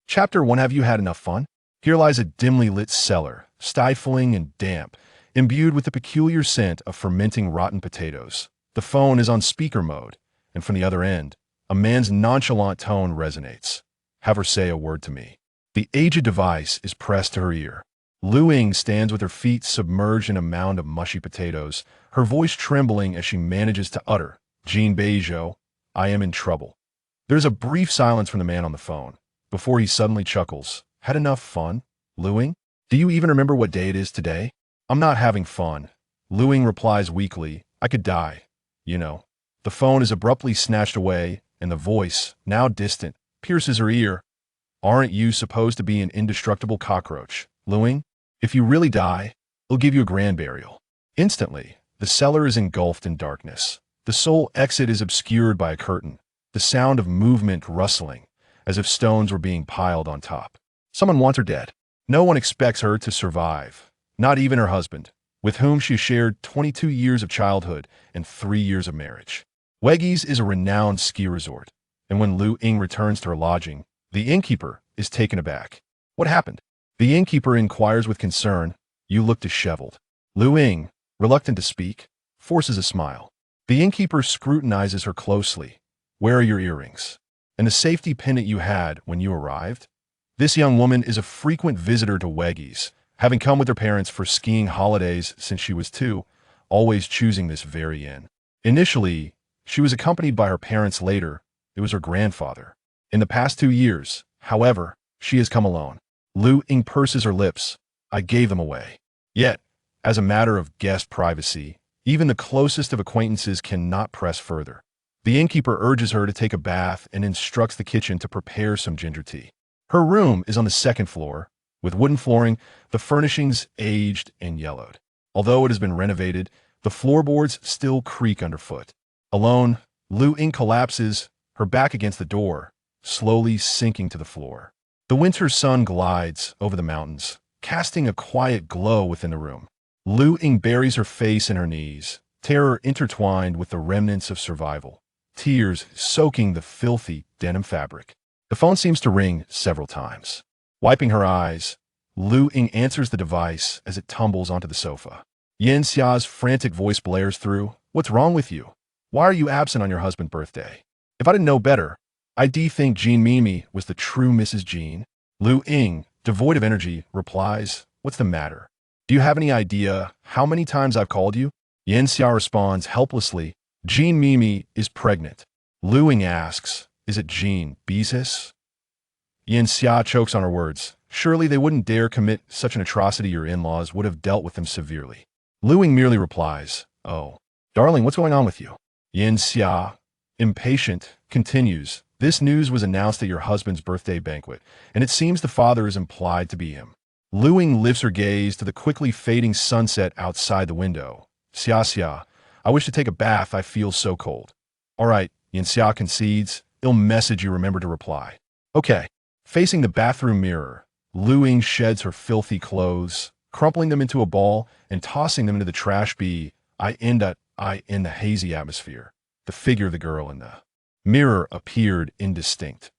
Chapter 1. Have you had enough fun? Here lies a dimly lit cellar, stifling and damp, imbued with the peculiar scent of fermenting rotten potatoes. The phone is on speaker mode, and from the other end, a man's nonchalant tone resonates. Have her say a word to me. The aged device is pressed to her ear. Luying stands with her feet submerged in a mound of mushy potatoes, her voice trembling as she manages to utter, Jin Beizhou, I am in trouble. There's a brief silence from the man on the phone, before he suddenly chuckles. Had enough fun, Luying? Do you even remember what day it is today? I'm not having fun. Luying replies weakly, I could die. You know. The phone is abruptly snatched away, and the voice, now distant, pierces her ear. Aren't you supposed to be an indestructible cockroach, Luying? If you really die, I'll give you a grand burial. Instantly, the cellar is engulfed in darkness. The sole exit is obscured by a curtain, the sound of movement rustling, as if stones were being piled on top. Someone wants her dead. No one expects her to survive, not even her husband, with whom she shared 22 years of childhood and 3 years of marriage. Weggie's is a renowned ski resort, and when Luying returns to her lodging, the innkeeper is taken aback. What happened? The innkeeper inquires with concern. You look disheveled. Luying, reluctant to speak, forces a smile. The innkeeper scrutinizes her closely. Where are your earrings? And the safety pin that you had when you arrived? This young woman is a frequent visitor to Weggie's, having come with her parents for skiing holidays since she was 2, always choosing this very inn. Initially, she was accompanied by her parents. Later, it was her grandfather. In the past 2 years, however, she has come alone. Luying purses her lips. I gave them away. Yet, as a matter of guest privacy, even the closest of acquaintances cannot press further. The innkeeper urges her to take a bath and instructs the kitchen to prepare some ginger tea. Her room is on the 2nd floor, with wooden flooring, the furnishings aged and yellowed. Although it has been renovated, the floorboards still creak underfoot. Alone, Luying collapses, her back against the door, slowly sinking to the floor. The winter sun glides over the mountains, casting a quiet glow within the room. Luying buries her face in her knees, terror intertwined with the remnants of survival, tears soaking the filthy denim fabric. The phone seems to ring several times. Wiping her eyes, Luying answers the device as it tumbles onto the sofa. Yin Xia's frantic voice blares through. What's wrong with you? Why are you absent on your husband's birthday? If I didn't know better, I'd think Jean Mimi was the true Mrs. Jean. Luying, devoid of energy, replies, What's the matter? Do you have any idea how many times I've called you? Yin Xia responds helplessly, Jean Mimi is pregnant. Luying asks, Is it Jin Beizhou? Yin Xia chokes on her words. Surely they wouldn't dare commit such an atrocity. Your in-laws would have dealt with them severely. Luying merely replies, Oh, darling, what's going on with you? Yin Xia, impatient, continues, This news was announced at your husband's birthday banquet, and it seems the father is implied to be him. Luying lifts her gaze to the quickly fading sunset outside the window. Xia, I wish to take a bath. I feel so cold. All right, Yin Xia concedes. I'll message you remember to reply. Okay. Facing the bathroom mirror, Luying sheds her filthy clothes, crumpling them into a ball and tossing them into the trash bin. In the hazy atmosphere. The figure of the girl in the mirror appeared indistinct.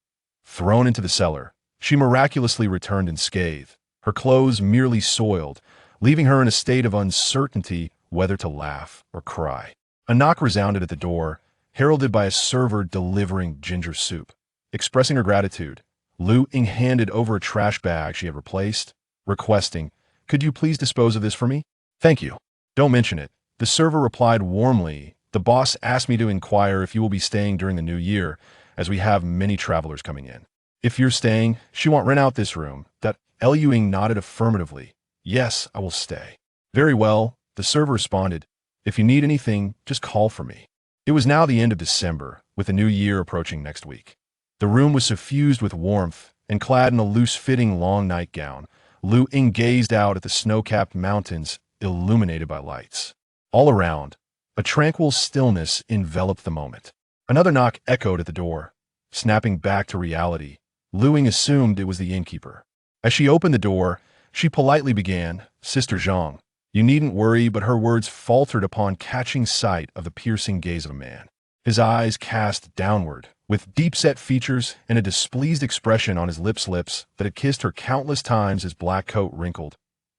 Thrown into the cellar, she miraculously returned unscathed, her clothes merely soiled, leaving her in a state of uncertainty whether to laugh or cry. A knock resounded at the door, heralded by a server delivering ginger soup. Expressing her gratitude, Luying handed over a trash bag she had replaced, requesting, Could you please dispose of this for me? Thank you. Don't mention it. The server replied warmly, The boss asked me to inquire if you will be staying during the new year, as we have many travelers coming in. If you're staying, she won't rent out this room. That Luying nodded affirmatively. Yes, I will stay. Very well, the server responded. If you need anything, just call for me. It was now the end of December, with the new year approaching next week. The room was suffused with warmth, and clad in a loose-fitting long nightgown, Luying gazed out at the snow-capped mountains illuminated by lights. All around, a tranquil stillness enveloped the moment. Another knock echoed at the door. Snapping back to reality, Luying assumed it was the innkeeper. As she opened the door, she politely began, Sister Zhang. You needn't worry, but her words faltered upon catching sight of the piercing gaze of a man. his eyes cast downward, with deep-set features and a displeased expression on his lips that had kissed her countless times. His black coat wrinkled,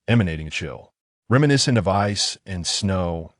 emanating a chill. Reminiscent of ice and snow,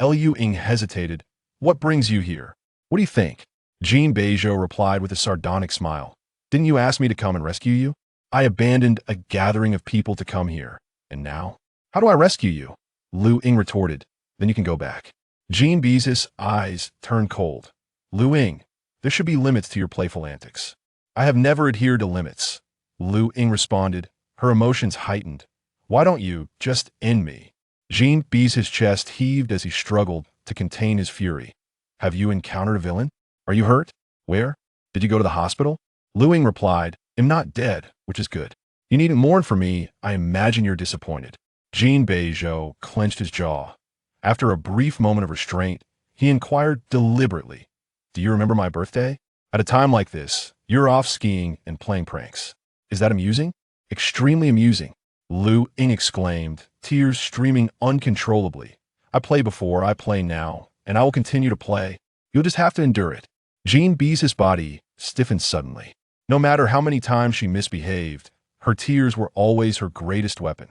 Luying hesitated. What brings you here? What do you think? Jin Beizhou replied with a sardonic smile. Didn't you ask me to come and rescue you? I abandoned a gathering of people to come here. And now? How do I rescue you? Luying retorted. Then you can go back. Jin Beizhou's eyes turned cold. Luying, there should be limits to your playful antics. I have never adhered to limits. Luying responded, her emotions heightened. Why don't you just end me? Jin Beizhou's chest heaved as he struggled to contain his fury. Have you encountered a villain? Are you hurt? Where? Did you go to the hospital? Luying replied, I'm not dead, which is good. You needn't mourn for me. I imagine you're disappointed. Jin Beizhou clenched his jaw. After a brief moment of restraint, he inquired deliberately, do you remember my birthday? At a time like this, you're off skiing and playing pranks. Is that amusing? Extremely amusing. Luying exclaimed, tears streaming uncontrollably. I play before, I play now, and I will continue to play. You'll just have to endure it. Jin Beizhou's body stiffened suddenly. No matter how many times she misbehaved, her tears were always her greatest weapon.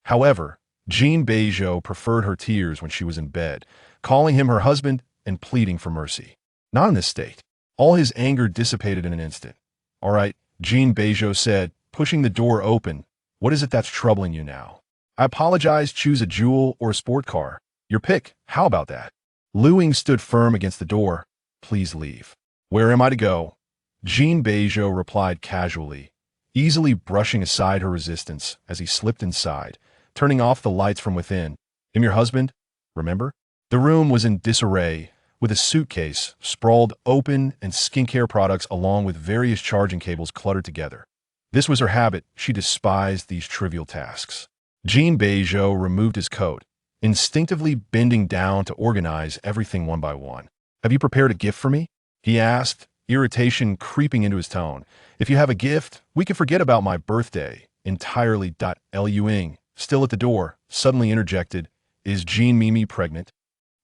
However, Jin Beizhou preferred her tears when she was in bed, calling him her husband and pleading for mercy. Not in this state. All his anger dissipated in an instant. All right, Jin Beizhou said, pushing the door open. What is it that's troubling you now? I apologize, choose a jewel or a sport car. Your pick, how about that? Luying stood firm against the door. Please leave. Where am I to go? Jin Beizhou replied casually, easily brushing aside her resistance as he slipped inside, turning off the lights from within. I'm your husband, remember? The room was in disarray, with a suitcase sprawled open and skincare products along with various charging cables cluttered together. This was her habit. She despised these trivial tasks. Jin Beizhou removed his coat, instinctively bending down to organize everything one by one. Have you prepared a gift for me? He asked, irritation creeping into his tone. If you have a gift, we can forget about my birthday entirely. Luying, still at the door, suddenly interjected, is Jin Mimi pregnant?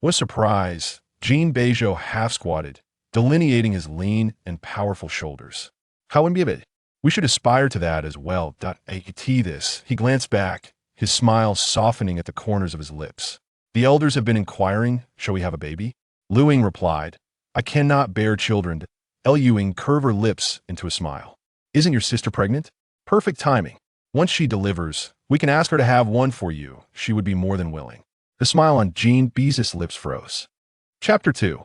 What a surprise. Jin Beizhou half-squatted, delineating his lean and powerful shoulders. How imbibit? We should aspire to that as well. This. He glanced back, his smile softening at the corners of his lips. The elders have been inquiring, shall we have a baby? Luying replied, I cannot bear children. Luying curved her lips into a smile. Isn't your sister pregnant? Perfect timing. Once she delivers, we can ask her to have one for you. She would be more than willing. The smile on Jin Beizhou's lips froze. Chapter 2.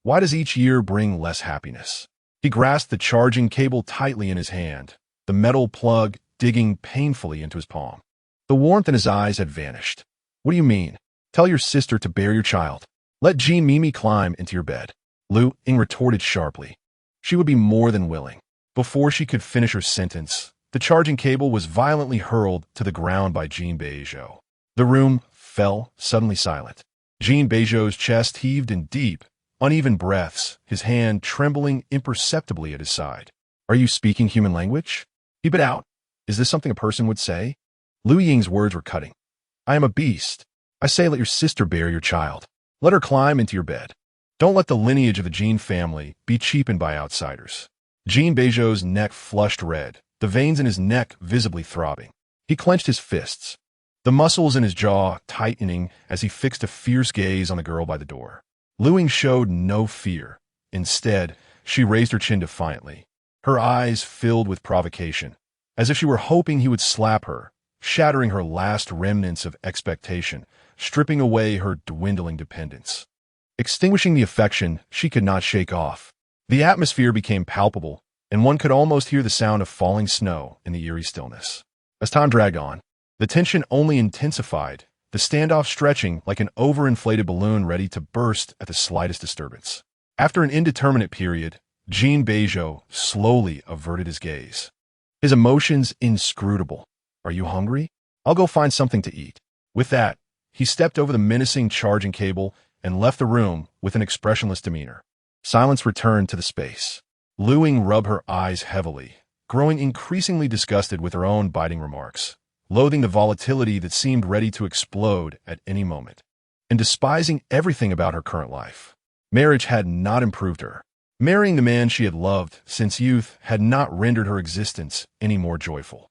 Why does each year bring less happiness? He grasped the charging cable tightly in his hand, the metal plug digging painfully into his palm. The warmth in his eyes had vanished. What do you mean? Tell your sister to bear your child. Let Jin Mimi climb into your bed. Luying retorted sharply. She would be more than willing. Before she could finish her sentence, the charging cable was violently hurled to the ground by Jin Beizhou. The room fell suddenly silent. Jin Beizhou's chest heaved in deep, uneven breaths, his hand trembling imperceptibly at his side. Are you speaking human language? Keep it out. Is this something a person would say? Luying's words were cutting. I am a beast. I say let your sister bear your child. Let her climb into your bed. Don't let the lineage of the Jin family be cheapened by outsiders. Jin Beizhou's neck flushed red, the veins in his neck visibly throbbing. He clenched his fists, the muscles in his jaw tightening as he fixed a fierce gaze on the girl by the door. Luying showed no fear. Instead, she raised her chin defiantly, her eyes filled with provocation, as if she were hoping he would slap her, shattering her last remnants of expectation, stripping away her dwindling dependence. Extinguishing the affection she could not shake off. The atmosphere became palpable, and one could almost hear the sound of falling snow in the eerie stillness. As time dragged on, the tension only intensified, the standoff stretching like an overinflated balloon ready to burst at the slightest disturbance. After an indeterminate period, Jin Beizhou slowly averted his gaze. His emotions inscrutable. Are you hungry? I'll go find something to eat. With that, he stepped over the menacing charging cable and left the room with an expressionless demeanor. Silence returned to the space. Luying rubbed her eyes heavily, growing increasingly disgusted with her own biting remarks, loathing the volatility that seemed ready to explode at any moment, and despising everything about her current life. Marriage had not improved her. Marrying the man she had loved since youth had not rendered her existence any more joyful.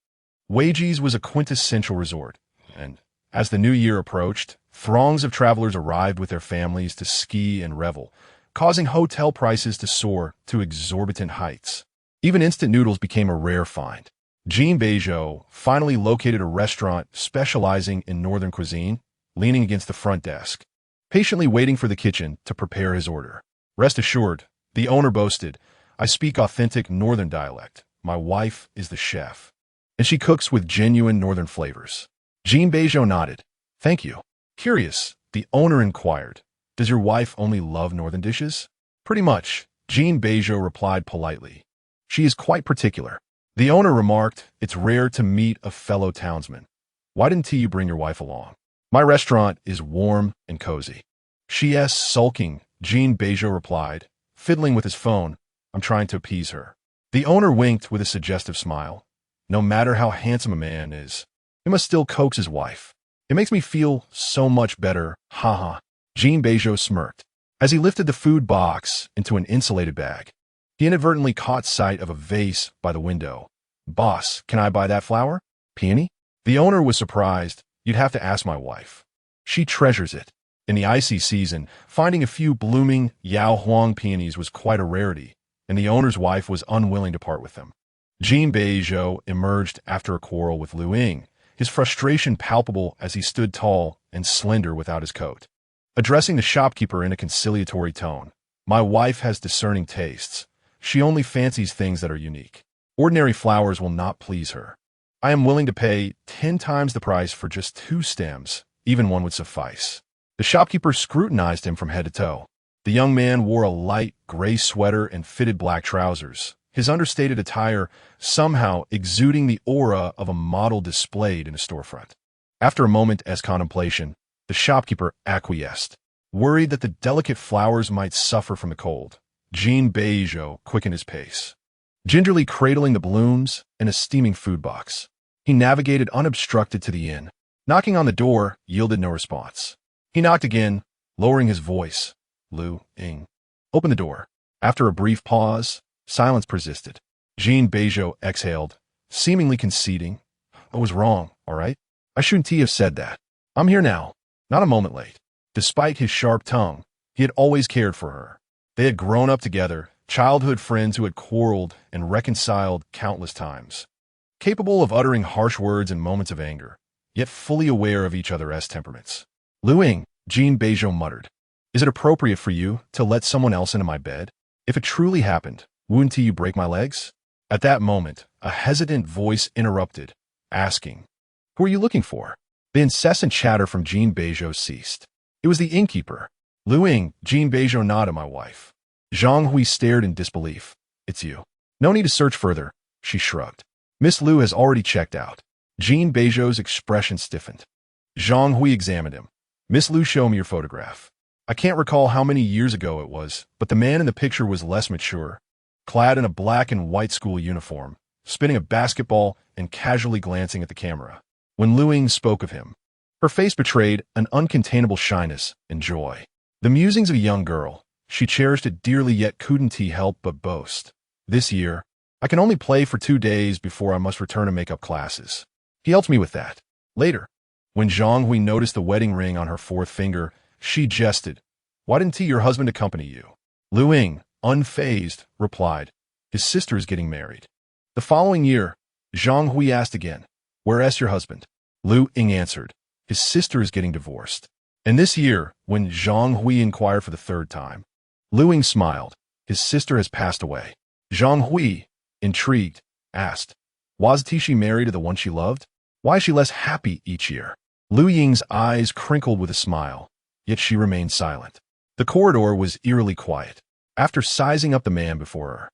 Weiji's was a quintessential resort, and as the new year approached, throngs of travelers arrived with their families to ski and revel, causing hotel prices to soar to exorbitant heights. Even instant noodles became a rare find. Jin Beizhou finally located a restaurant specializing in northern cuisine, leaning against the front desk, patiently waiting for the kitchen to prepare his order. Rest assured, the owner boasted, "I speak authentic northern dialect. My wife is the chef, and she cooks with genuine northern flavors." Jin Beizhou nodded. "Thank you." Curious, the owner inquired, "Does your wife only love northern dishes?" "Pretty much," Jin Beizhou replied politely. "She is quite particular." The owner remarked, "It's rare to meet a fellow townsman. Why didn't you bring your wife along? My restaurant is warm and cozy." "She's sulking," Jin Beizhou replied, fiddling with his phone. "I'm trying to appease her." The owner winked with a suggestive smile. "No matter how handsome a man is, he must still coax his wife. It makes me feel so much better, haha." Jin Beizhou smirked. As he lifted the food box into an insulated bag, he inadvertently caught sight of a vase by the window. "Boss, can I buy that flower? Peony?" The owner was surprised. "You'd have to ask my wife. She treasures it." In the icy season, finding a few blooming Yao Huang peonies was quite a rarity, and the owner's wife was unwilling to part with them. Jin Beizhou emerged after a quarrel with Luying, his frustration palpable as he stood tall and slender without his coat. Addressing the shopkeeper in a conciliatory tone, "My wife has discerning tastes. She only fancies things that are unique. Ordinary flowers will not please her. I am willing to pay 10 times the price for just 2 stems, even one would suffice." The shopkeeper scrutinized him from head to toe. The young man wore a light gray sweater and fitted black trousers, his understated attire somehow exuding the aura of a model displayed in a storefront. After a moment's contemplation, the shopkeeper acquiesced. Worried that the delicate flowers might suffer from the cold, Jin Beizhou quickened his pace, gingerly cradling the blooms in a steaming food box. He navigated unobstructed to the inn. Knocking on the door yielded no response. He knocked again, lowering his voice. "Luying, open the door." After a brief pause, silence persisted. Jin Beizhou exhaled, seemingly conceding. "I was wrong, all right? I shouldn't have said that. I'm here now, not a moment late." Despite his sharp tongue, he had always cared for her. They had grown up together, childhood friends who had quarreled and reconciled countless times. Capable of uttering harsh words in moments of anger, yet fully aware of each other's temperaments. "Luying," Jin Beizhou muttered, "is it appropriate for you to let someone else into my bed? If it truly happened, wouldn't you break my legs?" At that moment, a hesitant voice interrupted, asking, "Who are you looking for?" The incessant chatter from Jin Beizhou ceased. It was the innkeeper. "Luying," Jin Beizhou nodded, "My wife." Zhang Hui stared in disbelief. "It's you." "No need to search further," she shrugged. "Miss Lu has already checked out." Jin Beizhou's expression stiffened. Zhang Hui examined him. "Miss Lu, show me your photograph." I can't recall how many years ago it was, but the man in the picture was less mature, clad in a black and white school uniform, spinning a basketball and casually glancing at the camera. When Luying spoke of him, her face betrayed an uncontainable shyness and joy. The musings of a young girl, she cherished it dearly yet couldn't he help but boast. "This year, I can only play for 2 days before I must return to makeup classes. He helped me with that." Later, when Zhang Hui noticed the wedding ring on her 4th finger, she jested, "Why didn't your husband accompany you?" Luying, unfazed, replied, "His sister is getting married." The following year, Zhang Hui asked again, "Where is your husband?" Luying answered, "His sister is getting divorced." And this year, when Zhang Hui inquired for the 3rd time, Luying smiled, "His sister has passed away." Zhang Hui, intrigued, asked, "Wasn't she married to the one she loved? Why is she less happy each year?" Luying's eyes crinkled with a smile, yet she remained silent. The corridor was eerily quiet. After sizing up the man before her,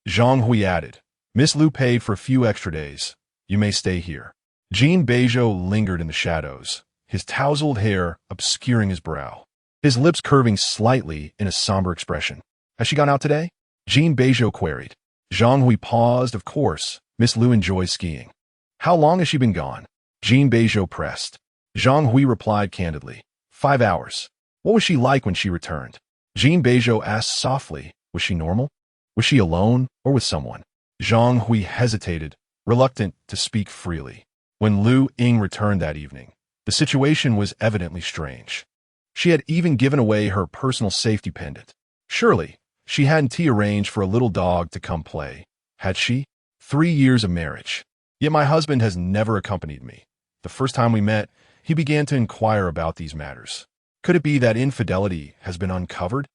Zhang Hui added, "Miss Lu paid for a few extra days. You may stay here." Jin Beizhou lingered in the shadows, his tousled hair obscuring his brow, his lips curving slightly in a somber expression. "Has she gone out today?" Jin Beizhou queried. Zhang Hui paused. "Of course, Miss Lu enjoys skiing." "How long has she been gone?" Jin Beizhou pressed. Zhang Hui replied candidly, 5 hours. "What was she like when she returned?" Jin Beizhou asked softly. Was she normal? Was she alone or with someone? Zhang Hui hesitated, reluctant to speak freely. When Luying returned that evening, the situation was evidently strange. She had even given away her personal safety pendant. Surely, she hadn't arranged for a little dog to come play, had she? 3 years of marriage. Yet my husband has never accompanied me. The first time we met, he began to inquire about these matters. Could it be that infidelity has been uncovered?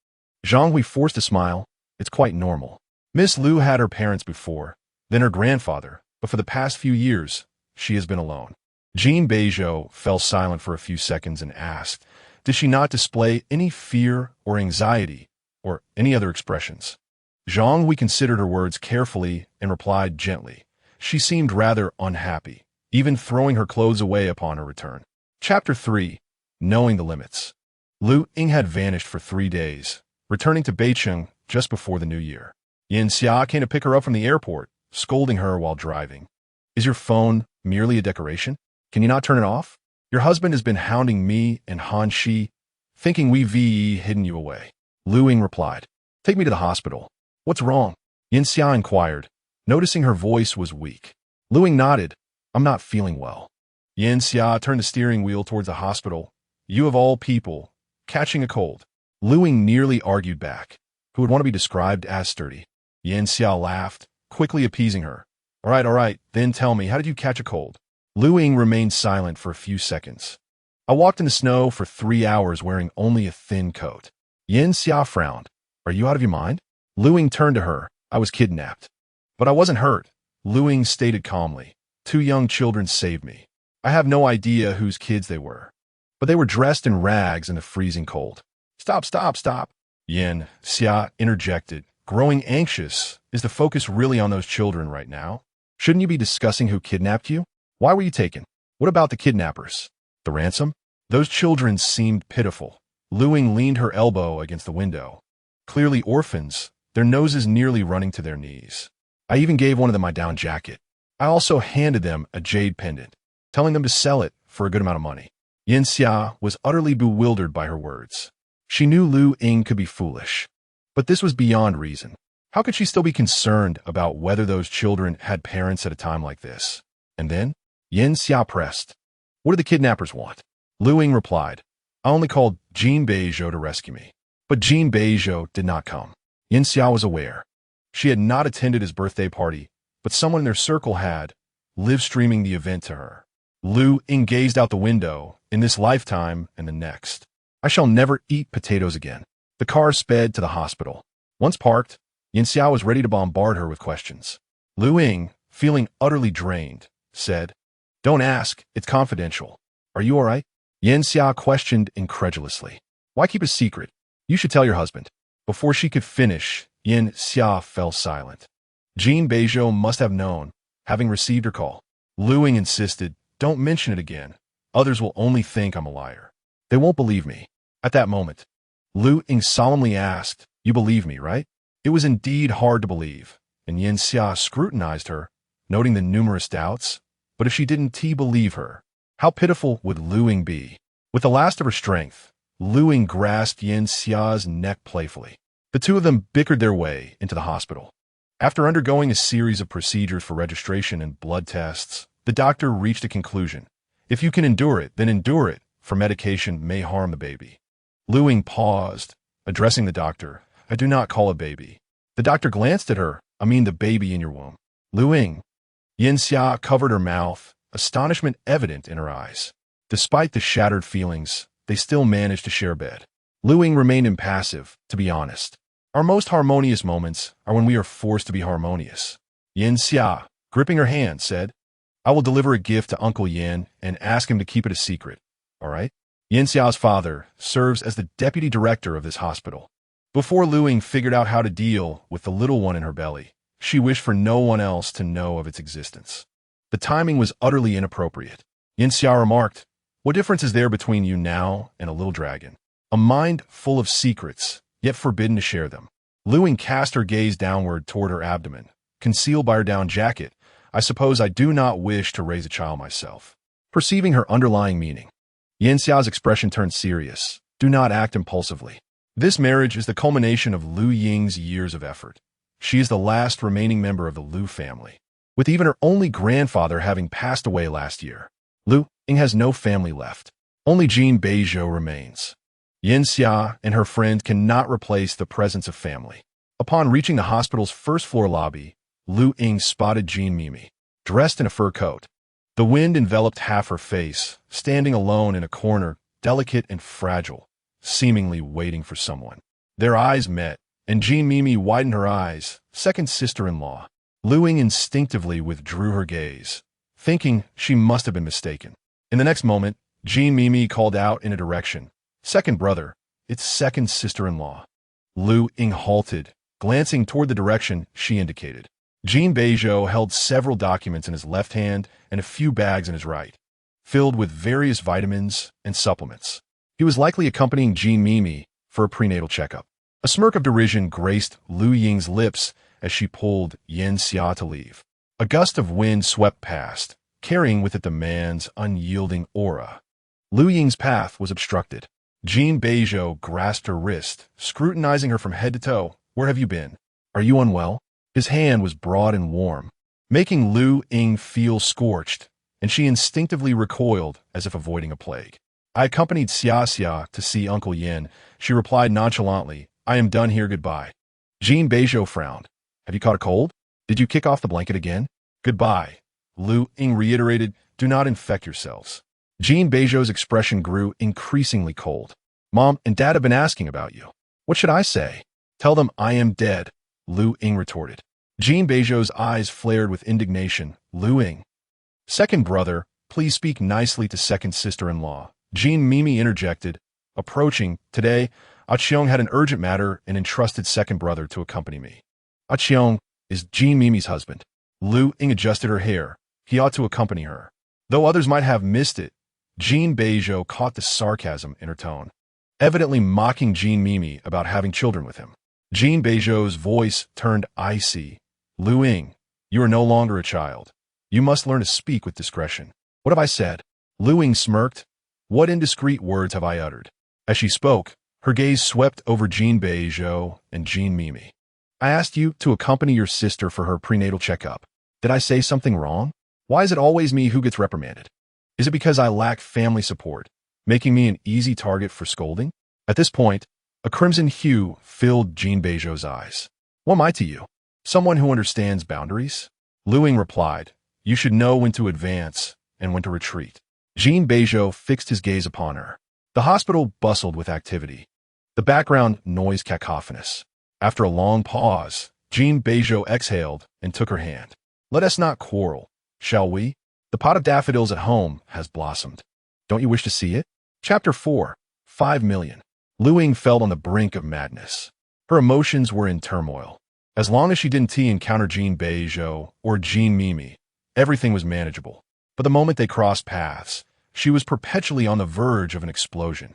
Zhang Hui forced a smile. It's quite normal. Miss Lu had her parents before, then her grandfather, but for the past few years, she has been alone. Jin Beizhou fell silent for a few seconds and asked, did she not display any fear or anxiety or any other expressions? Zhang Hui considered her words carefully and replied gently. She seemed rather unhappy, even throwing her clothes away upon her return. Chapter 3. Knowing the Limits. Luying had vanished for 3 days, returning to Beijing just before the new year. Yin Xia came to pick her up from the airport, scolding her while driving. Is your phone merely a decoration? Can you not turn it off? Your husband has been hounding me and Han Shi, thinking we've hidden you away. Luying replied. Take me to the hospital. What's wrong? Yin Xia inquired, noticing her voice was weak. Luying nodded. I'm not feeling well. Yin Xia turned the steering wheel towards the hospital. You of all people, catching a cold. Luying nearly argued back. Who would want to be described as sturdy? Yin Xia laughed, quickly appeasing her. All right, then tell me, how did you catch a cold? Luying remained silent for a few seconds. I walked in the snow for 3 hours wearing only a thin coat. Yin Xia frowned. Are you out of your mind? Luying turned to her. I was kidnapped. But I wasn't hurt. Luying stated calmly. 2 young children saved me. I have no idea whose kids they were. But they were dressed in rags in the freezing cold. Stop. Yin Xia interjected, growing anxious. Is the focus really on those children right now? Shouldn't you be discussing who kidnapped you? Why were you taken? What about the kidnappers? The ransom? Those children seemed pitiful. Luying leaned her elbow against the window. Clearly orphans, their noses nearly running to their knees. I even gave one of them my down jacket. I also handed them a jade pendant, telling them to sell it for a good amount of money. Yin Xia was utterly bewildered by her words. She knew Luying could be foolish, but this was beyond reason. How could she still be concerned about whether those children had parents at a time like this? And then, Yin Xia pressed. What do the kidnappers want? Luying replied. I only called Jin Beizhou to rescue me. But Jin Beizhou did not come. Yin Xia was aware. She had not attended his birthday party, but someone in their circle had, live-streaming the event to her. Luying gazed out the window, in this lifetime and the next. I shall never eat potatoes again. The car sped to the hospital. Once parked, Yin Xia was ready to bombard her with questions. Luying, feeling utterly drained, said, Don't ask, it's confidential. Are you all right? Yin Xia questioned incredulously. Why keep a secret? You should tell your husband. Before she could finish, Yin Xia fell silent. Jin Beizhou must have known, having received her call. Luying insisted, Don't mention it again. Others will only think I'm a liar. They won't believe me. At that moment, Luying solemnly asked, You believe me, right? It was indeed hard to believe, and Yin Xia scrutinized her, noting the numerous doubts. But if she didn't believe her, how pitiful would Luying be? With the last of her strength, Luying grasped Yin Xia's neck playfully. The two of them bickered their way into the hospital. After undergoing a series of procedures for registration and blood tests, the doctor reached a conclusion. If you can endure it, then endure it, for medication may harm the baby. Luying paused, addressing the doctor. I do not call a baby. The doctor glanced at her. I mean the baby in your womb. Luying. Yin Xia covered her mouth, astonishment evident in her eyes. Despite the shattered feelings, they still managed to share a bed. Luying remained impassive, to be honest. Our most harmonious moments are when we are forced to be harmonious. Yin Xia, gripping her hand, said, I will deliver a gift to Uncle Yin and ask him to keep it a secret. All right? Yin Xiao's father serves as the deputy director of this hospital. Before Luying figured out how to deal with the little one in her belly, she wished for no one else to know of its existence. The timing was utterly inappropriate. Yin Xia remarked, What difference is there between you now and a little dragon? A mind full of secrets, yet forbidden to share them. Luying cast her gaze downward toward her abdomen, concealed by her down jacket. I suppose I do not wish to raise a child myself. Perceiving her underlying meaning, Yin Xiao's expression turned serious. Do not act impulsively. This marriage is the culmination of Luying's years of effort. She is the last remaining member of the Lu family, with even her only grandfather having passed away last year. Luying has no family left. Only Jin Beizhou remains. Yin Xia and her friend cannot replace the presence of family. Upon reaching the hospital's first-floor lobby, Luying spotted Jin Mimi, dressed in a fur coat. The wind enveloped half her face, standing alone in a corner, delicate and fragile, seemingly waiting for someone. Their eyes met, and Jin Mimi widened her eyes, second sister-in-law. Luying instinctively withdrew her gaze, thinking she must have been mistaken. In the next moment, Jin Mimi called out in a direction. Second brother, it's second sister-in-law. Luying halted, glancing toward the direction she indicated. Jin Beizhou held several documents in his left hand and a few bags in his right, filled with various vitamins and supplements. He was likely accompanying Jin Mimi for a prenatal checkup. A smirk of derision graced Luying's lips as she pulled Yin Xia to leave. A gust of wind swept past, carrying with it the man's unyielding aura. Luying's path was obstructed. Jin Beizhou grasped her wrist, scrutinizing her from head to toe. Where have you been? Are you unwell? His hand was broad and warm, making Luying feel scorched, and she instinctively recoiled as if avoiding a plague. I accompanied Xia to see Uncle Yin. She replied nonchalantly, I am done here, goodbye. Jin Beizhou frowned. Have you caught a cold? Did you kick off the blanket again? Goodbye. Luying reiterated, do not infect yourselves. Jin Beizhou's expression grew increasingly cold. Mom and Dad have been asking about you. What should I say? Tell them I am dead, Luying retorted. Jin Beizhou's eyes flared with indignation. Luying. Second brother, please speak nicely to second sister-in-law. Jin Mimi interjected, approaching. Today, Aqiong had an urgent matter and entrusted second brother to accompany me. Aqiong is Jin Mimi's husband. Luying adjusted her hair. He ought to accompany her. Though others might have missed it, Jin Beizhou caught the sarcasm in her tone, evidently mocking Jin Mimi about having children with him. Jin Beizhou's voice turned icy. Luying, you are no longer a child. You must learn to speak with discretion. What have I said? Luying smirked. What indiscreet words have I uttered? As she spoke, her gaze swept over Jin Beizhou and Jin Mimi. I asked you to accompany your sister for her prenatal checkup. Did I say something wrong? Why is it always me who gets reprimanded? Is it because I lack family support, making me an easy target for scolding? At this point, a crimson hue filled Jin Beizhou's eyes. What am I to you? Someone who understands boundaries? Luying replied, you should know when to advance and when to retreat. Jin Beizhou fixed his gaze upon her. The hospital bustled with activity, the background noise cacophonous. After a long pause, Jin Beizhou exhaled and took her hand. Let us not quarrel, shall we? The pot of daffodils at home has blossomed. Don't you wish to see it? Chapter 4, 5 million. Luying felt on the brink of madness. Her emotions were in turmoil. As long as she didn't encounter Jin Beizhou or Jin Mimi, everything was manageable. But the moment they crossed paths, she was perpetually on the verge of an explosion.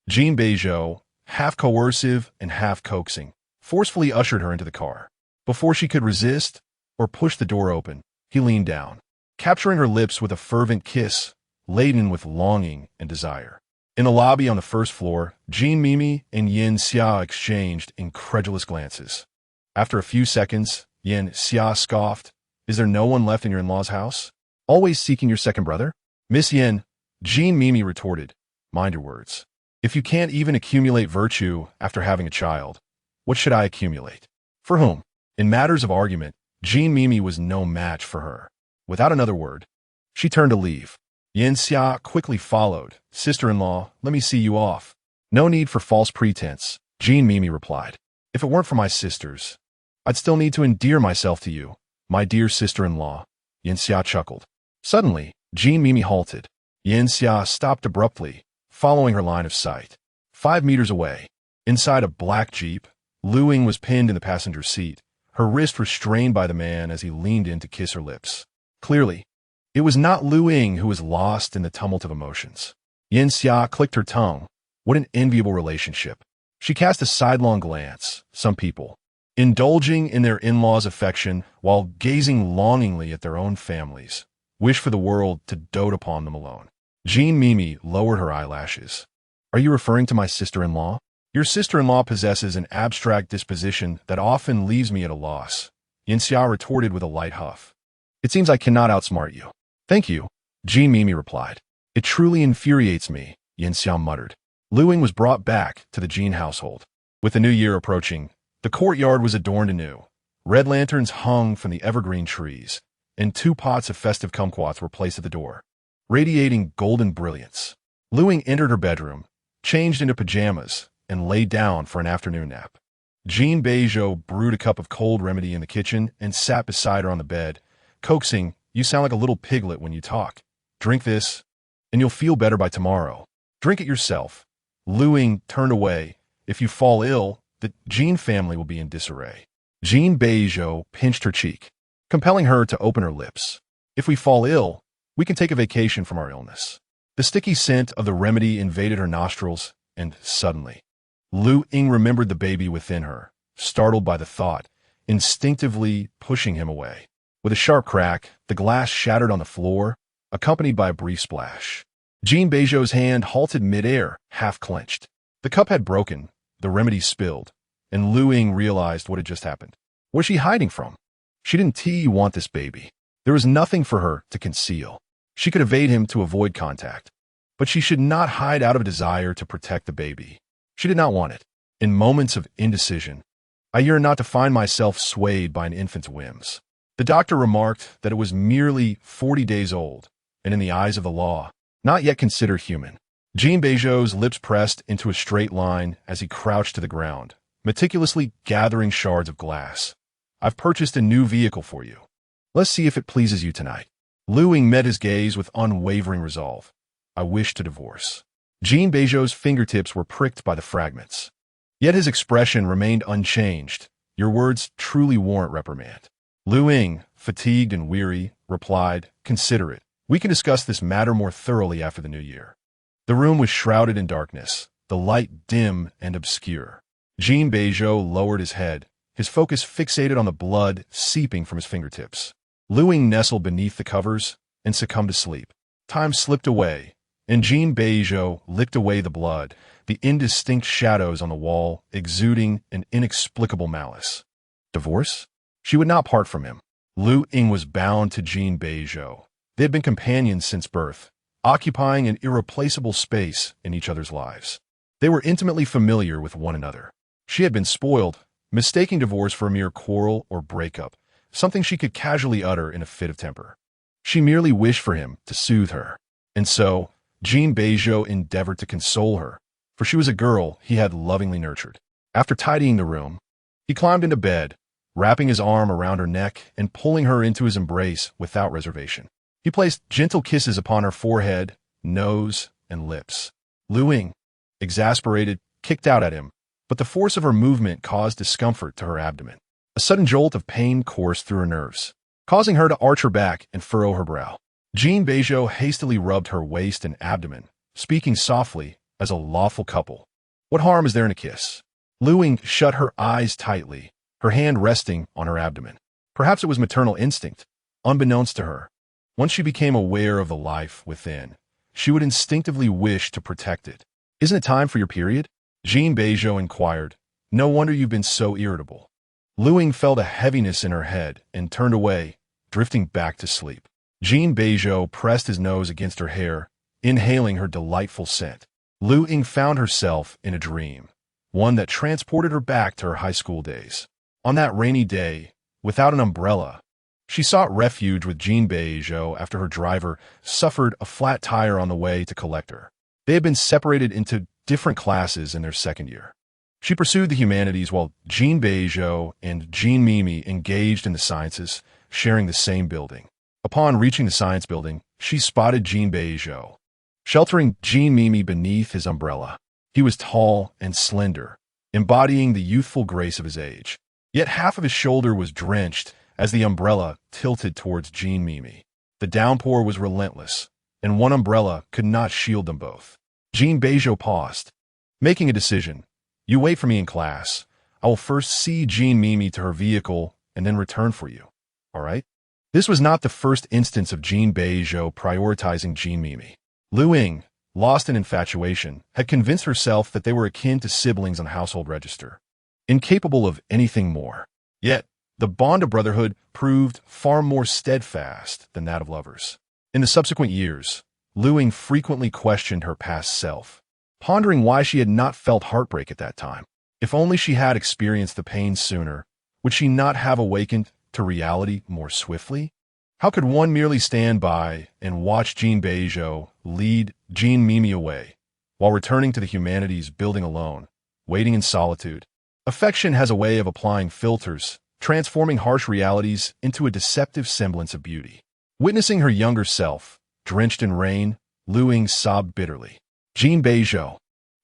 Jin Beizhou, half coercive and half coaxing, forcefully ushered her into the car. Before she could resist or push the door open, he leaned down, capturing her lips with a fervent kiss, laden with longing and desire. In the lobby on the first floor, Jin Mimi and Yin Xia exchanged incredulous glances. After a few seconds, Yin Xia scoffed, Is there no one left in your in-law's house? Always seeking your second brother? Miss Yin, Jin Mimi retorted, mind your words. If you can't even accumulate virtue after having a child, what should I accumulate? For whom? In matters of argument, Jin Mimi was no match for her. Without another word, she turned to leave. Yin Xia quickly followed. Sister-in-law, let me see you off. No need for false pretense, Jin Mimi replied. If it weren't for my sisters, I'd still need to endear myself to you, my dear sister-in-law. Yin Xia chuckled. Suddenly, Jin Mimi halted. Yin Xia stopped abruptly, following her line of sight. 5 meters away, inside a black Jeep, Luying was pinned in the passenger seat, her wrist restrained by the man as he leaned in to kiss her lips. Clearly, it was not Luying who was lost in the tumult of emotions. Yin Xia clicked her tongue. What an enviable relationship. She cast a sidelong glance. Some people, indulging in their in-laws' affection while gazing longingly at their own families, wish for the world to dote upon them alone. Jin Mimi lowered her eyelashes. Are you referring to my sister-in-law? Your sister-in-law possesses an abstract disposition that often leaves me at a loss, Yinxia retorted with a light huff. It seems I cannot outsmart you. Thank you, Jin Mimi replied. It truly infuriates me, Yinxia muttered. Luying was brought back to the Jin household. With the new year approaching, the courtyard was adorned anew. Red lanterns hung from the evergreen trees, and 2 pots of festive kumquats were placed at the door, radiating golden brilliance. Luying entered her bedroom, changed into pajamas, and lay down for an afternoon nap. Jin Beizhou brewed a cup of cold remedy in the kitchen and sat beside her on the bed, coaxing, "You sound like a little piglet when you talk. Drink this, and you'll feel better by tomorrow. Drink it yourself." Luying turned away. "If you fall ill, the Jin family will be in disarray." Jin Beizhou pinched her cheek, compelling her to open her lips. "If we fall ill, we can take a vacation from our illness." The sticky scent of the remedy invaded her nostrils, and suddenly, Luying remembered the baby within her, startled by the thought, instinctively pushing him away. With a sharp crack, the glass shattered on the floor, accompanied by a brief splash. Jin Beizhou's hand halted midair, half-clenched. The cup had broken, the remedy spilled, and Luying realized what had just happened. What was she hiding from? She didn't want this baby. There was nothing for her to conceal. She could evade him to avoid contact. But she should not hide out of a desire to protect the baby. She did not want it. In moments of indecision, I yearned not to find myself swayed by an infant's whims. The doctor remarked that it was merely 40 days old, and in the eyes of the law, not yet considered human. Jin Beizhou's lips pressed into a straight line as he crouched to the ground, meticulously gathering shards of glass. "I've purchased a new vehicle for you. Let's see if it pleases you tonight." Luying met his gaze with unwavering resolve. "I wish to divorce." Jin Beizhou's fingertips were pricked by the fragments. Yet his expression remained unchanged. "Your words truly warrant reprimand." Luying, fatigued and weary, replied, "Consider it. We can discuss this matter more thoroughly after the new year." The room was shrouded in darkness, the light dim and obscure. Jin Beizhou lowered his head, his focus fixated on the blood seeping from his fingertips. Luying nestled beneath the covers and succumbed to sleep. Time slipped away, and Jin Beizhou licked away the blood, the indistinct shadows on the wall exuding an inexplicable malice. Divorce? She would not part from him. Luying was bound to Jin Beizhou. They had been companions since birth, occupying an irreplaceable space in each other's lives. They were intimately familiar with one another. She had been spoiled, mistaking divorce for a mere quarrel or breakup, something she could casually utter in a fit of temper. She merely wished for him to soothe her. And so, Jin Beizhou endeavored to console her, for she was a girl he had lovingly nurtured. After tidying the room, he climbed into bed, wrapping his arm around her neck and pulling her into his embrace without reservation. He placed gentle kisses upon her forehead, nose, and lips. Luying, exasperated, kicked out at him, but the force of her movement caused discomfort to her abdomen. A sudden jolt of pain coursed through her nerves, causing her to arch her back and furrow her brow. Jin Beizhou hastily rubbed her waist and abdomen, speaking softly as a lawful couple. "What harm is there in a kiss?" Luying shut her eyes tightly, her hand resting on her abdomen. Perhaps it was maternal instinct, unbeknownst to her. Once she became aware of the life within, she would instinctively wish to protect it. "Isn't it time for your period?" Jin Beizhou inquired. "No wonder you've been so irritable." Luying felt a heaviness in her head and turned away, drifting back to sleep. Jin Beizhou pressed his nose against her hair, inhaling her delightful scent. Luying found herself in a dream, one that transported her back to her high school days. On that rainy day, without an umbrella, she sought refuge with Jin Beizhou after her driver suffered a flat tire on the way to collect her. They had been separated into different classes in their second year. She pursued the humanities while Jin Beizhou and Jin Mimi engaged in the sciences, sharing the same building. Upon reaching the science building, she spotted Jin Beizhou, sheltering Jin Mimi beneath his umbrella. He was tall and slender, embodying the youthful grace of his age. Yet half of his shoulder was drenched as the umbrella tilted towards Jin Mimi. The downpour was relentless, and one umbrella could not shield them both. Jin Beizhou paused, making a decision. "You wait for me in class. I will first see Jin Mimi to her vehicle and then return for you. All right?" This was not the first instance of Jin Beizhou prioritizing Jin Mimi. Luying, lost in infatuation, had convinced herself that they were akin to siblings on household register, incapable of anything more. Yet, the bond of brotherhood proved far more steadfast than that of lovers. In the subsequent years, Luying frequently questioned her past self, pondering why she had not felt heartbreak at that time. If only she had experienced the pain sooner, would she not have awakened to reality more swiftly? How could one merely stand by and watch Jin Beizhou lead Jin Mimi away, while returning to the humanities building alone, waiting in solitude? Affection has a way of applying filters, transforming harsh realities into a deceptive semblance of beauty. Witnessing her younger self, drenched in rain, Luying sobbed bitterly. Jin Beizhou,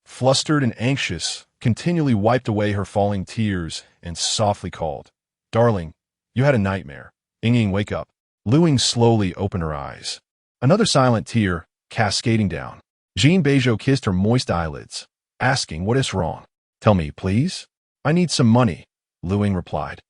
flustered and anxious, continually wiped away her falling tears and softly called, "Darling, you had a nightmare. Ying, wake up." Luying slowly opened her eyes. Another silent tear cascading down. Jin Beizhou kissed her moist eyelids, asking, "What is wrong? Tell me, please." "I need some money," Luying replied,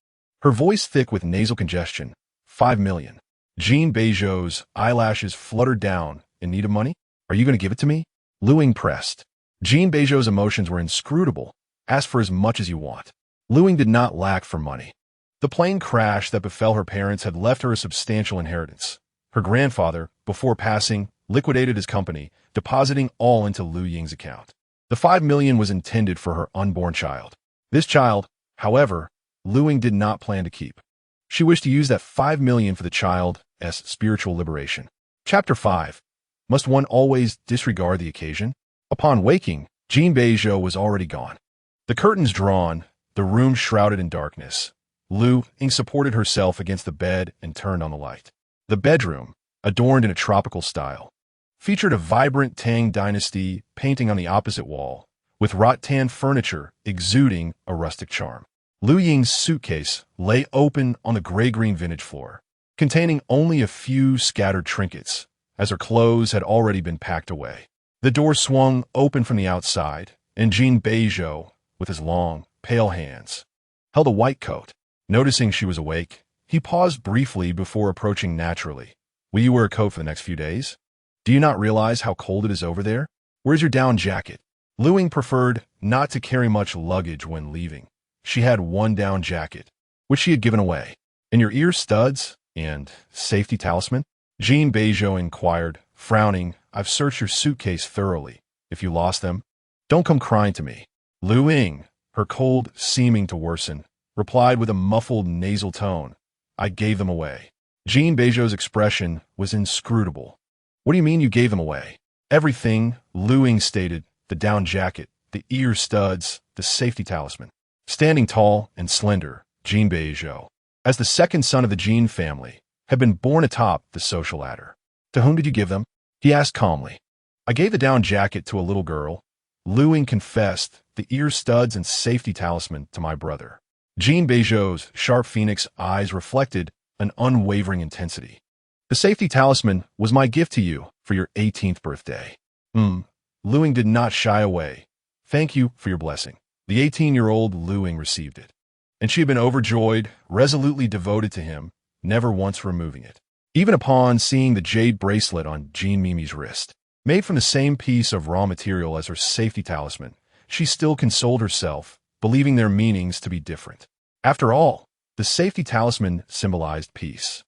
her voice thick with nasal congestion. 5 million. Jin Beizhou's eyelashes fluttered down. "In need of money? Are you going to give it to me?" Luying pressed. Jin Beizhou's emotions were inscrutable. "Ask for as much as you want." Luying did not lack for money. The plane crash that befell her parents had left her a substantial inheritance. Her grandfather, before passing, liquidated his company, depositing all into Luying's account. The 5 million was intended for her unborn child. This child, however, Luying did not plan to keep. She wished to use that 5 million for the child's spiritual liberation. Chapter 5. Must one always disregard the occasion? Upon waking, Jin Beizhou was already gone. The curtains drawn, the room shrouded in darkness. Luying supported herself against the bed and turned on the light. The bedroom, adorned in a tropical style, featured a vibrant Tang Dynasty painting on the opposite wall, with rattan furniture exuding a rustic charm. Luying's suitcase lay open on the gray-green vintage floor, containing only a few scattered trinkets, as her clothes had already been packed away. The door swung open from the outside, and Jin Beizhou, with his long, pale hands, held a white coat. Noticing she was awake, he paused briefly before approaching naturally. "Will you wear a coat for the next few days? Do you not realize how cold it is over there? Where's your down jacket?" Luying preferred not to carry much luggage when leaving. She had one down jacket, which she had given away. "And your ear studs and safety talisman?" Jin Beizhou inquired, frowning. "I've searched your suitcase thoroughly. If you lost them, don't come crying to me." Luying, her cold seeming to worsen, replied with a muffled nasal tone, "I gave them away." Jin Beizhou's expression was inscrutable. "What do you mean you gave them away?" "Everything," Luying stated, "the down jacket, the ear studs, the safety talisman." Standing tall and slender, Jin Beizhou, as the second son of the Jin family, had been born atop the social ladder. "To whom did you give them?" he asked calmly. "I gave the down jacket to a little girl." Luying confessed, "The ear studs and safety talisman to my brother." Jin Beizhou's sharp phoenix eyes reflected an unwavering intensity. "The safety talisman was my gift to you for your 18th birthday. Luying did not shy away. "Thank you for your blessing." The 18-year-old Luying received it, and she had been overjoyed, resolutely devoted to him, never once removing it. Even upon seeing the jade bracelet on Jin Mimi's wrist, made from the same piece of raw material as her safety talisman, she still consoled herself, believing their meanings to be different. After all, the safety talisman symbolized peace.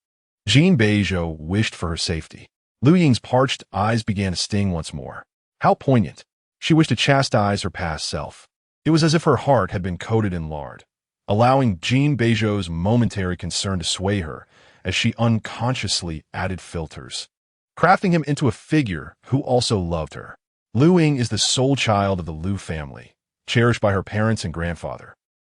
Jin Beizhou wished for her safety. Luying's parched eyes began to sting once more. How poignant! She wished to chastise her past self. It was as if her heart had been coated in lard, allowing Jin Beizhou's momentary concern to sway her as she unconsciously added filters, crafting him into a figure who also loved her. Luying is the sole child of the Lu family, cherished by her parents and grandfather,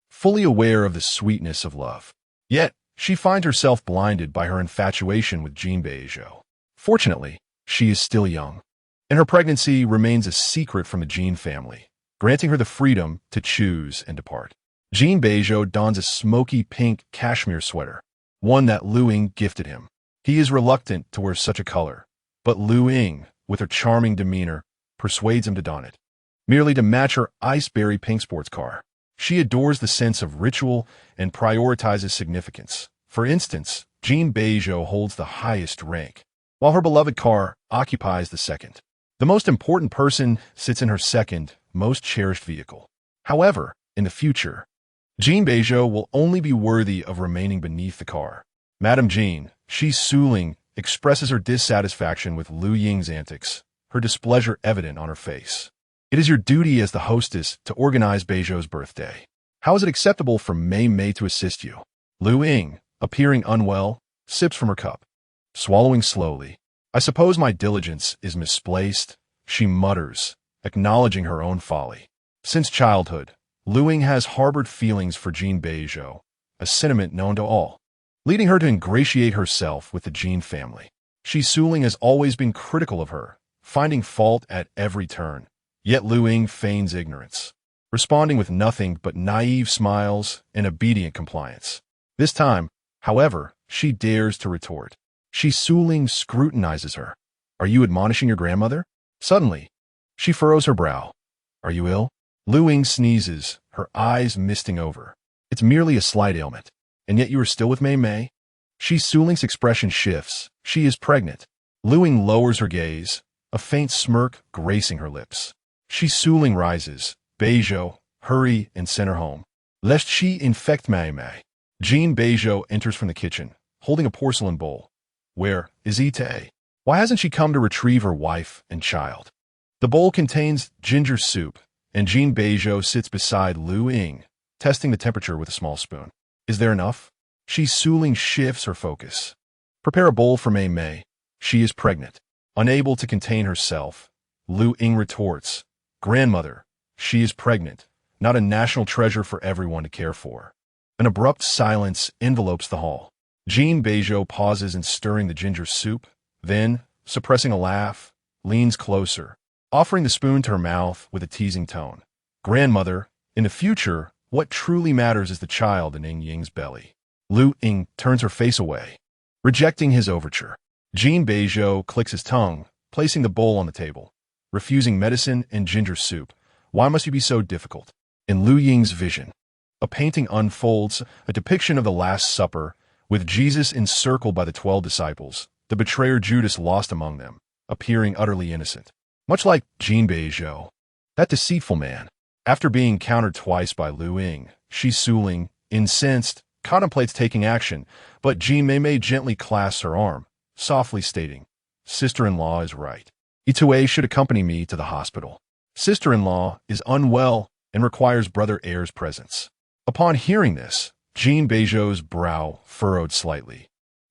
fully aware of the sweetness of love. Yet, she finds herself blinded by her infatuation with Jin Beizhou. Fortunately, she is still young, and her pregnancy remains a secret from the Jin family, granting her the freedom to choose and depart. Jin Beizhou dons a smoky pink cashmere sweater, one that Luying gifted him. He is reluctant to wear such a color, but Luying, with her charming demeanor, persuades him to don it, merely to match her iceberry pink sports car. She adores the sense of ritual and prioritizes significance. For instance, Jin Beizhou holds the highest rank, while her beloved car occupies the second. The most important person sits in her second, most cherished vehicle. However, in the future, Jin Beizhou will only be worthy of remaining beneath the car. Madame Jean, Shi Suling, expresses her dissatisfaction with Luying's antics, her displeasure evident on her face. It is your duty as the hostess to organize Beizhou's birthday. How is it acceptable for Mei to assist you? Luying, appearing unwell, sips from her cup. Swallowing slowly. I suppose my diligence is misplaced, she mutters, acknowledging her own folly. Since childhood, Luying has harbored feelings for Jin Beizhou, a sentiment known to all, leading her to ingratiate herself with the Jin family. Shi Suling has always been critical of her, finding fault at every turn. Yet Luying feigns ignorance, responding with nothing but naive smiles and obedient compliance. This time, however, she dares to retort. Shi Suling scrutinizes her. Are you admonishing your grandmother? Suddenly, she furrows her brow. Are you ill? Luying sneezes, her eyes misting over. It's merely a slight ailment. And yet you are still with Mei? Shi Suling's expression shifts. She is pregnant. Luying lowers her gaze, a faint smirk gracing her lips. Shi Suling rises. Beizhou, hurry and send her home, lest she infect Mei. Jin Beizhou enters from the kitchen, holding a porcelain bowl. Where is Ite? Why hasn't she come to retrieve her wife and child? The bowl contains ginger soup, and Jin Beizhou sits beside Luying, testing the temperature with a small spoon. Is there enough? Shi Suling shifts her focus. Prepare a bowl for Mei. She is pregnant. Unable to contain herself, Luying retorts. Grandmother, she is pregnant, not a national treasure for everyone to care for. An abrupt silence envelopes the hall. Jin Beizhou pauses in stirring the ginger soup, then, suppressing a laugh, leans closer, offering the spoon to her mouth with a teasing tone. Grandmother, in the future, what truly matters is the child in Ying's belly. Luying turns her face away, rejecting his overture. Jin Beizhou clicks his tongue, placing the bowl on the table. Refusing medicine and ginger soup. Why must you be so difficult? In Luying's vision, a painting unfolds, a depiction of the Last Supper, with Jesus encircled by the 12 disciples, the betrayer Judas lost among them, appearing utterly innocent. Much like Jin Beizhou, that deceitful man. After being countered twice by Luying, Shi Suling, incensed, contemplates taking action, but Jin Mei gently clasps her arm, softly stating, Sister-in-law is right. Itue should accompany me to the hospital. Sister-in-law is unwell and requires Brother Heir's presence. Upon hearing this, Jin Beizhou's brow furrowed slightly,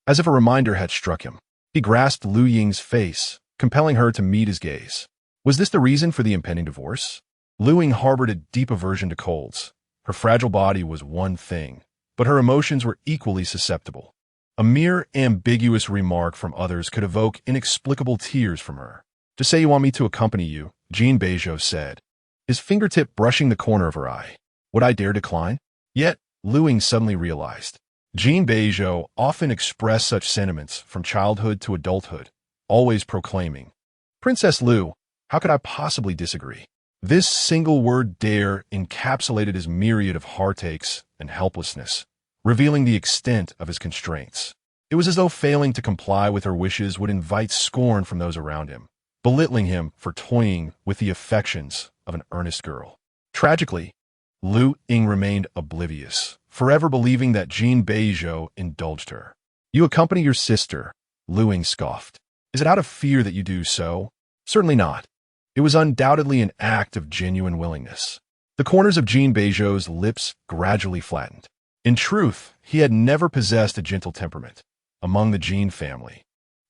as if a reminder had struck him. He grasped Luying's face, compelling her to meet his gaze. Was this the reason for the impending divorce? Luying harbored a deep aversion to colds. Her fragile body was one thing, but her emotions were equally susceptible. A mere ambiguous remark from others could evoke inexplicable tears from her. Just say you want me to accompany you, Jin Beizhou said, his fingertip brushing the corner of her eye. Would I dare decline? Yet, Luying suddenly realized. Jin Beizhou often expressed such sentiments from childhood to adulthood, always proclaiming, Princess Lu, how could I possibly disagree? This single word dare encapsulated his myriad of heartaches and helplessness, revealing the extent of his constraints. It was as though failing to comply with her wishes would invite scorn from those around him, belittling him for toying with the affections of an earnest girl. Tragically, Luying remained oblivious, forever believing that Jin Beizhou indulged her. You accompany your sister, Luying scoffed. Is it out of fear that you do so? Certainly not. It was undoubtedly an act of genuine willingness. The corners of Jin Beizhou's lips gradually flattened. In truth, he had never possessed a gentle temperament. Among the Jin family,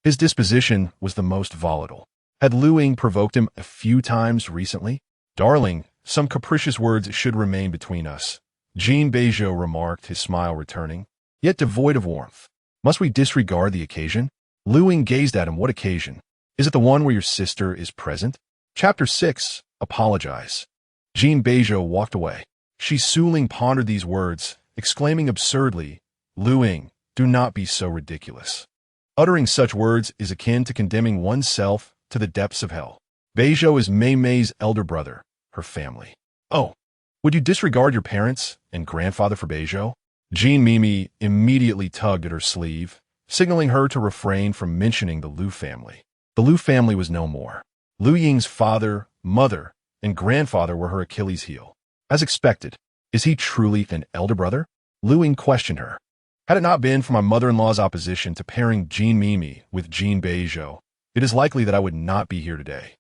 his disposition was the most volatile. Had Luying provoked him a few times recently? Darling, some capricious words should remain between us, Jin Beizhou remarked, his smile returning, yet devoid of warmth. Must we disregard the occasion? Luying gazed at him. What occasion? Is it the one where your sister is present? Chapter 6. Apologize. Jin Beizhou walked away. Shi Suling pondered these words, exclaiming absurdly, Luying, do not be so ridiculous. Uttering such words is akin to condemning oneself to the depths of hell. Beizhou is Mei's elder brother, her family. Oh, would you disregard your parents and grandfather for Beizhou? Jin Mimi immediately tugged at her sleeve, signaling her to refrain from mentioning the Lu family. The Lu family was no more. Luying's father, mother, and grandfather were her Achilles heel. As expected, is he truly an elder brother? Luying questioned her. Had it not been for my mother-in-law's opposition to pairing Jin Mimi with Jin Beizhou, it is likely that I would not be here today.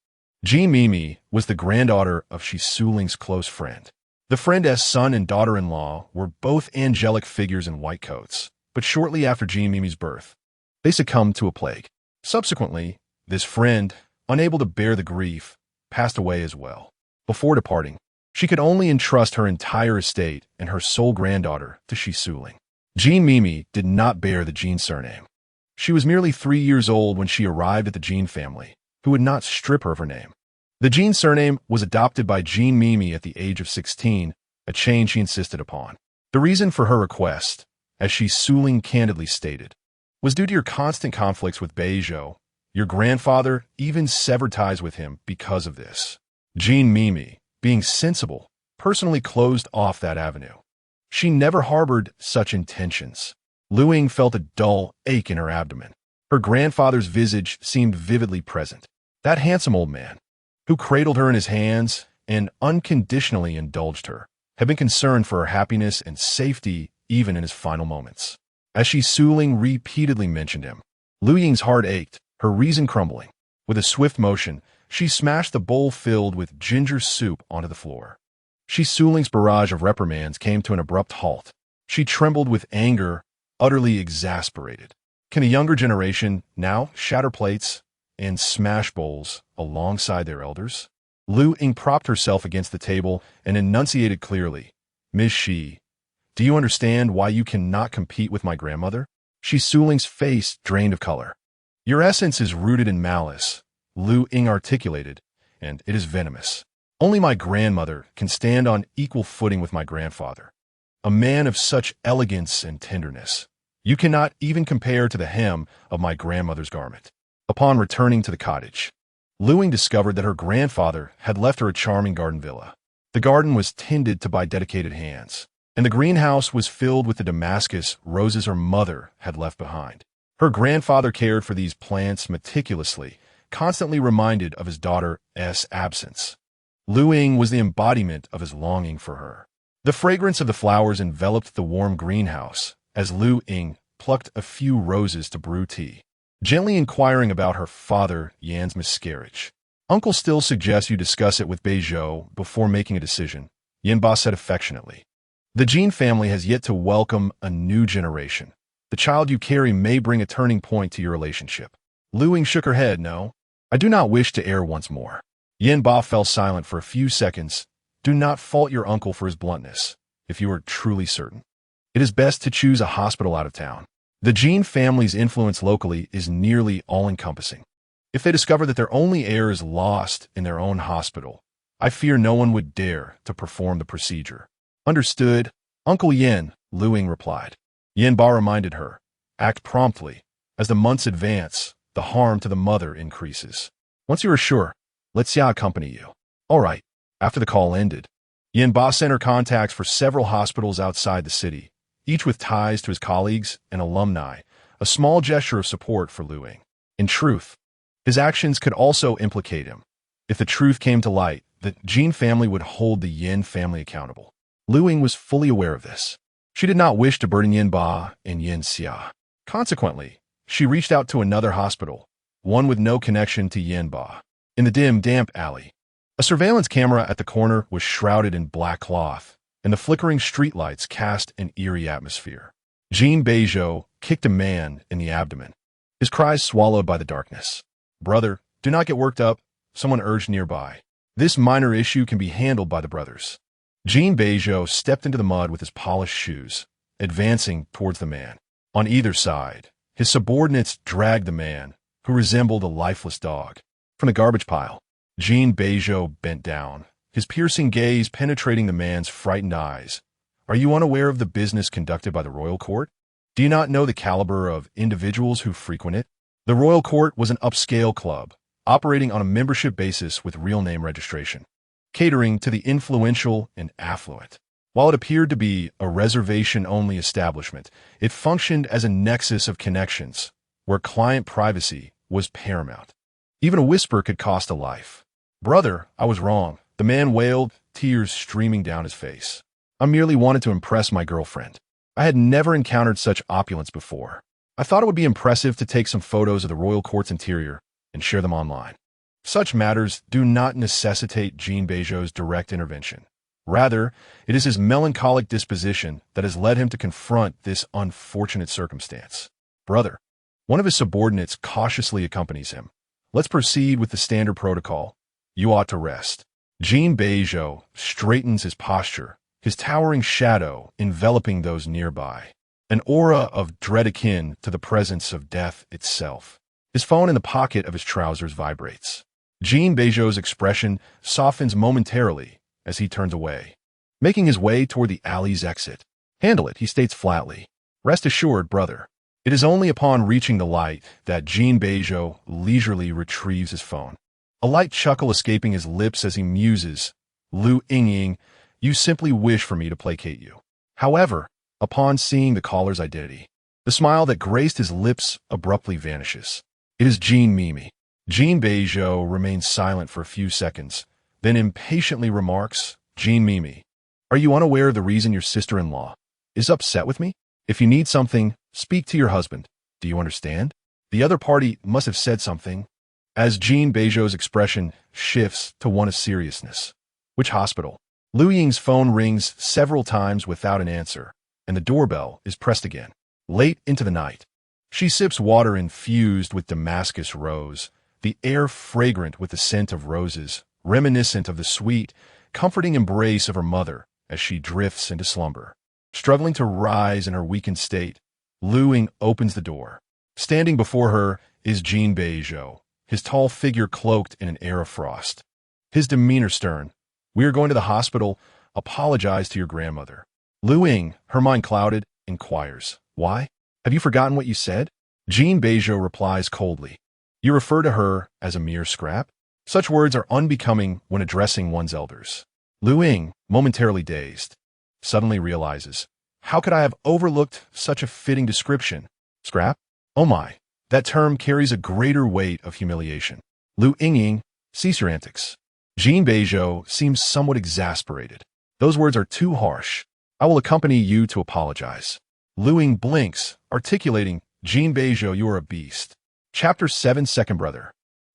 Jin Mimi was the granddaughter of Shi Suling's close friend. The friend's son and daughter-in-law were both angelic figures in white coats, but shortly after Jin Mimi's birth, they succumbed to a plague. Subsequently, this friend, unable to bear the grief, passed away as well. Before departing, she could only entrust her entire estate and her sole granddaughter to Shi Suling. Jin Mimi did not bear the Jin surname. She was merely 3 years old when she arrived at the Jin family, who would not strip her of her name. The Jin surname was adopted by Jin Mimi at the age of 16, a change she insisted upon. The reason for her request, as Shi Suling candidly stated, was due to your constant conflicts with Beizhou. Your grandfather even severed ties with him because of this. Jin Mimi, being sensible, personally closed off that avenue. She never harbored such intentions. Luying felt a dull ache in her abdomen. Her grandfather's visage seemed vividly present. That handsome old man, who cradled her in his hands and unconditionally indulged her, had been concerned for her happiness and safety even in his final moments. As Shi Suling repeatedly mentioned him, Luying's heart ached, her reason crumbling. With a swift motion, she smashed the bowl filled with ginger soup onto the floor. Shi Suling's barrage of reprimands came to an abrupt halt. She trembled with anger, utterly exasperated. Can a younger generation now shatter plates and smash bowls alongside their elders? Luying propped herself against the table and enunciated clearly, Ms. Shi, do you understand why you cannot compete with my grandmother? Shi Suling's face drained of color. Your essence is rooted in malice, Luying articulated, and it is venomous. Only my grandmother can stand on equal footing with my grandfather, a man of such elegance and tenderness. You cannot even compare to the hem of my grandmother's garment. Upon returning to the cottage, Luying discovered that her grandfather had left her a charming garden villa. The garden was tended to by dedicated hands, and the greenhouse was filled with the Damascus roses her mother had left behind. Her grandfather cared for these plants meticulously, constantly reminded of his daughter's absence. Luying was the embodiment of his longing for her. The fragrance of the flowers enveloped the warm greenhouse as Luying plucked a few roses to brew tea, gently inquiring about her father Yan's miscarriage. Uncle still suggests you discuss it with Beizhou before making a decision, Yanba said affectionately. The Jin family has yet to welcome a new generation. The child you carry may bring a turning point to your relationship. Luying shook her head. No, I do not wish to err once more. Yanba fell silent for a few seconds. Do not fault your uncle for his bluntness, if you are truly certain. It is best to choose a hospital out of town. The Jin family's influence locally is nearly all-encompassing. If they discover that their only heir is lost in their own hospital, I fear no one would dare to perform the procedure. Understood, Uncle Yen, Luying replied. Yanba reminded her, act promptly. As the months advance, the harm to the mother increases. Once you are sure, let Xia accompany you. All right. After the call ended, Yanba sent her contacts for several hospitals outside the city, each with ties to his colleagues and alumni, a small gesture of support for Luying. In truth, his actions could also implicate him. If the truth came to light, the Jin family would hold the Yin family accountable. Luying was fully aware of this. She did not wish to burden Yanba and Yin Xia. Consequently, she reached out to another hospital, one with no connection to Yanba. In the dim, damp alley, a surveillance camera at the corner was shrouded in black cloth, and the flickering streetlights cast an eerie atmosphere. Jin Beizhou kicked a man in the abdomen, his cries swallowed by the darkness. Brother, do not get worked up, someone urged nearby. This minor issue can be handled by the brothers. Jin Beizhou stepped into the mud with his polished shoes, advancing towards the man. On either side, his subordinates dragged the man, who resembled a lifeless dog, from the garbage pile. Jin Beizhou bent down, his piercing gaze penetrating the man's frightened eyes. Are you unaware of the business conducted by the royal court? Do you not know the caliber of individuals who frequent it? The royal court was an upscale club, operating on a membership basis with real name registration, catering to the influential and affluent. While it appeared to be a reservation-only establishment, it functioned as a nexus of connections, where client privacy was paramount. Even a whisper could cost a life. "Brother, I was wrong," the man wailed, tears streaming down his face. "I merely wanted to impress my girlfriend. I had never encountered such opulence before. I thought it would be impressive to take some photos of the royal court's interior and share them online." Such matters do not necessitate Jin Beizhou's direct intervention. Rather, it is his melancholic disposition that has led him to confront this unfortunate circumstance. "Brother," one of his subordinates cautiously accompanies him. "Let's proceed with the standard protocol. You ought to rest." Jin Beizhou straightens his posture, his towering shadow enveloping those nearby, an aura of dread akin to the presence of death itself. His phone in the pocket of his trousers vibrates. Jin Beizhou's expression softens momentarily as he turns away, making his way toward the alley's exit. "Handle it," he states flatly. "Rest assured, brother." It is only upon reaching the light that Jin Beizhou leisurely retrieves his phone, a light chuckle escaping his lips as he muses, "Luying, you simply wish for me to placate you." However, upon seeing the caller's identity, the smile that graced his lips abruptly vanishes. It is Jin Mimi. Jin Beizhou remains silent for a few seconds, then impatiently remarks, "Jin Mimi, are you unaware of the reason your sister-in-law is upset with me? If you need something, speak to your husband. Do you understand?" The other party must have said something, as Jin Beizhou's expression shifts to one of seriousness. "Which hospital?" Luying's phone rings several times without an answer, and the doorbell is pressed again. Late into the night, she sips water infused with Damascus rose, the air fragrant with the scent of roses, reminiscent of the sweet, comforting embrace of her mother as she drifts into slumber. Struggling to rise in her weakened state, Luying opens the door. Standing before her is Jin Beizhou, his tall figure cloaked in an air of frost. His demeanor stern. "We are going to the hospital. Apologize to your grandmother." Luying, her mind clouded, inquires, "Why? Have you forgotten what you said?" Jin Beizhou replies coldly, "You refer to her as a mere scrap?" Such words are unbecoming when addressing one's elders. Luying, momentarily dazed, suddenly realizes, "How could I have overlooked such a fitting description? Scrap? Oh my, that term carries a greater weight of humiliation." "Luying, cease your antics." Jin Beizhou seems somewhat exasperated. "Those words are too harsh. I will accompany you to apologize." Luying blinks, articulating, "Jin Beizhou, you are a beast." Chapter 7, Second Brother.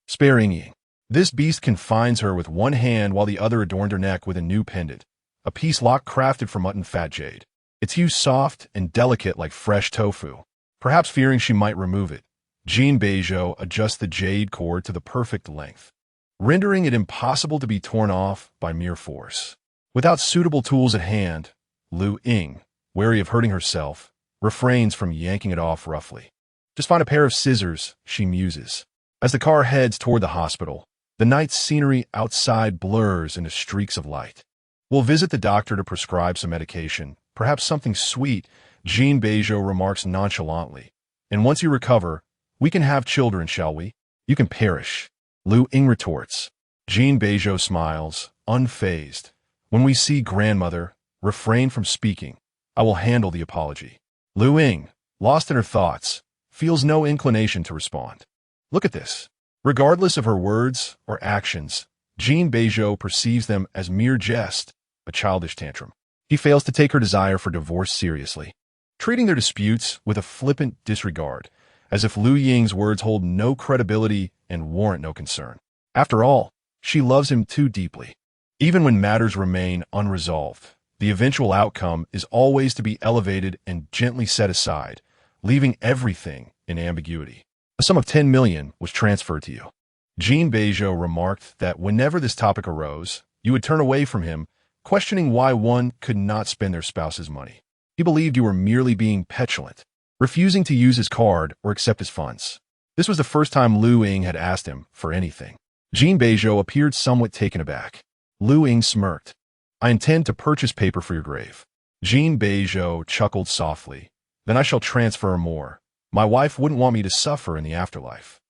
Sparing. This beast confines her with one hand while the other adorned her neck with a new pendant, a piece lock crafted from mutton fat jade, its hue soft and delicate like fresh tofu. Perhaps fearing she might remove it, Jin Beizhou adjusts the jade cord to the perfect length, rendering it impossible to be torn off by mere force. Without suitable tools at hand, Luying, wary of hurting herself, refrains from yanking it off roughly. "Just find a pair of scissors," she muses. As the car heads toward the hospital, the night scenery outside blurs into streaks of light. "We'll visit the doctor to prescribe some medication, perhaps something sweet," Jin Beizhou remarks nonchalantly. "And once you recover, we can have children, shall we?" "You can perish," Luying retorts. Jin Beizhou smiles, unfazed. "When we see grandmother, refrain from speaking. I will handle the apology." Luying, lost in her thoughts, feels no inclination to respond. Look at this. Regardless of her words or actions, Jin Beizhou perceives them as mere jest, a childish tantrum. He fails to take her desire for divorce seriously, treating their disputes with a flippant disregard, as if Luying's words hold no credibility and warrant no concern. After all, she loves him too deeply. Even when matters remain unresolved, the eventual outcome is always to be elevated and gently set aside, leaving everything in ambiguity. "A sum of 10 million was transferred to you." Jin Beizhou remarked that whenever this topic arose, you would turn away from him, questioning why one could not spend their spouse's money. He believed you were merely being petulant, refusing to use his card or accept his funds. This was the first time Luying had asked him for anything. Jin Beizhou appeared somewhat taken aback. Luying smirked. "I intend to purchase paper for your grave." Jin Beizhou chuckled softly. "Then I shall transfer more. My wife wouldn't want me to suffer in the afterlife."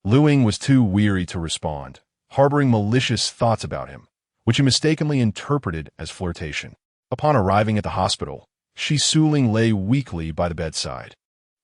Luying was too weary to respond, harboring malicious thoughts about him, which he mistakenly interpreted as flirtation. Upon arriving at the hospital, Shi Suling lay weakly by the bedside.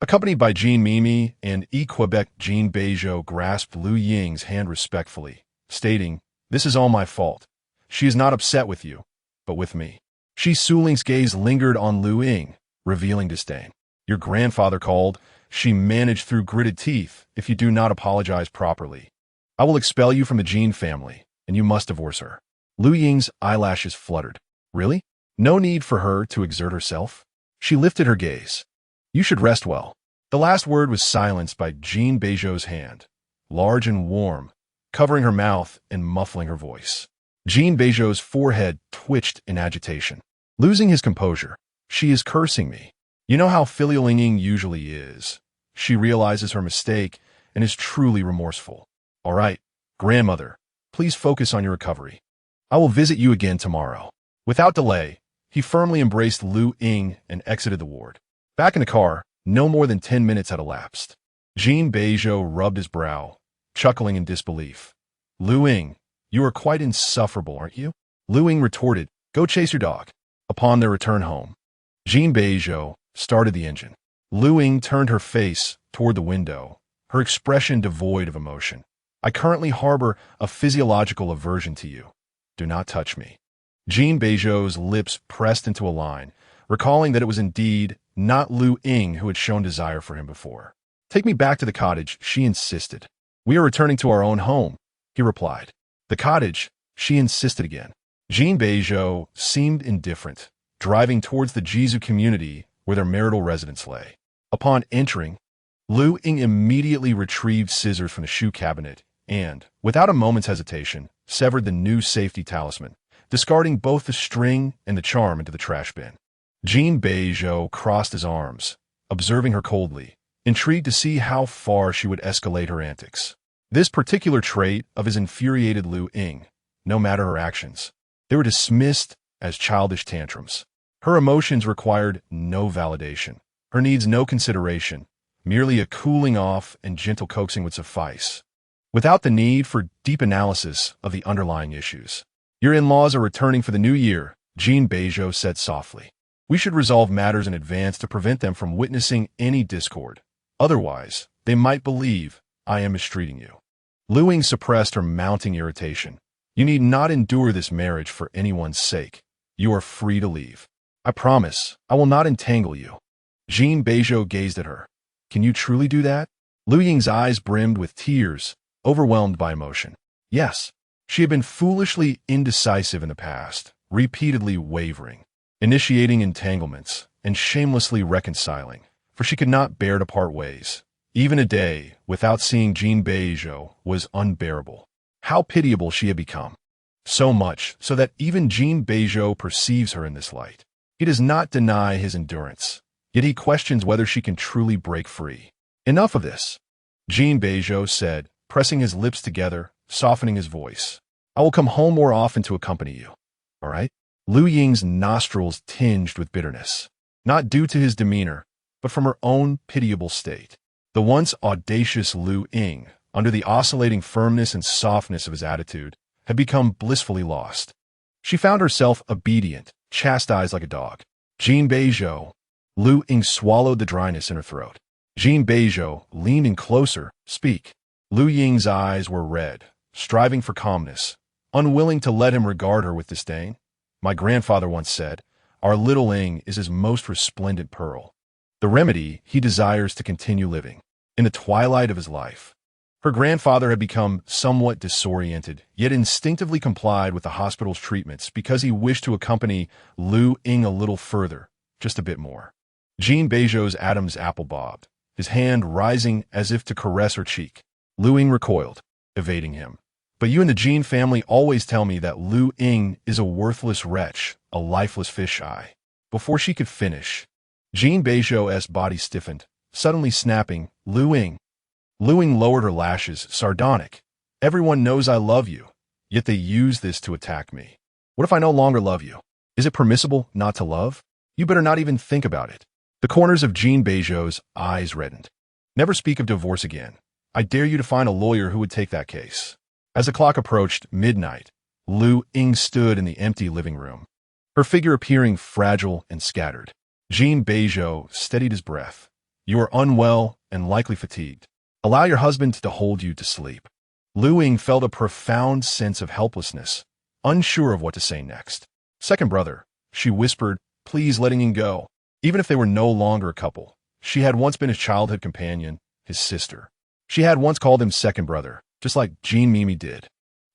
Accompanied by Jean Mimi and Quebec, Jin Beizhou grasped Luying's hand respectfully, stating, "This is all my fault. She is not upset with you, but with me." Shi Suling's gaze lingered on Luying, revealing disdain. "Your grandfather called," she managed through gritted teeth, "if you do not apologize properly. I will expel you from the Jin family, and you must divorce her." Luying's eyelashes fluttered. Really? No need for her to exert herself? She lifted her gaze. "You should rest well." The last word was silenced by Jin Beizhou's hand, large and warm, covering her mouth and muffling her voice. Jin Beizhou's forehead twitched in agitation. Losing his composure, "She is cursing me. You know how filial Luying usually is. She realizes her mistake and is truly remorseful. All right, grandmother, please focus on your recovery. I will visit you again tomorrow." Without delay, he firmly embraced Luying and exited the ward. Back in the car, no more than 10 minutes had elapsed. Jin Beizhou rubbed his brow, chuckling in disbelief. "Luying, you are quite insufferable, aren't you?" Luying retorted, "Go chase your dog." Upon their return home, Jin Beizhou started the engine. Luying turned her face toward the window, her expression devoid of emotion. "I currently harbor a physiological aversion to you. Do not touch me." Jin Beizhou's lips pressed into a line, recalling that it was indeed not Luying who had shown desire for him before. "Take me back to the cottage," she insisted. "We are returning to our own home," he replied. "The cottage," she insisted again. Jin Beizhou seemed indifferent, driving towards the Beizhou community where their marital residence lay. Upon entering, Luying immediately retrieved scissors from the shoe cabinet and, without a moment's hesitation, severed the new safety talisman, discarding both the string and the charm into the trash bin. Jin Beizhou crossed his arms, observing her coldly, intrigued to see how far she would escalate her antics. This particular trait of his infuriated Luying, no matter her actions, they were dismissed as childish tantrums. Her emotions required no validation, her needs no consideration, merely a cooling off and gentle coaxing would suffice, without the need for deep analysis of the underlying issues. "Your in-laws are returning for the new year," Jin Beizhou said softly. "We should resolve matters in advance to prevent them from witnessing any discord. Otherwise, they might believe I am mistreating you." Luying suppressed her mounting irritation. "You need not endure this marriage for anyone's sake. You are free to leave. I promise I will not entangle you." Jin Beizhou gazed at her. "Can you truly do that?" Luying's eyes brimmed with tears, overwhelmed by emotion. Yes, she had been foolishly indecisive in the past, repeatedly wavering, initiating entanglements, and shamelessly reconciling, for she could not bear to part ways. Even a day without seeing Jin Beizhou was unbearable. How pitiable she had become. So much so that even Jin Beizhou perceives her in this light. He does not deny his endurance, yet he questions whether she can truly break free. "Enough of this," Jin Beizhou said, pressing his lips together, softening his voice. "I will come home more often to accompany you. All right?" Luying's nostrils tinged with bitterness, not due to his demeanor, but from her own pitiable state. The once audacious Luying, under the oscillating firmness and softness of his attitude, had become blissfully lost. She found herself obedient, chastised like a dog. "Jin Beizhou." Luying swallowed the dryness in her throat. Jin Beizhou leaned in closer. "Speak." Luying's eyes were red, striving for calmness, unwilling to let him regard her with disdain. "My grandfather once said, our little Ling is his most resplendent pearl. The remedy he desires to continue living. In the twilight of his life." Her grandfather had become somewhat disoriented, yet instinctively complied with the hospital's treatments because he wished to accompany Luying a little further, just a bit more. Jin Beizhou's Adam's apple bobbed, his hand rising as if to caress her cheek. Luying recoiled, evading him. "But you and the Jin family always tell me that Luying is a worthless wretch, a lifeless fisheye." Before she could finish, Jin Beizhou's body stiffened, suddenly snapping, "Luying." Luying lowered her lashes, sardonic. "Everyone knows I love you, yet they use this to attack me. What if I no longer love you? Is it permissible not to love? You better not even think about it." The corners of Jin Beizhou's eyes reddened. "Never speak of divorce again. I dare you to find a lawyer who would take that case." As the clock approached midnight, Luying stood in the empty living room, her figure appearing fragile and scattered. Jin Beizhou steadied his breath, You are unwell and likely fatigued. Allow your husband to hold you to sleep. Luying felt a profound sense of helplessness, unsure of what to say next. Second brother, she whispered, please letting him go. Even if they were no longer a couple, she had once been his childhood companion, his sister. She had once called him second brother, just like Jin Mimi did.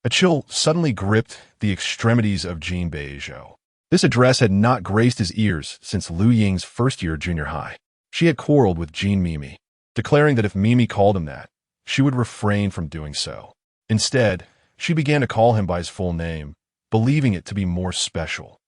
A chill suddenly gripped the extremities of Jin Beizhou. This address had not graced his ears since Luying's first year of junior high. She had quarreled with Jin Mimi, declaring that if Mimi called him that, she would refrain from doing so. Instead, she began to call him by his full name, believing it to be more special,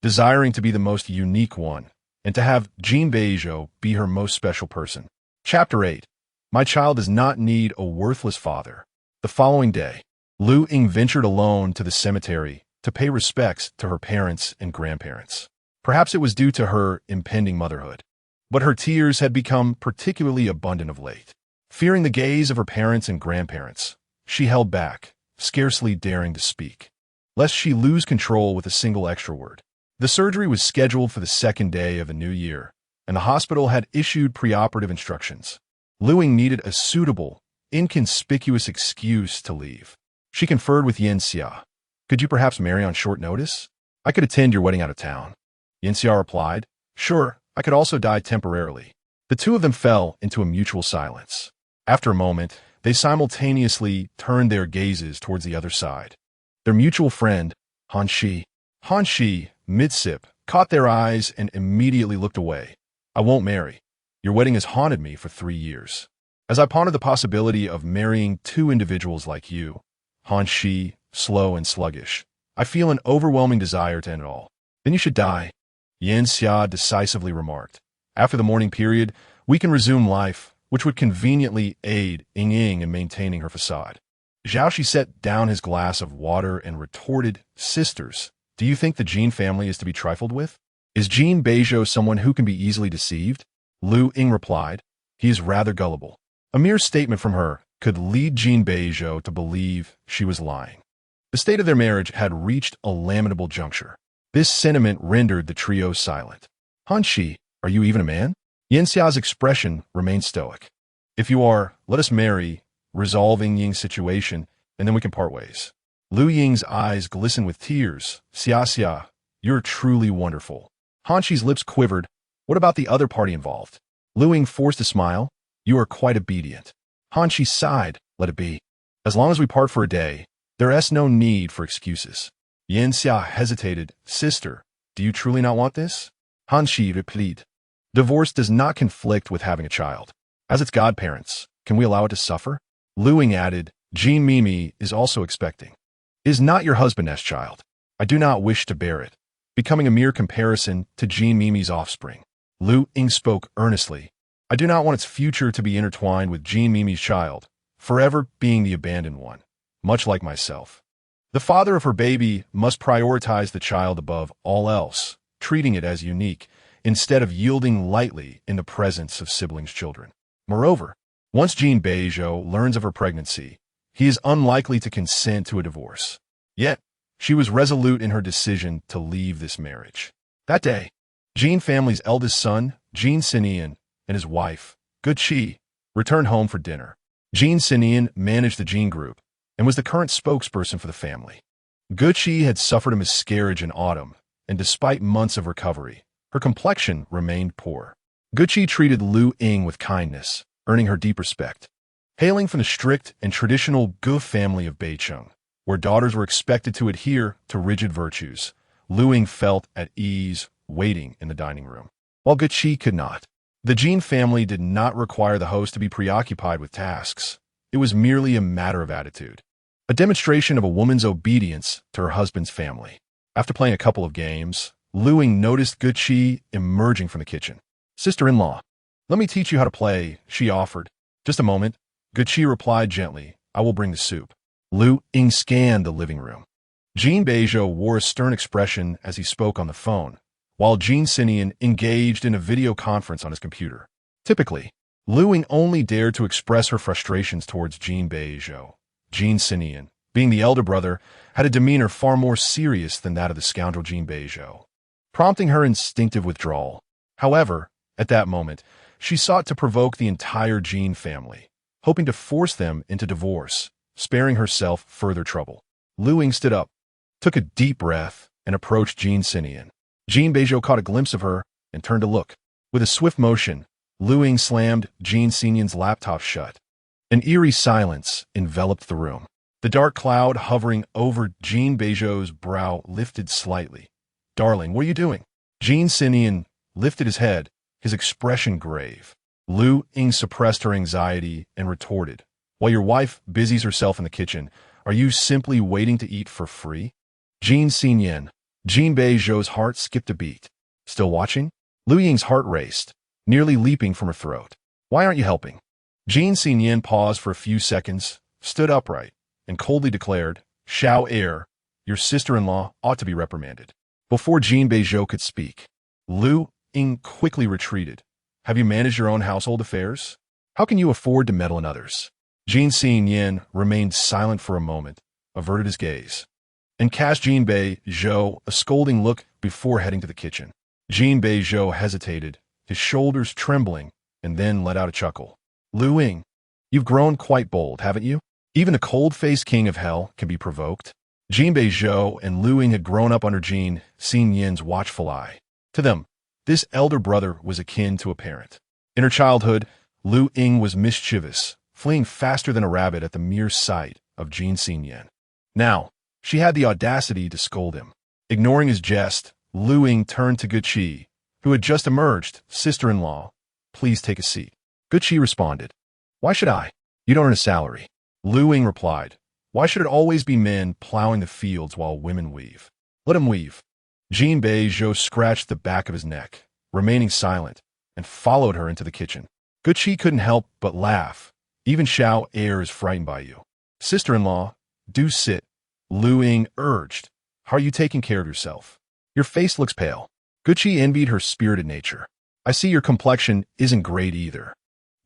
desiring to be the most unique one, and to have Jin Beizhou be her most special person. Chapter 8. My child does not need a worthless father. The following day, Luying ventured alone to the cemetery to pay respects to her parents and grandparents. Perhaps it was due to her impending motherhood, but her tears had become particularly abundant of late. Fearing the gaze of her parents and grandparents, she held back, scarcely daring to speak, lest she lose control with a single extra word. The surgery was scheduled for the second day of the new year, and the hospital had issued preoperative instructions. Luying needed a suitable, inconspicuous excuse to leave. She conferred with Yanxia. Could you perhaps marry on short notice? I could attend your wedding out of town. Yanxia replied, sure, I could also die temporarily. The two of them fell into a mutual silence. After a moment, they simultaneously turned their gazes towards the other side. Their mutual friend, Han Shi, mid-sip, caught their eyes and immediately looked away. I won't marry. Your wedding has haunted me for 3 years. As I pondered the possibility of marrying two individuals like you, Han Shi, slow and sluggish, I feel an overwhelming desire to end it all. Then you should die, Yanxia decisively remarked. After the mourning period, we can resume life, which would conveniently aid Ying in maintaining her facade. Zhao Shi set down his glass of water and retorted, sisters, do you think the Jin family is to be trifled with? Is Jin Beizhou someone who can be easily deceived? Luying replied, he is rather gullible. A mere statement from her could lead Jin Beizhou to believe she was lying. The state of their marriage had reached a lamentable juncture. This sentiment rendered the trio silent. Han Shi, are you even a man? Yanxia's expression remained stoic. If you are, let us marry, resolving Ying's situation, and then we can part ways. Luying's eyes glistened with tears. Xia, you're truly wonderful. Han Shi's lips quivered. What about the other party involved? Luying forced a smile. You are quite obedient. Han Shi sighed. Let it be. As long as we part for a day, there is no need for excuses. Yanxia hesitated. Sister, do you truly not want this? Han Shi replied. Divorce does not conflict with having a child. As its godparents, can we allow it to suffer? Luying added, Jin Mimi is also expecting. Is not your husband's child. I do not wish to bear it, becoming a mere comparison to Jin Mimi's offspring. Luying spoke earnestly. I do not want its future to be intertwined with Jin Mimi's child, forever being the abandoned one, much like myself. The father of her baby must prioritize the child above all else, treating it as unique, instead of yielding lightly in the presence of siblings' children. Moreover, once Jin Beizhou learns of her pregnancy, he is unlikely to consent to a divorce. Yet, she was resolute in her decision to leave this marriage. That day, Jin family's eldest son, Jin Sinian, and his wife, Guqi, returned home for dinner. Jin Sinian managed the Jin group and was the current spokesperson for the family. Guqi had suffered a miscarriage in autumn, and despite months of recovery, her complexion remained poor. Guqi treated Luying with kindness, earning her deep respect. Hailing from the strict and traditional Gu family of Beicheng, where daughters were expected to adhere to rigid virtues, Luying felt at ease waiting in the dining room, while Guqi could not. The Jin family did not require the host to be preoccupied with tasks. It was merely a matter of attitude, a demonstration of a woman's obedience to her husband's family. After playing a couple of games, Luying noticed Guqi emerging from the kitchen. Sister-in-law, let me teach you how to play, she offered. Just a moment, Guqi replied gently, I will bring the soup. Luying scanned the living room. Jin Beizhou wore a stern expression as he spoke on the phone, while Jin Sinian engaged in a video conference on his computer. Typically, Luying only dared to express her frustrations towards Jin Beizhou. Jin Sinian, being the elder brother, had a demeanor far more serious than that of the scoundrel Jin Beizhou, prompting her instinctive withdrawal. However, at that moment, She sought to provoke the entire Jin family, hoping to force them into divorce, sparing herself further trouble. Luying stood up, took a deep breath, and approached Jin Beizhou. Jin Beizhou caught a glimpse of her and turned to look. With a swift motion, Luying slammed Jin Beizhou's laptop shut. An eerie silence enveloped the room. The dark cloud hovering over Jin Beizhou's brow lifted slightly. "Darling, what are you doing?" Jin Beizhou lifted his head, his expression grave. Luying suppressed her anxiety and retorted, "While your wife busies herself in the kitchen, are you simply waiting to eat for free?" Jin Beizhou's heart skipped a beat. "Still watching?" Luying's heart raced, nearly leaping from her throat. "Why aren't you helping?" Jin Beizhou paused for a few seconds, stood upright, and coldly declared, "Xiao heir, your sister-in-law ought to be reprimanded." Before Jin Beizhou could speak, Luying quickly retreated. "Have you managed your own household affairs? How can you afford to meddle in others?" Jin Beizhou remained silent for a moment, averted his gaze, and cast Jin Beizhou a scolding look before heading to the kitchen. Jin Beizhou hesitated, his shoulders trembling, and then let out a chuckle. "Luying, you've grown quite bold, haven't you? Even a cold-faced king of hell can be provoked." Jin Beizhou and Luying had grown up under Jin Beizhou's watchful eye. To them, this elder brother was akin to a parent. In her childhood, Luying was mischievous, fleeing faster than a rabbit at the mere sight of Jin Beizhou. Now, she had the audacity to scold him. Ignoring his jest, Luying turned to Guqi, who had just emerged. "Sister-in-law, please take a seat." Guqi responded, "Why should I? You don't earn a salary." Luying replied, "Why should it always be men plowing the fields while women weave? Let them weave." Jin Beizhou scratched the back of his neck, remaining silent, and followed her into the kitchen. Guqi couldn't help but laugh. "Even Xiao heir is frightened by you." "Sister-in-law, do sit," Luying urged. "How are you taking care of yourself? Your face looks pale." Guqi envied her spirited nature. "I see your complexion isn't great either."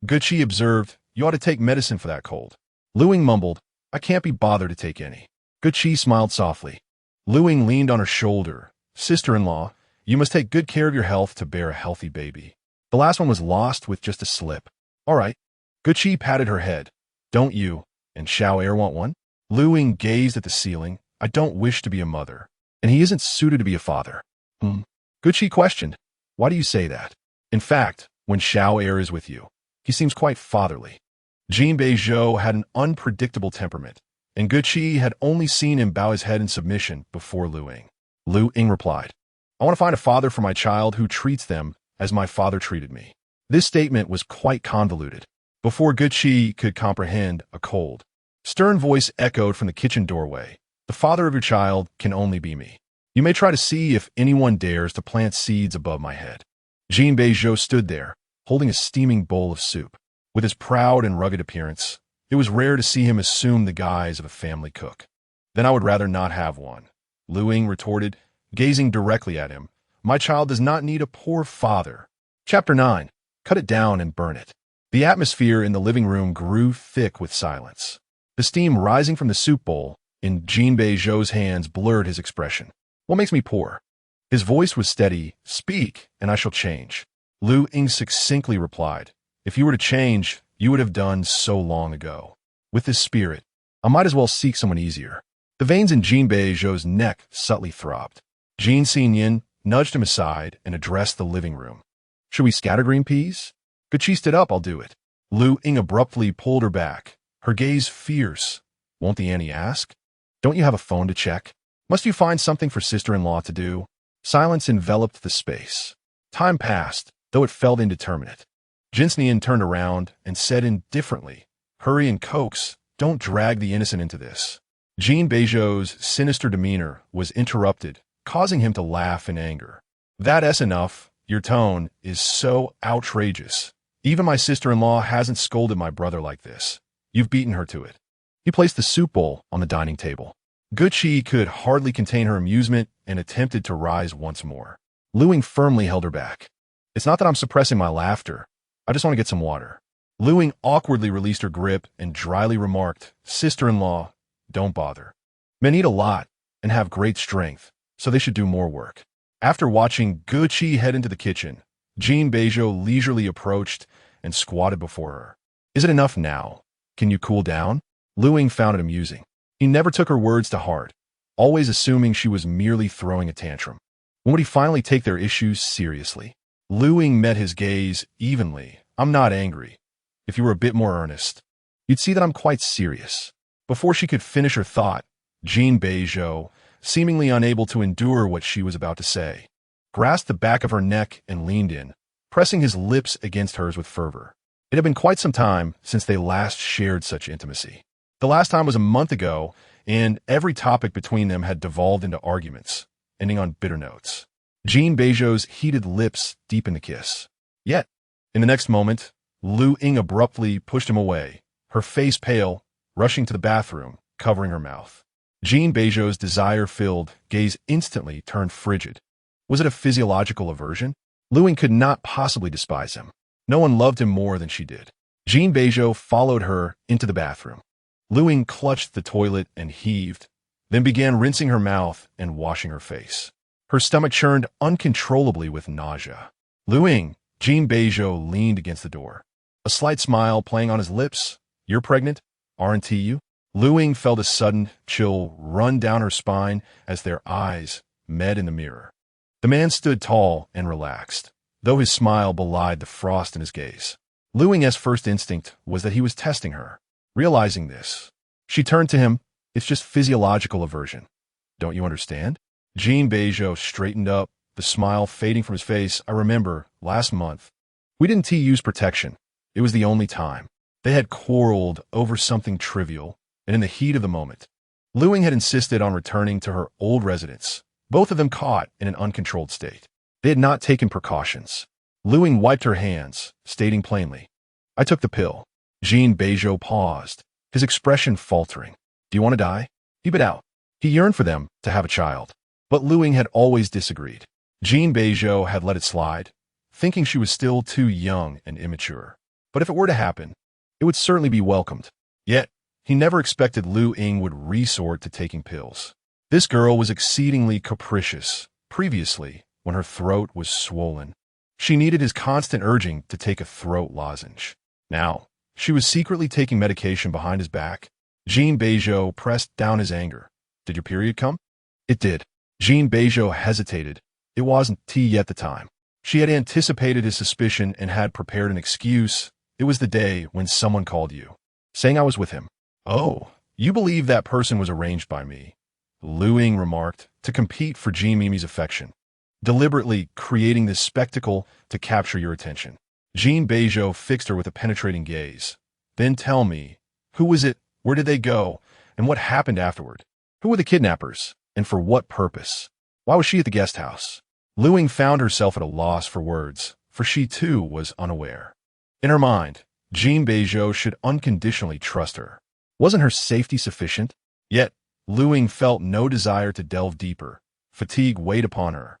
Guqi observed, "You ought to take medicine for that cold." Luying mumbled, "I can't be bothered to take any." Guqi smiled softly. Luying leaned on her shoulder. "Sister-in-law, you must take good care of your health to bear a healthy baby. The last one was lost with just a slip." "All right." Guqi patted her head. "Don't you and Xiao heir want one?" Luying gazed at the ceiling. "I don't wish to be a mother, and he isn't suited to be a father." Guqi questioned, "Why do you say that? In fact, when Xiao heir is with you, he seems quite fatherly." Jin Beizhou had an unpredictable temperament, and Guqi had only seen him bow his head in submission before Luying. Luying replied, "I want to find a father for my child who treats them as my father treated me." This statement was quite convoluted. Before Guqi could comprehend, a cold, stern voice echoed from the kitchen doorway. "The father of your child can only be me. You may try to see if anyone dares to plant seeds above my head." Jin Beizhou stood there, holding a steaming bowl of soup. With his proud and rugged appearance, it was rare to see him assume the guise of a family cook. "Then I would rather not have one," Luying retorted, gazing directly at him. "My child does not need a poor father." Chapter 9. Cut it down and burn it. The atmosphere in the living room grew thick with silence. The steam rising from the soup bowl in Jin Beizhou's hands blurred his expression. "What makes me poor?" His voice was steady. "Speak, and I shall change." Luying succinctly replied, "If you were to change, you would have done so long ago. With this spirit, I might as well seek someone easier." The veins in Jin Beizhou's neck subtly throbbed. Jin Beizhou nudged him aside and addressed the living room. "Should we scatter green peas?" Guqi stood up. "I'll do it." Luying abruptly pulled her back, her gaze fierce. "Won't the Annie ask? Don't you have a phone to check? Must you find something for sister-in-law to do?" Silence enveloped the space. Time passed, though it felt indeterminate. Jin Beizhou turned around and said indifferently, "Hurry and coax. Don't drag the innocent into this." Jin Beizhou's sinister demeanor was interrupted, causing him to laugh in anger. "That's enough. Your tone is so outrageous. Even my sister-in-law hasn't scolded my brother like this. You've beaten her to it." He placed the soup bowl on the dining table. Guqi could hardly contain her amusement and attempted to rise once more. Luying firmly held her back. "It's not that I'm suppressing my laughter. I just want to get some water." Luying awkwardly released her grip and dryly remarked, "Sister-in-law, don't bother. Men eat a lot and have great strength, so they should do more work." After watching Guqi head into the kitchen, Jin Beizhou leisurely approached and squatted before her. Is it enough now? Can you cool down? Luying found it amusing. He never took her words to heart, always assuming she was merely throwing a tantrum. When would he finally take their issues seriously? Luying met his gaze evenly. I'm not angry. If you were a bit more earnest, you'd see that I'm quite serious. Before she could finish her thought, Jin Beizhou, seemingly unable to endure what she was about to say, grasped the back of her neck and leaned in, pressing his lips against hers with fervor. It had been quite some time since they last shared such intimacy. The last time was a month ago, and every topic between them had devolved into arguments, ending on bitter notes. Jin Beizhou's heated lips deepened the kiss. Yet, in the next moment, Luying abruptly pushed him away, her face pale, rushing to the bathroom, covering her mouth. Jin Beizhou's desire-filled gaze instantly turned frigid. Was it a physiological aversion? Luying could not possibly despise him. No one loved him more than she did. Jin Beizhou followed her into the bathroom. Luying clutched the toilet and heaved, then began rinsing her mouth and washing her face. Her stomach churned uncontrollably with nausea. Luying, Jin Beizhou leaned against the door, a slight smile playing on his lips. You're pregnant, aren't you? Luying felt a sudden chill run down her spine as their eyes met in the mirror. The man stood tall and relaxed, though his smile belied the frost in his gaze. Luying's first instinct was that he was testing her. Realizing this, she turned to him. It's just physiological aversion. Don't you understand? Jin Beizhou straightened up, the smile fading from his face. I remember, last month, we didn't use protection. It was the only time. They had quarreled over something trivial, and in the heat of the moment, Luying had insisted on returning to her old residence, both of them caught in an uncontrolled state. They had not taken precautions. Luying wiped her hands, stating plainly, I took the pill. Jin Beizhou paused, his expression faltering. Do you want to die? Keep it out. He yearned for them to have a child. But Luying had always disagreed. Jin Beizhou had let it slide, thinking she was still too young and immature. But if it were to happen, it would certainly be welcomed. Yet, he never expected Luying would resort to taking pills. This girl was exceedingly capricious. Previously, when her throat was swollen, she needed his constant urging to take a throat lozenge. Now, she was secretly taking medication behind his back. Jin Beizhou pressed down his anger. Did your period come? It did. Jin Beizhou hesitated. It wasn't tea at the time. She had anticipated his suspicion and had prepared an excuse. It was the day when someone called you, saying I was with him. Oh, you believe that person was arranged by me, Luying remarked, to compete for Jin Mimi's affection, deliberately creating this spectacle to capture your attention. Jin Beizhou fixed her with a penetrating gaze. Then tell me, who was it, where did they go, and what happened afterward? Who were the kidnappers, and for what purpose? Why was she at the guest house? Luying found herself at a loss for words, for she too was unaware. In her mind, Jin Beizhou should unconditionally trust her. Wasn't her safety sufficient? Yet, Luying felt no desire to delve deeper. Fatigue weighed upon her,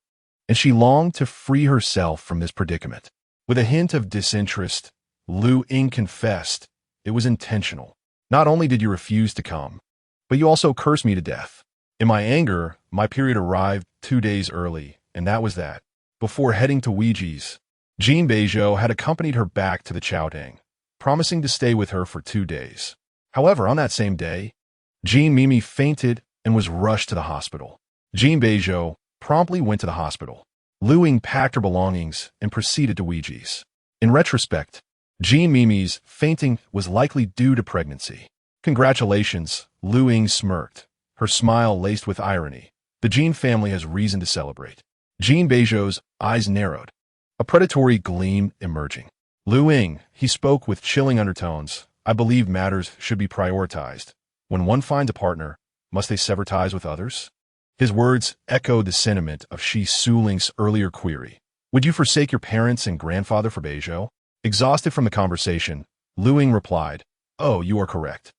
and she longed to free herself from this predicament. With a hint of disinterest, Luying confessed, it was intentional. Not only did you refuse to come, but you also cursed me to death. In my anger, my period arrived 2 days early, and that was that. Before heading to Ouiji's, Jin Beizhou had accompanied her back to the Chaodang, promising to stay with her for 2 days. However, on that same day, Jin Mimi fainted and was rushed to the hospital. Jin Beizhou promptly went to the hospital. Luying packed her belongings and proceeded to Ouiji's. In retrospect, Jin Mimi's fainting was likely due to pregnancy. Congratulations, Luying smirked, her smile laced with irony. The Jin family has reason to celebrate. Jin Beizhou's eyes narrowed, a predatory gleam emerging. Luying, he spoke with chilling undertones. I believe matters should be prioritized. When one finds a partner, must they sever ties with others? His words echoed the sentiment of Shi Suling's earlier query. Would you forsake your parents and grandfather for Beizhou? Exhausted from the conversation, Luying replied, Oh, you are correct.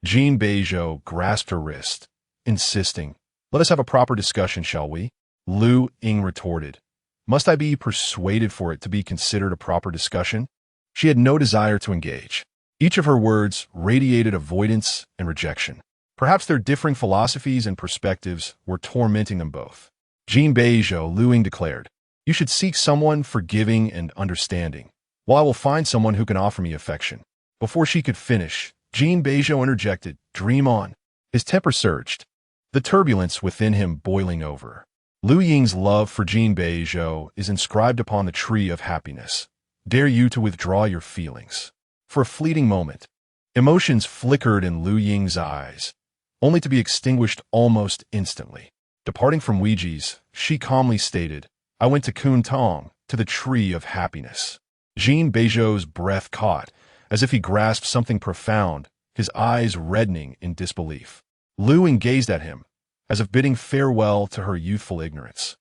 Jin Beizhou grasped her wrist, insisting, Let us have a proper discussion, shall we? Luying retorted, Must I be persuaded for it to be considered a proper discussion? She had no desire to engage. Each of her words radiated avoidance and rejection. Perhaps their differing philosophies and perspectives were tormenting them both. Jin Beizhou, Luying declared, You should seek someone forgiving and understanding, while I will find someone who can offer me affection. Before she could finish, Jin Beizhou interjected, "Dream on." His temper surged, the turbulence within him boiling over. Luying's love for Jin Beizhou is inscribed upon the tree of happiness. Dare you to withdraw your feelings? For a fleeting moment, emotions flickered in Luying's eyes, only to be extinguished almost instantly. Departing from Weiji's, she calmly stated, "I went to Kuntong, to the tree of happiness." Jin Beizhou's breath caught, as if he grasped something profound, his eyes reddening in disbelief. Luying gazed at him, as if bidding farewell to her youthful ignorance.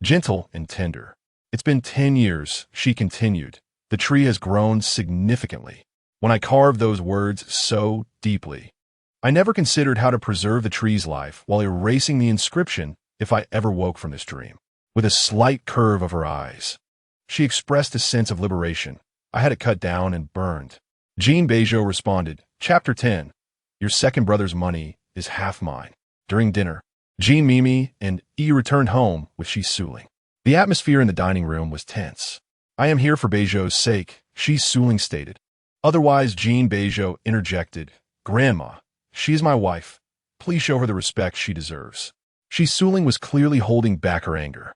Gentle and tender. "It's been 10 years, she continued. The tree has grown significantly. When I carved those words so deeply, I never considered how to preserve the tree's life while erasing the inscription if I ever woke from this dream." With a slight curve of her eyes, she expressed a sense of liberation. "I had it cut down and burned." Jin Beizhou responded, Chapter 10. Your second brother's money is half mine. During dinner, Jin Mimi and Yi returned home with Shi Suling. The atmosphere in the dining room was tense. "I am here for Beizhou's sake," Shi Suling stated. Otherwise, Jin Beizhou interjected, "Grandma, she is my wife. Please show her the respect she deserves." Shi Suling was clearly holding back her anger.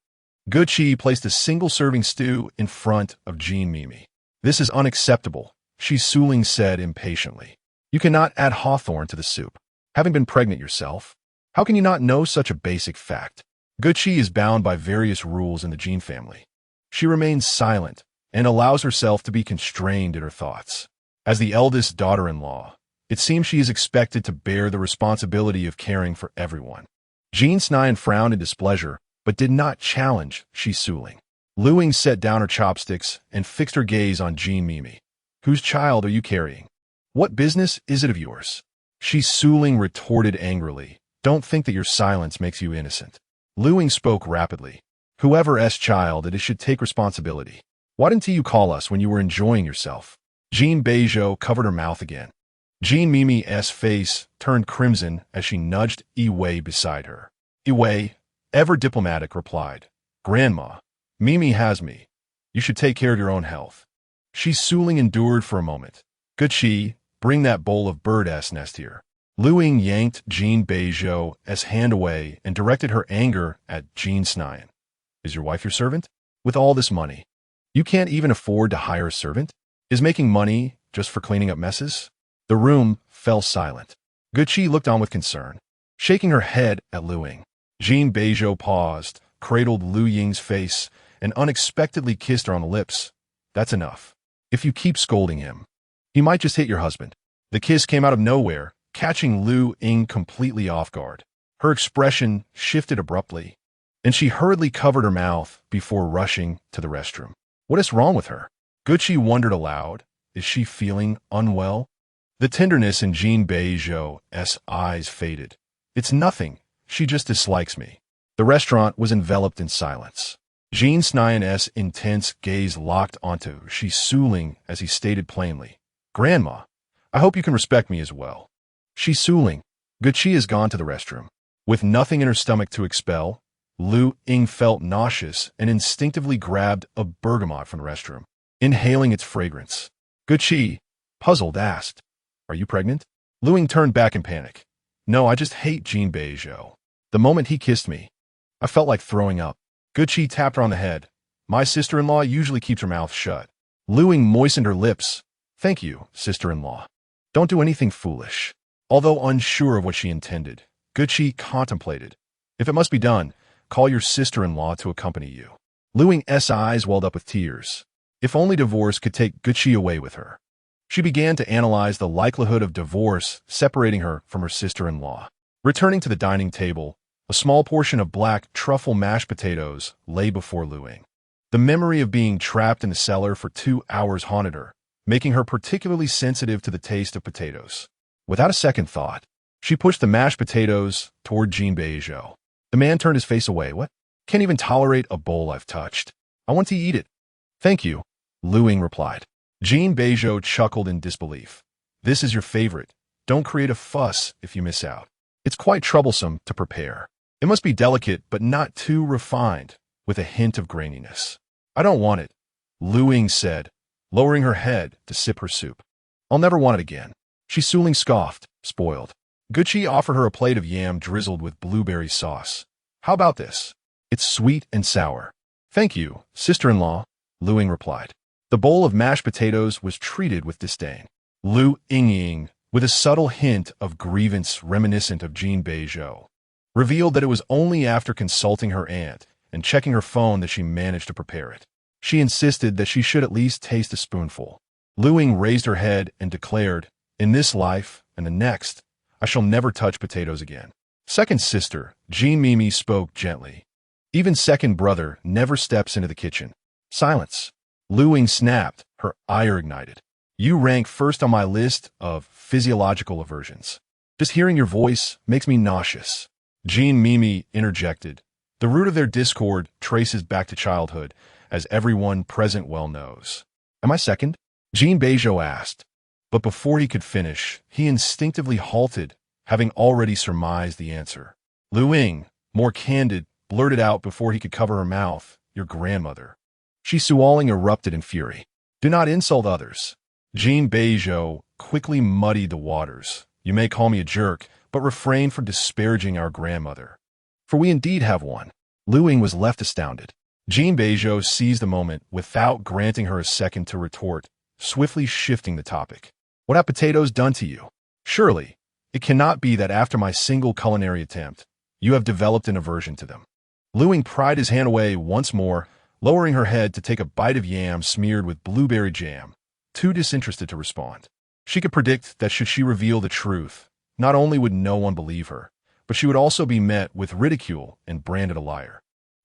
Guqi placed a single serving stew in front of Jin Mimi. "This is unacceptable," Shi Suling said impatiently. "You cannot add hawthorn to the soup. Having been pregnant yourself, how can you not know such a basic fact?" Guqi is bound by various rules in the Jin family. She remains silent and allows herself to be constrained in her thoughts. As the eldest daughter-in-law, it seems she is expected to bear the responsibility of caring for everyone. Jin Snian frowned in displeasure, but did not challenge Shi Suling. Luying set down her chopsticks and fixed her gaze on Jin Mimi. "Whose child are you carrying? What business is it of yours?" Shi Suling retorted angrily, "Don't think that your silence makes you innocent." Luying spoke rapidly. "Whoever's child it is should take responsibility. Why didn't you call us when you were enjoying yourself?" Jin Beizhou covered her mouth again. Jin Mimi's face turned crimson as she nudged Yi Wei beside her. Yi Wei, ever diplomatic, replied, "Grandma, Mimi has me. You should take care of your own health." Shi Suling endured for a moment. "Guqi, bring that bowl of bird's nest here." Luying yanked Jin Beizhou's hand away and directed her anger at Jin Snian. "Is your wife your servant? With all this money, you can't even afford to hire a servant? Is making money just for cleaning up messes?" The room fell silent. Guqi looked on with concern, shaking her head at Luying. Jin Beizhou paused, cradled Luying's face, and unexpectedly kissed her on the lips. "That's enough. If you keep scolding him, he might just hit your husband." The kiss came out of nowhere, catching Luying completely off guard. Her expression shifted abruptly, and she hurriedly covered her mouth before rushing to the restroom. What is wrong with her? Guqi wondered aloud. Is she feeling unwell? The tenderness in Jin Beizhou's eyes faded. "It's nothing. She just dislikes me." The restaurant was enveloped in silence. Jin Snian's intense gaze locked onto Shi Suling as he stated plainly, "Grandma, I hope you can respect me as well." Shi Suling, Guqi has gone to the restroom. With nothing in her stomach to expel, Luying felt nauseous and instinctively grabbed a bergamot from the restroom, inhaling its fragrance. Guqi, puzzled, asked, "Are you pregnant?" Luying turned back in panic. "No, I just hate Jin Beizhou. The moment he kissed me, I felt like throwing up." Guqi tapped her on the head. "My sister-in-law usually keeps her mouth shut." Luying moistened her lips. "Thank you, sister-in-law. Don't do anything foolish." Although unsure of what she intended, Guqi contemplated. "If it must be done, call your sister-in-law to accompany you." Luying's eyes welled up with tears. If only divorce could take Guqi away with her. She began to analyze the likelihood of divorce separating her from her sister-in-law. Returning to the dining table, a small portion of black truffle mashed potatoes lay before Luying. The memory of being trapped in the cellar for 2 hours haunted her, making her particularly sensitive to the taste of potatoes. Without a second thought, she pushed the mashed potatoes toward Jin Beizhou. The man turned his face away. "What? Can't even tolerate a bowl I've touched. I want to eat it." "Thank you," Luying replied. Jin Beizhou chuckled in disbelief. "This is your favorite. Don't create a fuss if you miss out. It's quite troublesome to prepare. It must be delicate but not too refined. with a hint of graininess. I don't want it, Luying said, lowering her head to sip her soup. I'll never want it again. Shi Suling scoffed, spoiled. Gucci offered her a plate of yam drizzled with blueberry sauce. How about this? It's sweet and sour. Thank you, sister-in-law, Luying replied. The bowl of mashed potatoes was treated with disdain. Luying, with a subtle hint of grievance reminiscent of Jin Beizhou, revealed that it was only after consulting her aunt and checking her phone that she managed to prepare it. She insisted that she should at least taste a spoonful. Luying raised her head and declared, in this life and the next, I shall never touch potatoes again. Second sister, Jin Mimi, spoke gently. Even second brother never steps into the kitchen. Silence. Luying snapped, her ire ignited. You rank first on my list of physiological aversions. Just hearing your voice makes me nauseous. Jin Mimi interjected. The root of their discord traces back to childhood, as everyone present well knows. Am I second? Jin Beizhou asked. But before he could finish, he instinctively halted, having already surmised the answer. Luying, more candid, blurted out before he could cover her mouth, your grandmother. Shi Suling erupted in fury. Do not insult others. Jin Beizhou quickly muddied the waters. You may call me a jerk, but refrain from disparaging our grandmother. For we indeed have one. Luying was left astounded. Jin Beizhou seized the moment without granting her a second to retort, swiftly shifting the topic. What have potatoes done to you? Surely, it cannot be that after my single culinary attempt, you have developed an aversion to them. Luying pried his hand away once more, lowering her head to take a bite of yam smeared with blueberry jam, too disinterested to respond. She could predict that should she reveal the truth, not only would no one believe her, but she would also be met with ridicule and branded a liar.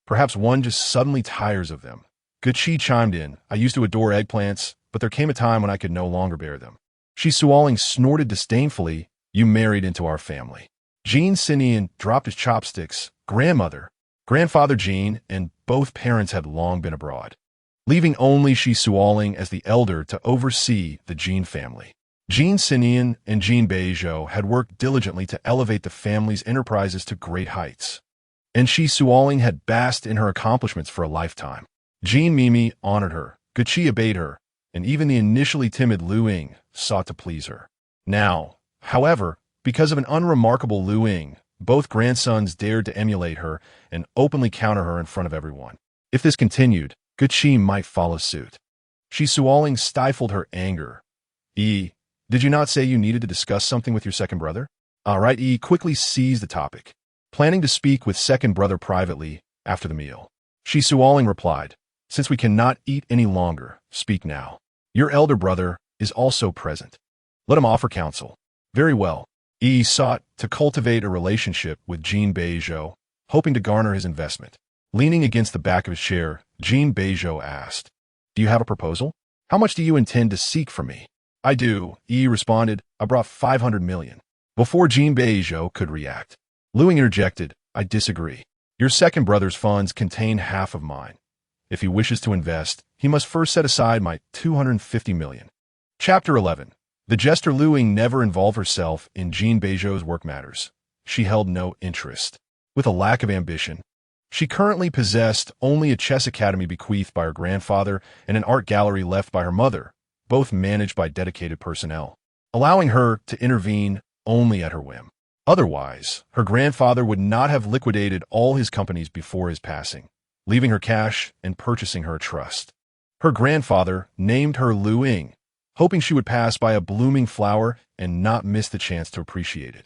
Perhaps one just suddenly tires of them. Gucci chimed in. I used to adore eggplants, but there came a time when I could no longer bear them. Shi Suling snorted disdainfully. You married into our family. Jin Sinian dropped his chopsticks. Grandfather Jin, and both parents had long been abroad, leaving only Shi Suling as the elder to oversee the Jin family. Jin Sinian and Jin Beizhou had worked diligently to elevate the family's enterprises to great heights, and Shi Suling had basked in her accomplishments for a lifetime. Jin Mimi honored her, Gucci obeyed her, and even the initially timid Luying sought to please her. Now, however, because of an unremarkable Luying, both grandsons dared to emulate her and openly counter her in front of everyone. If this continued, Gucci might follow suit. Shi Suling stifled her anger. Did you not say you needed to discuss something with your second brother? All right, quickly seized the topic, planning to speak with second brother privately after the meal. Shi Suling replied, since we cannot eat any longer, speak now. Your elder brother is also present. Let him offer counsel. Very well. Sought to cultivate a relationship with Jin Beizhou, hoping to garner his investment. Leaning against the back of his chair, Jin Beizhou asked, Do you have a proposal? How much do you intend to seek from me? I do, responded. I brought 500 million. Before Jin Beizhou could react, Luying interjected, I disagree. Your second brother's funds contain half of mine. If he wishes to invest, he must first set aside my 250 million. Chapter 11. The jester Luying never involved herself in Jin Beizhou's work matters. She held no interest. With a lack of ambition, she currently possessed only a chess academy bequeathed by her grandfather and an art gallery left by her mother, both managed by dedicated personnel, allowing her to intervene only at her whim. Otherwise, her grandfather would not have liquidated all his companies before his passing, leaving her cash and purchasing her a trust. Her grandfather named her Luying, hoping she would pass by a blooming flower and not miss the chance to appreciate it.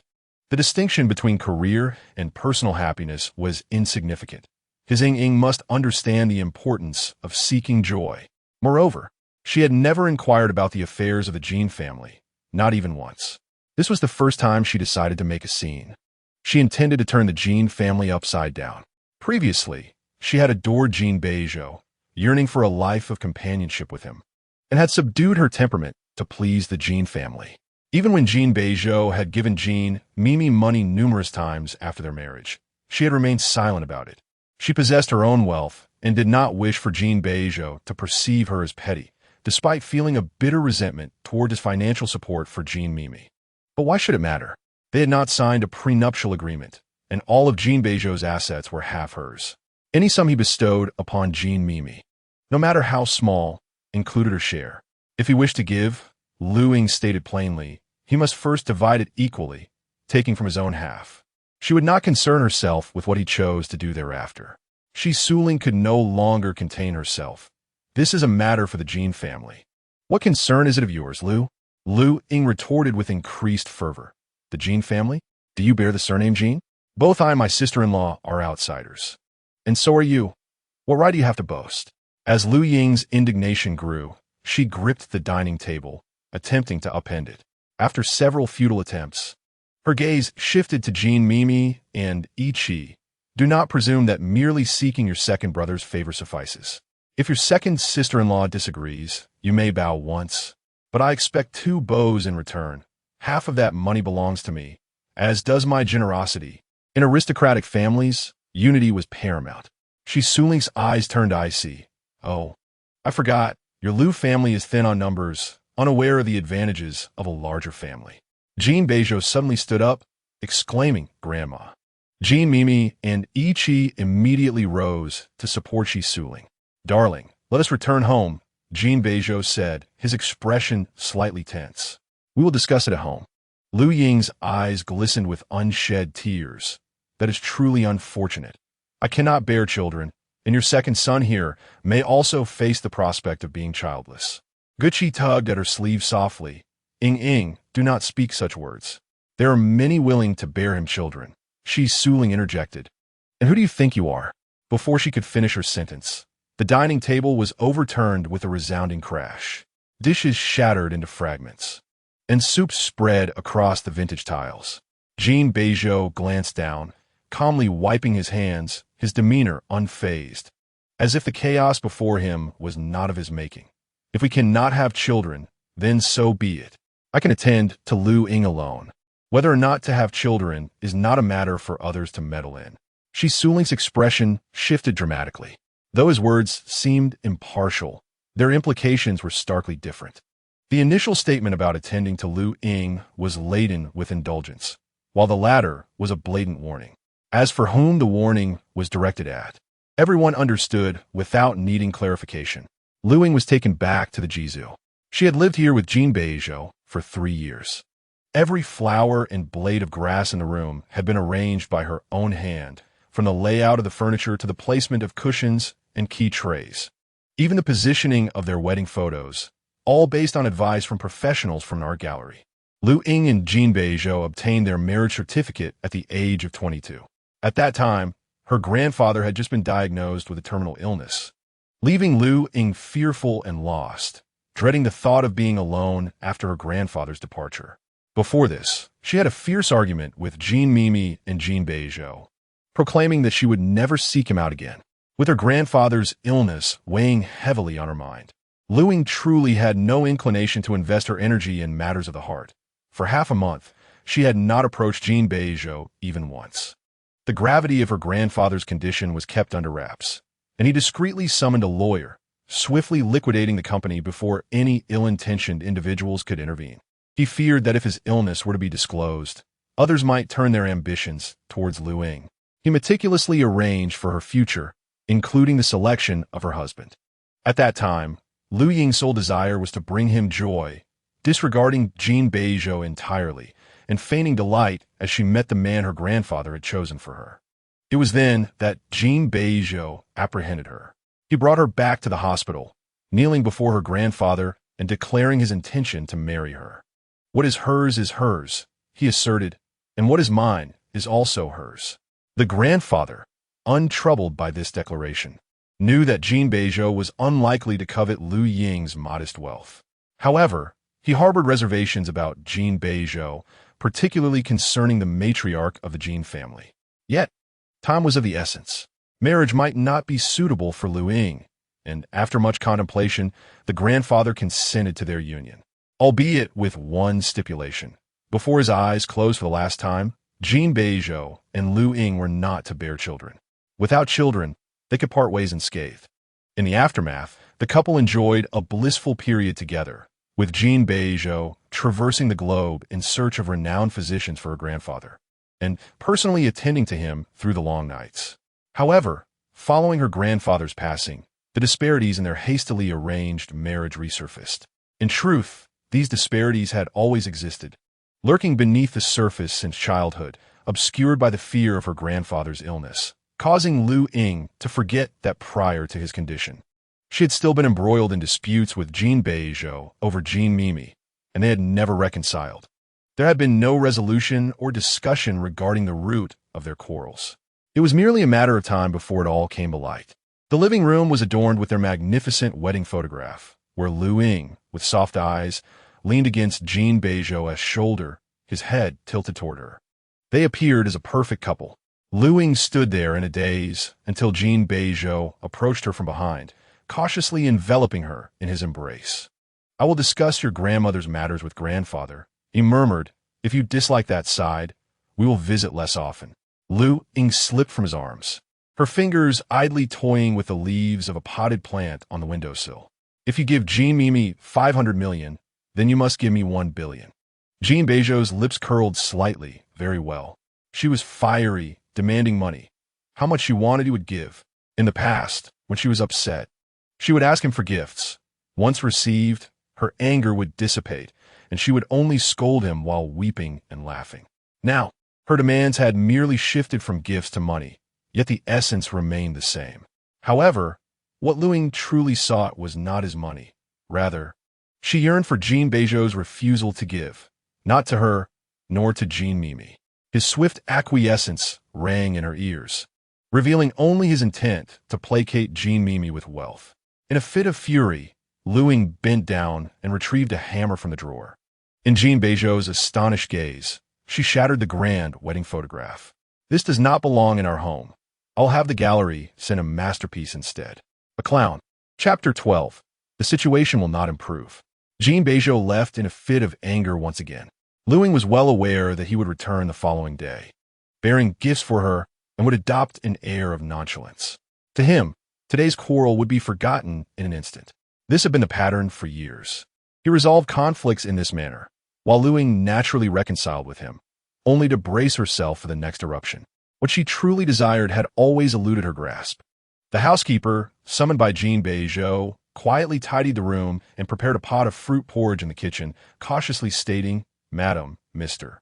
The distinction between career and personal happiness was insignificant. His Ying must understand the importance of seeking joy. Moreover, she had never inquired about the affairs of the Jin family, not even once. This was the first time she decided to make a scene. She intended to turn the Jin family upside down. Previously, she had adored Jin Beizhou, yearning for a life of companionship with him, and had subdued her temperament to please the Jin family. Even when Jin Beizhou had given Jin Mimi money numerous times after their marriage, she had remained silent about it. She possessed her own wealth and did not wish for Jin Beizhou to perceive her as petty, despite feeling a bitter resentment toward his financial support for Jin Mimi. But why should it matter? They had not signed a prenuptial agreement, and all of Jin Beizhou's assets were half hers. Any sum he bestowed upon Jean Mimi, no matter how small, included her share. If he wished to give, Luying stated plainly, he must first divide it equally, taking from his own half. She would not concern herself with what he chose to do thereafter. Shi Suling could no longer contain herself. This is a matter for the Jin family. What concern is it of yours, Lu? Luying retorted with increased fervor. The Jin family? Do you bear the surname Jin? Both I and my sister-in-law are outsiders. And so are you. What right do you have to boast? As Luying's indignation grew, she gripped the dining table, attempting to upend it. After several futile attempts, her gaze shifted to Jean Mimi and Ichi. Do not presume that merely seeking your second brother's favor suffices. If your second sister-in-law disagrees, you may bow once, but I expect 2 bows in return. Half of that money belongs to me, as does my generosity. In aristocratic families, unity was paramount. Shi Suling's eyes turned icy. Oh, I forgot. Your Lu family is thin on numbers, unaware of the advantages of a larger family. Jin Beizhou suddenly stood up, exclaiming, Grandma. Jean Mimi and Ichi immediately rose to support Shi Suling. Darling, let us return home, Jin Beizhou said, his expression slightly tense. We will discuss it at home. Luying's eyes glistened with unshed tears. That is truly unfortunate. I cannot bear children, and your second son here may also face the prospect of being childless. Gucci tugged at her sleeve softly. Ing, do not speak such words. There are many willing to bear him children. Shi Suling interjected. And who do you think you are? Before she could finish her sentence, the dining table was overturned with a resounding crash. Dishes shattered into fragments, and soup spread across the vintage tiles. Jin Beizhou glanced down, calmly wiping his hands, his demeanor unfazed, as if the chaos before him was not of his making. If we cannot have children, then so be it. I can attend to Luying alone. Whether or not to have children is not a matter for others to meddle in. Shi Suling's expression shifted dramatically. Though his words seemed impartial, their implications were starkly different. The initial statement about attending to Luying was laden with indulgence, while the latter was a blatant warning. As for whom the warning was directed at, everyone understood without needing clarification. Luying was taken back to the Beizhou. She had lived here with Jin Beizhou for 3 years. Every flower and blade of grass in the room had been arranged by her own hand, from the layout of the furniture to the placement of cushions and key trays. Even the positioning of their wedding photos, all based on advice from professionals from an art gallery. Luying and Jin Beizhou obtained their marriage certificate at the age of 22. At that time, her grandfather had just been diagnosed with a terminal illness, leaving Luying fearful and lost, dreading the thought of being alone after her grandfather's departure. Before this, she had a fierce argument with Jean Mimi and Jin Beizhou, proclaiming that she would never seek him out again. With her grandfather's illness weighing heavily on her mind, Luying truly had no inclination to invest her energy in matters of the heart. For half a month, she had not approached Jin Beizhou even once. The gravity of her grandfather's condition was kept under wraps, and he discreetly summoned a lawyer, swiftly liquidating the company before any ill-intentioned individuals could intervene. He feared that if his illness were to be disclosed, others might turn their ambitions towards Luying. He meticulously arranged for her future, including the selection of her husband. At that time, Luying's sole desire was to bring him joy, disregarding Jin Beizhou entirely, and feigning delight as she met the man her grandfather had chosen for her. It was then that Jin Beizhou apprehended her. He brought her back to the hospital, kneeling before her grandfather and declaring his intention to marry her. What is hers, he asserted, and what is mine is also hers. The grandfather, untroubled by this declaration, knew that Jin Beizhou was unlikely to covet Luying's modest wealth. However, he harbored reservations about Jin Beizhou, particularly concerning the matriarch of the Jin family. Yet, time was of the essence. Marriage might not be suitable for Luying, and after much contemplation, the grandfather consented to their union, albeit with one stipulation. Before his eyes closed for the last time, Jin Beizhou and Luying were not to bear children. Without children, they could part ways unscathed. In the aftermath, the couple enjoyed a blissful period together, with Jin Beizhou traversing the globe in search of renowned physicians for her grandfather, and personally attending to him through the long nights. However, Following her grandfather's passing, the disparities in their hastily arranged marriage resurfaced. In truth, these disparities had always existed, lurking beneath the surface since childhood, obscured by the fear of her grandfather's illness, causing Luying to forget that prior to his condition, she had still been embroiled in disputes with Jin Beizhou over Jin Mimi, and they had never reconciled. There had been no resolution or discussion regarding the root of their quarrels. It was merely a matter of time before it all came to light. The living room was adorned with their magnificent wedding photograph, where Luying, with soft eyes, leaned against Jin Beizhou's shoulder, his head tilted toward her. They appeared as a perfect couple. Luying stood there in a daze until Jin Beizhou approached her from behind, cautiously enveloping her in his embrace. "I will discuss your grandmother's matters with grandfather," he murmured. "If you dislike that side, we will visit less often." Luying slipped from his arms, her fingers idly toying with the leaves of a potted plant on the windowsill. "If you give Jin Mimi 500 million, then you must give me 1 billion. Jin Beizhou's lips curled slightly. Very well. She was fiery, demanding money. How much she wanted he would give. In the past, when she was upset, she would ask him for gifts. Once received, her anger would dissipate, and she would only scold him while weeping and laughing. Now, her demands had merely shifted from gifts to money, yet the essence remained the same. However, what Luying truly sought was not his money. Rather, she yearned for Jin Beizhou's refusal to give, not to her, nor to Jin Mimi. His swift acquiescence rang in her ears, revealing only his intent to placate Jin Mimi with wealth. In a fit of fury, Luying bent down and retrieved a hammer from the drawer. In Jin Beizhou's astonished gaze, she shattered the grand wedding photograph. "This does not belong in our home. I'll have the gallery send a masterpiece instead." A clown. Chapter 12. The situation will not improve. Jin Beizhou left in a fit of anger once again. Luying was well aware that he would return the following day, bearing gifts for her, and would adopt an air of nonchalance. To him, today's quarrel would be forgotten in an instant. This had been the pattern for years. He resolved conflicts in this manner, while Luying naturally reconciled with him, only to brace herself for the next eruption. What she truly desired had always eluded her grasp. The housekeeper, summoned by Jin Beizhou, quietly tidied the room and prepared a pot of fruit porridge in the kitchen, cautiously stating, "Madam, Mr.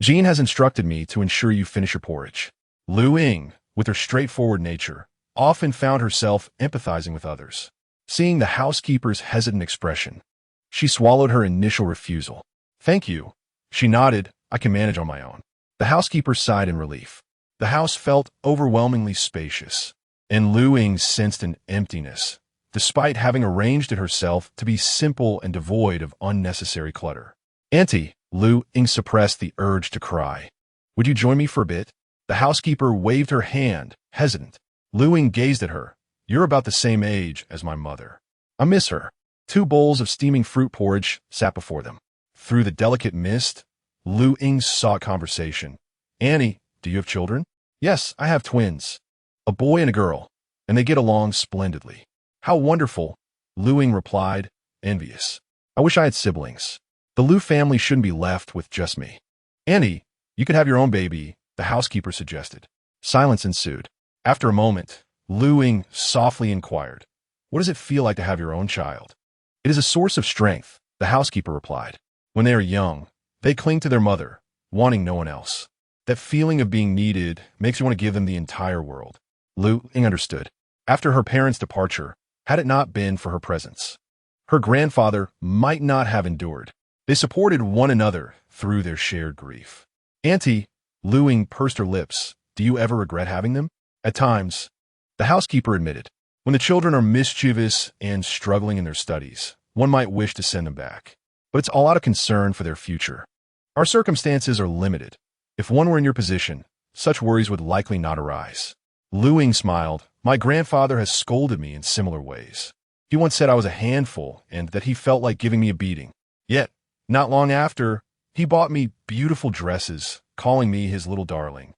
Jin has instructed me to ensure you finish your porridge." Luying, with her straightforward nature, often found herself empathizing with others. Seeing the housekeeper's hesitant expression, she swallowed her initial refusal. "Thank you." She nodded. "I can manage on my own." The housekeeper sighed in relief. The house felt overwhelmingly spacious, and Luying sensed an emptiness, despite having arranged it herself to be simple and devoid of unnecessary clutter. "Auntie," Luying suppressed the urge to cry. "Would you join me for a bit?" The housekeeper waved her hand, hesitant. Luying gazed at her. "You're about the same age as my mother. I miss her." 2 bowls of steaming fruit porridge sat before them. Through the delicate mist, Luying sought conversation. "Annie, do you have children?" "Yes, I have twins. A boy and a girl, and they get along splendidly." "How wonderful," Luying replied, envious. "I wish I had siblings. The Liu family shouldn't be left with just me." "Annie, you could have your own baby," the housekeeper suggested. Silence ensued. After a moment, Luying softly inquired, "What does it feel like to have your own child?" "It is a source of strength," the housekeeper replied. "When they are young, they cling to their mother, wanting no one else. That feeling of being needed makes you want to give them the entire world." Luying understood. After her parents' departure, had it not been for her presence, her grandfather might not have endured. They supported one another through their shared grief. "Auntie," Luying pursed her lips, "do you ever regret having them?" "At times," the housekeeper admitted. "When the children are mischievous and struggling in their studies, one might wish to send them back. But it's all out of concern for their future. Our circumstances are limited. If one were in your position, such worries would likely not arise." Luying smiled. "My grandfather has scolded me in similar ways. He once said I was a handful and that he felt like giving me a beating. Yet, not long after, he bought me beautiful dresses, calling me his little darling.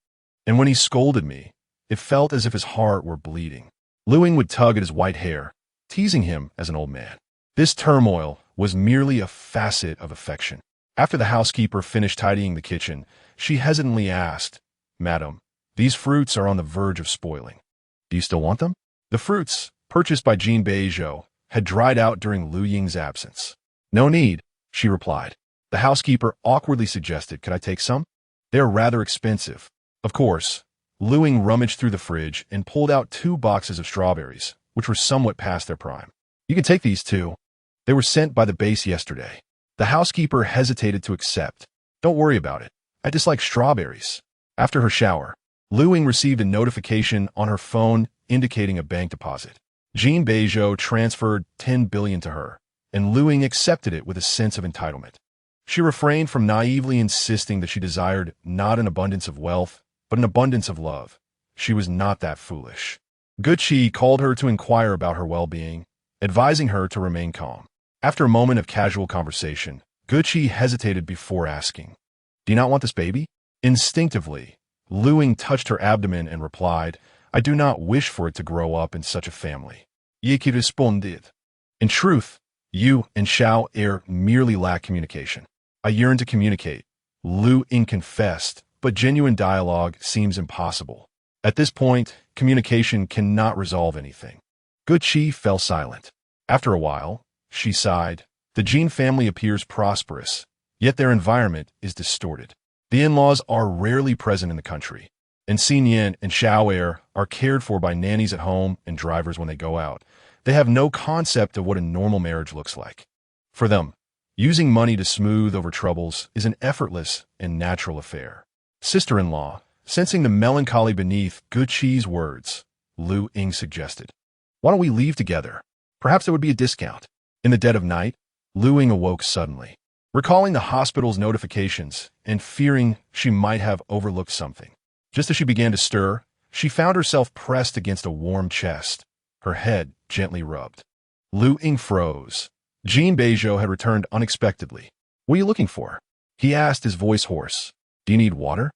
And when he scolded me, it felt as if his heart were bleeding." Luying would tug at his white hair, teasing him as an old man. This turmoil was merely a facet of affection. After the housekeeper finished tidying the kitchen, she hesitantly asked, "Madam, these fruits are on the verge of spoiling. Do you still want them? The fruits, purchased by Jin Beizhou, had dried out during Luying's absence. No need, she replied. The housekeeper awkwardly suggested, could I take some? They are rather expensive. Of course. Luying rummaged through the fridge and pulled out 2 boxes of strawberries, which were somewhat past their prime. You can take these too. They were sent by the base yesterday. The housekeeper hesitated to accept. Don't worry about it. I dislike strawberries. After her shower, Luying received a notification on her phone indicating a bank deposit. Jin Beizhou transferred 10 billion to her, and Luying accepted it with a sense of entitlement. She refrained from naively insisting that she desired not an abundance of wealth, but an abundance of love. She was not that foolish. Gucci called her to inquire about her well-being, advising her to remain calm. After a moment of casual conversation, Gucci hesitated before asking, do you not want this baby? Instinctively, Luying touched her abdomen and replied, I do not wish for it to grow up in such a family. Yiki responded. In truth, you and Xiao Er merely lack communication. I yearn to communicate, Luying confessed, but genuine dialogue seems impossible. At this point, communication cannot resolve anything. Gucci fell silent. After a while, she sighed. The Jin family appears prosperous, yet their environment is distorted. The in-laws are rarely present in the country, and Xinyan and Xiaoer are cared for by nannies at home and drivers when they go out. They have no concept of what a normal marriage looks like. For them, using money to smooth over troubles is an effortless and natural affair. Sister-in-law, sensing the melancholy beneath Gucci's words, Luying suggested, why don't we leave together? Perhaps there would be a discount. In the dead of night, Luying awoke suddenly. Recalling the hospital's notifications and fearing she might have overlooked something. Just as she began to stir, she found herself pressed against a warm chest, her head gently rubbed. Luying froze. Jin Beizhou had returned unexpectedly. What are you looking for? He asked, his voice hoarse. Do you need water?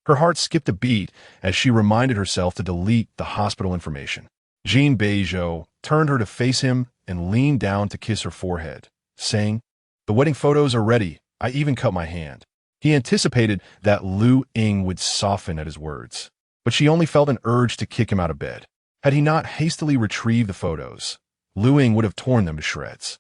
Her heart skipped a beat as she reminded herself to delete the hospital information. Jin Beizhou turned her to face him and leaned down to kiss her forehead, saying, the wedding photos are ready. I even cut my hand. He anticipated that Luying would soften at his words, but she only felt an urge to kick him out of bed. Had he not hastily retrieved the photos, Luying would have torn them to shreds.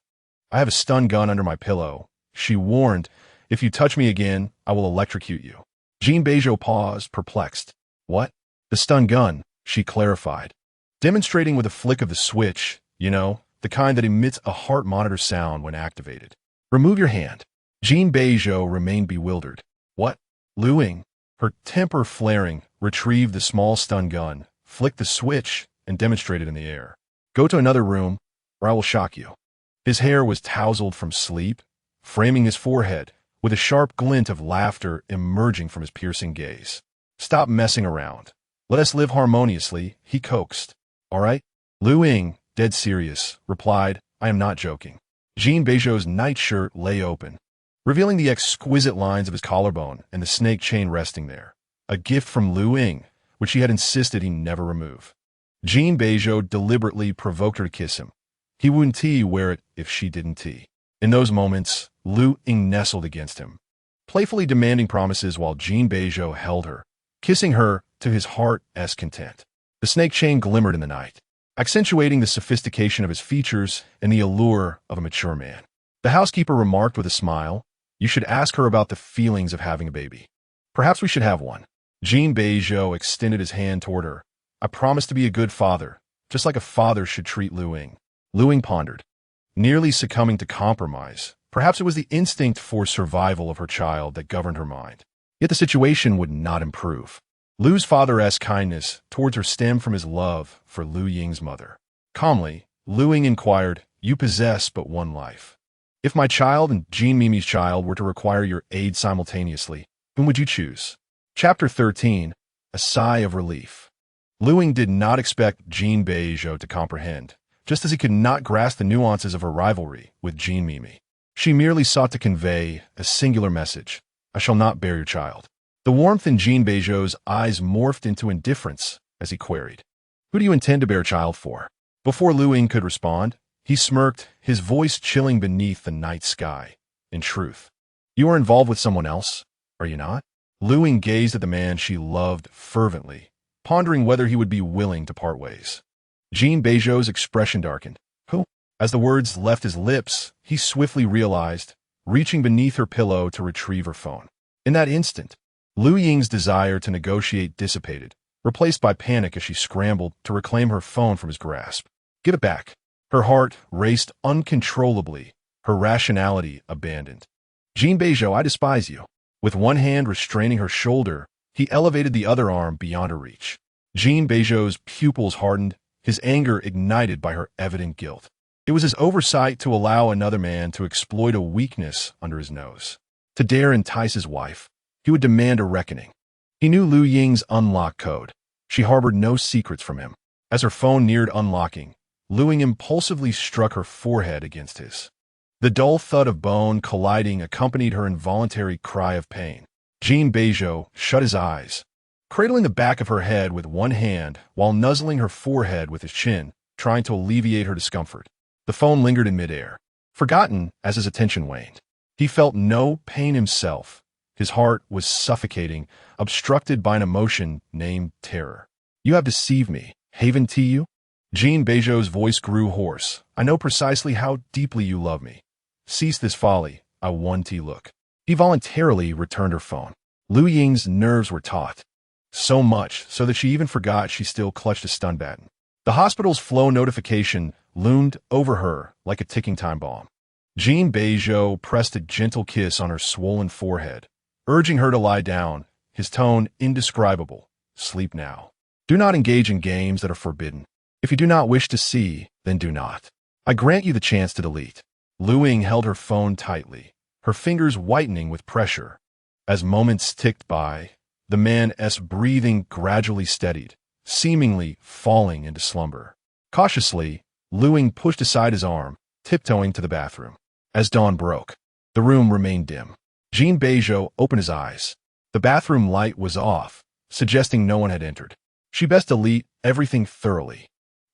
I have a stun gun under my pillow, she warned. If you touch me again, I will electrocute you. Jin Beizhou paused, perplexed. What? The stun gun, she clarified, demonstrating with a flick of the switch, the kind that emits a heart monitor sound when activated. Remove your hand. Jin Beizhou remained bewildered. What? Luying, her temper flaring, retrieved the small stun gun, flicked the switch, and demonstrated in the air. Go to another room, or I will shock you. His hair was tousled from sleep, framing his forehead, with a sharp glint of laughter emerging from his piercing gaze. Stop messing around. Let us live harmoniously, he coaxed. All right? Luying, dead serious, replied, I am not joking. Jin Beizhou's nightshirt lay open, revealing the exquisite lines of his collarbone and the snake chain resting there, a gift from Luying, which he had insisted he never remove. Jin Beizhou deliberately provoked her to kiss him. He wouldn't wear it if she didn't. In those moments, Luying nestled against him, playfully demanding promises while Jin Beizhou held her, kissing her to his heart's content. The snake chain glimmered in the night, accentuating the sophistication of his features and the allure of a mature man. The housekeeper remarked with a smile, you should ask her about the feelings of having a baby. Perhaps we should have one. Jin Beizhou extended his hand toward her. I promise to be a good father, just like a father should treat Luying. Luying pondered, nearly succumbing to compromise. Perhaps it was the instinct for survival of her child that governed her mind. Yet the situation would not improve. Lu's father's kindness towards her stemmed from his love for Luying's mother. Calmly, Luying inquired, you possess but one life. If my child and Jean Mimi's child were to require your aid simultaneously, whom would you choose? Chapter 13, A Sigh of Relief. Luying did not expect Jin Beizhou to comprehend, just as he could not grasp the nuances of her rivalry with Jean Mimi. She merely sought to convey a singular message. I shall not bear your child. The warmth in Jin Beizhou's eyes morphed into indifference as he queried, who do you intend to bear a child for? Before Luying could respond, he smirked, his voice chilling beneath the night sky. In truth, you are involved with someone else, are you not? Luying gazed at the man she loved fervently, pondering whether he would be willing to part ways. Jin Beizhou's expression darkened. Who? As the words left his lips, he swiftly realized, reaching beneath her pillow to retrieve her phone. In that instant, Luying's desire to negotiate dissipated, replaced by panic as she scrambled to reclaim her phone from his grasp. Give it back. Her heart raced uncontrollably, her rationality abandoned. Jin Beizhou, I despise you. With one hand restraining her shoulder, he elevated the other arm beyond her reach. Jin Beizhou's pupils hardened, his anger ignited by her evident guilt. It was his oversight to allow another man to exploit a weakness under his nose. To dare entice his wife, he would demand a reckoning. He knew Luying's unlock code. She harbored no secrets from him. As her phone neared unlocking, Luying impulsively struck her forehead against his. The dull thud of bone colliding accompanied her involuntary cry of pain. Jin Beizhou shut his eyes, cradling the back of her head with one hand while nuzzling her forehead with his chin, trying to alleviate her discomfort. The phone lingered in midair, forgotten as his attention waned. He felt no pain himself. His heart was suffocating, obstructed by an emotion named terror. You have deceived me, haven't you? Jin Beizhou's voice grew hoarse. I know precisely how deeply you love me. Cease this folly, I want to look. He voluntarily returned her phone. Luying's nerves were taut. So much so that she even forgot she still clutched a stun baton. The hospital's flow notification loomed over her like a ticking time bomb. Jin Beizhou pressed a gentle kiss on her swollen forehead, urging her to lie down, his tone indescribable. Sleep now. Do not engage in games that are forbidden. If you do not wish to see, then do not. I grant you the chance to delete. Luying held her phone tightly, her fingers whitening with pressure. As moments ticked by, the man's breathing gradually steadied, seemingly falling into slumber. Cautiously, Luying pushed aside his arm, tiptoeing to the bathroom. As dawn broke, the room remained dim. Jin Beizhou opened his eyes. The bathroom light was off, suggesting no one had entered. She best delete everything thoroughly.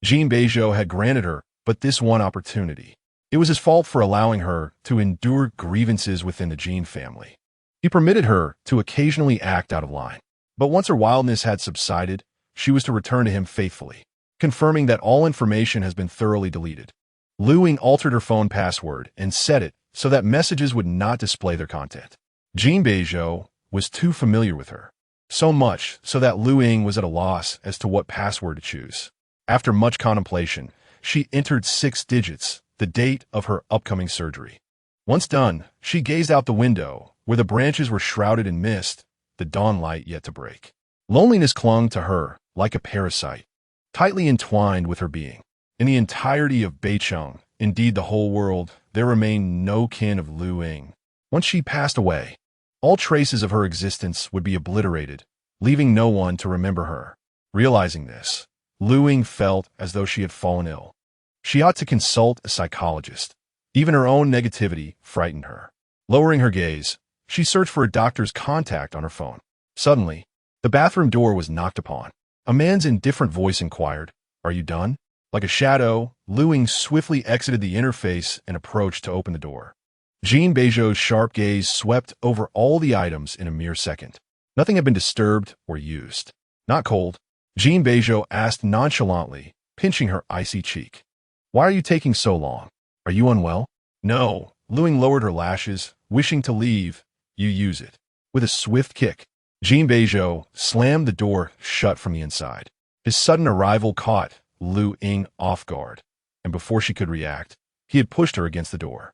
Jin Beizhou had granted her but this one opportunity. It was his fault for allowing her to endure grievances within the Jin family. He permitted her to occasionally act out of line. But once her wildness had subsided, she was to return to him faithfully, confirming that all information has been thoroughly deleted. Luying altered her phone password and set it so that messages would not display their content. Jin Beizhou was too familiar with her, so much so that Luying was at a loss as to what password to choose. After much contemplation, she entered 6 digits, the date of her upcoming surgery. Once done, she gazed out the window, where the branches were shrouded in mist, the dawn light yet to break. Loneliness clung to her like a parasite, tightly entwined with her being. In the entirety of Beicheng, indeed the whole world, there remained no kin of Luying. Once she passed away, all traces of her existence would be obliterated, leaving no one to remember her. Realizing this, Luying felt as though she had fallen ill. She ought to consult a psychologist. Even her own negativity frightened her. Lowering her gaze, she searched for a doctor's contact on her phone. Suddenly, the bathroom door was knocked upon. A man's indifferent voice inquired, "Are you done?" Like a shadow, Luying swiftly exited the interface and approached to open the door. Jin Beizhou's sharp gaze swept over all the items in a mere second. Nothing had been disturbed or used. Not cold. Jin Beizhou asked nonchalantly, pinching her icy cheek. Why are you taking so long? Are you unwell? No. Luying lowered her lashes, wishing to leave. You use it. With a swift kick, Jin Beizhou slammed the door shut from the inside. His sudden arrival caught Luying off guard, and before she could react, he had pushed her against the door.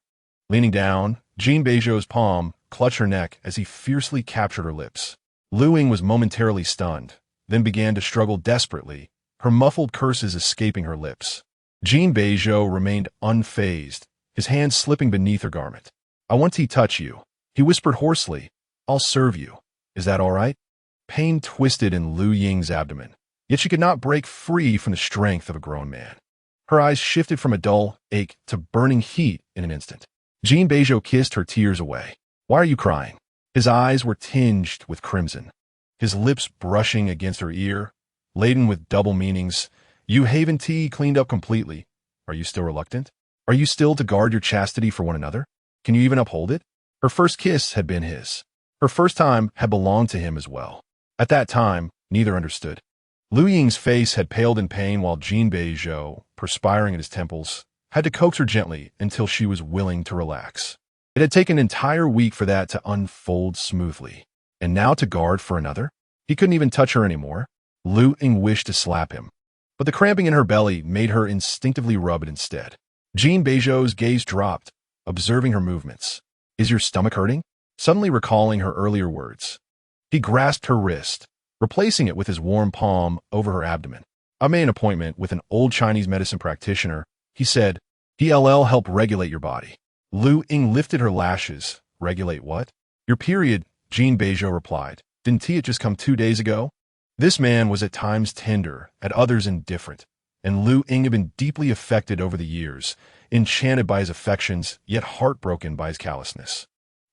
Leaning down, Jin Beizhou's palm clutched her neck as he fiercely captured her lips. Luying was momentarily stunned, then began to struggle desperately, her muffled curses escaping her lips. Jin Beizhou remained unfazed, his hands slipping beneath her garment. I want to touch you, he whispered hoarsely. I'll serve you. Is that all right? Pain twisted in Luying's abdomen, yet she could not break free from the strength of a grown man. Her eyes shifted from a dull ache to burning heat in an instant. Jin Beizhou kissed her tears away. Why are you crying? His eyes were tinged with crimson, his lips brushing against her ear, laden with double meanings. You haven't cleaned up completely. Are you still reluctant? Are you still to guard your chastity for one another? Can you even uphold it? Her first kiss had been his. Her first time had belonged to him as well. At that time, neither understood. Luying's face had paled in pain while Jin Beizhou, perspiring at his temples, had to coax her gently until she was willing to relax. It had taken an entire week for that to unfold smoothly. And now to guard for another? He couldn't even touch her anymore. Luying wished to slap him, but the cramping in her belly made her instinctively rub it instead. Jin Beizhou's gaze dropped, observing her movements. Is your stomach hurting? Suddenly recalling her earlier words. He grasped her wrist, replacing it with his warm palm over her abdomen. I made an appointment with an old Chinese medicine practitioner. He said, he'll help regulate your body. Luying lifted her lashes. Regulate what? Your period, Jin Beizhou replied. Didn't it just come 2 days ago? This man was at times tender, at others indifferent, and Luying had been deeply affected over the years, enchanted by his affections, yet heartbroken by his callousness.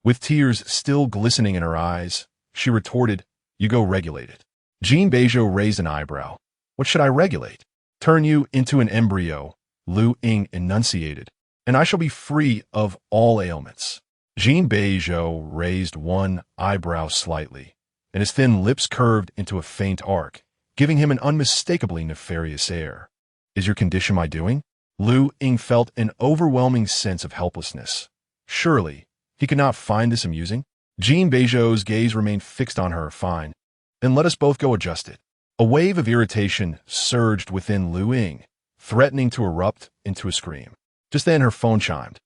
With tears still glistening in her eyes, she retorted, you go regulate it. Jin Beizhou raised an eyebrow. What should I regulate? Turn you into an embryo, Luying enunciated, and I shall be free of all ailments. Jin Beizhou raised one eyebrow slightly, and his thin lips curved into a faint arc, giving him an unmistakably nefarious air. Is your condition my doing? Luying felt an overwhelming sense of helplessness. Surely, he could not find this amusing? Jin Beizhou's gaze remained fixed on her. Fine. Then let us both go adjust it. A wave of irritation surged within Luying, threatening to erupt into a scream. Just then her phone chimed.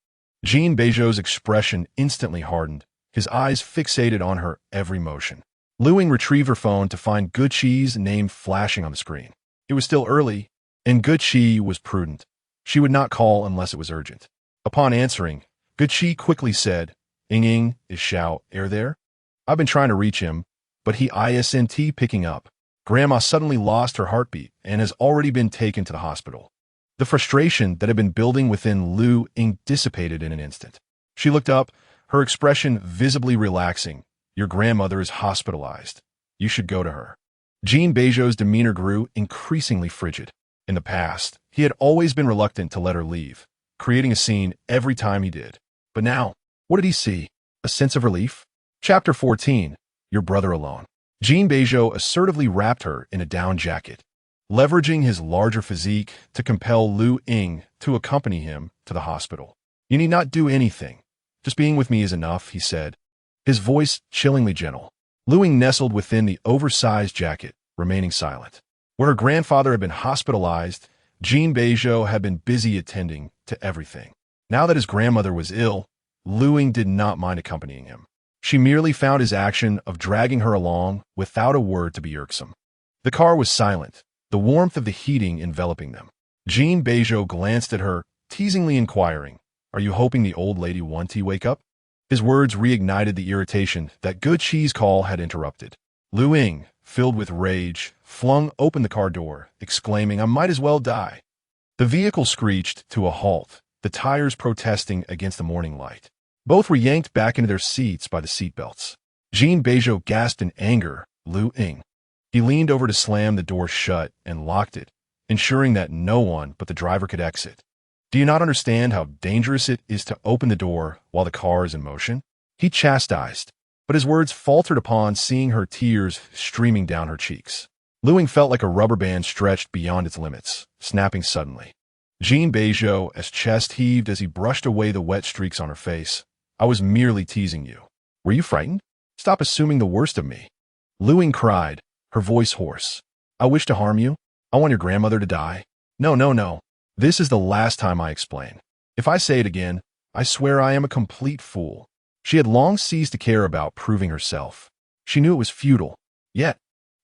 Jin Beizhou's expression instantly hardened, his eyes fixated on her every motion. Luying retrieved her phone to find Guqi's name flashing on the screen. It was still early, and Guqi was prudent. She would not call unless it was urgent. Upon answering, Guqi quickly said, Ying, is Xiao Er there? I've been trying to reach him, but he isn't picking up. Grandma suddenly lost her heartbeat and has already been taken to the hospital. The frustration that had been building within Luying dissipated in an instant. She looked up, her expression visibly relaxing. Your grandmother is hospitalized. You should go to her. Jin Beizhou's demeanor grew increasingly frigid. In the past, he had always been reluctant to let her leave, creating a scene every time he did. But now, what did he see? A sense of relief? Chapter 14. Your brother alone. Jin Beizhou assertively wrapped her in a down jacket, leveraging his larger physique to compel Luying to accompany him to the hospital. You need not do anything. Just being with me is enough, he said, his voice chillingly gentle. Luying nestled within the oversized jacket, remaining silent. Where her grandfather had been hospitalized, Jin Beizhou had been busy attending to everything. Now that his grandmother was ill, Luying did not mind accompanying him. She merely found his action of dragging her along without a word to be irksome. The car was silent, the warmth of the heating enveloping them. Jin Beizhou glanced at her, teasingly inquiring, Are you hoping the old lady won't wake up? His words reignited the irritation that Guqi's call had interrupted. Luying, filled with rage, flung open the car door, exclaiming, I might as well die. The vehicle screeched to a halt, the tires protesting against the morning light. Both were yanked back into their seats by the seatbelts. Jin Beizhou gasped in anger. Luying. He leaned over to slam the door shut and locked it, ensuring that no one but the driver could exit. Do you not understand how dangerous it is to open the door while the car is in motion? He chastised, but his words faltered upon seeing her tears streaming down her cheeks. Luying felt like a rubber band stretched beyond its limits, snapping suddenly. Jin Beizhou's chest heaved as he brushed away the wet streaks on her face. I was merely teasing you. Were you frightened? Stop assuming the worst of me. Luying cried, her voice hoarse. I wish to harm you. I want your grandmother to die. No. This is the last time I explain. If I say it again, I swear I am a complete fool. She had long ceased to care about proving herself. She knew it was futile. Yet,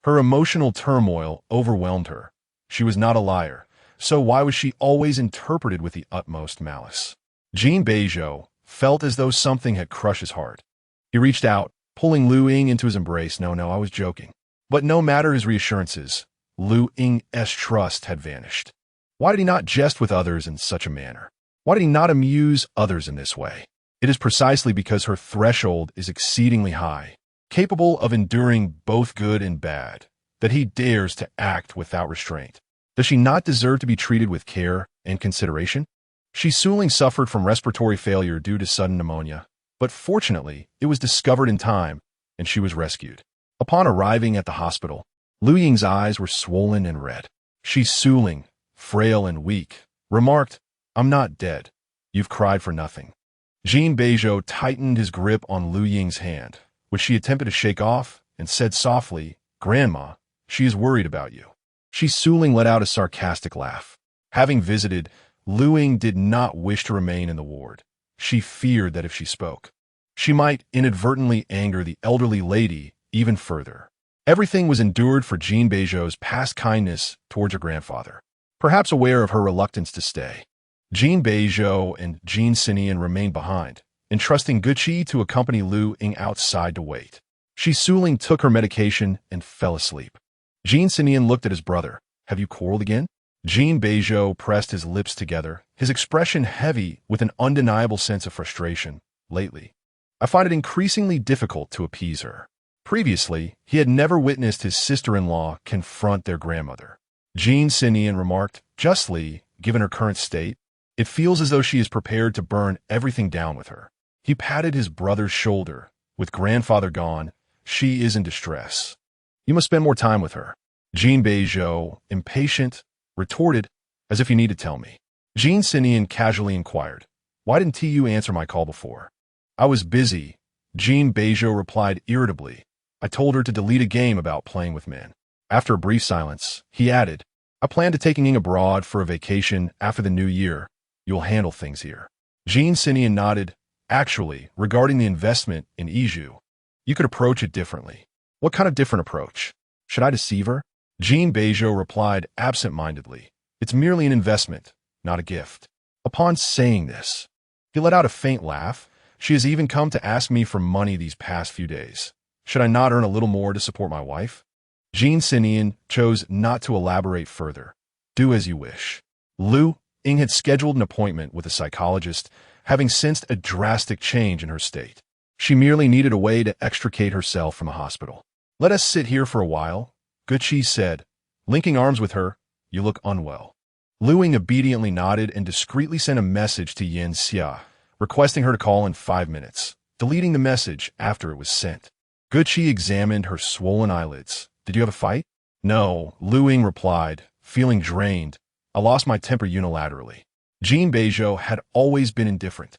her emotional turmoil overwhelmed her. She was not a liar, so why was she always interpreted with the utmost malice? Jin Beizhou felt as though something had crushed his heart. He reached out, pulling Luying into his embrace. No, I was joking. But no matter his reassurances, Luying's trust had vanished. Why did he not jest with others in such a manner? Why did he not amuse others in this way? It is precisely because her threshold is exceedingly high, capable of enduring both good and bad, that he dares to act without restraint. Does she not deserve to be treated with care and consideration? Shi Suling suffered from respiratory failure due to sudden pneumonia, but fortunately, it was discovered in time, and she was rescued. Upon arriving at the hospital, Luying's eyes were swollen and red. She's Suling, frail and weak, remarked, I'm not dead. You've cried for nothing. Jin Beizhou tightened his grip on Luying's hand, which she attempted to shake off, and said softly, Grandma, she is worried about you. Suling let out a sarcastic laugh. Having visited, Luying did not wish to remain in the ward. She feared that if she spoke, she might inadvertently anger the elderly lady even further. Everything was endured for Jin Beizhou's past kindness towards her grandfather. Perhaps aware of her reluctance to stay, Jin Beizhou and Jin Sinian remained behind, entrusting Guqi to accompany Luying outside to wait. Suling took her medication and fell asleep. Jin Sinian looked at his brother. Have you quarreled again? Jin Beizhou pressed his lips together, his expression heavy with an undeniable sense of frustration. Lately, I find it increasingly difficult to appease her. Previously, he had never witnessed his sister-in-law confront their grandmother. Jin Sinian remarked, justly, given her current state, it feels as though she is prepared to burn everything down with her. He patted his brother's shoulder. With grandfather gone, she is in distress. You must spend more time with her. Jin Beizhou, impatient, retorted, as if you need to tell me. Jin Sinian casually inquired, why didn't you answer my call before? I was busy, Jin Beizhou replied irritably. I told her to delete a game about playing with men. After a brief silence, he added, I plan to taking Ying abroad for a vacation after the new year. You'll handle things here. Jin Sinian nodded. Actually, regarding the investment in Beizhou, you could approach it differently. What kind of different approach? Should I deceive her? Jin Beizhou replied absent-mindedly. It's merely an investment, not a gift. Upon saying this, he let out a faint laugh. She has even come to ask me for money these past few days. Should I not earn a little more to support my wife? Jin Sinian chose not to elaborate further. Do as you wish. Luying had scheduled an appointment with a psychologist, having sensed a drastic change in her state. She merely needed a way to extricate herself from the hospital. Let us sit here for a while, Guqi said. Linking arms with her, you look unwell. Luying obediently nodded and discreetly sent a message to Yin Xia, requesting her to call in 5 minutes, deleting the message after it was sent. Guqi examined her swollen eyelids. Did you have a fight? No, Luying replied, feeling drained. I lost my temper unilaterally. Jin Beizhou had always been indifferent,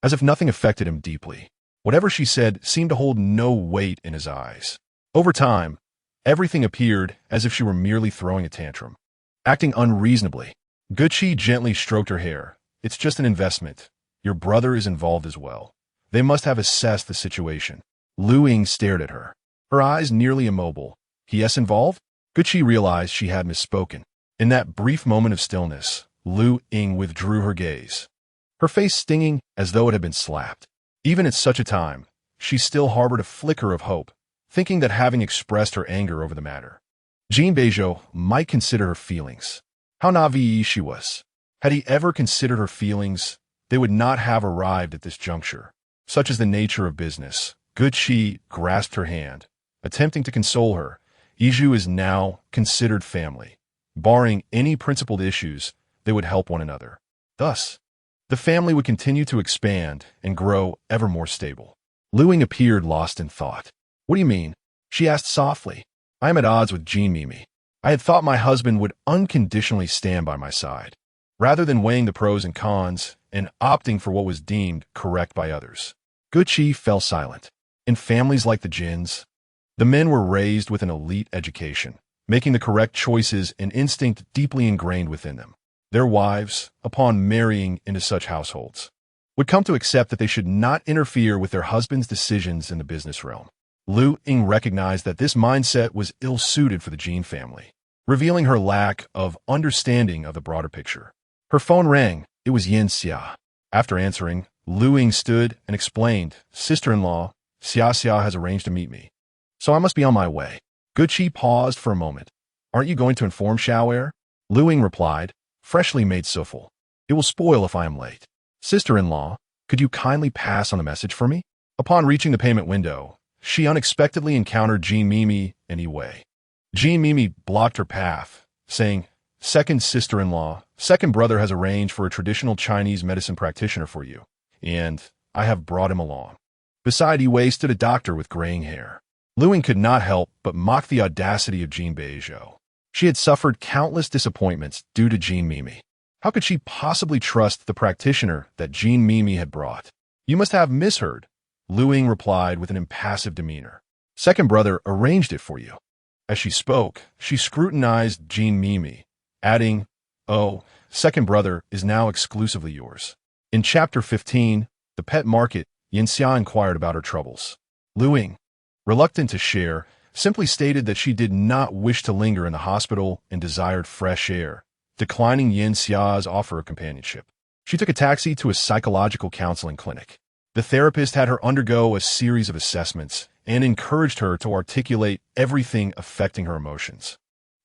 as if nothing affected him deeply. Whatever she said seemed to hold no weight in his eyes. Over time, everything appeared as if she were merely throwing a tantrum, acting unreasonably. Guqi gently stroked her hair. It's just an investment. Your brother is involved as well. They must have assessed the situation. Luying stared at her, her eyes nearly immobile. Yes, involved? Guqi realized she had misspoken. In that brief moment of stillness, Luying withdrew her gaze, her face stinging as though it had been slapped. Even at such a time, she still harbored a flicker of hope, thinking that having expressed her anger over the matter, Jin Beizhou might consider her feelings. How naive she was. Had he ever considered her feelings, they would not have arrived at this juncture. Such is the nature of business. Guqi grasped her hand, attempting to console her. Beizhou is now considered family. Barring any principled issues, they would help one another. Thus, the family would continue to expand and grow ever more stable. Luying appeared lost in thought. What do you mean? She asked softly. I am at odds with Jin Mimi. I had thought my husband would unconditionally stand by my side, rather than weighing the pros and cons and opting for what was deemed correct by others. Guqi fell silent. In families like the Jins, the men were raised with an elite education, making the correct choices an instinct deeply ingrained within them. Their wives, upon marrying into such households, would come to accept that they should not interfere with their husband's decisions in the business realm. Luying recognized that this mindset was ill-suited for the Jin family, revealing her lack of understanding of the broader picture. Her phone rang. It was Yin Xia. After answering, Luying stood and explained, Sister-in-law, Xia has arranged to meet me, so I must be on my way. Guqi paused for a moment. Aren't you going to inform Xiao'er? Luying replied, freshly made souffle. It will spoil if I am late. Sister-in-law, could you kindly pass on the message for me? Upon reaching the payment window, she unexpectedly encountered Jin Mimi and Wei. Jin Mimi blocked her path, saying, Second sister-in-law, second brother has arranged for a traditional Chinese medicine practitioner for you, and I have brought him along. Beside Wei stood a doctor with graying hair. Luying could not help but mock the audacity of Jin Beizhou. She had suffered countless disappointments due to Jin Mimi. How could she possibly trust the practitioner that Jin Mimi had brought? You must have misheard, Luying replied with an impassive demeanor. Second brother arranged it for you. As she spoke, she scrutinized Jin Mimi, adding, "Oh, second brother is now exclusively yours." In Chapter 15, The Pet Market, Yinxia inquired about her troubles. Luying, reluctant to share, simply stated that she did not wish to linger in the hospital and desired fresh air, declining Yinxia's offer of companionship. She took a taxi to a psychological counseling clinic. The therapist had her undergo a series of assessments and encouraged her to articulate everything affecting her emotions.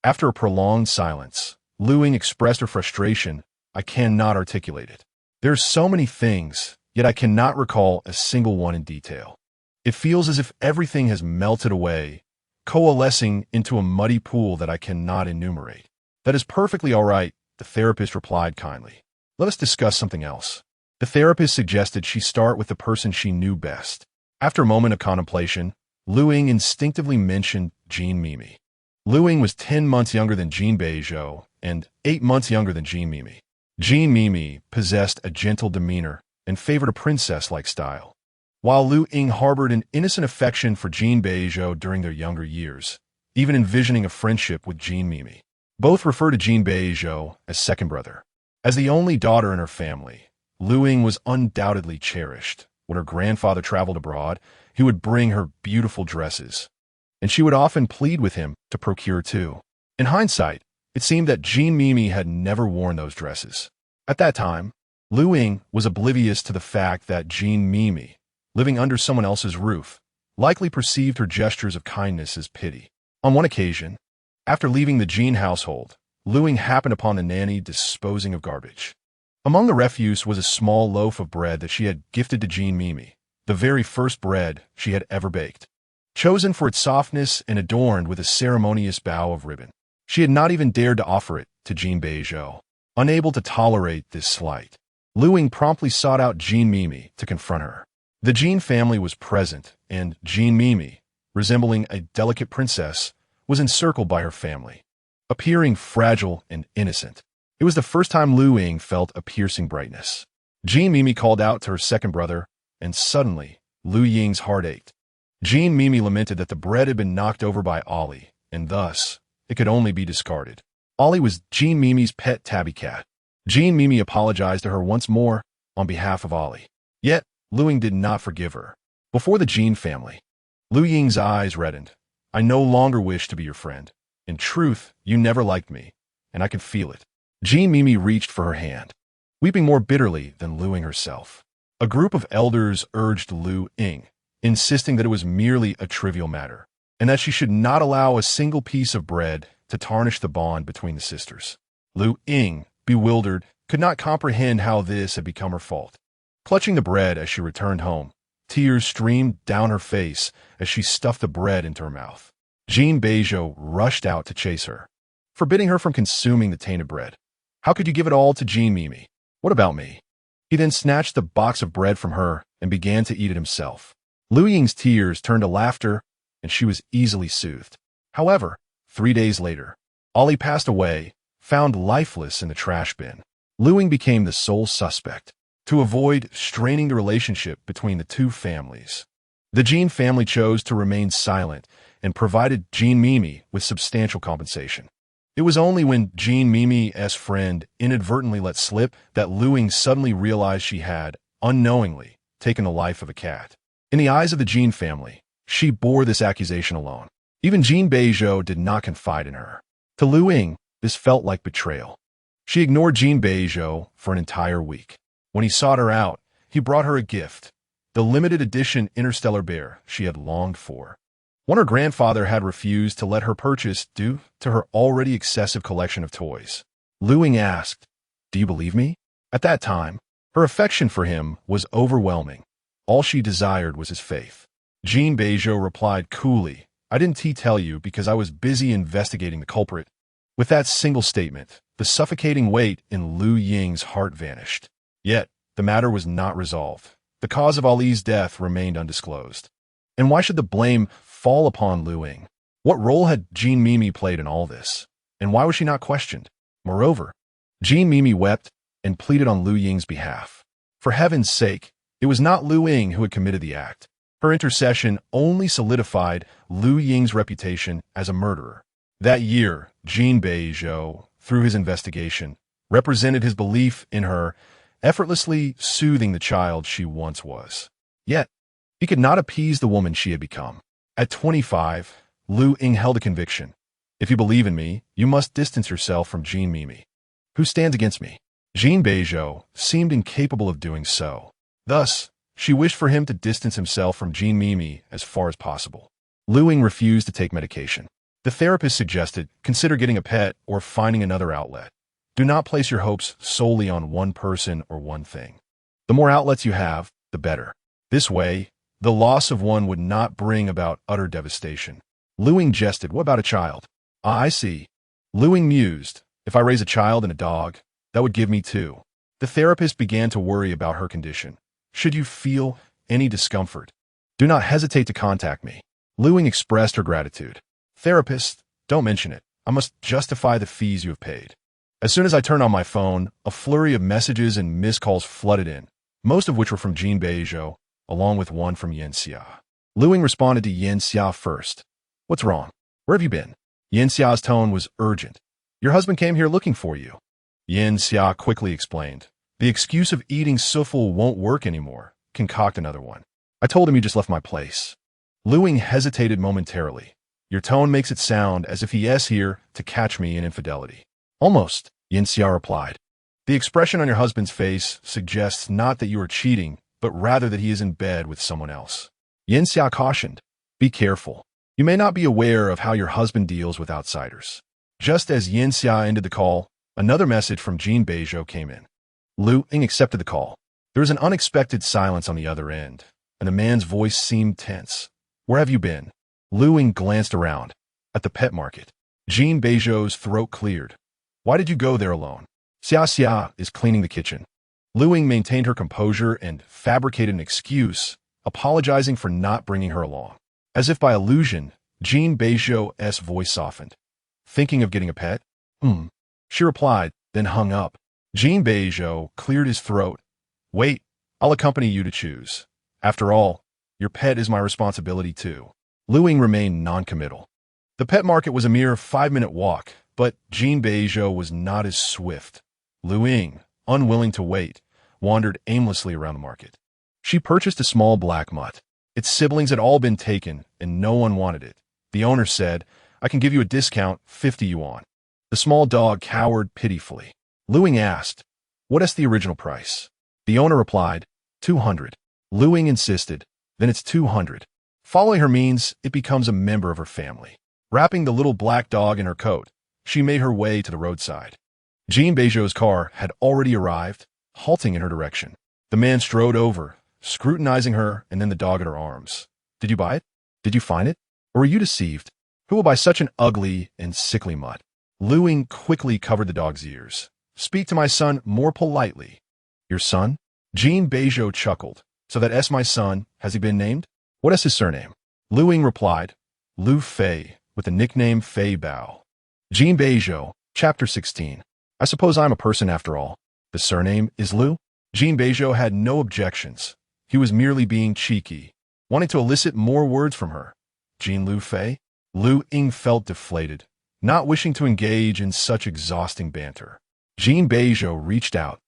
After a prolonged silence, Luying expressed her frustration. "I cannot articulate it. There's so many things, yet I cannot recall a single one in detail. It feels as if everything has melted away, coalescing into a muddy pool that I cannot enumerate." "That is perfectly all right," the therapist replied kindly. "Let us discuss something else." The therapist suggested she start with the person she knew best. After a moment of contemplation, Luying instinctively mentioned Jin Mimi. Luying was 10 months younger than Jin Beizhou and 8 months younger than Jin Mimi. Jin Mimi possessed a gentle demeanor and favored a princess-like style, while Luying harbored an innocent affection for Jin Beizhou during their younger years, even envisioning a friendship with Jin Mimi. Both refer to Jin Beizhou as second brother. As the only daughter in her family, Luying was undoubtedly cherished. When her grandfather traveled abroad, he would bring her beautiful dresses, and she would often plead with him to procure two. In hindsight, it seemed that Jin Mimi had never worn those dresses. At that time, Luying was oblivious to the fact that Jin Mimi, living under someone else's roof, likely perceived her gestures of kindness as pity. On one occasion, after leaving the Jin household, Luying happened upon the nanny disposing of garbage. Among the refuse was a small loaf of bread that she had gifted to Jin Mimi, the very first bread she had ever baked, chosen for its softness and adorned with a ceremonious bow of ribbon. She had not even dared to offer it to Jin Beizhou. Unable to tolerate this slight, Luying promptly sought out Jin Mimi to confront her. The Jin family was present, and Jin Mimi, resembling a delicate princess, was encircled by her family, appearing fragile and innocent. It was the first time Luying felt a piercing brightness. Jin Mimi called out to her second brother, and suddenly, Luying's heart ached. Jin Mimi lamented that the bread had been knocked over by Ollie, and thus, it could only be discarded. Ollie was Jin Mimi's pet tabby cat. Jin Mimi apologized to her once more on behalf of Ollie. Yet, Luying did not forgive her. Before the Jin family, Luying's eyes reddened. "I no longer wish to be your friend. In truth, you never liked me, and I could feel it." Jin Mimi reached for her hand, weeping more bitterly than Luying herself. A group of elders urged Luying, insisting that it was merely a trivial matter, and that she should not allow a single piece of bread to tarnish the bond between the sisters. Luying, bewildered, could not comprehend how this had become her fault. Clutching the bread as she returned home, tears streamed down her face as she stuffed the bread into her mouth. Jin Beizhou rushed out to chase her, forbidding her from consuming the tainted bread. "How could you give it all to Jin Mimi? What about me?" He then snatched the box of bread from her and began to eat it himself. Luying's tears turned to laughter, and she was easily soothed. However, 3 days later, Ollie passed away, found lifeless in the trash bin. Luying became the sole suspect. To avoid straining the relationship between the two families, the Jin family chose to remain silent and provided Jin Mimi with substantial compensation. It was only when Jin Mimi's friend inadvertently let slip that Luying suddenly realized she had, unknowingly, taken the life of a cat. In the eyes of the Jin family, she bore this accusation alone. Even Jin Beizhou did not confide in her. To Luying, this felt like betrayal. She ignored Jin Beizhou for an entire week. When he sought her out, he brought her a gift, the limited edition Interstellar Bear she had longed for. One her grandfather had refused to let her purchase due to her already excessive collection of toys. Luying asked, "Do you believe me?" At that time, her affection for him was overwhelming. All she desired was his faith. Jin Beizhou replied coolly, "I didn't tell you because I was busy investigating the culprit." With that single statement, the suffocating weight in Luying's heart vanished. Yet, the matter was not resolved. The cause of Ali's death remained undisclosed. And why should the blame fall upon Luying. What role had Jean Mimi played in all this? And why was she not questioned? Moreover, Jean Mimi wept and pleaded on Luying's behalf. For heaven's sake, it was not Luying who had committed the act. Her intercession only solidified Luying's reputation as a murderer. That year, Jin Beizhou, through his investigation, represented his belief in her, effortlessly soothing the child she once was. Yet, he could not appease the woman she had become. At 25, Luying held a conviction. If you believe in me, you must distance yourself from Jean Mimi. Who stands against me? Jin Beizhou seemed incapable of doing so. Thus, she wished for him to distance himself from Jean Mimi as far as possible. Luying refused to take medication. The therapist suggested, consider getting a pet or finding another outlet. Do not place your hopes solely on one person or one thing. The more outlets you have, the better. This way, the loss of one would not bring about utter devastation. Luying jested, what about a child? Ah, I see. Luying mused, if I raise a child and a dog, that would give me two. The therapist began to worry about her condition. Should you feel any discomfort, do not hesitate to contact me. Luying expressed her gratitude. Therapist, don't mention it. I must justify the fees you have paid. As soon as I turned on my phone, a flurry of messages and missed calls flooded in, most of which were from Jin Beizhou, along with one from Yanxia. Luying responded to Yanxia first. What's wrong? Where have you been? Yanxia's tone was urgent. Your husband came here looking for you. Yanxia quickly explained. The excuse of eating souffle won't work anymore. Concoct another one. I told him you just left my place. Luying hesitated momentarily. Your tone makes it sound as if he is here to catch me in infidelity. Almost, Yanxia replied. The expression on your husband's face suggests not that you are cheating, but rather that he is in bed with someone else. Yanxia cautioned. Be careful. You may not be aware of how your husband deals with outsiders. Just as Yanxia ended the call, another message from Jin Beizhou came in. Luying accepted the call. There was an unexpected silence on the other end, and the man's voice seemed tense. Where have you been? Luying glanced around. At the pet market. Jin Beizhou's throat cleared. Why did you go there alone? Xia is cleaning the kitchen. Luying maintained her composure and fabricated an excuse, apologizing for not bringing her along. As if by illusion, Jin Beizhou's voice softened. Thinking of getting a pet? She replied, then hung up. Jin Beizhou cleared his throat. Wait, I'll accompany you to choose. After all, your pet is my responsibility too. Luying remained non-committal. The pet market was a mere 5-minute walk, but Jin Beizhou was not as swift. Luying, unwilling to wait, wandered aimlessly around the market. She purchased a small black mutt. Its siblings had all been taken, and no one wanted it. The owner said, I can give you a discount, 50 yuan. The small dog cowered pitifully. Luying asked, what is the original price? The owner replied, 200. Luying insisted, then it's 200. Following her means, it becomes a member of her family. Wrapping the little black dog in her coat, she made her way to the roadside. Jin Beizhou's car had already arrived, halting in her direction. The man strode over, scrutinizing her and then the dog in her arms. Did you buy it? Did you find it? Or were you deceived? Who will buy such an ugly and sickly mutt? Luying quickly covered the dog's ears. Speak to my son more politely. Your son? Jin Beizhou chuckled. So that is my son. Has he been named? What is his surname? Luying replied, Lu Fei, with the nickname Fei Bao. Jin Beizhou, Chapter 16. I suppose I'm a person after all. The surname is Lu? Jin Beizhou had no objections. He was merely being cheeky, wanting to elicit more words from her. Jin Lu Fei? Luying felt deflated, not wishing to engage in such exhausting banter. Jin Beizhou reached out,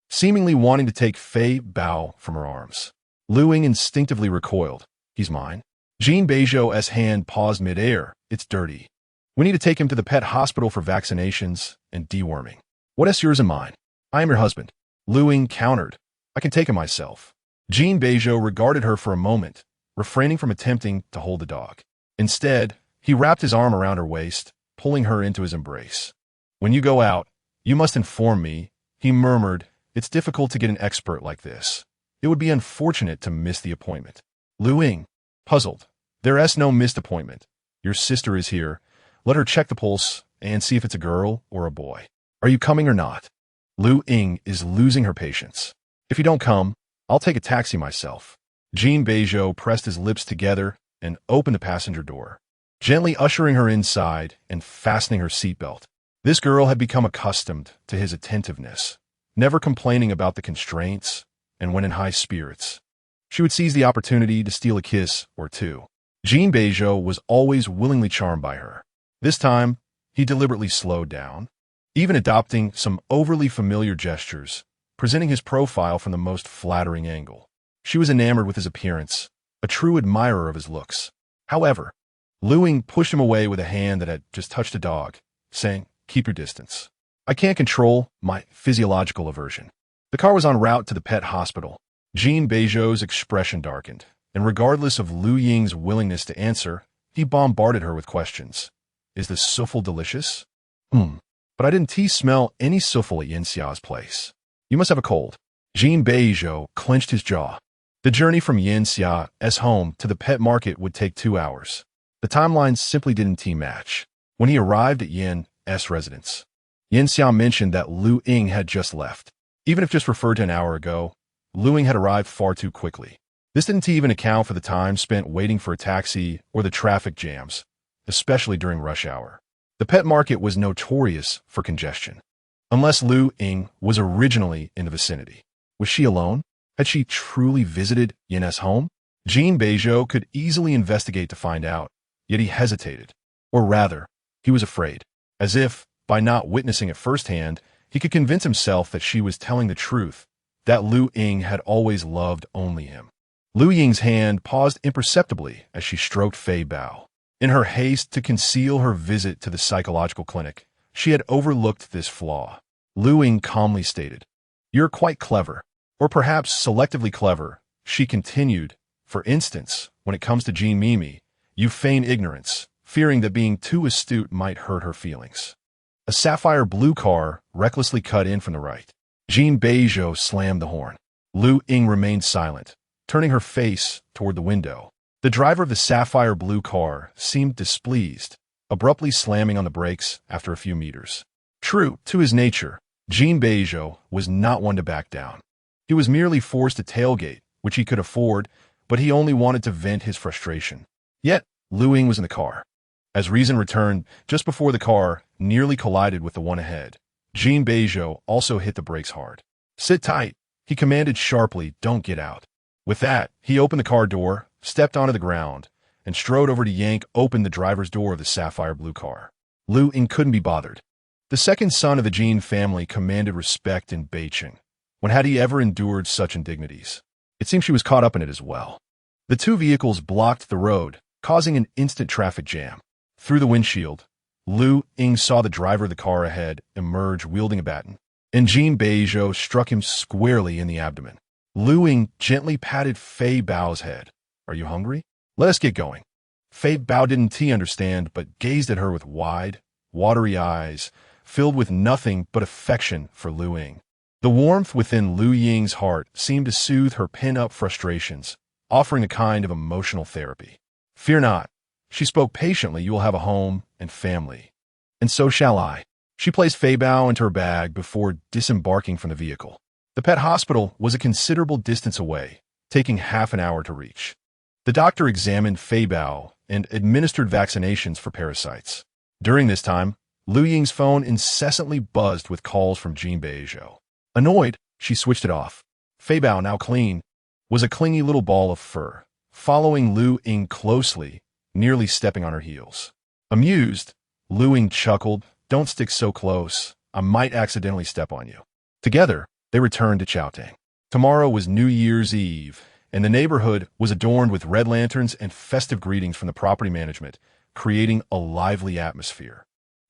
seemingly wanting to take Fei Bao from her arms. Luying instinctively recoiled. He's mine. Jin Beizhou's hand paused midair. It's dirty. We need to take him to the pet hospital for vaccinations and deworming. What is yours and mine? I am your husband. Luying countered. I can take him myself. Jin Beizhou regarded her for a moment, refraining from attempting to hold the dog. Instead, he wrapped his arm around her waist, pulling her into his embrace. When you go out, you must inform me, he murmured. It's difficult to get an expert like this. It would be unfortunate to miss the appointment. Luying, puzzled. There is no missed appointment. Your sister is here. Let her check the pulse and see if it's a girl or a boy. Are you coming or not? Luying is losing her patience. If you don't come, I'll take a taxi myself. Jin Beizhou pressed his lips together, and opened the passenger door, gently ushering her inside and fastening her seatbelt. This girl had become accustomed to his attentiveness, never complaining about the constraints, and when in high spirits, she would seize the opportunity to steal a kiss or two. Jin Beizhou was always willingly charmed by her. This time, he deliberately slowed down, even adopting some overly familiar gestures, presenting his profile from the most flattering angle. She was enamored with his appearance, a true admirer of his looks. However, Luying pushed him away with a hand that had just touched a dog, saying, "Keep your distance. I can't control my physiological aversion." The car was en route to the pet hospital. Jin Beizhou's expression darkened, and regardless of Luying's willingness to answer, he bombarded her with questions. "Is the souffle delicious?" But I didn't smell any souffle at Yanxia's place." "You must have a cold." Jin Beizhou clenched his jaw. The journey from Yanxia's home to the pet market would take 2 hours. The timelines simply didn't match. When he arrived at Yan's residence, Yanxia mentioned that Luying had just left. Even if just referred to an hour ago, Luying had arrived far too quickly. This didn't even account for the time spent waiting for a taxi or the traffic jams, especially during rush hour. The pet market was notorious for congestion. Unless Luying was originally in the vicinity. Was she alone? Had she truly visited Yan's home? Jin Beizhou could easily investigate to find out, yet he hesitated. Or rather, he was afraid. As if, by not witnessing it firsthand, he could convince himself that she was telling the truth, that Luying had always loved only him. Luying's hand paused imperceptibly as she stroked Fei Bao. In her haste to conceal her visit to the psychological clinic, she had overlooked this flaw. Luying calmly stated, "You're quite clever, or perhaps selectively clever," she continued. "For instance, when it comes to Jean Mimi, you feign ignorance, fearing that being too astute might hurt her feelings." A sapphire blue car recklessly cut in from the right. Jin Beizhou slammed the horn. Luying remained silent, turning her face toward the window. The driver of the sapphire blue car seemed displeased, abruptly slamming on the brakes after a few meters. True to his nature, Jin Beizhou was not one to back down. He was merely forced to tailgate, which he could afford, but he only wanted to vent his frustration. Yet, Luying was in the car. As reason returned, just before the car nearly collided with the one ahead, Jin Beizhou also hit the brakes hard. "Sit tight," he commanded sharply. "Don't get out." With that, he opened the car door, stepped onto the ground, and strode over to yank open the driver's door of the sapphire blue car. Luying couldn't be bothered. The second son of the Jin family commanded respect in Beijing. When had he ever endured such indignities? It seemed she was caught up in it as well. The two vehicles blocked the road, causing an instant traffic jam. Through the windshield, Luying saw the driver of the car ahead emerge wielding a baton, and Jin Beizhou struck him squarely in the abdomen. Luying gently patted Fei Bao's head. "Are you hungry? Let us get going." Fei Bao didn't understand, but gazed at her with wide, watery eyes, filled with nothing but affection for Luying. The warmth within Luying's heart seemed to soothe her pent-up frustrations, offering a kind of emotional therapy. "Fear not," she spoke patiently, "you will have a home and family. And so shall I." She placed Fei Bao into her bag before disembarking from the vehicle. The pet hospital was a considerable distance away, taking half an hour to reach. The doctor examined Fei Bao and administered vaccinations for parasites. During this time, Luying's phone incessantly buzzed with calls from Jin Beizhou. Annoyed, she switched it off. Fei Bao, now clean, was a clingy little ball of fur, following Luying closely, nearly stepping on her heels. Amused, Luying chuckled, "Don't stick so close. I might accidentally step on you." Together, they returned to Chaotang. Tomorrow was New Year's Eve, and the neighborhood was adorned with red lanterns and festive greetings from the property management, creating a lively atmosphere.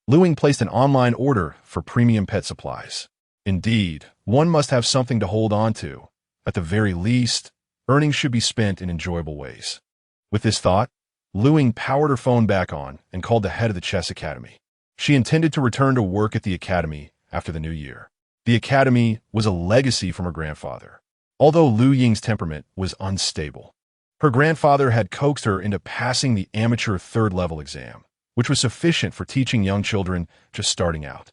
Luying placed an online order for premium pet supplies. Indeed, one must have something to hold on to. At the very least, earnings should be spent in enjoyable ways. With this thought, Luying powered her phone back on and called the head of the chess academy. She intended to return to work at the academy after the new year. The academy was a legacy from her grandfather. Although Luying's temperament was unstable, her grandfather had coaxed her into passing the amateur third-level exam, which was sufficient for teaching young children just starting out.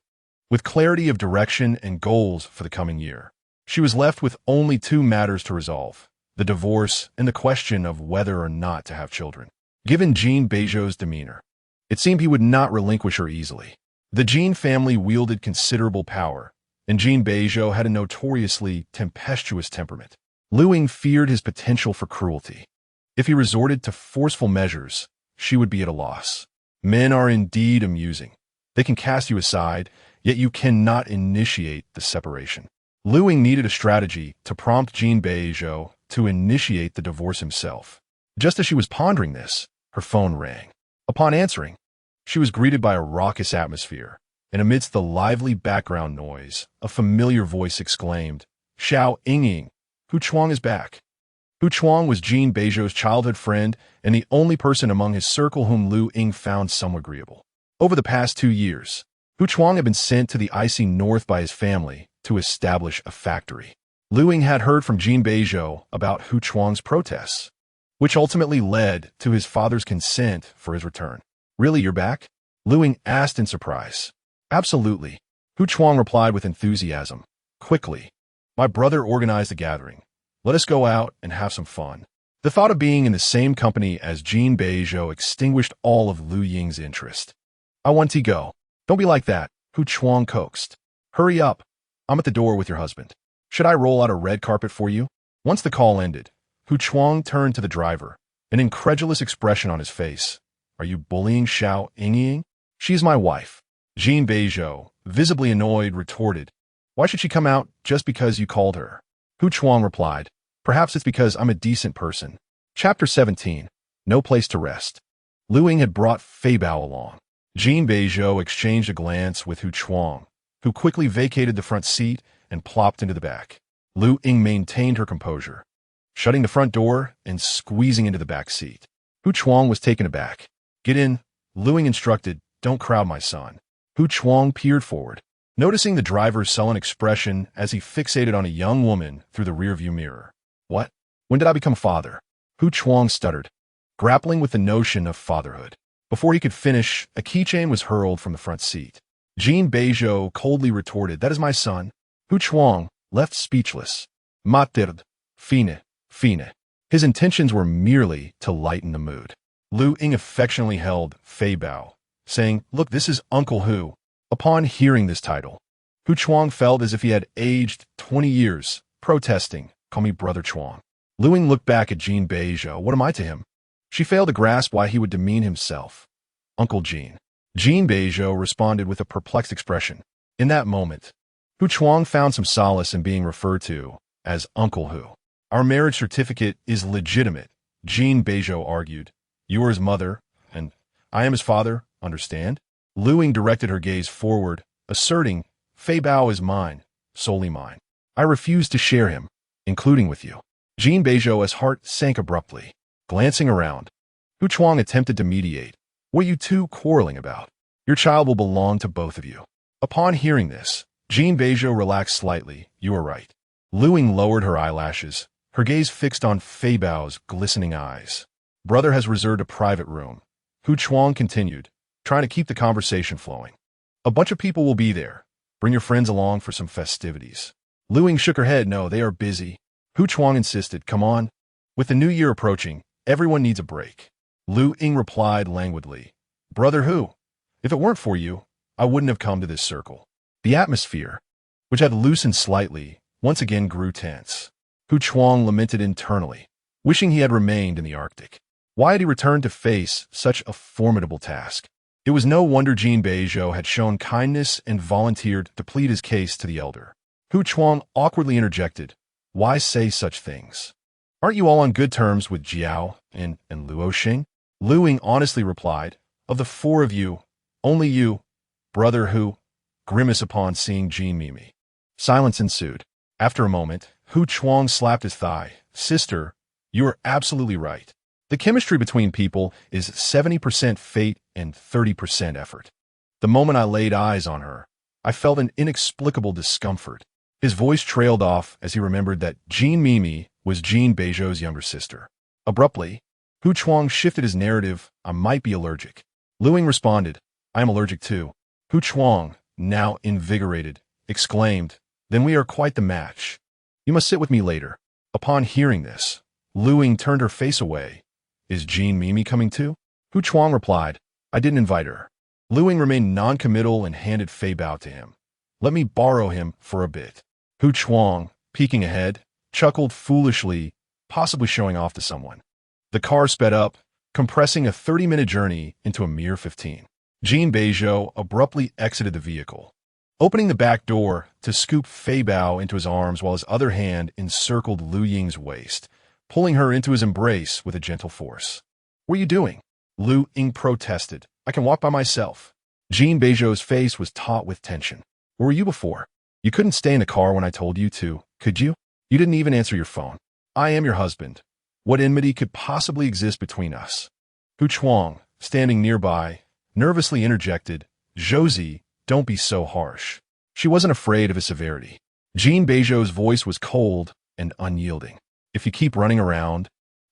With clarity of direction and goals for the coming year, she was left with only two matters to resolve: the divorce and the question of whether or not to have children. Given Jin Beizhou's demeanor, it seemed he would not relinquish her easily. The Jin family wielded considerable power, and Jin Beizhou had a notoriously tempestuous temperament. Luying feared his potential for cruelty. If he resorted to forceful measures, she would be at a loss. Men are indeed amusing. They can cast you aside, yet you cannot initiate the separation. Luying needed a strategy to prompt Jin Beizhou to initiate the divorce himself. Just as she was pondering this, her phone rang. Upon answering, she was greeted by a raucous atmosphere, and amidst the lively background noise, a familiar voice exclaimed, "Xiao Yingying, Hu Chuang is back." Hu Chuang was Jin Beizhou's childhood friend and the only person among his circle whom Luying found somewhat agreeable. Over the past 2 years, Hu Chuang had been sent to the icy north by his family to establish a factory. Luying had heard from Jin Beizhou about Hu Chuang's protests, which ultimately led to his father's consent for his return. "Really, you're back?" Luying asked in surprise. "Absolutely," Hu Chuang replied with enthusiasm. "Quickly. My brother organized a gathering. Let us go out and have some fun." The thought of being in the same company as Jin Beizhou extinguished all of Luying's interest. "I want to go." "Don't be like that," Hu Chuang coaxed. "Hurry up. I'm at the door with your husband. Should I roll out a red carpet for you?" Once the call ended, Hu Chuang turned to the driver, an incredulous expression on his face. "Are you bullying Xiao Yingying? She is my wife." Jin Beizhou, visibly annoyed, retorted, "Why should she come out just because you called her?" Hu Chuang replied, "Perhaps it's because I'm a decent person." Chapter 17. No Place to Rest. Luying had brought Fei Bao along. Jin Beizhou exchanged a glance with Hu Chuang, who quickly vacated the front seat and plopped into the back. Luying maintained her composure, shutting the front door and squeezing into the back seat. Hu Chuang was taken aback. "Get in," Luying instructed. "Don't crowd my son." Hu Chuang peered forward, noticing the driver's sullen expression as he fixated on a young woman through the rearview mirror. "What? When did I become father?" Hu Chuang stuttered, grappling with the notion of fatherhood. Before he could finish, a keychain was hurled from the front seat. Jin Beizhou coldly retorted, "That is my son." Hu Chuang, left speechless, "Materd, fine, fine." His intentions were merely to lighten the mood. Luying affectionately held Fei Bao, saying, "Look, this is Uncle Hu." Upon hearing this title, Hu Chuang felt as if he had aged 20 years, protesting, "Call me Brother Chuang." Luying looked back at Jin Beizhou. What am I to him? She failed to grasp why he would demean himself. "Uncle Jin." Jin Beizhou responded with a perplexed expression. In that moment, Hu Chuang found some solace in being referred to as Uncle Hu. "Our marriage certificate is legitimate," Jin Beizhou argued. "You are his mother, and I am his father, understand?" Luying directed her gaze forward, asserting, "Fei Bao is mine, solely mine. I refuse to share him, including with you." Jin Beizhou's heart sank abruptly. Glancing around, Hu Chuang attempted to mediate. "What are you two quarreling about? Your child will belong to both of you." Upon hearing this, Jin Beizhou relaxed slightly. "You are right." Luying lowered her eyelashes, her gaze fixed on Fei Bao's glistening eyes. "Brother has reserved a private room," Hu Chuang continued, trying to keep the conversation flowing. "A bunch of people will be there. Bring your friends along for some festivities." Luying shook her head. "No, they are busy." Hu Chuang insisted, "Come on. With the new year approaching, everyone needs a break." Luying replied languidly, "Brother Hu, if it weren't for you, I wouldn't have come to this circle." The atmosphere, which had loosened slightly, once again grew tense. Hu Chuang lamented internally, wishing he had remained in the Arctic. Why had he returned to face such a formidable task? It was no wonder Jin Beizhou had shown kindness and volunteered to plead his case to the elder. Hu Chuang awkwardly interjected, "Why say such things? Aren't you all on good terms with Jiao and Luoxing?" Luying honestly replied, "Of the 4 of you, only you, Brother Hu," grimace upon seeing Jin Mimi. Silence ensued. After a moment, Hu Chuang slapped his thigh. "Sister, you are absolutely right. The chemistry between people is 70% fate and 30% effort. The moment I laid eyes on her, I felt an inexplicable discomfort." His voice trailed off as he remembered that Jin Mimi was Jin Beizhou's younger sister. Abruptly, Hu Chuang shifted his narrative. "I might be allergic." Luying responded, "I am allergic too." Hu Chuang, now invigorated, exclaimed, "Then we are quite the match. You must sit with me later." Upon hearing this, Luying turned her face away, Is Jean Mimi coming too? Hu Chuang replied, I didn't invite her. Luying remained non-committal and handed Fei Bao to him. Let me borrow him for a bit. Hu Chuang, peeking ahead, chuckled foolishly, possibly showing off to someone. The car sped up, compressing a 30-minute journey into a mere 15. Jin Beizhou abruptly exited the vehicle, opening the back door to scoop Fei Bao into his arms while his other hand encircled Luying's waist, pulling her into his embrace with a gentle force. What are you doing? Luying protested. I can walk by myself. Jin Beizhou's face was taut with tension. Where were you before? You couldn't stay in the car when I told you to, could you? You didn't even answer your phone. I am your husband. What enmity could possibly exist between us? Hu Chuang, standing nearby, nervously interjected, Josie, don't be so harsh. She wasn't afraid of his severity. Jin Beizhou's voice was cold and unyielding. If you keep running around,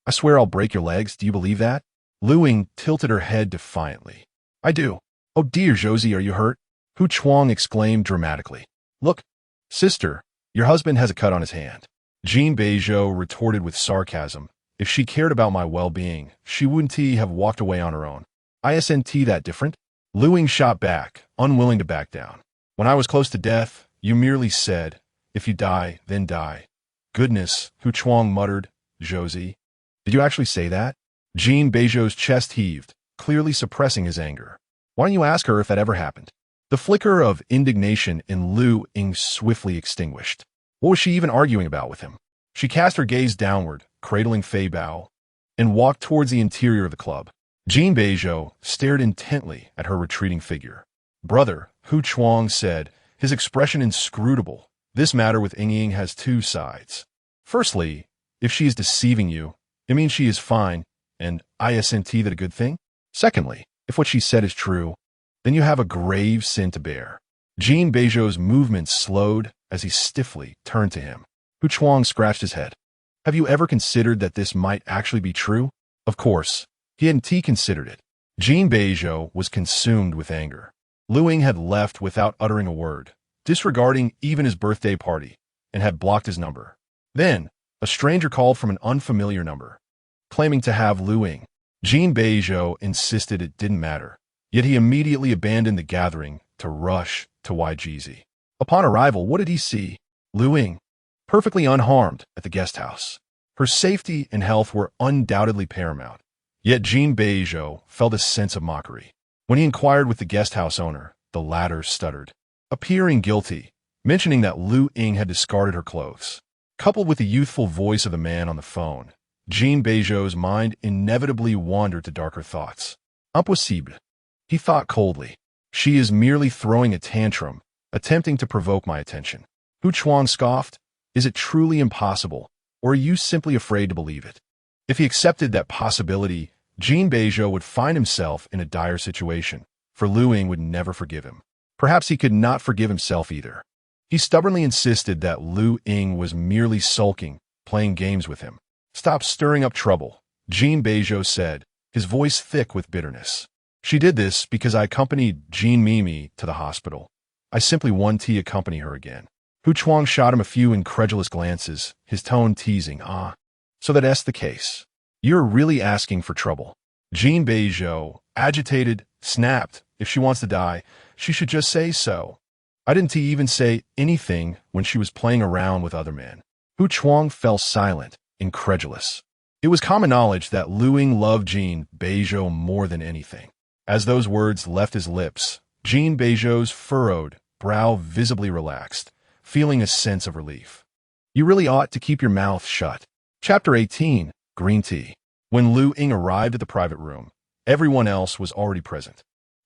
I swear I'll break your legs. Do you believe that? Luying tilted her head defiantly. I do. Oh dear, Josie, are you hurt? Hu Chuang exclaimed dramatically. Look, sister, your husband has a cut on his hand. Jin Beizhou retorted with sarcasm. If she cared about my well-being, she wouldn't have walked away on her own. Isn't that different? Luying shot back, unwilling to back down. When I was close to death, you merely said, if you die, then die. Goodness, Hu Chuang muttered. Josie, did you actually say that? Jin Beizhou's chest heaved, clearly suppressing his anger. Why don't you ask her if that ever happened? The flicker of indignation in Luying swiftly extinguished. What was she even arguing about with him? She cast her gaze downward, cradling Fei Bao, and walked towards the interior of the club. Jin Beizhou stared intently at her retreating figure. Brother, Hu Chuang said, his expression inscrutable. This matter with Ying has two sides. Firstly, if she is deceiving you, it means she is fine, and isn't that a good thing? Secondly, if what she said is true, then you have a grave sin to bear. Jin Beizhou's movements slowed as he stiffly turned to him. Hu Chuang scratched his head. Have you ever considered that this might actually be true? Of course, he hadn't considered it. Jin Beizhou was consumed with anger. Luying had left without uttering a word, disregarding even his birthday party, and had blocked his number. Then, a stranger called from an unfamiliar number, claiming to have Luying. Jin Beizhou insisted it didn't matter, yet he immediately abandoned the gathering to rush to YGZ. Upon arrival, what did he see? Luying, perfectly unharmed at the guest house. Her safety and health were undoubtedly paramount, yet Jin Beizhou felt a sense of mockery. When he inquired with the guest house owner, the latter stuttered, appearing guilty, mentioning that Luying had discarded her clothes. Coupled with the youthful voice of the man on the phone, Jin Beizhou's mind inevitably wandered to darker thoughts. Impossible, he thought coldly. She is merely throwing a tantrum, attempting to provoke my attention. Hu Chuang scoffed. Is it truly impossible, or are you simply afraid to believe it? If he accepted that possibility, Jin Beizhou would find himself in a dire situation, for Luying would never forgive him. Perhaps he could not forgive himself either. He stubbornly insisted that Luying was merely sulking, playing games with him. Stop stirring up trouble, Jin Beizhou said, his voice thick with bitterness. She did this because I accompanied Jean Mimi to the hospital. I simply want to accompany her again. Hu Chuang shot him a few incredulous glances, his tone teasing. So that's the case. You're really asking for trouble. Jin Beizhou, agitated, snapped. If she wants to die, she should just say so. I didn't even say anything when she was playing around with other men. Hu Chuang fell silent, incredulous. It was common knowledge that Luying loved Jin Beizhou more than anything. As those words left his lips, Jin Beizhou's furrowed brow visibly relaxed, feeling a sense of relief. You really ought to keep your mouth shut. Chapter 18, Green Tea. When Luying arrived at the private room, everyone else was already present.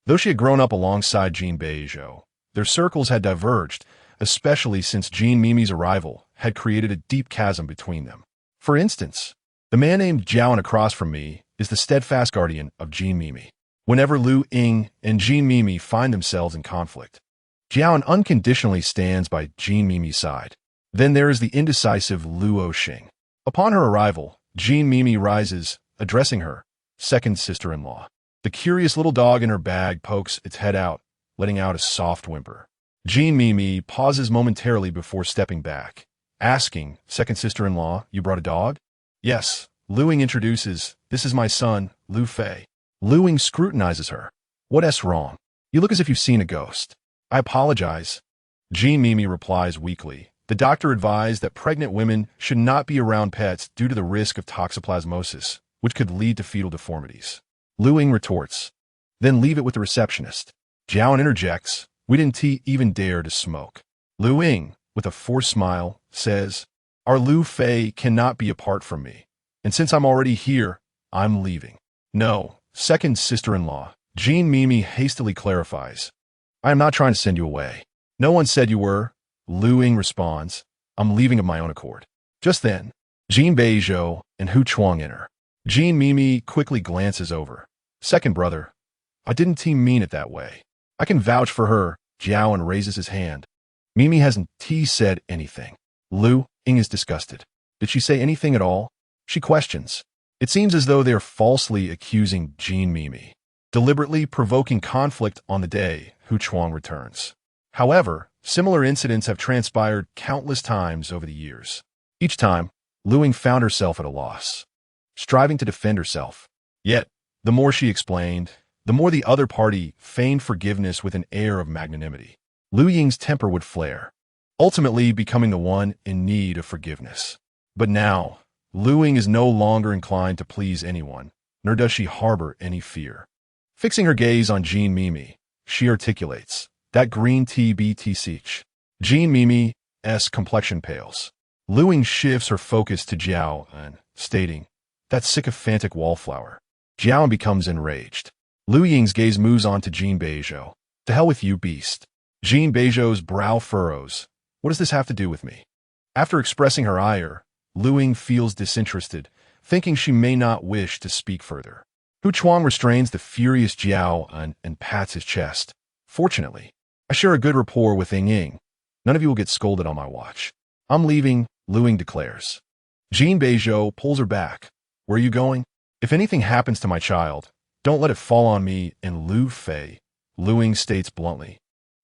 Though she had grown up alongside Jin Beizhou, their circles had diverged, especially since Jean Mimi's arrival had created a deep chasm between them. For instance, the man named Jiaoan across from me is the steadfast guardian of Jean Mimi. Whenever Luying and Jean Mimi find themselves in conflict, Jiaoan unconditionally stands by Jean Mimi's side. Then there is the indecisive Luo Xing. Upon her arrival, Jean Mimi rises, addressing her second sister-in-law. The curious little dog in her bag pokes its head out, letting out a soft whimper. Jean Mimi pauses momentarily before stepping back, asking, second sister-in-law, you brought a dog? Yes, Luying introduces, "This is my son, Lu Fei." Luying scrutinizes her. "What's wrong? You look as if you've seen a ghost." "I apologize." Jean Mimi replies weakly. "The doctor advised that pregnant women should not be around pets due to the risk of toxoplasmosis, which could lead to fetal deformities." Luying retorts, "Then leave it with the receptionist." Jiao interjects, "We didn't even dare to smoke." Luying, with a forced smile, says, "Our Lu Fei cannot be apart from me, and since I'm already here, I'm leaving." "No, second sister-in-law," Jean Mimi hastily clarifies. "I am not trying to send you away." "No one said you were," Luying responds. "I'm leaving of my own accord." Just then, Jin Beizhou and Hu Chuang enter. Jean Mimi quickly glances over. "Second brother, I didn't mean it that way. I can vouch for her." Jiao and raises his hand. Mimi hasn't said anything. Luying is disgusted. Did she say anything at all? She questions. It seems as though they are falsely accusing Jean Mimi, deliberately provoking conflict on the day Hu Chuang returns. However, similar incidents have transpired countless times over the years. Each time, Luying found herself at a loss, striving to defend herself. Yet, the more she explained, the more the other party feigned forgiveness with an air of magnanimity. Luying's temper would flare, ultimately becoming the one in need of forgiveness. But now, Luying is no longer inclined to please anyone, nor does she harbor any fear. Fixing her gaze on Jean Mimi, she articulates, "That green tea BT Sich." Jean Mimi's complexion pales. Luying shifts her focus to Jiao and, stating, "That sycophantic wallflower." Jiao becomes enraged. Luying's gaze moves on to Jin Beizhou. "To hell with you, beast." Jin Beizhou's brow furrows. "What does this have to do with me?" After expressing her ire, Luying feels disinterested, thinking she may not wish to speak further. Hu Chuang restrains the furious Jiao and pats his chest. "Fortunately, I share a good rapport with Ying. None of you will get scolded on my watch." "I'm leaving," Luying declares. Jin Beizhou pulls her back. "Where are you going?" "If anything happens to my child, don't let it fall on me and Lu Fei," Luying states bluntly.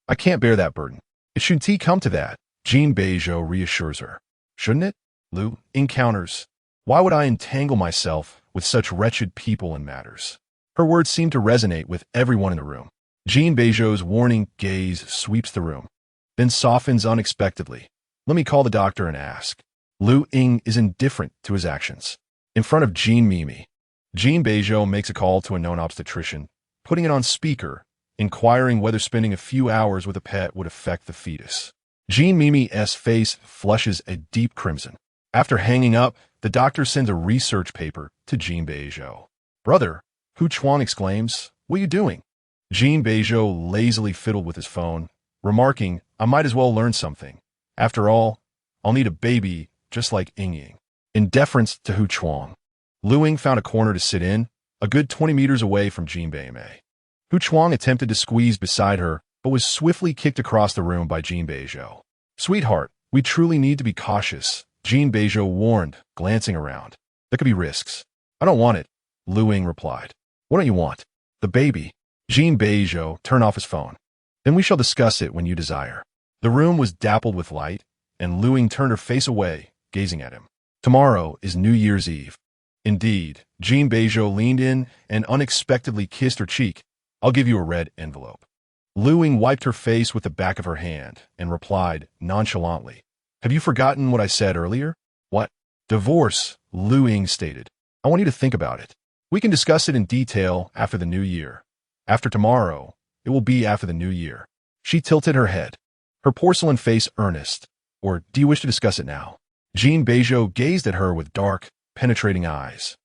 "I can't bear that burden." "It shouldn't come to that," Jin Beizhou reassures her. "Shouldn't it?" Luying counters. "Why would I entangle myself with such wretched people and matters?" Her words seem to resonate with everyone in the room. Jin Beizhou's warning gaze sweeps the room, then softens unexpectedly. "Let me call the doctor and ask." Luying is indifferent to his actions. In front of Jean Mimi, Jin Beizhou makes a call to a known obstetrician, putting it on speaker, inquiring whether spending a few hours with a pet would affect the fetus. Jean Mimi's face flushes a deep crimson. After hanging up, the doctor sends a research paper to Jin Beizhou. "Brother," Hu Chuang exclaims, "what are you doing?" Jin Beizhou lazily fiddled with his phone, remarking, "I might as well learn something. After all, I'll need a baby just like Ying." In deference to Hu Chuang, Luying found a corner to sit in, a good 20 meters away from Jin Beizhou. Hu Chuang attempted to squeeze beside her, but was swiftly kicked across the room by Jin Beizhou. "Sweetheart, we truly need to be cautious," Jin Beizhou warned, glancing around. "There could be risks." "I don't want it," Luying replied. "What don't you want?" "The baby." Jin Beizhou turned off his phone. "Then we shall discuss it when you desire." The room was dappled with light, and Luying turned her face away, gazing at him. "Tomorrow is New Year's Eve." "Indeed." Jin Beizhou leaned in and unexpectedly kissed her cheek. "I'll give you a red envelope." Luying wiped her face with the back of her hand and replied nonchalantly, "Have you forgotten what I said earlier?" "What?" "Divorce," Luying stated. "I want you to think about it. We can discuss it in detail after the new year. After tomorrow, it will be after the new year." She tilted her head, her porcelain face earnest. "Or do you wish to discuss it now?" Jin Beizhou gazed at her with dark, penetrating eyes.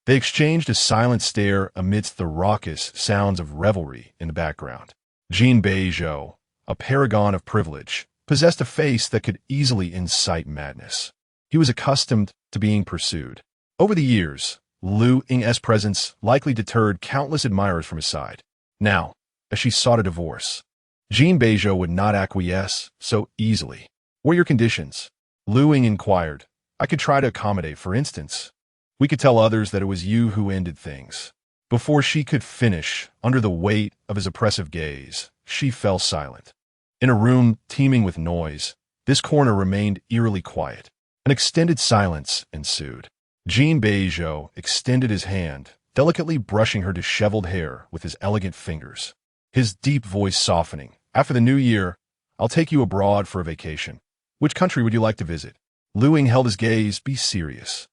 They exchanged a silent stare amidst the raucous sounds of revelry in the background. Jin Beizhou, a paragon of privilege, possessed a face that could easily incite madness. He was accustomed to being pursued. Over the years, Luying's presence likely deterred countless admirers from his side. Now, as she sought a divorce, Jin Beizhou would not acquiesce so easily. "What are your conditions?" Luying inquired. "I could try to accommodate, for instance. We could tell others that it was you who ended things." Before she could finish, under the weight of his oppressive gaze, she fell silent. In a room teeming with noise, this corner remained eerily quiet. An extended silence ensued. Jin Beizhou extended his hand, delicately brushing her disheveled hair with his elegant fingers. His deep voice softening. After the new year, I'll take you abroad for a vacation. Which country would you like to visit? Luying held his gaze. Be serious.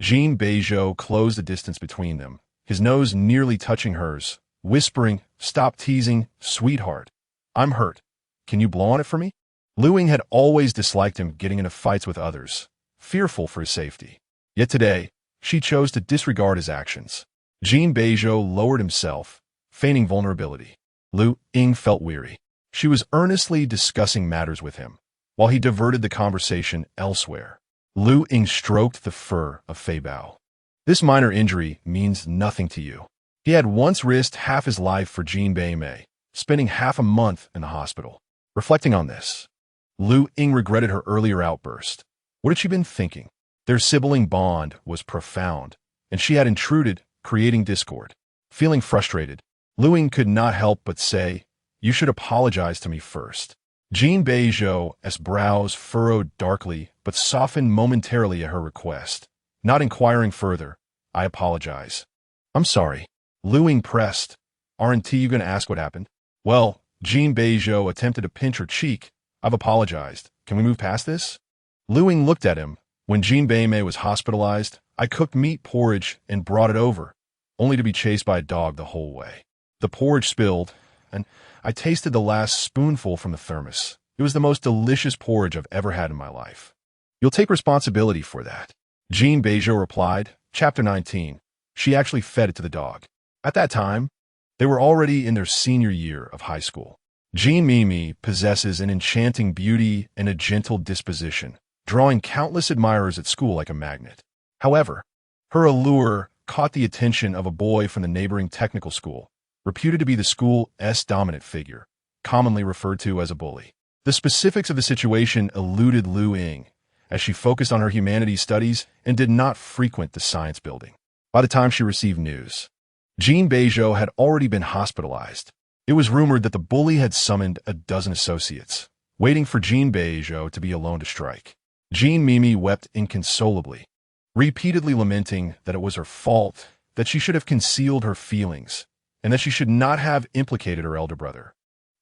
Jin Beizhou closed the distance between them, his nose nearly touching hers, whispering, Stop teasing, sweetheart. I'm hurt. Can you blow on it for me? Luying had always disliked him getting into fights with others, fearful for his safety. Yet today, she chose to disregard his actions. Jin Beizhou lowered himself, feigning vulnerability. Luying felt weary. She was earnestly discussing matters with him, while he diverted the conversation elsewhere. Luying stroked the fur of Fei Bao. This minor injury means nothing to you. He had once risked half his life for Jin Beizhou, spending half a month in the hospital. Reflecting on this, Luying regretted her earlier outburst. What had she been thinking? Their sibling bond was profound, and she had intruded, creating discord. Feeling frustrated, Luying could not help but say, You should apologize to me first. Jin Beizhou's brows furrowed darkly but softened momentarily at her request. Not inquiring further, I apologize. I'm sorry. Luying pressed. Aren't you going to ask what happened? Well, Jin Beizhou attempted to pinch her cheek. I've apologized. Can we move past this? Luying looked at him. When Jin Beizhou was hospitalized, I cooked meat porridge and brought it over, only to be chased by a dog the whole way. The porridge spilled, and I tasted the last spoonful from the thermos. It was the most delicious porridge I've ever had in my life. You'll take responsibility for that. Jin Beizhou replied. Chapter 19. She actually fed it to the dog. At that time, they were already in their senior year of high school. Jin Mimi possesses an enchanting beauty and a gentle disposition, drawing countless admirers at school like a magnet. However, her allure caught the attention of a boy from the neighboring technical school, reputed to be the school's dominant figure, commonly referred to as a bully. The specifics of the situation eluded Luying, as she focused on her humanities studies and did not frequent the science building. By the time she received news, Jin Beizhou had already been hospitalized. It was rumored that the bully had summoned a dozen associates, waiting for Jin Beizhou to be alone to strike. Jin Mimi wept inconsolably, repeatedly lamenting that it was her fault, that she should have concealed her feelings, and that she should not have implicated her elder brother.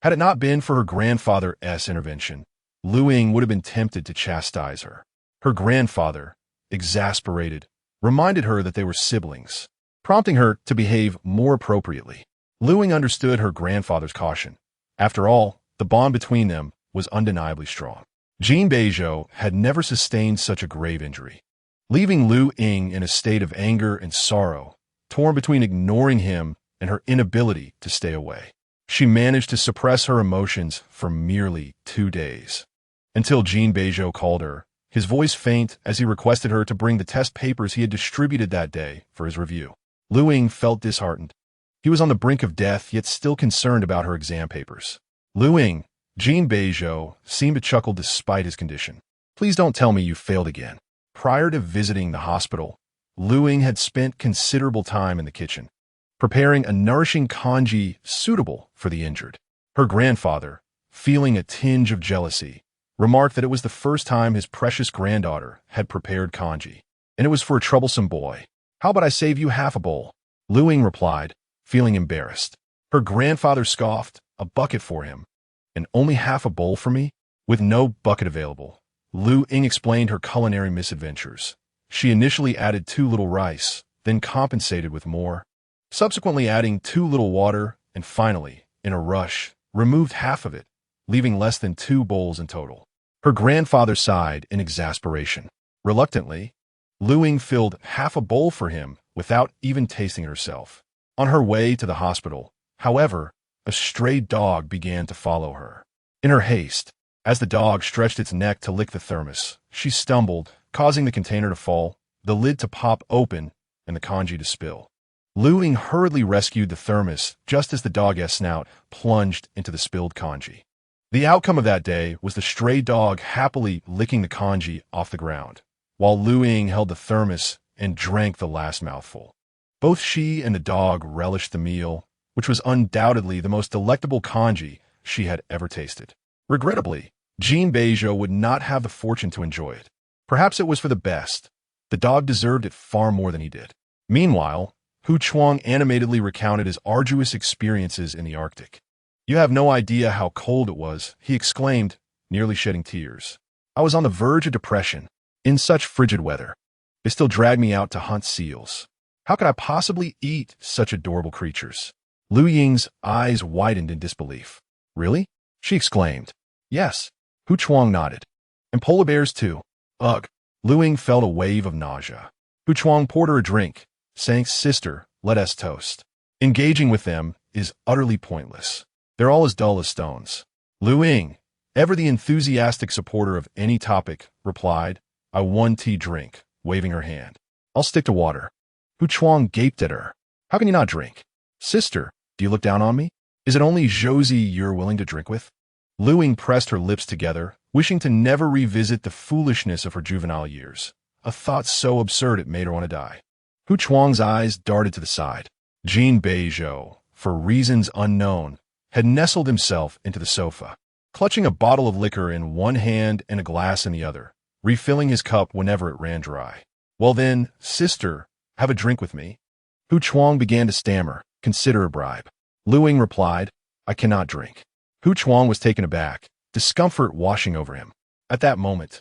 Had it not been for her grandfather's intervention, Luying would have been tempted to chastise her. Her grandfather, exasperated, reminded her that they were siblings, prompting her to behave more appropriately. Luying understood her grandfather's caution. After all, the bond between them was undeniably strong. Jin Beizhou had never sustained such a grave injury, leaving Luying in a state of anger and sorrow, torn between ignoring him and her inability to stay away. She managed to suppress her emotions for merely 2 days, until Jin Beizhou called her, his voice faint as he requested her to bring the test papers he had distributed that day for his review. Luying felt disheartened. He was on the brink of death, yet still concerned about her exam papers. Luying, Jin Beizhou seemed to chuckle despite his condition. Please don't tell me you failed again. Prior to visiting the hospital, Luying had spent considerable time in the kitchen, preparing a nourishing congee suitable for the injured. Her grandfather, feeling a tinge of jealousy, remarked that it was the first time his precious granddaughter had prepared congee, and it was for a troublesome boy. How about I save you half a bowl? Luying replied, feeling embarrassed. Her grandfather scoffed, a bucket for him, and only half a bowl for me? With no bucket available, Luying explained her culinary misadventures. She initially added too little rice, then compensated with more, subsequently adding too little water, and finally, in a rush, removed half of it, leaving less than 2 bowls in total. Her grandfather sighed in exasperation. Reluctantly, Luying filled half a bowl for him without even tasting it herself. On her way to the hospital, however, a stray dog began to follow her. In her haste, as the dog stretched its neck to lick the thermos, she stumbled, causing the container to fall, the lid to pop open, and the congee to spill. Luying hurriedly rescued the thermos just as the dog's snout plunged into the spilled congee. The outcome of that day was the stray dog happily licking the congee off the ground, while Luying held the thermos and drank the last mouthful. Both she and the dog relished the meal, which was undoubtedly the most delectable congee she had ever tasted. Regrettably, Jin Beizhou would not have the fortune to enjoy it. Perhaps it was for the best, The dog deserved it far more than he did. Meanwhile, Hu Chuang animatedly recounted his arduous experiences in the Arctic. You have no idea how cold it was, he exclaimed, nearly shedding tears. I was on the verge of depression. In such frigid weather, they still dragged me out to hunt seals. How could I possibly eat such adorable creatures? Luying's eyes widened in disbelief. Really? She exclaimed. Yes. Hu Chuang nodded. And polar bears too. Ugh. Luying felt a wave of nausea. Hu Chuang poured her a drink, saying, Sister, let us toast. Engaging with them is utterly pointless. They're all as dull as stones. Luying, ever the enthusiastic supporter of any topic, replied, I one tea drink, waving her hand. I'll stick to water. Hu Chuang gaped at her. How can you not drink? Sister, do you look down on me? Is it only Josie you're willing to drink with? Luying pressed her lips together, wishing to never revisit the foolishness of her juvenile years, a thought so absurd it made her want to die. Hu Chuang's eyes darted to the side. Jin Beizhou, for reasons unknown, had nestled himself into the sofa, clutching a bottle of liquor in one hand and a glass in the other, refilling his cup whenever it ran dry. Well then, sister, have a drink with me. Hu Chuang began to stammer, consider a bribe. Luying replied, I cannot drink. Hu Chuang was taken aback, discomfort washing over him. At that moment,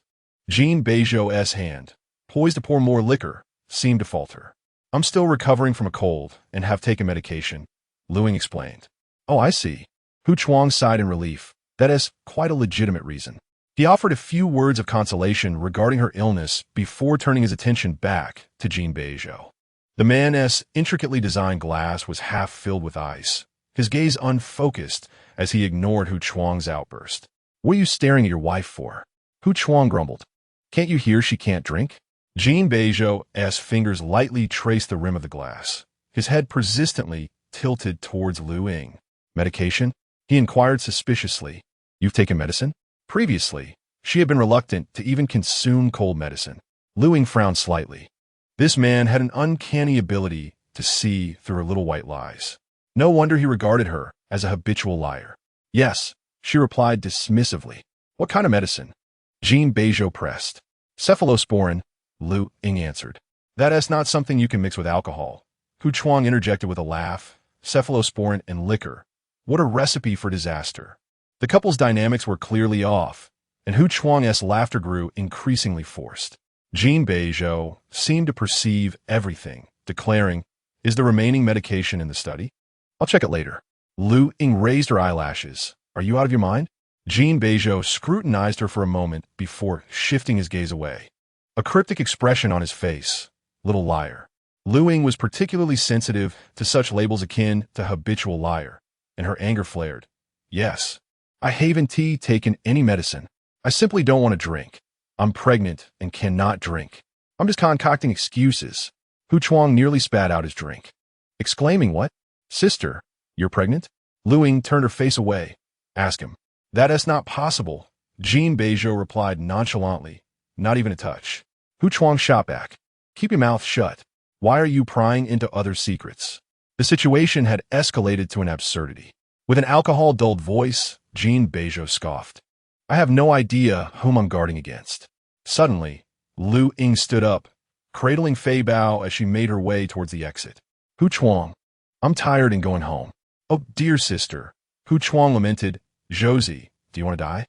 Jin Beizhou's hand, poised to pour more liquor, seemed to falter. I'm still recovering from a cold and have taken medication, Luying explained. Oh, I see. Hu Chuang sighed in relief. That is quite a legitimate reason. He offered a few words of consolation regarding her illness before turning his attention back to Jin Beizhou. The man's intricately designed glass was half filled with ice, his gaze unfocused as he ignored Hu Chuang's outburst. What are you staring at your wife for? Hu Chuang grumbled. Can't you hear she can't drink? Jin Beizhou's fingers lightly traced the rim of the glass, his head persistently tilted towards Luying. Medication? He inquired suspiciously. You've taken medicine? Previously, she had been reluctant to even consume cold medicine. Luying frowned slightly. This man had an uncanny ability to see through her little white lies. No wonder he regarded her as a habitual liar. Yes, she replied dismissively. What kind of medicine? Jin Beizhou pressed. Cephalosporin, Luying answered. That is not something you can mix with alcohol. Hu Chuang interjected with a laugh. Cephalosporin and liquor. What a recipe for disaster. The couple's dynamics were clearly off, and Hu Chuang's laughter grew increasingly forced. Jin Beizhou seemed to perceive everything, declaring, Is the remaining medication in the study? I'll check it later. Luying raised her eyelashes. Are you out of your mind? Jin Beizhou scrutinized her for a moment before shifting his gaze away. A cryptic expression on his face. Little liar. Luying was particularly sensitive to such labels akin to habitual liar, and her anger flared. Yes, I haven't taken any medicine. I simply don't want to drink. I'm pregnant and cannot drink. I'm just concocting excuses. Hu Chuang nearly spat out his drink. Exclaiming what? Sister, you're pregnant? Luying turned her face away. Ask him. That is not possible. Jin Beizhou replied nonchalantly. Not even a touch. Hu Chuang shot back. Keep your mouth shut. Why are you prying into other secrets? The situation had escalated to an absurdity. With an alcohol-dulled voice, Jin Beizhou scoffed. I have no idea whom I'm guarding against. Suddenly, Luying stood up, cradling Fei Bao as she made her way towards the exit. Hu Chuang, I'm tired and going home. Oh, dear sister. Hu Chuang lamented. Josie, do you want to die?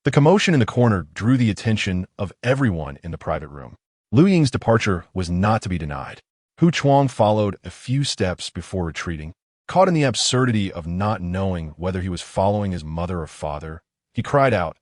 The commotion in the corner drew the attention of everyone in the private room. Luying's departure was not to be denied. Hu Chuang followed a few steps before retreating. Caught in the absurdity of not knowing whether he was following his mother or father, he cried out,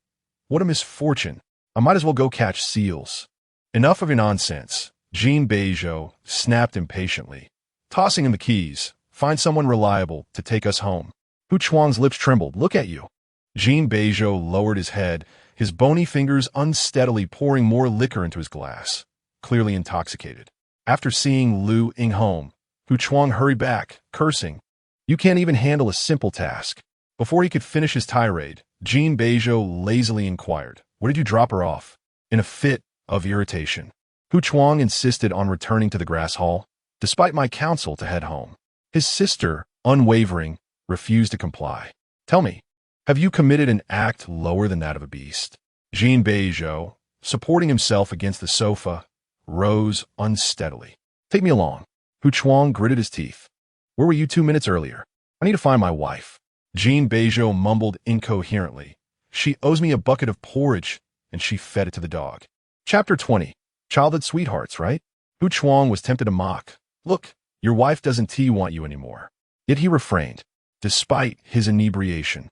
What a misfortune! I might as well go catch seals. Enough of your nonsense. Jin Beizhou snapped impatiently. Tossing him the keys, find someone reliable to take us home. Hu Chuang's lips trembled. Look at you. Jin Beizhou lowered his head, his bony fingers unsteadily pouring more liquor into his glass, clearly intoxicated. After seeing Luying home, Hu Chuang hurried back, cursing. You can't even handle a simple task. Before he could finish his tirade, Jin Beizhou lazily inquired, Where did you drop her off? In a fit of irritation, Hu Chuang insisted on returning to the grass hall, despite my counsel to head home. His sister, unwavering, refused to comply. Tell me, have you committed an act lower than that of a beast? Jin Beizhou, supporting himself against the sofa, rose unsteadily. Take me along. Hu Chuang gritted his teeth. Where were you 2 minutes earlier? I need to find my wife. Jin Beizhou mumbled incoherently. She owes me a bucket of porridge, and she fed it to the dog. Chapter 20. Childhood sweethearts, right? Hu Chuang was tempted to mock. Look, your wife doesn't want you anymore. Yet he refrained, despite his inebriation.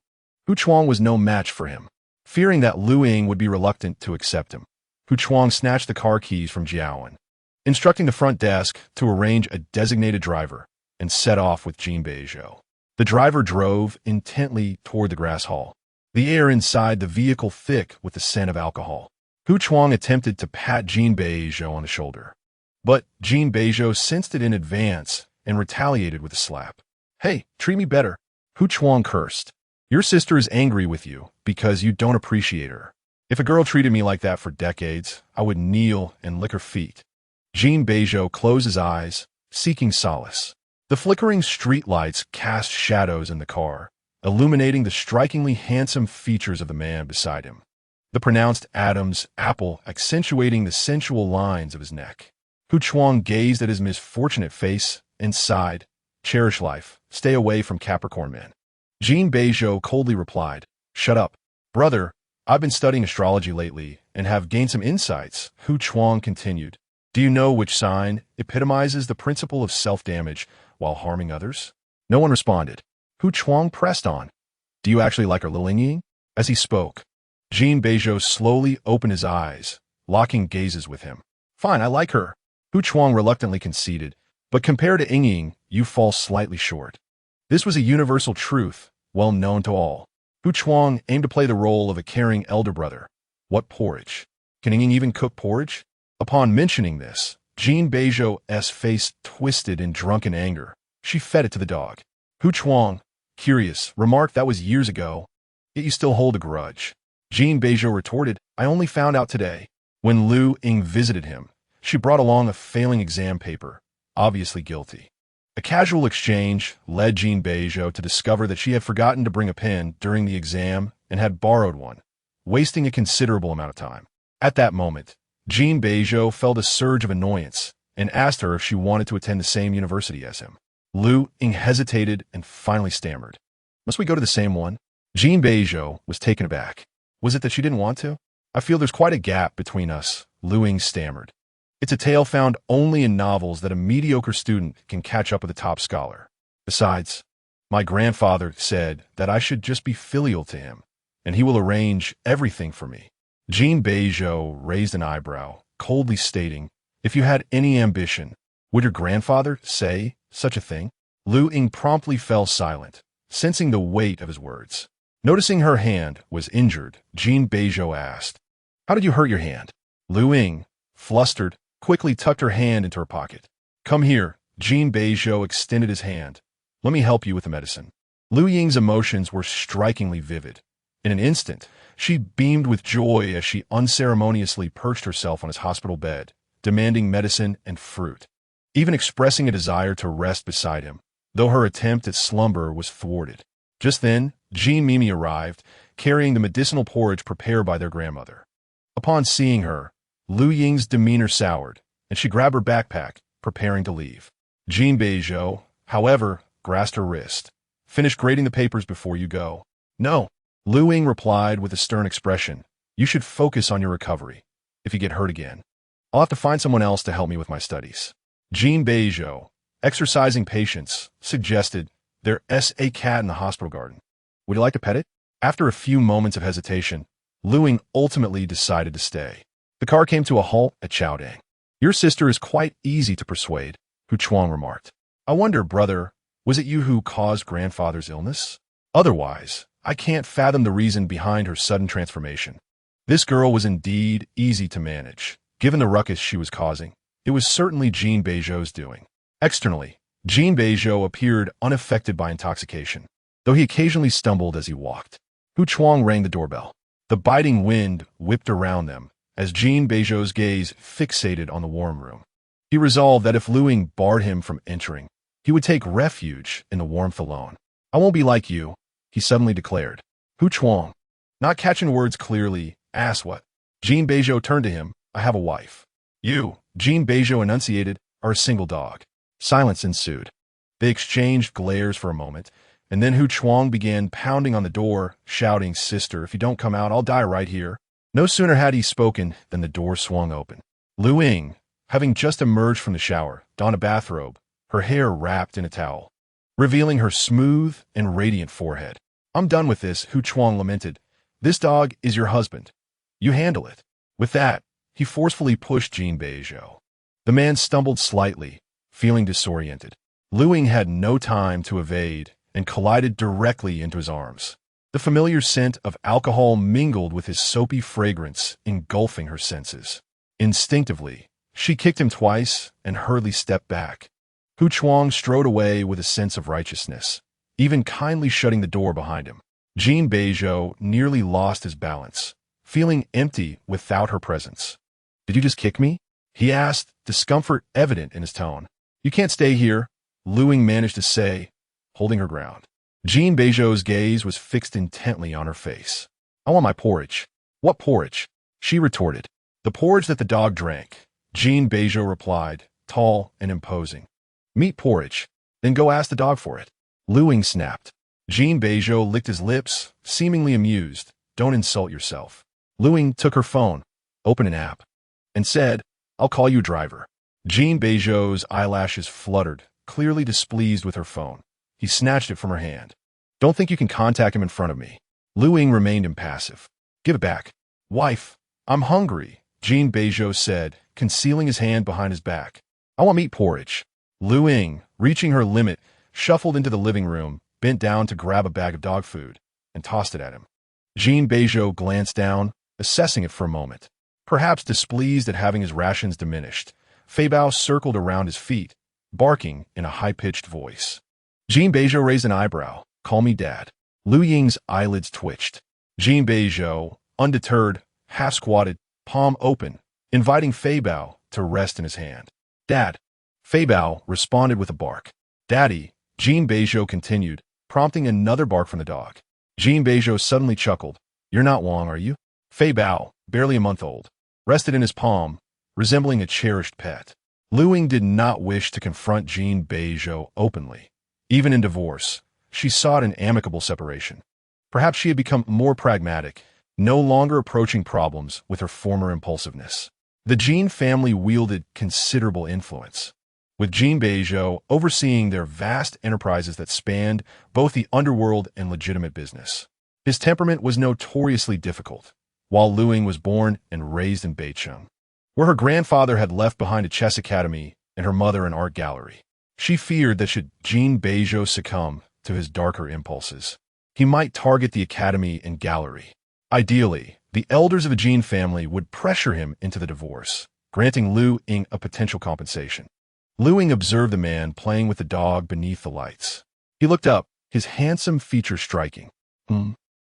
Hu Chuang was no match for him. Fearing that Luying would be reluctant to accept him, Hu Chuang snatched the car keys from Jiaowen, instructing the front desk to arrange a designated driver, and set off with Jin Beizhou. The driver drove intently toward the grass hall, the air inside the vehicle thick with the scent of alcohol. Hu Chuang attempted to pat Jin Beizhou on the shoulder, but Jin Beizhou sensed it in advance and retaliated with a slap. Hey, treat me better. Hu Chuang cursed. Your sister is angry with you because you don't appreciate her. If a girl treated me like that for decades, I would kneel and lick her feet. Jin Beizhou closed his eyes, seeking solace. The flickering streetlights cast shadows in the car, illuminating the strikingly handsome features of the man beside him. The pronounced Adam's apple accentuating the sensual lines of his neck. Hu Chuang gazed at his misfortunate face and sighed. Cherish life. Stay away from Capricorn men. Jin Beizhou coldly replied, Shut up. Brother, I've been studying astrology lately and have gained some insights. Hu Chuang continued. Do you know which sign epitomizes the principle of self-damage while harming others? No one responded. Hu Chuang pressed on. Do you actually like her Luying? As he spoke, Jin Beizhou slowly opened his eyes, locking gazes with him. Fine, I like her. Hu Chuang reluctantly conceded, but compared to Ying, you fall slightly short. This was a universal truth, well known to all. Hu Chuang aimed to play the role of a caring elder brother. What porridge? Can Ying even cook porridge? Upon mentioning this, Jin Beizhou's face twisted in drunken anger. She fed it to the dog. Hu Chuang, curious, remarked that was years ago. Yet you still hold a grudge. Jin Beizhou retorted, I only found out today. When Luying visited him, she brought along a failing exam paper, obviously guilty. A casual exchange led Jin Beizhou to discover that she had forgotten to bring a pen during the exam and had borrowed one, wasting a considerable amount of time. At that moment, Jin Beizhou felt a surge of annoyance and asked her if she wanted to attend the same university as him. Luying hesitated and finally stammered. Must we go to the same one? Jin Beizhou was taken aback. Was it that she didn't want to? I feel there's quite a gap between us, Luying stammered. It's a tale found only in novels that a mediocre student can catch up with a top scholar. Besides, my grandfather said that I should just be filial to him, and he will arrange everything for me. Jin Beizhou raised an eyebrow, coldly stating, if you had any ambition, would your grandfather say such a thing? Luying promptly fell silent, sensing the weight of his words. Noticing her hand was injured, Jin Beizhou asked, How did you hurt your hand? Luying, flustered, quickly tucked her hand into her pocket. Come here. Jin Beizhou extended his hand. Let me help you with the medicine. Luying's emotions were strikingly vivid. In an instant, she beamed with joy as she unceremoniously perched herself on his hospital bed, demanding medicine and fruit, even expressing a desire to rest beside him, though her attempt at slumber was thwarted. Just then, Jean Mimi arrived, carrying the medicinal porridge prepared by their grandmother. Upon seeing her, Luying's demeanor soured, and she grabbed her backpack, preparing to leave. Jin Beizhou, however, grasped her wrist. Finish grading the papers before you go. No. Luying replied with a stern expression. You should focus on your recovery. If you get hurt again, I'll have to find someone else to help me with my studies. Jin Beizhou, exercising patience, suggested, There's a cat in the hospital garden. Would you like to pet it? After a few moments of hesitation, Luying ultimately decided to stay. The car came to a halt at Chaodang. Your sister is quite easy to persuade, Hu Chuang remarked. I wonder, brother, was it you who caused grandfather's illness? Otherwise, I can't fathom the reason behind her sudden transformation. This girl was indeed easy to manage. Given the ruckus she was causing, it was certainly Jin Beizhou's doing. Externally, Jin Beizhou appeared unaffected by intoxication, though he occasionally stumbled as he walked. Hu Chuang rang the doorbell. The biting wind whipped around them as Jin Beizhou's gaze fixated on the warm room. He resolved that if Luying barred him from entering, he would take refuge in the warmth alone. I won't be like you, he suddenly declared. Hu Chuang, not catching words clearly, asked what. Jin Beizhou turned to him. I have a wife. You, Jin Beizhou enunciated, are a single dog. Silence ensued. They exchanged glares for a moment, and then Hu Chuang began pounding on the door, shouting, "Sister, if you don't come out, I'll die right here." No sooner had he spoken than the door swung open. Luying, having just emerged from the shower, donned a bathrobe, her hair wrapped in a towel, revealing her smooth and radiant forehead. "I'm done with this," Hu Chuang lamented. "This dog is your husband. You handle it." With that, he forcefully pushed Jin Beizhou. The man stumbled slightly, feeling disoriented. Luying had no time to evade and collided directly into his arms. The familiar scent of alcohol mingled with his soapy fragrance, engulfing her senses. Instinctively, she kicked him twice and hurriedly stepped back. Hu Chuang strode away with a sense of righteousness, even kindly shutting the door behind him. Jin Beizhou nearly lost his balance, feeling empty without her presence. "Did you just kick me?" he asked, discomfort evident in his tone. "You can't stay here," Luying managed to say, holding her ground. Jin Beizhou's gaze was fixed intently on her face. "I want my porridge." "What porridge?" she retorted. "The porridge that the dog drank," Jin Beizhou replied, tall and imposing. "Meat porridge. Then go ask the dog for it." Luying snapped. Jin Beizhou licked his lips, seemingly amused. "Don't insult yourself." Luying took her phone, opened an app, and said, "I'll call you driver." Jin Beizhou's eyelashes fluttered, clearly displeased with her phone. He snatched it from her hand. "Don't think you can contact him in front of me." Luying remained impassive. "Give it back." "Wife, I'm hungry," Jin Beizhou said, concealing his hand behind his back. "I want meat porridge." Luying, reaching her limit, shuffled into the living room, bent down to grab a bag of dog food, and tossed it at him. Jin Beizhou glanced down, assessing it for a moment. Perhaps displeased at having his rations diminished, Fei Bao circled around his feet, barking in a high-pitched voice. Jin Beizhou raised an eyebrow. "Call me Dad." Luying's eyelids twitched. Jin Beizhou, undeterred, half-squatted, palm open, inviting Fei Bao to rest in his hand. "Dad." Fei Bao responded with a bark. "Daddy," Jin Beizhou continued, prompting another bark from the dog. Jin Beizhou suddenly chuckled. "You're not Wang, are you?" Fei Bao, barely a month old, rested in his palm, resembling a cherished pet. Luying did not wish to confront Jin Beizhou openly. Even in divorce, she sought an amicable separation. Perhaps she had become more pragmatic, no longer approaching problems with her former impulsiveness. The Jin family wielded considerable influence, with Jin Beizhou overseeing their vast enterprises that spanned both the underworld and legitimate business. His temperament was notoriously difficult, while Luying was born and raised in Beicheng, where her grandfather had left behind a chess academy and her mother an art gallery. She feared that should Jin Beizhou succumb to his darker impulses, he might target the academy and gallery. Ideally, the elders of the Jin family would pressure him into the divorce, granting Luying a potential compensation. Luying observed the man playing with the dog beneath the lights. He looked up, his handsome features striking.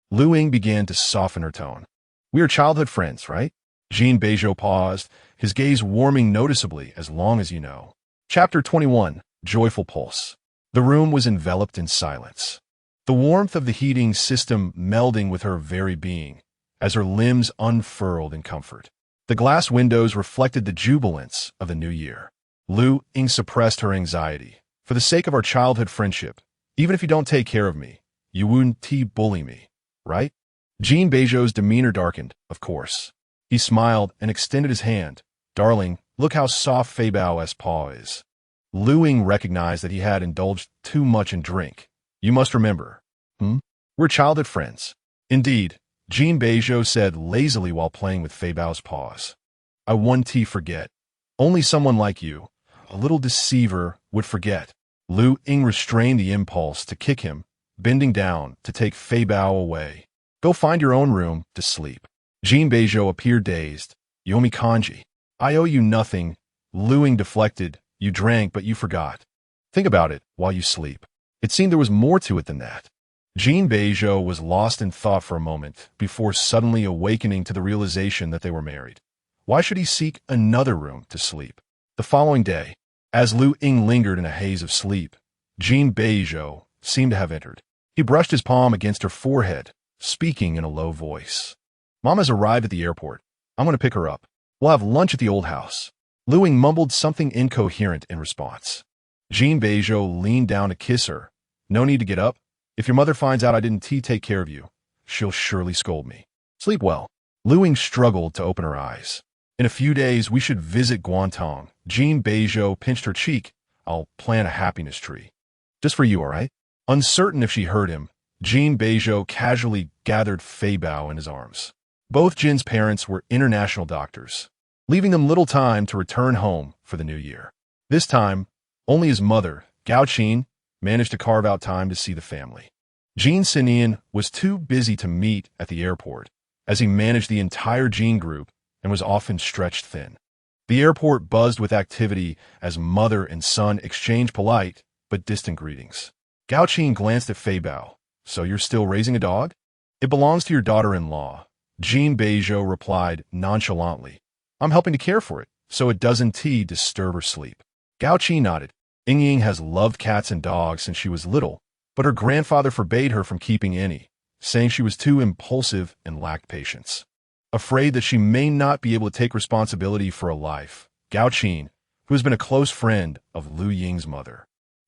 Luying began to soften her tone. "We are childhood friends, right?" Jin Beizhou paused, his gaze warming noticeably as long as you know. Chapter 21. Joyful Pulse. The room was enveloped in silence, the warmth of the heating system melding with her very being, as her limbs unfurled in comfort. The glass windows reflected the jubilance of the new year. Luying suppressed her anxiety. "For the sake of our childhood friendship, even if you don't take care of me, you won't bully me, right?" Jin Beizhou's demeanor darkened, of course. He smiled and extended his hand. "Darling, look how soft Fei Bao's paw is." Luying recognized that he had indulged too much in drink. "You must remember. We're childhood friends." "Indeed," Jin Beizhou said lazily while playing with Fei Bao's paws. "I won't forget. Only someone like you, a little deceiver, would forget." Luying restrained the impulse to kick him, bending down to take Fei Bao away. "Go find your own room to sleep." Jin Beizhou appeared dazed. "You owe me kanji." "I owe you nothing." Luying deflected. "You drank, but you forgot. Think about it while you sleep." It seemed there was more to it than that. Jin Beizhou was lost in thought for a moment before suddenly awakening to the realization that they were married. Why should he seek another room to sleep? The following day, as Luying lingered in a haze of sleep, Jin Beizhou seemed to have entered. He brushed his palm against her forehead, speaking in a low voice. "Mama's arrived at the airport. I'm going to pick her up. We'll have lunch at the old house." Luying mumbled something incoherent in response. Jin Beizhou leaned down to kiss her. No need to get up. If your mother finds out I didn't take care of you, she'll surely scold me. Sleep well. Luying struggled to open her eyes. In a few days, we should visit Guangdong. Jin Beizhou pinched her cheek. I'll plant a happiness tree. Just for you, all right? Uncertain if she heard him, Jin Beizhou casually gathered Fei Bao in his arms. Both Jin's parents were international doctors, leaving them little time to return home for the new year. This time, only his mother, Gao Qin, managed to carve out time to see the family. Jin Sinian was too busy to meet at the airport, as he managed the entire Jin group and was often stretched thin. The airport buzzed with activity as mother and son exchanged polite but distant greetings. Gao Qin glanced at Fei Bao. So you're still raising a dog? It belongs to your daughter-in-law. Jin Beizhou replied nonchalantly. I'm helping to care for it, so it doesn't disturb her sleep. Gao Qi nodded. Ying has loved cats and dogs since she was little, but her grandfather forbade her from keeping any, saying she was too impulsive and lacked patience. Afraid that she may not be able to take responsibility for a life, Gao Qin, who has been a close friend of Luying's mother,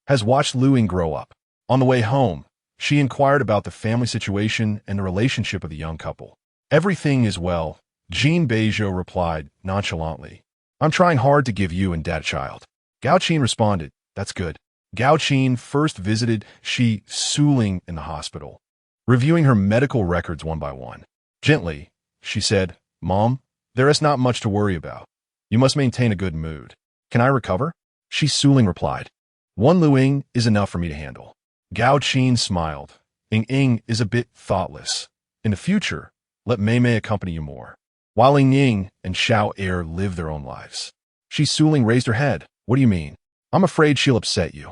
has watched Luying grow up. On the way home, she inquired about the family situation and the relationship of the young couple. Everything is well, Jin Beizhou replied nonchalantly. I'm trying hard to give you and Dad a child. Gao Qin responded, that's good. Gao Qin first visited Luying in the hospital, reviewing her medical records one by one. Gently, she said, Mom, there is not much to worry about. You must maintain a good mood. Can I recover? Luying replied. One Luying is enough for me to handle. Gao Qin smiled. Ying is a bit thoughtless. In the future, let Mei Mei accompany you more, while Ying and Xiao Er live their own lives. Luying raised her head. What do you mean? I'm afraid she'll upset you.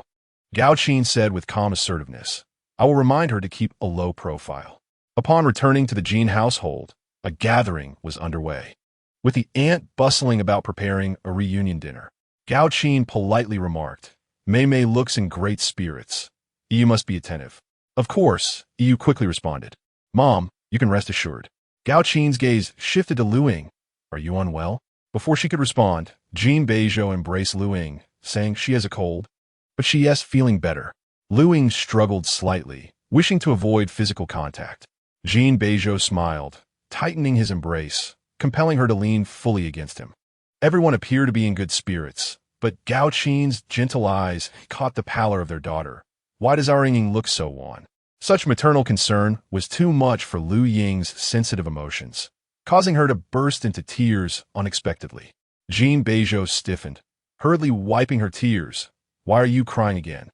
Gao Qin said with calm assertiveness. I will remind her to keep a low profile. Upon returning to the Jin household, a gathering was underway, with the aunt bustling about preparing a reunion dinner. Gao Qin politely remarked, Mei Mei looks in great spirits. You must be attentive. Of course, Yu quickly responded. Mom, you can rest assured. Gao Qin's gaze shifted to Luying. Are you unwell? Before she could respond, Jin Beizhou embraced Luying, saying she has a cold, but she is feeling better. Luying struggled slightly, wishing to avoid physical contact. Jin Beizhou smiled, tightening his embrace, compelling her to lean fully against him. Everyone appeared to be in good spirits, but Gao Qin's gentle eyes caught the pallor of their daughter. Why does our Ying look so wan? Such maternal concern was too much for Luying's sensitive emotions, causing her to burst into tears unexpectedly. Jin Beizhou stiffened, hurriedly wiping her tears. Why are you crying again?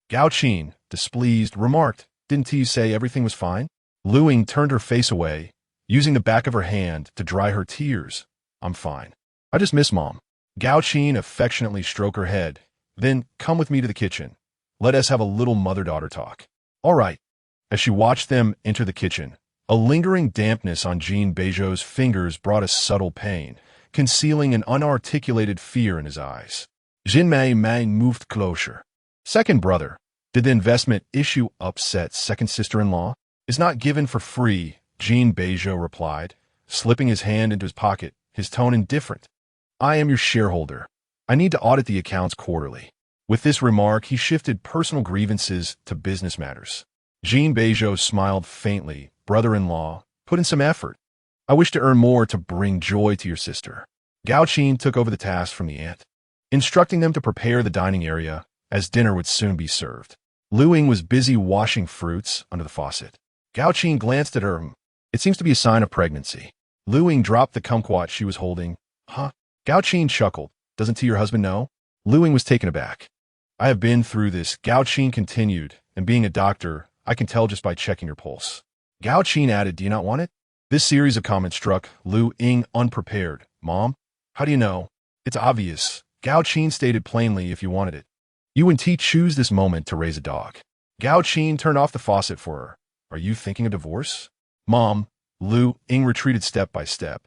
Gao Qin, displeased, remarked, Didn't you say everything was fine? Luying turned her face away, using the back of her hand to dry her tears. I'm fine. I just miss Mom. Gao Qin affectionately stroked her head. Then, come with me to the kitchen. Let us have a little mother-daughter talk. All right. As she watched them enter the kitchen, a lingering dampness on Jin Beizhou's fingers brought a subtle pain, concealing an unarticulated fear in his eyes. Jin Mei moved closer. Second brother, did the investment issue upset second sister-in-law? Is not given for free, Jin Beizhou replied, slipping his hand into his pocket, his tone indifferent. I am your shareholder. I need to audit the accounts quarterly. With this remark, he shifted personal grievances to business matters. Jin Beizhou smiled faintly. Brother-in-law, put in some effort. I wish to earn more to bring joy to your sister. Gao Qin took over the task from the aunt, instructing them to prepare the dining area, as dinner would soon be served. Luying was busy washing fruits under the faucet. Gao Qin glanced at her. It seems to be a sign of pregnancy. Luying dropped the kumquat she was holding. Huh? Gao Qin chuckled. Doesn't your husband know? Luying was taken aback. I have been through this, Gao Qin continued, and being a doctor, I can tell just by checking your pulse. Gao Qin added, do you not want it? This series of comments struck Luying unprepared. Mom, how do you know? It's obvious. Gao Qin stated plainly if you wanted it. You and T choose this moment to raise a dog. Gao Qin turned off the faucet for her. Are you thinking of divorce? Mom, Luying retreated step by step.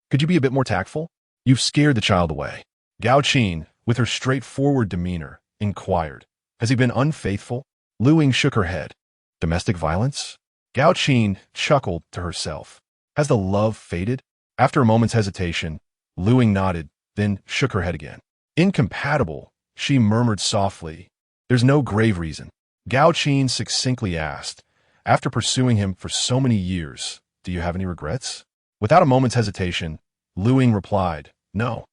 Could you be a bit more tactful? You've scared the child away. Gao Qin, with her straightforward demeanor, inquired. Has he been unfaithful? Luying shook her head. Domestic violence? Gao Qin chuckled to herself. Has the love faded? After a moment's hesitation, Luying nodded. then shook her head again. Incompatible, she murmured softly. There's no grave reason. Gao Qin succinctly asked, after pursuing him for so many years, do you have any regrets? Without a moment's hesitation, Luying replied, no.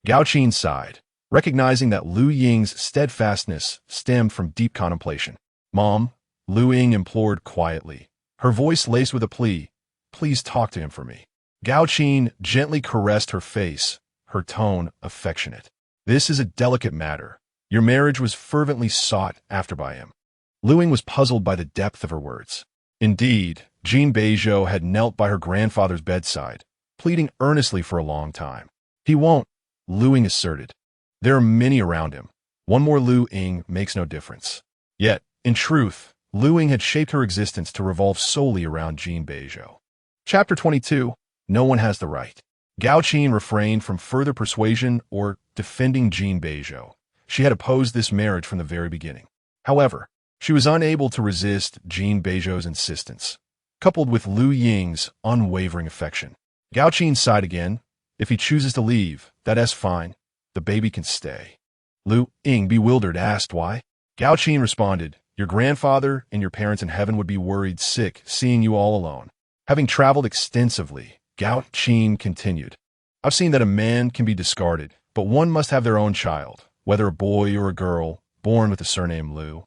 Gao Qin sighed, recognizing that Luying's steadfastness stemmed from deep contemplation. Mom, Luying implored quietly, her voice laced with a plea, please talk to him for me. Gao Qin gently caressed her face, her tone affectionate. This is a delicate matter. Your marriage was fervently sought after by him. Luying was puzzled by the depth of her words. Indeed, Jin Beizhou had knelt by her grandfather's bedside, pleading earnestly for a long time. He won't, Luying asserted. There are many around him. One more Luying makes no difference. Yet, in truth, Luying had shaped her existence to revolve solely around Jin Beizhou. Chapter 22. No one has the right. Gao Qin refrained from further persuasion or defending Jin Beizhou. She had opposed this marriage from the very beginning. However, she was unable to resist Jin Beizhou's insistence, coupled with Luying's unwavering affection. Gao Qin sighed again. If he chooses to leave, that's fine. The baby can stay. Luying, bewildered, asked why. Gao Qin responded, your grandfather and your parents in heaven would be worried sick seeing you all alone. Having traveled extensively, Gao Qin continued, I've seen that a man can be discarded, but one must have their own child, whether a boy or a girl, born with the surname Liu,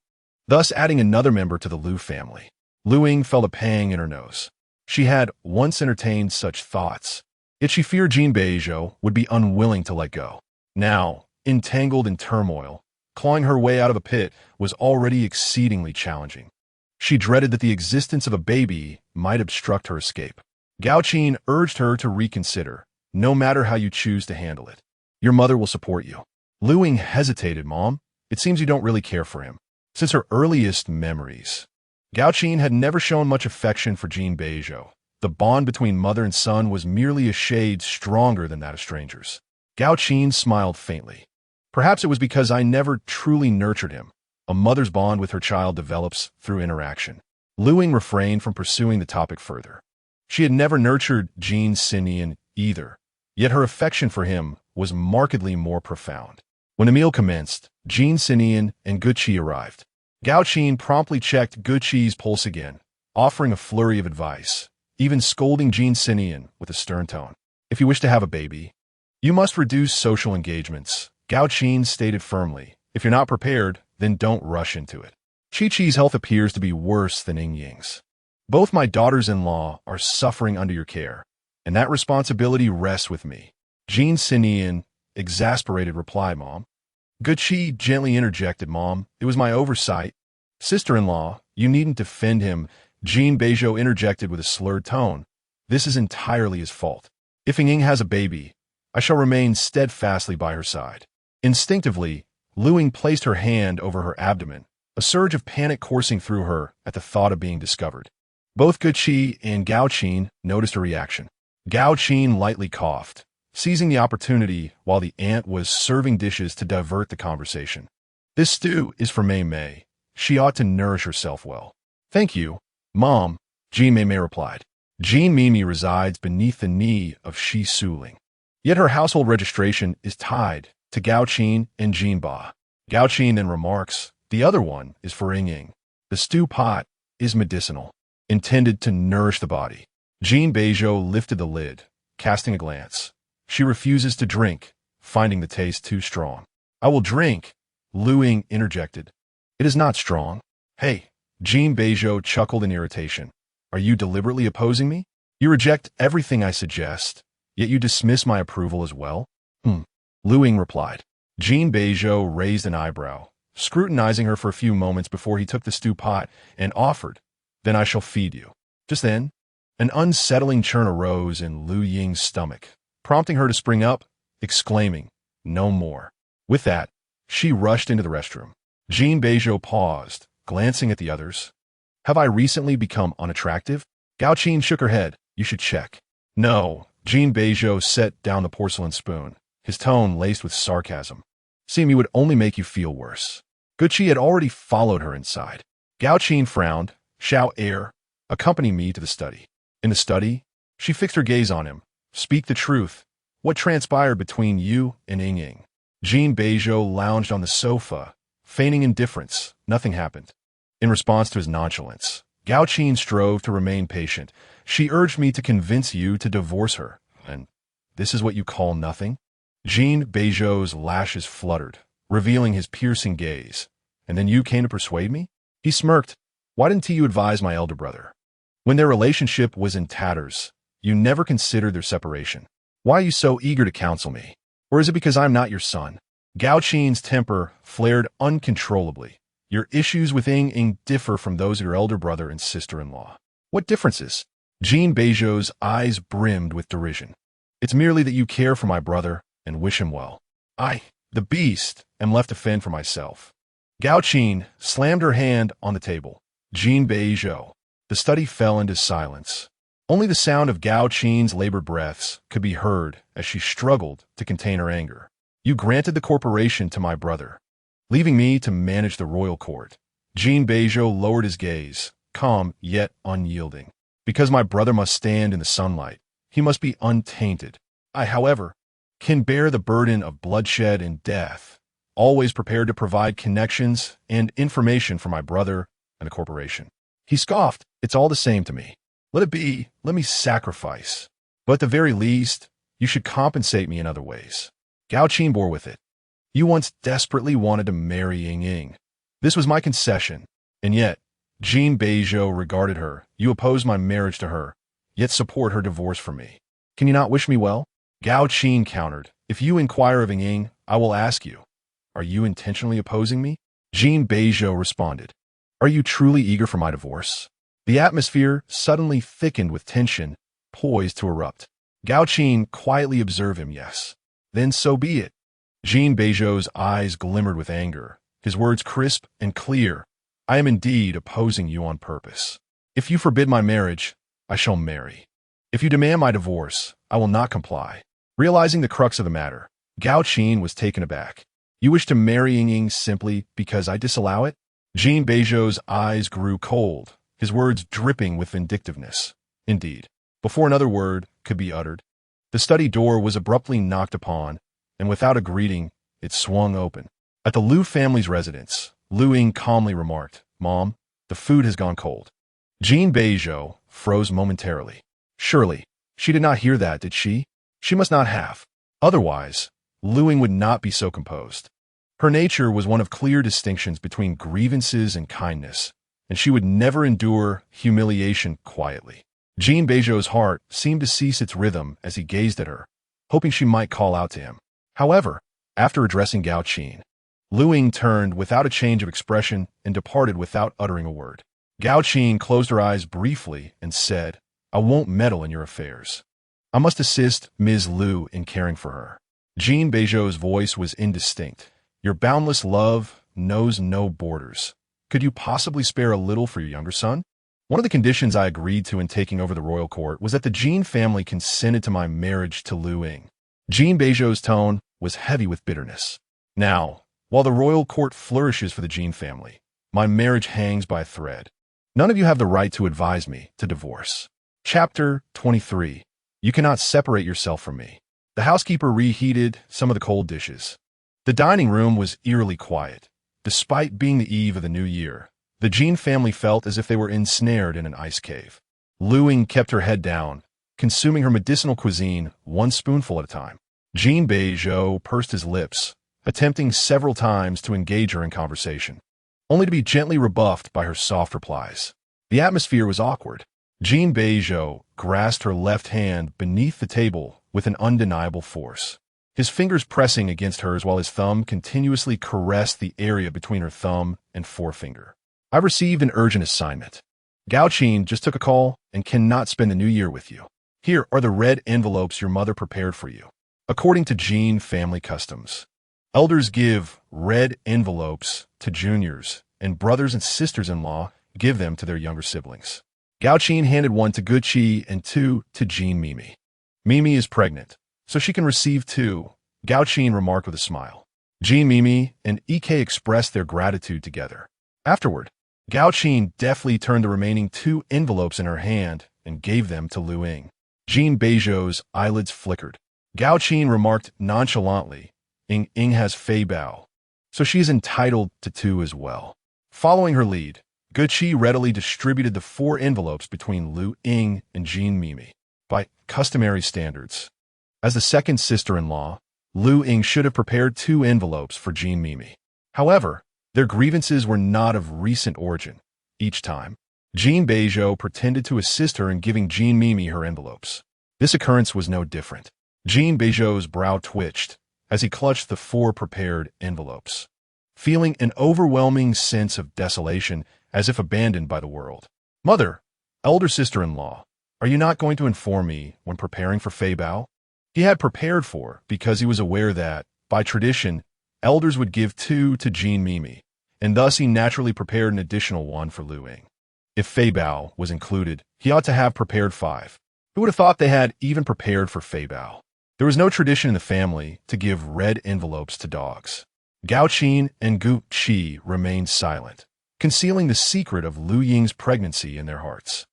thus adding another member to the Liu family. Luying felt a pang in her nose. She had once entertained such thoughts, yet she feared Jin Beizhou would be unwilling to let go. Now, entangled in turmoil, clawing her way out of a pit was already exceedingly challenging. She dreaded that the existence of a baby might obstruct her escape. Gao Qin urged her to reconsider, no matter how you choose to handle it. Your mother will support you. Luying hesitated, Mom. It seems you don't really care for him. Since her earliest memories, Gao Qin had never shown much affection for Jin Beizhou. The bond between mother and son was merely a shade stronger than that of strangers. Gao Qin smiled faintly. Perhaps it was because I never truly nurtured him. A mother's bond with her child develops through interaction. Luying refrained from pursuing the topic further. She had never nurtured Jin Beizhou either, yet her affection for him was markedly more profound. When the meal commenced, Jin Beizhou and Guqi arrived. Gao Qin promptly checked Guqi's pulse again, offering a flurry of advice, even scolding Jin Beizhou with a stern tone. If you wish to have a baby, you must reduce social engagements, Gao Qin stated firmly. If you're not prepared, then don't rush into it. Chi-Chi's health appears to be worse than Ying-Ying's. Both my daughters-in-law are suffering under your care, and that responsibility rests with me. Jin Beizhou, exasperated, replied, Mom. Guqi gently interjected, Mom, it was my oversight. Sister-in-law, you needn't defend him, Jin Beizhou interjected with a slurred tone. This is entirely his fault. If Ying has a baby, I shall remain steadfastly by her side. Instinctively, Luying placed her hand over her abdomen, a surge of panic coursing through her at the thought of being discovered. Both Guqi and Gao Qin noticed her reaction. Gao Qin lightly coughed, seizing the opportunity while the aunt was serving dishes to divert the conversation. This stew is for Mei Mei. She ought to nourish herself well. Thank you, Mom, Jin Mei Mei replied. Jin Mimi resides beneath the knee of Shi Suling. Yet her household registration is tied to Gao Qin and Jin Ba. Gao Qin then remarks, the other one is for Ying. The stew pot is medicinal, intended to nourish the body. Jin Beizhou lifted the lid, casting a glance. She refuses to drink, finding the taste too strong. I will drink, Luying interjected. It is not strong. Hey, Jin Beizhou chuckled in irritation. Are you deliberately opposing me? You reject everything I suggest, yet you dismiss my approval as well? Luying replied. Jin Beizhou raised an eyebrow, scrutinizing her for a few moments before he took the stew pot and offered, then I shall feed you. Just then, an unsettling churn arose in Luying's stomach, prompting her to spring up, exclaiming, no more. With that, she rushed into the restroom. Jin Beizhou paused, glancing at the others. Have I recently become unattractive? Gao Qin shook her head. You should check. No, Jin Beizhou set down the porcelain spoon, his tone laced with sarcasm. Seeing me would only make you feel worse. Guqi had already followed her inside. Gao Qin frowned. Xiao Er, accompany me to the study. In the study, she fixed her gaze on him. Speak the truth. What transpired between you and Ying? Jin Beizhou lounged on the sofa, feigning indifference. Nothing happened. In response to his nonchalance, Gao Qin strove to remain patient. She urged me to convince you to divorce her. And this is what you call nothing? Jin Beizhou's lashes fluttered, revealing his piercing gaze. And then you came to persuade me? He smirked. Why didn't you advise my elder brother? When their relationship was in tatters, you never considered their separation. Why are you so eager to counsel me? Or is it because I'm not your son? Gao Qin's temper flared uncontrollably. Your issues with Ying differ from those of your elder brother and sister-in-law. What differences? Jin Beizhou's eyes brimmed with derision. It's merely that you care for my brother and wish him well. I, the beast, am left to fend for myself. Gao Qin slammed her hand on the table. Jin Beizhou. The study fell into silence. Only the sound of Gao Qin's labored breaths could be heard as she struggled to contain her anger. You granted the corporation to my brother, leaving me to manage the royal court. Jin Beizhou lowered his gaze, calm yet unyielding. Because my brother must stand in the sunlight, he must be untainted. I, however, can bear the burden of bloodshed and death, always prepared to provide connections and information for my brother and the corporation. He scoffed. It's all the same to me. Let it be. Let me sacrifice. But at the very least, you should compensate me in other ways. Gao Qin bore with it. You once desperately wanted to marry Ying. This was my concession. And yet, Jin Beizhou regarded her. You opposed my marriage to her, yet support her divorce from me. Can you not wish me well? Gao Qin countered. If you inquire of Ying, I will ask you, are you intentionally opposing me? Jin Beizhou responded. Are you truly eager for my divorce? The atmosphere suddenly thickened with tension, poised to erupt. Gao Qin quietly observed him. Yes. Then so be it. Jin Beizhou's eyes glimmered with anger, his words crisp and clear. I am indeed opposing you on purpose. If you forbid my marriage, I shall marry. If you demand my divorce, I will not comply. Realizing the crux of the matter, Gao Qin was taken aback. You wish to marry Ying simply because I disallow it? Jin Beizhou's eyes grew cold, his words dripping with vindictiveness. Indeed, before another word could be uttered, the study door was abruptly knocked upon, and without a greeting, it swung open. At the Liu family's residence, Luying calmly remarked, Mom, the food has gone cold. Jin Beizhou froze momentarily. Surely, she did not hear that, did she? She must not have. Otherwise, Luying would not be so composed. Her nature was one of clear distinctions between grievances and kindness, and she would never endure humiliation quietly. Jin Beizhou's heart seemed to cease its rhythm as he gazed at her, hoping she might call out to him. However, after addressing Gao Qin, Luying turned without a change of expression and departed without uttering a word. Gao Qin closed her eyes briefly and said, I won't meddle in your affairs. I must assist Ms. Liu in caring for her. Jin Beizhou's voice was indistinct. Your boundless love knows no borders. Could you possibly spare a little for your younger son? One of the conditions I agreed to in taking over the royal court was that the Jin family consented to my marriage to Luying. Jin Beizhou's tone was heavy with bitterness. Now, while the royal court flourishes for the Jin family, my marriage hangs by a thread. None of you have the right to advise me to divorce. Chapter 23. You cannot separate yourself from me. The housekeeper reheated some of the cold dishes. The dining room was eerily quiet. Despite being the eve of the new year, the Jin family felt as if they were ensnared in an ice cave. Luying kept her head down, consuming her medicinal cuisine one spoonful at a time. Jin Beizhou pursed his lips, attempting several times to engage her in conversation, only to be gently rebuffed by her soft replies. The atmosphere was awkward. Jin Beizhou grasped her left hand beneath the table with an undeniable force, his fingers pressing against hers while his thumb continuously caressed the area between her thumb and forefinger. I've received an urgent assignment. Gao Qin just took a call and cannot spend the new year with you. Here are the red envelopes your mother prepared for you. According to Jin family customs, elders give red envelopes to juniors, and brothers and sisters-in-law give them to their younger siblings. Gao Qin handed one to Guqi and two to Jin Mimi. Mimi is pregnant, so she can receive two, Gao Qin remarked with a smile. Jin Mimi and Ek expressed their gratitude together. Afterward, Gao Qin deftly turned the remaining two envelopes in her hand and gave them to Luying. Jin Beizhou's eyelids flickered. Gao Qin remarked nonchalantly, Ying has Fei Bao, so she is entitled to 2 as well. Following her lead, Guqi readily distributed the 4 envelopes between Luying and Jin Mimi by customary standards. As the second sister-in-law, Luying should have prepared 2 envelopes for Jin Mimi. However, their grievances were not of recent origin. Each time, Jin Beizhou pretended to assist her in giving Jin Mimi her envelopes. This occurrence was no different. Jin Beizhou's brow twitched as he clutched the 4 prepared envelopes, feeling an overwhelming sense of desolation as if abandoned by the world. Mother, elder sister-in-law, are you not going to inform me when preparing for Fei Bao? He had prepared for because he was aware that, by tradition, elders would give 2 to Jin Mimi, and thus he naturally prepared an additional 1 for Luying. If Fei Bao was included, he ought to have prepared 5. Who would have thought they had even prepared for Fei Bao? There was no tradition in the family to give red envelopes to dogs. Gao Qin and Gu Qi remained silent, concealing the secret of Luying's pregnancy in their hearts.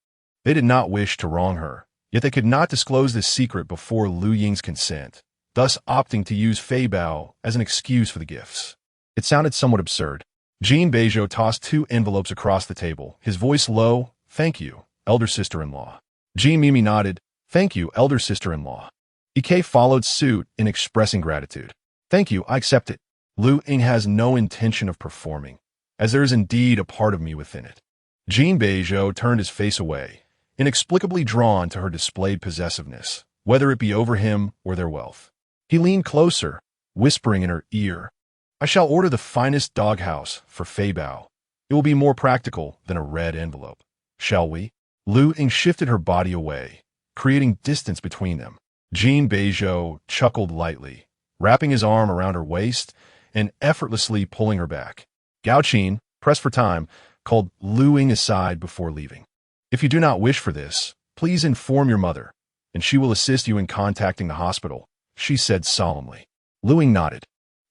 They did not wish to wrong her, yet they could not disclose this secret before Luying's consent, thus opting to use Fei Bao as an excuse for the gifts. It sounded somewhat absurd. Jin Beizhou tossed 2 envelopes across the table, his voice low, "Thank you, elder sister-in-law." Jin Mimi nodded, "Thank you, elder sister-in-law." Ike followed suit in expressing gratitude. "Thank you, I accept it. Luying has no intention of performing, as there is indeed a part of me within it." Jin Beizhou turned his face away, inexplicably drawn to her displayed possessiveness, whether it be over him or their wealth. He leaned closer, whispering in her ear, "I shall order the finest doghouse for Fei Bao. It will be more practical than a red envelope. Shall we?" Luying shifted her body away, creating distance between them. Jin Beizhou chuckled lightly, wrapping his arm around her waist and effortlessly pulling her back. Gao Qin, pressed for time, called Luying aside before leaving. "If you do not wish for this, please inform your mother, and she will assist you in contacting the hospital," she said solemnly. Luying nodded.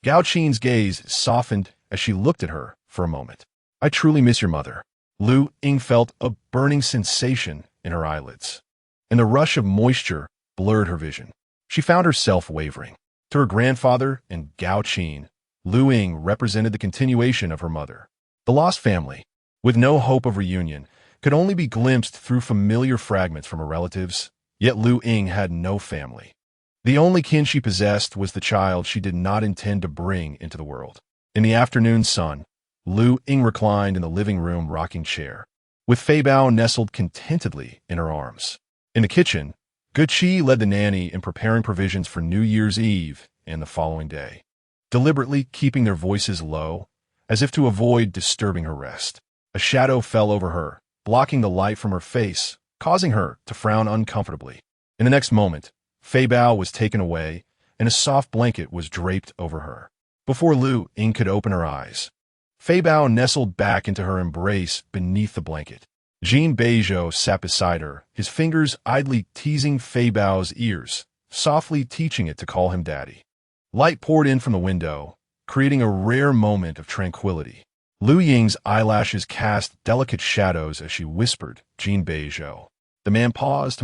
Gao Qin's gaze softened as she looked at her for a moment. "I truly miss your mother." Luying felt a burning sensation in her eyelids, and the rush of moisture blurred her vision. She found herself wavering. To her grandfather and Gao Qin, Luying represented the continuation of her mother. The lost family, with no hope of reunion, could only be glimpsed through familiar fragments from her relatives, yet Luying had no family. The only kin she possessed was the child she did not intend to bring into the world. In the afternoon sun, Luying reclined in the living room rocking chair, with Fei Bao nestled contentedly in her arms. In the kitchen, Guqi led the nanny in preparing provisions for New Year's Eve and the following day, deliberately keeping their voices low, as if to avoid disturbing her rest. A shadow fell over her, blocking the light from her face, causing her to frown uncomfortably. In the next moment, Fei Bao was taken away, and a soft blanket was draped over her. Before Luying could open her eyes, Fei Bao nestled back into her embrace beneath the blanket. Jin Beizhou sat beside her, his fingers idly teasing Fei Bao's ears, softly teaching it to call him daddy. Light poured in from the window, creating a rare moment of tranquility. Luying's eyelashes cast delicate shadows as she whispered, "Jin Beizhou." The man paused.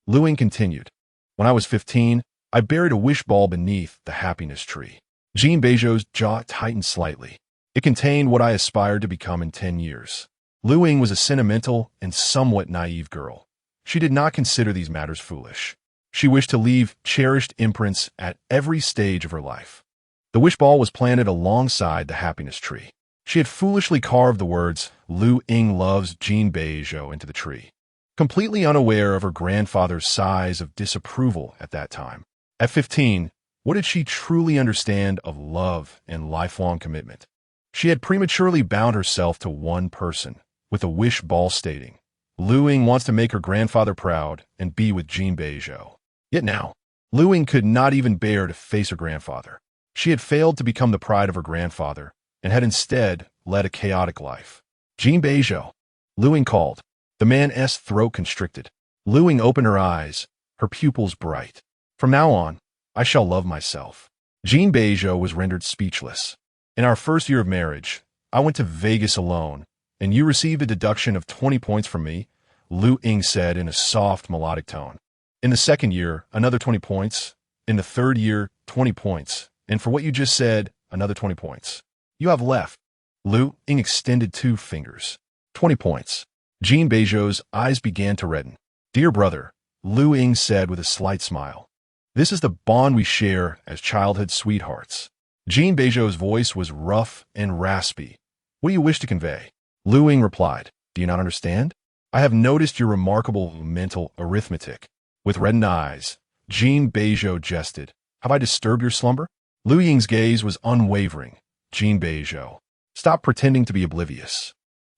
Luying continued, "When I was 15, I buried a wish ball beneath the happiness tree." Jin Beizhou's jaw tightened slightly. It contained what I aspired to become in 10 years. Luying was a sentimental and somewhat naive girl. She did not consider these matters foolish. She wished to leave cherished imprints at every stage of her life. The wish ball was planted alongside the happiness tree. She had foolishly carved the words, "Luying loves Jin Beizhou" into the tree, completely unaware of her grandfather's sighs of disapproval at that time. At 15, what did she truly understand of love and lifelong commitment? She had prematurely bound herself to one person, with a wish ball stating, "Luying wants to make her grandfather proud and be with Jin Beizhou." Yet now, Luying could not even bear to face her grandfather. She had failed to become the pride of her grandfather and had instead led a chaotic life. "Jin Beizhou," Luying called. The man's throat constricted. Luying opened her eyes, her pupils bright. "From now on, I shall love myself." Jin Beizhou was rendered speechless. "In our first year of marriage, I went to Vegas alone, and you received a deduction of 20 points from me," Luying said in a soft, melodic tone. "In the second year, another 20 points, In the third year, 20 points. And for what you just said, another 20 points. You have left. Luying extended 2 fingers. 20 points. Jin Beizhou's eyes began to redden. Dear brother, Luying said with a slight smile. This is the bond we share as childhood sweethearts. Jin Beizhou's voice was rough and raspy. What do you wish to convey? Luying replied, do you not understand? I have noticed your remarkable mental arithmetic. With reddened eyes, Jin Beizhou jested. Have I disturbed your slumber? Luying's gaze was unwavering. Jin Beizhou, stop pretending to be oblivious.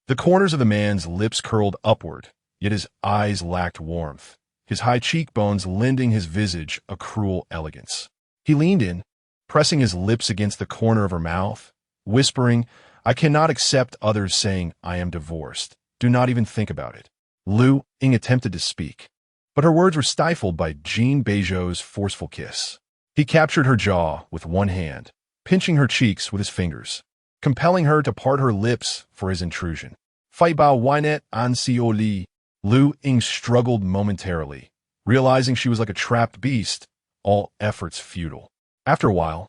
The corners of the man's lips curled upward, yet his eyes lacked warmth, his high cheekbones lending his visage a cruel elegance. He leaned in, pressing his lips against the corner of her mouth, whispering, I cannot accept others saying I am divorced. Do not even think about it. Luying attempted to speak, but her words were stifled by Jin Beizhou's forceful kiss. He captured her jaw with one hand, pinching her cheeks with his fingers, compelling her to part her lips for his intrusion. Fight bao wynet an si o li. Luying struggled momentarily, realizing she was like a trapped beast, all efforts futile. After a while,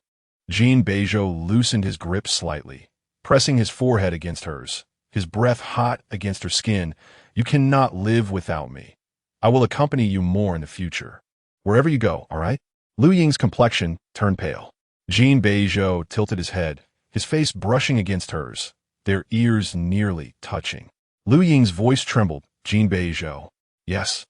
Jin Beizhou loosened his grip slightly, pressing his forehead against hers, his breath hot against her skin. You cannot live without me. I will accompany you more in the future. Wherever you go, all right? Luying's complexion turned pale. Jin Beizhou tilted his head, his face brushing against hers, their ears nearly touching. Luying's voice trembled. Jin Beizhou. Yes.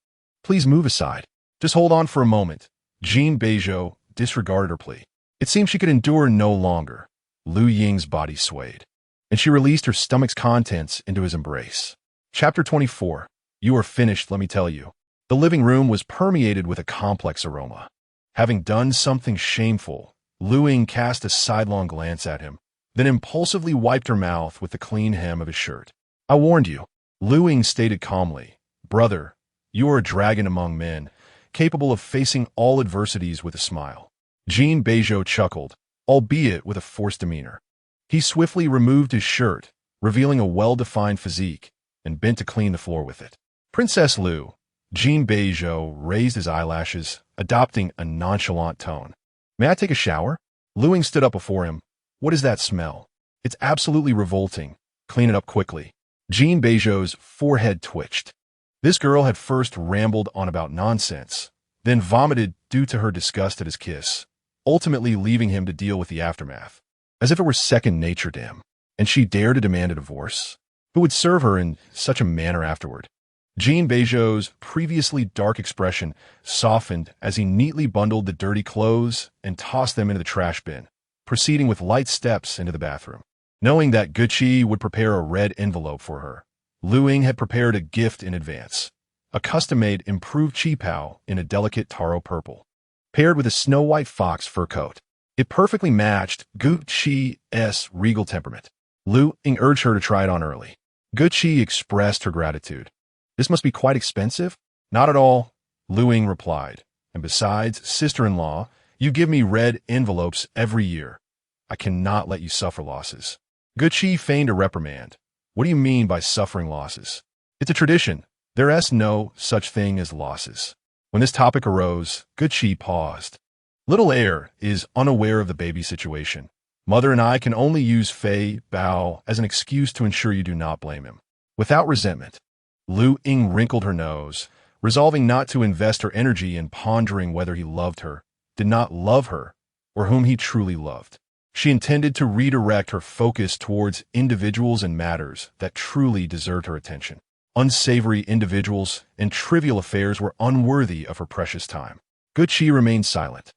Please move aside. Just hold on for a moment. Jin Beizhou disregarded her plea. It seemed she could endure no longer. Luying's body swayed, and she released her stomach's contents into his embrace. Chapter 24. You are finished, let me tell you. The living room was permeated with a complex aroma. Having done something shameful, Luying cast a sidelong glance at him, then impulsively wiped her mouth with the clean hem of his shirt. I warned you. Luying stated calmly, brother, you are a dragon among men, capable of facing all adversities with a smile. Jin Beizhou chuckled, albeit with a forced demeanor. He swiftly removed his shirt, revealing a well-defined physique, and bent to clean the floor with it. Princess Lu. Jin Beizhou raised his eyelashes, adopting a nonchalant tone. May I take a shower? Luying stood up before him. What is that smell? It's absolutely revolting. Clean it up quickly. Jin Beizhou's forehead twitched. This girl had first rambled on about nonsense, then vomited due to her disgust at his kiss, ultimately leaving him to deal with the aftermath. As if it were second nature to him, and she dared to demand a divorce? Who would serve her in such a manner afterward? Jin Beizhou's previously dark expression softened as he neatly bundled the dirty clothes and tossed them into the trash bin, proceeding with light steps into the bathroom. Knowing that Gucci would prepare a red envelope for her, Luying had prepared a gift in advance, a custom-made improved qipao in a delicate taro purple, paired with a snow-white fox fur coat. It perfectly matched Gucci's regal temperament. Luying urged her to try it on early. Gucci expressed her gratitude. This must be quite expensive? Not at all, Luying replied. And besides, sister-in-law, you give me red envelopes every year. I cannot let you suffer losses. Gucci feigned a reprimand. What do you mean by suffering losses? It's a tradition. There is no such thing as losses. When this topic arose, Gucci paused. Little Heir is unaware of the baby situation. Mother and I can only use Fei Bao as an excuse to ensure you do not blame him. Without resentment, Luying wrinkled her nose, resolving not to invest her energy in pondering whether he loved her, did not love her, or whom he truly loved. She intended to redirect her focus towards individuals and matters that truly deserved her attention. Unsavory individuals and trivial affairs were unworthy of her precious time. Gucci remained silent,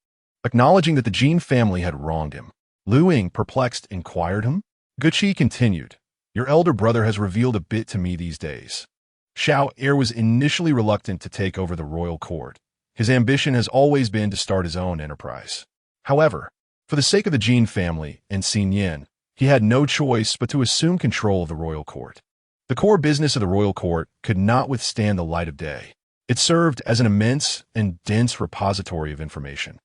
acknowledging that the Jin family had wronged him. Luying, perplexed, inquired him. Gucci continued, Your elder brother has revealed a bit to me these days. Xiao Heir was initially reluctant to take over the royal court. His ambition has always been to start his own enterprise. However, for the sake of the Jin family and Xinyan, he had no choice but to assume control of the royal court. The core business of the royal court could not withstand the light of day. It served as an immense and dense repository of information,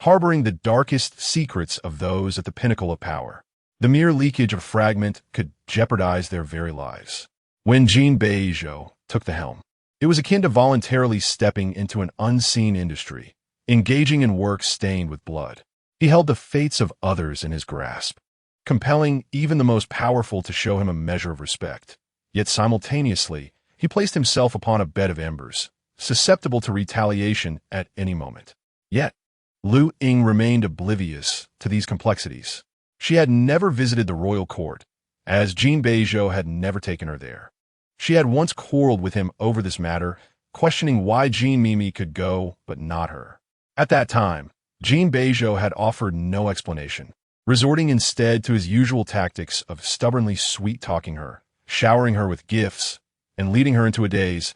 harboring the darkest secrets of those at the pinnacle of power. The mere leakage of a fragment could jeopardize their very lives. When Jin Beizhou took the helm, it was akin to voluntarily stepping into an unseen industry, engaging in work stained with blood. He held the fates of others in his grasp, compelling even the most powerful to show him a measure of respect. Yet simultaneously, he placed himself upon a bed of embers, susceptible to retaliation at any moment. Yet, Luying remained oblivious to these complexities. She had never visited the royal court, as Jin Beizhou had never taken her there. She had once quarreled with him over this matter, questioning why Jin Mimi could go but not her. At that time, Jin Beizhou had offered no explanation, resorting instead to his usual tactics of stubbornly sweet-talking her, showering her with gifts, and leading her into a daze,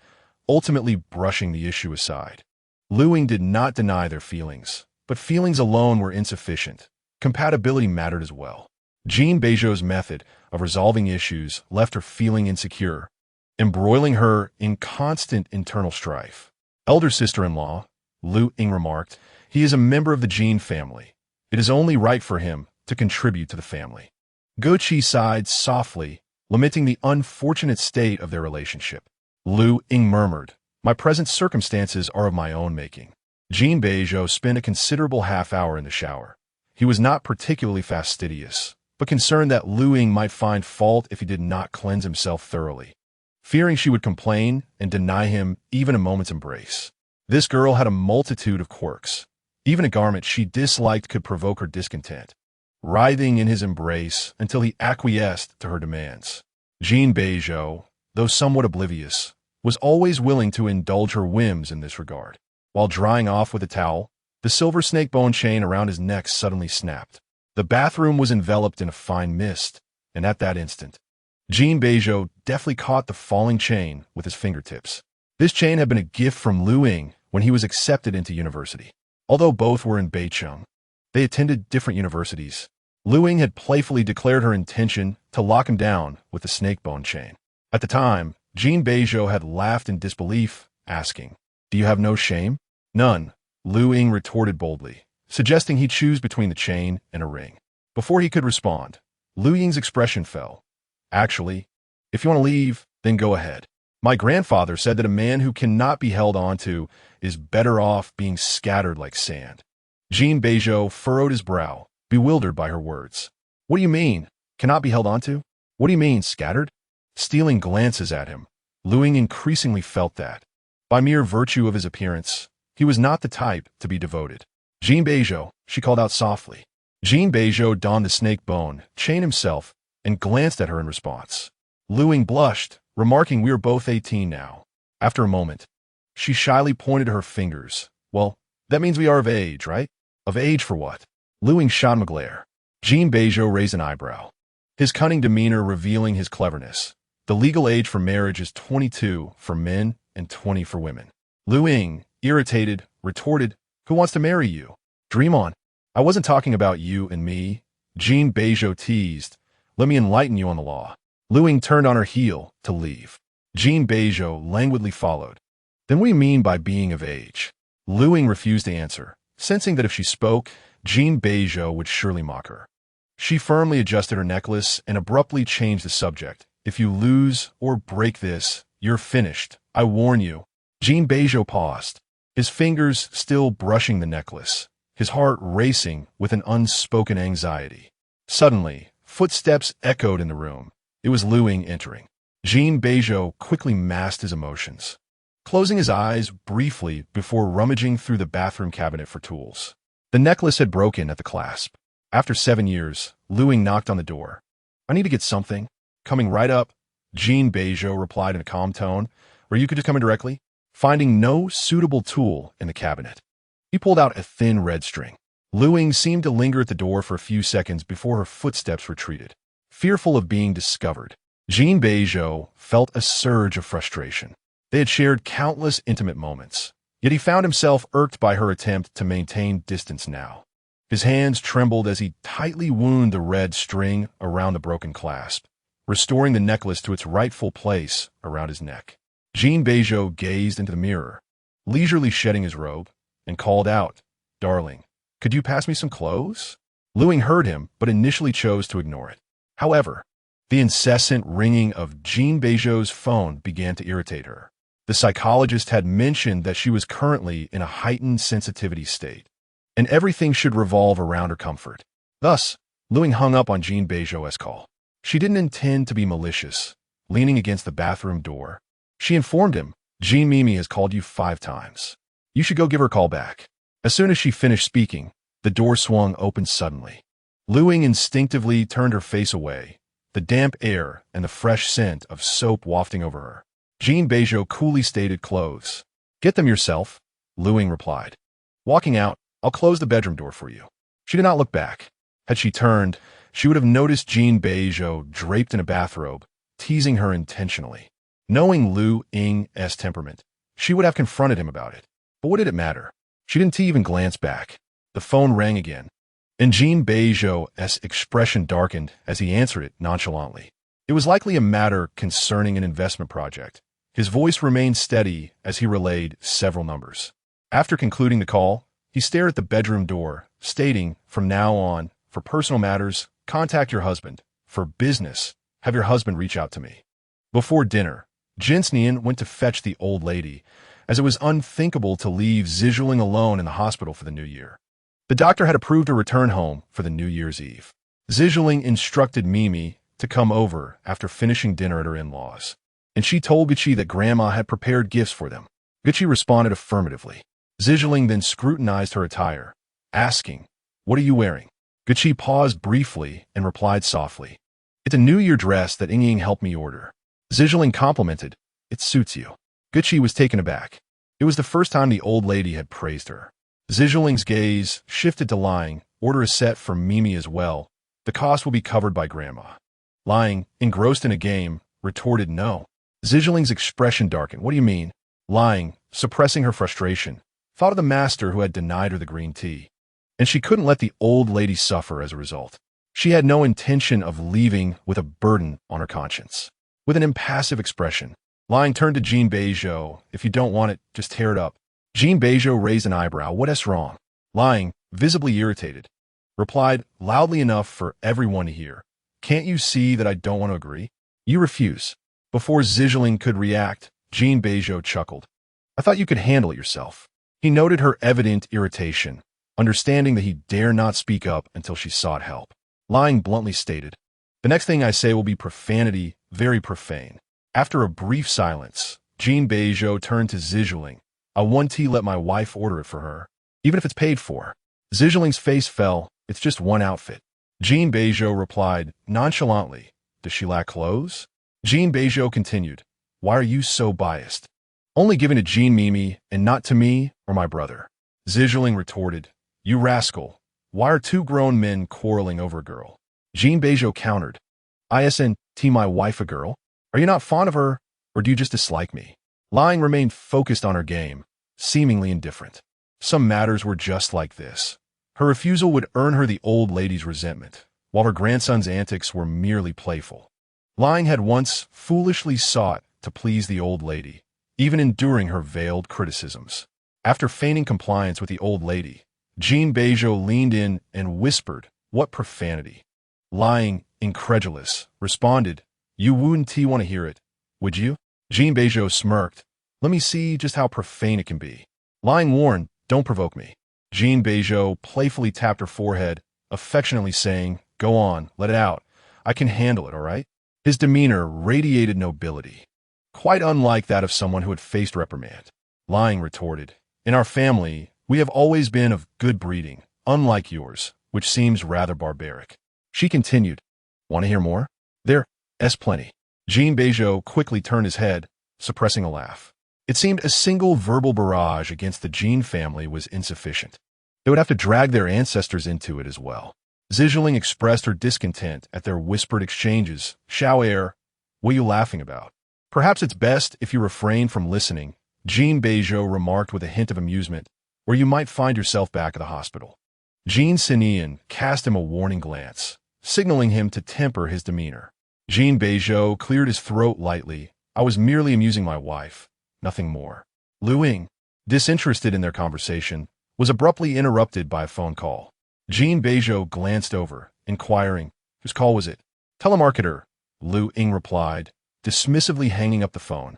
ultimately brushing the issue aside. Luying did not deny their feelings, but feelings alone were insufficient. Compatibility mattered as well. Jin Beizhou's method of resolving issues left her feeling insecure, embroiling her in constant internal strife. Elder sister-in-law, Luying remarked, he is a member of the Jin family. It is only right for him to contribute to the family. Guqi sighed softly, lamenting the unfortunate state of their relationship. Luying murmured, my present circumstances are of my own making. Jin Beizhou spent a considerable half-hour in the shower. He was not particularly fastidious, but concerned that Luying might find fault if he did not cleanse himself thoroughly, fearing she would complain and deny him even a moment's embrace. This girl had a multitude of quirks. Even a garment she disliked could provoke her discontent, writhing in his embrace until he acquiesced to her demands. Jin Beizhou, though somewhat oblivious, was always willing to indulge her whims in this regard. While drying off with a towel, the silver snake bone chain around his neck suddenly snapped. The bathroom was enveloped in a fine mist, and at that instant, Jin Beizhou deftly caught the falling chain with his fingertips. This chain had been a gift from Luying when he was accepted into university. Although both were in Beijing, they attended different universities. Luying had playfully declared her intention to lock him down with the snake bone chain. At the time, Jin Beizhou had laughed in disbelief, asking, "Do you have no shame?" "None," Luying retorted boldly, suggesting he choose between the chain and a ring. Before he could respond, Luying's expression fell. "Actually, if you want to leave, then go ahead. My grandfather said that a man who cannot be held onto is better off being scattered like sand." Jin Beizhou furrowed his brow, bewildered by her words. "What do you mean, cannot be held onto? What do you mean, scattered?" Stealing glances at him, Luying increasingly felt that, by mere virtue of his appearance, he was not the type to be devoted. "Jin Beizhou," she called out softly. Jin Beizhou donned the snake bone chain himself and glanced at her in response. Luying blushed, remarking we are both 18 now. After a moment, she shyly pointed to her fingers. "Well, that means we are of age, right?" "Of age for what?" Luying shot him a glare. Jin Beizhou raised an eyebrow, his cunning demeanor revealing his cleverness. The legal age for marriage is 22 for men and 20 for women. Luying, irritated, retorted, "Who wants to marry you? Dream on." "I wasn't talking about you and me," Jin Beizhou teased. "Let me enlighten you on the law." Luying turned on her heel to leave. Jin Beizhou languidly followed. "Then what do you mean by being of age?" Luying refused to answer, sensing that if she spoke, Jin Beizhou would surely mock her. She firmly adjusted her necklace and abruptly changed the subject. "If you lose or break this, you're finished. I warn you." Jin Beizhou paused, his fingers still brushing the necklace, his heart racing with an unspoken anxiety. Suddenly, footsteps echoed in the room. It was Luying entering. Jin Beizhou quickly masked his emotions, closing his eyes briefly before rummaging through the bathroom cabinet for tools. The necklace had broken at the clasp. After 7 years, Luying knocked on the door. "I need to get something." "Coming right up," Jin Beizhou replied in a calm tone, "or you could just come in directly." Finding no suitable tool in the cabinet, he pulled out a thin red string. Luying seemed to linger at the door for a few seconds before her footsteps retreated. Fearful of being discovered, Jin Beizhou felt a surge of frustration. They had shared countless intimate moments, yet he found himself irked by her attempt to maintain distance now. His hands trembled as he tightly wound the red string around the broken clasp, restoring the necklace to its rightful place around his neck. Jin Beizhou gazed into the mirror, leisurely shedding his robe, and called out, "Darling, could you pass me some clothes?" Luying heard him, but initially chose to ignore it. However, the incessant ringing of Jin Beizhou's phone began to irritate her. The psychologist had mentioned that she was currently in a heightened sensitivity state, and everything should revolve around her comfort. Thus, Luying hung up on Jin Beizhou's call. She didn't intend to be malicious. Leaning against the bathroom door, she informed him, "Jean Mimi has called you 5 times. You should go give her a call back." As soon as she finished speaking, the door swung open suddenly. Luying instinctively turned her face away, the damp air and the fresh scent of soap wafting over her. Jin Beizhou coolly stated, "Clothes. Get them yourself," Luying replied. Walking out, "I'll close the bedroom door for you." She did not look back. Had she turned, she would have noticed Jin Beizhou draped in a bathrobe, teasing her intentionally. Knowing Luying's temperament, she would have confronted him about it. But what did it matter? She didn't even glance back. The phone rang again, and Jin Beizhou's expression darkened as he answered it nonchalantly. It was likely a matter concerning an investment project. His voice remained steady as he relayed several numbers. After concluding the call, he stared at the bedroom door, stating, "From now on, for personal matters, contact your husband. For business, have your husband reach out to me." Before dinner, Jinsnian went to fetch the old lady, as it was unthinkable to leave Zhizhuling alone in the hospital for the new year. The doctor had approved her return home for the New Year's Eve. Zhizhuling instructed Mimi to come over after finishing dinner at her in-laws, and she told Gucci that Grandma had prepared gifts for them. Gucci responded affirmatively. Zhizhuling then scrutinized her attire, asking, "What are you wearing?" Gucci paused briefly and replied softly, "It's a New Year dress that Ying helped me order." Zhizhuling complimented, "It suits you." Gucci was taken aback. It was the first time the old lady had praised her. Zhizhuling's gaze shifted to Luying. "Order a set for Mimi as well. The cost will be covered by Grandma." Luying, engrossed in a game, retorted, "No." Zhizhuling's expression darkened. "What do you mean?" Luying, suppressing her frustration, thought of the master who had denied her the green tea, and she couldn't let the old lady suffer as a result. She had no intention of leaving with a burden on her conscience. With an impassive expression, Luying turned to Jin Beizhou. "If you don't want it, just tear it up." Jin Beizhou raised an eyebrow. "What's wrong?" Luying, visibly irritated, replied loudly enough for everyone to hear, "Can't you see that I don't want to agree? You refuse." Before Zhizhuling could react, Jin Beizhou chuckled. "I thought you could handle it yourself." He noted her evident irritation, understanding that he dare not speak up until she sought help. Luying bluntly stated, "The next thing I say will be profanity, very profane." After a brief silence, Jin Beizhou turned to Zhizhuling. "I want tea, let my wife order it for her, even if it's paid for." Zhizhuling's face fell. "It's just one outfit." Jin Beizhou replied nonchalantly, "Does she lack clothes?" Jin Beizhou continued, "Why are you so biased? Only given to Jean Mimi and not to me or my brother." Zhizhuling retorted, "You rascal, why are 2 grown men quarreling over a girl?" Jin Beizhou countered, "Isn't my wife a girl? Are you not fond of her, or do you just dislike me?" Luying remained focused on her game, seemingly indifferent. Some matters were just like this. Her refusal would earn her the old lady's resentment, while her grandson's antics were merely playful. Luying had once foolishly sought to please the old lady, even enduring her veiled criticisms. After feigning compliance with the old lady, Jin Beizhou leaned in and whispered, "What profanity?" Luying, incredulous, responded, "You wouldn't want to hear it, would you?" Jin Beizhou smirked, "Let me see just how profane it can be." Luying warned, "Don't provoke me." Jin Beizhou playfully tapped her forehead, affectionately saying, "Go on, let it out. I can handle it, all right?" His demeanor radiated nobility, quite unlike that of someone who had faced reprimand. Luying retorted, "In our family, we have always been of good breeding, unlike yours, which seems rather barbaric." She continued, "Want to hear more?" "There's plenty." Jin Beizhou quickly turned his head, suppressing a laugh. It seemed a single verbal barrage against the Jin family was insufficient. They would have to drag their ancestors into it as well. Zhizhuling expressed her discontent at their whispered exchanges. "Xiao, what are you laughing about?" "Perhaps it's best if you refrain from listening," Jin Beizhou remarked with a hint of amusement, "or you might find yourself back at the hospital." Jin Sinian cast him a warning glance, signaling him to temper his demeanor. Jin Beizhou cleared his throat lightly. "I was merely amusing my wife, nothing more." Luying, disinterested in their conversation, was abruptly interrupted by a phone call. Jin Beizhou glanced over, inquiring, "Whose call was it?" "Telemarketer," Luying replied, dismissively hanging up the phone.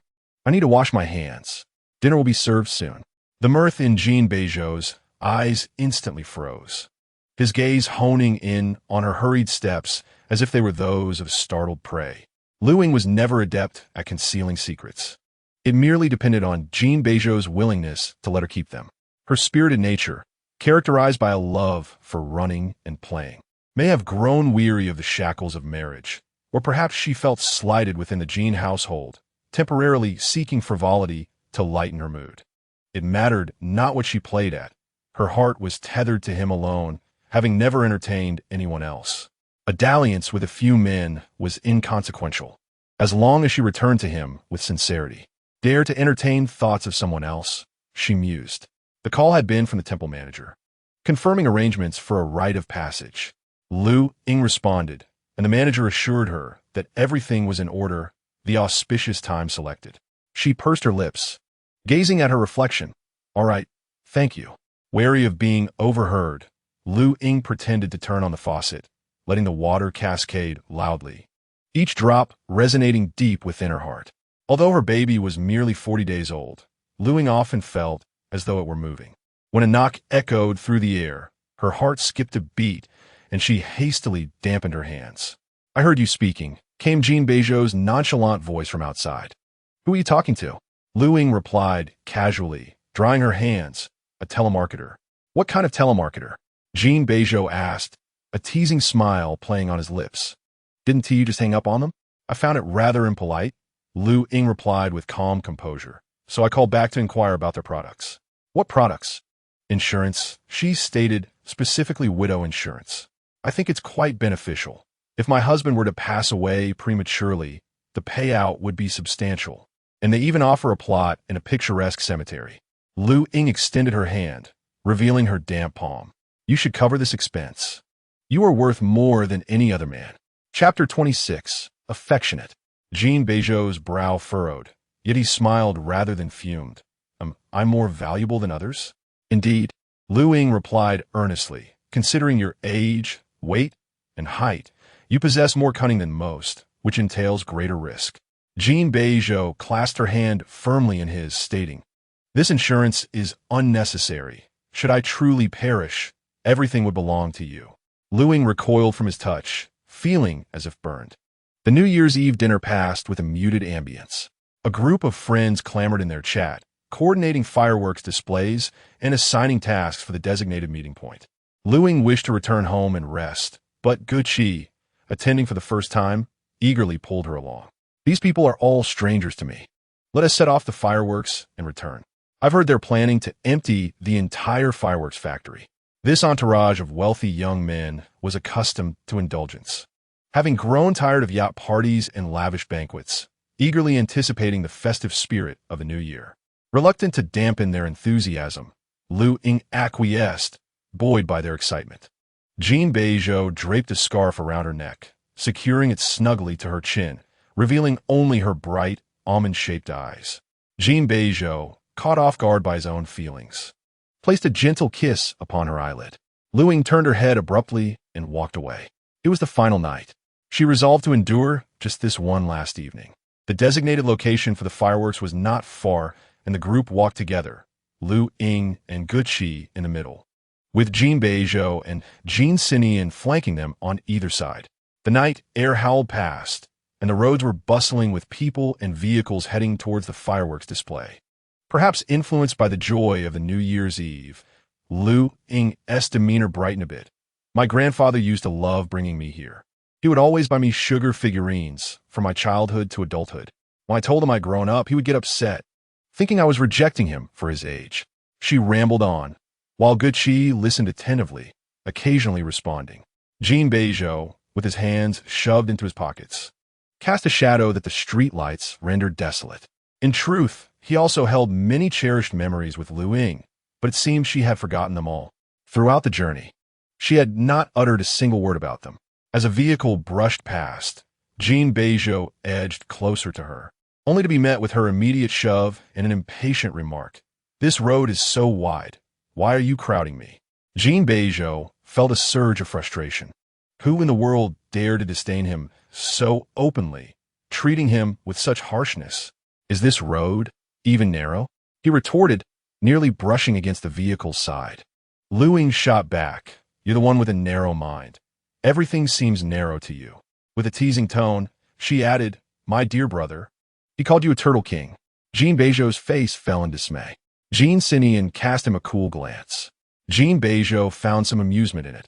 I need to wash my hands. Dinner will be served soon. The mirth in Jin Beizhou's eyes instantly froze, his gaze honing in on her hurried steps as if they were those of startled prey. Luying was never adept at concealing secrets. It merely depended on Jin Beizhou's willingness to let her keep them. Her spirited nature, characterized by a love for running and playing, may have grown weary of the shackles of marriage, or perhaps she felt slighted within the Jin household, temporarily seeking frivolity to lighten her mood. It mattered not what she played at. Her heart was tethered to him alone, having never entertained anyone else. A dalliance with a few men was inconsequential, as long as she returned to him with sincerity. Dare to entertain thoughts of someone else, she mused. The call had been from the temple manager, confirming arrangements for a rite of passage. Luying responded, and the manager assured her that everything was in order, the auspicious time selected. She pursed her lips, gazing at her reflection. All right, thank you. Wary of being overheard, Luying pretended to turn on the faucet, letting the water cascade loudly, each drop resonating deep within her heart. Although her baby was merely 40 days old, Luying often felt as though it were moving. When a knock echoed through the air, her heart skipped a beat, and she hastily dampened her hands. I heard you speaking, came Jin Beizhou's nonchalant voice from outside. Who are you talking to? Luying replied casually, drying her hands. A telemarketer. What kind of telemarketer? Jin Beizhou asked, a teasing smile playing on his lips. Didn't you just hang up on them? I found it rather impolite. Luying replied with calm composure. So I called back to inquire about their products. What products? Insurance, she stated, specifically widow insurance. I think it's quite beneficial. If my husband were to pass away prematurely, the payout would be substantial. And they even offer a plot in a picturesque cemetery. Luying extended her hand, revealing her damp palm. You should cover this expense. You are worth more than any other man. Chapter 26. Affectionate. Jin Beizhou's brow furrowed, yet he smiled rather than fumed. I'm more valuable than others? Indeed, Luying replied earnestly. Considering your age, weight, and height, you possess more cunning than most, which entails greater risk. Jin Beizhou clasped her hand firmly in his, stating, This insurance is unnecessary. Should I truly perish, everything would belong to you. Luying recoiled from his touch, feeling as if burned. The New Year's Eve dinner passed with a muted ambience. A group of friends clamored in their chat, coordinating fireworks displays and assigning tasks for the designated meeting point. Luying wished to return home and rest, but Guqi, attending for the first time, eagerly pulled her along. These people are all strangers to me. Let us set off the fireworks and return. I've heard they're planning to empty the entire fireworks factory. This entourage of wealthy young men was accustomed to indulgence. Having grown tired of yacht parties and lavish banquets, eagerly anticipating the festive spirit of the new year. Reluctant to dampen their enthusiasm, Luying acquiesced, buoyed by their excitement. Jin Beizhou draped a scarf around her neck, securing it snugly to her chin, revealing only her bright, almond-shaped eyes. Jin Beizhou, caught off guard by his own feelings, placed a gentle kiss upon her eyelid. Luying turned her head abruptly and walked away. It was the final night. She resolved to endure just this one last evening. The designated location for the fireworks was not far, and the group walked together, Luying and Guqi in the middle, with Jin Beizhou and Jin Sinian flanking them on either side. The night air howled past, and the roads were bustling with people and vehicles heading towards the fireworks display. Perhaps influenced by the joy of the New Year's Eve, Luying's demeanor brightened a bit. My grandfather used to love bringing me here. He would always buy me sugar figurines from my childhood to adulthood. When I told him I'd grown up, he would get upset, thinking I was rejecting him for his age. She rambled on, while Guqi listened attentively, occasionally responding. Jin Beizhou, with his hands shoved into his pockets, cast a shadow that the streetlights rendered desolate. In truth, he also held many cherished memories with Luying, but it seemed she had forgotten them all. Throughout the journey, she had not uttered a single word about them. As a vehicle brushed past, Jin Beizhou edged closer to her, only to be met with her immediate shove and an impatient remark. This road is so wide. Why are you crowding me? Jin Beizhou felt a surge of frustration. Who in the world dared to disdain him so openly, treating him with such harshness? Is this road even narrow? He retorted, nearly brushing against the vehicle's side. Luying shot back. You're the one with a narrow mind. Everything seems narrow to you. With a teasing tone, she added, my dear brother. He called you a turtle king. Jin Beizhou's face fell in dismay. Jin Sinian cast him a cool glance. Jin Beizhou found some amusement in it.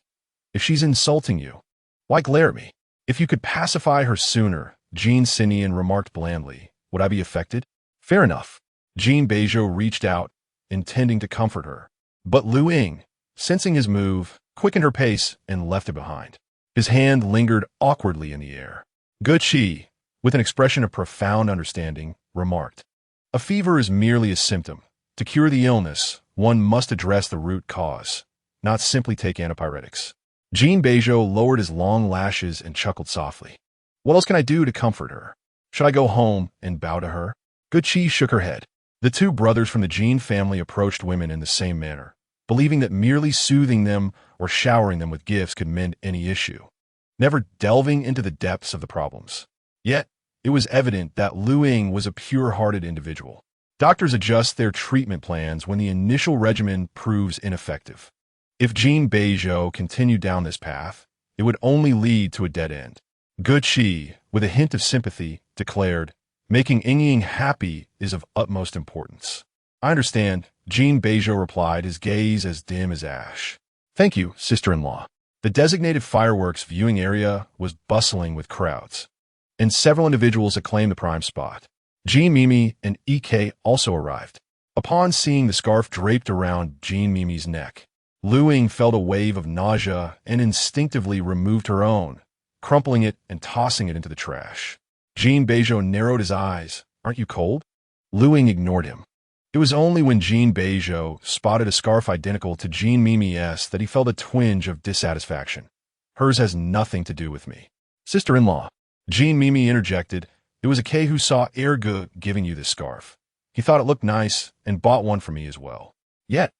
If she's insulting you, why glare at me? If you could pacify her sooner, Jin Sinian remarked blandly, would I be affected? Fair enough. Jin Beizhou reached out, intending to comfort her. But Luying, sensing his move, quickened her pace and left it behind. His hand lingered awkwardly in the air. Guqi, with an expression of profound understanding, remarked, a fever is merely a symptom. To cure the illness, one must address the root cause, not simply take antipyretics. Jin Beizhou lowered his long lashes and chuckled softly. What else can I do to comfort her? Should I go home and bow to her? Guqi shook her head. The two brothers from the Jin family approached women in the same manner, believing that merely soothing them or showering them with gifts could mend any issue, never delving into the depths of the problems. Yet, it was evident that Luying was a pure-hearted individual. Doctors adjust their treatment plans when the initial regimen proves ineffective. If Jin Beizhou continued down this path, it would only lead to a dead end. Guqi, with a hint of sympathy, declared, making Ying happy is of utmost importance. I understand, Jin Beizhou replied, his gaze as dim as ash. Thank you, sister-in-law. The designated fireworks viewing area was bustling with crowds, and several individuals acclaimed the prime spot. Jin Mimi and Ek also arrived. Upon seeing the scarf draped around Jin Mimi's neck, Luying felt a wave of nausea and instinctively removed her own, crumpling it and tossing it into the trash. Jin Beizhou narrowed his eyes. Aren't you cold? Luying ignored him. It was only when Jin Beizhou spotted a scarf identical to Jin Mimi's that he felt a twinge of dissatisfaction. Hers has nothing to do with me. Sister-in-law, Jin Mimi interjected, it was Ak who saw Erge giving you this scarf. He thought it looked nice and bought one for me as well. Yet,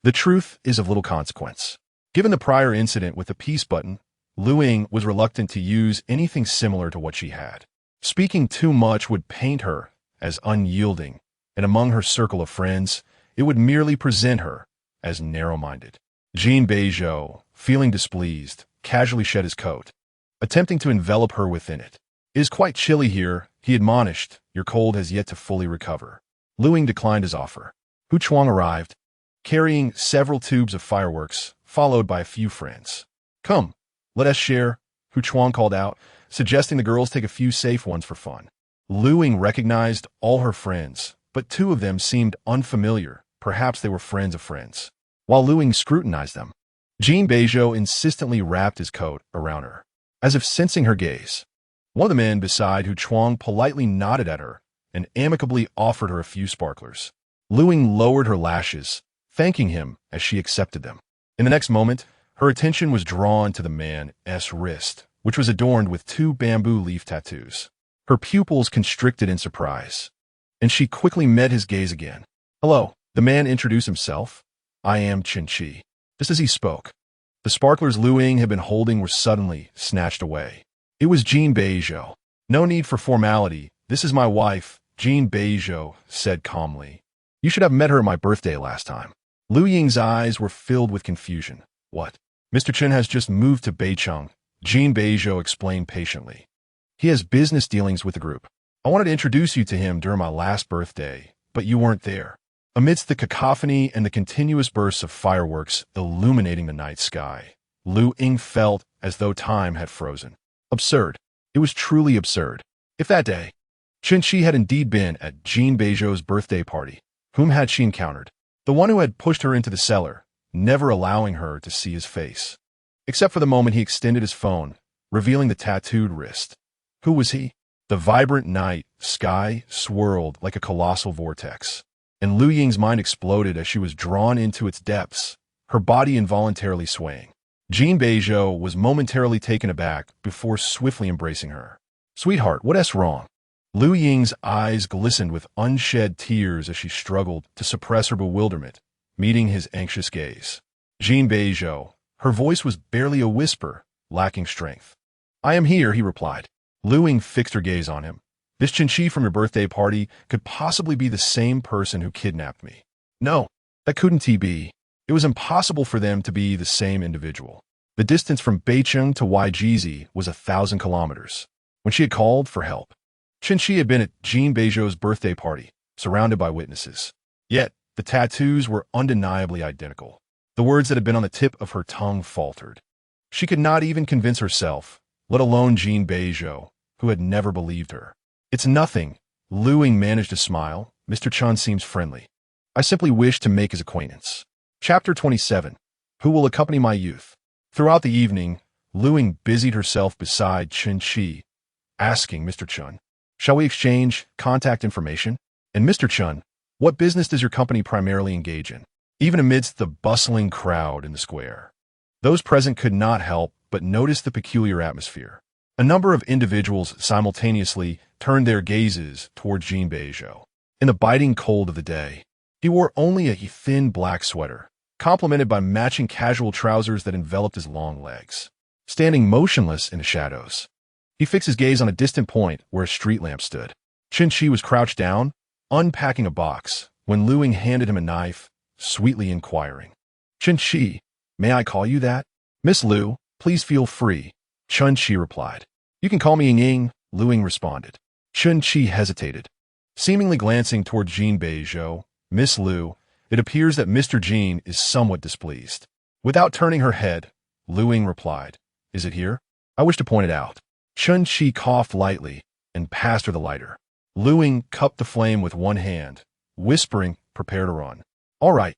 the truth is of little consequence. Given the prior incident with the peace button, Luying was reluctant to use anything similar to what she had. Speaking too much would paint her as unyielding, and among her circle of friends, it would merely present her as narrow-minded. Jin Beizhou, feeling displeased, casually shed his coat, attempting to envelop her within it. It is quite chilly here, he admonished. Your cold has yet to fully recover. Luying declined his offer. Hu Chuang arrived, carrying several tubes of fireworks, followed by a few friends. Come, let us share, Hu Chuang called out, suggesting the girls take a few safe ones for fun. Luying recognized all her friends, but two of them seemed unfamiliar. Perhaps they were friends of friends. While Luying scrutinized them, Jin Beizhou insistently wrapped his coat around her, as if sensing her gaze. One of the men beside Hu Chuang politely nodded at her and amicably offered her a few sparklers. Luying lowered her lashes, thanking him as she accepted them. In the next moment, her attention was drawn to the man's wrist, which was adorned with two bamboo leaf tattoos. Her pupils constricted in surprise, and she quickly met his gaze again. Hello, the man introduced himself. I am Chen Qi. Just as he spoke, the sparklers Luying had been holding were suddenly snatched away. It was Jin Beizhou. No need for formality. This is my wife, Jin Beizhou said calmly. You should have met her at my birthday last time. Luying's eyes were filled with confusion. What? Mr. Chen has just moved to Beicheng, Jin Beizhou explained patiently. He has business dealings with the group. I wanted to introduce you to him during my last birthday, but you weren't there. Amidst the cacophony and the continuous bursts of fireworks illuminating the night sky, Luying felt as though time had frozen. Absurd. It was truly absurd. If that day, Chen Qi had indeed been at Jin Beizhou's birthday party, whom had she encountered? The one who had pushed her into the cellar, never allowing her to see his face. Except for the moment he extended his phone, revealing the tattooed wrist. Who was he? The vibrant night sky swirled like a colossal vortex, and Luying's mind exploded as she was drawn into its depths, her body involuntarily swaying. Jin Beizhou was momentarily taken aback before swiftly embracing her. Sweetheart, what's wrong? Luying's eyes glistened with unshed tears as she struggled to suppress her bewilderment, meeting his anxious gaze. Jin Beizhou, her voice was barely a whisper, lacking strength. I am here, he replied. Luying fixed her gaze on him, This Chinchi from your birthday party could possibly be the same person who kidnapped me. No, that couldn't be. It was impossible for them to be the same individual. The distance from Beijing to YGZ was 1,000 kilometers. When she had called for help, Chinchi had been at Jin Beizhou's birthday party, surrounded by witnesses. Yet, the tattoos were undeniably identical. The words that had been on the tip of her tongue faltered. She could not even convince herself, let alone Jin Beizhou, who had never believed her. It's nothing. Luying managed to smile. Mr. Chun seems friendly. I simply wish to make his acquaintance. Chapter 27. Who will accompany my youth? Throughout the evening, Luying busied herself beside Chinchi, asking Mr. Chun, shall we exchange contact information? And Mr. Chun, what business does your company primarily engage in? Even amidst the bustling crowd in the square, those present could not help but notice the peculiar atmosphere. A number of individuals simultaneously turned their gazes toward Jin Beizhou. In the biting cold of the day, he wore only a thin black sweater, complemented by matching casual trousers that enveloped his long legs. Standing motionless in the shadows, he fixed his gaze on a distant point where a street lamp stood. Chinchi was crouched down, unpacking a box, when Luying handed him a knife, sweetly inquiring, Chinchi, may I call you that? Miss Lu, please feel free, Chinchi replied. You can call me Ying, Luying responded. Chinchi hesitated, seemingly glancing toward Jin Beizhou. Miss Lu, it appears that Mr. Jin is somewhat displeased. Without turning her head, Luying replied, is it here? I wish to point it out. Chinchi coughed lightly and passed her the lighter. Luying cupped the flame with one hand, whispering, prepare to run. All right.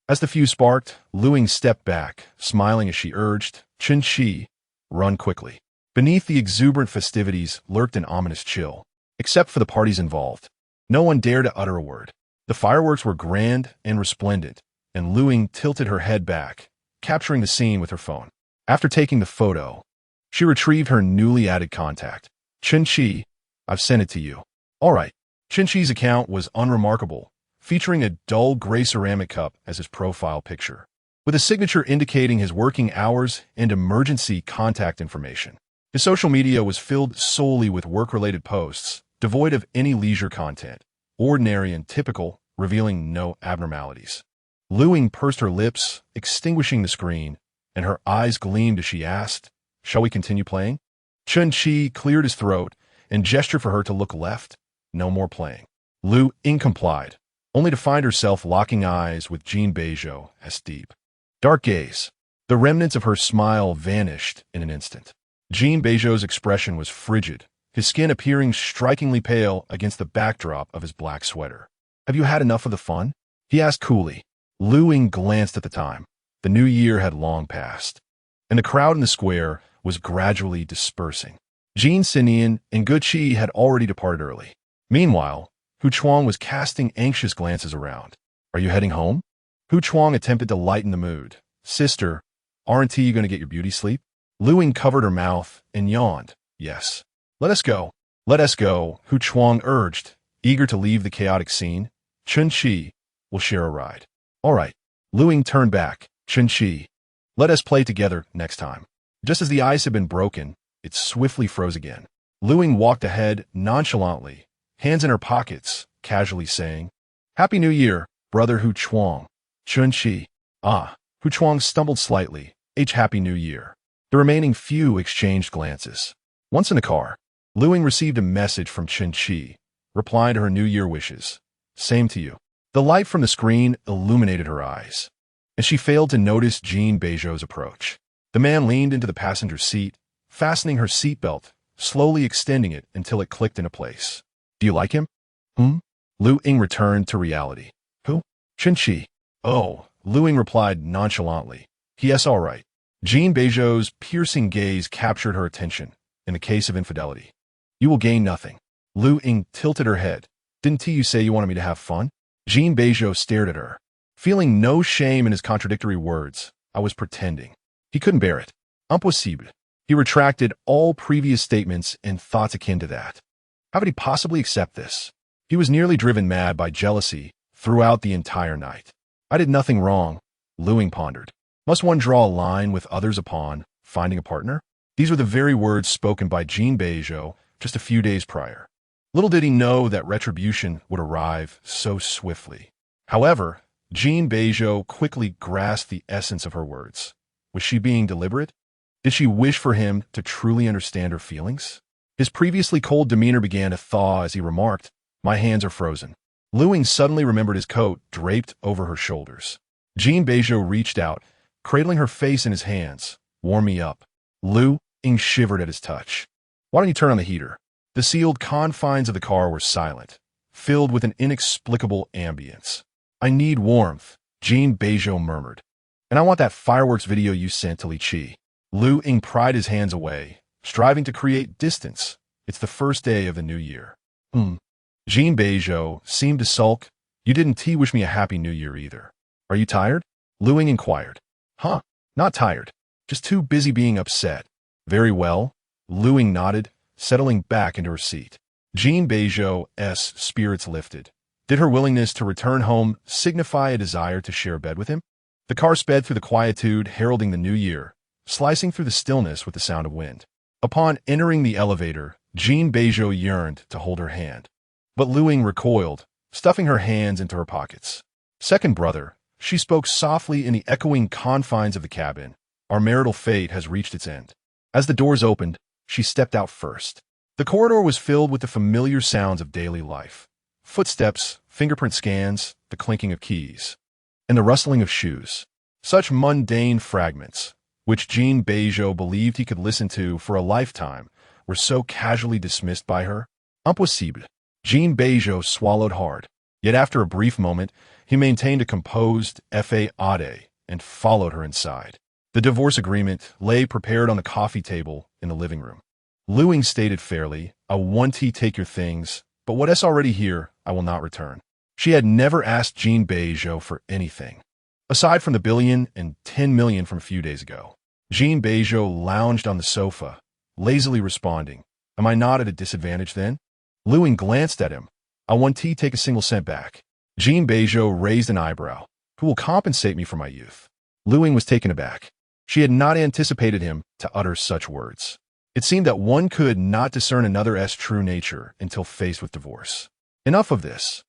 As the fuse sparked, Luying stepped back, smiling as she urged, Chinchi, run quickly. Beneath the exuberant festivities lurked an ominous chill. Except for the parties involved, no one dared to utter a word. The fireworks were grand and resplendent, and Luying tilted her head back, capturing the scene with her phone. After taking the photo, she retrieved her newly added contact. Chinchi, I've sent it to you. All right. Chinchi's account was unremarkable, featuring a dull gray ceramic cup as his profile picture, with a signature indicating his working hours and emergency contact information. His social media was filled solely with work-related posts, devoid of any leisure content, ordinary and typical, revealing no abnormalities. Luying pursed her lips, extinguishing the screen, and her eyes gleamed as she asked, shall we continue playing? Chinchi cleared his throat and gestured for her to look left. No more playing. Luying complied, only to find herself locking eyes with Jin Beizhou as deep, dark gaze. The remnants of her smile vanished in an instant. Jin Beizhou's expression was frigid, his skin appearing strikingly pale against the backdrop of his black sweater. Have you had enough of the fun? He asked coolly. Luying glanced at the time. The new year had long passed, and the crowd in the square was gradually dispersing. Jin Sinian and Guqi had already departed early. Meanwhile, Hu Chuang was casting anxious glances around. Are you heading home? Hu Chuang attempted to lighten the mood. Sister, aren't you going to get your beauty sleep? Luying covered her mouth and yawned. Yes. Let us go. Let us go, Hu Chuang urged, eager to leave the chaotic scene. Chinchi, will share a ride. All right. Luying turned back. Chinchi, let us play together next time. Just as the ice had been broken, it swiftly froze again. Luying walked ahead nonchalantly, hands in her pockets, casually saying, Happy New Year, brother Hu Chuang. Chinchi. Hu Chuang stumbled slightly. Happy New Year. The remaining few exchanged glances. Once in the car, Luying received a message from Chinchi, replying to her New Year wishes. Same to you. The light from the screen illuminated her eyes, and she failed to notice Jin Beizhou's approach. The man leaned into the passenger seat, fastening her seatbelt, slowly extending it until it clicked into place. Do you like him? Luying returned to reality. Who? Chinchi. Oh, Luying replied nonchalantly. Yes, all right. Jin Beizhou's piercing gaze captured her attention. In the case of infidelity, you will gain nothing. Luying tilted her head. Didn't you say you wanted me to have fun? Jin Beizhou stared at her, feeling no shame in his contradictory words. I was pretending. He couldn't bear it. Impossible. He retracted all previous statements and thoughts akin to that. How could he possibly accept this? He was nearly driven mad by jealousy throughout the entire night. I did nothing wrong, Luying pondered. Must one draw a line with others upon finding a partner? These were the very words spoken by Jin Beizhou just a few days prior. Little did he know that retribution would arrive so swiftly. However, Jin Beizhou quickly grasped the essence of her words. Was she being deliberate? Did she wish for him to truly understand her feelings? His previously cold demeanor began to thaw as he remarked, "My hands are frozen." Luying suddenly remembered his coat draped over her shoulders. Jin Beizhou reached out, cradling her face in his hands. "Warm me up." Luying shivered at his touch. "Why don't you turn on the heater?" The sealed confines of the car were silent, filled with an inexplicable ambience. "I need warmth," Jin Beizhou murmured. "And I want that fireworks video you sent to Li Qi." Luying pried his hands away, striving to create distance. "It's the first day of the new year." Jin Beizhou seemed to sulk. "You didn't wish me a happy new year either. Are you tired?" Luying inquired. "Huh, not tired. Just too busy being upset." "Very well." Luying nodded, settling back into her seat. Jin Beizhou's spirits lifted. Did her willingness to return home signify a desire to share a bed with him? The car sped through the quietude, heralding the new year, slicing through the stillness with the sound of wind. Upon entering the elevator, Jin Beizhou yearned to hold her hand. But Luying recoiled, stuffing her hands into her pockets. "Second brother," she spoke softly in the echoing confines of the cabin, "our marital fate has reached its end." As the doors opened, she stepped out first. The corridor was filled with the familiar sounds of daily life. Footsteps, fingerprint scans, the clinking of keys, and the rustling of shoes. Such mundane fragments, which Jin Beizhou believed he could listen to for a lifetime, were so casually dismissed by her. Impossible. Jin Beizhou swallowed hard. Yet after a brief moment, he maintained a composed fa-ade and followed her inside. The divorce agreement lay prepared on the coffee table in the living room. Luying stated fairly, "I want to take your things, but what is already here, I will not return." She had never asked Jin Beizhou for anything, aside from the $1 and $10 million from a few days ago. Jin Beizhou lounged on the sofa, lazily responding, "Am I not at a disadvantage then?" Luying glanced at him. "I want to take a single cent back." Jin Beizhou raised an eyebrow. "Who will compensate me for my youth?" Luying was taken aback. She had not anticipated him to utter such words. It seemed that one could not discern another's true nature until faced with divorce. "Enough of this."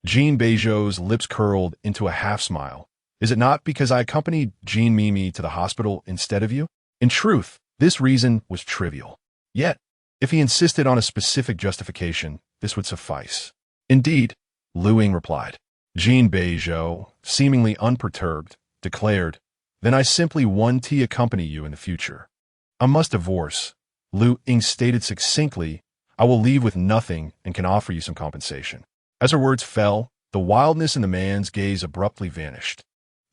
Jin Beizhou's lips curled into a half-smile. "Is it not because I accompanied Jean Mimi to the hospital instead of you?" In truth, this reason was trivial. Yet, if he insisted on a specific justification, this would suffice. "Indeed," Luying replied. Jin Beizhou, seemingly unperturbed, declared, "Then I simply want to accompany you in the future." "I must divorce," Luying stated succinctly. "I will leave with nothing and can offer you some compensation." As her words fell, the wildness in the man's gaze abruptly vanished.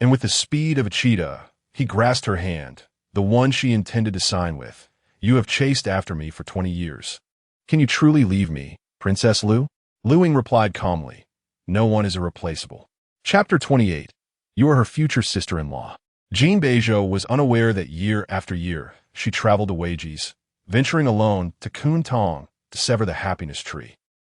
And with the speed of a cheetah, he grasped her hand, the one she intended to sign with. "You have chased after me for 20 years. Can you truly leave me, Princess Lu?" Luying replied calmly, "No one is irreplaceable." Chapter 28. You are her future sister-in-law. Jin Beizhou was unaware that year after year, she traveled to Weijis, venturing alone to Kuntong to sever the happiness tree,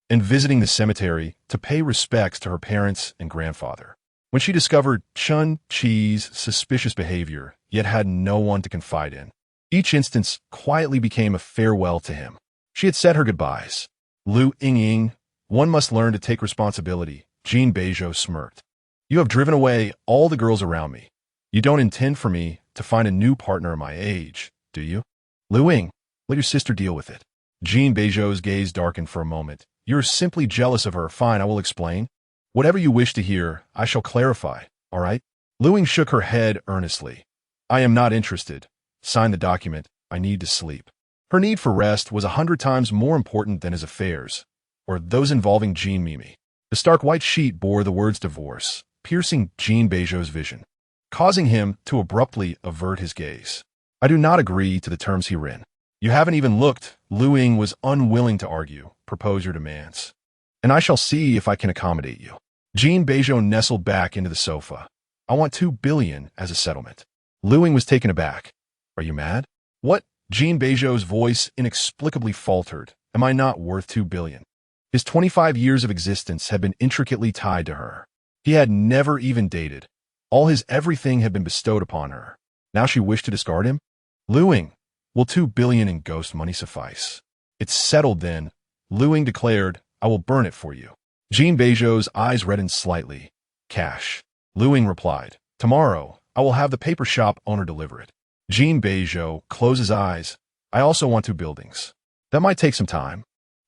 and visiting the cemetery to pay respects to her parents and grandfather. When she discovered Chun Chi's suspicious behavior, yet had no one to confide in, each instance quietly became a farewell to him. She had said her goodbyes. Luying, one must learn to take responsibility. Jin Beizhou smirked. "You have driven away all the girls around me. You don't intend for me to find a new partner my age, do you?" "Luying, let your sister deal with it." Jin Beizhou's gaze darkened for a moment. "You're simply jealous of her. Fine, I will explain. Whatever you wish to hear, I shall clarify, all right?" Luying shook her head earnestly. "I am not interested. Sign the document. I need to sleep." Her need for rest was 100 times more important than his affairs, or those involving Jean Mimi. The stark white sheet bore the words divorce, piercing Jin Beizhou's vision, causing him to abruptly avert his gaze. "I do not agree to the terms herein." "You haven't even looked." Luying was unwilling to argue. "Propose your demands, and I shall see if I can accommodate you." Jin Beizhou nestled back into the sofa. "I want $2 billion as a settlement." Luying was taken aback. "Are you mad?" "What?" Jin Beizhou's voice inexplicably faltered. "Am I not worth $2 billion?" His 25 years of existence had been intricately tied to her. He had never even dated. All his everything had been bestowed upon her. Now she wished to discard him? "Luying, will $2 billion in ghost money suffice?" "It's settled then," Luying declared, I will burn it for you. Jin Beizhou's eyes reddened slightly. Cash. Luying replied. Tomorrow, I will have the paper shop owner deliver it. Jin Beizhou closed his eyes. I also want 2 buildings. That might take some time.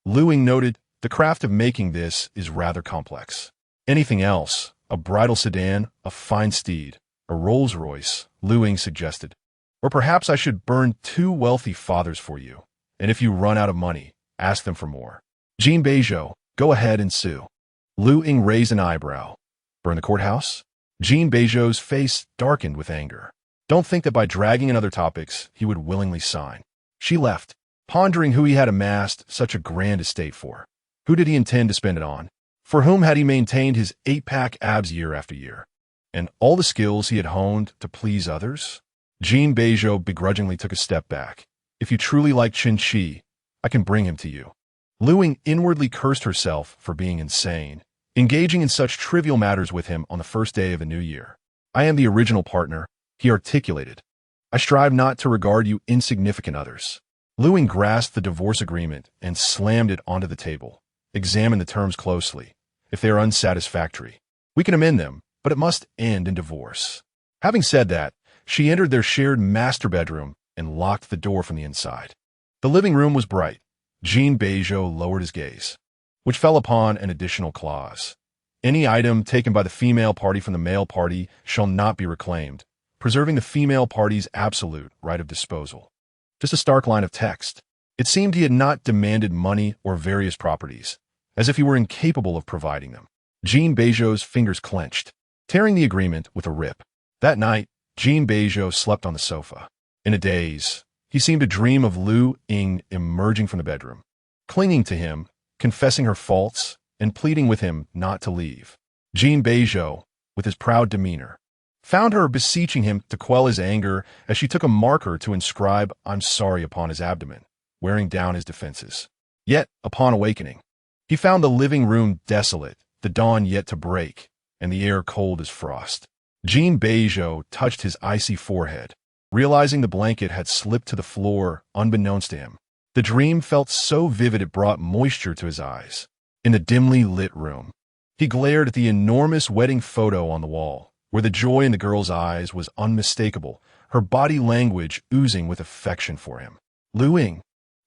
Luying noted, the craft of making this is rather complex. Anything else, a bridal sedan, a fine steed, a Rolls-Royce, Luying suggested. Or perhaps I should burn 2 wealthy fathers for you. And if you run out of money, ask them for more. Jin Beizhou, go ahead and sue. Luying raised an eyebrow. Burn the courthouse? Jin Beizhou's face darkened with anger. Don't think that by dragging in other topics, he would willingly sign. She left, pondering who he had amassed such a grand estate for. Who did he intend to spend it on? For whom had he maintained his 8-pack abs year after year? And all the skills he had honed to please others? Jin Beizhou begrudgingly took a step back. If you truly like Qin Shi, I can bring him to you. Luying inwardly cursed herself for being insane, engaging in such trivial matters with him on the first day of a new year. I am the original partner, he articulated. I strive not to regard you insignificant others. Luying grasped the divorce agreement and slammed it onto the table. Examine the terms closely. If they are unsatisfactory, we can amend them, but it must end in divorce. Having said that, she entered their shared master bedroom and locked the door from the inside. The living room was bright. Jin Beizhou lowered his gaze, which fell upon an additional clause. Any item taken by the female party from the male party shall not be reclaimed, preserving the female party's absolute right of disposal. Just a stark line of text. It seemed he had not demanded money or various properties, as if he were incapable of providing them. Jin Beizhou's fingers clenched, tearing the agreement with a rip. That night, Jin Beizhou slept on the sofa. In a daze, he seemed to dream of Luying emerging from the bedroom, clinging to him, confessing her faults, and pleading with him not to leave. Jin Beizhou, with his proud demeanor, found her beseeching him to quell his anger as she took a marker to inscribe "I'm sorry" upon his abdomen, wearing down his defenses. Yet, upon awakening, he found the living room desolate, the dawn yet to break, and the air cold as frost. Jin Beizhou touched his icy forehead, realizing the blanket had slipped to the floor unbeknownst to him. The dream felt so vivid it brought moisture to his eyes. In the dimly lit room, he glared at the enormous wedding photo on the wall, where the joy in the girl's eyes was unmistakable, her body language oozing with affection for him. Luying,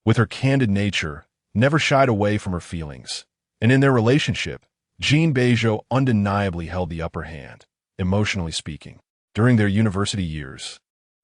with her candid nature, never shied away from her feelings, and in their relationship, Jin Beizhou undeniably held the upper hand, emotionally speaking. During their university years,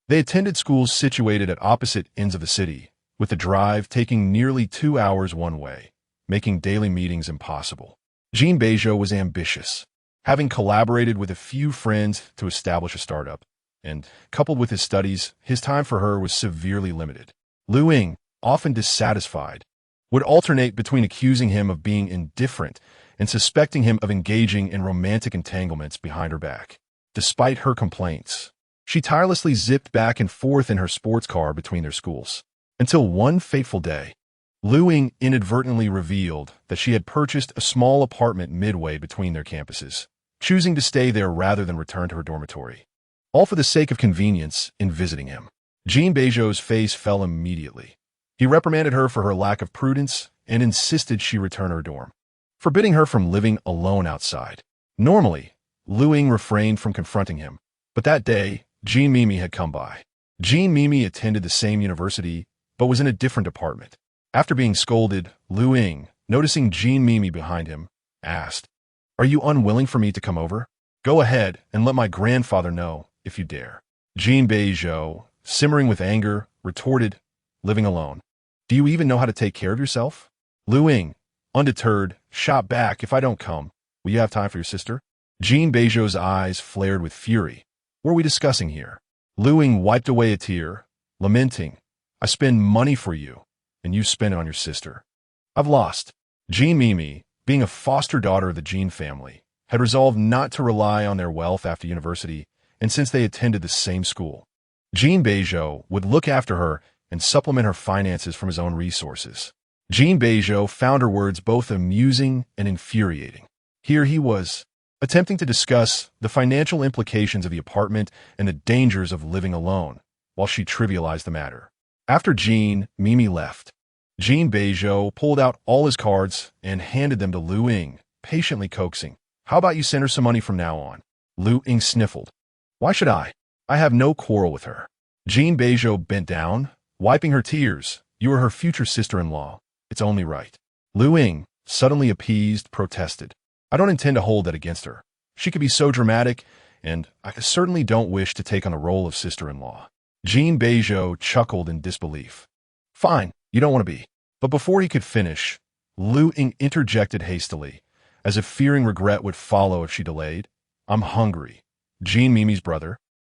they attended schools situated at opposite ends of the city, with the drive taking nearly 2 hours one way, making daily meetings impossible. Jin Beizhou was ambitious, having collaborated with a few friends to establish a startup, and, coupled with his studies, his time for her was severely limited. Luying, often dissatisfied, would alternate between accusing him of being indifferent and suspecting him of engaging in romantic entanglements behind her back. Despite her complaints, she tirelessly zipped back and forth in her sports car between their schools, until one fateful day, Luying inadvertently revealed that she had purchased a small apartment midway between their campuses, choosing to stay there rather than return to her dormitory, all for the sake of convenience in visiting him. Jin Beizhou's face fell immediately. He reprimanded her for her lack of prudence and insisted she return to her dorm, forbidding her from living alone outside. Normally, Luying refrained from confronting him, but that day, Jin Mimi had come by. Jin Mimi attended the same university, but was in a different apartment. After being scolded, Luying, noticing Jin Mimi behind him, asked, "Are you unwilling for me to come over? Go ahead and let my grandfather know, if you dare." Jin Beizhou, simmering with anger, retorted, "Living alone. Do you even know how to take care of yourself?" Luying, undeterred, shot back, "If I don't come, will you have time for your sister?" Jin Beizhou's eyes flared with fury. "What are we discussing here?" Luying wiped away a tear, lamenting, "I spend money for you, and you spend it on your sister. I've lost." Jin Mimi, being a foster daughter of the Jin family, had resolved not to rely on their wealth after university, and since they attended the same school, Jin Beizhou would look after her and supplement her finances from his own resources. Jin Beizhou found her words both amusing and infuriating. Here he was, attempting to discuss the financial implications of the apartment and the dangers of living alone, while she trivialized the matter. After Jin Mimi left, Jin Beizhou pulled out all his cards and handed them to Luying, patiently coaxing. How about you send her some money from now on? Luying sniffled. Why should I? I have no quarrel with her. Jin Beizhou bent down, wiping her tears. You are her future sister-in-law. It's only right. Luying, suddenly appeased, protested. I don't intend to hold that against her. She could be so dramatic, and I certainly don't wish to take on the role of sister-in-law. Jin Beizhou chuckled in disbelief. Fine, you don't want to be. But before he could finish, Luying interjected hastily, as if fearing regret would follow if she delayed. I'm hungry. Jin Mimi's brother.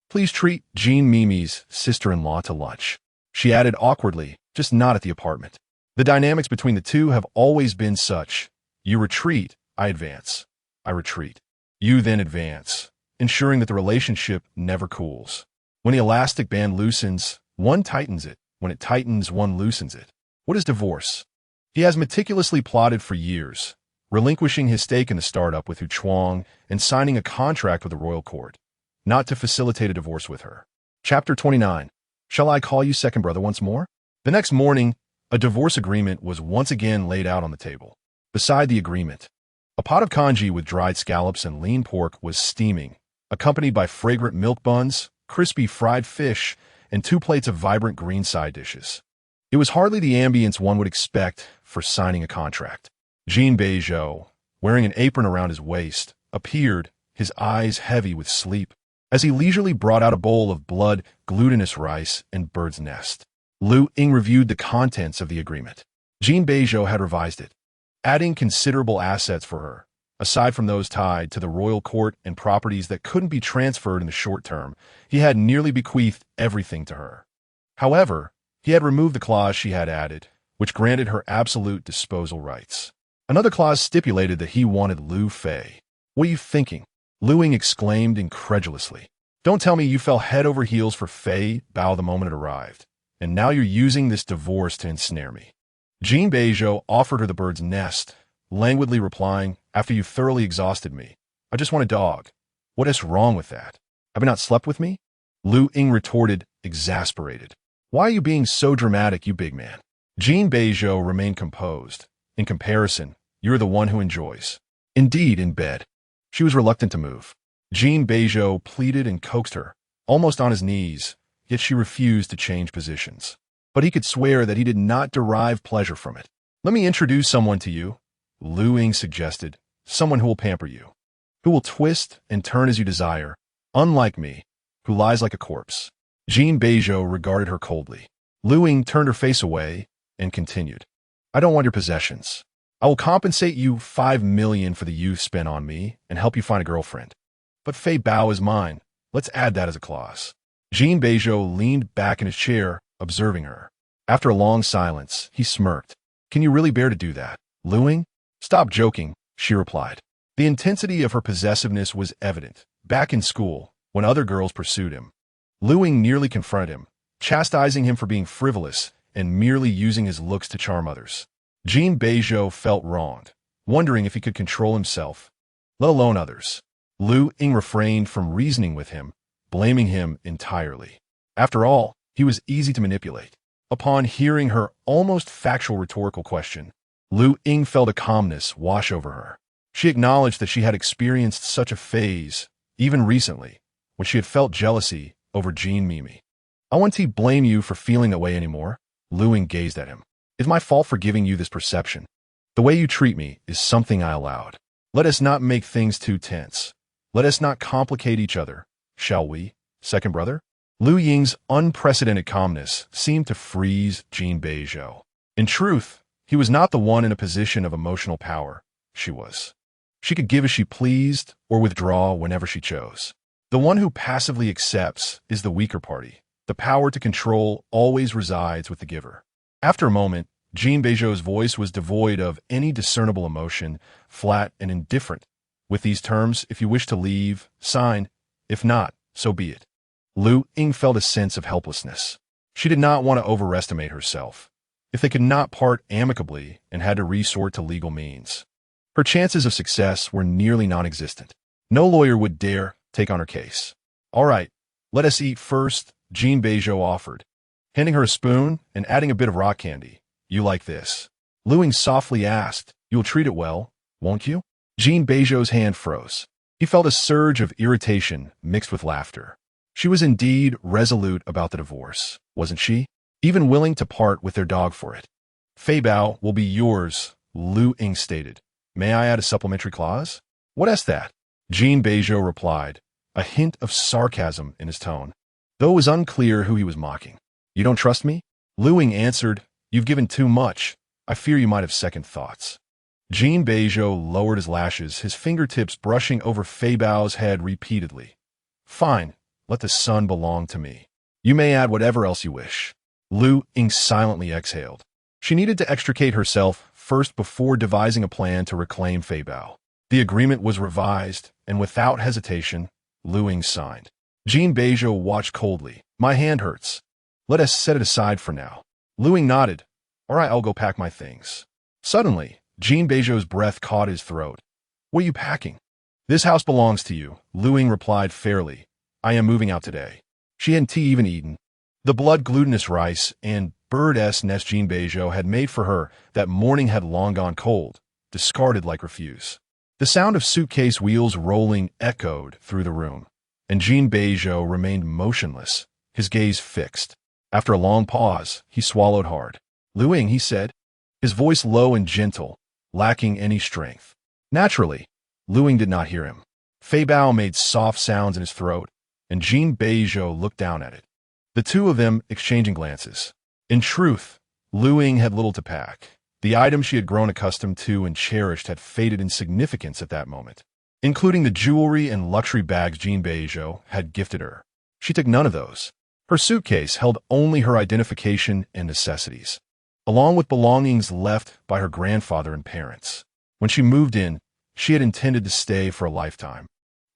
Please treat Jin Mimi's sister-in-law to lunch. She added awkwardly, just not at the apartment. The dynamics between the two have always been such. You retreat, I advance. I retreat. You then advance, ensuring that the relationship never cools. When the elastic band loosens, one tightens it. When it tightens, one loosens it. What is divorce? He has meticulously plotted for years, relinquishing his stake in the startup with Hu Chuang and signing a contract with the royal court, not to facilitate a divorce with her. Chapter 29. Shall I call you second brother once more? The next morning, a divorce agreement was once again laid out on the table. Beside the agreement, a pot of congee with dried scallops and lean pork was steaming, accompanied by fragrant milk buns, crispy fried fish, and 2 plates of vibrant green side dishes. It was hardly the ambience one would expect for signing a contract. Jin Beizhou, wearing an apron around his waist, appeared, his eyes heavy with sleep, as he leisurely brought out a bowl of blood, glutinous rice, and bird's nest. Luying reviewed the contents of the agreement. Jin Beizhou had revised it, adding considerable assets for her, aside from those tied to the royal court and properties that couldn't be transferred in the short term. He had nearly bequeathed everything to her. However, he had removed the clause she had added, which granted her absolute disposal rights. Another clause stipulated that he wanted Lu Fei. What are you thinking? Luying exclaimed incredulously. Don't tell me you fell head over heels for Fei Bao the moment it arrived, and now you're using this divorce to ensnare me. Jin Beizhou offered her the bird's nest, languidly replying, after you thoroughly exhausted me. I just want a dog. What is wrong with that? Have you not slept with me? Luying retorted, exasperated. Why are you being so dramatic, you big man? Jin Beizhou remained composed. In comparison, you're the one who enjoys. Indeed, in bed. She was reluctant to move. Jin Beizhou pleaded and coaxed her, almost on his knees, yet she refused to change positions. But he could swear that he did not derive pleasure from it. Let me introduce someone to you, Luying suggested, someone who will pamper you, who will twist and turn as you desire, unlike me, who lies like a corpse. Jin Beizhou regarded her coldly. Luying turned her face away and continued. I don't want your possessions. I will compensate you 5 million for the youth spent on me and help you find a girlfriend. But Fei Bao is mine. Let's add that as a clause. Jin Beizhou leaned back in his chair, observing her. After a long silence, he smirked. Can you really bear to do that, Luying? Stop joking, she replied. The intensity of her possessiveness was evident. Back in school, when other girls pursued him, Luying nearly confronted him, chastising him for being frivolous and merely using his looks to charm others. Jin Beizhou felt wronged, wondering if he could control himself, let alone others. Luying refrained from reasoning with him, blaming him entirely. After all, he was easy to manipulate. Upon hearing her almost factual rhetorical question, Luying felt a calmness wash over her. She acknowledged that she had experienced such a phase, even recently, when she had felt jealousy over Jin Mimi. I won't blame you for feeling that way anymore. Luying gazed at him. It's my fault for giving you this perception. The way you treat me is something I allowed. Let us not make things too tense. Let us not complicate each other, shall we, second brother? Luying's unprecedented calmness seemed to freeze Jin Beizhou. In truth, he was not the one in a position of emotional power. She was. She could give as she pleased or withdraw whenever she chose. The one who passively accepts is the weaker party. The power to control always resides with the giver. After a moment, Jin Beizhou's voice was devoid of any discernible emotion, flat and indifferent. With these terms, if you wish to leave, sign. If not, so be it. Luying felt a sense of helplessness. She did not want to overestimate herself. If they could not part amicably and had to resort to legal means, her chances of success were nearly non-existent. No lawyer would dare take on her case. All right, let us eat first, Jin Beizhou offered, handing her a spoon and adding a bit of rock candy. You like this? Luying softly asked. You'll treat it well, won't you? Jin Beizhou's hand froze. He felt a surge of irritation mixed with laughter. She was indeed resolute about the divorce, wasn't she? Even willing to part with their dog for it. Fei Bao will be yours, Luying stated. May I add a supplementary clause? What's that? Jin Beizhou replied, a hint of sarcasm in his tone, though it was unclear who he was mocking. You don't trust me? Luying answered, you've given too much. I fear you might have second thoughts. Jin Beizhou lowered his lashes, his fingertips brushing over Fei Bao's head repeatedly. Fine, let the son belong to me. You may add whatever else you wish. Luying silently exhaled. She needed to extricate herself first before devising a plan to reclaim Fei Bao. The agreement was revised, and without hesitation, Luying signed. Jin Beizhou watched coldly. My hand hurts. Let us set it aside for now. Luying nodded. All right, I'll go pack my things. Suddenly, Jin Beizhou's breath caught his throat. What are you packing? This house belongs to you, Luying replied fairly. I am moving out today. She hadn't even eaten. The blood-glutinous rice and bird's nest Jin Beizhou had made for her that morning had long gone cold, discarded like refuse. The sound of suitcase wheels rolling echoed through the room, and Jin Beizhou remained motionless, his gaze fixed. After a long pause, he swallowed hard. Luying, he said, his voice low and gentle, lacking any strength. Naturally, Luying did not hear him. Fei Bao made soft sounds in his throat, and Jin Beizhou looked down at it. The two of them exchanging glances. In truth, Luying had little to pack. The items she had grown accustomed to and cherished had faded in significance at that moment, including the jewelry and luxury bags Jin Beizhou had gifted her. She took none of those. Her suitcase held only her identification and necessities, along with belongings left by her grandfather and parents. When she moved in, she had intended to stay for a lifetime.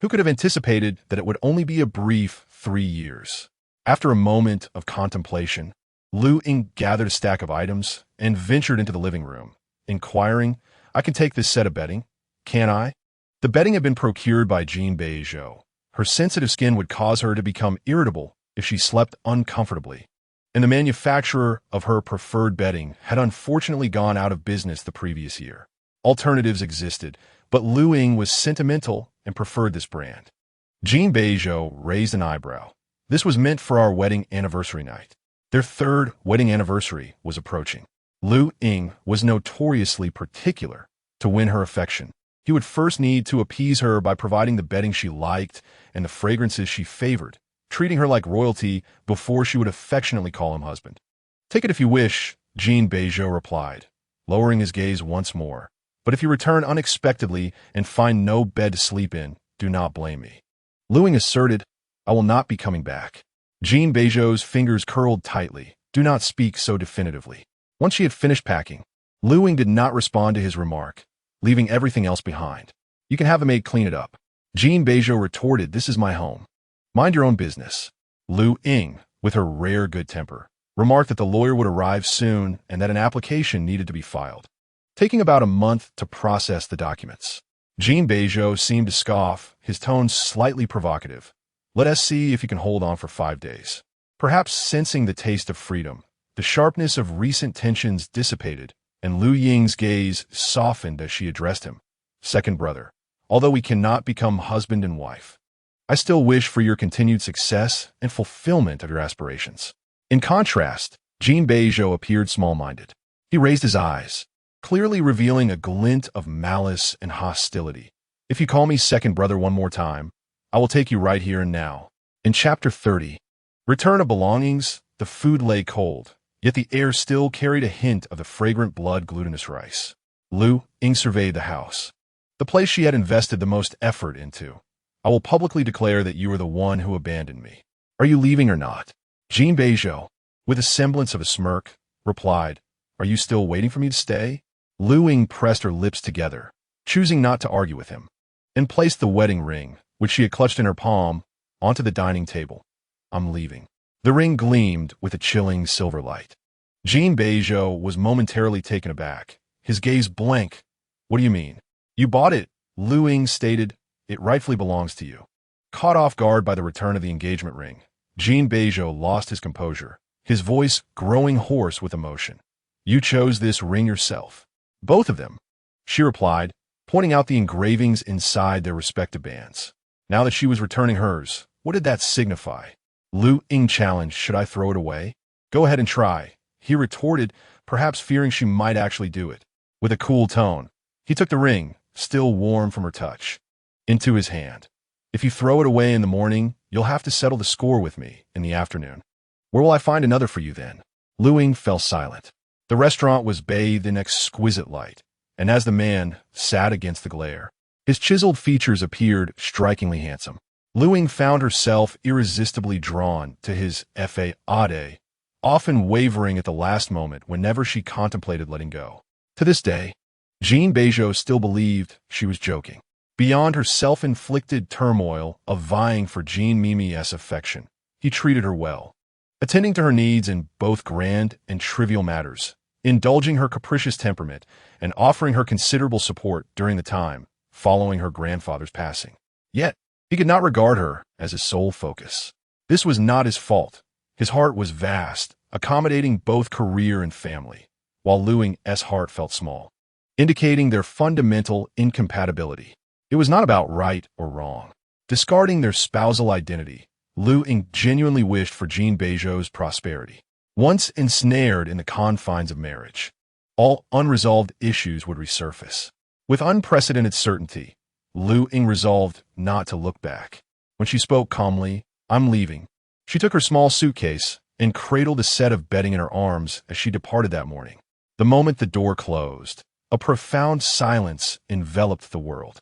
Who could have anticipated that it would only be a brief 3 years? After a moment of contemplation, Luying gathered a stack of items and ventured into the living room, inquiring, I can take this set of bedding, can I? The bedding had been procured by Jin Beizhou. Her sensitive skin would cause her to become irritable if she slept uncomfortably, and the manufacturer of her preferred bedding had unfortunately gone out of business the previous year. Alternatives existed, but Luying was sentimental and preferred this brand. Jin Beizhou raised an eyebrow. This was meant for our wedding anniversary night. Their third wedding anniversary was approaching. Luying was notoriously particular to win her affection. He would first need to appease her by providing the bedding she liked and the fragrances she favored, treating her like royalty before she would affectionately call him husband. Take it if you wish, Jin Beizhou replied, lowering his gaze once more. But if you return unexpectedly and find no bed to sleep in, do not blame me. Luying asserted, I will not be coming back. Jin Beizhou's fingers curled tightly. Do not speak so definitively. Once she had finished packing, Luying did not respond to his remark, leaving everything else behind. You can have a maid clean it up. Jin Beizhou retorted, this is my home. Mind your own business. Luying, with her rare good temper, remarked that the lawyer would arrive soon and that an application needed to be filed, taking about a month to process the documents. Jin Beizhou seemed to scoff, his tone slightly provocative. Let us see if you can hold on for 5 days. Perhaps sensing the taste of freedom, the sharpness of recent tensions dissipated, and Luying's gaze softened as she addressed him. Second brother, although we cannot become husband and wife, I still wish for your continued success and fulfillment of your aspirations. In contrast, Jin Beizhou appeared small-minded. He raised his eyes, clearly revealing a glint of malice and hostility. If you call me second brother one more time, I will take you right here and now. In Chapter 30, Return of Belongings, the food lay cold, yet the air still carried a hint of the fragrant blood-glutinous rice. Luying surveyed the house, the place she had invested the most effort into. I will publicly declare that you are the one who abandoned me. Are you leaving or not? Jin Beizhou, with a semblance of a smirk, replied, Are you still waiting for me to stay? Luying pressed her lips together, choosing not to argue with him, and placed the wedding ring, which she had clutched in her palm, onto the dining table. I'm leaving. The ring gleamed with a chilling silver light. Jin Beizhou was momentarily taken aback, his gaze blank. What do you mean? You bought it, Luying stated. It rightfully belongs to you. Caught off guard by the return of the engagement ring, Jin Beizhou lost his composure, his voice growing hoarse with emotion. You chose this ring yourself. Both of them, she replied, pointing out the engravings inside their respective bands. Now that she was returning hers, what did that signify? Luying challenged, should I throw it away? Go ahead and try, he retorted, perhaps fearing she might actually do it. With a cool tone, he took the ring, still warm from her touch, into his hand. If you throw it away in the morning, you'll have to settle the score with me in the afternoon. Where will I find another for you then? Luying fell silent. The restaurant was bathed in exquisite light, and as the man sat against the glare, his chiseled features appeared strikingly handsome. Luying found herself irresistibly drawn to his fade, often wavering at the last moment whenever she contemplated letting go. To this day, Jin Beizhou still believed she was joking. Beyond her self-inflicted turmoil of vying for Jean Mimi's affection, he treated her well, attending to her needs in both grand and trivial matters, indulging her capricious temperament, and offering her considerable support during the time following her grandfather's passing. Yet, he could not regard her as his sole focus. This was not his fault. His heart was vast, accommodating both career and family, while Luying's heart felt small, indicating their fundamental incompatibility. It was not about right or wrong. Discarding their spousal identity, Luying genuinely wished for Jin Beizhou's prosperity. Once ensnared in the confines of marriage, all unresolved issues would resurface. With unprecedented certainty, Luying resolved not to look back. When she spoke calmly, "I'm leaving," she took her small suitcase and cradled a set of bedding in her arms as she departed that morning. The moment the door closed, a profound silence enveloped the world.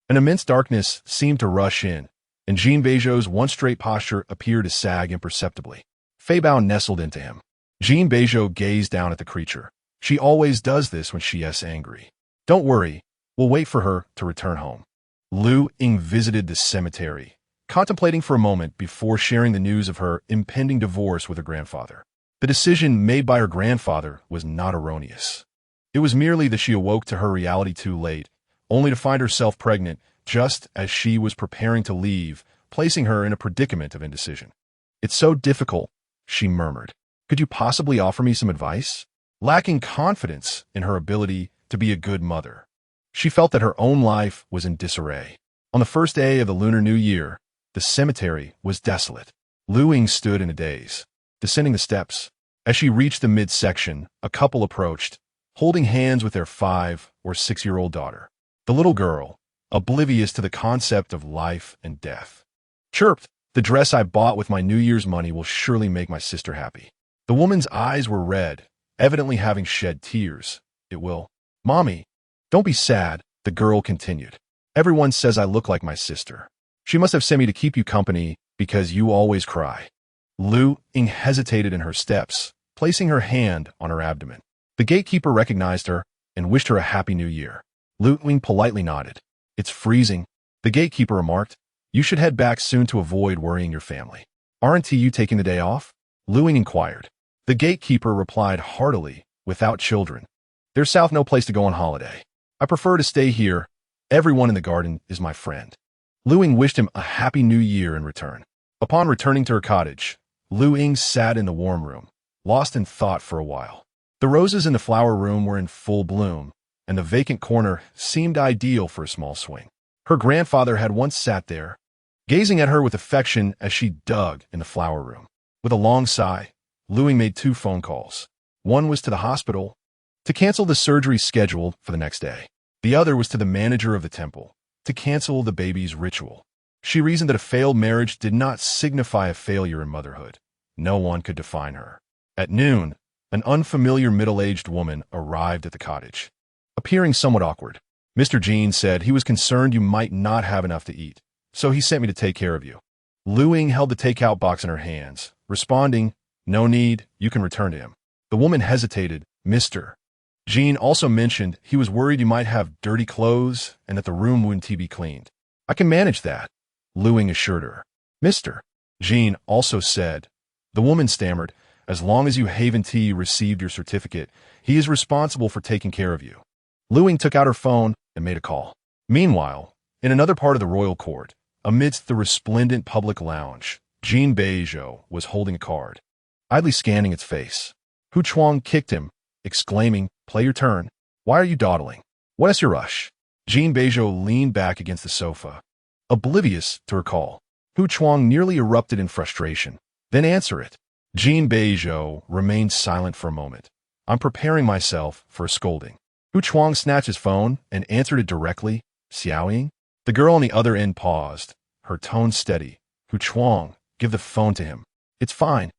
An immense darkness seemed to rush in, and Jin Beizhou's once straight posture appeared to sag imperceptibly. Fei Bao nestled into him. Jin Beizhou gazed down at the creature. She always does this when she is angry. Don't worry, we'll wait for her to return home. Luying visited the cemetery, contemplating for a moment before sharing the news of her impending divorce with her grandfather. The decision made by her grandfather was not erroneous. It was merely that she awoke to her reality too late, only to find herself pregnant just as she was preparing to leave, placing her in a predicament of indecision. "It's so difficult," she murmured. "Could you possibly offer me some advice?" Lacking confidence in her ability to be a good mother, she felt that her own life was in disarray. On the first day of the Lunar New Year, the cemetery was desolate. Luying stood in a daze, descending the steps. As she reached the midsection, a couple approached, holding hands with their 5- or 6-year-old daughter. The little girl, oblivious to the concept of life and death, chirped, "The dress I bought with my New Year's money will surely make my sister happy." The woman's eyes were red, evidently having shed tears. "It will." "Mommy, don't be sad," the girl continued. "Everyone says I look like my sister. She must have sent me to keep you company because you always cry." Luying hesitated in her steps, placing her hand on her abdomen. The gatekeeper recognized her and wished her a happy new year. Luying politely nodded. "It's freezing," the gatekeeper remarked. "You should head back soon to avoid worrying your family." "Aren't you taking the day off?" Luying inquired. The gatekeeper replied heartily, "Without children, there's south no place to go on holiday. I prefer to stay here. Everyone in the garden is my friend." Luying wished him a happy new year in return. Upon returning to her cottage, Luying sat in the warm room, lost in thought for a while. The roses in the flower room were in full bloom, and the vacant corner seemed ideal for a small swing. Her grandfather had once sat there, gazing at her with affection as she dug in the flower room. With a long sigh, Luying made 2 phone calls. One was to the hospital, to cancel the surgery scheduled for the next day. The other was to the manager of the temple, to cancel the baby's ritual. She reasoned that a failed marriage did not signify a failure in motherhood. No one could define her. At noon, an unfamiliar middle-aged woman arrived at the cottage, appearing somewhat awkward. "Mr. Jean said he was concerned you might not have enough to eat, so he sent me to take care of you." Luying held the takeout box in her hands, responding, "No need, you can return to him." The woman hesitated. "Mr. Jean also mentioned he was worried you might have dirty clothes and that the room wouldn't be cleaned." "I can manage that," Luying assured her. "Mr. Jean also said," the woman stammered, "as long as you Haven received your certificate, he is responsible for taking care of you." Luying took out her phone and made a call. Meanwhile, in another part of the royal court, amidst the resplendent public lounge, Jin Beizhou was holding a card, idly scanning its face. Hu Chuang kicked him, exclaiming, "Play your turn. Why are you dawdling? What is your rush?" Jin Beizhou leaned back against the sofa, oblivious to her call. Hu Chuang nearly erupted in frustration. "Then answer it." Jin Beizhou remained silent for a moment. "I'm preparing myself for a scolding." Hu Chuang snatched his phone and answered it directly, "Xiaoying?" The girl on the other end paused, her tone steady. "Hu Chuang, give the phone to him." "It's fine."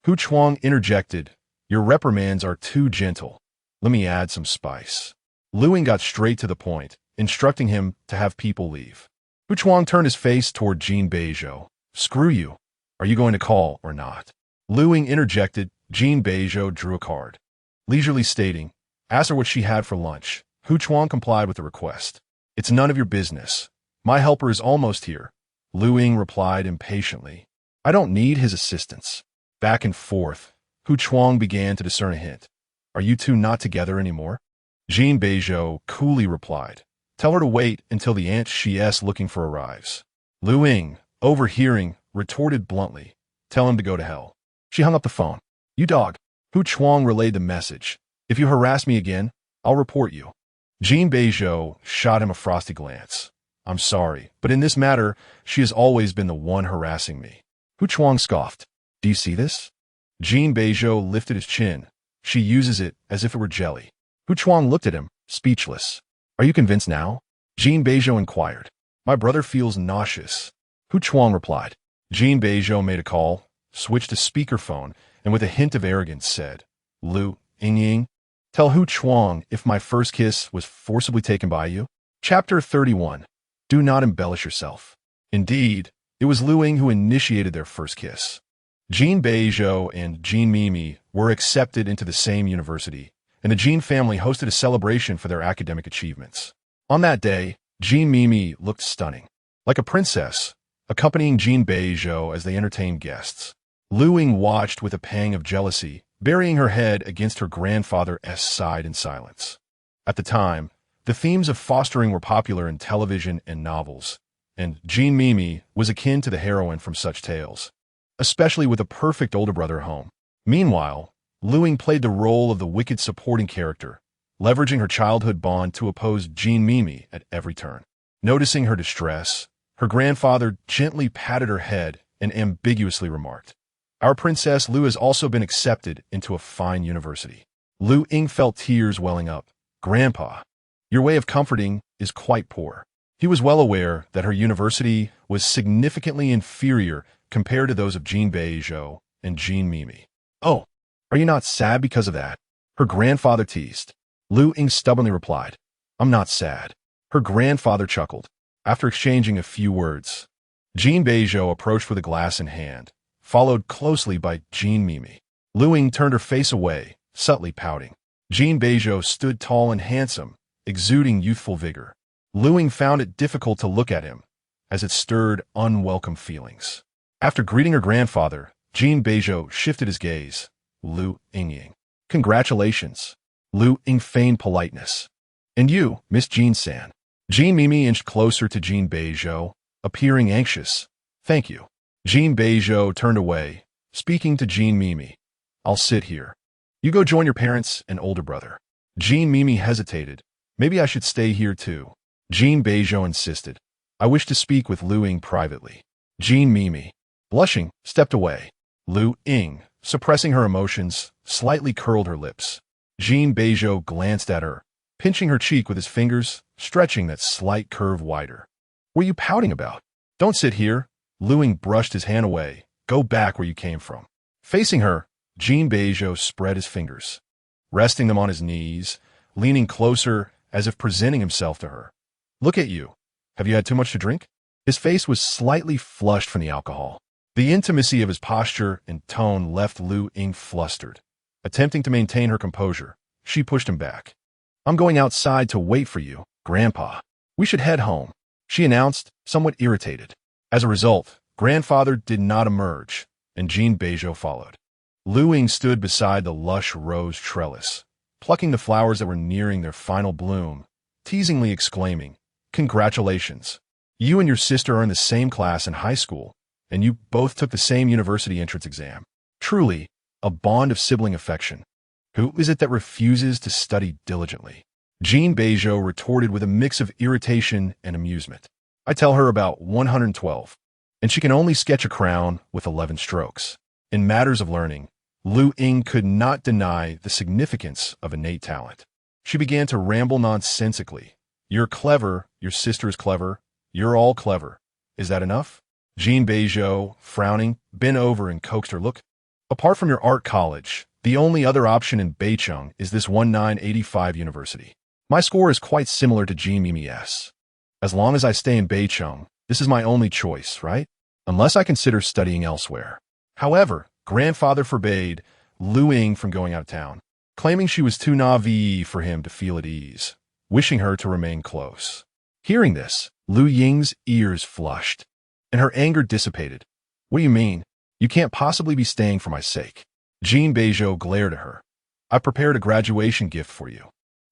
Hu Chuang interjected, "Your reprimands are too gentle. Let me add some spice." Luying got straight to the point, instructing him to have people leave. Hu Chuang turned his face toward Jin Beizhou. "Screw you. Are you going to call or not?" Luying interjected. Jin Beizhou drew a card, leisurely stating, "Ask her what she had for lunch." Hu Chuang complied with the request. "It's none of your business. My helper is almost here." Luying replied impatiently, "I don't need his assistance." Back and forth, Hu Chuang began to discern a hint. "Are you two not together anymore?" Jin Beizhou coolly replied, "Tell her to wait until the aunt she's looking for arrives." Luying, overhearing, retorted bluntly, "Tell him to go to hell." She hung up the phone. "You dog." Hu Chuang relayed the message. "If you harass me again, I'll report you." Jin Beizhou shot him a frosty glance. "I'm sorry, but in this matter, she has always been the one harassing me." Hu Chuang scoffed. "Do you see this?" Jin Beizhou lifted his chin. "She uses it as if it were jelly." Hu Chuang looked at him, speechless. "Are you convinced now?" Jin Beizhou inquired. "My brother feels nauseous." Hu Chuang replied. Jin Beizhou made a call, switched to speakerphone, and with a hint of arrogance said, "Luying, tell Hu Chuang if my first kiss was forcibly taken by you." Chapter 31. Do not embellish yourself. Indeed, it was Luying who initiated their first kiss. Jin Beizhou and Jin Mimi were accepted into the same university, and the Jin family hosted a celebration for their academic achievements. On that day, Jin Mimi looked stunning, like a princess, accompanying Jin Beizhou as they entertained guests. Luying watched with a pang of jealousy, burying her head against her grandfather's side in silence. At the time, the themes of fostering were popular in television and novels, and Jin Mimi was akin to the heroine from such tales, especially with a perfect older brother at home. Meanwhile, Luying played the role of the wicked supporting character, leveraging her childhood bond to oppose Jin Mimi at every turn. Noticing her distress, her grandfather gently patted her head and ambiguously remarked, "Our Princess Lu has also been accepted into a fine university." Luying felt tears welling up. "Grandpa, your way of comforting is quite poor." He was well aware that her university was significantly inferior compared to those of Jin Beizhou and Jin Mimi. "Oh, are you not sad because of that?" her grandfather teased. Luying stubbornly replied, "I'm not sad." Her grandfather chuckled. After exchanging a few words, Jin Beizhou approached with a glass in hand, followed closely by Jin Mimi. Luying turned her face away, subtly pouting. Jin Beizhou stood tall and handsome, exuding youthful vigor. Luying found it difficult to look at him, as it stirred unwelcome feelings. After greeting her grandfather, Jin Beizhou shifted his gaze. "Luying, congratulations." Luying feigned politeness. "And you, Miss Jin-san." Jin Mimi inched closer to Jin Beizhou, appearing anxious. "Thank you." Jin Beizhou turned away, speaking to Jin Mimi. "I'll sit here. You go join your parents and older brother." Jin Mimi hesitated. "Maybe I should stay here too." Jin Beizhou insisted. "I wish to speak with Luying privately." Jin Mimi, blushing, stepped away. Luying, suppressing her emotions, slightly curled her lips. Jin Beizhou glanced at her, pinching her cheek with his fingers, stretching that slight curve wider. "What are you pouting about?" "Don't sit here." Luying brushed his hand away. "Go back where you came from." Facing her, Jin Beizhou spread his fingers, resting them on his knees, leaning closer as if presenting himself to her. "Look at you. Have you had too much to drink?" His face was slightly flushed from the alcohol. The intimacy of his posture and tone left Luying flustered. Attempting to maintain her composure, she pushed him back. "I'm going outside to wait for you, Grandpa. We should head home," she announced, somewhat irritated. As a result, Grandfather did not emerge, and Jin Beizhou followed. Luying stood beside the lush rose trellis, plucking the flowers that were nearing their final bloom, teasingly exclaiming, "Congratulations. You and your sister are in the same class in high school, and you both took the same university entrance exam. Truly, a bond of sibling affection." Who is it that refuses to study diligently? Jin Beizhou retorted with a mix of irritation and amusement. I tell her about 112, and she can only sketch a crown with 11 strokes. In matters of learning, Luying could not deny the significance of innate talent. She began to ramble nonsensically. You're clever, your sister is clever, you're all clever. Is that enough? Jin Beizhou, frowning, bent over and coaxed her. Look, apart from your art college, the only other option in Beijing is this 1985 university. My score is quite similar to Jin Mimi's. As long as I stay in Beijing, this is my only choice, right? Unless I consider studying elsewhere. However, grandfather forbade Luying from going out of town, claiming she was too naive for him to feel at ease, wishing her to remain close. Hearing this, Luying's ears flushed, and her anger dissipated. What do you mean? You can't possibly be staying for my sake. Jin Beizhou glared at her. I prepared a graduation gift for you.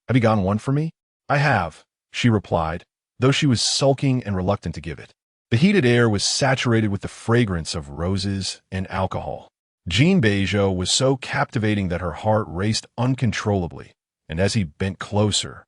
Have you gotten one for me? I have, she replied, though she was sulking and reluctant to give it. The heated air was saturated with the fragrance of roses and alcohol. Jin Beizhou was so captivating that her heart raced uncontrollably, and as he bent closer,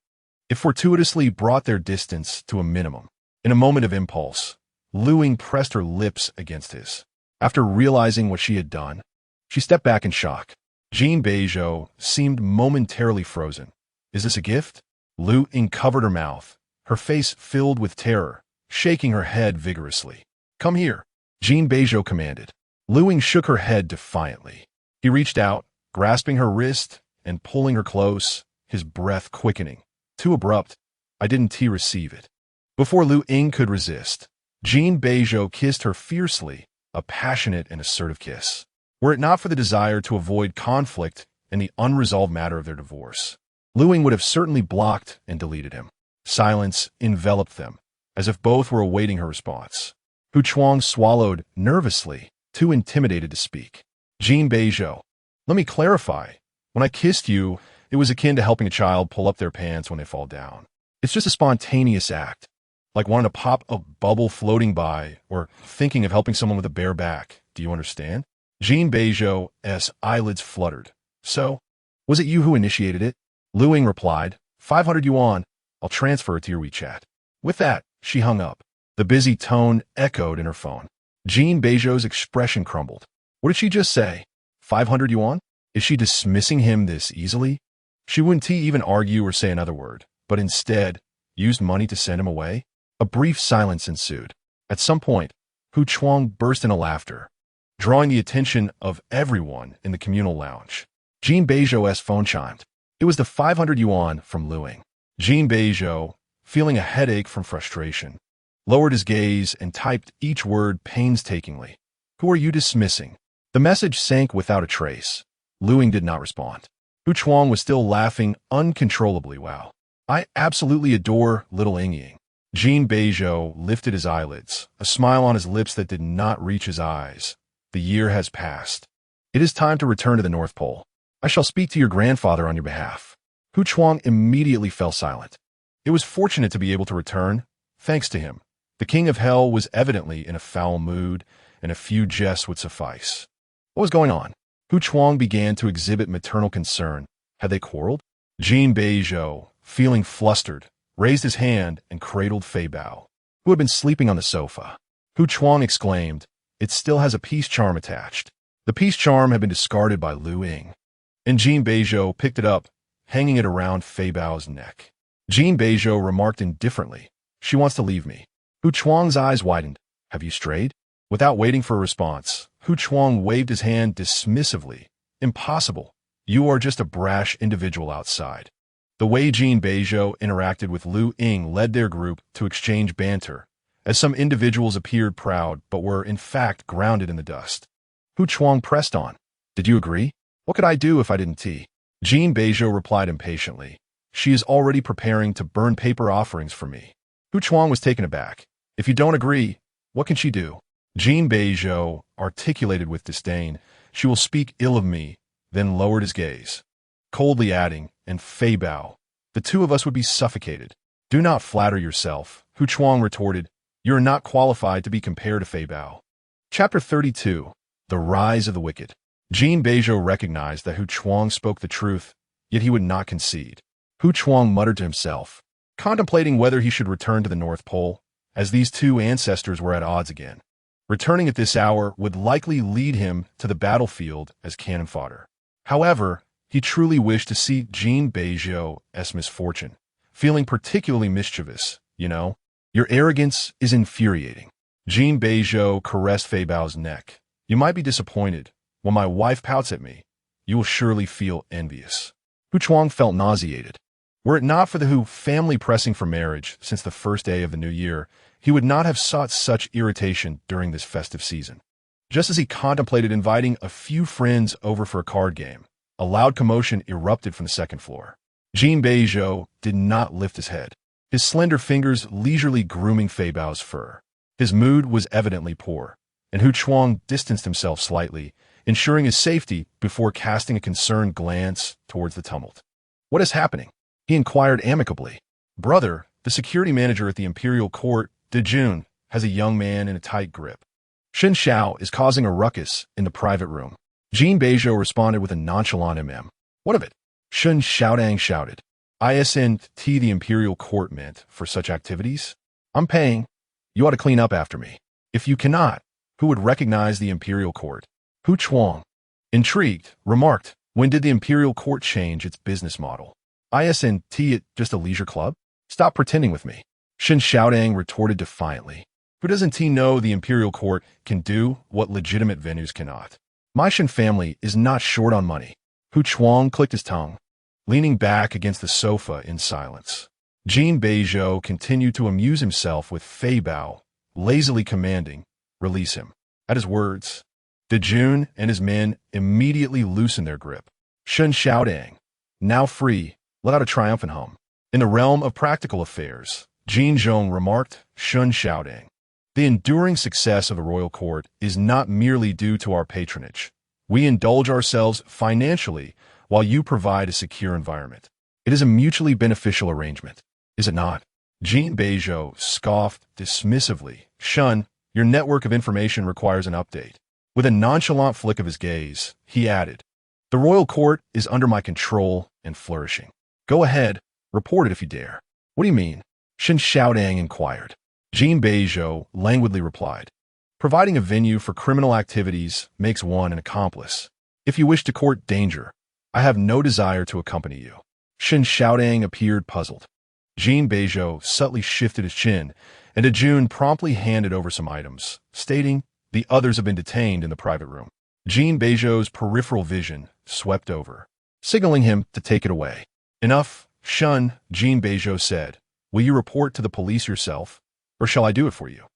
it fortuitously brought their distance to a minimum. In a moment of impulse, Luying pressed her lips against his. After realizing what she had done, she stepped back in shock. Jin Beizhou seemed momentarily frozen. Is this a gift? Luying covered her mouth, her face filled with terror, shaking her head vigorously. Come here, Jin Beizhou commanded. Luying shook her head defiantly. He reached out, grasping her wrist and pulling her close, his breath quickening. Too abrupt, I didn't receive it. Before Luying could resist, Jin Beizhou kissed her fiercely, a passionate and assertive kiss. Were it not for the desire to avoid conflict in the unresolved matter of their divorce, Luying would have certainly blocked and deleted him. Silence enveloped them, as if both were awaiting her response. Hu Chuang swallowed nervously, too intimidated to speak. Jin Beizhou, let me clarify. When I kissed you, it was akin to helping a child pull up their pants when they fall down. It's just a spontaneous act, like wanting to pop a bubble floating by or thinking of helping someone with a bare back. Do you understand? Jin Beizhou's eyelids fluttered. So, was it you who initiated it? Luying replied, 500 yuan. I'll transfer it to your WeChat. With that, she hung up. The busy tone echoed in her phone. Jin Beizhou's expression crumbled. What did she just say? 500 yuan? Is she dismissing him this easily? She wouldn't even argue or say another word, but instead used money to send him away? A brief silence ensued. At some point, Hu Chuang burst into laughter, drawing the attention of everyone in the communal lounge. Jin Beizhou's phone chimed. It was the 500 yuan from Luying. Jin Beizhou, feeling a headache from frustration, lowered his gaze and typed each word painstakingly. Who are you dismissing? The message sank without a trace. Luying did not respond. Hu Chuang was still laughing uncontrollably. Wow. I absolutely adore little Ying. Jin Beizhou lifted his eyelids, a smile on his lips that did not reach his eyes. The year has passed. It is time to return to the North Pole. I shall speak to your grandfather on your behalf. Hu Chuang immediately fell silent. It was fortunate to be able to return, thanks to him. The king of hell was evidently in a foul mood, and a few jests would suffice. What was going on? Hu Chuang began to exhibit maternal concern. Had they quarreled? Jin Beizhou, feeling flustered, raised his hand and cradled Fei Bao, who had been sleeping on the sofa. Hu Chuang exclaimed, it still has a peace charm attached. The peace charm had been discarded by Luying, and Jin Beizhou picked it up, hanging it around Fei Bao's neck. Jin Beizhou remarked indifferently, she wants to leave me. Hu Chuang's eyes widened. Have you strayed? Without waiting for a response, Hu Chuang waved his hand dismissively. Impossible. You are just a brash individual outside. The way Jin Beizhou interacted with Luying led their group to exchange banter, as some individuals appeared proud but were in fact grounded in the dust. Hu Chuang pressed on. Did you agree? What could I do if I didn't? Jin Beizhou replied impatiently. She is already preparing to burn paper offerings for me. Hu Chuang was taken aback. If you don't agree, what can she do? Jin Beizhou articulated with disdain, she will speak ill of me, then lowered his gaze, coldly adding, and Fei Bao, the two of us would be suffocated. Do not flatter yourself, Hu Chuang retorted. You are not qualified to be compared to Fei Bao. Chapter 32. The Rise of the Wicked. Jin Beizhou recognized that Hu Chuang spoke the truth, yet he would not concede. Hu Chuang muttered to himself, contemplating whether he should return to the North Pole, as these two ancestors were at odds again. Returning at this hour would likely lead him to the battlefield as cannon fodder. However, he truly wished to see Jin Beizhou's misfortune, feeling particularly mischievous, you know. Your arrogance is infuriating. Jin Beizhou caressed Fei Bao's neck. You might be disappointed. When my wife pouts at me, you will surely feel envious. Hu Chuang felt nauseated. Were it not for the Hu family pressing for marriage since the first day of the new year, he would not have sought such irritation during this festive season. Just as he contemplated inviting a few friends over for a card game, a loud commotion erupted from the second floor. Jin Beizhou did not lift his head, his slender fingers leisurely grooming Fei Bao's fur. His mood was evidently poor, and Hu Chuang distanced himself slightly, ensuring his safety before casting a concerned glance towards the tumult. What is happening? He inquired amicably. Brother, the security manager at the imperial court, Dejun, has a young man in a tight grip. Shen Xiao is causing a ruckus in the private room. Jin Beizhou responded with a nonchalant What of it? Shen Xiaodang shouted. Isn't the imperial court meant for such activities? I'm paying. You ought to clean up after me. If you cannot, who would recognize the imperial court? Hu Chuang, intrigued, remarked, when did the imperial court change its business model? Isn't it just a leisure club? Stop pretending with me. Shen Xiaodang retorted defiantly. Who doesn't he know the imperial court can do what legitimate venues cannot? My Shen family is not short on money. Hu Chuang clicked his tongue, leaning back against the sofa in silence. Jin Beizhou continued to amuse himself with Fei Bao, lazily commanding, release him. At his words, Dejun and his men immediately loosened their grip. Shen Xiaodang, now free, let out a triumphant hum. In the realm of practical affairs, Jin Zhong remarked, Shen Xiaodang. The enduring success of the royal court is not merely due to our patronage. We indulge ourselves financially while you provide a secure environment. It is a mutually beneficial arrangement, is it not? Jin Beizhou scoffed dismissively. Shun, your network of information requires an update. With a nonchalant flick of his gaze, he added, the royal court is under my control and flourishing. Go ahead, report it if you dare. What do you mean? Shen Xiaodang inquired. Jin Beizhou languidly replied, providing a venue for criminal activities makes one an accomplice. If you wish to court danger, I have no desire to accompany you. Shen Xiaodang appeared puzzled. Jin Beizhou subtly shifted his chin, and Dejun promptly handed over some items, stating, the others have been detained in the private room. Jin Beizhou's peripheral vision swept over, signaling him to take it away. Enough, Shun, Jin Beizhou said. Will you report to the police yourself, or shall I do it for you?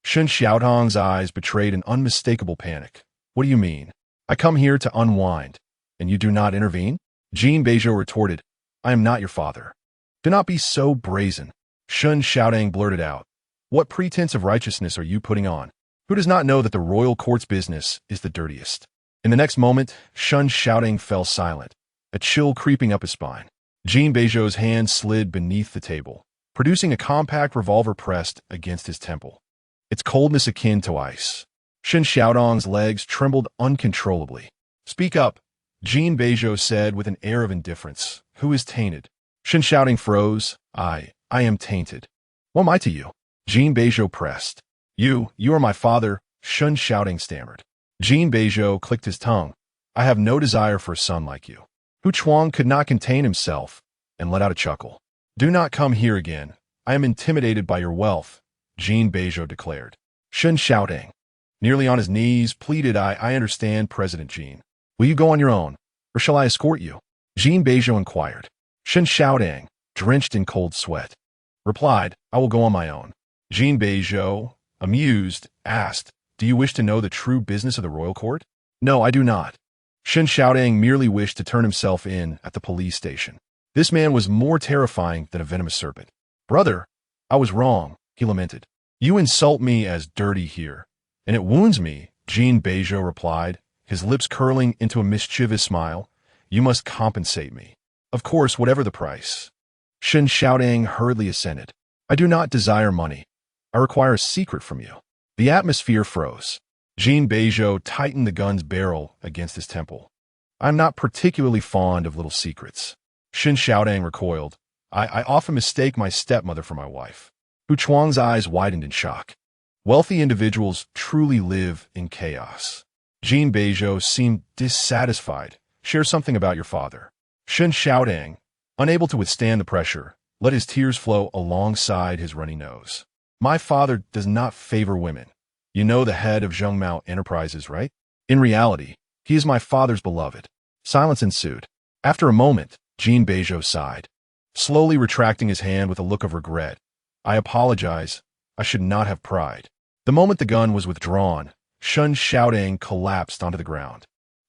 Shen Xiaodong's eyes betrayed an unmistakable panic. What do you mean? I come here to unwind, and you do not intervene? Jin Beizhou retorted, I am not your father. Do not be so brazen. Shen Xiaodong blurted out. What pretense of righteousness are you putting on? Who does not know that the royal court's business is the dirtiest? In the next moment, Shen Xiaodong fell silent, a chill creeping up his spine. Jin Beizhou's hand slid beneath the table, producing a compact revolver pressed against his temple, its coldness akin to ice. Shen Xiaodong's legs trembled uncontrollably. Speak up, Jin Beizhou said with an air of indifference. Who is tainted? Shen Xiaodong froze. I am tainted. What am I to you? Jin Beizhou pressed. You are my father, Shen Xiaodong stammered. Jin Beizhou clicked his tongue. I have no desire for a son like you. Hu Chuang could not contain himself and let out a chuckle. Do not come here again. I am intimidated by your wealth, Jin Beizhou declared. Shen Xiaodong, nearly on his knees, pleaded, I understand, President Jin. Will you go on your own, or shall I escort you? Jin Beizhou inquired. Shen Xiaodong, drenched in cold sweat, replied, I will go on my own. Jin Beizhou, amused, asked, do you wish to know the true business of the royal court? No, I do not. Shen Xiaodong merely wished to turn himself in at the police station. This man was more terrifying than a venomous serpent. Brother, I was wrong, he lamented. You insult me as dirty here, and it wounds me, Jin Beizhou replied, his lips curling into a mischievous smile. You must compensate me. Of course, whatever the price. Shen Xiaodong hurriedly assented. I do not desire money. I require a secret from you. The atmosphere froze. Jin Beizhou tightened the gun's barrel against his temple. I'm not particularly fond of little secrets. Shin Xiaodang recoiled. I often mistake my stepmother for my wife. Hu Chuang's eyes widened in shock. Wealthy individuals truly live in chaos. Jin Beizhou seemed dissatisfied. Share something about your father. Shin Xiaodang, unable to withstand the pressure, let his tears flow alongside his runny nose. My father does not favor women. You know the head of Zhengmao Enterprises, right? In reality, he is my father's beloved. Silence ensued. After a moment, Jin Beizhou sighed, slowly retracting his hand with a look of regret. I apologize. I should not have pried. The moment the gun was withdrawn, Shin Xiaodang collapsed onto the ground.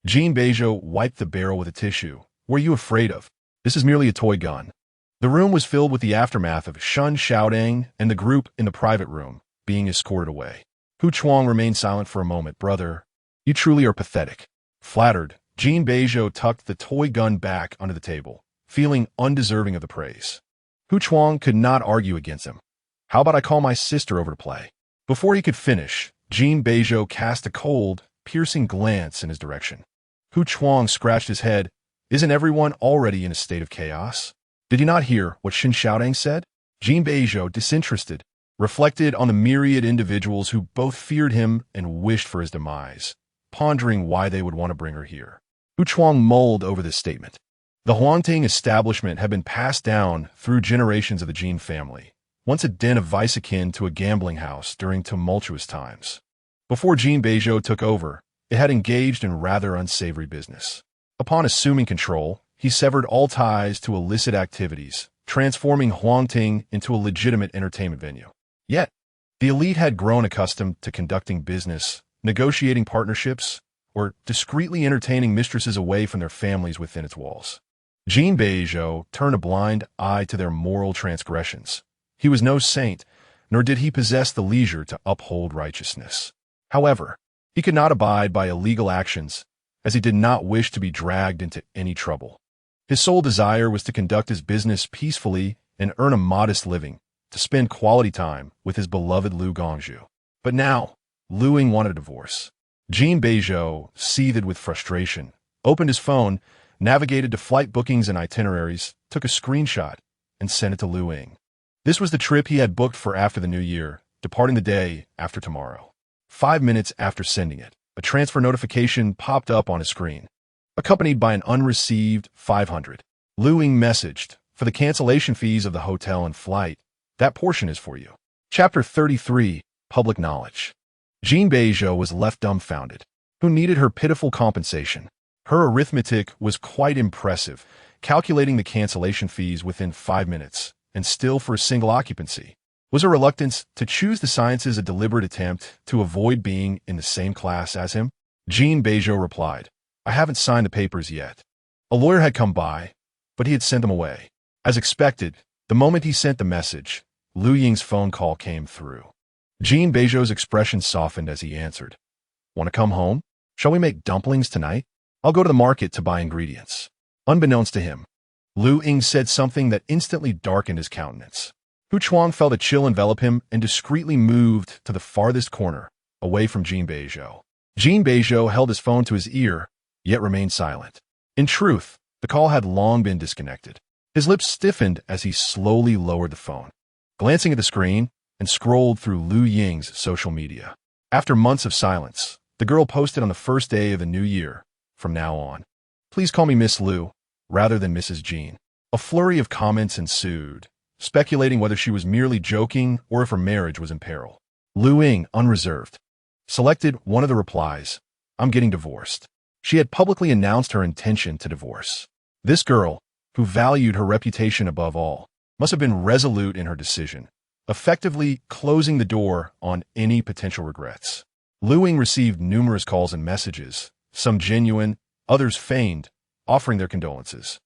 Jin Beizhou wiped the barrel with a tissue. What are you afraid of? This is merely a toy gun. The room was filled with the aftermath of Shin Xiaodang and the group in the private room being escorted away. Hu Chuang remained silent for a moment. Brother, you truly are pathetic. Flattered, Jin Beizhou tucked the toy gun back under the table, feeling undeserving of the praise. Hu Chuang could not argue against him. How about I call my sister over to play? Before he could finish, Jin Beizhou cast a cold, piercing glance in his direction. Hu Chuang scratched his head. Isn't everyone already in a state of chaos? Did you not hear what Shin Xiaodang said? Jin Beizhou, disinterested, reflected on the myriad individuals who both feared him and wished for his demise, pondering why they would want to bring her here. Hu Chuang mulled over this statement. The Huangting establishment had been passed down through generations of the Jin family, once a den of vice akin to a gambling house during tumultuous times. Before Jin Beizhou took over, it had engaged in rather unsavory business. Upon assuming control, he severed all ties to illicit activities, transforming Huangting into a legitimate entertainment venue. Yet, the elite had grown accustomed to conducting business, negotiating partnerships, or discreetly entertaining mistresses away from their families within its walls. Jin Beizhou turned a blind eye to their moral transgressions. He was no saint, nor did he possess the leisure to uphold righteousness. However, he could not abide by illegal actions, as he did not wish to be dragged into any trouble. His sole desire was to conduct his business peacefully and earn a modest living, to spend quality time with his beloved Lu Gongzhu. But now, Luying wanted a divorce. Jin Beizhou, seethed with frustration, opened his phone, navigated to flight bookings and itineraries, took a screenshot, and sent it to Luying. This was the trip he had booked for after the new year, departing the day after tomorrow. 5 minutes after sending it, a transfer notification popped up on his screen, accompanied by an unreceived 500. Luying messaged, for the cancellation fees of the hotel and flight, that portion is for you. Chapter 33, Public Knowledge. Jin Beizhou was left dumbfounded. Who needed her pitiful compensation? Her arithmetic was quite impressive, calculating the cancellation fees within 5 minutes, and still for a single occupancy. Was her reluctance to choose the sciences a deliberate attempt to avoid being in the same class as him? Jin Beizhou replied, I haven't signed the papers yet. A lawyer had come by, but he had sent them away. As expected, the moment he sent the message, Luying's phone call came through. Jin Beizhou's expression softened as he answered. Want to come home? Shall we make dumplings tonight? I'll go to the market to buy ingredients. Unbeknownst to him, Luying said something that instantly darkened his countenance. Hu Chuang felt a chill envelop him and discreetly moved to the farthest corner, away from Jin Beizhou. Jin Beizhou held his phone to his ear, yet remained silent. In truth, the call had long been disconnected. His lips stiffened as he slowly lowered the phone, glancing at the screen, and scrolled through Luying's social media. After months of silence, the girl posted on the first day of the new year, from now on, please call me Miss Lu, rather than Mrs. Jin. A flurry of comments ensued, speculating whether she was merely joking or if her marriage was in peril. Luying, unreserved, selected one of the replies, I'm getting divorced. She had publicly announced her intention to divorce. This girl, who valued her reputation above all, must have been resolute in her decision, effectively closing the door on any potential regrets. Luying received numerous calls and messages, some genuine, others feigned, offering their condolences.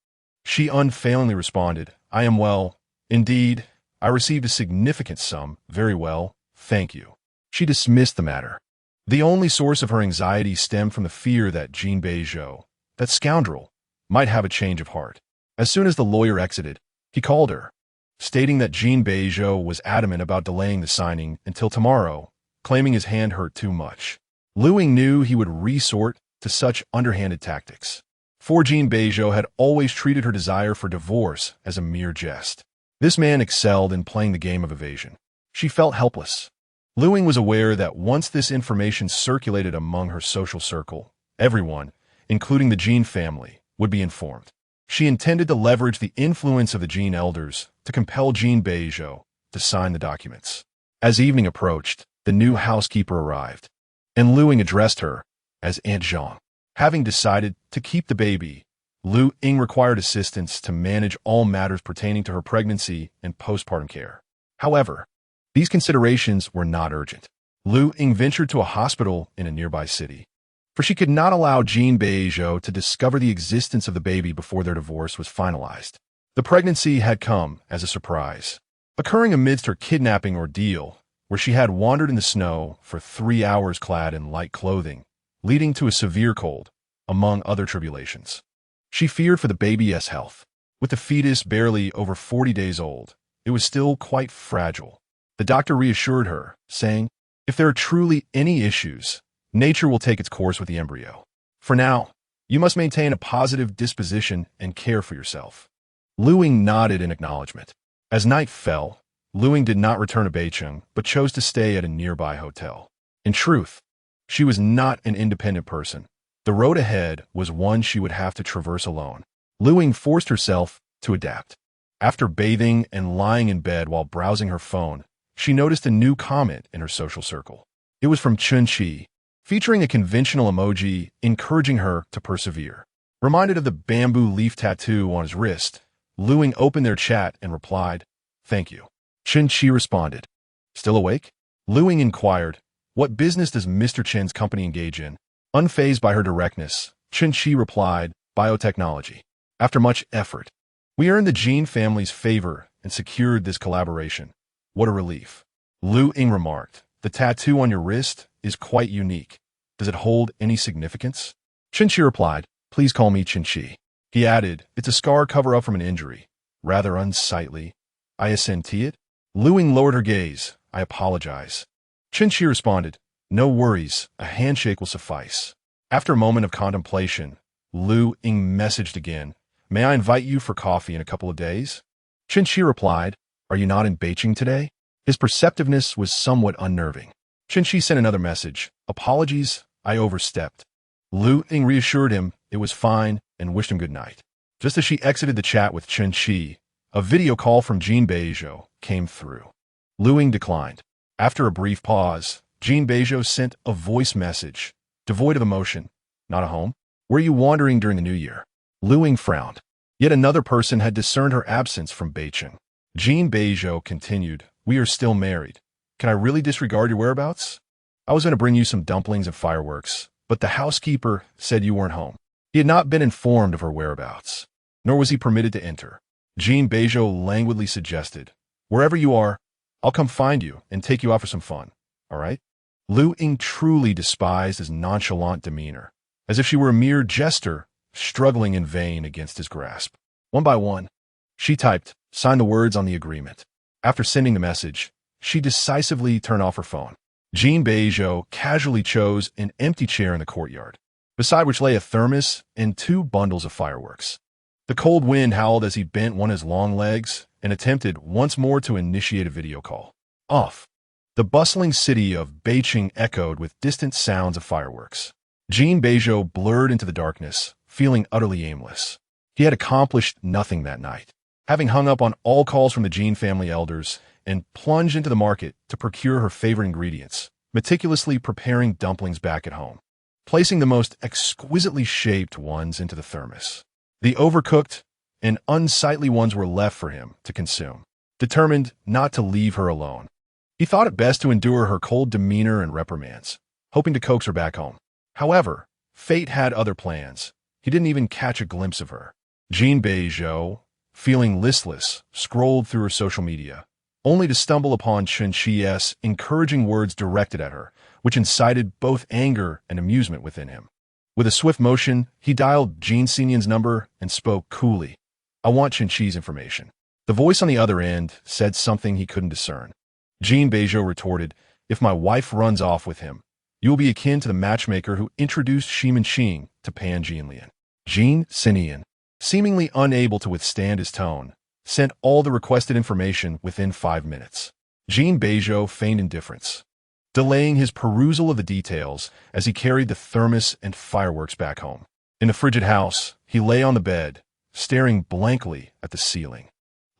She unfailingly responded, I am well. Indeed, I received a significant sum. Very well, thank you. She dismissed the matter. The only source of her anxiety stemmed from the fear that Jin Beizhou, that scoundrel, might have a change of heart. As soon as the lawyer exited, he called her, stating that Jin Beizhou was adamant about delaying the signing until tomorrow, claiming his hand hurt too much. Luying knew he would resort to such underhanded tactics. For Jin Beizhou had always treated her desire for divorce as a mere jest. This man excelled in playing the game of evasion. She felt helpless. Luying was aware that once this information circulated among her social circle, everyone, including the Jin family, would be informed. She intended to leverage the influence of the Jin elders to compel Jin Beizhou to sign the documents. As evening approached, the new housekeeper arrived, and Luying addressed her as Aunt Zhang. Having decided to keep the baby, Luying required assistance to manage all matters pertaining to her pregnancy and postpartum care. However, these considerations were not urgent. Luying ventured to a hospital in a nearby city, for she could not allow Jin Beizhou to discover the existence of the baby before their divorce was finalized. The pregnancy had come as a surprise, occurring amidst her kidnapping ordeal, where she had wandered in the snow for 3 hours clad in light clothing, leading to a severe cold, among other tribulations. She feared for the baby's health. With the fetus barely over 40 days old, it was still quite fragile. The doctor reassured her, saying, "If there are truly any issues, nature will take its course with the embryo. For now, you must maintain a positive disposition and care for yourself." Luying nodded in acknowledgement. As night fell, Luying did not return to Beijing, but chose to stay at a nearby hotel. In truth, she was not an independent person. The road ahead was one she would have to traverse alone. Luying forced herself to adapt. After bathing and lying in bed while browsing her phone, she noticed a new comment in her social circle. It was from Chun-Chi, featuring a conventional emoji encouraging her to persevere. Reminded of the bamboo leaf tattoo on his wrist, Luying opened their chat and replied, "Thank you." Chun-Chi responded, "Still awake?" Luying inquired, "What business does Mr. Chen's company engage in?" Unfazed by her directness, Chun-Chi replied, "Biotechnology." After much effort, "We earned the Jin family's favor and secured this collaboration. What a relief." Luying remarked, "The tattoo on your wrist is quite unique. Does it hold any significance?" Chun-Chi replied, "Please call me Chun-Chi." He added, "It's a scar cover-up from an injury. Rather unsightly. I assent to it." Luying lowered her gaze. "I apologize." Chun-Chi responded, "No worries. A handshake will suffice." After a moment of contemplation, Luying messaged again, "May I invite you for coffee in a couple of days?" Chun-Chi replied, "Are you not in Beijing today?" His perceptiveness was somewhat unnerving. Chun-Chi sent another message, "Apologies, I overstepped." Luying reassured him it was fine and wished him good night. Just as she exited the chat with Chun-Chi, a video call from Jin Beizhou came through. Luying declined. After a brief pause, Jin Beizhou sent a voice message, devoid of emotion. "Not a home? Were you wandering during the New Year?" Luying frowned. Yet another person had discerned her absence from Beijing. Jin Beizhou continued, "We are still married. Can I really disregard your whereabouts? I was going to bring you some dumplings and fireworks, but the housekeeper said you weren't home." He had not been informed of her whereabouts, nor was he permitted to enter. Jin Beizhou languidly suggested, "Wherever you are, I'll come find you and take you out for some fun, all right?" Luying truly despised his nonchalant demeanor, as if she were a mere jester struggling in vain against his grasp. One by one, she typed, "Sign the words on the agreement." After sending the message, she decisively turned off her phone. Jin Beizhou casually chose an empty chair in the courtyard, beside which lay a thermos and 2 bundles of fireworks. The cold wind howled as he bent one of his long legs and attempted once more to initiate a video call. Off. The bustling city of Beijing echoed with distant sounds of fireworks. Jin Beizhou blurred into the darkness, feeling utterly aimless. He had accomplished nothing that night, having hung up on all calls from the Jin family elders and plunged into the market to procure her favorite ingredients, meticulously preparing dumplings back at home, placing the most exquisitely shaped ones into the thermos. The overcooked and unsightly ones were left for him to consume, determined not to leave her alone. He thought it best to endure her cold demeanor and reprimands, hoping to coax her back home. However, fate had other plans. He didn't even catch a glimpse of her. Jin Beizhou, feeling listless, scrolled through her social media, only to stumble upon Chun-Chi's encouraging words directed at her, which incited both anger and amusement within him. With a swift motion, he dialed Jin Xinyan's number and spoke coolly, "I want Chun-Chi's information." The voice on the other end said something he couldn't discern. Jin Beizhou retorted, "If my wife runs off with him, You will be akin to the matchmaker who introduced Shimin Xing to Pan Jinlian. Jin Sinian, seemingly unable to withstand his tone, sent all the requested information within 5 minutes. Jin Beizhou feigned indifference, delaying his perusal of the details as he carried the thermos and fireworks back home. In the frigid house, he lay on the bed, staring blankly at the ceiling.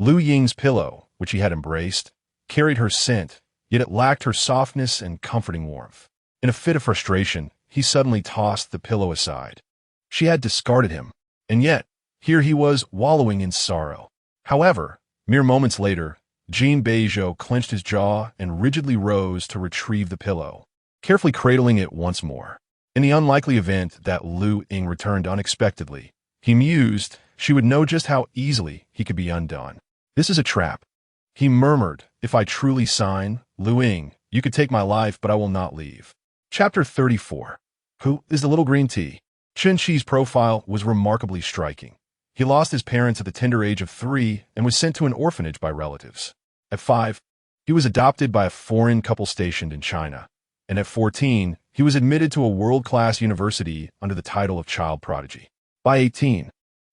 Luying's pillow, which he had embraced, carried her scent, yet it lacked her softness and comforting warmth. In a fit of frustration, he suddenly tossed the pillow aside. She had discarded him, and yet, here he was wallowing in sorrow. However, mere moments later, Jin Beizhou clenched his jaw and rigidly rose to retrieve the pillow, carefully cradling it once more. In the unlikely event that Luying returned unexpectedly, he mused, she would know just how easily he could be undone. This is a trap. He murmured, if I truly sign, Luying, you could take my life, but I will not leave. Chapter 34. Who is the little green tea? Chen Shi's profile was remarkably striking. He lost his parents at the tender age of 3 and was sent to an orphanage by relatives. At 5, he was adopted by a foreign couple stationed in China, and at 14, he was admitted to a world-class university under the title of child prodigy. By 18,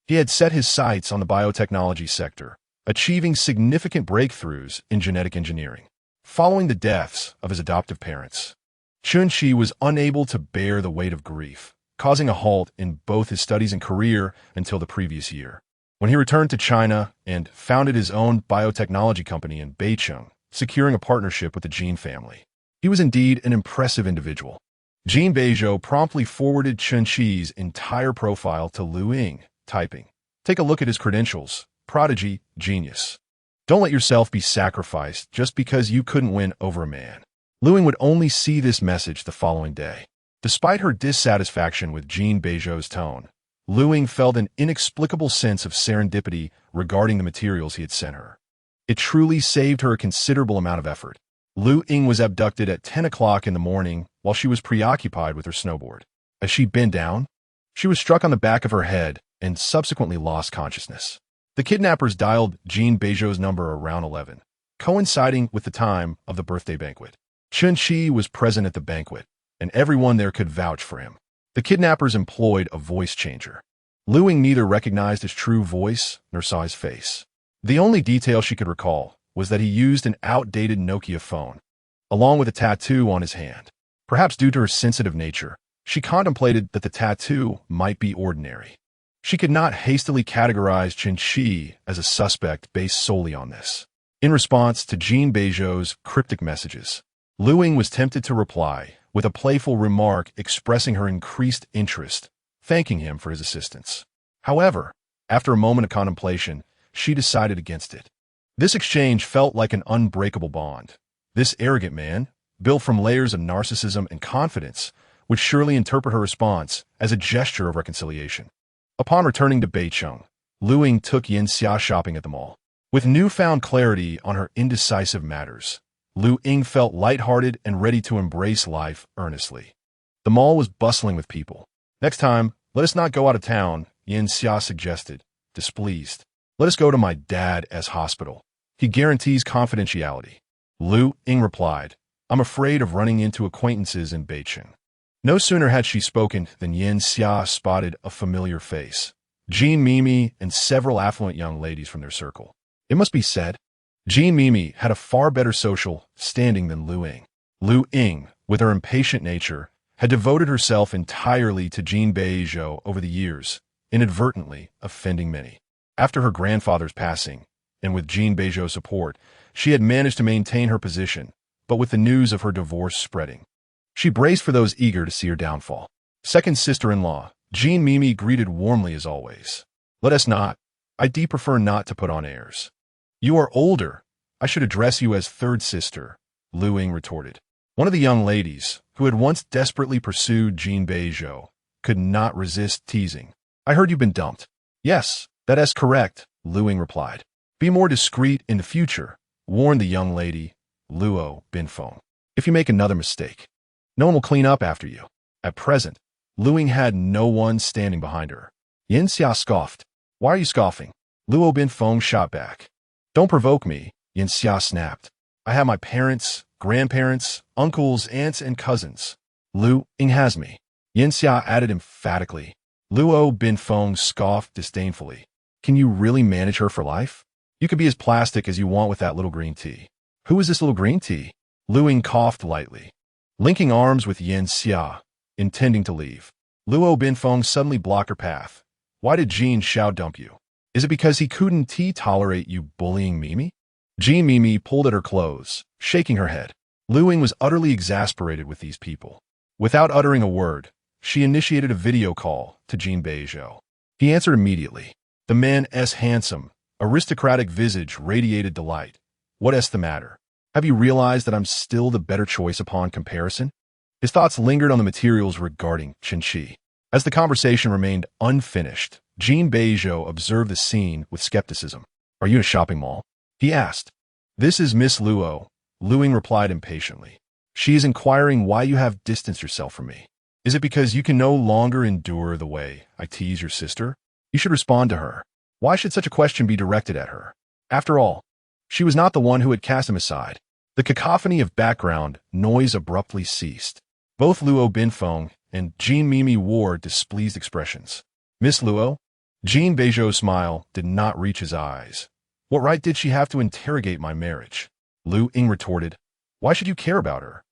he had set his sights on the biotechnology sector, achieving significant breakthroughs in genetic engineering. Following the deaths of his adoptive parents, Chen Shi was unable to bear the weight of grief, causing a halt in both his studies and career until the previous year, when he returned to China and founded his own biotechnology company in Beijhou, securing a partnership with the Jin family. He was indeed an impressive individual. Jin Beizhou promptly forwarded Chen Shi's entire profile to Luying, typing, "Take a look at his credentials, prodigy, genius. Don't let yourself be sacrificed just because you couldn't win over a man." Luying would only see this message the following day. Despite her dissatisfaction with Jin Beizhou's tone, Luying felt an inexplicable sense of serendipity regarding the materials he had sent her. It truly saved her a considerable amount of effort. Luying was abducted at 10 o'clock in the morning while she was preoccupied with her snowboard. As she bent down, she was struck on the back of her head and subsequently lost consciousness. The kidnappers dialed Jin Beizhou's number around 11, coinciding with the time of the birthday banquet. Chen Shi was present at the banquet, and everyone there could vouch for him. The kidnappers employed a voice changer. Luying neither recognized his true voice nor saw his face. The only detail she could recall was that he used an outdated Nokia phone, along with a tattoo on his hand. Perhaps due to her sensitive nature, she contemplated that the tattoo might be ordinary. She could not hastily categorize Chen Shi as a suspect based solely on this. In response to Jin Beizhou's cryptic messages, Luying was tempted to reply with a playful remark expressing her increased interest, thanking him for his assistance. However, after a moment of contemplation, she decided against it. This exchange felt like an unbreakable bond. This arrogant man, built from layers of narcissism and confidence, would surely interpret her response as a gesture of reconciliation. Upon returning to Beijing, Luying took Yanxia shopping at the mall. With newfound clarity on her indecisive matters, Luying felt lighthearted and ready to embrace life earnestly. The mall was bustling with people. "Next time, let us not go out of town," Yanxia suggested, displeased. "Let us go to my dad's hospital. He guarantees confidentiality." Luying replied, "I'm afraid of running into acquaintances in Beijing." No sooner had she spoken than Yanxia spotted a familiar face. Jean Mimi and several affluent young ladies from their circle. It must be said, Jean Mimi had a far better social standing than Luying. Luying, with her impatient nature, had devoted herself entirely to Jin Beizhou over the years, inadvertently offending many. After her grandfather's passing, and with Jin Beizhou's support, she had managed to maintain her position, but with the news of her divorce spreading, she braced for those eager to see her downfall. Second sister-in-law, Jean Mimi greeted warmly as always. "Let us not. I prefer not to put on airs." "You are older. I should address you as third sister," Luying retorted. One of the young ladies, who had once desperately pursued Jin Beizhou, could not resist teasing. "I heard you've been dumped." "Yes, that is correct," Luying replied. "Be more discreet in the future," warned the young lady, Luo Binfeng. "If you make another mistake, no one will clean up after you." At present, Luying had no one standing behind her. Yanxia scoffed. "Why are you scoffing?" Luo Binfeng shot back. "Don't provoke me," Yanxia snapped. "I have my parents, grandparents, uncles, aunts, and cousins. Luying has me. Yin Xia added emphatically. Luo Binfeng scoffed disdainfully. Can you really manage her for life? You could be as plastic as you want with that little green tea. Who is this little green tea? Luying coughed lightly. Linking arms with Yin Xia, intending to leave. Luo Binfeng suddenly blocked her path. Why did Jin Xiao dump you? Is it because he couldn't tolerate you bullying Mimi? Jean Mimi pulled at her clothes, shaking her head. Luying was utterly exasperated with these people. Without uttering a word, she initiated a video call to Jin Beizhou. He answered immediately. The man's handsome, aristocratic visage radiated delight. What's the matter? Have you realized that I'm still the better choice upon comparison? His thoughts lingered on the materials regarding Qinshi. As the conversation remained unfinished, Jin Beizhou observed the scene with skepticism. Are you in a shopping mall? He asked. This is Miss Luo, Luying replied impatiently. She is inquiring why you have distanced yourself from me. Is it because you can no longer endure the way I tease your sister? You should respond to her. Why should such a question be directed at her? After all, she was not the one who had cast him aside. The cacophony of background noise abruptly ceased. Both Luo Binfeng and Jean Mimi wore displeased expressions. Miss Luo? Jin Beizhou's smile did not reach his eyes. What right did she have to interrogate my marriage? Luying retorted. Why should you care about her?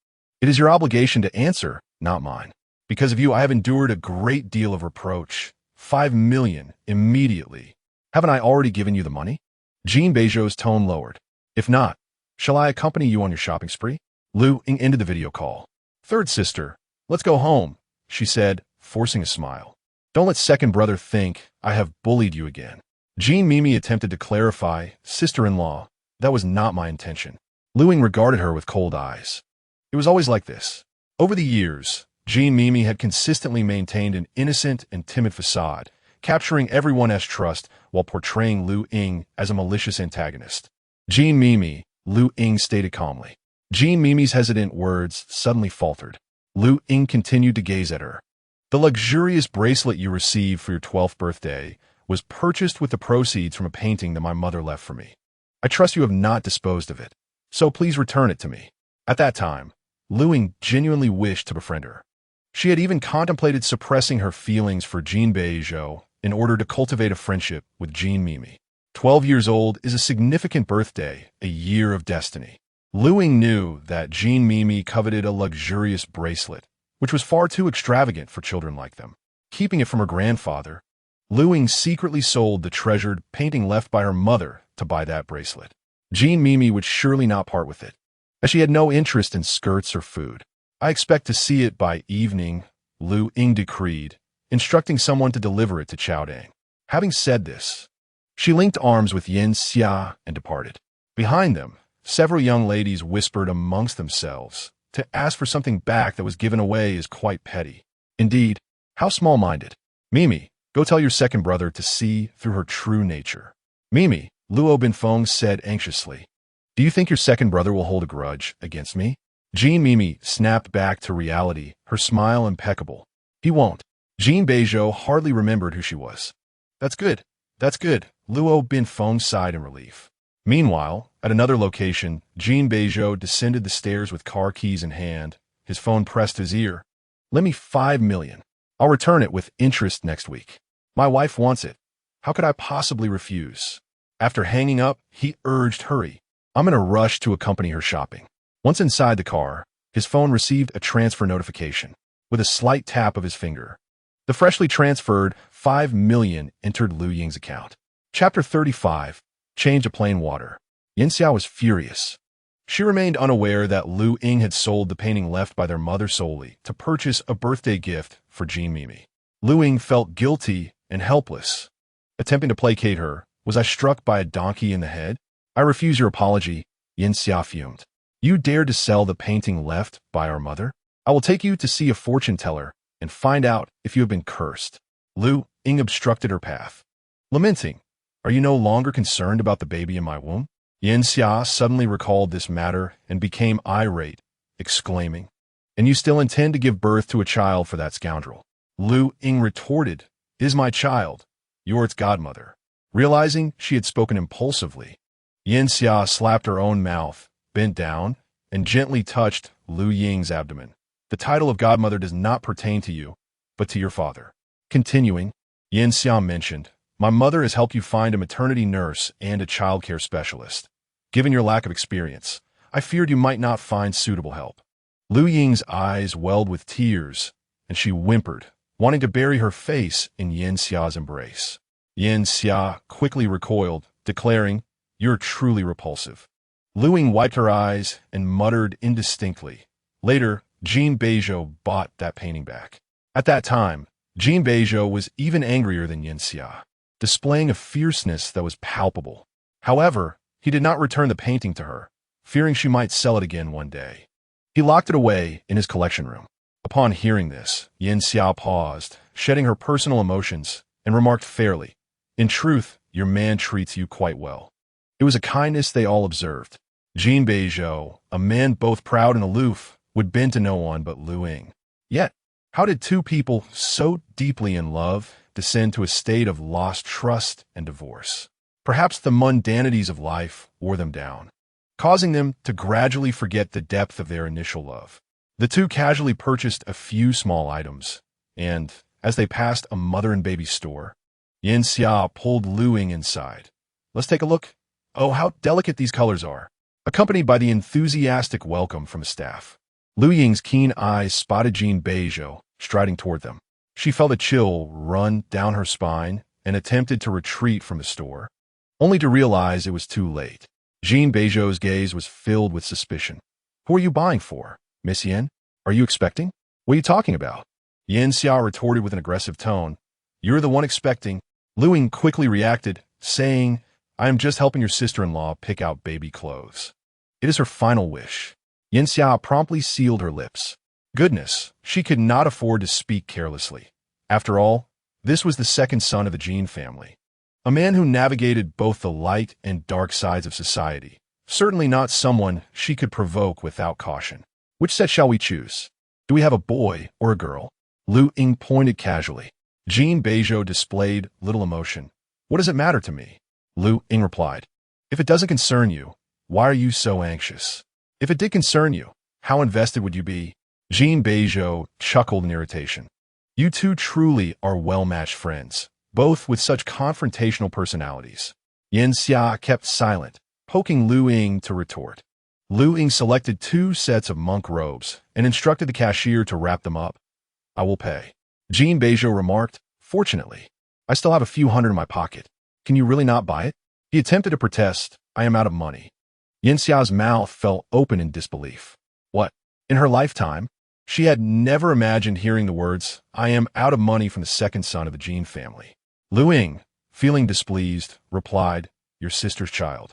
It is your obligation to answer, not mine. Because of you, I have endured a great deal of reproach. 5 million, immediately. Haven't I already given you the money? Jin Beizhou's tone lowered. If not, shall I accompany you on your shopping spree? Luying ended the video call. Third sister, let's go home, she said, forcing a smile. Don't let second brother think I have bullied you again. Jean Mimi attempted to clarify, sister-in-law, that was not my intention. Luying regarded her with cold eyes. It was always like this. Over the years, Jean Mimi had consistently maintained an innocent and timid facade, capturing everyone's trust while portraying Luying as a malicious antagonist. Jean Mimi, Luying stated calmly. Jean Mimi's hesitant words suddenly faltered. Luying continued to gaze at her. The luxurious bracelet you received for your 12th birthday was purchased with the proceeds from a painting that my mother left for me. I trust you have not disposed of it, so please return it to me. At that time, Luying genuinely wished to befriend her. She had even contemplated suppressing her feelings for Jin Beizhou in order to cultivate a friendship with Jean Mimi. 12 years old is a significant birthday, a year of destiny. Luying knew that Jean Mimi coveted a luxurious bracelet, which was far too extravagant for children like them. Keeping it from her grandfather, Luying secretly sold the treasured painting left by her mother to buy that bracelet. Jean Mimi would surely not part with it, as she had no interest in skirts or food. I expect to see it by evening, Luying decreed, instructing someone to deliver it to Chaodang. Having said this, she linked arms with Yin Xia and departed. Behind them, several young ladies whispered amongst themselves. To ask for something back that was given away is quite petty. Indeed, how small-minded. Mimi, go tell your second brother to see through her true nature. Mimi, Luo Binfeng said anxiously. Do you think your second brother will hold a grudge against me? Jean Mimi snapped back to reality, her smile impeccable. He won't. Jin Beizhou hardly remembered who she was. That's good. That's good. Luo Binfeng sighed in relief. Meanwhile, at another location, Jin Beizhou descended the stairs with car keys in hand, his phone pressed to his ear. Lend me 5 million. I'll return it with interest next week. My wife wants it. How could I possibly refuse? After hanging up, he urged hurry. I'm in a rush to accompany her shopping. Once inside the car, his phone received a transfer notification. With a slight tap of his finger, the freshly transferred 5 million entered Luying's account. Chapter 35. Change of plain water. Yin Xiao was furious. She remained unaware that Luying had sold the painting left by their mother solely to purchase a birthday gift for Jean Mimi. Luying felt guilty and helpless. Attempting to placate her, was I struck by a donkey in the head? I refuse your apology, Yin Xia fumed. You dared to sell the painting left by our mother? I will take you to see a fortune teller and find out if you have been cursed. Luying obstructed her path. Lamenting, are you no longer concerned about the baby in my womb? Yin Xia suddenly recalled this matter and became irate, exclaiming, And you still intend to give birth to a child for that scoundrel? Luying retorted, It is my child. You're its godmother. Realizing she had spoken impulsively, Yin Xia slapped her own mouth, bent down, and gently touched Luying's abdomen. The title of godmother does not pertain to you, but to your father. Continuing, Yin Xia mentioned, my mother has helped you find a maternity nurse and a childcare specialist. Given your lack of experience, I feared you might not find suitable help. Luying's eyes welled with tears, and she whimpered, wanting to bury her face in Yin Xia's embrace. Yin Xia quickly recoiled, declaring, you're truly repulsive. Luying wiped her eyes and muttered indistinctly. Later, Jin Beizhou bought that painting back. At that time, Jin Beizhou was even angrier than Yin Xia, displaying a fierceness that was palpable. However, he did not return the painting to her, fearing she might sell it again one day. He locked it away in his collection room. Upon hearing this, Yin Xia paused, shedding her personal emotions, and remarked fairly, in truth, your man treats you quite well. It was a kindness they all observed. Jin Beizhou, a man both proud and aloof, would bend to no one but Luying. Yet, how did two people so deeply in love descend to a state of lost trust and divorce? Perhaps the mundanities of life wore them down, causing them to gradually forget the depth of their initial love. The two casually purchased a few small items, and, as they passed a mother and baby store, Yin Xia pulled Luying inside. Let's take a look. Oh, how delicate these colors are. Accompanied by the enthusiastic welcome from the staff, Luying's keen eyes spotted Jin Beizhou striding toward them. She felt a chill run down her spine and attempted to retreat from the store, only to realize it was too late. Jin Beizhou's gaze was filled with suspicion. Who are you buying for, Miss Yin? Are you expecting? What are you talking about? Yin Xia retorted with an aggressive tone. You're the one expecting. Luying quickly reacted, saying, I am just helping your sister-in-law pick out baby clothes. It is her final wish. Yin Xia promptly sealed her lips. Goodness, she could not afford to speak carelessly. After all, this was the second son of the Jin family. A man who navigated both the light and dark sides of society. Certainly not someone she could provoke without caution. Which set shall we choose? Do we have a boy or a girl? Luying pointed casually. Jin Beizhou displayed little emotion. What does it matter to me? Luying replied. If it doesn't concern you, why are you so anxious? If it did concern you, how invested would you be? Jin Beizhou chuckled in irritation. You two truly are well-matched friends, both with such confrontational personalities. Yin Xia kept silent, poking Luying to retort. Luying selected 2 sets of monk robes and instructed the cashier to wrap them up. I will pay. Jin Beizhou remarked, fortunately, I still have a few hundred in my pocket. Can you really not buy it? He attempted to protest, I am out of money. Yin Xia's mouth fell open in disbelief. What? In her lifetime, she had never imagined hearing the words, I am out of money from the second son of the Jin family. Luying, feeling displeased, replied, your sister's child.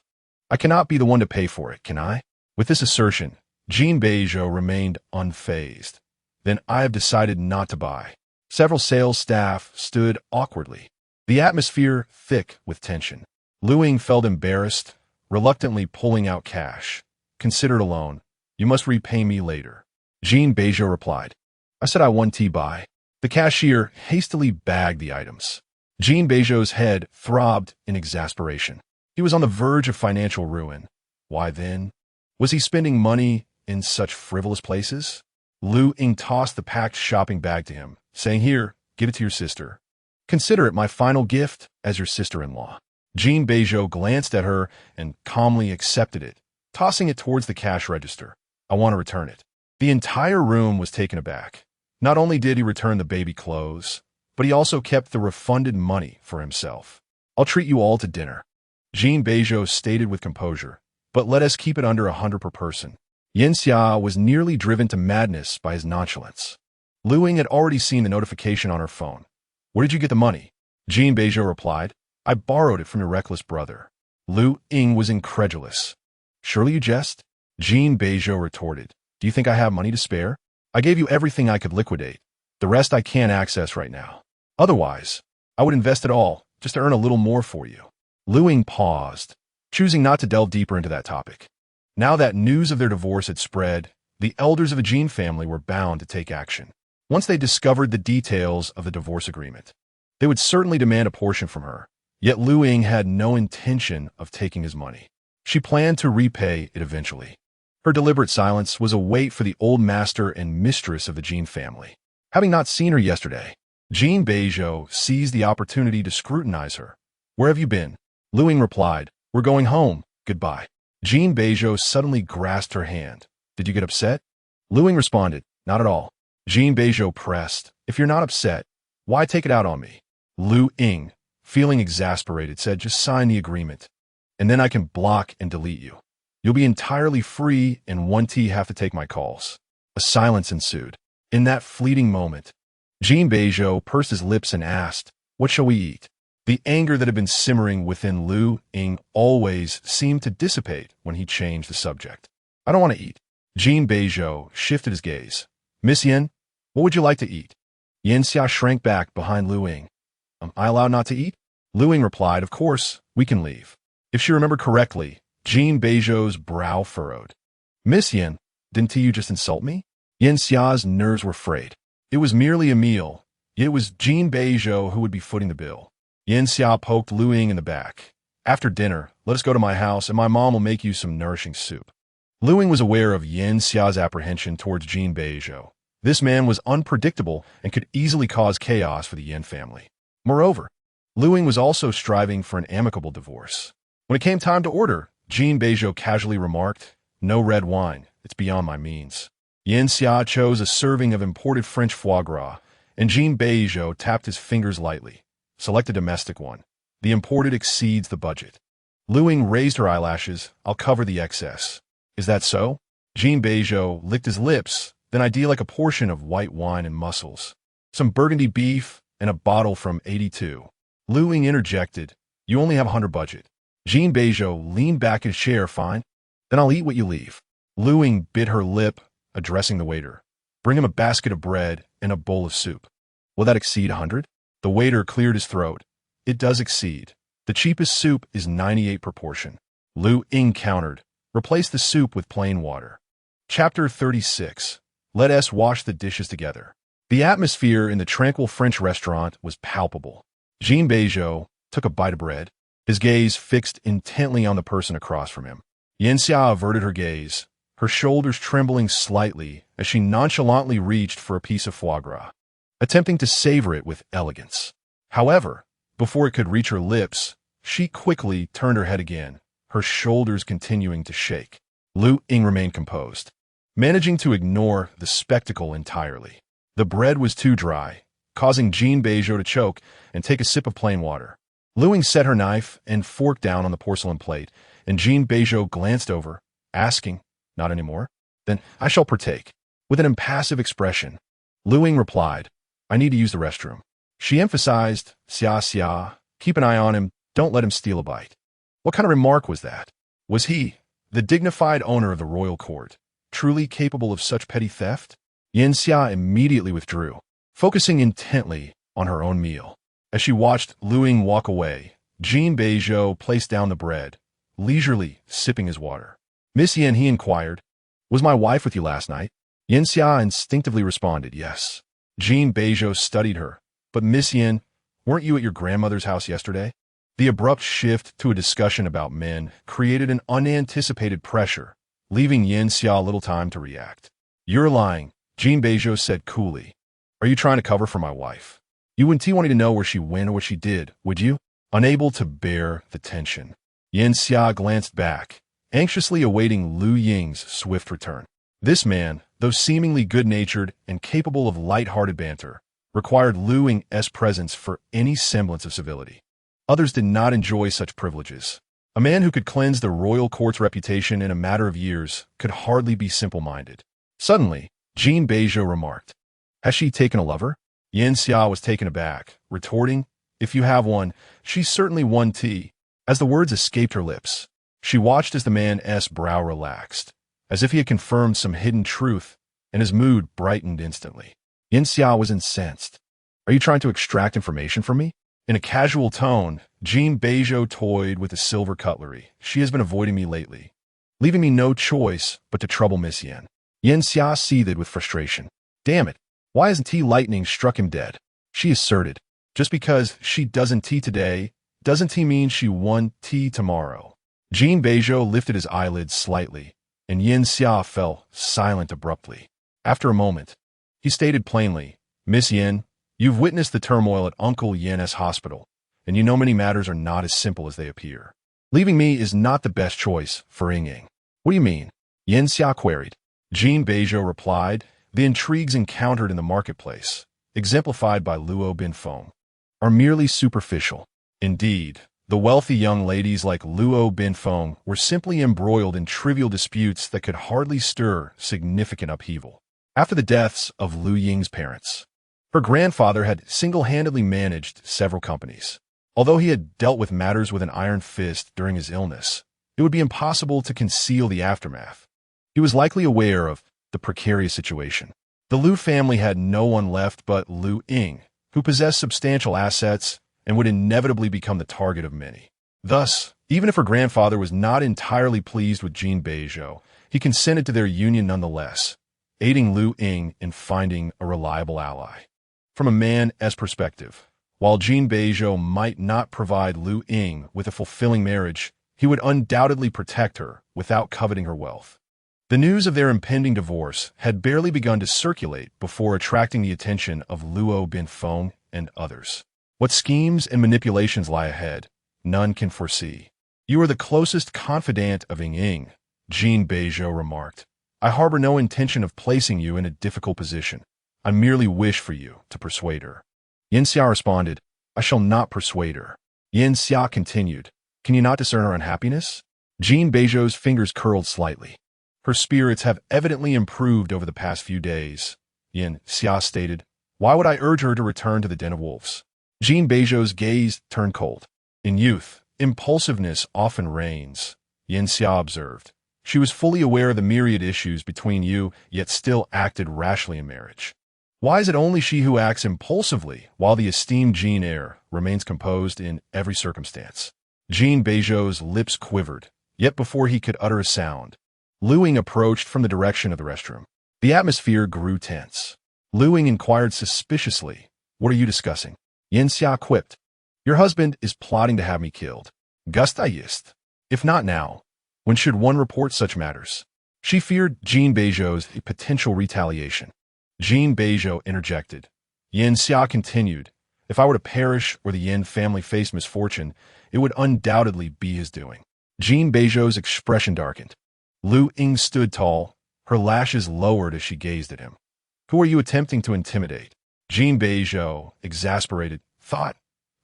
I cannot be the one to pay for it, can I? With this assertion, Jin Beizhou remained unfazed. Then I have decided not to buy. Several sales staff stood awkwardly, the atmosphere thick with tension. Luying felt embarrassed, reluctantly pulling out cash. Consider it a loan. You must repay me later. Jin Beizhou replied. I said I want to buy. The cashier hastily bagged the items. Jin Beizhou's head throbbed in exasperation. He was on the verge of financial ruin. Why then? Was he spending money in such frivolous places? Luying tossed the packed shopping bag to him, saying, here, give it to your sister. Consider it my final gift as your sister-in-law. Jin Beizhou glanced at her and calmly accepted it, tossing it towards the cash register. I want to return it. The entire room was taken aback. Not only did he return the baby clothes, but he also kept the refunded money for himself. I'll treat you all to dinner. Jin Beizhou stated with composure, but let us keep it under 100 per person. Yin Xia was nearly driven to madness by his nonchalance. Luying had already seen the notification on her phone. Where did you get the money? Jin Beizhou replied, I borrowed it from your reckless brother. Luying was incredulous. Surely you jest? Jin Beizhou retorted. Do you think I have money to spare? I gave you everything I could liquidate. The rest I can't access right now. Otherwise, I would invest it all just to earn a little more for you. Luying paused, choosing not to delve deeper into that topic. Now that news of their divorce had spread, the elders of the Jin family were bound to take action. Once they discovered the details of the divorce agreement, they would certainly demand a portion from her. Yet Luying had no intention of taking his money. She planned to repay it eventually. Her deliberate silence was a weight for the old master and mistress of the Jin family. Having not seen her yesterday, Jin Beizhou seized the opportunity to scrutinize her. "Where have you been?" Luying replied, "We're going home. Goodbye." Jin Beizhou suddenly grasped her hand. "Did you get upset?" Luying responded, "Not at all." Jin Beizhou pressed, "If you're not upset, why take it out on me?" Luying, feeling exasperated, said, "Just sign the agreement, and then I can block and delete you. You'll be entirely free and won't have to take my calls." A silence ensued. In that fleeting moment, Jin Beizhou pursed his lips and asked, "What shall we eat?" The anger that had been simmering within Luying always seemed to dissipate when he changed the subject. "I don't want to eat." Jin Beizhou shifted his gaze. "Miss Yin, what would you like to eat?" Yin Xia shrank back behind Luying. "Am I allowed not to eat?" Luying replied, "Of course, we can leave." If she remembered correctly, Jin Beizhou's brow furrowed. "Miss Yin, didn't you just insult me?" Yin Xia's nerves were frayed. It was merely a meal. It was Jin Beizhou who would be footing the bill. Yin Xia poked Luying in the back. "After dinner, let us go to my house and my mom will make you some nourishing soup." Luying was aware of Yin Xia's apprehension towards Jin Beizhou. This man was unpredictable and could easily cause chaos for the Yin family. Moreover, Luying was also striving for an amicable divorce. When it came time to order, Jin Beizhou casually remarked, "No red wine, it's beyond my means." Yin Xia chose a serving of imported French foie gras, and Jin Beizhou tapped his fingers lightly. "Select a domestic one. The imported exceeds the budget." Luying raised her eyelashes. "I'll cover the excess." "Is that so?" Jin Beizhou licked his lips, then I'd like a portion of white wine and mussels, some burgundy beef, and a bottle from 82. Luying interjected, "You only have 100 budget." Jin Beizhou leaned back in his chair. "Fine. Then I'll eat what you leave." Luying bit her lip, addressing the waiter. "Bring him a basket of bread and a bowl of soup." "Will that exceed 100? The waiter cleared his throat. "It does exceed. The cheapest soup is 98 proportion." Luying countered, "Replace the soup with plain water." Chapter 36. Let us wash the dishes together. The atmosphere in the tranquil French restaurant was palpable. Jin Beizhou took a bite of bread, his gaze fixed intently on the person across from him. Yin Xia averted her gaze, her shoulders trembling slightly as she nonchalantly reached for a piece of foie gras, attempting to savor it with elegance. However, before it could reach her lips, she quickly turned her head again, her shoulders continuing to shake. Luying remained composed, managing to ignore the spectacle entirely. The bread was too dry, causing Jin Beizhou to choke and take a sip of plain water. Luying set her knife and fork down on the porcelain plate, and Jin Beizhou glanced over, asking, "Not anymore? Then I shall partake." With an impassive expression, Luying replied, "I need to use the restroom." She emphasized, "Xia Xia, keep an eye on him, don't let him steal a bite." What kind of remark was that? Was he, the dignified owner of the royal court, truly capable of such petty theft? Yin Xia immediately withdrew, focusing intently on her own meal. As she watched Luying walk away, Jin Beizhou placed down the bread, leisurely sipping his water. "Miss Yin," he inquired, "was my wife with you last night?" Yin Xia instinctively responded, "Yes." Jin Beizhou studied her. "But Miss Yin, weren't you at your grandmother's house yesterday?" The abrupt shift to a discussion about men created an unanticipated pressure, leaving Yin Xia little time to react. "You're lying," Jin Beizhou said coolly. "Are you trying to cover for my wife? You wouldn't want to know where she went or what she did, would you?" Unable to bear the tension, Yin Xia glanced back, anxiously awaiting Luying's swift return. This man, though seemingly good-natured and capable of light-hearted banter, required Luying's presence for any semblance of civility. Others did not enjoy such privileges. A man who could cleanse the royal court's reputation in a matter of years could hardly be simple-minded. Suddenly, Jin Beizhou remarked, "Has she taken a lover?" Yin Xia was taken aback, retorting, "If you have one, she's certainly one T." As the words escaped her lips, she watched as the man's brow relaxed, as if he had confirmed some hidden truth, and his mood brightened instantly. Yin Xia was incensed. "Are you trying to extract information from me?" In a casual tone, Jin Beizhou toyed with the silver cutlery. "She has been avoiding me lately, leaving me no choice but to trouble Miss Yin." Yin Xia seethed with frustration. "Damn it, why hasn't T lightning struck him dead?" She asserted. "Just because she doesn't T today, doesn't T mean she won T tomorrow." Jin Beizhou lifted his eyelids slightly, and Yin Xia fell silent abruptly. After a moment, he stated plainly, "Miss Yin, you've witnessed the turmoil at Uncle Yin's hospital, and you know many matters are not as simple as they appear. Leaving me is not the best choice for Ying." "What do you mean?" Yin Xia queried. Jin Beizhou replied, "The intrigues encountered in the marketplace, exemplified by Luo Binfeng, are merely superficial. Indeed, the wealthy young ladies like Luo Binfeng were simply embroiled in trivial disputes that could hardly stir significant upheaval. After the deaths of Luying's parents, her grandfather had single-handedly managed several companies. Although he had dealt with matters with an iron fist during his illness, it would be impossible to conceal the aftermath. He was likely aware of the precarious situation. The Lu family had no one left but Luying, who possessed substantial assets and would inevitably become the target of many. Thus, even if her grandfather was not entirely pleased with Jin Beizhou, he consented to their union nonetheless, aiding Luying in finding a reliable ally. From a man's perspective, while Jin Beizhou might not provide Luying with a fulfilling marriage, he would undoubtedly protect her without coveting her wealth. The news of their impending divorce had barely begun to circulate before attracting the attention of Luo Binfeng and others. What schemes and manipulations lie ahead, none can foresee. "You are the closest confidant of Ying," Jin Beizhou remarked. "I harbor no intention of placing you in a difficult position. I merely wish for you to persuade her." Yin Xia responded, "I shall not persuade her." Yin Xia continued, "Can you not discern her unhappiness?" Jin Beizhou's fingers curled slightly. "Her spirits have evidently improved over the past few days," Yin Xia stated. "Why would I urge her to return to the den of wolves?" Jin Beizhou's gaze turned cold. "In youth, impulsiveness often reigns," Yin Xia observed. "She was fully aware of the myriad issues between you, yet still acted rashly in marriage. Why is it only she who acts impulsively, while the esteemed Jin heir remains composed in every circumstance?" Jin Beizhou's lips quivered, yet before he could utter a sound, Luying approached from the direction of the restroom. The atmosphere grew tense. Luying inquired suspiciously, "What are you discussing?" Yin Xia quipped, "Your husband is plotting to have me killed. Gustayist. If not now, when should one report such matters?" She feared Jin Beizhou's potential retaliation. Jin Beizhou interjected. Yin Xia continued, "If I were to perish or the Yin family face misfortune, it would undoubtedly be his doing." Jin Beizhou's expression darkened. Luying stood tall, her lashes lowered as she gazed at him. "Who are you attempting to intimidate?" Jin Beizhou, exasperated, thought,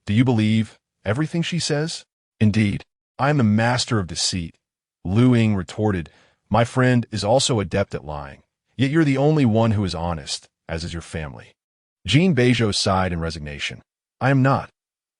"Do you believe everything she says?" "Indeed, I am the master of deceit." Luying retorted, "My friend is also adept at lying, yet you're the only one who is honest, as is your family." Jin Beizhou sighed in resignation. "I am not."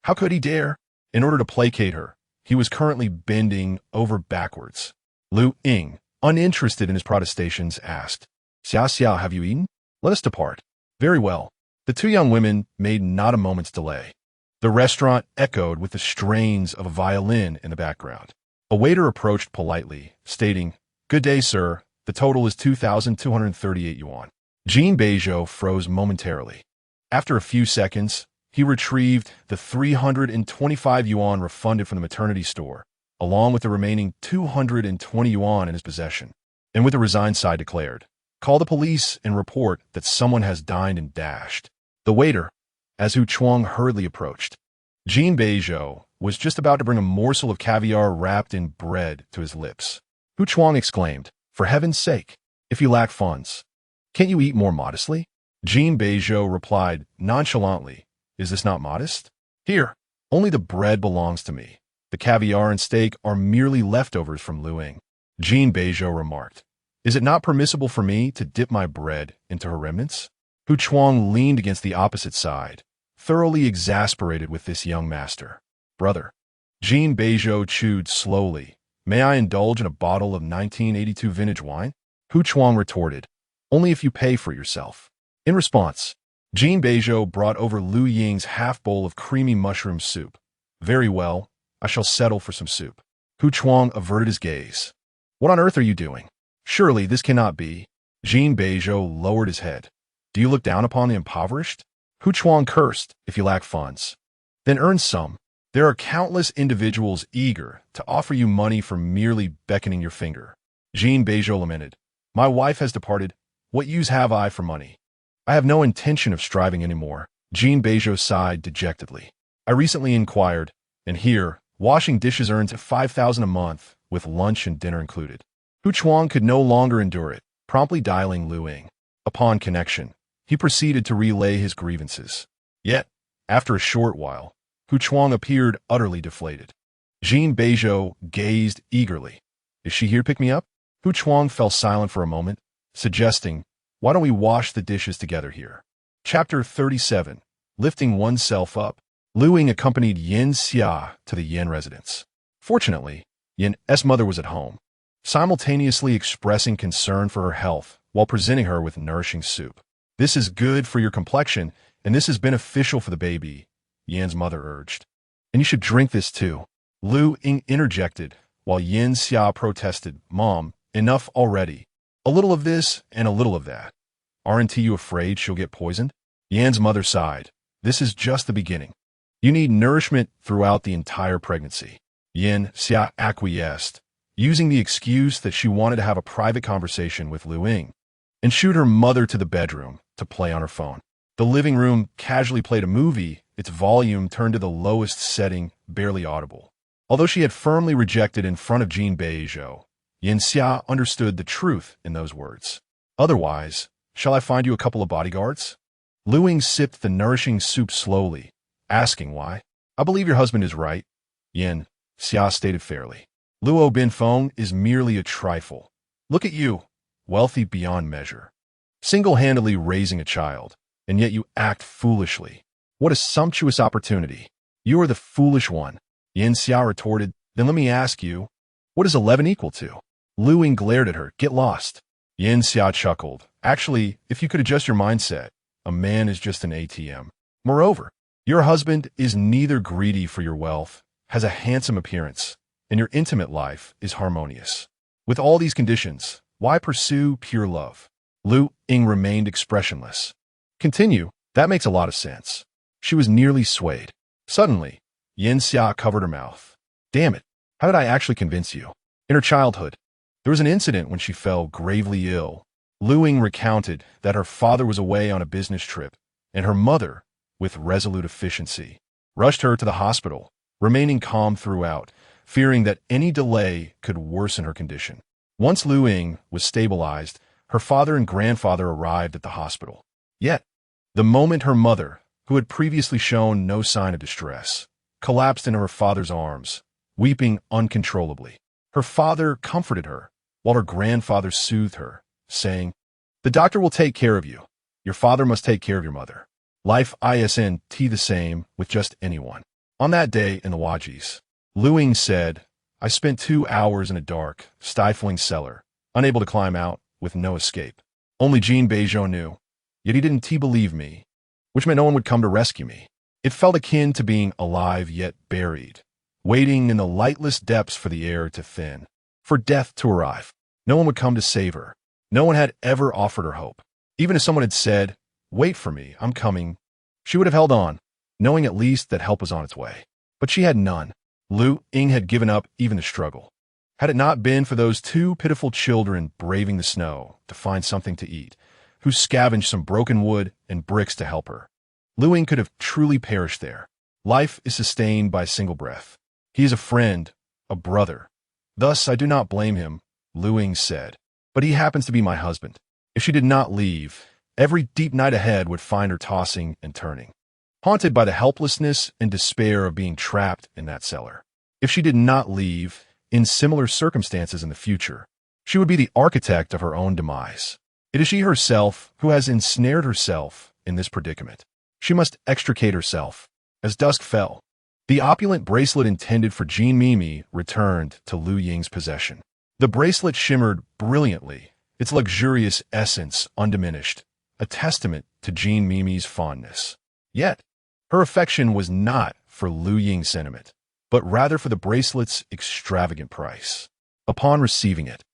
How could he dare? In order to placate her, he was currently bending over backwards. Luying, uninterested in his protestations, asked, "Xia Xia, have you eaten? Let us depart." "Very well." The two young women made not a moment's delay. The restaurant echoed with the strains of a violin in the background. A waiter approached politely, stating, "Good day, sir. The total is 2,238 yuan." Jin Beizhou froze momentarily. After a few seconds, he retrieved the 325 yuan refunded from the maternity store, along with the remaining 220 yuan in his possession, and with a resigned sigh declared, "Call the police and report that someone has dined and dashed." The waiter, as Hu Chuang hurriedly approached. Jin Beizhou was just about to bring a morsel of caviar wrapped in bread to his lips. Hu Chuang exclaimed, "For heaven's sake, if you lack funds, can't you eat more modestly?" Jin Beizhou replied nonchalantly, "Is this not modest? Here, only the bread belongs to me. The caviar and steak are merely leftovers from Luying." Jin Beizhou remarked, "Is it not permissible for me to dip my bread into her remnants?" Hu Chuang leaned against the opposite side, thoroughly exasperated with this young master. "Brother." Jin Beizhou chewed slowly. "May I indulge in a bottle of 1982 vintage wine?" Hu Chuang retorted, "Only if you pay for it yourself." In response, Jin Beizhou brought over Luying's half bowl of creamy mushroom soup. "Very well, I shall settle for some soup." Hu Chuang averted his gaze. "What on earth are you doing? Surely this cannot be." Jin Beizhou lowered his head. "Do you look down upon the impoverished?" Hu Chuang cursed, "If you lack funds, then earn some. There are countless individuals eager to offer you money for merely beckoning your finger." Jin Beizhou lamented. My wife has departed. What use have I for money? I have no intention of striving anymore. Jin Beizhou sighed dejectedly. I recently inquired, and here, washing dishes earns 5,000 a month, with lunch and dinner included. Hu Chuang could no longer endure it, promptly dialing Luying. Upon connection, he proceeded to relay his grievances. Yet, after a short while, Hu Chuang appeared utterly deflated. Jin Beizhou gazed eagerly. Is she here to pick me up? Hu Chuang fell silent for a moment, suggesting, why don't we wash the dishes together here? Chapter 37. Lifting Oneself Up. Luying accompanied Yin Xia to the Yin residence. Fortunately, Yin's mother was at home, simultaneously expressing concern for her health while presenting her with nourishing soup. This is good for your complexion, and this is beneficial for the baby, Yin's mother urged. And you should drink this too. Luying interjected, while Yin Xia protested, Mom, enough already. A little of this and a little of that. Aren't you afraid she'll get poisoned? Yin's mother sighed. This is just the beginning. You need nourishment throughout the entire pregnancy. Yin Xia acquiesced, using the excuse that she wanted to have a private conversation with Luying, and shooed her mother to the bedroom to play on her phone. The living room casually played a movie, its volume turned to the lowest setting, barely audible. Although she had firmly rejected in front of Jin Beizhou, Yin Xia understood the truth in those words. Otherwise, shall I find you a couple of bodyguards? Luying sipped the nourishing soup slowly, asking why. I believe your husband is right, Yin Xia stated fairly. Luo Binfeng is merely a trifle. Look at you, wealthy beyond measure, single-handedly raising a child, and yet you act foolishly. What a sumptuous opportunity. You are the foolish one, Yin Xia retorted. Then let me ask you, what is 11 equal to? Luying glared at her. Get lost. Yin Xia chuckled. Actually, if you could adjust your mindset, a man is just an ATM. Moreover, your husband is neither greedy for your wealth, has a handsome appearance, and your intimate life is harmonious. With all these conditions, why pursue pure love? Luying remained expressionless. Continue. That makes a lot of sense. She was nearly swayed. Suddenly, Yin Xia covered her mouth. Damn it. How did I actually convince you? In her childhood, there was an incident when she fell gravely ill. Luying recounted that her father was away on a business trip, and her mother, with resolute efficiency, rushed her to the hospital, remaining calm throughout, fearing that any delay could worsen her condition. Once Luying was stabilized, her father and grandfather arrived at the hospital. Yet, the moment her mother, who had previously shown no sign of distress, collapsed into her father's arms, weeping uncontrollably. Her father comforted her, while her grandfather soothed her, saying, The doctor will take care of you. Your father must take care of your mother. Life isn't the same with just anyone. On that day in the Wajis, Luying said, I spent 2 hours in a dark, stifling cellar, unable to climb out, with no escape. Only Jin Beizhou knew, yet he didn't believe me, which meant no one would come to rescue me. It felt akin to being alive yet buried, waiting in the lightless depths for the air to thin, for death to arrive. No one would come to save her. No one had ever offered her hope. Even if someone had said, Wait for me, I'm coming, she would have held on, knowing at least that help was on its way. But she had none. Luying had given up even the struggle. Had it not been for those 2 pitiful children braving the snow to find something to eat, who scavenged some broken wood and bricks to help her, Luying could have truly perished there. Life is sustained by a single breath. He is a friend, a brother. Thus I do not blame him, Luying said. But he happens to be my husband. If she did not leave, every deep night ahead would find her tossing and turning, haunted by the helplessness and despair of being trapped in that cellar. If she did not leave, in similar circumstances in the future, she would be the architect of her own demise. It is she herself who has ensnared herself in this predicament. She must extricate herself. As dusk fell, the opulent bracelet intended for Jin Mimi returned to Luying's possession. The bracelet shimmered brilliantly, its luxurious essence undiminished, a testament to Jin Mimi's fondness. Yet, her affection was not for Luying's sentiment, but rather for the bracelet's extravagant price. Upon receiving it,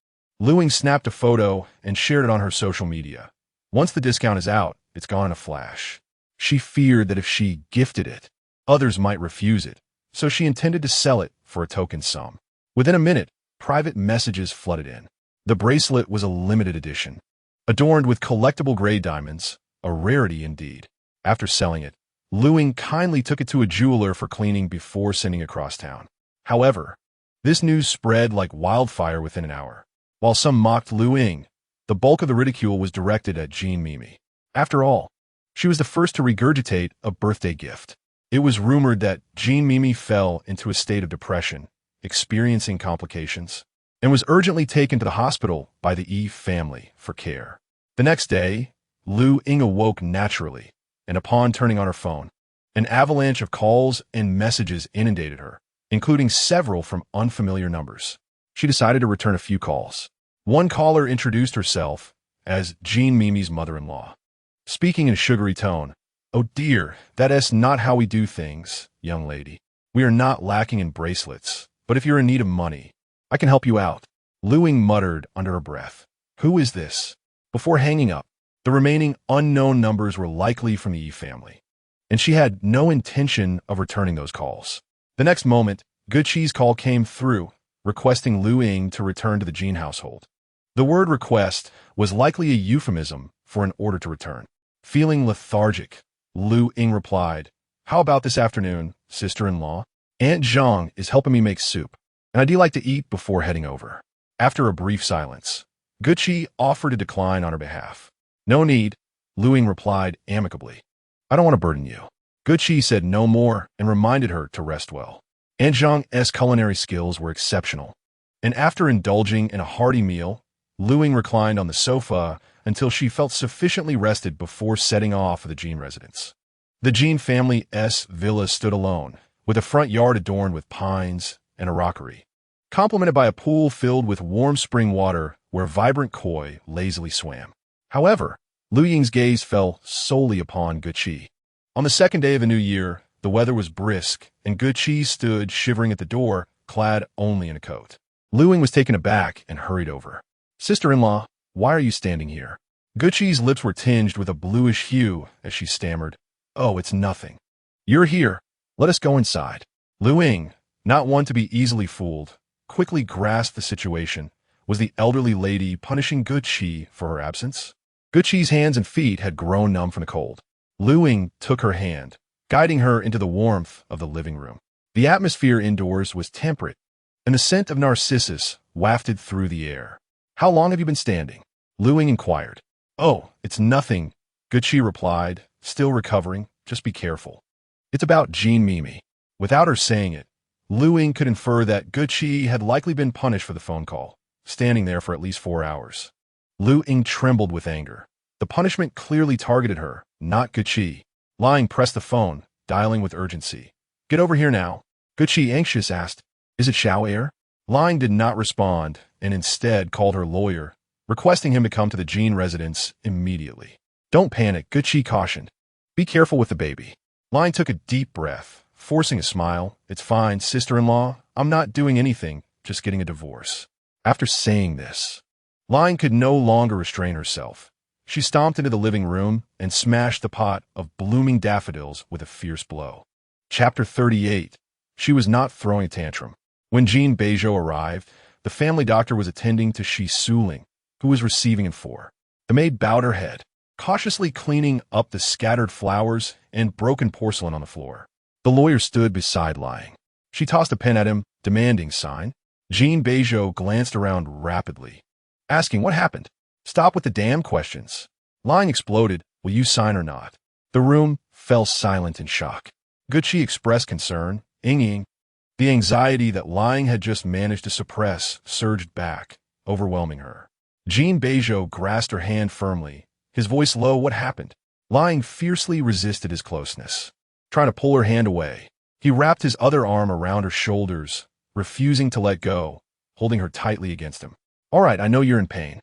Luying snapped a photo and shared it on her social media. Once the discount is out, it's gone in a flash. She feared that if she gifted it, others might refuse it, so she intended to sell it for a token sum. Within a minute, private messages flooded in. The bracelet was a limited edition, adorned with collectible gray diamonds, a rarity indeed. After selling it, Luying kindly took it to a jeweler for cleaning before sending it across town. However, this news spread like wildfire within an hour. While some mocked Luying, the bulk of the ridicule was directed at Jin Beizhou. After all, she was the first to regurgitate a birthday gift. It was rumored that Jin Beizhou fell into a state of depression, experiencing complications, and was urgently taken to the hospital by the Yi family for care. The next day, Luying awoke naturally, and upon turning on her phone, an avalanche of calls and messages inundated her, including several from unfamiliar numbers. She decided to return a few calls. One caller introduced herself as Jin Beizhou's mother-in-law. Speaking in a sugary tone, "Oh dear, that is not how we do things, young lady. We are not lacking in bracelets, but if you're in need of money, I can help you out." Luying muttered under her breath, "Who is this?" Before hanging up, the remaining unknown numbers were likely from the Yi family, and she had no intention of returning those calls. The next moment, Gucci's call came through, requesting Luying to return to the Jin household. The word request was likely a euphemism for an order to return. Feeling lethargic, Luying replied, "How about this afternoon, sister-in-law? Aunt Zhang is helping me make soup, and I'd like to eat before heading over." After a brief silence, Gucci offered to decline on her behalf. "No need," Luying replied amicably. "I don't want to burden you." Gucci said no more and reminded her to rest well. Aunt Zhang's culinary skills were exceptional, and after indulging in a hearty meal, Luying reclined on the sofa until she felt sufficiently rested before setting off for the Jin residence. The Jin family's villa stood alone, with a front yard adorned with pines and a rockery, complemented by a pool filled with warm spring water where vibrant koi lazily swam. However, Luying's gaze fell solely upon Gucci. On the second day of the new year, the weather was brisk, and Gucci stood shivering at the door, clad only in a coat. Luying was taken aback and hurried over. "Sister-in-law, why are you standing here?" Gucci's lips were tinged with a bluish hue as she stammered, "Oh, it's nothing." "You're here. Let us go inside." Luying, not one to be easily fooled, quickly grasped the situation. Was the elderly lady punishing Gucci for her absence? Gucci's hands and feet had grown numb from the cold. Luying took her hand, guiding her into the warmth of the living room. The atmosphere indoors was temperate, and the scent of narcissus wafted through the air. "How long have you been standing?" Luying inquired. "Oh, it's nothing," Gucci replied, still recovering. "Just be careful. It's about Jin Beizhou." Without her saying it, Luying could infer that Gucci had likely been punished for the phone call, standing there for at least 4 hours. Luying trembled with anger. The punishment clearly targeted her, not Gucci. Luying pressed the phone, dialing with urgency. "Get over here now." Gucci, anxious, asked, "Is it Xiao Air?" Luying did not respond and instead called her lawyer, requesting him to come to the Jin residence immediately. "Don't panic," Gucci cautioned. "Be careful with the baby." Luying took a deep breath, forcing a smile. "It's fine, sister-in-law. I'm not doing anything, just getting a divorce." After saying this, Luying could no longer restrain herself. She stomped into the living room and smashed the pot of blooming daffodils with a fierce blow. Chapter 38. She was not throwing a tantrum. When Jin Beizhou arrived, the family doctor was attending to Shi Suling, who was receiving in 4. The maid bowed her head, cautiously cleaning up the scattered flowers and broken porcelain on the floor. The lawyer stood beside Luying. She tossed a pen at him, demanding sign. Jin Beizhou glanced around rapidly, asking what happened. "Stop with the damn questions." Luying exploded, "Will you sign or not?" The room fell silent in shock. Gucci expressed concern, Ying. The anxiety that Luying had just managed to suppress surged back, overwhelming her. Jin Beizhou grasped her hand firmly, his voice low. "What happened?" Luying fiercely resisted his closeness, trying to pull her hand away. He wrapped his other arm around her shoulders, refusing to let go, holding her tightly against him. "All right, I know you're in pain,"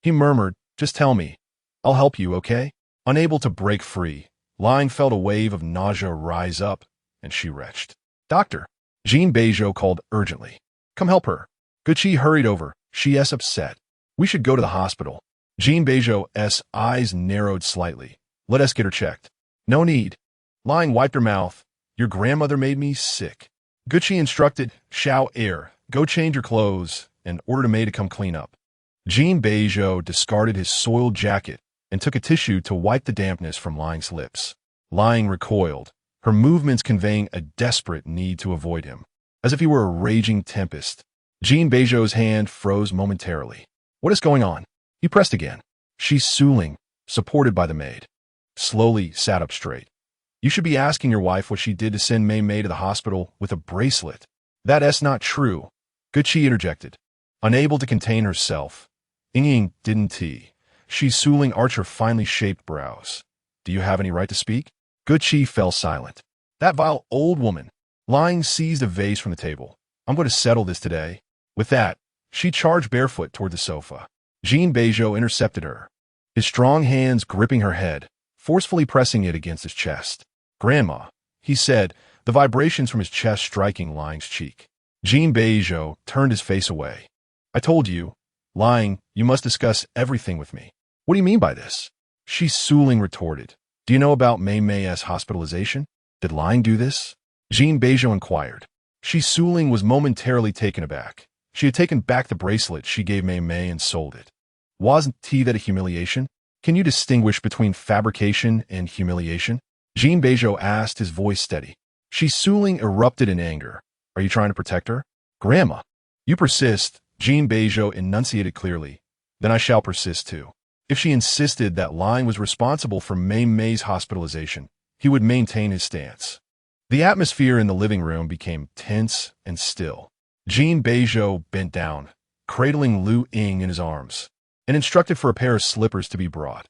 he murmured. "Just tell me. I'll help you, okay?" Unable to break free, Luying felt a wave of nausea rise up, and she retched. "Doctor!" Jin Beizhou called urgently. "Come help her." Gucci hurried over. "She's upset. We should go to the hospital." Jin Beizhou's eyes narrowed slightly. "Let us get her checked." "No need." Luying wiped her mouth. "Your grandmother made me sick." Gucci instructed, "Xiao Air, go change your clothes and order the maid to come clean up." Jin Beizhou discarded his soiled jacket and took a tissue to wipe the dampness from Luying's lips. Luying recoiled, her movements conveying a desperate need to avoid him, as if he were a raging tempest. Jin Beizhou's hand froze momentarily. What is going on? He pressed again. Luying, supported by the maid, slowly sat up straight. You should be asking your wife what she did to send Mei Mei to the hospital with a bracelet. That's not true, Gucci interjected. Unable to contain herself, Ying didn't tea. Luying arched her finely shaped brows. Do you have any right to speak? Gucci fell silent. That vile old woman. Luying seized a vase from the table. I'm going to settle this today. With that, she charged barefoot toward the sofa. Jin Beizhou intercepted her, his strong hands gripping her head, forcefully pressing it against his chest. Grandma, he said, the vibrations from his chest striking Luying's cheek. Jin Beizhou turned his face away. I told you, Luying, you must discuss everything with me. What do you mean by this? Luying retorted. Do you know about Mei Mei's hospitalization? Did Luying do this? Jin Beizhou inquired. Luying was momentarily taken aback. She had taken back the bracelet she gave Mei Mei and sold it. Wasn't that a humiliation? Can you distinguish between fabrication and humiliation? Jin Beizhou asked, his voice steady. Luying erupted in anger. Are you trying to protect her? Grandma, you persist, Jin Beizhou enunciated clearly. Then I shall persist too. If she insisted that Luying was responsible for Mei Mei's hospitalization, he would maintain his stance. The atmosphere in the living room became tense and still. Jin Beizhou bent down, cradling Luying in his arms, and instructed for a pair of slippers to be brought.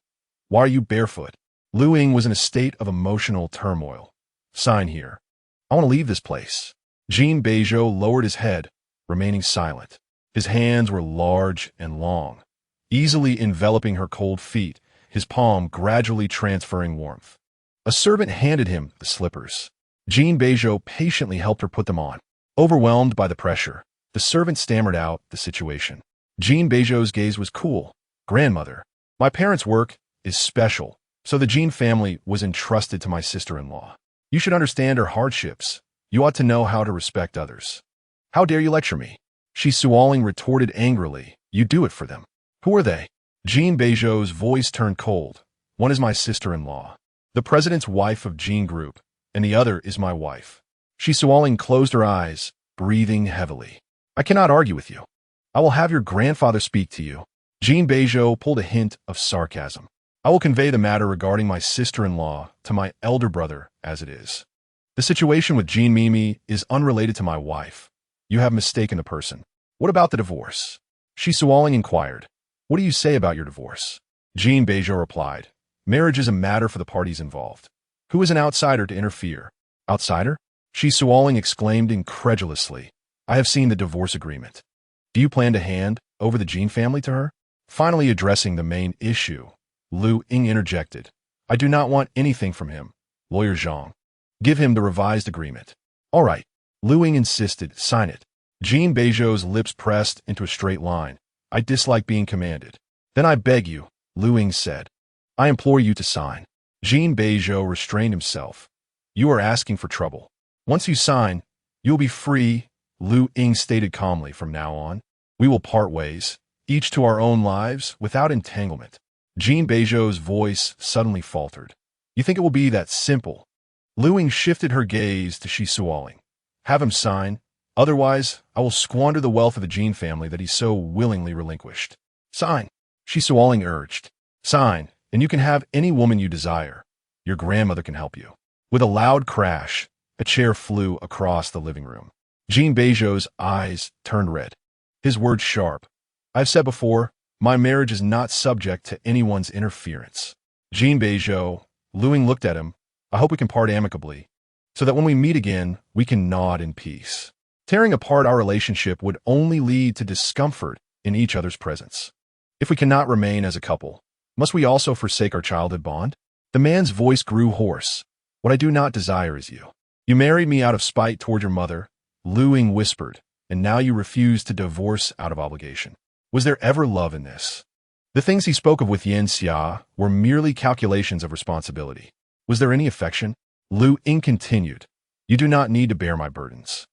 Why are you barefoot? Luying was in a state of emotional turmoil. Sign here. I want to leave this place. Jin Beizhou lowered his head, remaining silent. His hands were large and long, easily enveloping her cold feet, his palm gradually transferring warmth. A servant handed him the slippers. Jin Beizhou patiently helped her put them on. Overwhelmed by the pressure, the servant stammered out the situation. Jin Beizhou's gaze was cool. Grandmother, my parents' work is special, so the Jin family was entrusted to my sister-in-law. You should understand her hardships. You ought to know how to respect others. How dare you lecture me? Luying retorted angrily. You do it for them. Who are they? Jin Beizhou's voice turned cold. One is my sister-in-law, the president's wife of Jin Group, and the other is my wife. Luying closed her eyes, breathing heavily. I cannot argue with you. I will have your grandfather speak to you. Jin Beizhou pulled a hint of sarcasm. I will convey the matter regarding my sister-in-law to my elder brother as it is. The situation with Jin Mimi is unrelated to my wife. You have mistaken the person. What about the divorce? Luying inquired. What do you say about your divorce? Jin Beizhou replied. Marriage is a matter for the parties involved. Who is an outsider to interfere? Outsider? Luying exclaimed incredulously. I have seen the divorce agreement. Do you plan to hand over the Jin family to her? Finally addressing the main issue, Luying interjected. I do not want anything from him. Lawyer Zhang. Give him the revised agreement. All right. Luying insisted. Sign it. Jin Beizhou's lips pressed into a straight line. I dislike being commanded. Then I beg you, Luying said. I implore you to sign. Jin Beizhou restrained himself. You are asking for trouble. Once you sign, you will be free, Luying stated calmly. From now on, we will part ways, each to our own lives, without entanglement. Jin Beizhou's voice suddenly faltered. You think it will be that simple? Luying shifted her gaze to Luying. Have him sign, otherwise I will squander the wealth of the Jin family that he so willingly relinquished. Sign, Luying urged. Sign, and you can have any woman you desire. Your grandmother can help you. With a loud crash, a chair flew across the living room. Jin Beizhou's eyes turned red. His words sharp. I've said before, my marriage is not subject to anyone's interference. Jin Beizhou, Luying looked at him. I hope we can part amicably, so that when we meet again, we can nod in peace. Tearing apart our relationship would only lead to discomfort in each other's presence. If we cannot remain as a couple, must we also forsake our childhood bond? The man's voice grew hoarse. What I do not desire is you. You married me out of spite toward your mother, Luying whispered, and now you refuse to divorce out of obligation. Was there ever love in this? The things he spoke of with Yan Xia were merely calculations of responsibility. Was there any affection? Luying continued. You do not need to bear my burdens.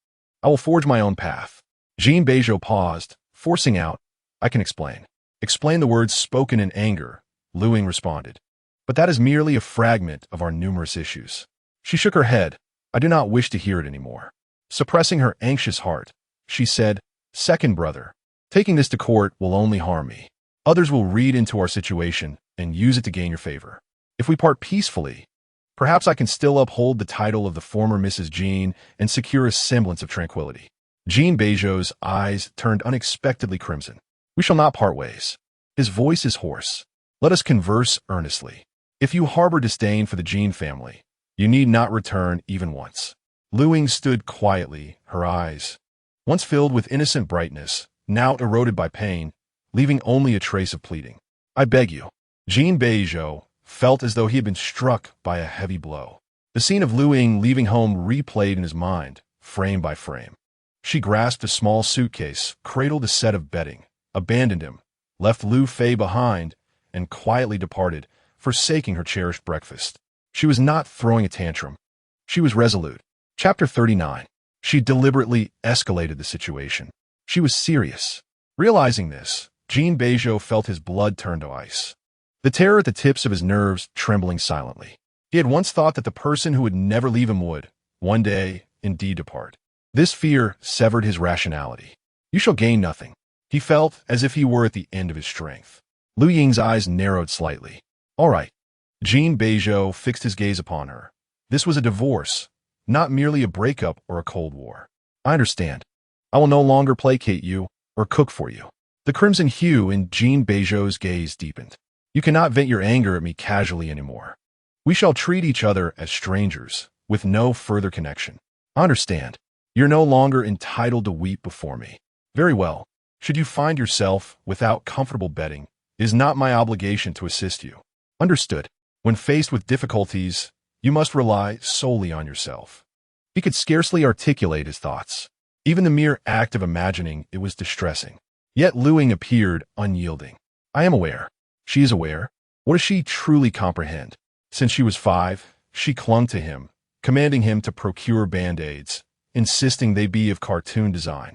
I will forge my own path. Jin Beizhou paused, forcing out, I can explain. Explain the words spoken in anger, Luying responded. But that is merely a fragment of our numerous issues. She shook her head. I do not wish to hear it anymore. Suppressing her anxious heart, she said, Second brother, taking this to court will only harm me. Others will read into our situation and use it to gain your favor. If we part peacefully, perhaps I can still uphold the title of the former Mrs. Jin and secure a semblance of tranquility. Jin Beizhou's eyes turned unexpectedly crimson. We shall not part ways. His voice is hoarse. Let us converse earnestly. If you harbor disdain for the Jin family, you need not return even once. Luying stood quietly, her eyes, once filled with innocent brightness, now eroded by pain, leaving only a trace of pleading. I beg you. Jin Beizhou felt as though he had been struck by a heavy blow. The scene of Luying leaving home replayed in his mind, frame by frame. She grasped a small suitcase, cradled a set of bedding, abandoned him, left Lu Fei behind, and quietly departed, forsaking her cherished breakfast. She was not throwing a tantrum. She was resolute. Chapter 39. She deliberately escalated the situation. She was serious. Realizing this, Jin Beizhou felt his blood turn to ice. The terror at the tips of his nerves trembling silently. He had once thought that the person who would never leave him would, one day, indeed depart. This fear severed his rationality. You shall gain nothing. He felt as if he were at the end of his strength. Luying's eyes narrowed slightly. All right. Jin Beizhou fixed his gaze upon her. This was a divorce, not merely a breakup or a cold war. I understand. I will no longer placate you or cook for you. The crimson hue in Jin Beizhou's gaze deepened. You cannot vent your anger at me casually anymore. We shall treat each other as strangers, with no further connection. I understand. You're no longer entitled to weep before me. Very well. Should you find yourself without comfortable bedding, it is not my obligation to assist you. Understood. When faced with difficulties, you must rely solely on yourself. He could scarcely articulate his thoughts. Even the mere act of imagining it was distressing. Yet Luying appeared unyielding. I am aware. She is aware. What does she truly comprehend? Since she was 5, she clung to him, commanding him to procure Band-Aids, insisting they be of cartoon design,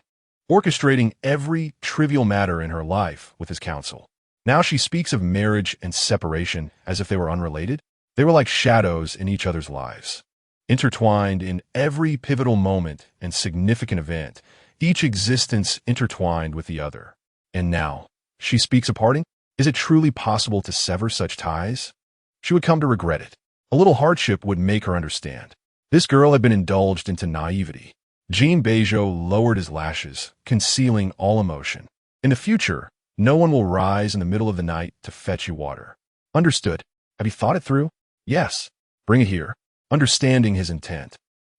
orchestrating every trivial matter in her life with his counsel. Now she speaks of marriage and separation as if they were unrelated. They were like shadows in each other's lives, intertwined in every pivotal moment and significant event, each existence intertwined with the other. And now, she speaks of parting? Is it truly possible to sever such ties? She would come to regret it. A little hardship would make her understand. This girl had been indulged into naivety. Jin Beizhou lowered his lashes, concealing all emotion. In the future, no one will rise in the middle of the night to fetch you water. Understood. Have you thought it through? Yes. Bring it here. Understanding his intent,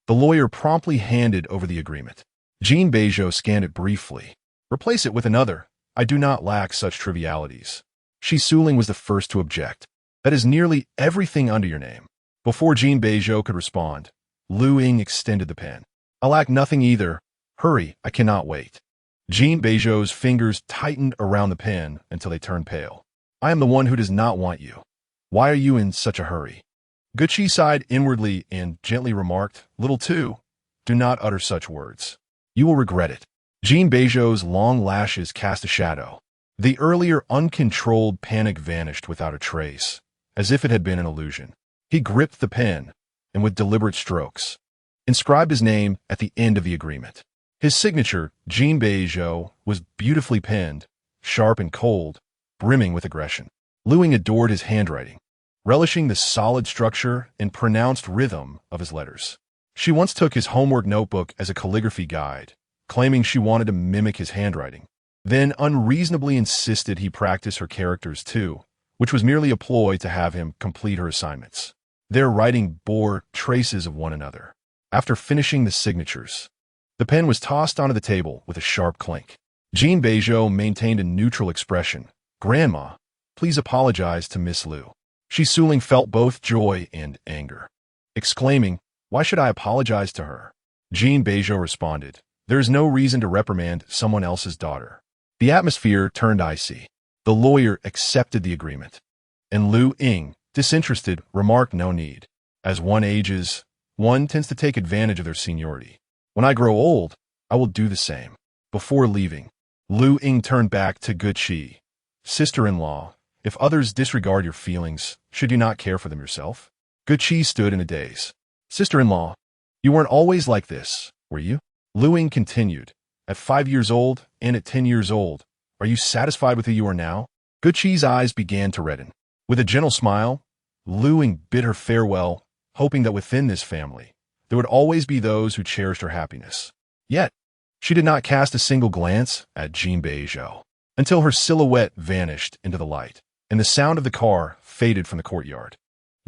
the lawyer promptly handed over the agreement. Jin Beizhou scanned it briefly. Replace it with another. I do not lack such trivialities. Shi Suling was the first to object. That is nearly everything under your name. Before Jin Beizhou could respond, Luying extended the pen. I lack nothing either. Hurry, I cannot wait. Jin Beizhou's fingers tightened around the pen until they turned pale. I am the one who does not want you. Why are you in such a hurry? Gucci sighed inwardly and gently remarked, Little two, do not utter such words. You will regret it. Jin Beizhou's long lashes cast a shadow. The earlier uncontrolled panic vanished without a trace, as if it had been an illusion. He gripped the pen, and with deliberate strokes, inscribed his name at the end of the agreement. His signature, Jin Beizhou, was beautifully penned, sharp and cold, brimming with aggression. Luying adored his handwriting, relishing the solid structure and pronounced rhythm of his letters. She once took his homework notebook as a calligraphy guide, claiming she wanted to mimic his handwriting, then unreasonably insisted he practice her characters too, which was merely a ploy to have him complete her assignments. Their writing bore traces of one another. After finishing the signatures, the pen was tossed onto the table with a sharp clink. Jin Beizhou maintained a neutral expression. Grandma, please apologize to Miss Lu. Shi Suling felt both joy and anger, exclaiming, Why should I apologize to her? Jin Beizhou responded, There is no reason to reprimand someone else's daughter. The atmosphere turned icy. The lawyer accepted the agreement, and Luying, disinterested, remarked no need. As one ages, one tends to take advantage of their seniority. When I grow old, I will do the same. Before leaving, Luying turned back to Gucci, Sister-in-law, if others disregard your feelings, should you not care for them yourself? Guqi stood in a daze. Sister-in-law, you weren't always like this, were you? Luying continued. At 5 years old and at 10 years old, are you satisfied with who you are now? Guqi's eyes began to redden. With a gentle smile, Luying bid her farewell, hoping that within this family, there would always be those who cherished her happiness. Yet, she did not cast a single glance at Jin Beizhou until her silhouette vanished into the light, and the sound of the car faded from the courtyard.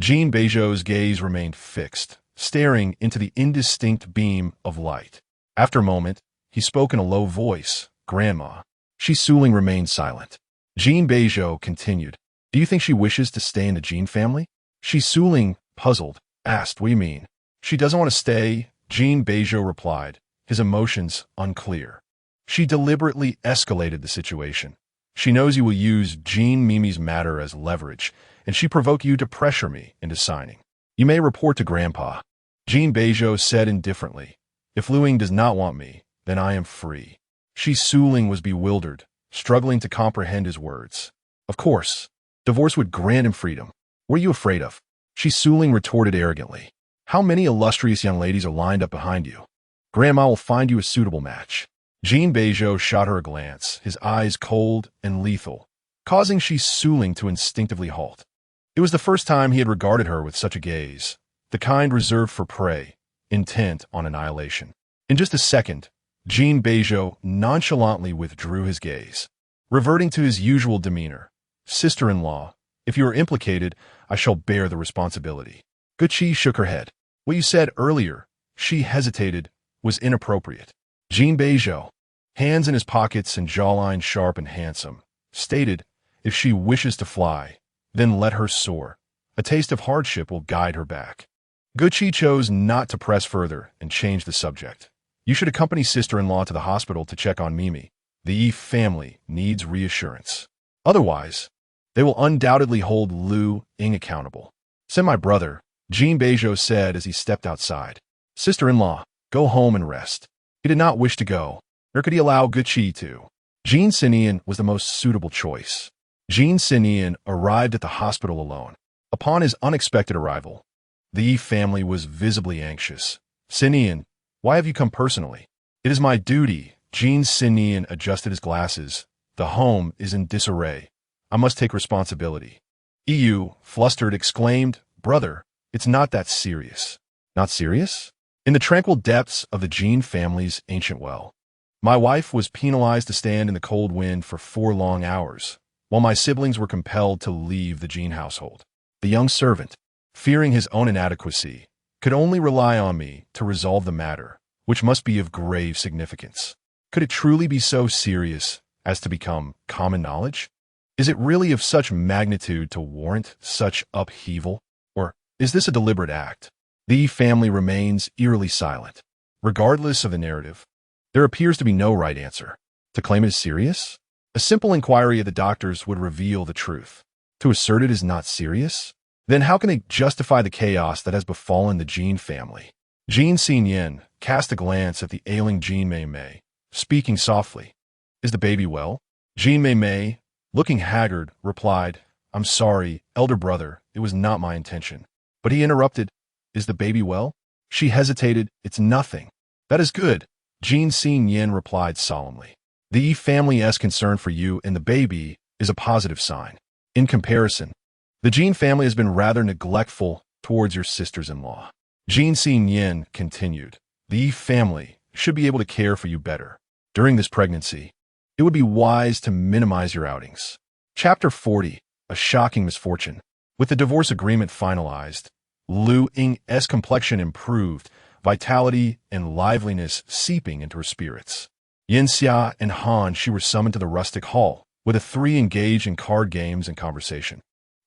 Jin Beizhou's gaze remained fixed, staring into the indistinct beam of light. After a moment, he spoke in a low voice, "Grandma." Suling remained silent. Jin Beizhou continued, "Do you think she wishes to stay in the Jin family?" Suling, puzzled, asked, "What do you mean?" "She doesn't want to stay," Jin Beizhou replied, his emotions unclear. "She deliberately escalated the situation. She knows you will use Jin Mimi's matter as leverage, and she provoked you to pressure me into signing. You may report to Grandpa." Jin Beizhou said indifferently, "If Luying does not want me, then I am free." Suling was bewildered, struggling to comprehend his words. "Of course, divorce would grant him freedom. What are you afraid of?" Suling retorted arrogantly. "How many illustrious young ladies are lined up behind you? Grandma will find you a suitable match." Jin Beizhou shot her a glance, his eyes cold and lethal, causing Suling to instinctively halt. It was the first time he had regarded her with such a gaze, the kind reserved for prey, intent on annihilation. In just a second, Jin Beizhou nonchalantly withdrew his gaze, reverting to his usual demeanor. "Sister-in-law, if you are implicated, I shall bear the responsibility." Guqi shook her head. "What you said earlier," she hesitated, "was inappropriate." Jin Beizhou, hands in his pockets and jawline sharp and handsome, stated, "If she wishes to fly, then let her soar. A taste of hardship will guide her back." Guqi chose not to press further and changed the subject. "You should accompany sister-in-law to the hospital to check on Mimi. The Yi family needs reassurance. Otherwise, they will undoubtedly hold Luying accountable." "Send my brother," Jin Beizhou said as he stepped outside. "Sister-in-law, go home and rest." He did not wish to go, nor could he allow Guqi to. Jin Beizhou was the most suitable choice. Jin Beizhou arrived at the hospital alone. Upon his unexpected arrival, the Yi family was visibly anxious. "Beizhou, why have you come personally?" "It is my duty." Jin Beizhou adjusted his glasses. "The home is in disarray. I must take responsibility." Yu, flustered, exclaimed, "Brother, it's not that serious." "Not serious?" "In the tranquil depths of the Jin family's ancient well, my wife was penalized to stand in the cold wind for 4 long hours, while my siblings were compelled to leave the Jin household. The young servant, fearing his own inadequacy, could only rely on me to resolve the matter, which must be of grave significance. Could it truly be so serious as to become common knowledge? Is it really of such magnitude to warrant such upheaval? Or is this a deliberate act?" The family remains eerily silent. Regardless of the narrative, there appears to be no right answer. To claim it is serious? A simple inquiry at the doctors would reveal the truth. To assert it is not serious? Then how can they justify the chaos that has befallen the Jin family? Jin Beizhou cast a glance at the ailing Jin Mei, speaking softly. "Is the baby well?" Jin Mei, looking haggard, replied, "I'm sorry, elder brother, it was not my intention." But he interrupted, "Is the baby well?" She hesitated. "It's nothing." "That is good," Jin Beizhou replied solemnly. "The Yi family's concern for you and the baby is a positive sign. In comparison, the Jin family has been rather neglectful towards your sisters-in-law." Jin Beizhou continued, "The Yi family should be able to care for you better. During this pregnancy, it would be wise to minimize your outings." Chapter 40, A Shocking Misfortune. With the divorce agreement finalized, Luying's complexion improved, vitality and liveliness seeping into her spirits. Yinxia and Han Shi were summoned to the rustic hall, where the three engaged in card games and conversation,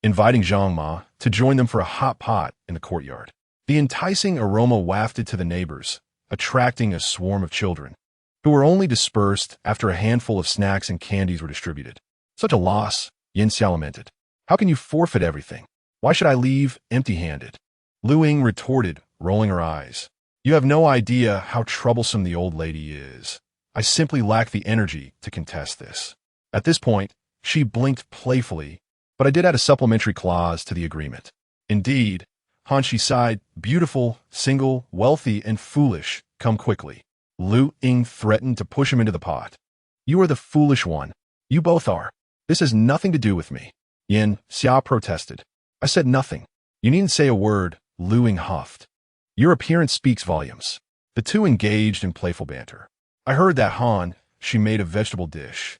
inviting Zhang Ma to join them for a hot pot in the courtyard. The enticing aroma wafted to the neighbors, attracting a swarm of children, who were only dispersed after a handful of snacks and candies were distributed. "Such a loss," Yinxia lamented. "How can you forfeit everything? Why should I leave empty-handed?" Luying retorted, rolling her eyes. "You have no idea how troublesome the old lady is. I simply lack the energy to contest this." At this point, She blinked playfully, but I did add a supplementary clause to the agreement. Indeed, Hanshi sighed, beautiful, single, wealthy, and foolish, come quickly. Luying threatened to push him into the pot. You are the foolish one. You both are. This has nothing to do with me. Yin Xia protested. I said nothing. You needn't say a word, Luying huffed. Your appearance speaks volumes. The two engaged in playful banter. I heard that Han, she made a vegetable dish.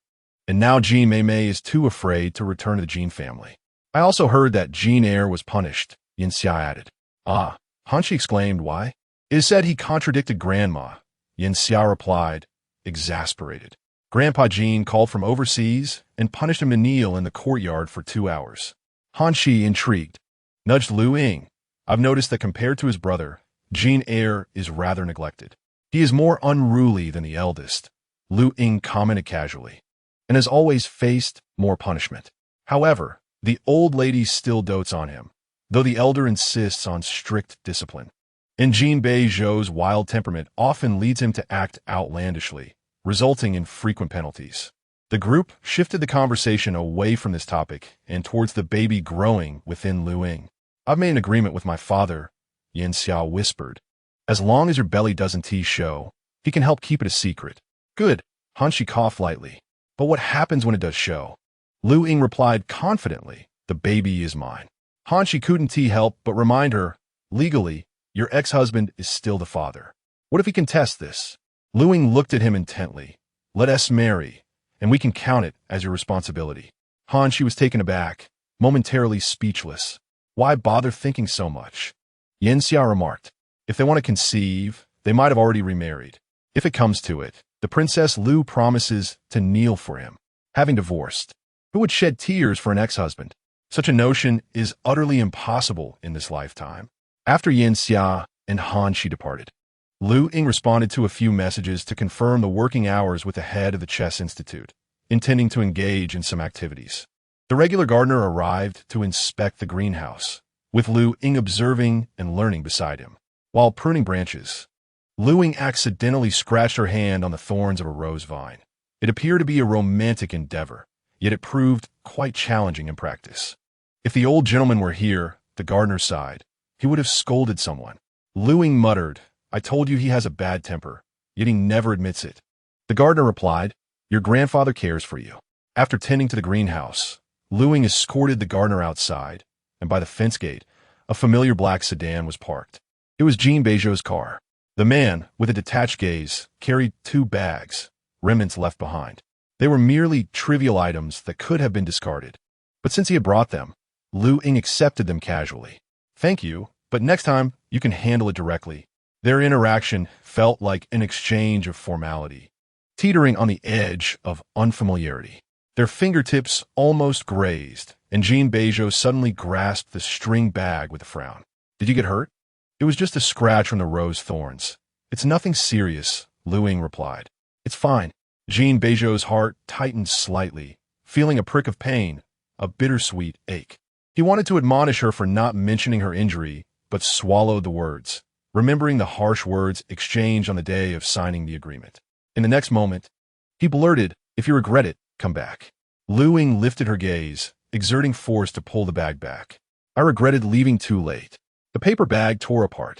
And now Jin Mei is too afraid to return to the Jin family. I also heard that Jin Heir was punished, Yin Xia added. Ah, Hanshi exclaimed, why? It is said he contradicted Grandma, Yin Xia replied, exasperated. Grandpa Jin called from overseas and punished him to kneel in the courtyard for 2 hours. Hanshi, intrigued, nudged Luying. I've noticed that compared to his brother, Jin Heir is rather neglected. He is more unruly than the eldest, Luying commented casually, and has always faced more punishment. However, the old lady still dotes on him, though the elder insists on strict discipline. And Jin Beizhou's wild temperament often leads him to act outlandishly, resulting in frequent penalties. The group shifted the conversation away from this topic and towards the baby growing within Luying. I've made an agreement with my father, Yin Xia whispered. As long as your belly doesn't show, he can help keep it a secret. Good, Hanshi coughed lightly. But what happens when it does show? Luying replied confidently, the baby is mine. Hanshi couldn't help but remind her, legally, your ex-husband is still the father. What if he contests this? Luying looked at him intently. Let us marry, and we can count it as your responsibility. Hanshi was taken aback, momentarily speechless. Why bother thinking so much? Yin Xia remarked. If they want to conceive, they might have already remarried. If it comes to it, the Princess Lu promises to kneel for him. Having divorced, who would shed tears for an ex-husband? Such a notion is utterly impossible in this lifetime. After Yin Xia and Hanshi departed, Luying responded to a few messages to confirm the working hours with the head of the Chess Institute, intending to engage in some activities. The regular gardener arrived to inspect the greenhouse, with Luying observing and learning beside him. While pruning branches, Luying accidentally scratched her hand on the thorns of a rose vine. It appeared to be a romantic endeavor, yet it proved quite challenging in practice. If the old gentleman were here, the gardener sighed, he would have scolded someone. Luying muttered, I told you he has a bad temper, yet he never admits it. The gardener replied, your grandfather cares for you. After tending to the greenhouse, Luying escorted the gardener outside, and by the fence gate, a familiar black sedan was parked. It was Jin Beizhou's car. The man, with a detached gaze, carried 2 bags, remnants left behind. They were merely trivial items that could have been discarded. But since he had brought them, Luying accepted them casually. Thank you, but next time you can handle it directly. Their interaction felt like an exchange of formality, teetering on the edge of unfamiliarity. Their fingertips almost grazed, and Jin Beizhou suddenly grasped the string bag with a frown. Did you get hurt? It was just a scratch from the rose thorns. It's nothing serious, Luying replied. It's fine. Jin Beizhou's heart tightened slightly, feeling a prick of pain, a bittersweet ache. He wanted to admonish her for not mentioning her injury, but swallowed the words, remembering the harsh words exchanged on the day of signing the agreement. In the next moment, he blurted, if you regret it, come back. Luying lifted her gaze, exerting force to pull the bag back. I regretted leaving too late. The paper bag tore apart.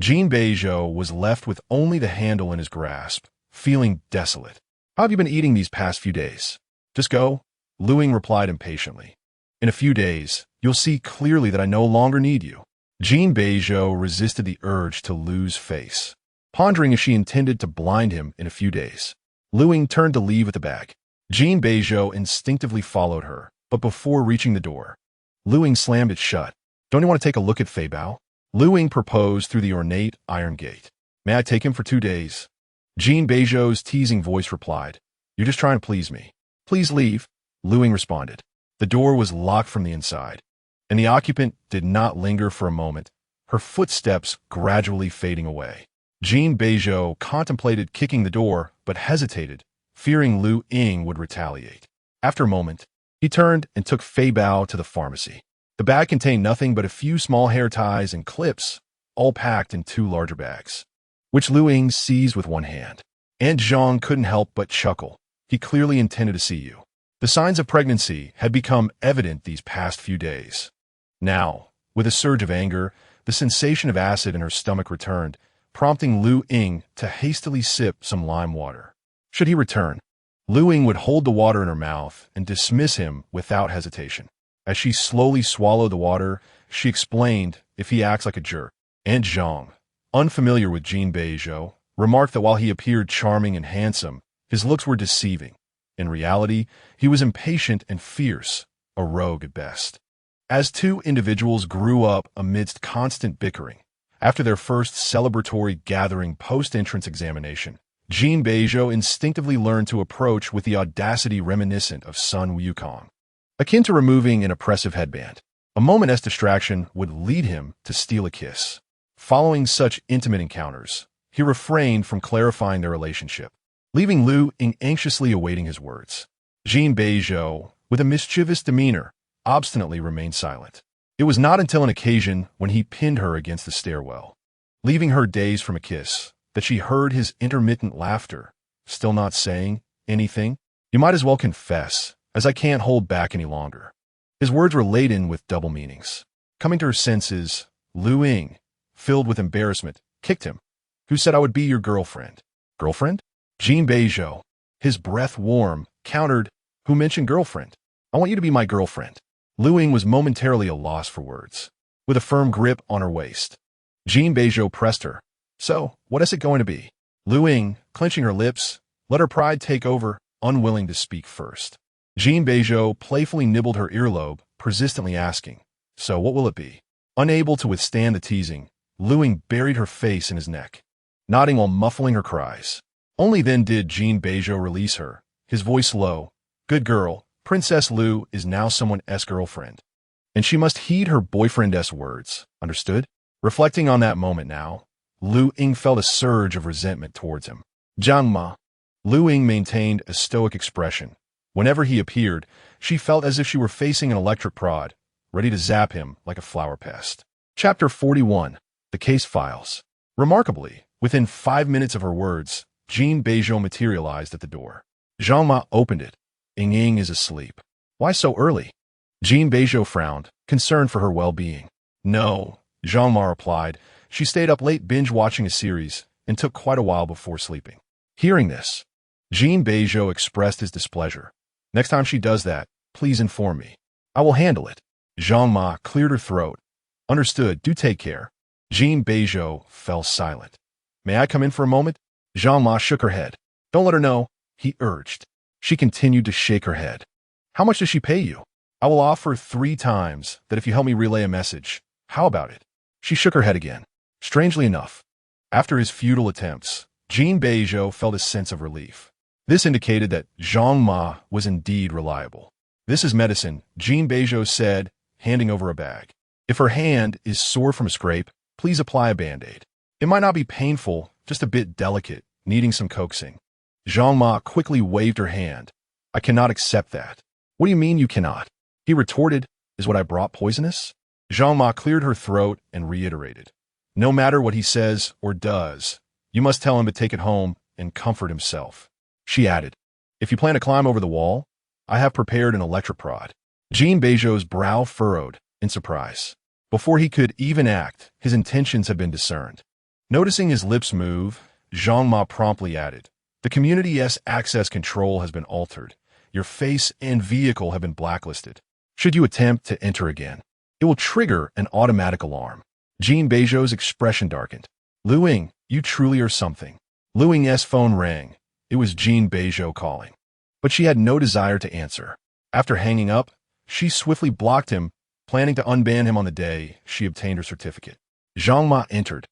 Jin Beizhou was left with only the handle in his grasp, feeling desolate. How have you been eating these past few days? Just go, Luying replied impatiently. In a few days, you'll see clearly that I no longer need you. Jin Beizhou resisted the urge to lose face, pondering if she intended to blind him in a few days. Luying turned to leave with the bag. Jin Beizhou instinctively followed her, but before reaching the door, Luying slammed it shut. Don't you want to take a look at Fei Bao? Luying proposed through the ornate iron gate. May I take him for 2 days? Jin Beizhou's teasing voice replied, you're just trying to please me. Please leave, Luying responded. The door was locked from the inside, and the occupant did not linger for a moment, her footsteps gradually fading away. Jin Beizhou contemplated kicking the door, but hesitated, fearing Luying would retaliate. After a moment, he turned and took Fei Bao to the pharmacy. The bag contained nothing but a few small hair ties and clips, all packed in 2 larger bags, which Luying seized with one hand. Aunt Zhang couldn't help but chuckle. He clearly intended to see you. The signs of pregnancy had become evident these past few days. Now, with a surge of anger, the sensation of acid in her stomach returned, prompting Luying to hastily sip some lime water. Should he return, Luying would hold the water in her mouth and dismiss him without hesitation. As she slowly swallowed the water, she explained if he acts like a jerk. Aunt Zhang, unfamiliar with Jin Beizhou, remarked that while he appeared charming and handsome, his looks were deceiving. In reality, he was impatient and fierce, a rogue at best. As two individuals grew up amidst constant bickering, after their first celebratory gathering post-entrance examination, Jin Beizhou instinctively learned to approach with the audacity reminiscent of Sun Wukong. Akin to removing an oppressive headband, a moment's distraction would lead him to steal a kiss. Following such intimate encounters, he refrained from clarifying their relationship, leaving Luying anxiously awaiting his words. Jin Beizhou, with a mischievous demeanor, obstinately remained silent. It was not until an occasion when he pinned her against the stairwell, leaving her dazed from a kiss, that she heard his intermittent laughter, still not saying anything. "You might as well confess, as I can't hold back any longer." His words were laden with double meanings. Coming to her senses, Luying, filled with embarrassment, kicked him. "Who said I would be your girlfriend?" "Girlfriend?" Jin Beizhou, his breath warm, countered, "Who mentioned girlfriend? I want you to be my girlfriend." Luying was momentarily a loss for words. With a firm grip on her waist, Jin Beizhou pressed her. "So, what is it going to be?" Luying, clenching her lips, let her pride take over, unwilling to speak first. Jin Beizhou playfully nibbled her earlobe, persistently asking, "So what will it be?" Unable to withstand the teasing, Luying buried her face in his neck, nodding while muffling her cries. Only then did Jin Beizhou release her, his voice low. "Good girl, Princess Lu is now someone's girlfriend, and she must heed her boyfriend's words, understood?" Reflecting on that moment now, Luying felt a surge of resentment towards him. "Zhang Ma." Luying maintained a stoic expression. Whenever he appeared, she felt as if she were facing an electric prod, ready to zap him like a flower pest. Chapter 41. The Case Files. Remarkably, within 5 minutes of her words, Jin Beizhou materialized at the door. Zhang Ma opened it. "Ying is asleep." "Why so early?" Jin Beizhou frowned, concerned for her well-being. "No," Zhang Ma replied. "She stayed up late binge-watching a series and took quite a while before sleeping." Hearing this, Jin Beizhou expressed his displeasure. "Next time she does that, please inform me. I will handle it." Zhang Ma cleared her throat. "Understood, do take care." Jin Beizhou fell silent. "May I come in for a moment?" Zhang Ma shook her head. "Don't let her know," he urged. She continued to shake her head. "How much does she pay you?" "I will offer 3 times that if you help me relay a message. How about it?" She shook her head again. Strangely enough, after his futile attempts, Jin Beizhou felt a sense of relief. This indicated that Zhang Ma was indeed reliable. "This is medicine," Jin Beizhou said, handing over a bag. "If her hand is sore from a scrape, please apply a Band-Aid. It might not be painful, just a bit delicate, needing some coaxing." Zhang Ma quickly waved her hand. "I cannot accept that." "What do you mean you cannot?" he retorted. "Is what I brought poisonous?" Zhang Ma cleared her throat and reiterated. "No matter what he says or does, you must tell him to take it home and comfort himself." She added, "If you plan to climb over the wall, I have prepared an electric prod." Jin Beizhou's brow furrowed in surprise. Before he could even act, his intentions had been discerned. Noticing his lips move, Zhang Ma promptly added, "The community's access control has been altered. Your face and vehicle have been blacklisted. Should you attempt to enter again, it will trigger an automatic alarm." Jin Beizhou's expression darkened. "Luying, you truly are something." Luying's phone rang. It was Jin Beizhou calling. But she had no desire to answer. After hanging up, she swiftly blocked him, planning to unban him on the day she obtained her certificate. Zhang Ma entered,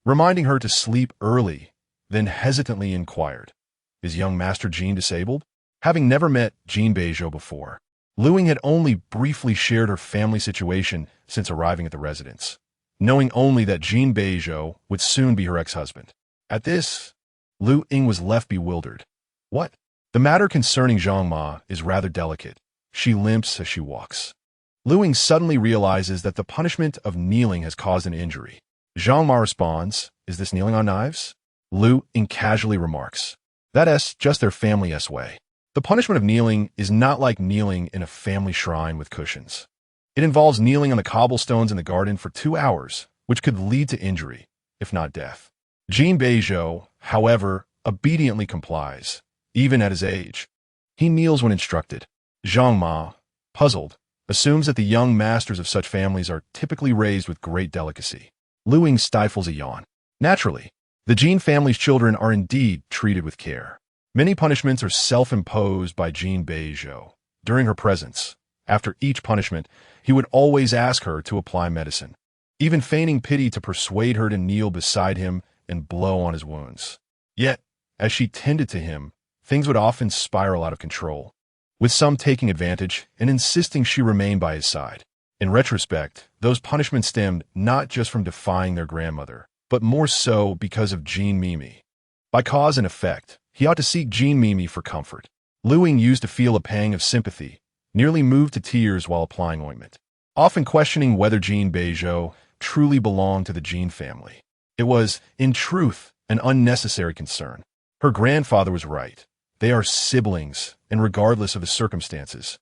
reminding her to sleep early, then hesitantly inquired, "Is young Master Jin disabled?" Having never met Jin Beizhou before, Luying had only briefly shared her family situation since arriving at the residence, knowing only that Jin Beizhou would soon be her ex-husband. At this, Luying was left bewildered. "What?" "The matter concerning Zhang Ma is rather delicate. She limps as she walks." Luying suddenly realizes that the punishment of kneeling has caused an injury. Zhang Ma responds, "Is this kneeling on knives?" Luying casually remarks, "That's just their family's way." The punishment of kneeling is not like kneeling in a family shrine with cushions. It involves kneeling on the cobblestones in the garden for 2 hours, which could lead to injury, if not death. Jin Beizhou, however, obediently complies, even at his age. He kneels when instructed. Zhang Ma, puzzled, assumes that the young masters of such families are typically raised with great delicacy. Luying stifles a yawn. Naturally, the Jin family's children are indeed treated with care. Many punishments are self-imposed by Jin Beizhou. During her presence, after each punishment, he would always ask her to apply medicine, even feigning pity to persuade her to kneel beside him and blow on his wounds. Yet, as she tended to him, things would often spiral out of control, with some taking advantage and insisting she remain by his side. In retrospect, those punishments stemmed not just from defying their grandmother, but more so because of Jin Mimi. By cause and effect, he ought to seek Jin Mimi for comfort. Luying used to feel a pang of sympathy, nearly moved to tears while applying ointment, often questioning whether Jin Beizhou truly belonged to the Jin family. It was, in truth, an unnecessary concern. Her grandfather was right. They are siblings, and regardless of the circumstances,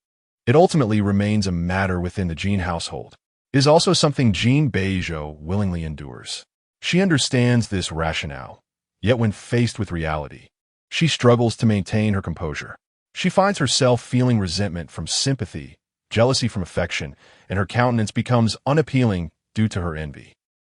it ultimately remains a matter within the Jin household. It is also something Jin Beizhou willingly endures. She understands this rationale, yet when faced with reality, she struggles to maintain her composure. She finds herself feeling resentment from sympathy, jealousy from affection, and her countenance becomes unappealing due to her envy.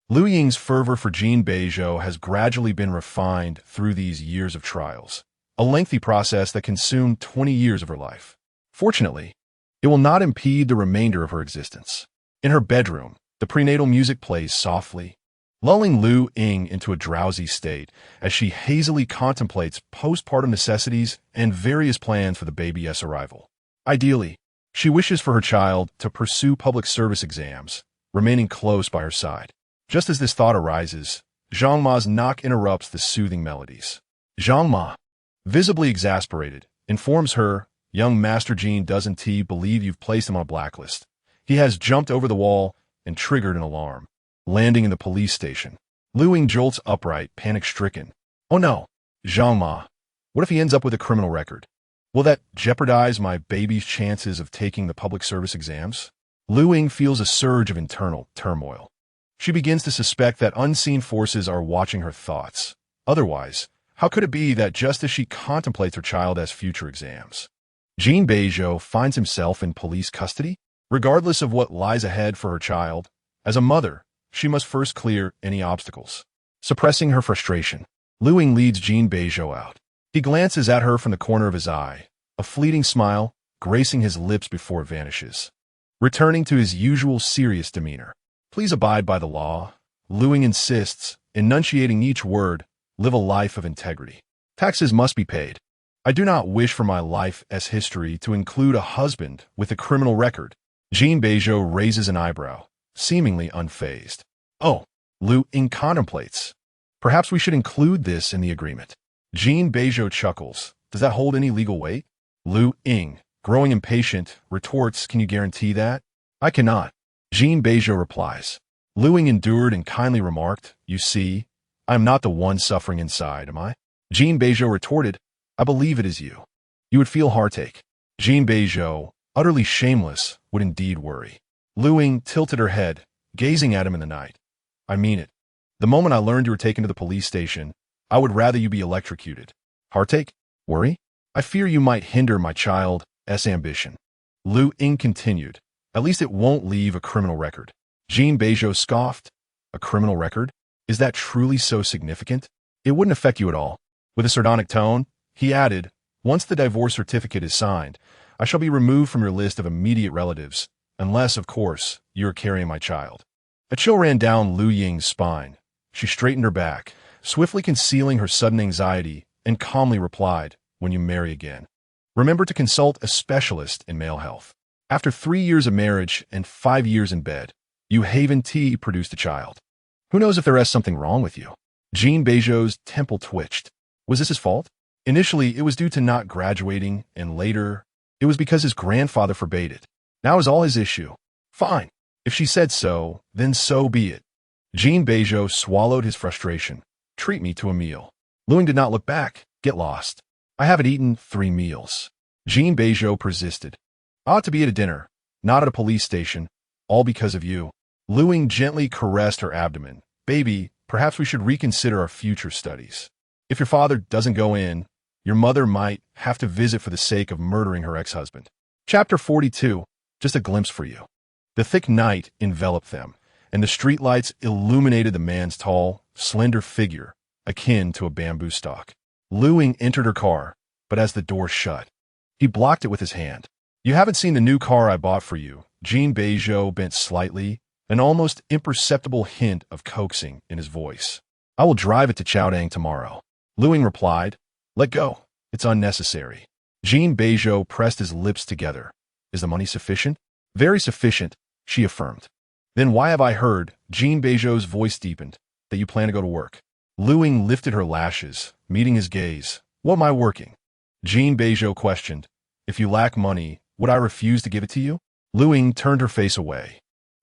Luying's fervor for Jin Beizhou has gradually been refined through these years of trials, a lengthy process that consumed 20 years of her life. Fortunately, it will not impede the remainder of her existence. In her bedroom, the prenatal music plays softly, lulling Luying into a drowsy state as she hazily contemplates postpartum necessities and various plans for the baby's arrival. Ideally, she wishes for her child to pursue public service exams, remaining close by her side. Just as this thought arises, Zhang Ma's knock interrupts the soothing melodies. Zhang Ma, visibly exasperated, informs her, "Young Master Jin doesn't believe you've placed him on a blacklist. He has jumped over the wall and triggered an alarm, landing in the police station." Luying jolts upright, panic-stricken. "Oh no, Zhang Ma, what if he ends up with a criminal record? Will that jeopardize my baby's chances of taking the public service exams?" Luying feels a surge of internal turmoil. She begins to suspect that unseen forces are watching her thoughts. Otherwise, how could it be that just as she contemplates her child as future exams, Jin Beizhou finds himself in police custody? Regardless of what lies ahead for her child, as a mother, she must first clear any obstacles. Suppressing her frustration, Luying leads Jin Beizhou out. He glances at her from the corner of his eye, a fleeting smile gracing his lips before it vanishes. Returning to his usual serious demeanor. "Please abide by the law," Luying insists, enunciating each word. "Live a life of integrity. Taxes must be paid. I do not wish for my life as history to include a husband with a criminal record." Jin Beizhou raises an eyebrow, seemingly unfazed. "Oh," Luying contemplates. "Perhaps we should include this in the agreement." Jin Beizhou chuckles. "Does that hold any legal weight?" Luying, growing impatient, retorts, "Can you guarantee that?" "I cannot," Jin Beizhou replies. Luying endured and kindly remarked, "You see, I am not the one suffering inside, am I?" Jin Beizhou retorted, "I believe it is you. You would feel heartache." Jin Beizhou, utterly shameless, would indeed worry. Luying tilted her head, gazing at him in the night. "I mean it. The moment I learned you were taken to the police station, I would rather you be electrocuted. Heartache? Worry? I fear you might hinder my child's ambition." Luying continued, "At least it won't leave a criminal record." Jin Beizhou scoffed. "A criminal record? Is that truly so significant?" "It wouldn't affect you at all." With a sardonic tone, he added, "Once the divorce certificate is signed, I shall be removed from your list of immediate relatives, unless, of course, you are carrying my child." A chill ran down Luying's spine. She straightened her back, swiftly concealing her sudden anxiety, and calmly replied, "When you marry again, remember to consult a specialist in male health." After 3 years of marriage and 5 years in bed, Yu Haven T produced a child. Who knows if there is something wrong with you? Jin Beizhou's temple twitched. Was this his fault? Initially, it was due to not graduating, and later, it was because his grandfather forbade it. Now is all his issue. Fine. If she said so, then so be it. Jin Beizhou swallowed his frustration. "Treat me to a meal." Luying did not look back. "Get lost. I haven't eaten 3 meals." Jin Beizhou persisted. I ought to be at a dinner, not at a police station, all because of you. Luying gently caressed her abdomen. Baby, perhaps we should reconsider our future studies. If your father doesn't go in, your mother might have to visit for the sake of murdering her ex-husband. Chapter 42, just a glimpse for you. The thick night enveloped them, and the streetlights illuminated the man's tall, slender figure, akin to a bamboo stalk. Luying entered her car, but as the door shut, he blocked it with his hand. You haven't seen the new car I bought for you. Jin Beizhou bent slightly, an almost imperceptible hint of coaxing in his voice. I will drive it to Chaodang tomorrow. Luying replied, let go. It's unnecessary. Jin Beizhou pressed his lips together. Is the money sufficient? Very sufficient, she affirmed. Then why have I heard, Jin Beizhou's voice deepened, that you plan to go to work? Luying lifted her lashes, meeting his gaze. What am I working? Jin Beizhou questioned. If you lack money, would I refuse to give it to you? Luying turned her face away,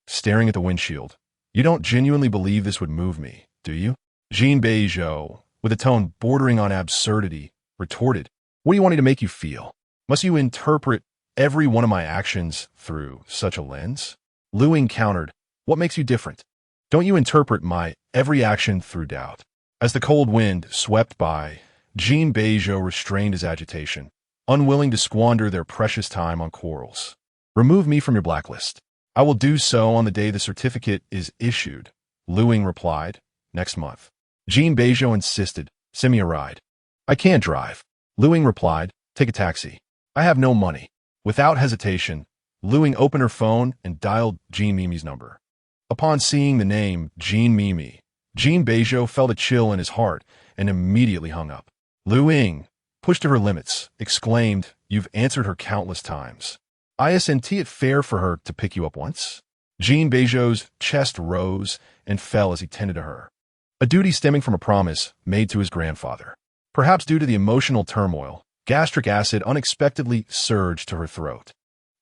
staring at the windshield. You don't genuinely believe this would move me, do you? Jin Beizhou, with a tone bordering on absurdity, retorted. What do you want me to make you feel? Must you interpret every one of my actions through such a lens? Luying countered. What makes you different? Don't you interpret my every action through doubt? As the cold wind swept by, Jin Beizhou restrained his agitation, unwilling to squander their precious time on quarrels. Remove me from your blacklist. I will do so on the day the certificate is issued, Luying replied. Next month. Jin Beizhou insisted. Send me a ride. I can't drive. Luying replied. Take a taxi. I have no money. Without hesitation, Luying opened her phone and dialed Jin Mimi's number. Upon seeing the name Jin Mimi, Jin Beizhou felt a chill in his heart and immediately hung up. Luying, pushed to her limits, exclaimed, You've answered her countless times. Isn't it fair for her to pick you up once? Jin Beizhou's chest rose and fell as he tended to her. A duty stemming from a promise made to his grandfather. Perhaps due to the emotional turmoil, gastric acid unexpectedly surged to her throat.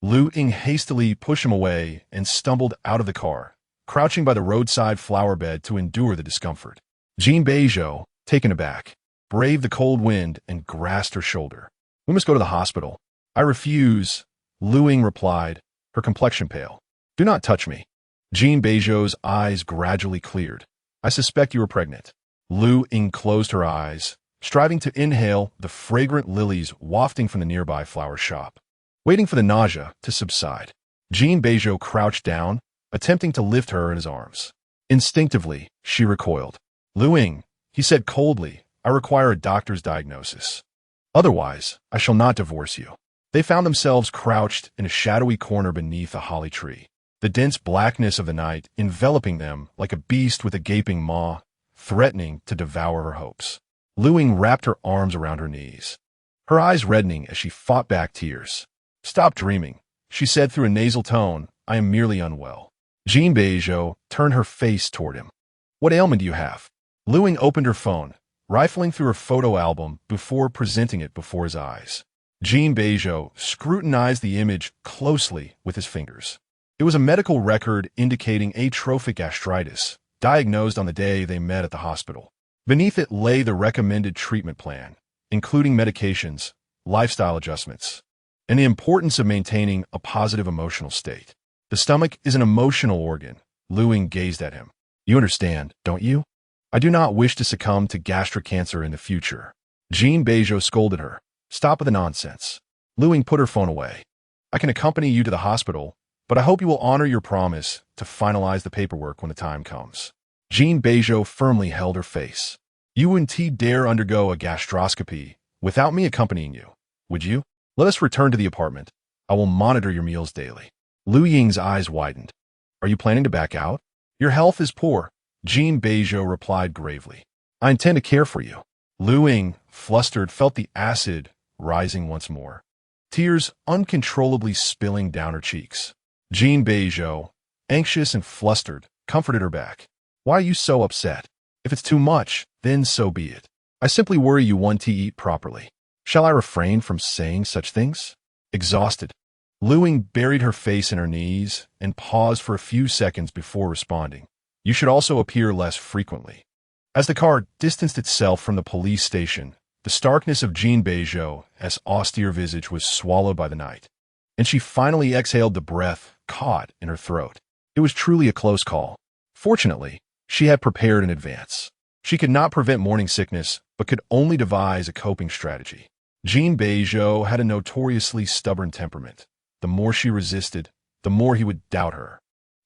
Luying hastily pushed him away and stumbled out of the car, crouching by the roadside flower bed to endure the discomfort. Jin Beizhou, taken aback, braved the cold wind and grasped her shoulder. We must go to the hospital. I refuse, Luying replied, her complexion pale. Do not touch me. Jin Beizhou's eyes gradually cleared. I suspect you are pregnant. Luying closed her eyes, striving to inhale the fragrant lilies wafting from the nearby flower shop. Waiting for the nausea to subside, Jin Beizhou crouched down, attempting to lift her in his arms. Instinctively, she recoiled. Luying, he said coldly, I require a doctor's diagnosis. Otherwise, I shall not divorce you. They found themselves crouched in a shadowy corner beneath a holly tree, the dense blackness of the night enveloping them like a beast with a gaping maw, threatening to devour her hopes. Luying wrapped her arms around her knees, her eyes reddening as she fought back tears. Stop dreaming, she said through a nasal tone. I am merely unwell. Jin Beizhou turned her face toward him. What ailment do you have? Luying opened her phone, rifling through her photo album before presenting it before his eyes. Jin Beizhou scrutinized the image closely with his fingers. It was a medical record indicating atrophic gastritis, diagnosed on the day they met at the hospital. Beneath it lay the recommended treatment plan, including medications, lifestyle adjustments, and the importance of maintaining a positive emotional state. The stomach is an emotional organ. Luying gazed at him. You understand, don't you? I do not wish to succumb to gastric cancer in the future. Jin Beizhou scolded her. Stop with the nonsense. Luying put her phone away. I can accompany you to the hospital, but I hope you will honor your promise to finalize the paperwork when the time comes. Jin Beizhou firmly held her face. You wouldn't dare undergo a gastroscopy without me accompanying you, would you? Let us return to the apartment. I will monitor your meals daily. Luying's eyes widened. Are you planning to back out? Your health is poor, Jin Beizhou replied gravely. I intend to care for you. Luying, flustered, felt the acid rising once more, tears uncontrollably spilling down her cheeks. Jin Beizhou, anxious and flustered, comforted her back. Why are you so upset? If it's too much, then so be it. I simply worry you won't eat properly. Shall I refrain from saying such things? Exhausted, Luying buried her face in her knees and paused for a few seconds before responding. You should also appear less frequently. As the car distanced itself from the police station, The starkness of Jin Beizhou's austere visage was swallowed by the night, and she finally exhaled the breath caught in her throat. It was truly a close call. Fortunately, she had prepared in advance. She could not prevent morning sickness, but could only devise a coping strategy. Jin Beizhou had a notoriously stubborn temperament. The more she resisted, the more he would doubt her.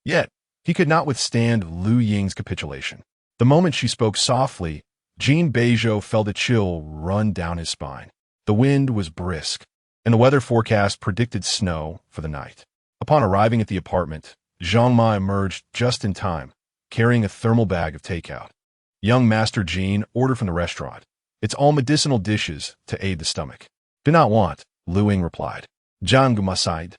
Yet, he could not withstand Luying's capitulation. The moment she spoke softly, Jin Beizhou felt a chill run down his spine. The wind was brisk, and the weather forecast predicted snow for the night. Upon arriving at the apartment, Zhang Ma emerged just in time, carrying a thermal bag of takeout. Young Master Jin ordered from the restaurant. It's all medicinal dishes to aid the stomach. Do not want, Luying replied. Zhang Ma sighed,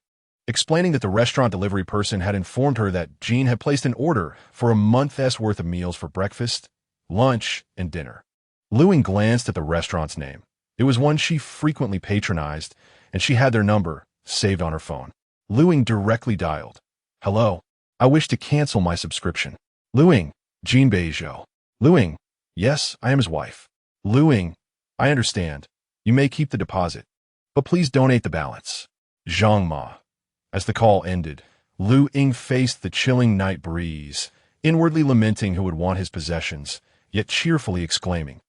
explaining that the restaurant delivery person had informed her that Jin had placed an order for a month's worth of meals for breakfast, lunch, and dinner. Luying glanced at the restaurant's name. It was one she frequently patronized, and she had their number saved on her phone. Luying directly dialed. Hello. I wish to cancel my subscription. Luying, Jin Beizhou. Luying, yes, I am his wife. Luying, I understand. You may keep the deposit, but please donate the balance. Zhang Ma. As the call ended, Luying faced the chilling night breeze, inwardly lamenting who would want his possessions, yet cheerfully exclaiming,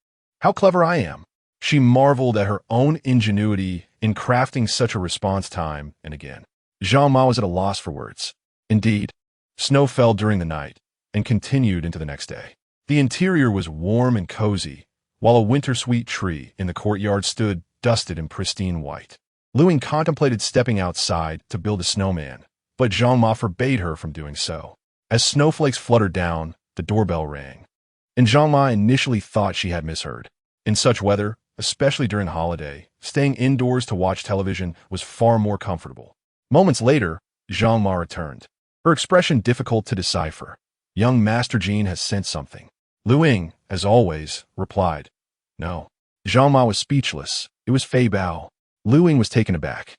"How clever I am!" She marveled at her own ingenuity in crafting such a response time and again. Zhang Ma was at a loss for words. Indeed, snow fell during the night and continued into the next day. The interior was warm and cozy, while a winter-sweet tree in the courtyard stood dusted in pristine white. Luying contemplated stepping outside to build a snowman, but Zhang Ma forbade her from doing so. As snowflakes fluttered down, the doorbell rang, and Zhang Ma initially thought she had misheard. In such weather, especially during the holiday, staying indoors to watch television was far more comfortable. Moments later, Zhang Ma returned, her expression difficult to decipher. Young Master Jin has sent something. Luying, as always, replied, No. Zhang Ma was speechless. It was Fei Bao. Luying was taken aback.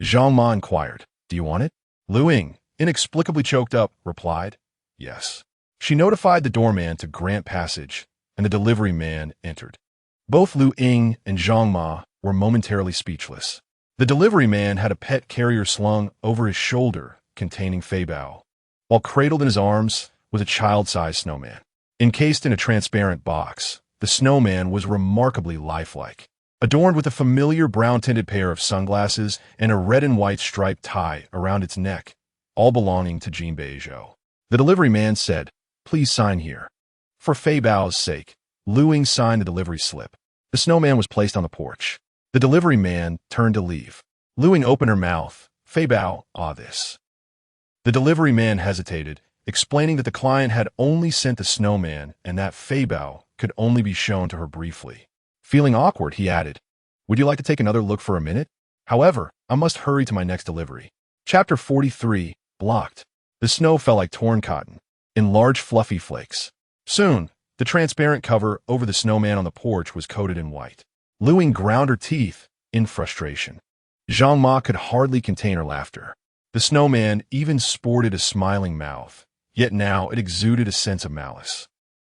Zhang Ma inquired, Do you want it? Luying, inexplicably choked up, replied, Yes. She notified the doorman to grant passage, and the delivery man entered. Both Luying and Zhang Ma were momentarily speechless. The delivery man had a pet carrier slung over his shoulder containing Fei Bao, while cradled in his arms was a child-sized snowman. Encased in a transparent box, the snowman was remarkably lifelike, adorned with a familiar brown-tinted pair of sunglasses and a red and white striped tie around its neck, all belonging to Jin Beizhou. The delivery man said, Please sign here. For Fei Bao's sake, Luying signed the delivery slip. The snowman was placed on the porch. The delivery man turned to leave. Luying opened her mouth. Fei Bao, this. The delivery man hesitated, explaining that the client had only sent the snowman and that Fei Bao could only be shown to her briefly. Feeling awkward, he added, Would you like to take another look for a minute? However, I must hurry to my next delivery. Chapter 43, Blocked. The snow fell like torn cotton, in large fluffy flakes. Soon, the transparent cover over the snowman on the porch was coated in white. Luying ground her teeth in frustration. Zhang Ma could hardly contain her laughter. The snowman even sported a smiling mouth, yet now it exuded a sense of malice.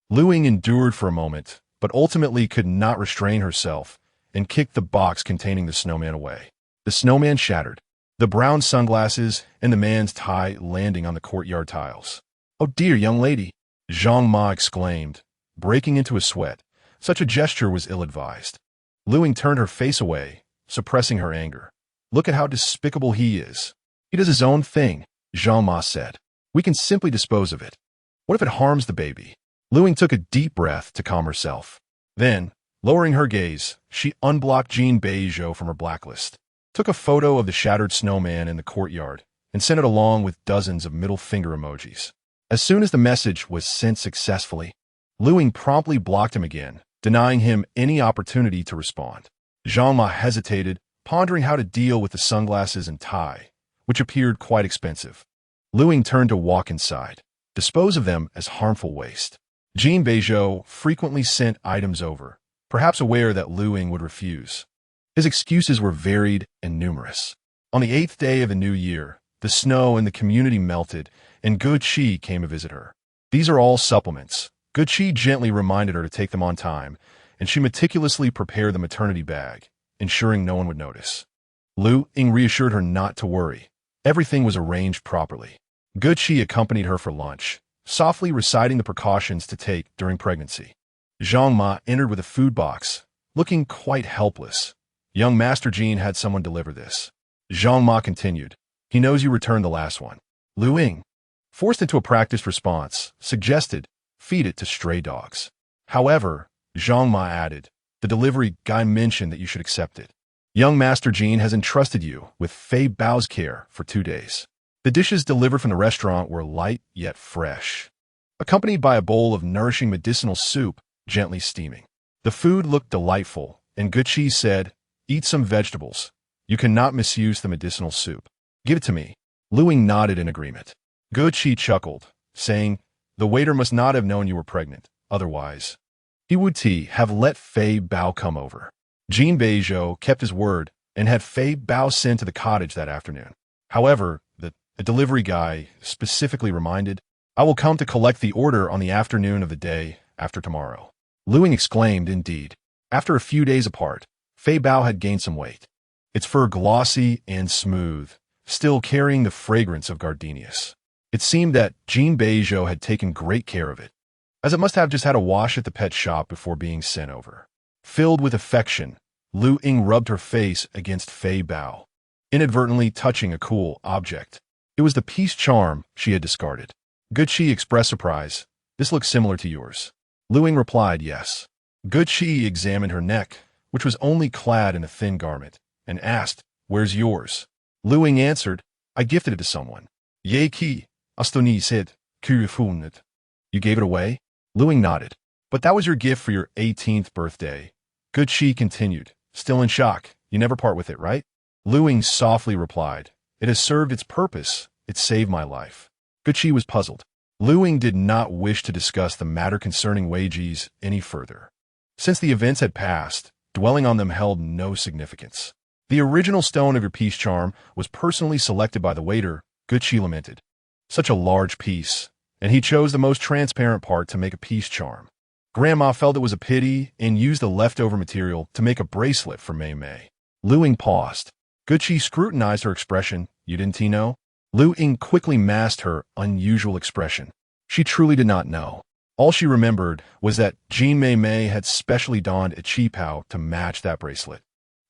Luying endured for a moment, but ultimately could not restrain herself and kicked the box containing the snowman away. The snowman shattered, the brown sunglasses and the man's tie landing on the courtyard tiles. "Oh dear, young lady," Zhang Ma exclaimed, breaking into a sweat. Such a gesture was ill-advised. Luying turned her face away, suppressing her anger. "Look at how despicable he is. He does his own thing," Zhang Ma said. "We can simply dispose of it. What if it harms the baby?" Luying took a deep breath to calm herself. Then, lowering her gaze, she unblocked Jin Beizhou from her blacklist, took a photo of the shattered snowman in the courtyard, and sent it along with dozens of middle finger emojis. As soon as the message was sent successfully, Luying promptly blocked him again, denying him any opportunity to respond. Zhang Ma hesitated, pondering how to deal with the sunglasses and tie, which appeared quite expensive. Luying turned to walk inside, dispose of them as harmful waste. Jin Beizhou frequently sent items over, perhaps aware that Luying would refuse. His excuses were varied and numerous. On the 8th day of the new year, the snow in the community melted, and Guqi came to visit her. "These are all supplements." Guqi gently reminded her to take them on time, and she meticulously prepared the maternity bag, ensuring no one would notice. Luying reassured her not to worry. Everything was arranged properly. Gucci accompanied her for lunch, softly reciting the precautions to take during pregnancy. Zhang Ma entered with a food box, looking quite helpless. Young Master Jin had someone deliver this. Zhang Ma continued, "He knows you returned the last one." Luying, forced into a practiced response, suggested, "Feed it to stray dogs." However, Zhang Ma added, "The delivery guy mentioned that you should accept it. Young Master Jin has entrusted you with Fei Bao's care for 2 days." The dishes delivered from the restaurant were light yet fresh, accompanied by a bowl of nourishing medicinal soup gently steaming. The food looked delightful, and Gucci said, "Eat some vegetables. You cannot misuse the medicinal soup. Give it to me." Luying nodded in agreement. Gucci chuckled, saying, "The waiter must not have known you were pregnant. Otherwise, he would have let Fei Bao come over." Jin Beizhou kept his word and had Fei Bao sent to the cottage that afternoon. However, the delivery guy specifically reminded, "I will come to collect the order on the afternoon of the day after tomorrow." Luying exclaimed, "Indeed." After a few days apart, Fei Bao had gained some weight. Its fur glossy and smooth, still carrying the fragrance of gardenias. It seemed that Jin Beizhou had taken great care of it, as it must have just had a wash at the pet shop before being sent over. Filled with affection, Luying rubbed her face against Fei Bao, inadvertently touching a cool object. It was the peace charm she had discarded. Gucci expressed surprise. "This looks similar to yours." Luying replied, "Yes." Gucci examined her neck, which was only clad in a thin garment, and asked, "Where's yours?" Luying answered, "I gifted it to someone." "Ye ki, Astoni said, "Kufunet." "You gave it away?" Luying nodded. "But that was your gift for your 18th birthday." Gucci continued, still in shock. "You never part with it, right?" Luying softly replied, "It has served its purpose. It saved my life." Gucci was puzzled. Luying did not wish to discuss the matter concerning wages any further. Since the events had passed, dwelling on them held no significance. "The original stone of your peace charm was personally selected by the waiter," Gucci lamented. "Such a large piece, and he chose the most transparent part to make a peace charm. Grandma felt it was a pity and used the leftover material to make a bracelet for Mei Mei." Luying paused. Gucci scrutinized her expression. "You didn't know?" Luying quickly masked her unusual expression. She truly did not know. All she remembered was that Jin Mei Mei had specially donned a qipao to match that bracelet.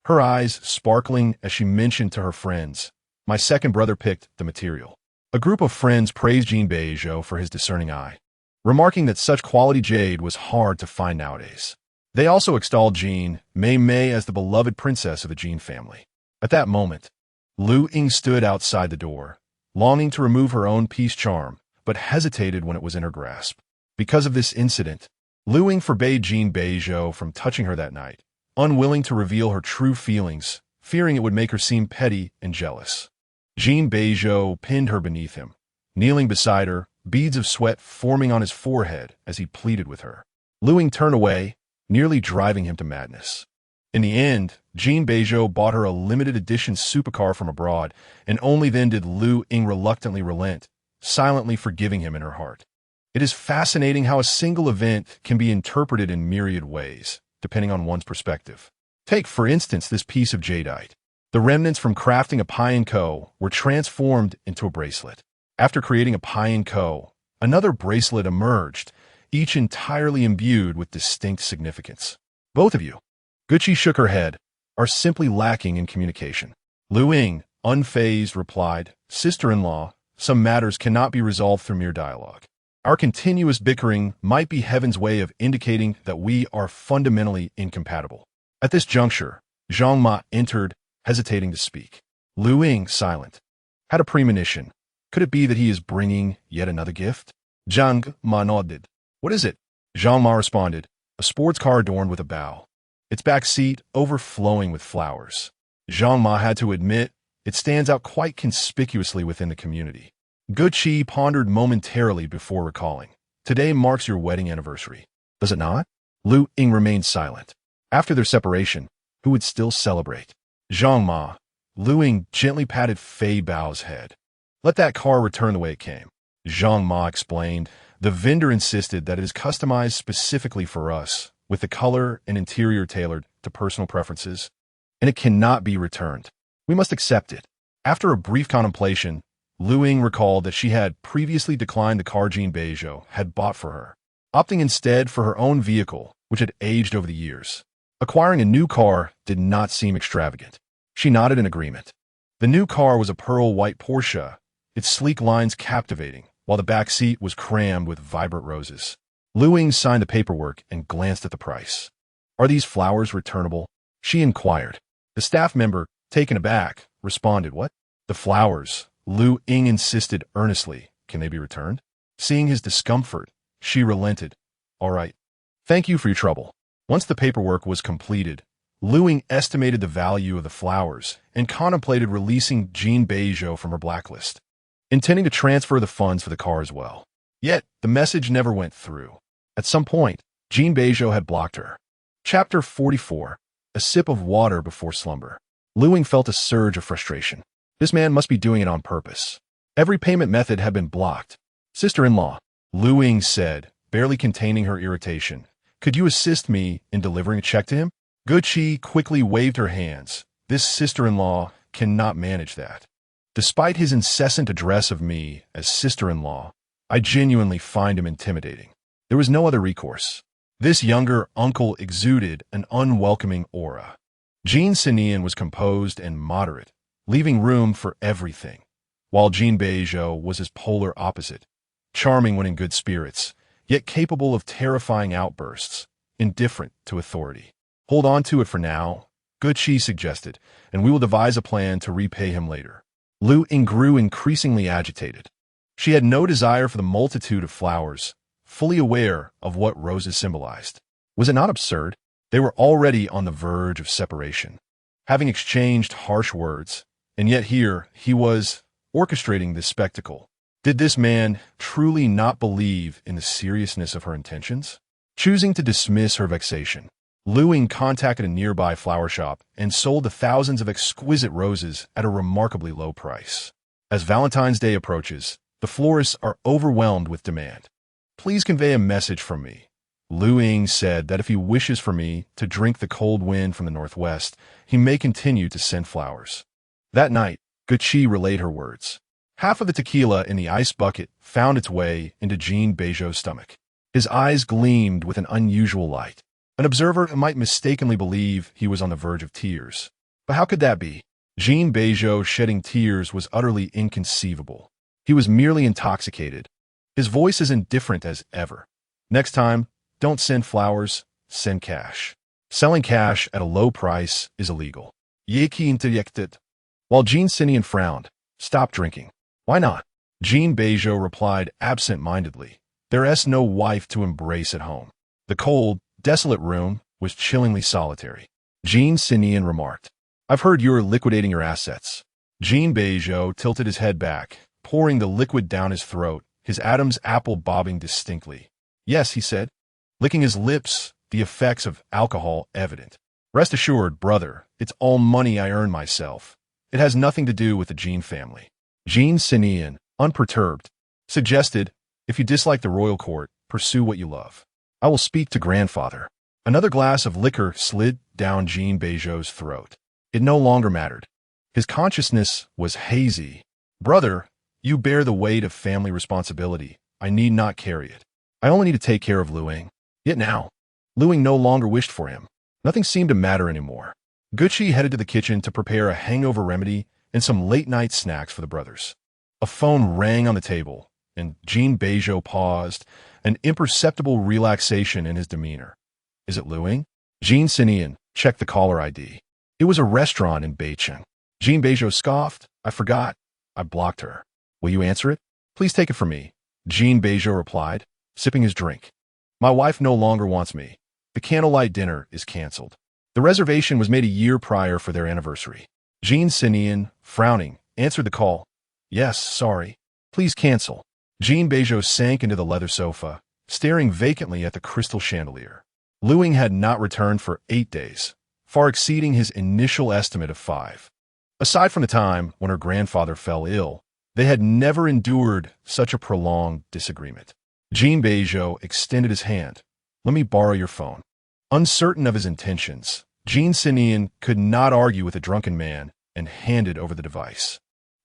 Her eyes sparkling as she mentioned to her friends, "My second brother picked the material." A group of friends praised Jin Beizhou for his discerning eye, remarking that such quality jade was hard to find nowadays. They also extolled Jin Mei Mei as the beloved princess of the Jin family. At that moment, Luying stood outside the door, longing to remove her own peace charm, but hesitated when it was in her grasp. Because of this incident, Luying forbade Jin Beizhou from touching her that night, unwilling to reveal her true feelings, fearing it would make her seem petty and jealous. Jin Beizhou pinned her beneath him, kneeling beside her, beads of sweat forming on his forehead as he pleaded with her. Luying turned away, nearly driving him to madness. In the end, Jin Beizhou bought her a limited edition supercar from abroad, and only then did Luying reluctantly relent, silently forgiving him in her heart. It is fascinating how a single event can be interpreted in myriad ways, depending on one's perspective. Take, for instance, this piece of jadeite. The remnants from crafting a Pai & Co. were transformed into a bracelet. After creating a Pai & Co., another bracelet emerged, each entirely imbued with distinct significance. Both of you, Gucci shook her head, are simply lacking in communication. Luying, unfazed, replied, "Sister-in-law, some matters cannot be resolved through mere dialogue. Our continuous bickering might be heaven's way of indicating that we are fundamentally incompatible." At this juncture, Zhang Ma entered, hesitating to speak. Luying, silent, had a premonition. Could it be that he is bringing yet another gift? Zhang Ma nodded. "What is it?" Zhang Ma responded, "A sports car adorned with a bow. Its back seat overflowing with flowers." Zhang Ma had to admit, it stands out quite conspicuously within the community. Gucci pondered momentarily before recalling. "Today marks your wedding anniversary, does it not?" Luying remained silent. After their separation, who would still celebrate? Zhang Ma. Luying gently patted Fei Bao's head. "Let that car return the way it came." Zhang Ma explained. "The vendor insisted that it is customized specifically for us, with the color and interior tailored to personal preferences, and it cannot be returned. We must accept it. After a brief contemplation, Luying recalled that she had previously declined the car Jin Beizhou had bought for her, opting instead for her own vehicle, which had aged over the years. Acquiring a new car did not seem extravagant. She nodded in agreement. The new car was a pearl white Porsche, its sleek lines captivating, while the back seat was crammed with vibrant roses. Luying signed the paperwork and glanced at the price. "Are these flowers returnable?" she inquired. The staff member, taken aback, responded, "What?" "The flowers," Luying insisted earnestly. "Can they be returned?" Seeing his discomfort, she relented. "All right. Thank you for your trouble." Once the paperwork was completed, Luying estimated the value of the flowers and contemplated releasing Jin Beizhou from her blacklist, intending to transfer the funds for the car as well. Yet, the message never went through. At some point, Jin Beizhou had blocked her. Chapter 44. A sip of water before slumber. Luying felt a surge of frustration. This man must be doing it on purpose. Every payment method had been blocked. "Sister-in-law," Luying said, barely containing her irritation, "could you assist me in delivering a check to him?" Gucci quickly waved her hands. "This sister-in-law cannot manage that. Despite his incessant address of me as sister-in-law, I genuinely find him intimidating." There was no other recourse. This younger uncle exuded an unwelcoming aura. Jin Beizhou was composed and moderate, leaving room for everything, while Jin Beizhou was his polar opposite, charming when in good spirits, yet capable of terrifying outbursts, indifferent to authority. "Hold on to it for now," Gucci suggested, "and we will devise a plan to repay him later." Luying grew increasingly agitated. She had no desire for the multitude of flowers, fully aware of what roses symbolized. Was it not absurd? They were already on the verge of separation, having exchanged harsh words, and yet here he was orchestrating this spectacle. Did this man truly not believe in the seriousness of her intentions? Choosing to dismiss her vexation, Luying contacted a nearby flower shop and sold the thousands of exquisite roses at a remarkably low price. As Valentine's Day approaches, the florists are overwhelmed with demand. "Please convey a message from me." Luying said that if he wishes for me to drink the cold wind from the northwest, he may continue to send flowers. That night, Gucci relayed her words. Half of the tequila in the ice bucket found its way into Jin Beizhou's stomach. His eyes gleamed with an unusual light. An observer might mistakenly believe he was on the verge of tears. But how could that be? Jin Beizhou shedding tears was utterly inconceivable. He was merely intoxicated. His voice as indifferent as ever. "Next time, don't send flowers, send cash. Selling cash at a low price is illegal." Yiki interjected. While Jin Beizhou frowned. "Stop drinking." "Why not?" Jin Beizhou replied absent-mindedly. "There's no wife to embrace at home." The cold, desolate room was chillingly solitary. Jin Beizhou remarked, "I've heard you're liquidating your assets." Jin Beizhou tilted his head back, pouring the liquid down his throat, his Adam's apple bobbing distinctly. "Yes," he said, licking his lips, the effects of alcohol evident. "Rest assured, brother, it's all money I earn myself. It has nothing to do with the Jin family." Jin Beizhou, unperturbed, suggested, "If you dislike the royal court, pursue what you love. I will speak to grandfather." Another glass of liquor slid down Jin Beizhou's throat. It no longer mattered. His consciousness was hazy. "Brother, you bear the weight of family responsibility. I need not carry it. I only need to take care of Luying." Yet now, Luying no longer wished for him. Nothing seemed to matter anymore. Gucci headed to the kitchen to prepare a hangover remedy and some late-night snacks for the brothers. A phone rang on the table, and Jin Beizhou paused, an imperceptible relaxation in his demeanor. "Is it Luying?" Jin Beizhou checked the caller ID. It was a restaurant in Beijing. Jin Beizhou scoffed. "I forgot. I blocked her." "Will you answer it?" "Please take it from me," Jin Beizhou replied, sipping his drink. "My wife no longer wants me. The candlelight dinner is canceled." The reservation was made a year prior for their anniversary. Jin Beizhou, frowning, answered the call. "Yes, sorry. Please cancel." Jin Beizhou sank into the leather sofa, staring vacantly at the crystal chandelier. Luying had not returned for 8 days, far exceeding his initial estimate of 5. Aside from the time when her grandfather fell ill, they had never endured such a prolonged disagreement. Jin Beizhou extended his hand. "Let me borrow your phone." Uncertain of his intentions, Jin Beizhou could not argue with a drunken man and handed over the device.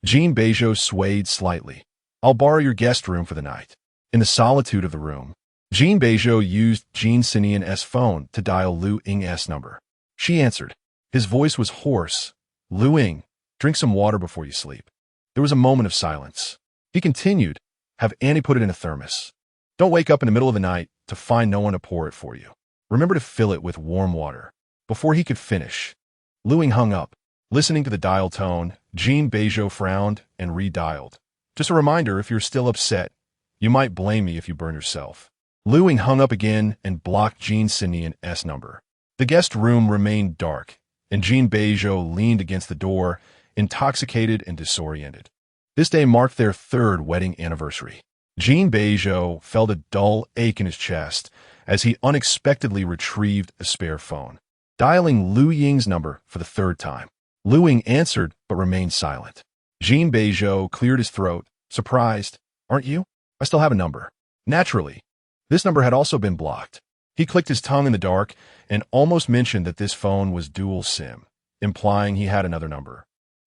Jin Beizhou swayed slightly. "I'll borrow your guest room for the night." In the solitude of the room, Jin Beizhou used Jin Beizhou's phone to dial Luying's number. She answered. His voice was hoarse. "Luying, drink some water before you sleep." There was a moment of silence. He continued, "Have Annie put it in a thermos. Don't wake up in the middle of the night to find no one to pour it for you. Remember to fill it with warm water." Before he could finish, Luying hung up. Listening to the dial tone, Jin Beizhou frowned and redialed. "Just a reminder, if you're still upset, you might blame me if you burn yourself." Luying hung up again and blocked Jin Beizhou's number. The guest room remained dark, and Jin Beizhou leaned against the door, intoxicated and disoriented. This day marked their third wedding anniversary. Jin Beizhou felt a dull ache in his chest as he unexpectedly retrieved a spare phone. Dialing Luying's number for the third time, Luying answered but remained silent. Jin Beizhou cleared his throat, surprised. "Aren't you? I still have a number." Naturally, this number had also been blocked. He clicked his tongue in the dark and almost mentioned that this phone was dual SIM, implying he had another number.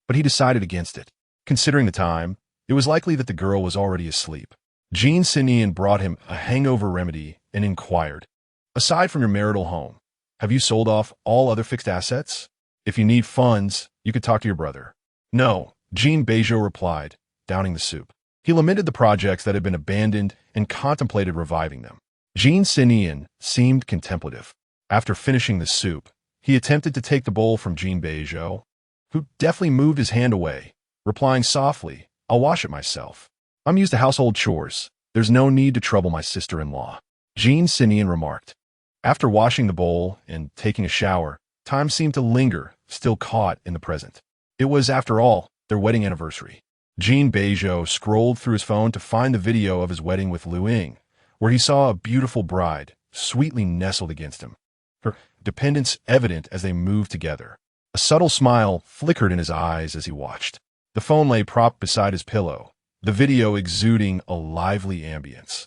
But he decided against it. Considering the time, it was likely that the girl was already asleep. Jin Beizhou brought him a hangover remedy and inquired, "Aside from your marital home, have you sold off all other fixed assets? If you need funds, you could talk to your brother." "No," Jin Beizhou replied, downing the soup. He lamented the projects that had been abandoned and contemplated reviving them. Jin Beizhou seemed contemplative. After finishing the soup, he attempted to take the bowl from Jin Beizhou, who deftly moved his hand away, replying softly, "I'll wash it myself. I'm used to household chores. There's no need to trouble my sister-in-law." Jin Beizhou remarked. After washing the bowl and taking a shower, time seemed to linger, still caught in the present. It was, after all, their wedding anniversary. Jin Beizhou scrolled through his phone to find the video of his wedding with Luying, where he saw a beautiful bride sweetly nestled against him, her dependence evident as they moved together. A subtle smile flickered in his eyes as he watched. The phone lay propped beside his pillow, the video exuding a lively ambience.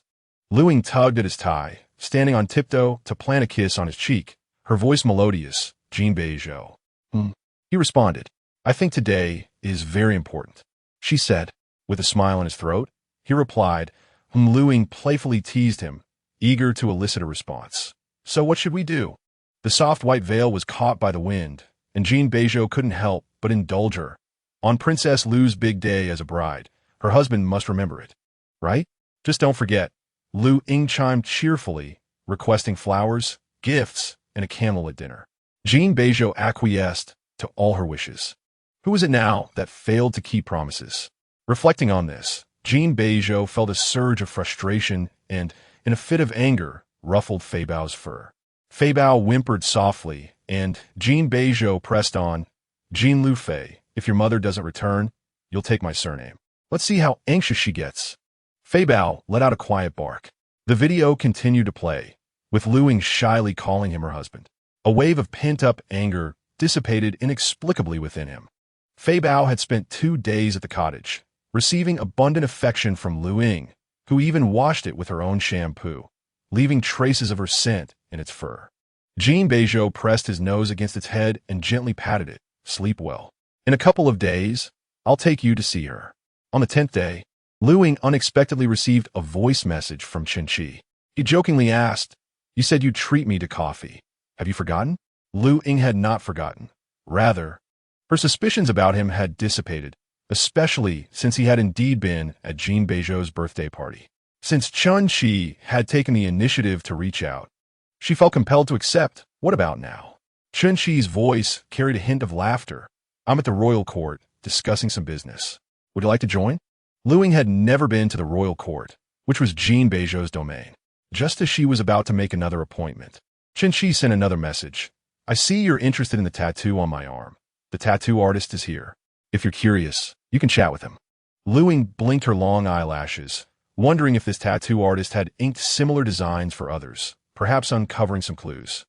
Luying tugged at his tie, standing on tiptoe to plant a kiss on his cheek, her voice melodious. "Jin Beizhou." He responded. "I think today is very important," she said. With a smile in his throat, he replied. Luying playfully teased him, eager to elicit a response. "So what should we do?" The soft white veil was caught by the wind, and Jin Beizhou couldn't help but indulge her. On Princess Lu's big day as a bride, her husband must remember it. Right? "Just don't forget." Luying chimed cheerfully, requesting flowers, gifts, and a candlelit dinner. Jin Beizhou acquiesced to all her wishes. Who was it now that failed to keep promises? Reflecting on this, Jin Beizhou felt a surge of frustration and, in a fit of anger, ruffled Fei Bao's fur. Fei Bao whimpered softly, and Jin Beizhou pressed on. "Jin Lu Fei, if your mother doesn't return, you'll take my surname. Let's see how anxious she gets." Fei Bao let out a quiet bark. The video continued to play, with Luying shyly calling him her husband. A wave of pent-up anger dissipated inexplicably within him. Fei Bao had spent 2 days at the cottage, receiving abundant affection from Luying, who even washed it with her own shampoo, leaving traces of her scent in its fur. Jin Beizhou pressed his nose against its head and gently patted it. "Sleep well. In a couple of days, I'll take you to see her." On the 10th day, Luying unexpectedly received a voice message from Chen-Chi. He jokingly asked, "You said you'd treat me to coffee. Have you forgotten?" Luying had not forgotten. Rather, her suspicions about him had dissipated, especially since he had indeed been at Jin Beizhou's birthday party. Since Chen-Chi had taken the initiative to reach out, she felt compelled to accept. What about now? Chen-Chi's voice carried a hint of laughter. "I'm at the royal court, discussing some business. Would you like to join?" Luying had never been to the royal court, which was Jin Beizhou's domain. Just as she was about to make another appointment, Chen-Chi sent another message. "I see you're interested in the tattoo on my arm. The tattoo artist is here. If you're curious, you can chat with him." Luying blinked her long eyelashes, wondering if this tattoo artist had inked similar designs for others, perhaps uncovering some clues.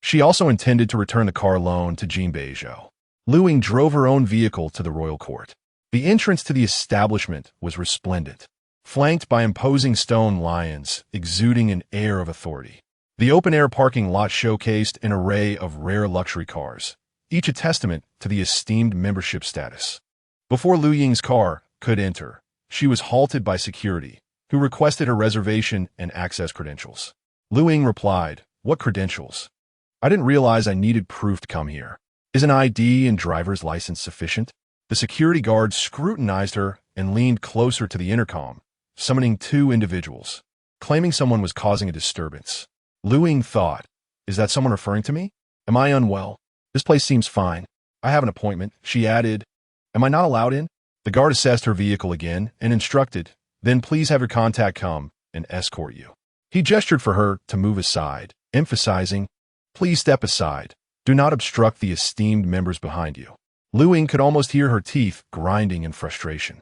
She also intended to return the car loan to Jin Beizhou. Luying drove her own vehicle to the royal court. The entrance to the establishment was resplendent, flanked by imposing stone lions exuding an air of authority. The open-air parking lot showcased an array of rare luxury cars, each a testament to the esteemed membership status. Before Luying's car could enter, she was halted by security, who requested her reservation and access credentials. Luying replied, "What credentials? I didn't realize I needed proof to come here. Is an ID and driver's license sufficient?" The security guard scrutinized her and leaned closer to the intercom, summoning two individuals, claiming someone was causing a disturbance. Luying thought, "Is that someone referring to me? Am I unwell? This place seems fine. I have an appointment," she added. "Am I not allowed in?" The guard assessed her vehicle again and instructed, "Then please have your contact come and escort you." He gestured for her to move aside, emphasizing, "Please step aside. Do not obstruct the esteemed members behind you." Luying could almost hear her teeth grinding in frustration.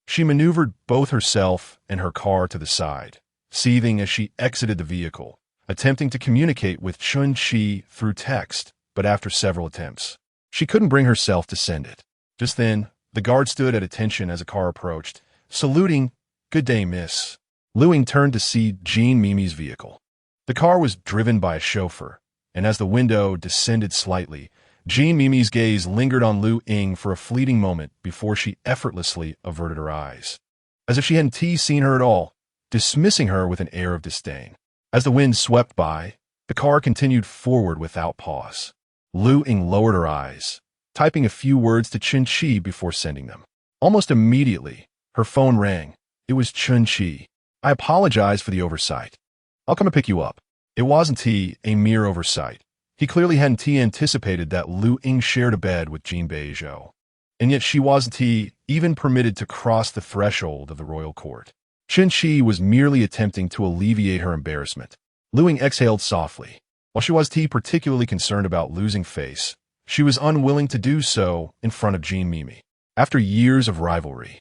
She maneuvered both herself and her car to the side, seething as she exited the vehicle, attempting to communicate with Chun-Chi through text, but after several attempts, she couldn't bring herself to send it. Just then, the guard stood at attention as a car approached, saluting, "Good day, miss." Luying turned to see Jin Mimi's vehicle. The car was driven by a chauffeur, and as the window descended slightly, Jin Mimi's gaze lingered on Luying for a fleeting moment before she effortlessly averted her eyes, as if she hadn't seen her at all, dismissing her with an air of disdain. As the wind swept by, the car continued forward without pause. Luying lowered her eyes, typing a few words to Chun-Chi before sending them. Almost immediately, her phone rang. It was Chun-Chi. "I apologize for the oversight. I'll come and pick you up." It wasn't a mere oversight. He clearly hadn't anticipated that Luying shared a bed with Jin Beizhou, and yet she wasn't even permitted to cross the threshold of the royal court. Chun-Chi was merely attempting to alleviate her embarrassment. Luying exhaled softly. While she was particularly concerned about losing face, she was unwilling to do so in front of Jin Mimi. After years of rivalry,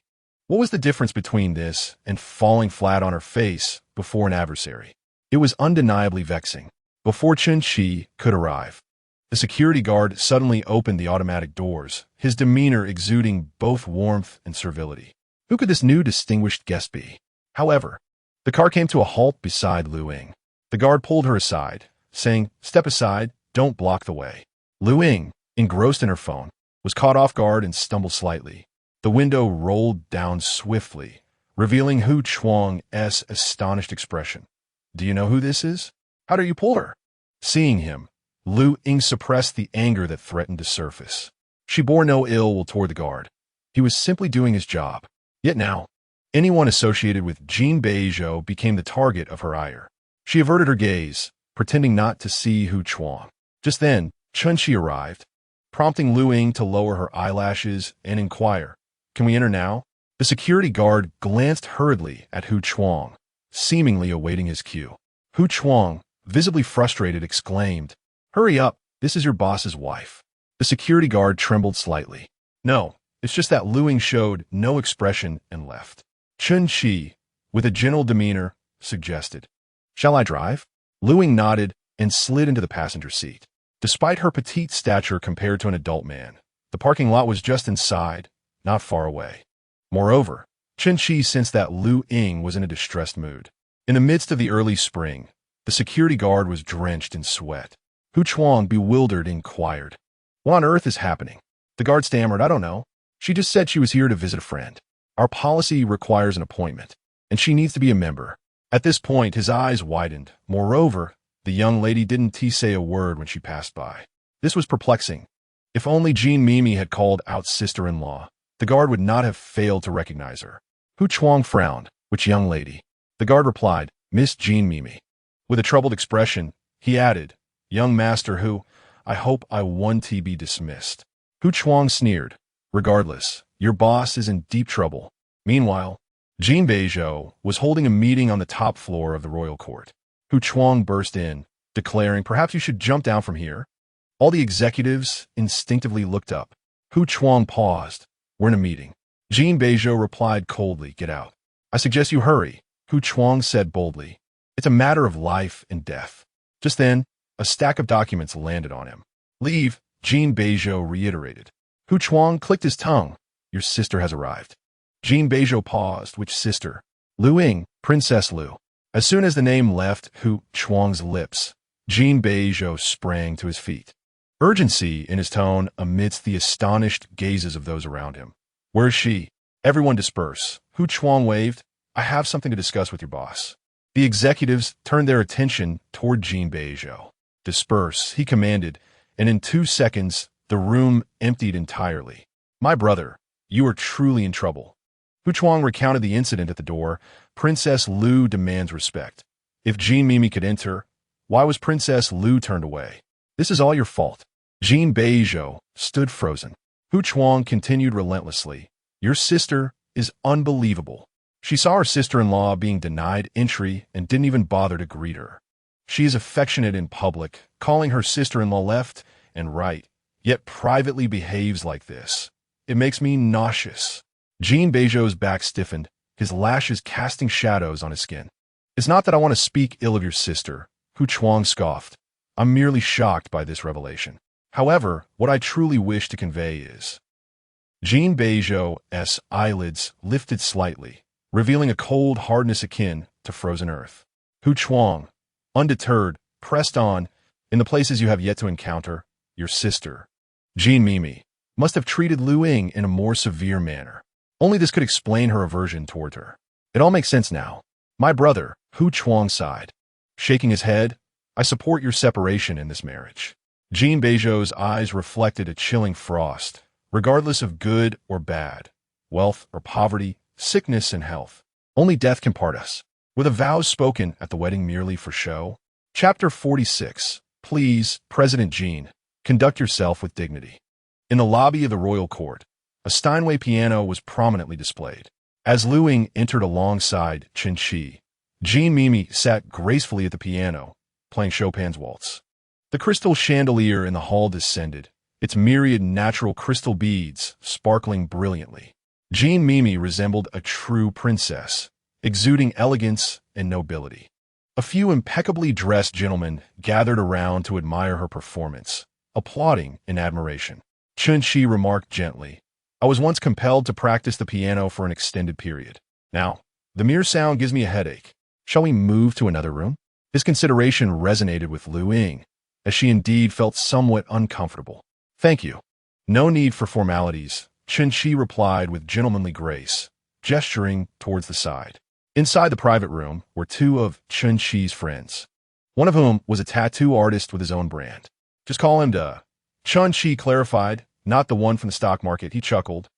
what was the difference between this and falling flat on her face before an adversary? It was undeniably vexing. Before Chun-Chi could arrive, the security guard suddenly opened the automatic doors, his demeanor exuding both warmth and servility. Who could this new distinguished guest be? However, the car came to a halt beside Luying. The guard pulled her aside, saying, "Step aside, don't block the way." Luying, engrossed in her phone, was caught off guard and stumbled slightly. The window rolled down swiftly, revealing Hu Chuang's astonished expression. "Do you know who this is? How do you pull her?" Seeing him, Luying suppressed the anger that threatened to surface. She bore no ill will toward the guard. He was simply doing his job. Yet now, anyone associated with Jin Beizhou became the target of her ire. She averted her gaze, pretending not to see Hu Chuang. Just then, Chun-Chi arrived, prompting Luying to lower her eyelashes and inquire, "Can we enter now?" The security guard glanced hurriedly at Hu Chuang, seemingly awaiting his cue. Hu Chuang, visibly frustrated, exclaimed, "Hurry up, this is your boss's wife." The security guard trembled slightly. "No, it's just that." Luying showed no expression and left. Chun-Chi, with a gentle demeanor, suggested, "Shall I drive?" Luying nodded and slid into the passenger seat. Despite her petite stature compared to an adult man, the parking lot was just inside, not far away. Moreover, Chun-Chi sensed that Luying was in a distressed mood. In the midst of the early spring, the security guard was drenched in sweat. Hu Chuang, bewildered, inquired, "What on earth is happening?" The guard stammered, "I don't know. She just said she was here to visit a friend. Our policy requires an appointment, and she needs to be a member." At this point, his eyes widened. Moreover, the young lady didn't say a word when she passed by. This was perplexing. If only Jin Mimi had called out sister-in-law, the guard would not have failed to recognize her. Hu Chuang frowned. "Which young lady?" The guard replied, "Miss Jin Mimi." With a troubled expression, he added, "Young master who, I hope I want to be dismissed." Hu Chuang sneered, "Regardless, your boss is in deep trouble." Meanwhile, Jin Beizhou was holding a meeting on the top floor of the royal court. Hu Chuang burst in, declaring, "Perhaps you should jump down from here." All the executives instinctively looked up. Hu Chuang paused. "We're in a meeting." Jin Beizhou replied coldly, "Get out." "I suggest you hurry," Hu Chuang said boldly. "It's a matter of life and death." Just then, a stack of documents landed on him. "Leave," Jin Beizhou reiterated. Hu Chuang clicked his tongue. "Your sister has arrived." Jin Beizhou paused. "Which sister?" "Luying, Princess Lu." As soon as the name left Hu Chuang's lips, Jin Beizhou sprang to his feet, urgency in his tone amidst the astonished gazes of those around him. Where's she? Everyone disperse. Hu Chuang waved. I have something to discuss with your boss. The executives turned their attention toward Jin Beizhou. Disperse, he commanded, and in 2 seconds, the room emptied entirely. My brother, you are truly in trouble. Hu Chuang recounted the incident at the door. Princess Lu demands respect. If Jin Mimi could enter, why was Princess Lu turned away? This is all your fault. Jin Beizhou stood frozen. Hu Chuang continued relentlessly. Your sister is unbelievable. She saw her sister-in-law being denied entry and didn't even bother to greet her. She is affectionate in public, calling her sister-in-law left and right, yet privately behaves like this. It makes me nauseous. Jin Beizhou's back stiffened, his lashes casting shadows on his skin. It's not that I want to speak ill of your sister, Hu Chuang scoffed. I'm merely shocked by this revelation. However, what I truly wish to convey is... Jin Beizhou's eyelids lifted slightly, revealing a cold hardness akin to frozen earth. Hu Chuang, undeterred, pressed on, in the places you have yet to encounter, your sister, Jin Mimi, must have treated Luying in a more severe manner. Only this could explain her aversion toward her. It all makes sense now. My brother, Hu Chuang sighed. Shaking his head, I support your separation in this marriage. Jin Beizhou's eyes reflected a chilling frost, regardless of good or bad, wealth or poverty, sickness and health. Only death can part us. Were the vows spoken at the wedding merely for show? Chapter 46. Please, President Jin, conduct yourself with dignity. In the lobby of the royal court, a Steinway piano was prominently displayed. As Luying entered alongside Chen Qi, Jin Mimi sat gracefully at the piano, playing Chopin's waltz. The crystal chandelier in the hall descended, its myriad natural crystal beads sparkling brilliantly. Jin Mimi resembled a true princess, exuding elegance and nobility. A few impeccably dressed gentlemen gathered around to admire her performance, applauding in admiration. Chen Qi remarked gently, I was once compelled to practice the piano for an extended period. Now, the mere sound gives me a headache. Shall we move to another room? His consideration resonated with Luying, as she indeed felt somewhat uncomfortable. Thank you. No need for formalities, Chen Qi replied with gentlemanly grace, gesturing towards the side. Inside the private room were 2 of Chen Qi's friends, one of whom was a tattoo artist with his own brand. Just call him Duh. Chen Qi clarified, not the one from the stock market, he chuckled,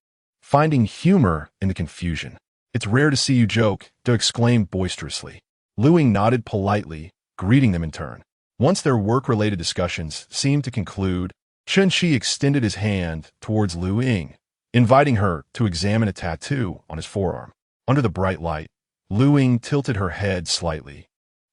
finding humor in the confusion. It's rare to see you joke, Duh exclaimed boisterously. Luying nodded politely, greeting them in turn. Once their work-related discussions seemed to conclude, Chen Qi extended his hand towards Luying, inviting her to examine a tattoo on his forearm. Under the bright light, Luying tilted her head slightly,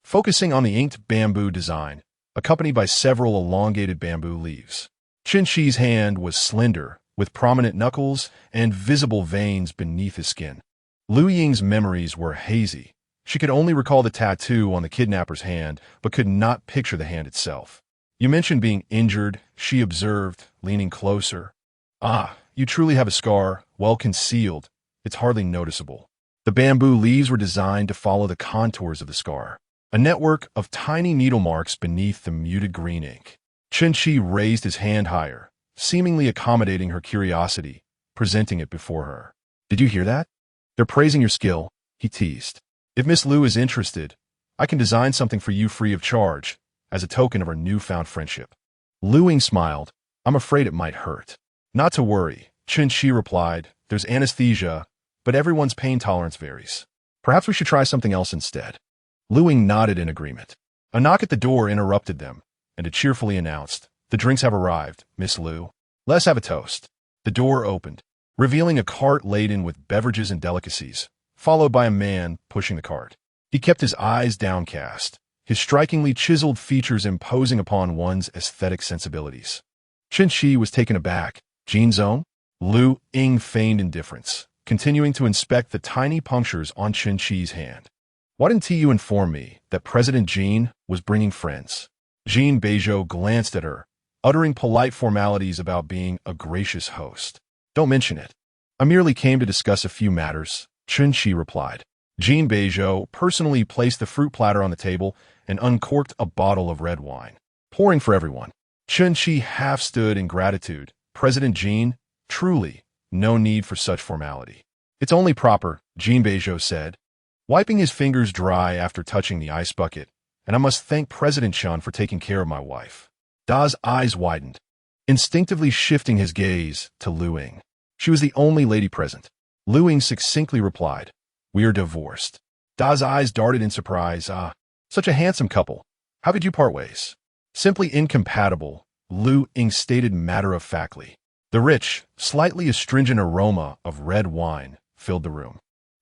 focusing on the inked bamboo design, accompanied by several elongated bamboo leaves. Chen Qi's hand was slender, with prominent knuckles and visible veins beneath his skin. Luying's memories were hazy. She could only recall the tattoo on the kidnapper's hand, but could not picture the hand itself. You mentioned being injured, she observed, leaning closer. Ah, you truly have a scar, well concealed. It's hardly noticeable. The bamboo leaves were designed to follow the contours of the scar, a network of tiny needle marks beneath the muted green ink. Chen Qi raised his hand higher, seemingly accommodating her curiosity, presenting it before her. Did you hear that? They're praising your skill, he teased. If Miss Lu is interested, I can design something for you free of charge, as a token of our newfound friendship. Luying smiled. I'm afraid it might hurt. Not to worry, Chen Qi replied. There's anesthesia, but everyone's pain tolerance varies. Perhaps we should try something else instead. Luying nodded in agreement. A knock at the door interrupted them, and it cheerfully announced, The drinks have arrived, Miss Lu. Let's have a toast. The door opened, revealing a cart laden with beverages and delicacies, followed by a man pushing the cart. He kept his eyes downcast, his strikingly chiseled features imposing upon one's aesthetic sensibilities. Chen Qi was taken aback. Jin's own? Luying feigned indifference, continuing to inspect the tiny punctures on Chen Qi's hand. Why didn't you inform me that President Jin was bringing friends? Jin Beizhou glanced at her, uttering polite formalities about being a gracious host. Don't mention it. I merely came to discuss a few matters, Chen Qi replied. Jin Beizhou personally placed the fruit platter on the table and uncorked a bottle of red wine, pouring for everyone. Chun-Chi half stood in gratitude. President Jin, truly, no need for such formality. It's only proper, Jin Beizhou said, wiping his fingers dry after touching the ice bucket, and I must thank President Chun for taking care of my wife. Da's eyes widened, instinctively shifting his gaze to Luying. She was the only lady present. Luying succinctly replied, "We are divorced." Da's eyes darted in surprise. "Ah, such a handsome couple. How could you part ways?" "Simply incompatible," Luying stated matter-of-factly. The rich, slightly astringent aroma of red wine filled the room.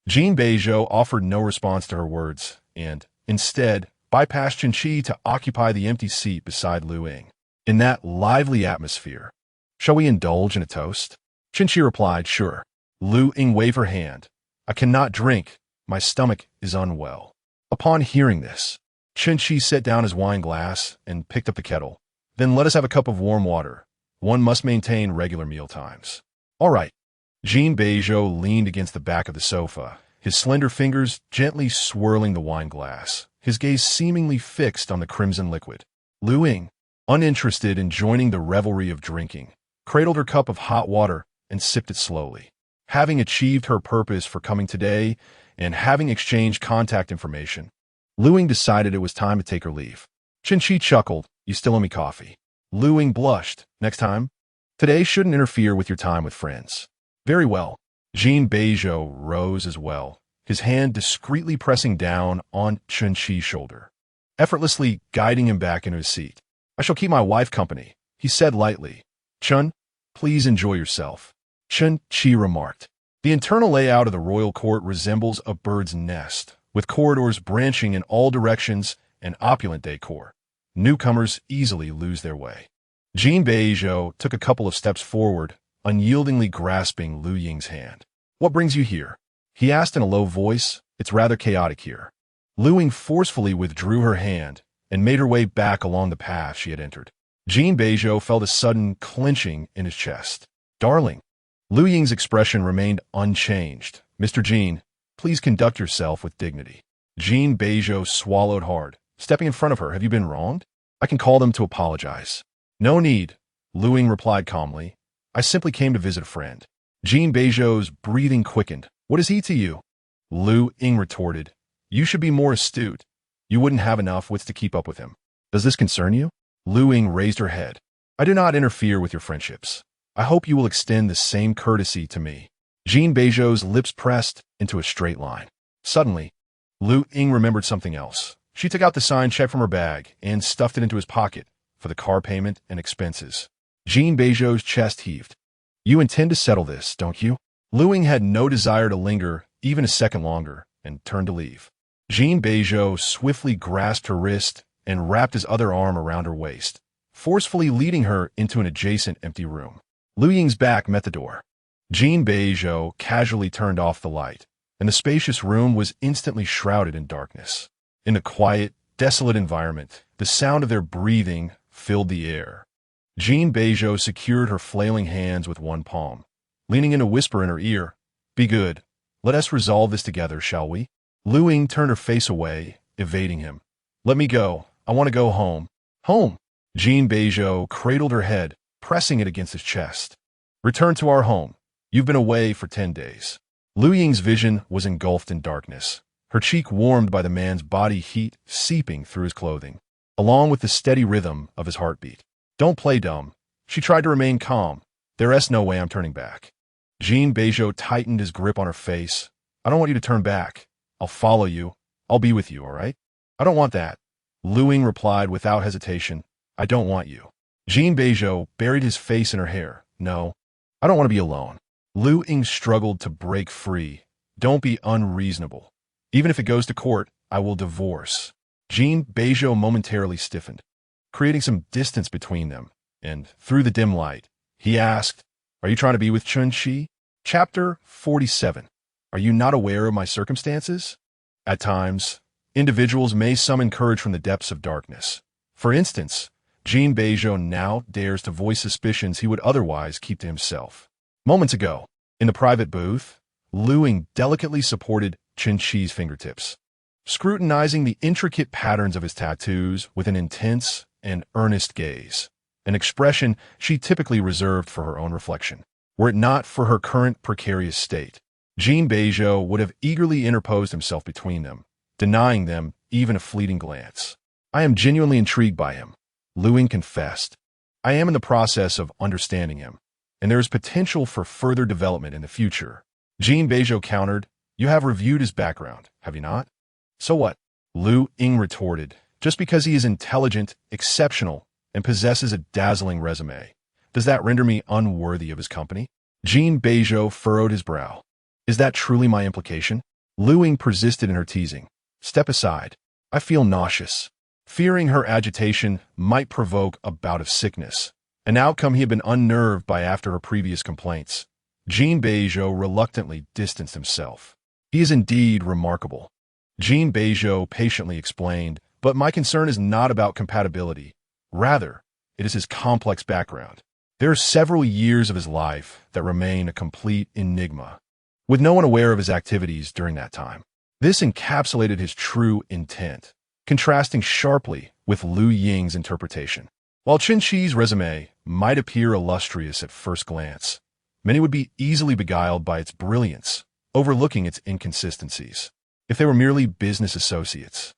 Jin Beizhou offered no response to her words and, instead, bypassed Chun-Chi to occupy the empty seat beside Luying. In that lively atmosphere, "Shall we indulge in a toast?" Chun-Chi replied, "Sure." Luying waved her hand. "I cannot drink. My stomach is unwell." Upon hearing this, Chun-Chi set down his wine glass and picked up the kettle. "Then let us have a cup of warm water. One must maintain regular meal times." "All right." Jin Beizhou leaned against the back of the sofa, his slender fingers gently swirling the wine glass, his gaze seemingly fixed on the crimson liquid. Luying, uninterested in joining the revelry of drinking, cradled her cup of hot water and sipped it slowly. Having achieved her purpose for coming today and having exchanged contact information, Luying decided it was time to take her leave. Chun-Chi chuckled, "You still owe me coffee." Luying blushed. "Next time? Today shouldn't interfere with your time with friends." "Very well." Jin Beizhou rose as well, his hand discreetly pressing down on Chun-Chi's shoulder, effortlessly guiding him back into his seat. "I shall keep my wife company," he said lightly. "Chun, please enjoy yourself." Chun-Chi remarked. The internal layout of the royal court resembles a bird's nest, with corridors branching in all directions and opulent decor. Newcomers easily lose their way. Jin Beizhou took a couple of steps forward, unyieldingly grasping Luying's hand. "What brings you here?" he asked in a low voice. "It's rather chaotic here." Luying forcefully withdrew her hand and made her way back along the path she had entered. Jin Beizhou felt a sudden clenching in his chest. "Darling." Luying's expression remained unchanged. "Mr. Jin, please conduct yourself with dignity." Jin Beizhou swallowed hard, stepping in front of her. "Have you been wronged? I can call them to apologize." "No need," Luying replied calmly. "I simply came to visit a friend." Jin Beizhou's breathing quickened. "What is he to you?" Luying retorted. "You should be more astute. You wouldn't have enough wits to keep up with him." "Does this concern you?" Luying raised her head. "I do not interfere with your friendships. I hope you will extend the same courtesy to me." Jin Beizhou's lips pressed into a straight line. Suddenly, Luying remembered something else. She took out the signed check from her bag and stuffed it into his pocket for the car payment and expenses. Jin Beizhou's chest heaved. "You intend to settle this, don't you?" Luying had no desire to linger even a second longer and turned to leave. Jin Beizhou swiftly grasped her wrist and wrapped his other arm around her waist, forcefully leading her into an adjacent empty room. Luying's back met the door. Jin Beizhou casually turned off the light, and the spacious room was instantly shrouded in darkness. In the quiet, desolate environment, the sound of their breathing filled the air. Jin Beizhou secured her flailing hands with one palm, leaning in to whisper in her ear, "Be good. Let us resolve this together, shall we?" Luying turned her face away, evading him. "Let me go. I want to go home." "Home?" Jin Beizhou cradled her head, pressing it against his chest. "Return to our home. You've been away for 10 days. Luying's vision was engulfed in darkness, her cheek warmed by the man's body heat seeping through his clothing, along with the steady rhythm of his heartbeat. "Don't play dumb." She tried to remain calm. "There's no way I'm turning back." Jin Beizhou tightened his grip on her face. "I don't want you to turn back. I'll follow you. I'll be with you, all right?" "I don't want that." Luying replied without hesitation. "I don't want you." Jin Beizhou buried his face in her hair. "No, I don't want to be alone." Luying struggled to break free. "Don't be unreasonable. Even if it goes to court, I will divorce." Jin Beizhou momentarily stiffened, creating some distance between them, and through the dim light, he asked, "Are you trying to be with Chun-Chi?" Chapter 47. Are you not aware of my circumstances? At times, individuals may summon courage from the depths of darkness. For instance, Jin Beizhou now dares to voice suspicions he would otherwise keep to himself. Moments ago, in the private booth, Luying delicately supported Qin Shi's fingertips, scrutinizing the intricate patterns of his tattoos with an intense and earnest gaze, an expression she typically reserved for her own reflection. Were it not for her current precarious state, Jin Beizhou would have eagerly interposed himself between them, denying them even a fleeting glance. I am genuinely intrigued by him, Luying confessed. I am in the process of understanding him, and there is potential for further development in the future. Jin Beizhou countered, You have reviewed his background, have you not? So what? Luying retorted, Just because he is intelligent, exceptional, and possesses a dazzling resume, does that render me unworthy of his company? Jin Beizhou furrowed his brow. Is that truly my implication? Luying persisted in her teasing. Step aside. I feel nauseous. Fearing her agitation might provoke a bout of sickness, an outcome he had been unnerved by after her previous complaints. Jin Beizhou reluctantly distanced himself. He is indeed remarkable. Jin Beizhou patiently explained, but my concern is not about compatibility. Rather, it is his complex background. There are several years of his life that remain a complete enigma, with no one aware of his activities during that time. This encapsulated his true intent, contrasting sharply with Luying's interpretation. While Qin Shi's resume might appear illustrious at first glance, many would be easily beguiled by its brilliance, overlooking its inconsistencies. If they were merely business associates,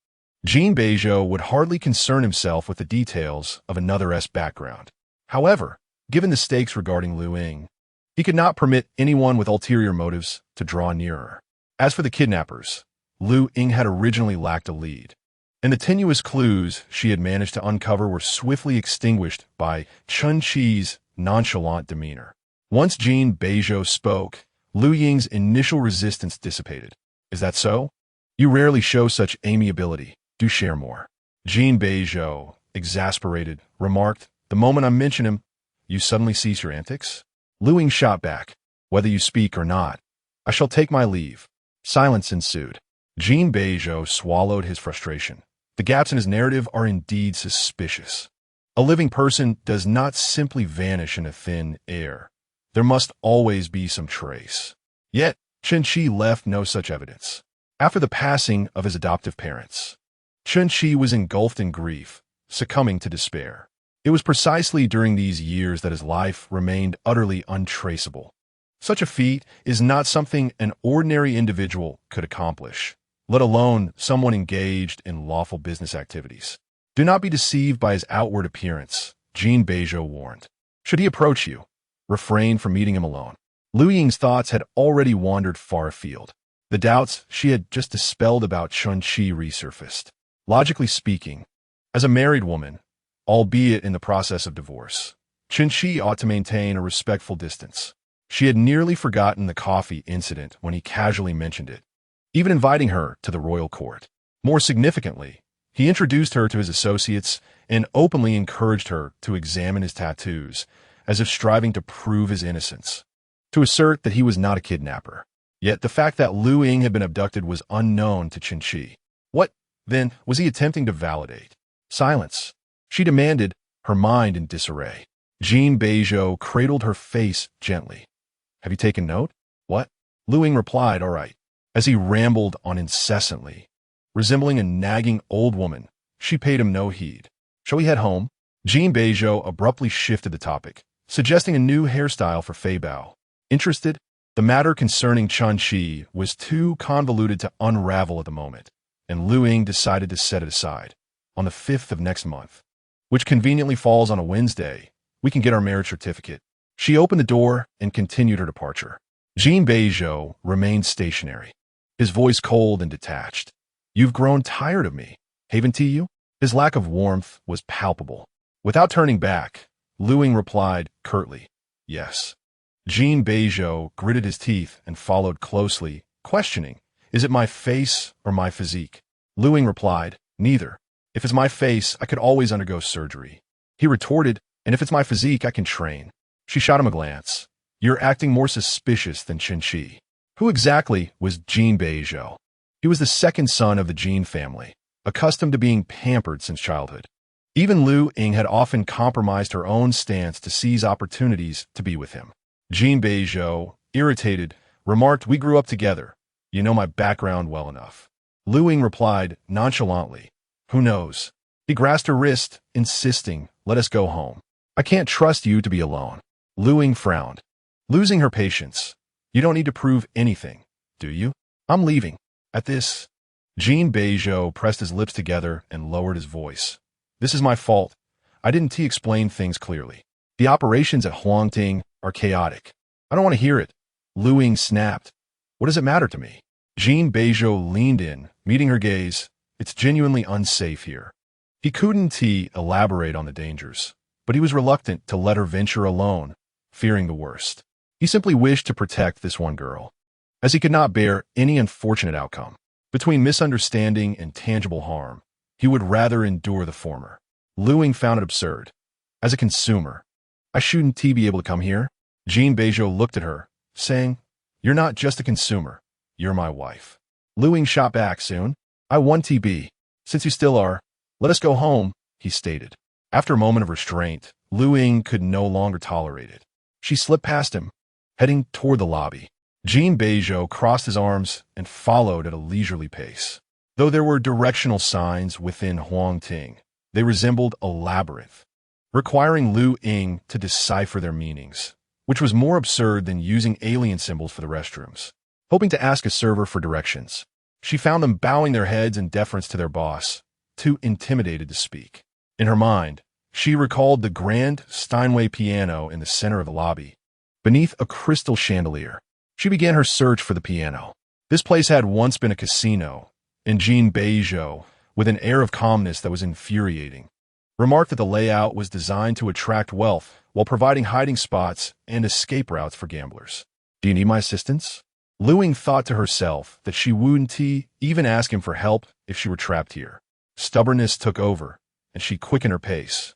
Jin Beizhou would hardly concern himself with the details of another's background. However, given the stakes regarding Luying, he could not permit anyone with ulterior motives to draw nearer. As for the kidnappers, Luying had originally lacked a lead, and the tenuous clues she had managed to uncover were swiftly extinguished by Qin Shi's nonchalant demeanor. Once Jin Beizhou spoke, Luying's initial resistance dissipated. Is that so? You rarely show such amiability. Do share more. Jin Beizhou, exasperated, remarked, The moment I mention him, you suddenly cease your antics? Luying shot back. Whether you speak or not, I shall take my leave. Silence ensued. Jin Beizhou swallowed his frustration. The gaps in his narrative are indeed suspicious. A living person does not simply vanish in a thin air. There must always be some trace. Yet, Qin Shi left no such evidence. After the passing of his adoptive parents, Qin Shi was engulfed in grief, succumbing to despair. It was precisely during these years that his life remained utterly untraceable. Such a feat is not something an ordinary individual could accomplish, let alone someone engaged in lawful business activities. Do not be deceived by his outward appearance, Jin Beizhou warned. Should he approach you, refrain from meeting him alone. Luying's thoughts had already wandered far afield. The doubts she had just dispelled about Qin Shi resurfaced. Logically speaking, as a married woman, albeit in the process of divorce, Qin Shi ought to maintain a respectful distance. She had nearly forgotten the coffee incident when he casually mentioned it, even inviting her to the royal court. More significantly, he introduced her to his associates and openly encouraged her to examine his tattoos, as if striving to prove his innocence, to assert that he was not a kidnapper. Yet the fact that Luying had been abducted was unknown to Qin Shi. What, then, was he attempting to validate? Silence, she demanded, her mind in disarray. Jin Beizhou cradled her face gently. Have you taken note? What? Luying replied, All right, as he rambled on incessantly. Resembling a nagging old woman, she paid him no heed. Shall we head home? Jin Beizhou abruptly shifted the topic, suggesting a new hairstyle for Fei Bao. Interested? The matter concerning Qin Shi was too convoluted to unravel at the moment, and Luying decided to set it aside. On the 5th of next month, which conveniently falls on a Wednesday, we can get our marriage certificate. She opened the door and continued her departure. Jin Beizhou remained stationary, his voice cold and detached. You've grown tired of me, haven't you? His lack of warmth was palpable. Without turning back, Luying replied curtly, Yes. Jin Beizhou gritted his teeth and followed closely, questioning, Is it my face or my physique? Luying replied, Neither. If it's my face, I could always undergo surgery. He retorted, And if it's my physique, I can train. She shot him a glance. You're acting more suspicious than Qin Shi. Who exactly was Jin Beizhou? He was the second son of the Jin family, accustomed to being pampered since childhood. Even Luying had often compromised her own stance to seize opportunities to be with him. Jin Beizhou, irritated, remarked, We grew up together. You know my background well enough. Luying replied nonchalantly. Who knows? He grasped her wrist, insisting, let us go home. I can't trust you to be alone. Luying frowned, losing her patience. You don't need to prove anything, do you? I'm leaving. At this, Jin Beizhou pressed his lips together and lowered his voice. This is my fault. I didn't explain things clearly. The operations at Huangting are chaotic. I don't want to hear it. Luying snapped. What does it matter to me? Jin Beizhou leaned in, meeting her gaze. It's genuinely unsafe here. He couldn't elaborate on the dangers, but he was reluctant to let her venture alone, fearing the worst. He simply wished to protect this one girl, as he could not bear any unfortunate outcome. Between misunderstanding and tangible harm, he would rather endure the former. Luying found it absurd. As a consumer, I shouldn't be able to come here? Jin Beizhou looked at her, saying, You're not just a consumer. You're my wife. Luying shot back soon. I want to be. Since you still are, let us go home, he stated. After a moment of restraint, Luying could no longer tolerate it. She slipped past him, heading toward the lobby. Jin Beizhou crossed his arms and followed at a leisurely pace. Though there were directional signs within Huangting, they resembled a labyrinth, requiring Luying to decipher their meanings, which was more absurd than using alien symbols for the restrooms. Hoping to ask a server for directions, she found them bowing their heads in deference to their boss, too intimidated to speak. In her mind, she recalled the grand Steinway piano in the center of the lobby, beneath a crystal chandelier. She began her search for the piano. This place had once been a casino, and Jin Beizhou, with an air of calmness that was infuriating, remarked that the layout was designed to attract wealth while providing hiding spots and escape routes for gamblers. Do you need my assistance? Luying thought to herself that she wouldn't even ask him for help if she were trapped here. Stubbornness took over, and she quickened her pace,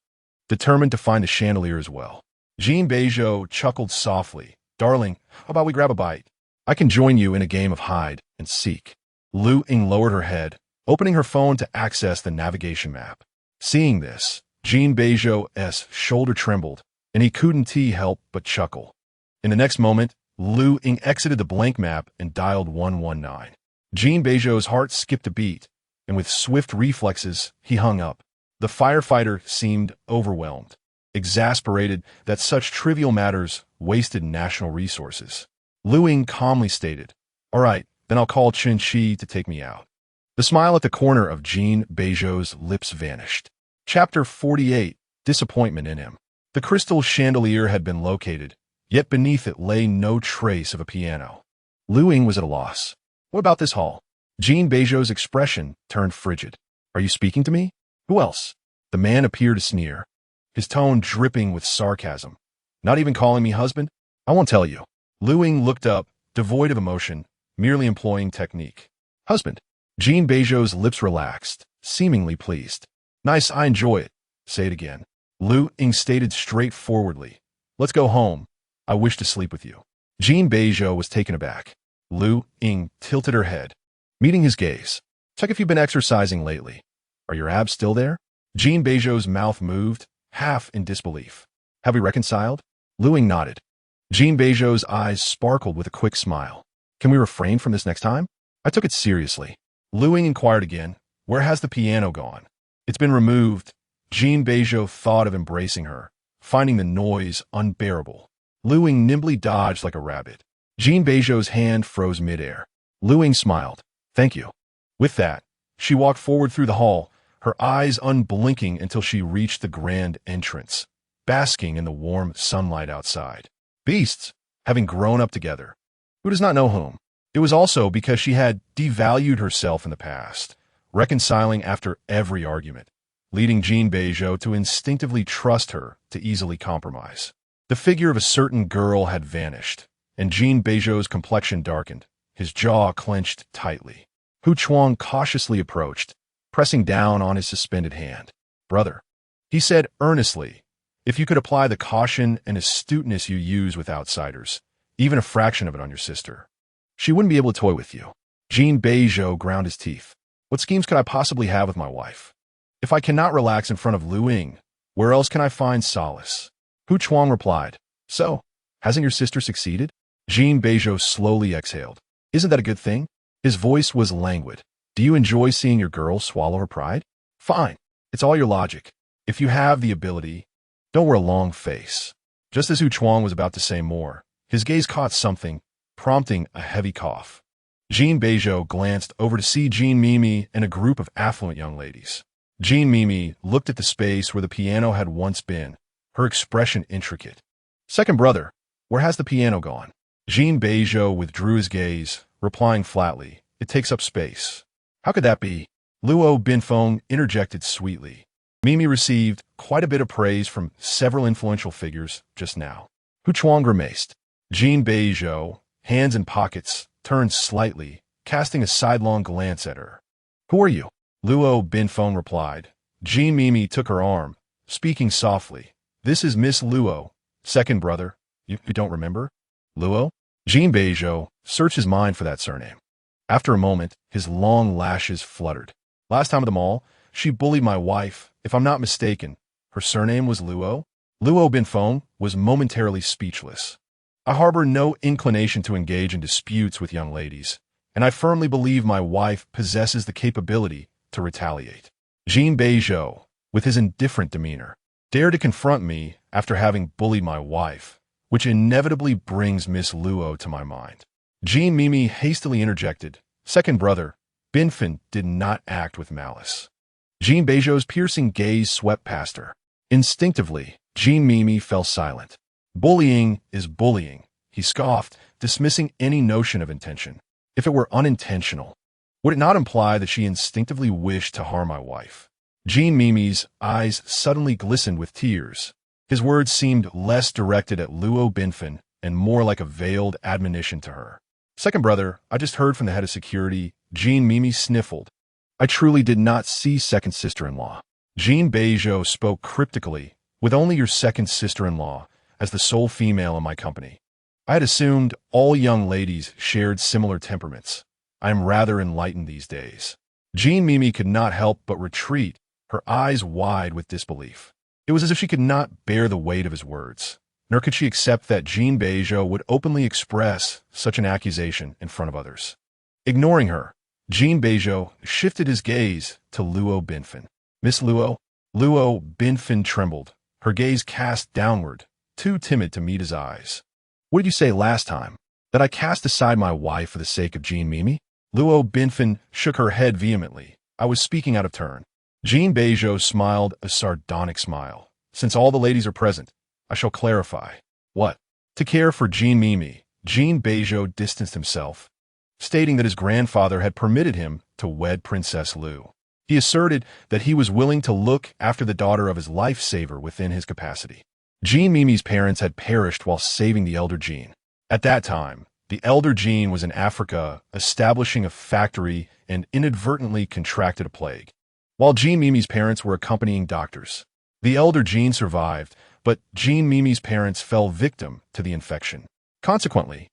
determined to find the chandelier as well. Jin Beizhou chuckled softly. Darling, how about we grab a bite? I can join you in a game of hide and seek. Luying lowered her head, opening her phone to access the navigation map. Seeing this, Jin Beizhou's shoulder trembled, and he couldn't help but chuckle. In the next moment, Luying exited the blank map and dialed 119. Jin Beizhou's heart skipped a beat, and with swift reflexes, he hung up. The firefighter seemed overwhelmed, exasperated that such trivial matters wasted national resources. Luying calmly stated, All right, then I'll call Chen Shi to take me out. The smile at the corner of Jin Beizhou's lips vanished. Chapter 48, Disappointment in Him. The crystal chandelier had been located, yet beneath it lay no trace of a piano. Luying was at a loss. What about this hall? Jin Beizhou's expression turned frigid. Are you speaking to me? Who else? The man appeared to sneer, his tone dripping with sarcasm. Not even calling me husband? I won't tell you. Luying looked up, devoid of emotion, merely employing technique. Husband. Jin Beizhou's lips relaxed, seemingly pleased. Nice, I enjoy it. Say it again. Luying stated straightforwardly. Let's go home. I wish to sleep with you. Jin Beizhou was taken aback. Luying tilted her head, meeting his gaze. Check if you've been exercising lately. Are your abs still there? Jin Beizhou's mouth moved, half in disbelief. Have we reconciled? Luying nodded. Jin Beizhou's eyes sparkled with a quick smile. Can we refrain from this next time? I took it seriously. Luying inquired again, Where has the piano gone? It's been removed. Jin Beizhou thought of embracing her, finding the noise unbearable. Luying nimbly dodged like a rabbit. Jin Beizhou's hand froze midair. Luying smiled. Thank you. With that, she walked forward through the hall, her eyes unblinking until she reached the grand entrance, basking in the warm sunlight outside. Beasts, having grown up together. Who does not know whom? It was also because she had devalued herself in the past, reconciling after every argument, leading Jin Beizhou to instinctively trust her to easily compromise. The figure of a certain girl had vanished, and Jin Beizhou's complexion darkened, his jaw clenched tightly. Hu Chuang cautiously approached, pressing down on his suspended hand. Brother, he said earnestly, if you could apply the caution and astuteness you use with outsiders, even a fraction of it on your sister, she wouldn't be able to toy with you. Jin Beizhou ground his teeth. What schemes could I possibly have with my wife? If I cannot relax in front of Luying, where else can I find solace? Hu Chuang replied, So, hasn't your sister succeeded? Jin Beizhou slowly exhaled. Isn't that a good thing? His voice was languid. Do you enjoy seeing your girl swallow her pride? Fine. It's all your logic. If you have the ability, don't wear a long face. Just as Hu Chuang was about to say more, his gaze caught something, prompting a heavy cough. Jin Beizhou glanced over to see Jin Mimi and a group of affluent young ladies. Jin Mimi looked at the space where the piano had once been, her expression intricate. Second brother, where has the piano gone? Jin Beizhou withdrew his gaze, replying flatly, it takes up space. How could that be? Luo Binfeng interjected sweetly. Mimi received quite a bit of praise from several influential figures just now. Hu Chuang grimaced. Jin Beizhou, hands in pockets, turned slightly, casting a sidelong glance at her. Who are you? Luo Binfeng replied. Jin Mimi took her arm, speaking softly. This is Miss Luo, second brother. You don't remember? Luo? Jin Beizhou searched his mind for that surname. After a moment, his long lashes fluttered. Last time at the mall, she bullied my wife. If I'm not mistaken, her surname was Luo? Luo Binfeng was momentarily speechless. I harbor no inclination to engage in disputes with young ladies, and I firmly believe my wife possesses the capability to retaliate. Jin Beizhou, with his indifferent demeanor, dared to confront me after having bullied my wife, which inevitably brings Miss Luo to my mind. Jin Mimi hastily interjected. Second brother, Binfen did not act with malice. Jin Beizhou's piercing gaze swept past her. Instinctively, Jin Mimi fell silent. Bullying is bullying, he scoffed, dismissing any notion of intention. If it were unintentional, would it not imply that she instinctively wished to harm my wife? Jin Mimi's eyes suddenly glistened with tears. His words seemed less directed at Luo Binfen and more like a veiled admonition to her. Second brother, I just heard from the head of security. Jin Mimi sniffled. I truly did not see second sister-in-law. Jin Beizhou spoke cryptically, with only your second sister-in-law as the sole female in my company. I had assumed all young ladies shared similar temperaments. I am rather enlightened these days. Jin Mimi could not help but retreat, her eyes wide with disbelief. It was as if she could not bear the weight of his words, nor could she accept that Jin Beizhou would openly express such an accusation in front of others. Ignoring her, Jin Beizhou shifted his gaze to Luo Binfen. Miss Luo? Luo Binfen trembled, her gaze cast downward, too timid to meet his eyes. What did you say last time? That I cast aside my wife for the sake of Jin Mimi? Luo Binfen shook her head vehemently. I was speaking out of turn. Jin Beizhou smiled a sardonic smile. Since all the ladies are present, I shall clarify. What? To care for Jin Mimi, Jin Beizhou distanced himself, stating that his grandfather had permitted him to wed Princess Lu. He asserted that he was willing to look after the daughter of his lifesaver within his capacity. Jin Mimi's parents had perished while saving the elder Jin. At that time, the elder Jin was in Africa establishing a factory and inadvertently contracted a plague. While Jin Mimi's parents were accompanying doctors, the elder Jin survived, but Jin Mimi's parents fell victim to the infection. Consequently,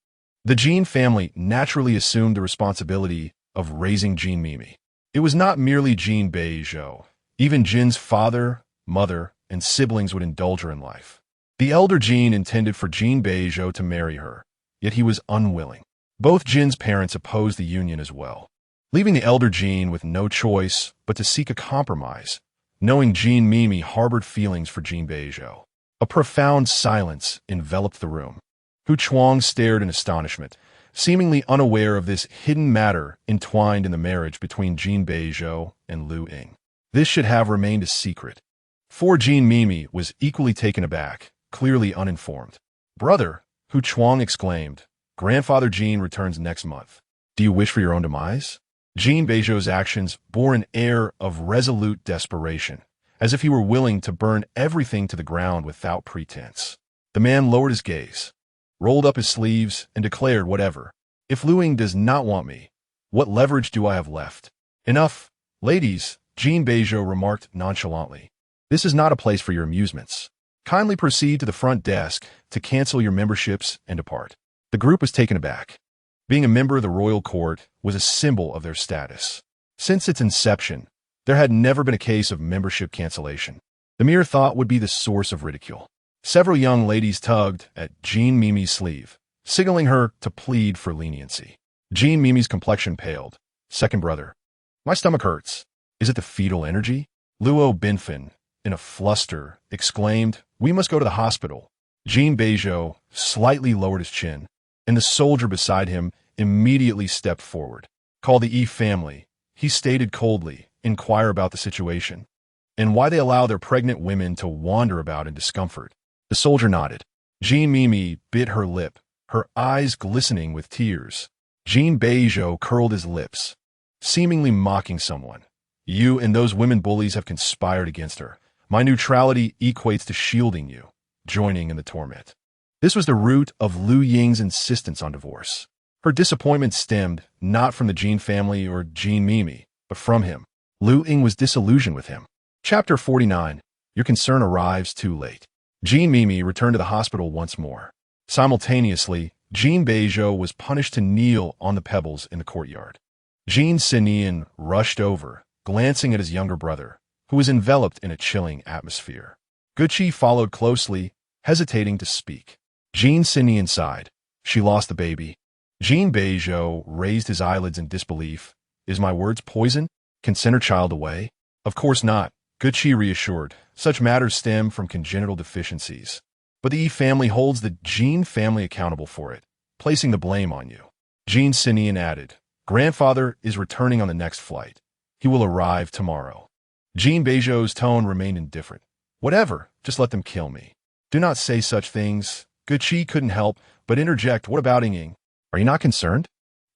the Jin family naturally assumed the responsibility of raising Jin Mimi. It was not merely Jin Beizhou. Even Jin's father, mother, and siblings would indulge her in life. The elder Jin intended for Jin Beizhou to marry her, yet he was unwilling. Both Jin's parents opposed the union as well, leaving the elder Jin with no choice but to seek a compromise, knowing Jin Mimi harbored feelings for Jin Beizhou. A profound silence enveloped the room. Hu Chuang stared in astonishment, seemingly unaware of this hidden matter entwined in the marriage between Jin Beizhou and Luying. This should have remained a secret. For Jin Mimi was equally taken aback, clearly uninformed. Brother, Hu Chuang exclaimed, grandfather Jin returns next month. Do you wish for your own demise? Jin Beizhou's actions bore an air of resolute desperation, as if he were willing to burn everything to the ground without pretense. The man lowered his gaze, rolled up his sleeves, and declared whatever. If Luying does not want me, what leverage do I have left? Enough, ladies, Jin Beizhou remarked nonchalantly. This is not a place for your amusements. Kindly proceed to the front desk to cancel your memberships and depart. The group was taken aback. Being a member of the royal court was a symbol of their status. Since its inception, there had never been a case of membership cancellation. The mere thought would be the source of ridicule. Several young ladies tugged at Jin Mimi's sleeve, signaling her to plead for leniency. Jean Mimi's complexion paled. Second brother. My stomach hurts. Is it the fetal energy? Luo Binfin, in a fluster, exclaimed, We must go to the hospital. Jin Beizhou slightly lowered his chin, and the soldier beside him immediately stepped forward. Call the Yi family, he stated coldly, inquire about the situation, and why they allow their pregnant women to wander about in discomfort. The soldier nodded. Jean Mimi bit her lip, her eyes glistening with tears. Jin Beizhou curled his lips, seemingly mocking someone. You and those women bullies have conspired against her. My neutrality equates to shielding you, joining in the torment. This was the root of Luying's insistence on divorce. Her disappointment stemmed not from the Jin family or Jin Mimi, but from him. Luying was disillusioned with him. Chapter 49. Your concern arrives too late. Jin Mimi returned to the hospital once more. Simultaneously, Jin Beizhou was punished to kneel on the pebbles in the courtyard. Jin Sinian rushed over, glancing at his younger brother, who was enveloped in a chilling atmosphere. Gucci followed closely, hesitating to speak. Jin Sinian sighed. She lost the baby. Jin Beizhou raised his eyelids in disbelief. Is my words poison? Can send her child away? Of course not, Gucci reassured. Such matters stem from congenital deficiencies. But the Yi family holds the Jin family accountable for it, placing the blame on you. Jin Sinian added, Grandfather is returning on the next flight. He will arrive tomorrow. Jin Beizhou's tone remained indifferent. Whatever, just let them kill me. Do not say such things. Gucci couldn't help but interject, what about Ying? Are you not concerned?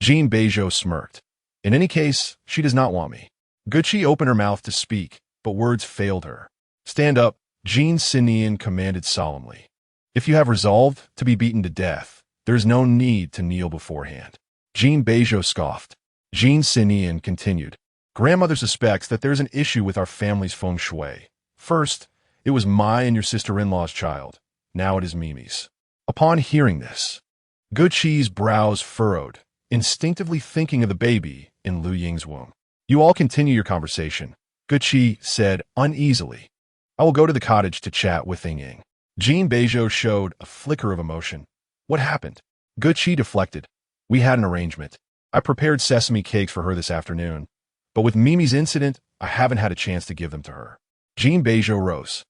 Jin Beizhou smirked. In any case, she does not want me. Gucci opened her mouth to speak, but words failed her. Stand up, Jin Sinian commanded solemnly. If you have resolved to be beaten to death, there is no need to kneel beforehand. Jin Beizhou scoffed. Jin Sinian continued. Grandmother suspects that there's an issue with our family's feng shui. First, it was my and your sister-in-law's child. Now it is Mimi's. Upon hearing this, Gucci's brows furrowed, instinctively thinking of the baby in Luying's womb. You all continue your conversation, Gucci said uneasily. I will go to the cottage to chat with Ying. Jin Beizhou showed a flicker of emotion. What happened? Gucci deflected. We had an arrangement. I prepared sesame cakes for her this afternoon, but with Mimi's incident, I haven't had a chance to give them to her. Jin Beizhou rose.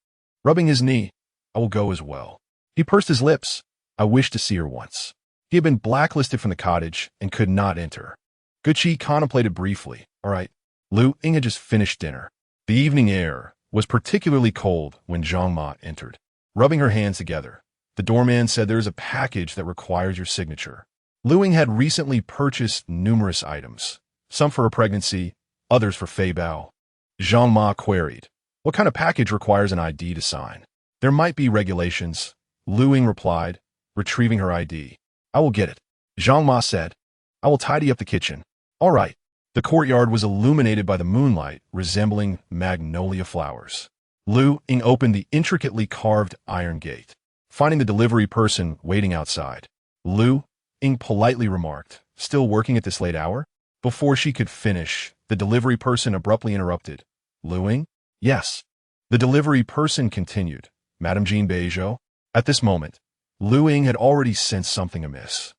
Rubbing his knee, I will go as well. He pursed his lips. I wish to see her once. He had been blacklisted from the cottage and could not enter. Gucci contemplated briefly. All right. Luying had just finished dinner. The evening air was particularly cold when Zhang Ma entered. Rubbing her hands together, the doorman said there is a package that requires your signature. Luying had recently purchased numerous items, some for her pregnancy, others for Fei Bao. Zhang Ma queried, what kind of package requires an ID to sign? There might be regulations, Luying replied, retrieving her ID. I will get it. Zhang Ma said, I will tidy up the kitchen. All right. The courtyard was illuminated by the moonlight, resembling magnolia flowers. Luying opened the intricately carved iron gate, finding the delivery person waiting outside. Luying politely remarked, still working at this late hour? Before she could finish, the delivery person abruptly interrupted. Luying? Yes. The delivery person continued. Madame Jin Beizhou? At this moment, Luying had already sensed something amiss.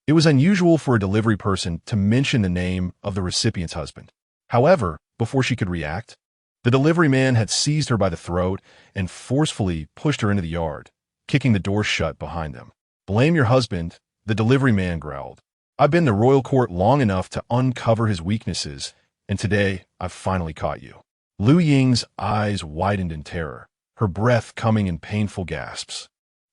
It was unusual for a delivery person to mention the name of the recipient's husband. However, before she could react, the delivery man had seized her by the throat and forcefully pushed her into the yard, kicking the door shut behind them. Blame your husband, the delivery man growled. I've been in the royal court long enough to uncover his weaknesses, and today I've finally caught you. Luying's eyes widened in terror, her breath coming in painful gasps,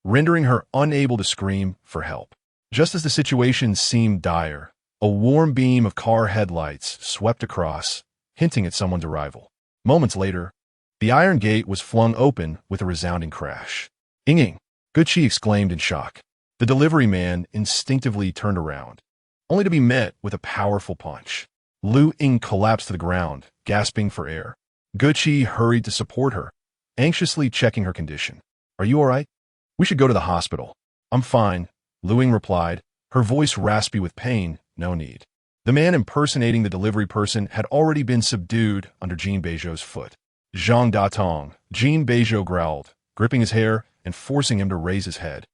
rendering her unable to scream for help. Just as the situation seemed dire, a warm beam of car headlights swept across, hinting at someone's arrival. Moments later, the iron gate was flung open with a resounding crash. Ying! Gucci exclaimed in shock. The delivery man instinctively turned around, only to be met with a powerful punch. Luying collapsed to the ground, gasping for air. Gucci hurried to support her, anxiously checking her condition. Are you all right? We should go to the hospital. I'm fine, Luying replied, her voice raspy with pain. No need. The man impersonating the delivery person had already been subdued under Jin Beizhou's foot. Zhang Datong, Jin Beizhou growled, gripping his hair and forcing him to raise his head.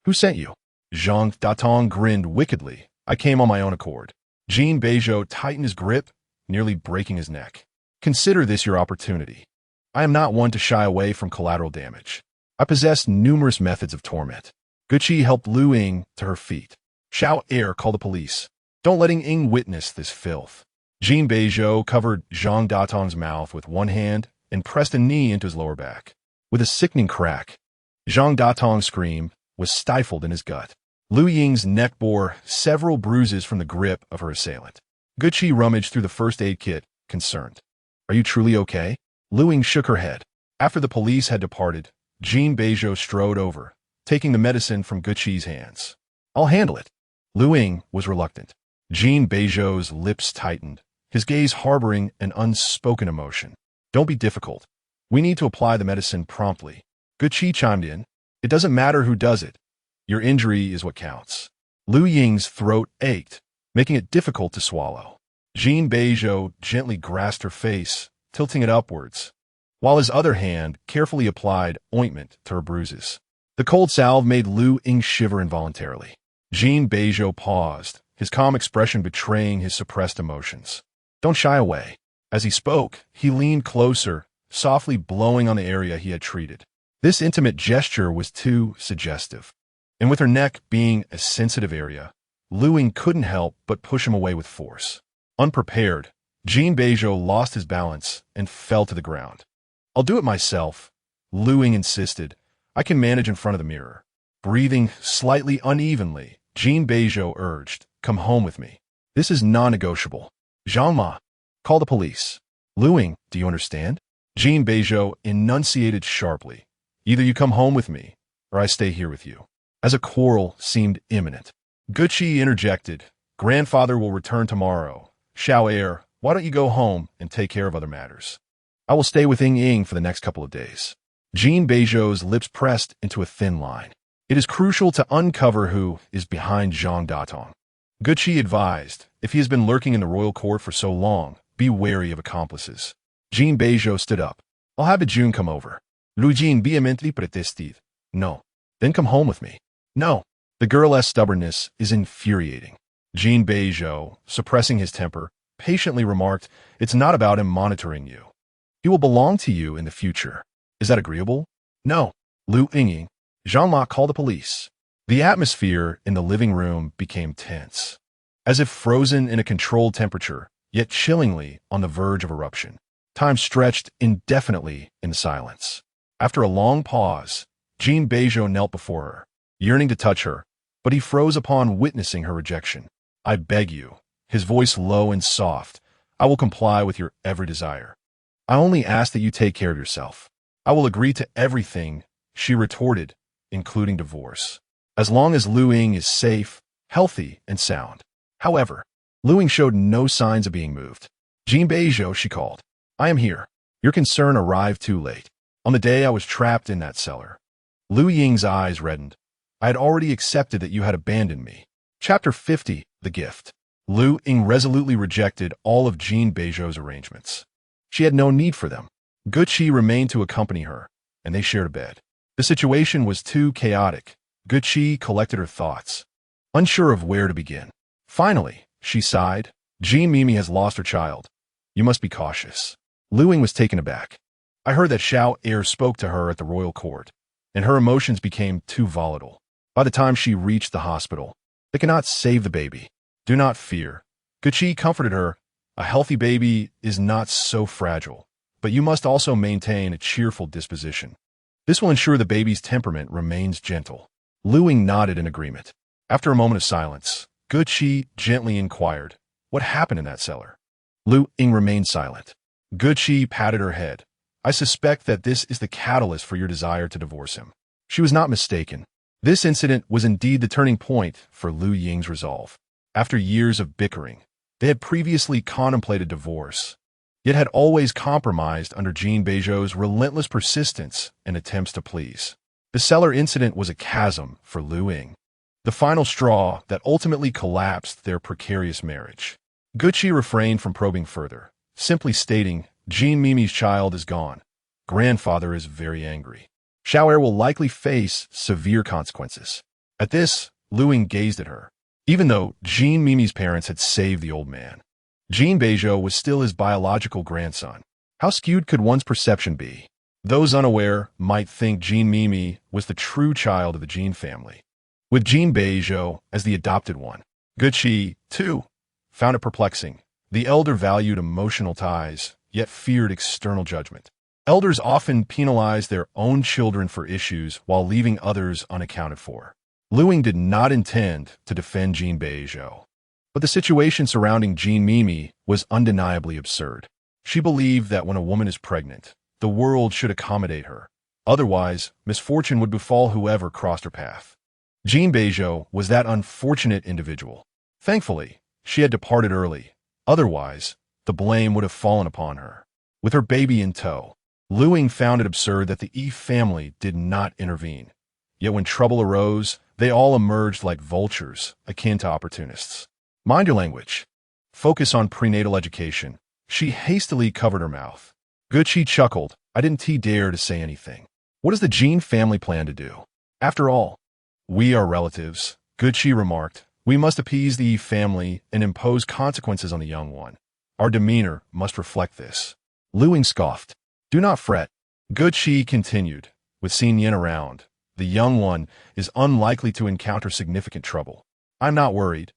Who sent you? Zhang Datong grinned wickedly. I came on my own accord. Jin Beizhou tightened his grip, nearly breaking his neck. Consider this your opportunity. I am not one to shy away from collateral damage. I possess numerous methods of torment. Guqi helped Luying to her feet. Xiao Er called the police. Don't letting Ying witness this filth. Jin Beizhou covered Zhang Datong's mouth with one hand and pressed a knee into his lower back. With a sickening crack, Zhang Datong's scream was stifled in his gut. Luying's neck bore several bruises from the grip of her assailant. Guqi rummaged through the first aid kit, concerned. Are you truly okay? Luying shook her head. After the police had departed, Jin Beizhou strode over, taking the medicine from Guqi's hands. I'll handle it. Luying was reluctant. Jin Beizhou's lips tightened, his gaze harboring an unspoken emotion. Don't be difficult. We need to apply the medicine promptly. Guqi chimed in. It doesn't matter who does it. Your injury is what counts. Luying's throat ached, making it difficult to swallow. Jin Beizhou gently grasped her face, tilting it upwards, while his other hand carefully applied ointment to her bruises. The cold salve made Luying shiver involuntarily. Jin Beizhou paused, his calm expression betraying his suppressed emotions. Don't shy away. As he spoke, he leaned closer, softly blowing on the area he had treated. This intimate gesture was too suggestive. And with her neck being a sensitive area, Luying couldn't help but push him away with force. Unprepared, Jin Beizhou lost his balance and fell to the ground. I'll do it myself, Luying insisted. I can manage in front of the mirror. Breathing slightly unevenly, Jin Beizhou urged, come home with me. This is non-negotiable. Zhang Ma, call the police. Luying, do you understand? Jin Beizhou enunciated sharply. Either you come home with me, or I stay here with you. As a quarrel seemed imminent, Guqi interjected, Grandfather will return tomorrow. Xiao Er, why don't you go home and take care of other matters? I will stay with Ying for the next couple of days. Jin Beizhou's lips pressed into a thin line. It is crucial to uncover who is behind Zhang Datong. Guqi advised, if he has been lurking in the royal court for so long, be wary of accomplices. Jin Beizhou stood up. I'll have Jun come over. Luying vehemently protested. No. Then come home with me. No. The girl's stubbornness is infuriating. Jin Beizhou, suppressing his temper, patiently remarked, it's not about him monitoring you. He will belong to you in the future. Is that agreeable? No. Luying. Jean-Marc called the police. The atmosphere in the living room became tense, as if frozen in a controlled temperature, yet chillingly on the verge of eruption. Time stretched indefinitely in silence. After a long pause, Jin Beizhou knelt before her, yearning to touch her, but he froze upon witnessing her rejection. I beg you, his voice low and soft, I will comply with your every desire. I only ask that you take care of yourself. I will agree to everything, she retorted, including divorce, as long as Luying is safe, healthy, and sound. However, Luying showed no signs of being moved. Jin Beizhou, she called. I am here. Your concern arrived too late. On the day I was trapped in that cellar. Luying's eyes reddened. I had already accepted that you had abandoned me. Chapter 50, The Gift. Luying resolutely rejected all of Jin Beizhou's arrangements. She had no need for them. Guqi remained to accompany her, and they shared a bed. The situation was too chaotic. Guqi collected her thoughts, unsure of where to begin. Finally, she sighed. Jin Mimi has lost her child. You must be cautious. Luying was taken aback. I heard that Xiao Er spoke to her at the royal court, and her emotions became too volatile. By the time she reached the hospital, they cannot save the baby. Do not fear. Guqi comforted her. A healthy baby is not so fragile, but you must also maintain a cheerful disposition. This will ensure the baby's temperament remains gentle. Luying nodded in agreement. After a moment of silence, Guqi gently inquired, what happened in that cellar? Luying remained silent. Guqi patted her head. I suspect that this is the catalyst for your desire to divorce him. She was not mistaken. This incident was indeed the turning point for Luying's resolve. After years of bickering, they had previously contemplated divorce, yet had always compromised under Jin Beizhou's relentless persistence and attempts to please. The cellar incident was a chasm for Luying, the final straw that ultimately collapsed their precarious marriage. Guqi refrained from probing further, simply stating, Jin Mimi's child is gone. Grandfather is very angry. Xiao Er will likely face severe consequences. At this, Luying gazed at her. even though Jin Mimi's parents had saved the old man. Jin Beizhou was still his biological grandson. How skewed could one's perception be? Those unaware might think Jin Mimi was the true child of the Jin family, with Jin Beizhou as the adopted one. Gucci, too, found it perplexing. The elder valued emotional ties, yet feared external judgment. Elders often penalized their own children for issues while leaving others unaccounted for. Luying did not intend to defend Jin Beizhou, but the situation surrounding Jin Mimi was undeniably absurd. She believed that when a woman is pregnant, the world should accommodate her. Otherwise, misfortune would befall whoever crossed her path. Jin Beizhou was that unfortunate individual. Thankfully, she had departed early. Otherwise, the blame would have fallen upon her. With her baby in tow, Luying found it absurd that the Yi family did not intervene. Yet when trouble arose, they all emerged like vultures, akin to opportunists. Mind your language. Focus on prenatal education. She hastily covered her mouth. Gucci chuckled. I didn't dare to say anything. What does the Jin family plan to do? After all, we are relatives, Gucci remarked. We must appease the Yi family and impose consequences on the young one. Our demeanor must reflect this. Luying scoffed. Do not fret. Gucci continued. With Xin Yin around, the young one is unlikely to encounter significant trouble. I'm not worried.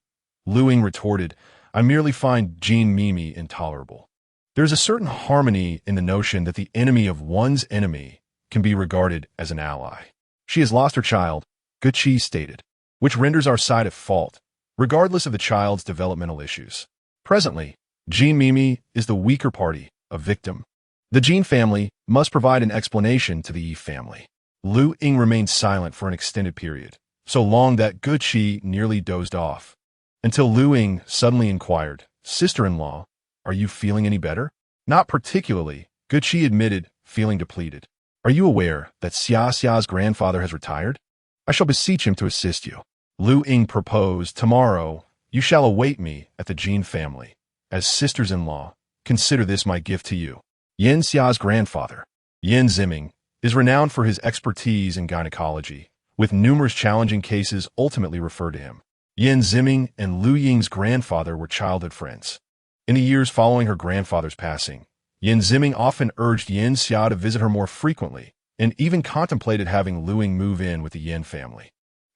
Luying retorted. I merely find Jin Mimi intolerable. There's a certain harmony in the notion that the enemy of one's enemy can be regarded as an ally. She has lost her child, Gucci stated, which renders our side at fault, regardless of the child's developmental issues. Presently, Jin Mimi is the weaker party, a victim. The Jin family must provide an explanation to the Yi family. Luying remained silent for an extended period, so long that Gucci nearly dozed off, until Luying suddenly inquired, Sister-in-law, are you feeling any better? Not particularly, Gucci admitted, feeling depleted. Are you aware that Xia's grandfather has retired? I shall beseech him to assist you. Luying proposed, tomorrow you shall await me at the Jin family. As sisters-in-law, consider this my gift to you. Yin Xia's grandfather, Yin Ziming, is renowned for his expertise in gynecology, with numerous challenging cases ultimately referred to him. Yin Ziming and Luying's grandfather were childhood friends. In the years following her grandfather's passing, Yin Ziming often urged Yin Xia to visit her more frequently, and even contemplated having Luying move in with the Yin family.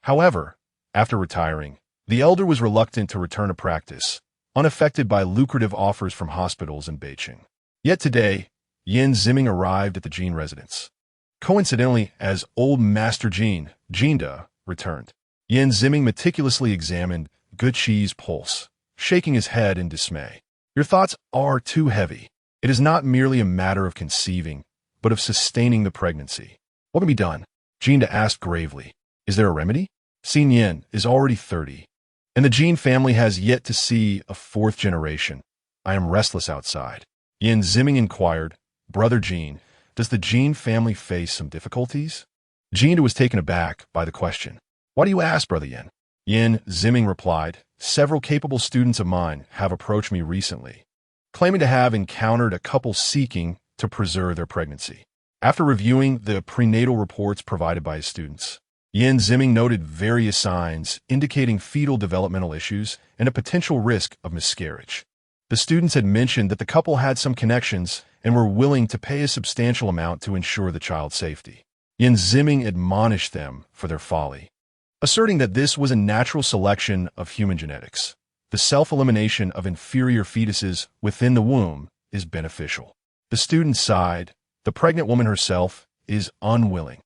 However, after retiring, the elder was reluctant to return to practice, unaffected by lucrative offers from hospitals in Beijing. Yet today, Yin Ziming arrived at the Jin residence. Coincidentally, as old Master Jin, Jinda, returned. Yin Ziming meticulously examined Gucci's pulse, shaking his head in dismay. Your thoughts are too heavy. It is not merely a matter of conceiving, but of sustaining the pregnancy. What can be done? Jinda asked gravely. Is there a remedy? Xin Yin is already 30, and the Jin family has yet to see a fourth generation. I am restless outside. Yin Ziming inquired, Brother Jin, does the Jin family face some difficulties? Jinda was taken aback by the question. Why do you ask, Brother Yin? Yin Ziming replied, several capable students of mine have approached me recently, claiming to have encountered a couple seeking to preserve their pregnancy. After reviewing the prenatal reports provided by his students, Yin Ziming noted various signs indicating fetal developmental issues and a potential risk of miscarriage. The students had mentioned that the couple had some connections and were willing to pay a substantial amount to ensure the child's safety. Yin Ziming admonished them for their folly, asserting that this was a natural selection of human genetics. The self-elimination of inferior fetuses within the womb is beneficial. The student sighed. The pregnant woman herself is unwilling.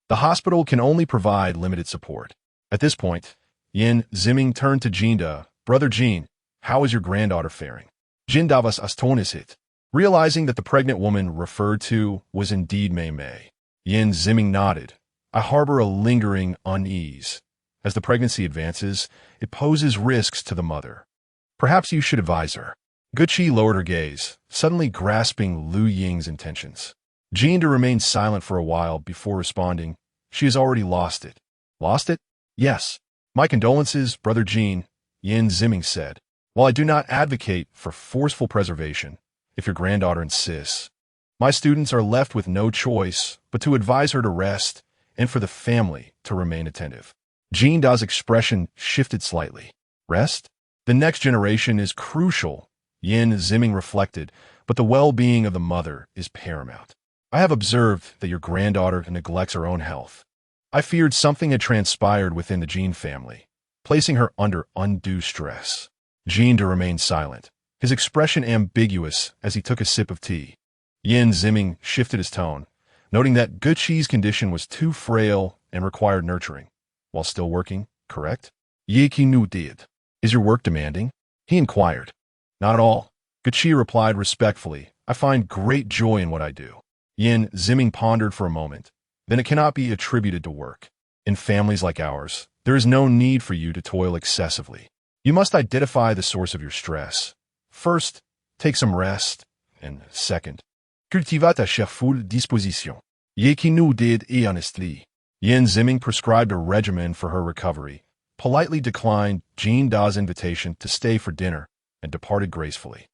The hospital can only provide limited support. At this point, Yin Ziming turned to Jinda. Brother Jin, how is your granddaughter faring? Jinda was astonished, realizing that the pregnant woman referred to was indeed Mei Mei. Yin Ziming nodded. I harbor a lingering unease. As the pregnancy advances, it poses risks to the mother. Perhaps you should advise her. Gucci lowered her gaze, suddenly grasping Luying's intentions. Jinda remained silent for a while before responding. She has already lost it. Lost it? Yes. My condolences, Brother Jin, Yin Ziming said. While I do not advocate for forceful preservation, if your granddaughter insists, my students are left with no choice but to advise her to rest and for the family to remain attentive. Jinda's expression shifted slightly. Rest? The next generation is crucial, Yin Ziming reflected, but the well-being of the mother is paramount. I have observed that your granddaughter neglects her own health. I feared something had transpired within the Jin family, placing her under undue stress. Jin remained silent, his expression ambiguous as he took a sip of tea. Yin Ziming shifted his tone, noting that Guqi's condition was too frail and required nurturing. While still working, correct? Ye Qinu did. Is your work demanding? He inquired. Not at all. Guqi replied respectfully. I find great joy in what I do. Yin Ziming pondered for a moment. Then it cannot be attributed to work. In families like ours, there is no need for you to toil excessively. You must identify the source of your stress. First, take some rest, and second, cultivate à cheerful disposition. Ye Qinu did et honestly. Yin Ziming prescribed a regimen for her recovery, politely declined Jin Da's invitation to stay for dinner, and departed gracefully.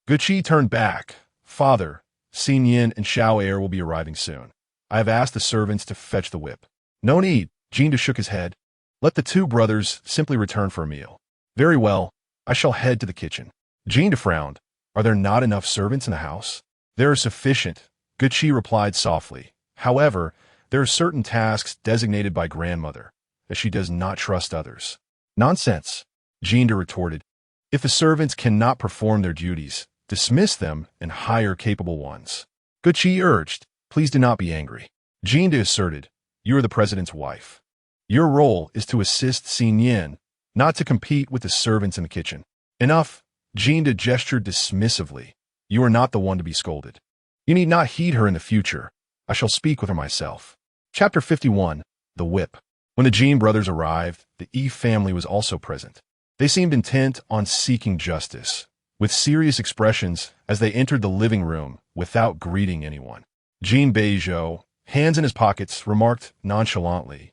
Guqi turned back. Father, Xin Yin and Xiao Air will be arriving soon. I have asked the servants to fetch the whip. No need, Jin shook his head. Let the two brothers simply return for a meal. Very well, I shall head to the kitchen. Jin frowned. Are there not enough servants in the house? There are sufficient, Guqi replied softly. However, there are certain tasks designated by grandmother, as she does not trust others. Nonsense, Jin retorted. If the servants cannot perform their duties, dismiss them and hire capable ones. Guqi urged, please do not be angry. Jin asserted, you are the president's wife. Your role is to assist Xin Yin, not to compete with the servants in the kitchen. Enough, Jin gestured dismissively. You are not the one to be scolded. You need not heed her in the future. I shall speak with her myself. Chapter 51, The Whip. When the Jin brothers arrived, the Yi family was also present. They seemed intent on seeking justice, with serious expressions as they entered the living room without greeting anyone. Jin Beizhou, hands in his pockets, remarked nonchalantly,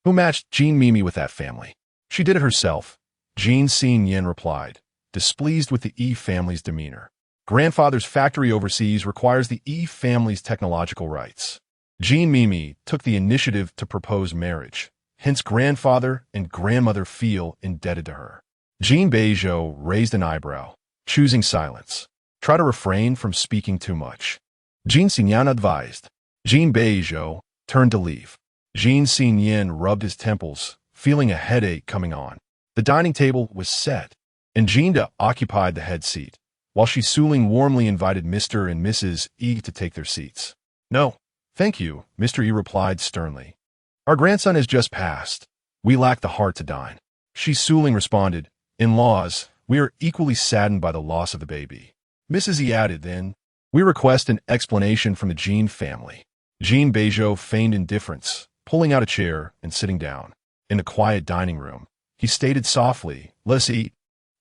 who matched Jin Mimi with that family? She did it herself. Jin Xin Yin replied, displeased with the Yi family's demeanor. Grandfather's factory overseas requires the Yi family's technological rights. Jin Mimi took the initiative to propose marriage, hence grandfather and grandmother feel indebted to her. Jin Beizhou raised an eyebrow, choosing silence. Try to refrain from speaking too much. Jin Xinyan advised. Jin Beizhou turned to leave. Jin Xinyan rubbed his temples, feeling a headache coming on. The dining table was set, and Jinda occupied the head seat, while Shi Suling warmly invited Mr. and Mrs. Yi to take their seats. No, thank you, Mr. Yi replied sternly. Our grandson has just passed. We lack the heart to dine. Shi Suling responded, in-laws, we are equally saddened by the loss of the baby. Mrs. Yi added then, we request an explanation from the Jin family. Jin Beizhou feigned indifference, pulling out a chair and sitting down. In the quiet dining room, he stated softly, let us eat.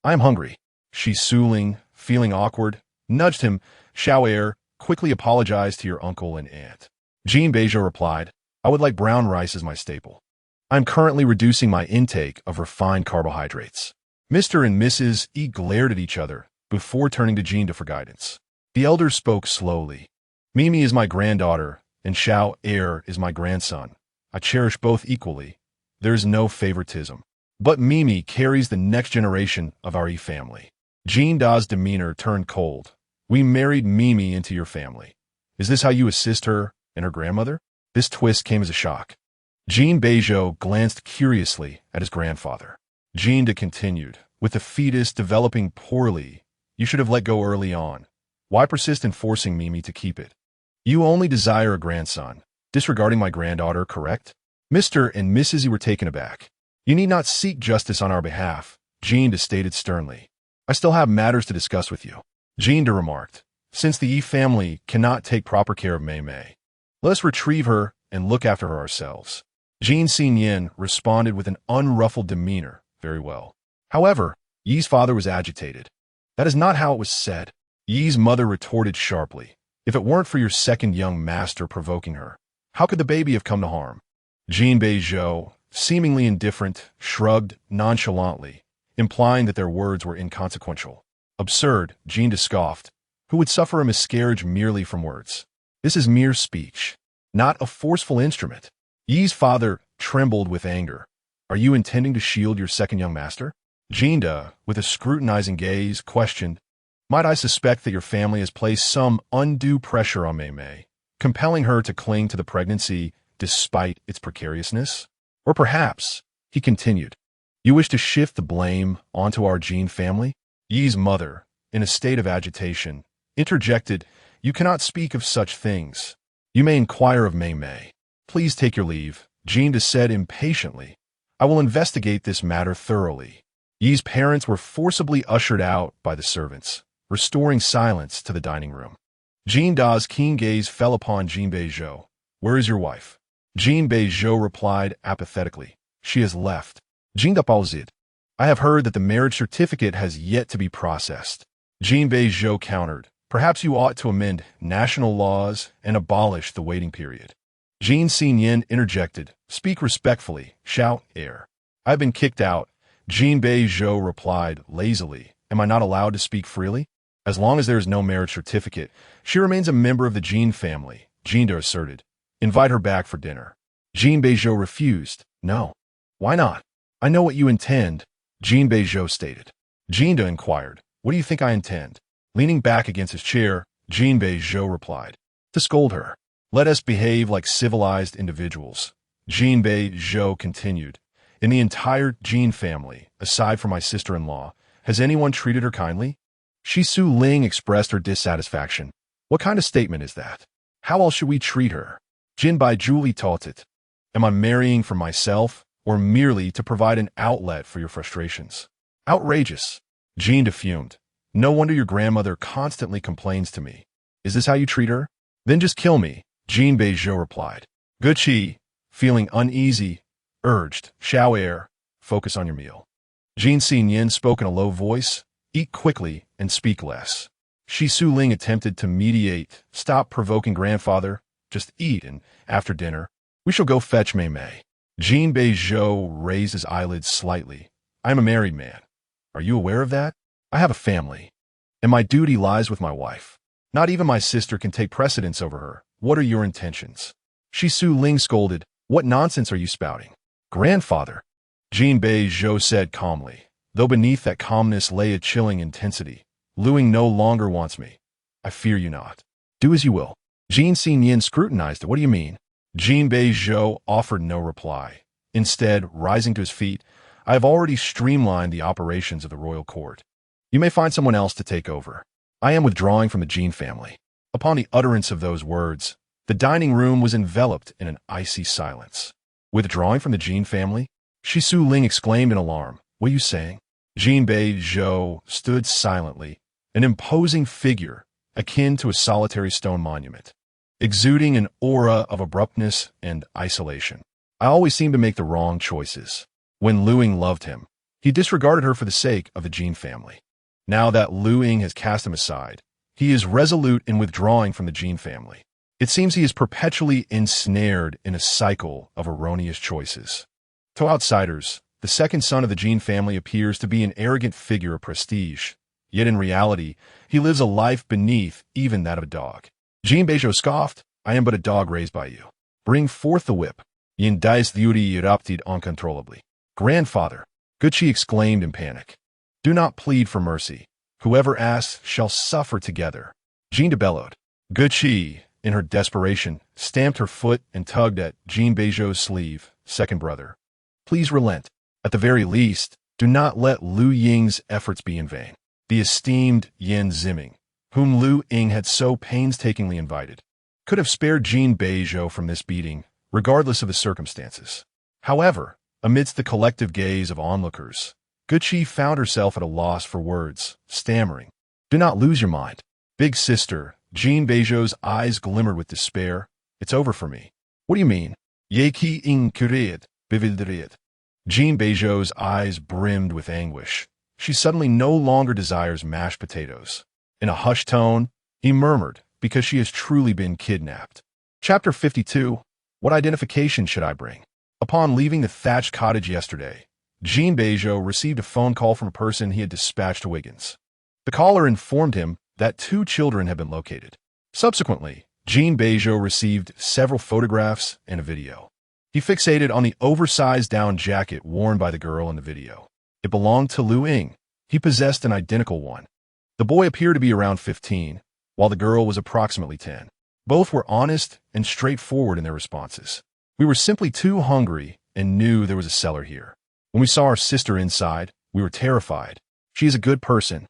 I am hungry. Shi Suling, feeling awkward, nudged him. Xiao Air quickly apologized to your uncle and aunt. Jin Beizhou replied, I would like brown rice as my staple. I am currently reducing my intake of refined carbohydrates. Mr. and Mrs. Yi glared at each other before turning to Jinda for guidance. The elder spoke slowly. Mimi is my granddaughter, and Xiao Air is my grandson. I cherish both equally. There is no favoritism. But Mimi carries the next generation of our Yi family. Jin Da's demeanor turned cold. We married Mimi into your family. Is this how you assist her and her grandmother? This twist came as a shock. Jin Beizhou glanced curiously at his grandfather. Jinda continued, with the fetus developing poorly, you should have let go early on. Why persist in forcing Mimi to keep it? You only desire a grandson, disregarding my granddaughter, correct? Mr. and Mrs. Yi were taken aback. You need not seek justice on our behalf, Jinda stated sternly. I still have matters to discuss with you. Jinda remarked, since the Yi family cannot take proper care of Mei Mei, let us retrieve her and look after her ourselves. Jin Xinyan responded with an unruffled demeanor. Very well. However, Yi's father was agitated. That is not how it was said. Yi's mother retorted sharply. If it weren't for your second young master provoking her, how could the baby have come to harm? Jin Beizhou, seemingly indifferent, shrugged nonchalantly, implying that their words were inconsequential. Absurd, Jinda scoffed. Who would suffer a miscarriage merely from words? This is mere speech, not a forceful instrument. Yi's father trembled with anger. Are you intending to shield your second young master? Jinda, with a scrutinizing gaze, questioned, "Might I suspect that your family has placed some undue pressure on Mei Mei, compelling her to cling to the pregnancy despite its precariousness? Or perhaps," he continued, "you wish to shift the blame onto our Jin family?" Yi's mother, in a state of agitation, interjected, "You cannot speak of such things. You may inquire of Mei Mei." "Please take your leave," Jinda said impatiently. "I will investigate this matter thoroughly." Yi's parents were forcibly ushered out by the servants, restoring silence to the dining room. Jinda's keen gaze fell upon Jin Beizhou. "Where is your wife?" Jin Beizhou replied apathetically, "She has left." Jinda paused. "I have heard that the marriage certificate has yet to be processed." Jin Beizhou countered, "Perhaps you ought to amend national laws and abolish the waiting period." Jin Xinyan interjected, "Speak respectfully, shout air." "I've been kicked out," Jin Beizhou replied lazily. "Am I not allowed to speak freely?" "As long as there is no marriage certificate, she remains a member of the Jin family," Jinda asserted. "Invite her back for dinner." Jin Beizhou refused. "No." "Why not?" "I know what you intend," Jin Beizhou stated. Jinda inquired, "What do you think I intend?" Leaning back against his chair, Jin Beizhou replied, "To scold her." "Let us behave like civilized individuals," Jin Beizhou continued. "In the entire Jin family, aside from my sister-in-law, has anyone treated her kindly?" Su Ling expressed her dissatisfaction. "What kind of statement is that? How else should we treat her?" Jin Beizhou taught it. "Am I marrying for myself, or merely to provide an outlet for your frustrations?" "Outrageous!" Jin fumed. "No wonder your grandmother constantly complains to me. Is this how you treat her? Then just kill me," Jin Beizhou replied. Guqi, feeling uneasy, urged, "Xiao air, focus on your meal." Jin Xinyan spoke in a low voice, "Eat quickly and speak less." Su Ling attempted to mediate, "Stop provoking grandfather, just eat, and after dinner, we shall go fetch Mei Mei." Jin Beizhou raised his eyelids slightly. "I am a married man. Are you aware of that? I have a family, and my duty lies with my wife. Not even my sister can take precedence over her. What are your intentions?" Su Ling scolded, "What nonsense are you spouting?" "Grandfather," Jin Beizhou said calmly, though beneath that calmness lay a chilling intensity. "Luying no longer wants me. I fear you not. Do as you will." Jin Xinyan scrutinized it. "What do you mean?" Jin Beizhou offered no reply. Instead, rising to his feet, "I have already streamlined the operations of the royal court. You may find someone else to take over. I am withdrawing from the Jin family." Upon the utterance of those words, the dining room was enveloped in an icy silence. "Withdrawing from the Jin family?" Su Ling exclaimed in alarm. "What are you saying?" Jin Beizhou stood silently, an imposing figure akin to a solitary stone monument, exuding an aura of abruptness and isolation. "I always seem to make the wrong choices. When Luying loved him, he disregarded her for the sake of the Jin family. Now that Luying has cast him aside, he is resolute in withdrawing from the Jin family. It seems he is perpetually ensnared in a cycle of erroneous choices. To outsiders, the second son of the Jin family appears to be an arrogant figure of prestige, yet in reality, he lives a life beneath even that of a dog." Jin Beizhou scoffed, "I am but a dog raised by you. Bring forth the whip." Yin Dai's beauty erupted uncontrollably. "Grandfather," Guqi exclaimed in panic, "do not plead for mercy. Whoever asks shall suffer together." Jinda bellowed. Guqi, in her desperation, stamped her foot and tugged at Jin Beizhou's sleeve. "Second brother, please relent. At the very least, do not let Luying's efforts be in vain." The esteemed Yan Ziming, whom Luying had so painstakingly invited, could have spared Jin Beizhou from this beating, regardless of the circumstances. However, amidst the collective gaze of onlookers, Guqi found herself at a loss for words, stammering, "Do not lose your mind." "Big sister," Jin Beizhou's eyes glimmered with despair, "it's over for me." "What do you mean?" "Yeki inkurid, bewilderiert." Jin Beizhou's eyes brimmed with anguish. She suddenly no longer desires mashed potatoes. In a hushed tone, he murmured, "Because she has truly been kidnapped." Chapter 52. What identification should I bring? Upon leaving the thatched cottage yesterday, Jin Beizhou received a phone call from a person he had dispatched to Wiggins. The caller informed him that 2 children had been located. Subsequently, Jin Beizhou received several photographs and a video. He fixated on the oversized down jacket worn by the girl in the video. It belonged to Luying. He possessed an identical one. The boy appeared to be around 15, while the girl was approximately 10. Both were honest and straightforward in their responses. We were simply too hungry and knew there was a cellar here. When we saw our sister inside, we were terrified. She is a good person.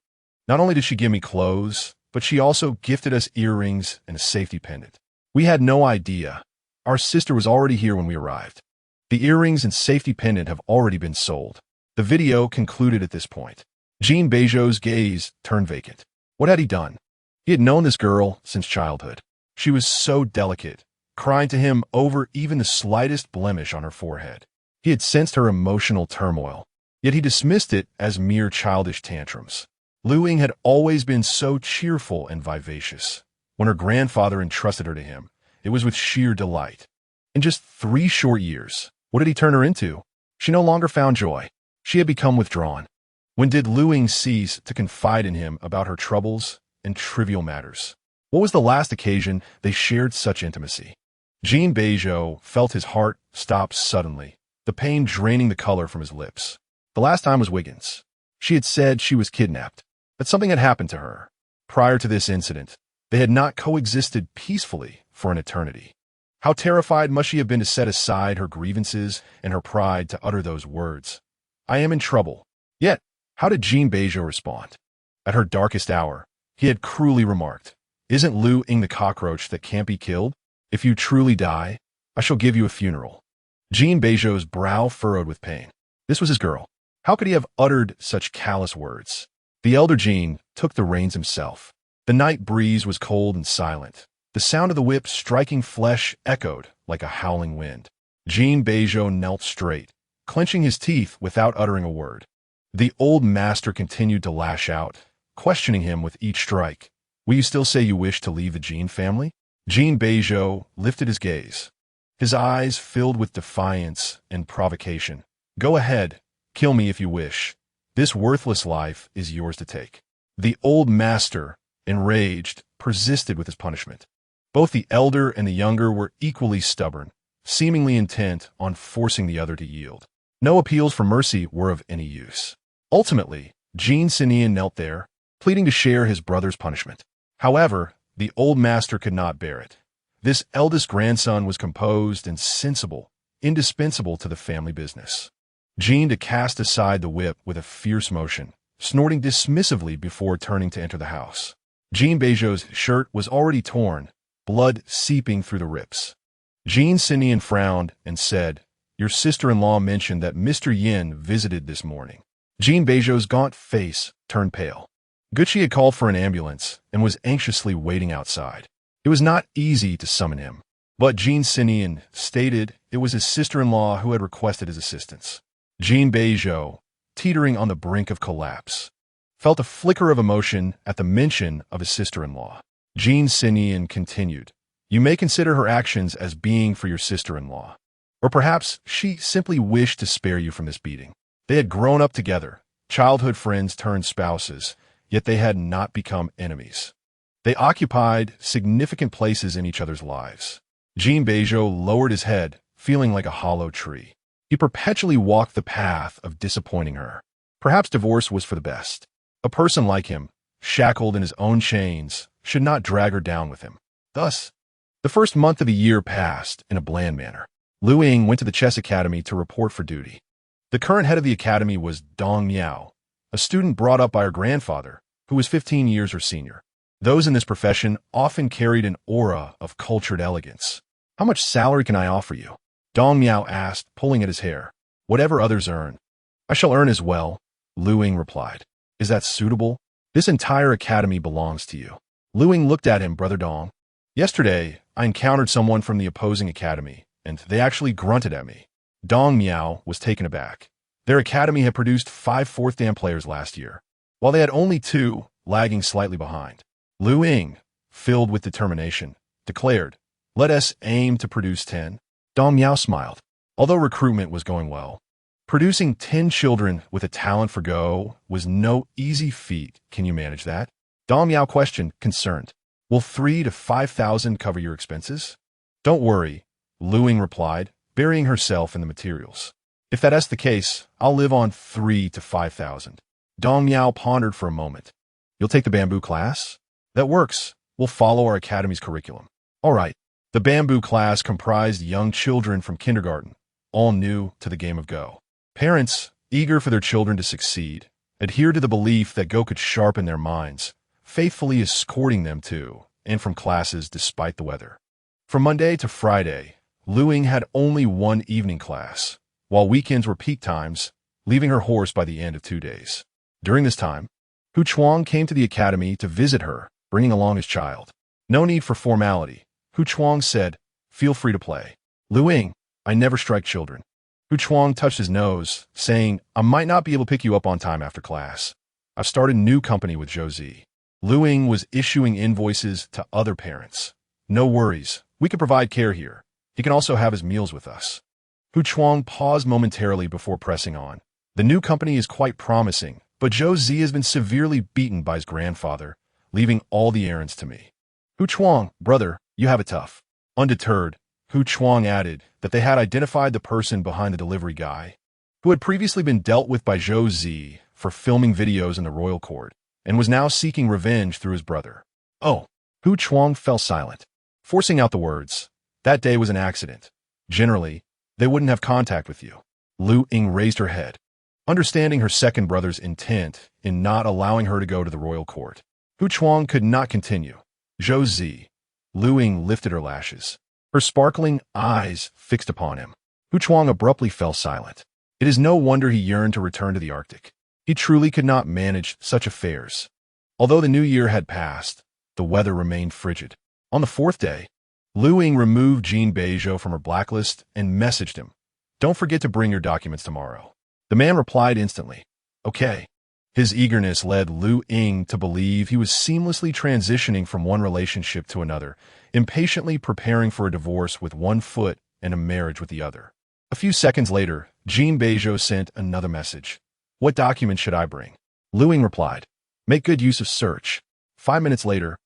Not only did she give me clothes, but she also gifted us earrings and a safety pendant. We had no idea. Our sister was already here when we arrived. The earrings and safety pendant have already been sold. The video concluded at this point. Jin Beizhou's gaze turned vacant. What had he done? He had known this girl since childhood. She was so delicate, crying to him over even the slightest blemish on her forehead. He had sensed her emotional turmoil, yet he dismissed it as mere childish tantrums. Luying had always been so cheerful and vivacious. When her grandfather entrusted her to him, it was with sheer delight. In just 3 short years, what did he turn her into? She no longer found joy. She had become withdrawn. When did Luying cease to confide in him about her troubles and trivial matters? What was the last occasion they shared such intimacy? Jin Beizhou felt his heart stop suddenly, the pain draining the color from his lips. The last time was Wiggins. She had said she was kidnapped, that something had happened to her. Prior to this incident, they had not coexisted peacefully for an eternity. How terrified must she have been to set aside her grievances and her pride to utter those words? I am in trouble. Yet, how did Jin Beizhou respond? At her darkest hour, he had cruelly remarked, "Isn't Luying the cockroach that can't be killed? If you truly die, I shall give you a funeral." Jin Beizhou's brow furrowed with pain. This was his girl. How could he have uttered such callous words? The elder Jin took the reins himself. The night breeze was cold and silent. The sound of the whip striking flesh echoed like a howling wind. Jin Beizhou knelt straight, clenching his teeth without uttering a word. The old master continued to lash out, questioning him with each strike. Will you still say you wish to leave the Jin family? Jin Beizhou lifted his gaze. His eyes filled with defiance and provocation. Go ahead, kill me if you wish. This worthless life is yours to take. The old master, enraged, persisted with his punishment. Both the elder and the younger were equally stubborn, seemingly intent on forcing the other to yield. No appeals for mercy were of any use. Ultimately, Jin Beizhou knelt there, pleading to share his brother's punishment. However, the old master could not bear it. This eldest grandson was composed and sensible, indispensable to the family business. Jin cast aside the whip with a fierce motion, snorting dismissively before turning to enter the house. Jin Beizhou's shirt was already torn, blood seeping through the rips. Jin Beizhou frowned and said, "Your sister-in-law mentioned that Mr. Yin visited this morning." Jin Beizhou's gaunt face turned pale. Gucci had called for an ambulance and was anxiously waiting outside. It was not easy to summon him, but Jin Beizhou stated it was his sister-in-law who had requested his assistance. Jin Beizhou, teetering on the brink of collapse, felt a flicker of emotion at the mention of his sister-in-law. Jin Beizhou continued, "You may consider her actions as being for your sister-in-law. Or perhaps she simply wished to spare you from this beating. They had grown up together, childhood friends turned spouses, yet they had not become enemies. They occupied significant places in each other's lives." Jin Beizhou lowered his head, feeling like a hollow tree. He perpetually walked the path of disappointing her. Perhaps divorce was for the best. A person like him, shackled in his own chains, should not drag her down with him. Thus, the first month of the year passed in a bland manner. Luying went to the chess academy to report for duty. The current head of the academy was Dong Miao, a student brought up by her grandfather, who was 15 years her senior. Those in this profession often carried an aura of cultured elegance. "How much salary can I offer you?" Dong Miao asked, pulling at his hair. "Whatever others earn." "I shall earn as well," Luying replied. "Is that suitable? This entire academy belongs to you." Luying looked at him, "Brother Dong. Yesterday, I encountered someone from the opposing academy, and they actually grunted at me." Dong Miao was taken aback. Their academy had produced 5 fourth dan players last year, while they had only 2, lagging slightly behind. Luying, filled with determination, declared, "Let us aim to produce 10. Dong Miao smiled. Although recruitment was going well, producing 10 children with a talent for Go was no easy feat. Can you manage that? Dong Miao questioned, concerned. Will 3,000 to 5,000 cover your expenses? Don't worry, Luying replied, burying herself in the materials. If that's the case, I'll live on 3 to 5,000. Dong Miao pondered for a moment. You'll take the bamboo class? That works. We'll follow our academy's curriculum. All right. The bamboo class comprised young children from kindergarten, all new to the game of Go. Parents, eager for their children to succeed, adhered to the belief that Go could sharpen their minds, faithfully escorting them to and from classes despite the weather. From Monday to Friday, Luying had only one evening class, while weekends were peak times, leaving her hoarse by the end of 2 days. During this time, Hu Chuang came to the academy to visit her, bringing along his child. No need for formality. Hu Chuang said, "Feel free to play." "Luying, I never strike children." Hu Chuang touched his nose, saying, "I might not be able to pick you up on time after class. I've started a new company with Josie." Luying was issuing invoices to other parents. "No worries, we can provide care here. He can also have his meals with us." Hu Chuang paused momentarily before pressing on. "The new company is quite promising, but Josie has been severely beaten by his grandfather, leaving all the errands to me." "Hu Chuang, brother, you have it tough." Undeterred, Hu Chuang added that they had identified the person behind the delivery guy, who had previously been dealt with by Zhou Zi for filming videos in the royal court, and was now seeking revenge through his brother. "Oh." Hu Chuang fell silent, forcing out the words, "That day was an accident. Generally, they wouldn't have contact with you." Luying raised her head, understanding her second brother's intent in not allowing her to go to the royal court. Hu Chuang could not continue. "Zhou Zi." Luying lifted her lashes, her sparkling eyes fixed upon him. Hu Chuang abruptly fell silent. It is no wonder he yearned to return to the Arctic. He truly could not manage such affairs. Although the new year had passed, the weather remained frigid. On the fourth day, Luying removed Jin Beizhou from her blacklist and messaged him, "Don't forget to bring your documents tomorrow." The man replied instantly, "Okay." His eagerness led Luying to believe he was seamlessly transitioning from one relationship to another, impatiently preparing for a divorce with one foot and a marriage with the other. A few seconds later, Jin Beizhou sent another message. "What documents should I bring?" Luying replied, "Make good use of search." 5 minutes later,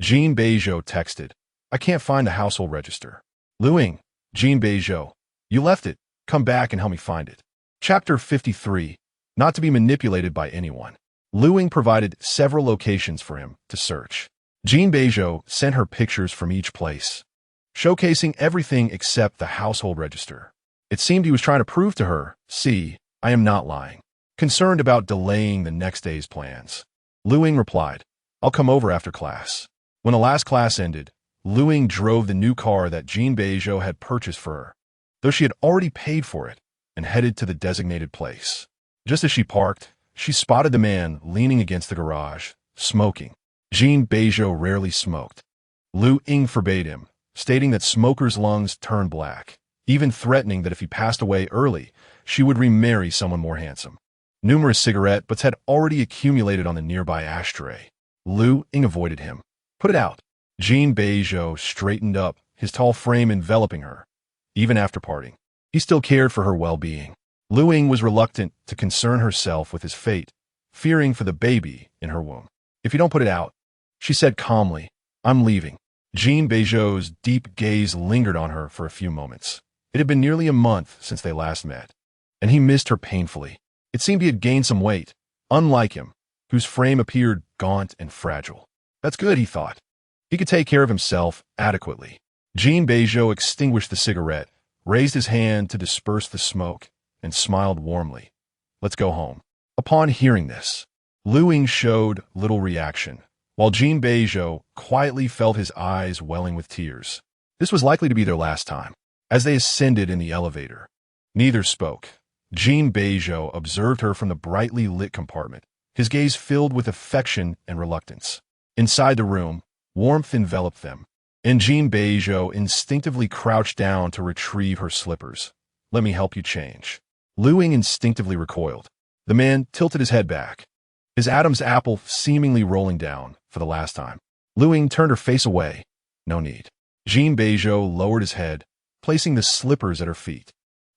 Jin Beizhou texted, "I can't find the household register." Luying, "Jin Beizhou, you left it. Come back and help me find it." Chapter 53. Not to be manipulated by anyone. Luying provided several locations for him to search. Jin Beizhou sent her pictures from each place, showcasing everything except the household register. It seemed he was trying to prove to her, "See, I am not lying," concerned about delaying the next day's plans. Luying replied, "I'll come over after class." When the last class ended, Luying drove the new car that Jin Beizhou had purchased for her, though she had already paid for it, and headed to the designated place. Just as she parked, she spotted the man leaning against the garage, smoking. Jin Beizhou rarely smoked. Luying forbade him, stating that smokers' lungs turn black, even threatening that if he passed away early, she would remarry someone more handsome. Numerous cigarette butts had already accumulated on the nearby ashtray. Luying avoided him. "Put it out." Jin Beizhou straightened up, his tall frame enveloping her. Even after parting, he still cared for her well-being. Luying was reluctant to concern herself with his fate, fearing for the baby in her womb. "If you don't put it out," she said calmly, "I'm leaving." Jin Beizhou's deep gaze lingered on her for a few moments. It had been nearly a month since they last met, and he missed her painfully. It seemed he had gained some weight, unlike him, whose frame appeared gaunt and fragile. That's good, he thought. He could take care of himself adequately. Jin Beizhou extinguished the cigarette, raised his hand to disperse the smoke, and smiled warmly. "Let's go home." Upon hearing this, Luying showed little reaction, while Jin Beizhou quietly felt his eyes welling with tears. This was likely to be their last time. As they ascended in the elevator, neither spoke. Jin Beizhou observed her from the brightly lit compartment, his gaze filled with affection and reluctance. Inside the room, warmth enveloped them, and Jin Beizhou instinctively crouched down to retrieve her slippers. "Let me help you change." Luying instinctively recoiled. The man tilted his head back, his Adam's apple seemingly rolling down for the last time. Luying turned her face away. "No need." Jin Beizhou lowered his head, placing the slippers at her feet.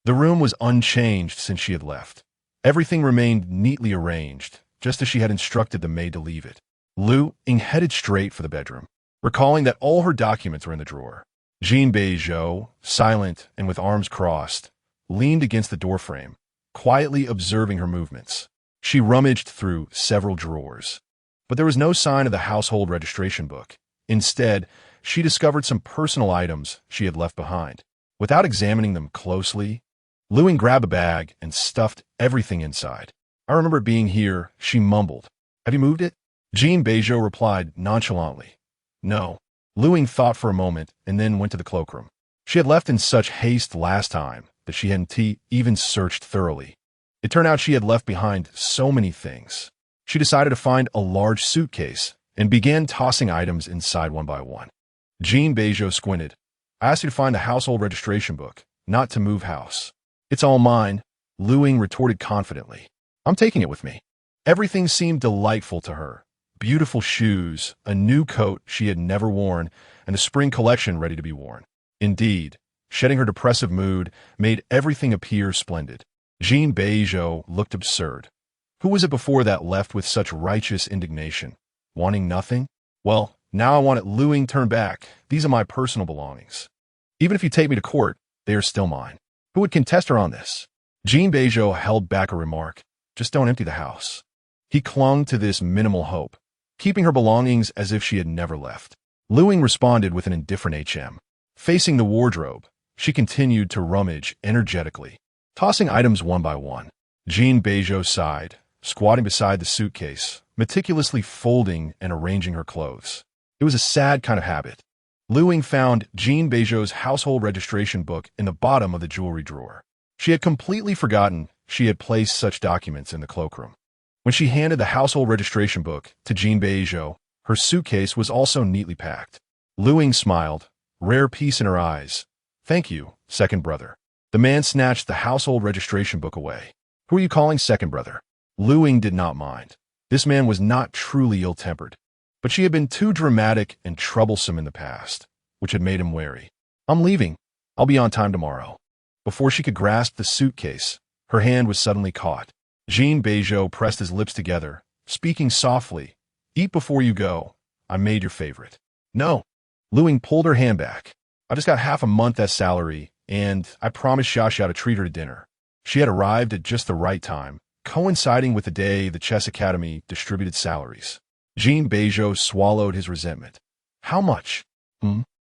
The room was unchanged since she had left. Everything remained neatly arranged, just as she had instructed the maid to leave it. Luying headed straight for the bedroom, recalling that all her documents were in the drawer. Jin Beizhou, silent and with arms crossed, leaned against the doorframe, quietly observing her movements. She rummaged through several drawers, but there was no sign of the household registration book. Instead, she discovered some personal items she had left behind. Without examining them closely, Luying grabbed a bag and stuffed everything inside. "I remember it being here," she mumbled. "Have you moved it?" Jin Beizhou replied nonchalantly, "No." Luying thought for a moment and then went to the cloakroom. She had left in such haste last time that she hadn't even searched thoroughly. It turned out she had left behind so many things. She decided to find a large suitcase and began tossing items inside one by one. Jin Beizhou squinted. "I asked you to find the household registration book, not to move house." "It's all mine," Luying retorted confidently. "I'm taking it with me." Everything seemed delightful to her. Beautiful shoes, a new coat she had never worn, and a spring collection ready to be worn. Indeed, shedding her depressive mood made everything appear splendid. Jin Beizhou looked absurd. Who was it before that left with such righteous indignation? Wanting nothing? "Well, now I want it." Luying turned back. "These are my personal belongings. Even if you take me to court, they are still mine." Who would contest her on this? Jin Beizhou held back a remark. "Just don't empty the house." He clung to this minimal hope, keeping her belongings as if she had never left. Luying responded with an indifferent HM. Facing the wardrobe, she continued to rummage energetically, tossing items one by one. Jin Beizhou sighed, squatting beside the suitcase, meticulously folding and arranging her clothes. It was a sad kind of habit. Luying found Jin Beizhou's household registration book in the bottom of the jewelry drawer. She had completely forgotten she had placed such documents in the cloakroom. When she handed the household registration book to Jin Beizhou, her suitcase was also neatly packed. Luying smiled, rare peace in her eyes. "Thank you, second brother." The man snatched the household registration book away. "Who are you calling second brother?" Luying did not mind. This man was not truly ill-tempered, but she had been too dramatic and troublesome in the past, which had made him wary. "I'm leaving. I'll be on time tomorrow." Before she could grasp the suitcase, her hand was suddenly caught. Jin Beizhou pressed his lips together, speaking softly. "Eat before you go. I made your favorite." "No." Luying pulled her hand back. "I just got half a month as salary, and I promised Xiaxia to treat her to dinner." She had arrived at just the right time, coinciding with the day the chess academy distributed salaries. Jin Beizhou swallowed his resentment. "How much?"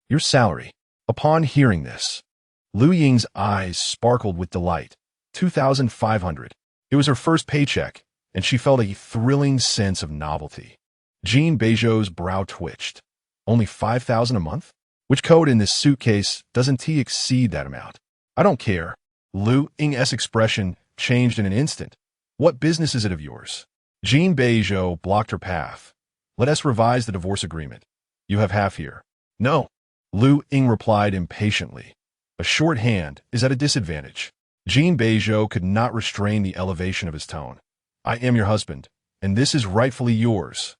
"Your salary." Upon hearing this, Luying's eyes sparkled with delight. 2,500. It was her first paycheck, and she felt a thrilling sense of novelty. Jin Beizhou's brow twitched. "Only 5,000 a month? Which code in this suitcase doesn't exceed that amount?" "I don't care." Luying's expression changed in an instant. "What business is it of yours?" Jin Beizhou blocked her path. "Let us revise the divorce agreement. You have half here." "No." Luying replied impatiently. A short hand is at a disadvantage. Jin Beizhou could not restrain the elevation of his tone. "I am your husband, and this is rightfully yours."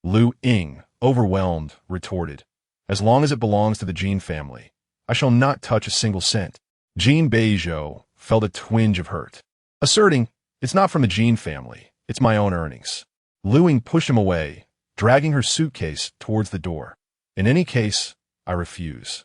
Luying, overwhelmed, retorted. "As long as it belongs to the Jin family, I shall not touch a single cent." Jin Beizhou felt a twinge of hurt, asserting, "It's not from the Jin family, it's my own earnings." Luying pushed him away, dragging her suitcase towards the door. "In any case, I refuse."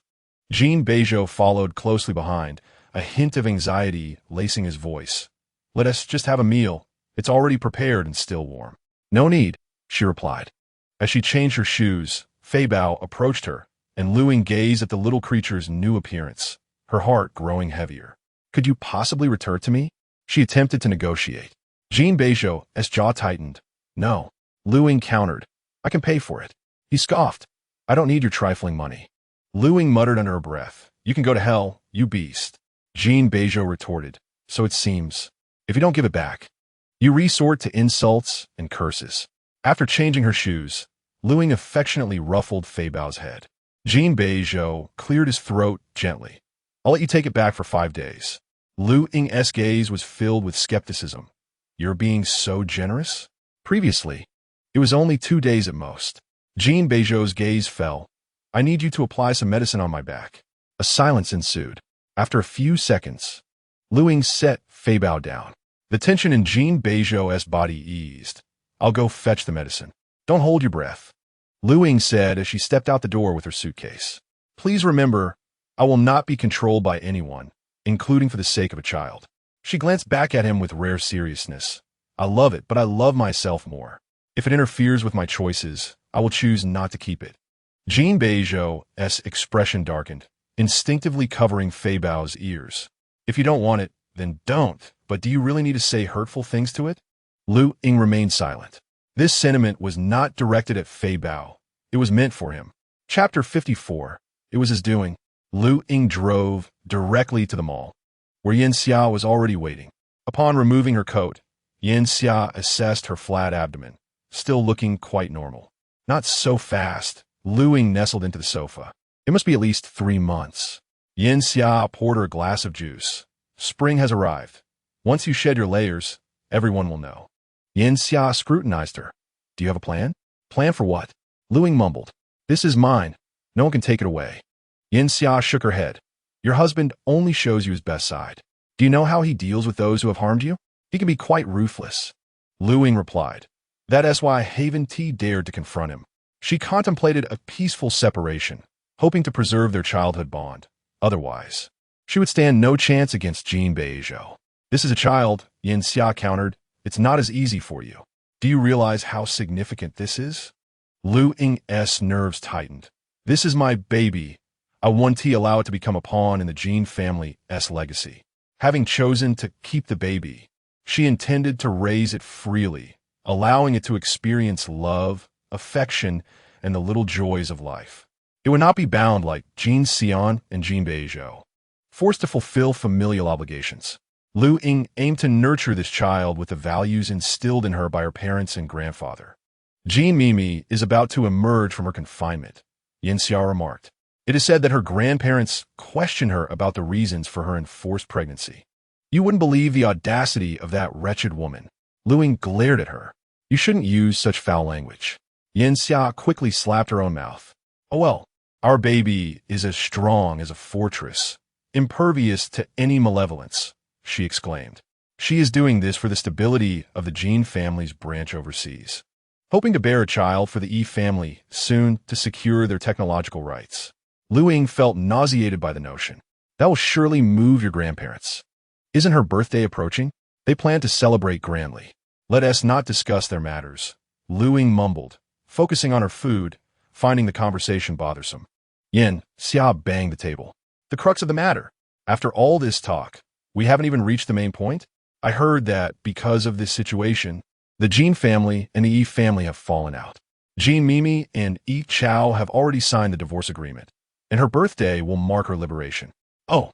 Jin Beizhou followed closely behind, a hint of anxiety lacing his voice. "Let us just have a meal. It's already prepared and still warm." "No need," she replied. As she changed her shoes, Fei Bao approached her, and Luying gazed at the little creature's new appearance, her heart growing heavier. "Could you possibly return to me?" She attempted to negotiate. Jin Beizhou's jaw tightened. "No." Luying countered. "I can pay for it." He scoffed. "I don't need your trifling money." Luying muttered under her breath. "You can go to hell, you beast." Jin Beizhou retorted. "So it seems. If you don't give it back, you resort to insults and curses." After changing her shoes, Luying affectionately ruffled Fei Bao's head. Jin Beizhou cleared his throat gently. "I'll let you take it back for 5 days." Luying's gaze was filled with skepticism. "You're being so generous?" Previously, it was only 2 days at most. Jin Beizhou's gaze fell. "I need you to apply some medicine on my back." A silence ensued. After a few seconds, Luying set Fei Bao down. The tension in Jin Beizhou's body eased. "I'll go fetch the medicine. Don't hold your breath," Luying said as she stepped out the door with her suitcase. "Please remember, I will not be controlled by anyone. including for the sake of a child. She glanced back at him with rare seriousness. I love it, but I love myself more. If it interferes with my choices, I will choose not to keep it. Jin Beizhou's expression darkened, instinctively covering Fei Bao's ears. If you don't want it, then don't. But do you really need to say hurtful things to it? Luying remained silent. This sentiment was not directed at Fei Bao. It was meant for him. Chapter 54. It was his doing. Luying drove directly to the mall, where Yin Xia was already waiting. Upon removing her coat, Yin Xia assessed her flat abdomen, still looking quite normal. Not so fast. Luying nestled into the sofa. It must be at least 3 months. Yin Xia poured her a glass of juice. Spring has arrived. Once you shed your layers, everyone will know. Yin Xia scrutinized her. Do you have a plan? Plan for what? Luying mumbled. This is mine. No one can take it away. Yin Xia shook her head. Your husband only shows you his best side. Do you know how he deals with those who have harmed you? He can be quite ruthless. Luying replied. That's why Haven T dared to confront him. She contemplated a peaceful separation, hoping to preserve their childhood bond. Otherwise, she would stand no chance against Jin Beizhou. This is a child, Yin Xia countered. It's not as easy for you. Do you realize how significant this is? Luying's nerves tightened. This is my baby. I won't allow it to become a pawn in the Jin family's legacy. Having chosen to keep the baby, she intended to raise it freely, allowing it to experience love, affection, and the little joys of life. It would not be bound like Jin Xian and Jin Beizhou, forced to fulfill familial obligations. Luying aimed to nurture this child with the values instilled in her by her parents and grandfather. Jin Mimi is about to emerge from her confinement, Yin Xia remarked. It is said that her grandparents question her about the reasons for her enforced pregnancy. You wouldn't believe the audacity of that wretched woman. Luying glared at her. You shouldn't use such foul language. Yin Xia quickly slapped her own mouth. Oh well, our baby is as strong as a fortress, impervious to any malevolence, she exclaimed. She is doing this for the stability of the Jin family's branch overseas, hoping to bear a child for the Yi family soon to secure their technological rights. Luying felt nauseated by the notion. That will surely move your grandparents. Isn't her birthday approaching? They plan to celebrate grandly. Let us not discuss their matters. Luying mumbled, focusing on her food, finding the conversation bothersome. Yin Xia banged the table. The crux of the matter. After all this talk, we haven't even reached the main point. I heard that because of this situation, the Jin family and the Yi family have fallen out. Jin Mimi and Yi Chao have already signed the divorce agreement, and her birthday will mark her liberation. Oh,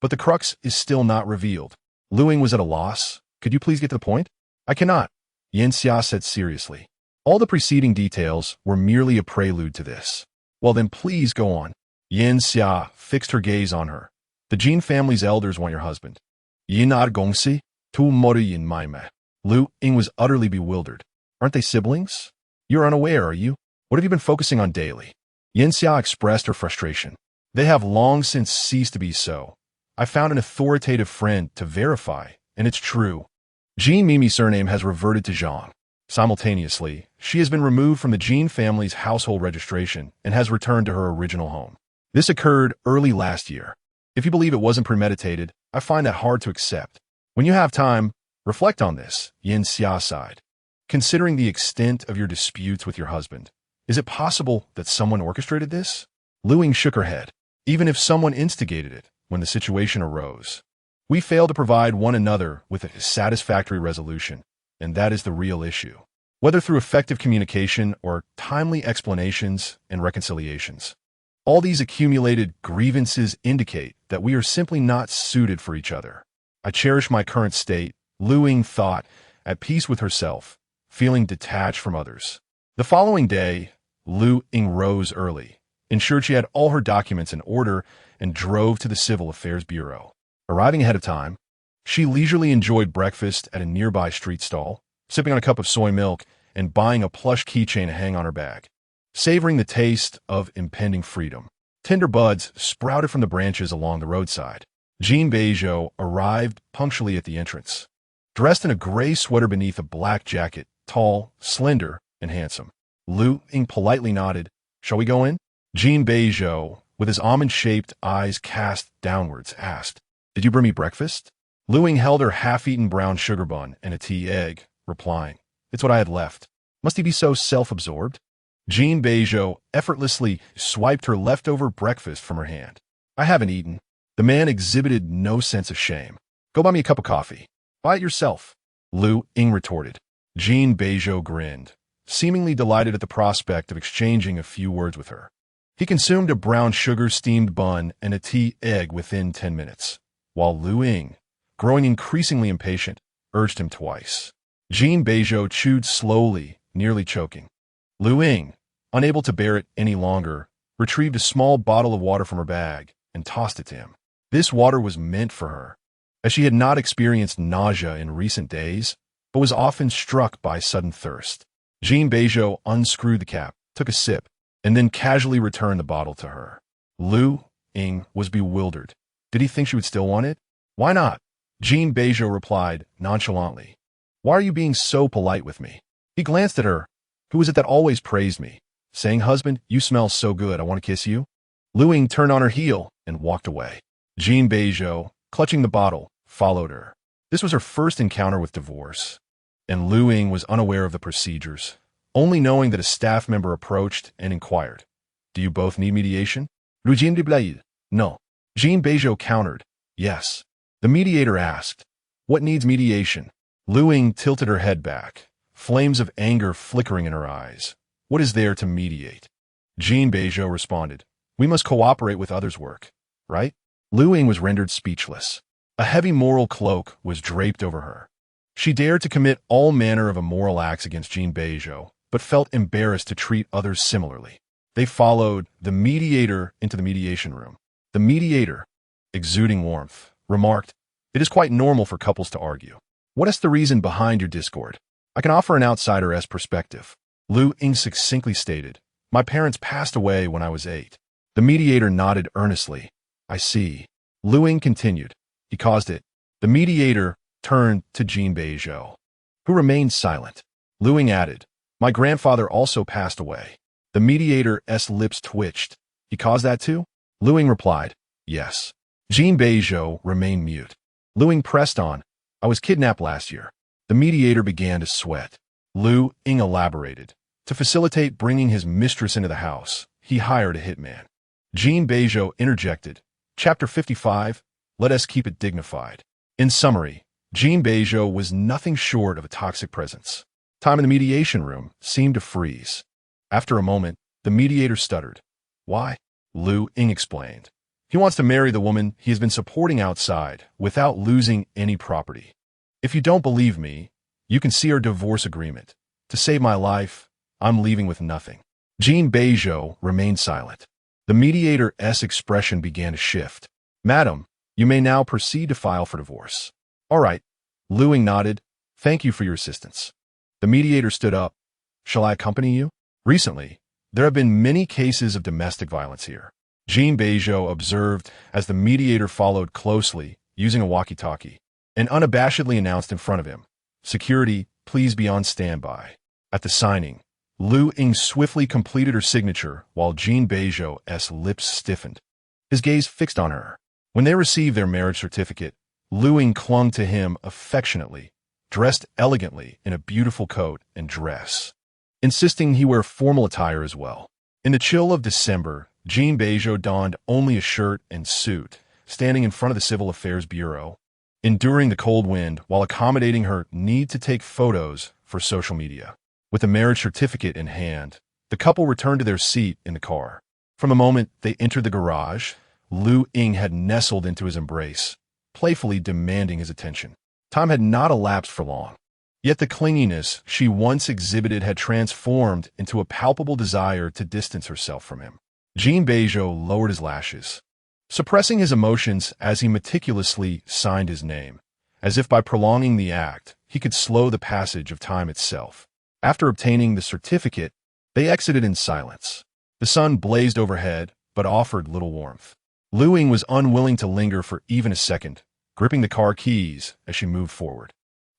but the crux is still not revealed. Luying was at a loss. Could you please get to the point? I cannot, Yin Xia said seriously. All the preceding details were merely a prelude to this. Well then please go on. Yin Xia fixed her gaze on her. The Jin family's elders want your husband. Yin ar gongsi, tu mori yin maime. Luying was utterly bewildered. Aren't they siblings? You're unaware, are you? What have you been focusing on daily? Yin Xia expressed her frustration. They have long since ceased to be so. I found an authoritative friend to verify, and it's true. Jin Mimi's surname has reverted to Zhang. Simultaneously, she has been removed from the Jin family's household registration and has returned to her original home. This occurred early last year. If you believe it wasn't premeditated, I find that hard to accept. When you have time, reflect on this, Yin Xia sighed. Considering the extent of your disputes with your husband, is it possible that someone orchestrated this? Luying shook her head. Even if someone instigated it when the situation arose, we fail to provide one another with a satisfactory resolution, and that is the real issue. Whether through effective communication or timely explanations and reconciliations. All these accumulated grievances indicate that we are simply not suited for each other. I cherish my current state, Luying thought, at peace with herself, feeling detached from others. The following day, Luying rose early, ensured she had all her documents in order, and drove to the Civil Affairs Bureau. Arriving ahead of time, she leisurely enjoyed breakfast at a nearby street stall, sipping on a cup of soy milk and buying a plush keychain to hang on her bag. Savoring the taste of impending freedom, tender buds sprouted from the branches along the roadside. Jin Beizhou arrived punctually at the entrance, dressed in a gray sweater beneath a black jacket, tall, slender, and handsome. Luying politely nodded. Shall we go in? Jin Beizhou, with his almond-shaped eyes cast downwards, asked. Did you bring me breakfast? Luying held her half-eaten brown sugar bun and a tea egg, replying, It's what I had left. Must he be so self-absorbed? Jin Beizhou effortlessly swiped her leftover breakfast from her hand. I haven't eaten. The man exhibited no sense of shame. Go buy me a cup of coffee. Buy it yourself. Luying retorted. Jin Beizhou grinned, seemingly delighted at the prospect of exchanging a few words with her. He consumed a brown sugar-steamed bun and a tea egg within 10 minutes, while Luying, growing increasingly impatient, urged him twice. Jin Beizhou chewed slowly, nearly choking. Luying, unable to bear it any longer, retrieved a small bottle of water from her bag and tossed it to him. This water was meant for her, as she had not experienced nausea in recent days, but was often struck by sudden thirst. Jin Beizhou unscrewed the cap, took a sip, and then casually returned the bottle to her. Luying was bewildered. Did he think she would still want it? Why not? Jin Beizhou replied nonchalantly. Why are you being so polite with me? He glanced at her. Who was it that always praised me, saying, Husband, you smell so good, I want to kiss you? Luying turned on her heel and walked away. Jin Beizhou, clutching the bottle, followed her. This was her first encounter with divorce, and Luying was unaware of the procedures, only knowing that a staff member approached and inquired, Do you both need mediation? Jin Beizhou, no. Jin Beizhou countered, Yes. The mediator asked, What needs mediation? Luying tilted her head back, flames of anger flickering in her eyes. What is there to mediate? Jin Beizhou responded, We must cooperate with others' work, right? Luying was rendered speechless. A heavy moral cloak was draped over her. She dared to commit all manner of immoral acts against Jin Beizhou, but felt embarrassed to treat others similarly. They followed the mediator into the mediation room. The mediator, exuding warmth, remarked, It is quite normal for couples to argue. What is the reason behind your discord? I can offer an outsider's perspective. Luying succinctly stated, My parents passed away when I was 8. The mediator nodded earnestly. I see. Luying continued. He caused it. The mediator turned to Jin Beizhou, who remained silent. Luying added, My grandfather also passed away. The mediator's lips twitched. He caused that too? Luying replied, Yes. Jin Beizhou remained mute. Luying pressed on, I was kidnapped last year. The mediator began to sweat. Luying elaborated. To facilitate bringing his mistress into the house, he hired a hitman. Jin Beizhou interjected, Chapter 55, Let us keep it dignified. In summary, Jin Beizhou was nothing short of a toxic presence. Time in the mediation room seemed to freeze. After a moment, the mediator stuttered. Why? Luying explained. He wants to marry the woman he has been supporting outside without losing any property. If you don't believe me, you can see our divorce agreement. To save my life, I'm leaving with nothing. Jin Beizhou remained silent. The mediator's expression began to shift. Madam, you may now proceed to file for divorce. All right. Luying nodded. Thank you for your assistance. The mediator stood up. Shall I accompany you? Recently, there have been many cases of domestic violence here. Jin Beizhou observed as the mediator followed closely, using a walkie-talkie, and unabashedly announced in front of him, Security, please be on standby. At the signing, Luying swiftly completed her signature while Jin Beizhou's lips stiffened. His gaze fixed on her. When they received their marriage certificate, Luying clung to him affectionately, dressed elegantly in a beautiful coat and dress, insisting he wear formal attire as well. In the chill of December, Jin Beizhou donned only a shirt and suit, standing in front of the Civil Affairs Bureau, enduring the cold wind while accommodating her need to take photos for social media. With the marriage certificate in hand, the couple returned to their seat in the car. From the moment they entered the garage, Luying had nestled into his embrace, playfully demanding his attention. Time had not elapsed for long. Yet the clinginess she once exhibited had transformed into a palpable desire to distance herself from him. Jin Beizhou lowered his lashes, suppressing his emotions as he meticulously signed his name, as if by prolonging the act, he could slow the passage of time itself. After obtaining the certificate, they exited in silence. The sun blazed overhead, but offered little warmth. Luying was unwilling to linger for even a second, gripping the car keys as she moved forward.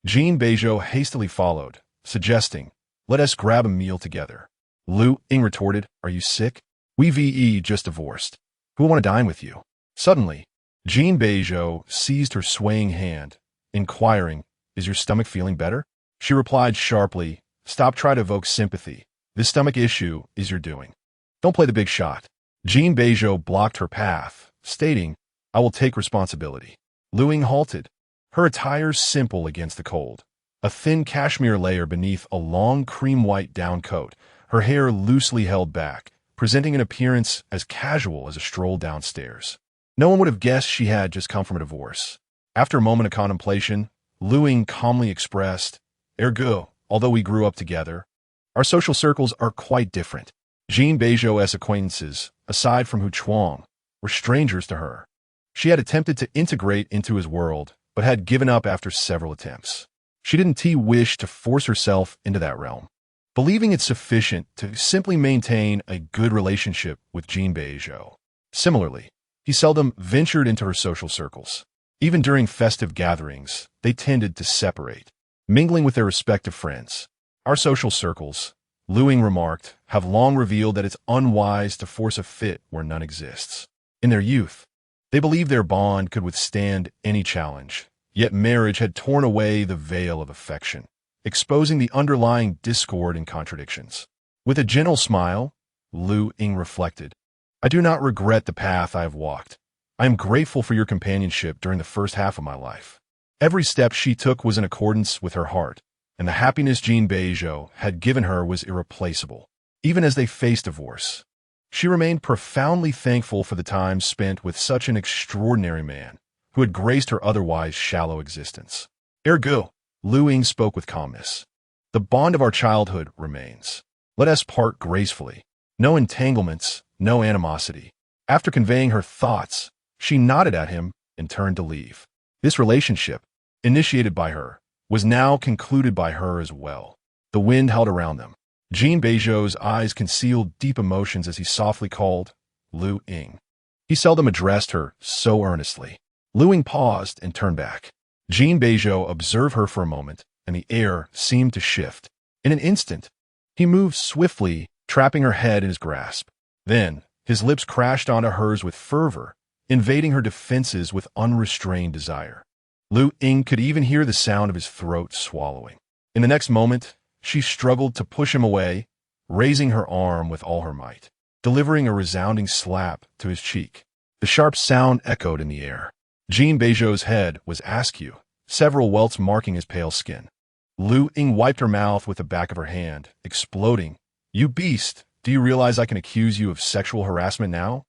Jin Beizhou hastily followed, suggesting, Let us grab a meal together. Luying retorted, Are you sick? We VE just divorced. Who will want to dine with you? Suddenly, Jin Beizhou seized her swaying hand, inquiring, "Is your stomach feeling better?" She replied sharply, "Stop trying to evoke sympathy. This stomach issue is your doing. Don't play the big shot." Jin Beizhou blocked her path, stating, "I will take responsibility." Luying halted, her attire simple against the cold. A thin cashmere layer beneath a long cream-white down coat, her hair loosely held back, presenting an appearance as casual as a stroll downstairs. No one would have guessed she had just come from a divorce. After a moment of contemplation, Luying calmly expressed, "Ergo, although we grew up together, our social circles are quite different." Jin Beizhou's acquaintances, aside from Hu Chuang, were strangers to her. She had attempted to integrate into his world, but had given up after several attempts. She didn't wish to force herself into that realm, believing it sufficient to simply maintain a good relationship with Jin Beizhou. Similarly, he seldom ventured into her social circles. Even during festive gatherings, they tended to separate, mingling with their respective friends. "Our social circles," Luying remarked, "have long revealed that it's unwise to force a fit where none exists." In their youth, they believed their bond could withstand any challenge, yet marriage had torn away the veil of affection, exposing the underlying discord and contradictions. With a gentle smile, Luying reflected, "I do not regret the path I have walked. I am grateful for your companionship during the first half of my life." Every step she took was in accordance with her heart, and the happiness Jin Beizhou had given her was irreplaceable. Even as they faced divorce, she remained profoundly thankful for the time spent with such an extraordinary man who had graced her otherwise shallow existence. "Ergo," Luying spoke with calmness, "the bond of our childhood remains. Let us part gracefully. No entanglements, no animosity." After conveying her thoughts, she nodded at him and turned to leave. This relationship, initiated by her, was now concluded by her as well. The wind held around them. Jin Beizhou's eyes concealed deep emotions as he softly called, "Luying." He seldom addressed her so earnestly. Luying paused and turned back. Jin Beizhou observed her for a moment, and the air seemed to shift. In an instant, he moved swiftly, trapping her head in his grasp. Then, his lips crashed onto hers with fervor, invading her defenses with unrestrained desire. Luying could even hear the sound of his throat swallowing. In the next moment, she struggled to push him away, raising her arm with all her might, delivering a resounding slap to his cheek. The sharp sound echoed in the air. Jin Beizhou's head was askew, several welts marking his pale skin. Luying wiped her mouth with the back of her hand, exploding, "You beast! Do you realize I can accuse you of sexual harassment now?"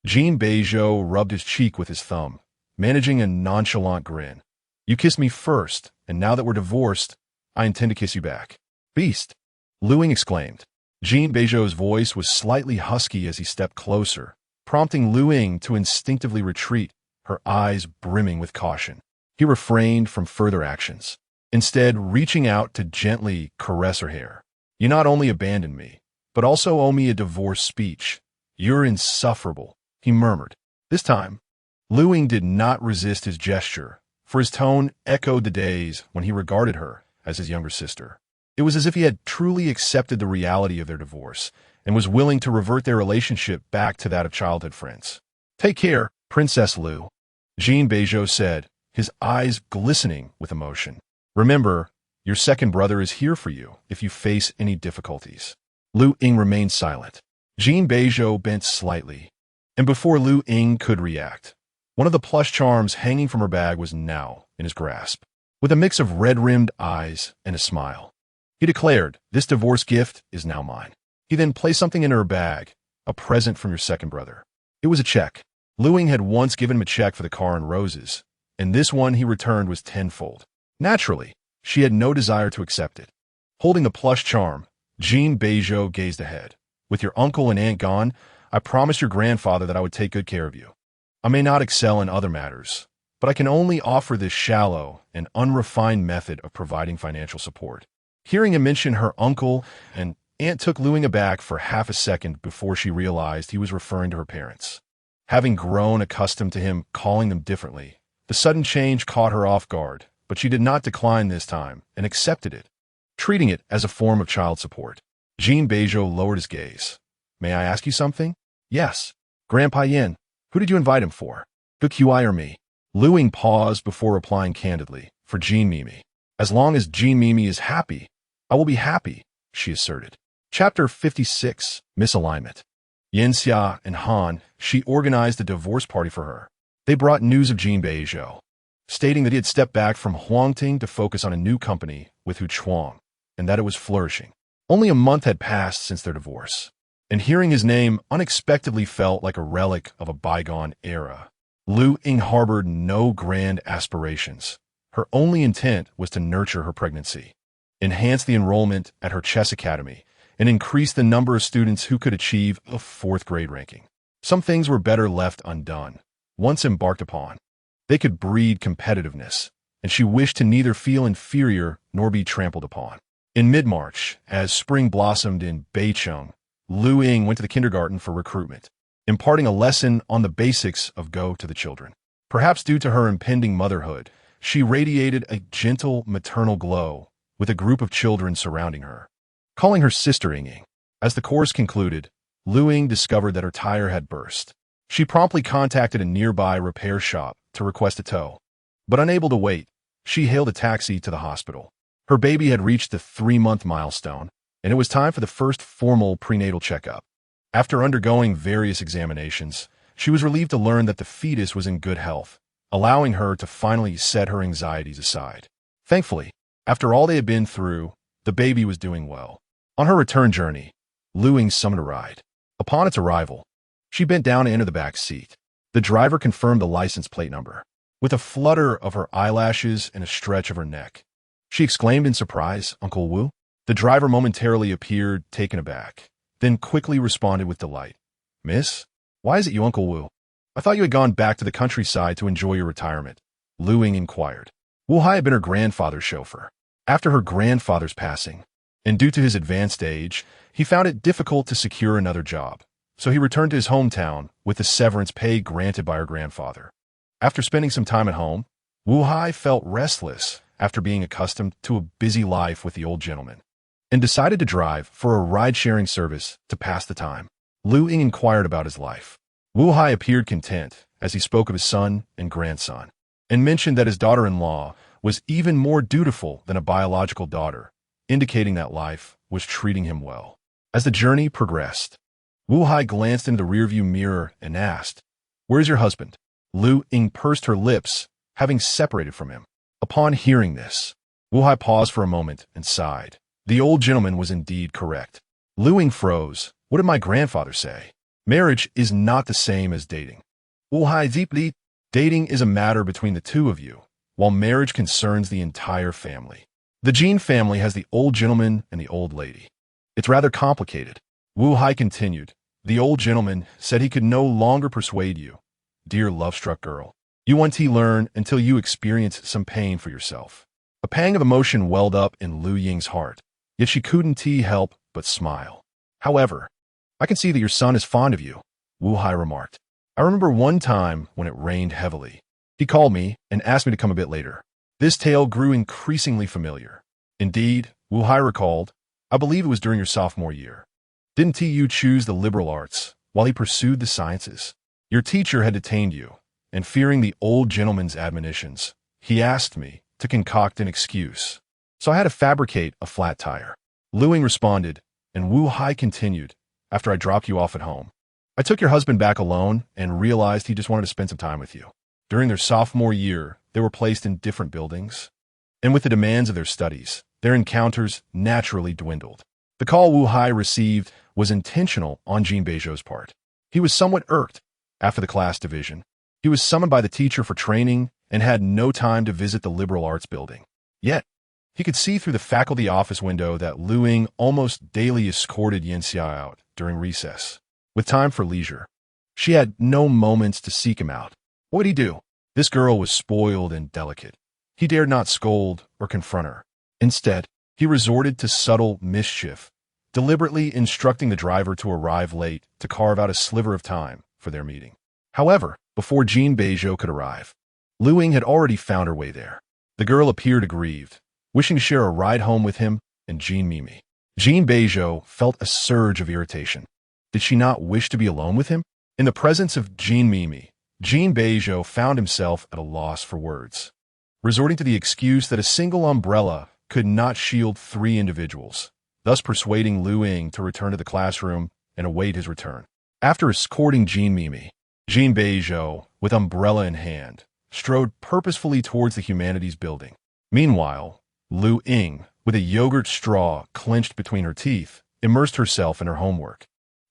Jin Beizhou rubbed his cheek with his thumb, managing a nonchalant grin. "You kissed me first, and now that we're divorced, I intend to kiss you back." "Beast!" Luying exclaimed. Jin Beizhou's voice was slightly husky as he stepped closer, prompting Luying to instinctively retreat, her eyes brimming with caution. He refrained from further actions, instead reaching out to gently caress her hair. "You not only abandoned me, but also owe me a divorce speech. You're insufferable," he murmured. This time, Luying did not resist his gesture, for his tone echoed the days when he regarded her as his younger sister. It was as if he had truly accepted the reality of their divorce and was willing to revert their relationship back to that of childhood friends. "Take care, Princess Lu," Jin Beizhou said, his eyes glistening with emotion. "Remember, your second brother is here for you if you face any difficulties." Luying remained silent. Jin Beizhou bent slightly, and before Luying could react, one of the plush charms hanging from her bag was now in his grasp. With a mix of red-rimmed eyes and a smile, he declared, "This divorce gift is now mine." He then placed something in her bag, "A present from your second brother." It was a check. Luying had once given him a check for the car and roses, and this one he returned was tenfold. Naturally, she had no desire to accept it. Holding the plush charm, Jin Beizhou gazed ahead. "With your uncle and aunt gone, I promised your grandfather that I would take good care of you. I may not excel in other matters, but I can only offer this shallow and unrefined method of providing financial support." Hearing him mention her uncle and aunt took Luying aback for half a second before she realized he was referring to her parents. Having grown accustomed to him calling them differently, the sudden change caught her off guard, but she did not decline this time and accepted it, treating it as a form of child support. Jin Beizhou lowered his gaze. "May I ask you something?" "Yes." "Grandpa Yin, who did you invite him for?" Good you hire me. Luying paused before replying candidly, for Jin Mimi. As long as Jin Mimi is happy, I will be happy, she asserted. Chapter 56, Misalignment. Yanxia and Han, she organized a divorce party for her. They brought news of Jin Beizhou, stating that he had stepped back from Huangting to focus on a new company with Hu Chuang, and that it was flourishing. Only a month had passed since their divorce, and hearing his name unexpectedly felt like a relic of a bygone era. Luying harbored no grand aspirations. Her only intent was to nurture her pregnancy, enhance the enrollment at her chess academy, and increase the number of students who could achieve a 4th grade ranking. Some things were better left undone. Once embarked upon, they could breed competitiveness, and she wished to neither feel inferior nor be trampled upon. In mid-March, as spring blossomed in Beizhou, Luying went to the kindergarten for recruitment, imparting a lesson on the basics of Go to the children. Perhaps due to her impending motherhood, she radiated a gentle maternal glow with a group of children surrounding her. Calling her sister Ying. As the course concluded, Luying discovered that her tire had burst. She promptly contacted a nearby repair shop to request a tow. But unable to wait, she hailed a taxi to the hospital. Her baby had reached the 3-month milestone, and it was time for the first formal prenatal checkup. After undergoing various examinations, she was relieved to learn that the fetus was in good health, allowing her to finally set her anxieties aside. Thankfully, after all they had been through, the baby was doing well. On her return journey, Luying summoned a ride. Upon its arrival, she bent down to enter the back seat. The driver confirmed the license plate number. With a flutter of her eyelashes and a stretch of her neck, she exclaimed in surprise, "Uncle Wu?" The driver momentarily appeared taken aback, then quickly responded with delight. "Miss, why is it you, Uncle Wu? I thought you had gone back to the countryside to enjoy your retirement," Luying inquired. Wu Hai had been her grandfather's chauffeur. After her grandfather's passing, and due to his advanced age, he found it difficult to secure another job, so he returned to his hometown with the severance pay granted by her grandfather. After spending some time at home, Wu Hai felt restless after being accustomed to a busy life with the old gentleman, and decided to drive for a ride-sharing service to pass the time. Luying inquired about his life. Wu Hai appeared content as he spoke of his son and grandson, and mentioned that his daughter-in-law was even more dutiful than a biological daughter, indicating that life was treating him well. As the journey progressed, Wu Hai glanced into the rearview mirror and asked, "Where's your husband?" Luying pursed her lips, having separated from him. Upon hearing this, Wu Hai paused for a moment and sighed. The old gentleman was indeed correct. Luying froze. What did my grandfather say? Marriage is not the same as dating. Wu Hai deeply, dating is a matter between the two of you, while marriage concerns the entire family. The Jin family has the old gentleman and the old lady. It's rather complicated. Wu Hai continued. The old gentleman said he could no longer persuade you. Dear love-struck girl, you won't learn until you experience some pain for yourself. A pang of emotion welled up in Luying's heart, yet she couldn't help but smile. However, I can see that your son is fond of you, Wu Hai remarked. I remember one time when it rained heavily. He called me and asked me to come a bit later. This tale grew increasingly familiar. Indeed, Wu Hai recalled, I believe it was during your sophomore year. Didn't you choose the liberal arts while he pursued the sciences? Your teacher had detained you, and fearing the old gentleman's admonitions, he asked me to concoct an excuse. So I had to fabricate a flat tire. Luying responded, and Wu Hai continued, after I dropped you off at home. I took your husband back alone and realized he just wanted to spend some time with you. During their sophomore year, they were placed in different buildings, and with the demands of their studies, their encounters naturally dwindled. The call Wu Hai received was intentional on Jin Beizhou's part. He was somewhat irked. After the class division, he was summoned by the teacher for training and had no time to visit the liberal arts building. Yet, he could see through the faculty office window that Luying almost daily escorted Yanxia out during recess. With time for leisure, she had no moments to seek him out. What would he do? This girl was spoiled and delicate. He dared not scold or confront her. Instead, he resorted to subtle mischief, deliberately instructing the driver to arrive late to carve out a sliver of time for their meeting. However, before Jin Beizhou could arrive, Luying had already found her way there. The girl appeared aggrieved, wishing to share a ride home with him and Jin Mimi. Jin Beizhou felt a surge of irritation. Did she not wish to be alone with him? In the presence of Jin Mimi, Jin Beizhou found himself at a loss for words, resorting to the excuse that a single umbrella could not shield three individuals, thus persuading Luying to return to the classroom and await his return. After escorting Jin Beizhou, with umbrella in hand, strode purposefully towards the humanities building. Meanwhile, Luying, with a yogurt straw clenched between her teeth, immersed herself in her homework.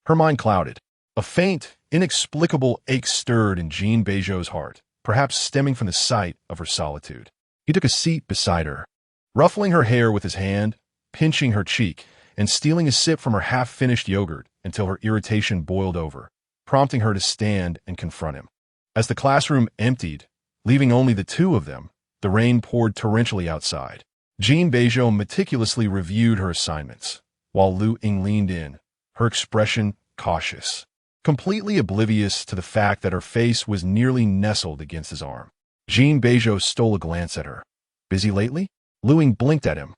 Her mind clouded. A faint, inexplicable ache stirred in Jin Beizhou's heart, perhaps stemming from the sight of her solitude. He took a seat beside her, ruffling her hair with his hand, pinching her cheek, and stealing a sip from her half-finished yogurt until her irritation boiled over, prompting her to stand and confront him. As the classroom emptied, leaving only the two of them, the rain poured torrentially outside. Jin Beizhou meticulously reviewed her assignments, while Luying leaned in, her expression cautious, completely oblivious to the fact that her face was nearly nestled against his arm. Jin Beizhou stole a glance at her. "Busy lately?" Luying blinked at him.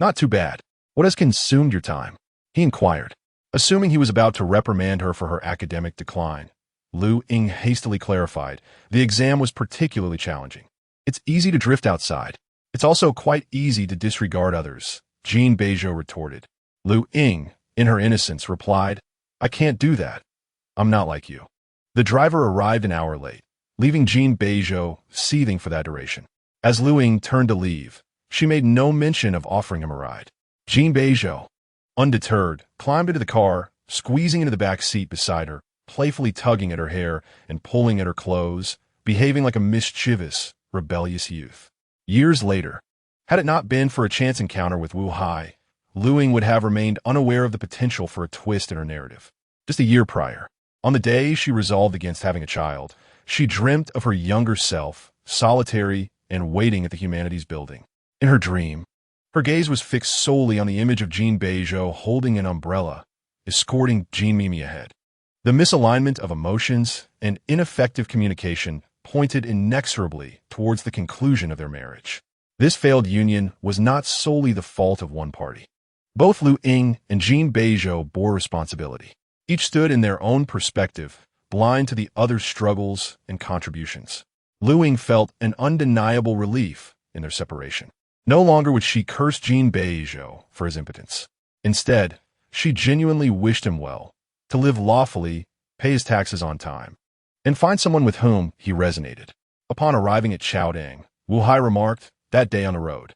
"Not too bad. What has consumed your time?" he inquired. Assuming he was about to reprimand her for her academic decline, Luying hastily clarified, "The exam was particularly challenging. It's easy to drift outside. It's also quite easy to disregard others," Jin Beizhou retorted. Luying, in her innocence, replied, "I can't do that. I'm not like you." The driver arrived an hour late, leaving Jin Beizhou seething for that duration. As Luying turned to leave, she made no mention of offering him a ride. Jin Beizhou, undeterred, climbed into the car, squeezing into the back seat beside her, playfully tugging at her hair and pulling at her clothes, behaving like a mischievous, rebellious youth. Years later, had it not been for a chance encounter with Wu Hai, Luying would have remained unaware of the potential for a twist in her narrative. Just a year prior, on the day she resolved against having a child, she dreamt of her younger self, solitary and waiting at the humanities building. In her dream, her gaze was fixed solely on the image of Jin Beizhou holding an umbrella, escorting Jin Mimi ahead. The misalignment of emotions and ineffective communication pointed inexorably towards the conclusion of their marriage. This failed union was not solely the fault of one party. Both Luying and Jin Beizhou bore responsibility. Each stood in their own perspective, blind to the other's struggles and contributions. Luying felt an undeniable relief in their separation. No longer would she curse Jin Beizhou for his impotence. Instead, she genuinely wished him well, to live lawfully, pay his taxes on time, and find someone with whom he resonated. Upon arriving at Chaodang, Wu Hai remarked, that day on the road,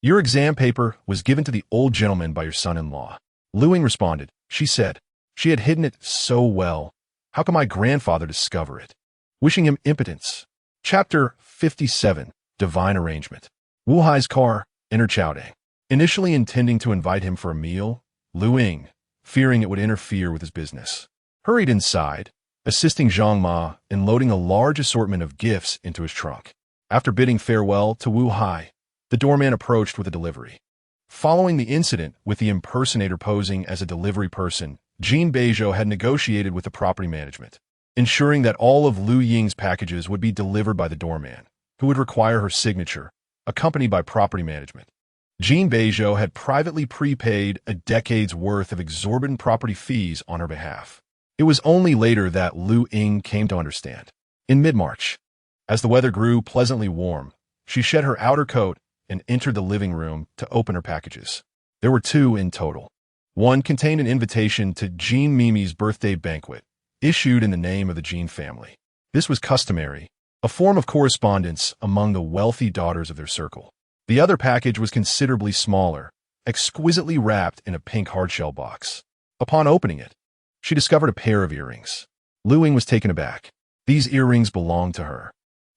"Your exam paper was given to the old gentleman by your son-in-law." Luying responded, she said, "She had hidden it so well. How could my grandfather discover it?" Wishing him impotence. Chapter 57, Divine Arrangement. Wu Hai's car entered Chaodang. Initially intending to invite him for a meal, Luying, fearing it would interfere with his business, hurried inside, assisting Zhang Ma in loading a large assortment of gifts into his trunk. After bidding farewell to Wu Hai, the doorman approached with a delivery. Following the incident with the impersonator posing as a delivery person, Jin Beizhou had negotiated with the property management, ensuring that all of Luying's packages would be delivered by the doorman, who would require her signature, accompanied by property management. Jin Beizhou had privately prepaid a decade's worth of exorbitant property fees on her behalf. It was only later that Luying came to understand. In mid-March, as the weather grew pleasantly warm, she shed her outer coat and entered the living room to open her packages. There were two in total. One contained an invitation to Jin Mimi's birthday banquet, issued in the name of the Jin family. This was customary, a form of correspondence among the wealthy daughters of their circle. The other package was considerably smaller, exquisitely wrapped in a pink hardshell box. Upon opening it, she discovered a pair of earrings. Luying was taken aback. These earrings belonged to her.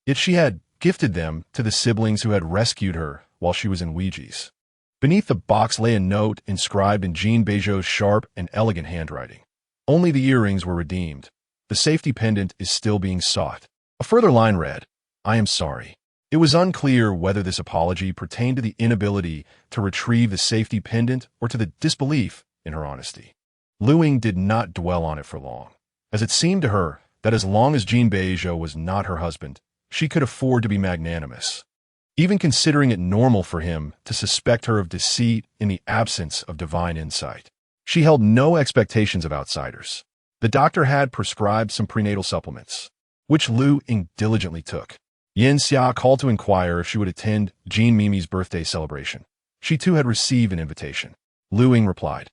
Yet she had gifted them to the siblings who had rescued her while she was in Ouiji's. Beneath the box lay a note inscribed in Jin Beizhou's sharp and elegant handwriting. Only the earrings were redeemed. The safety pendant is still being sought. A further line read, "I am sorry." It was unclear whether this apology pertained to the inability to retrieve the safety pendant or to the disbelief in her honesty. Luying did not dwell on it for long, as it seemed to her that as long as Jin Beizhou was not her husband, she could afford to be magnanimous, even considering it normal for him to suspect her of deceit in the absence of divine insight. She held no expectations of outsiders. The doctor had prescribed some prenatal supplements. which Luying diligently took. Yin Xia called to inquire if she would attend Jin Mimi's birthday celebration. She too had received an invitation. Luying replied,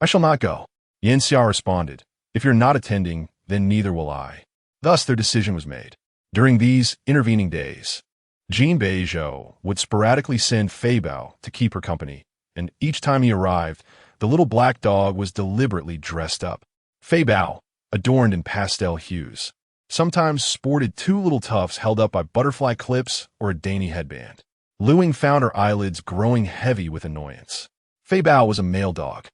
"I shall not go." Yin Xia responded, "If you're not attending, then neither will I." Thus their decision was made. During these intervening days, Jin Beizhou would sporadically send Fei Bao to keep her company, and each time he arrived, the little black dog was deliberately dressed up. Fei Bao, adorned in pastel hues, sometimes sported two little tufts held up by butterfly clips or a dainty headband. Luying found her eyelids growing heavy with annoyance. Fei Bao was a male dog.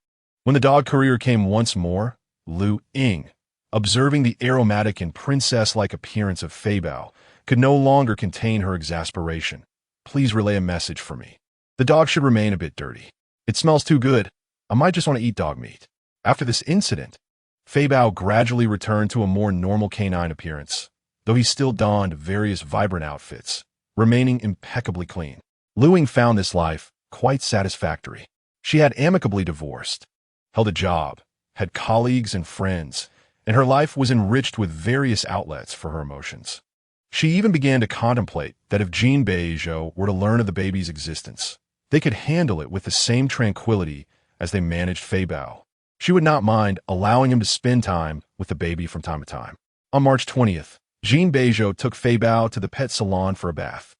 When the dog courier came once more, Luying, observing the aromatic and princess-like appearance of Fei Bao, could no longer contain her exasperation. "Please relay a message for me. The dog should remain a bit dirty. It smells too good. I might just want to eat dog meat." After this incident, Fei Bao gradually returned to a more normal canine appearance, though he still donned various vibrant outfits, remaining impeccably clean. Luying found this life quite satisfactory. She had amicably divorced, held a job, had colleagues and friends, and her life was enriched with various outlets for her emotions. She even began to contemplate that if Jin Beizhou were to learn of the baby's existence, they could handle it with the same tranquility as they managed Fei Bao. She would not mind allowing him to spend time with the baby from time to time. On March 20th, Jin Beizhou took Fei Bao to the pet salon for a bath.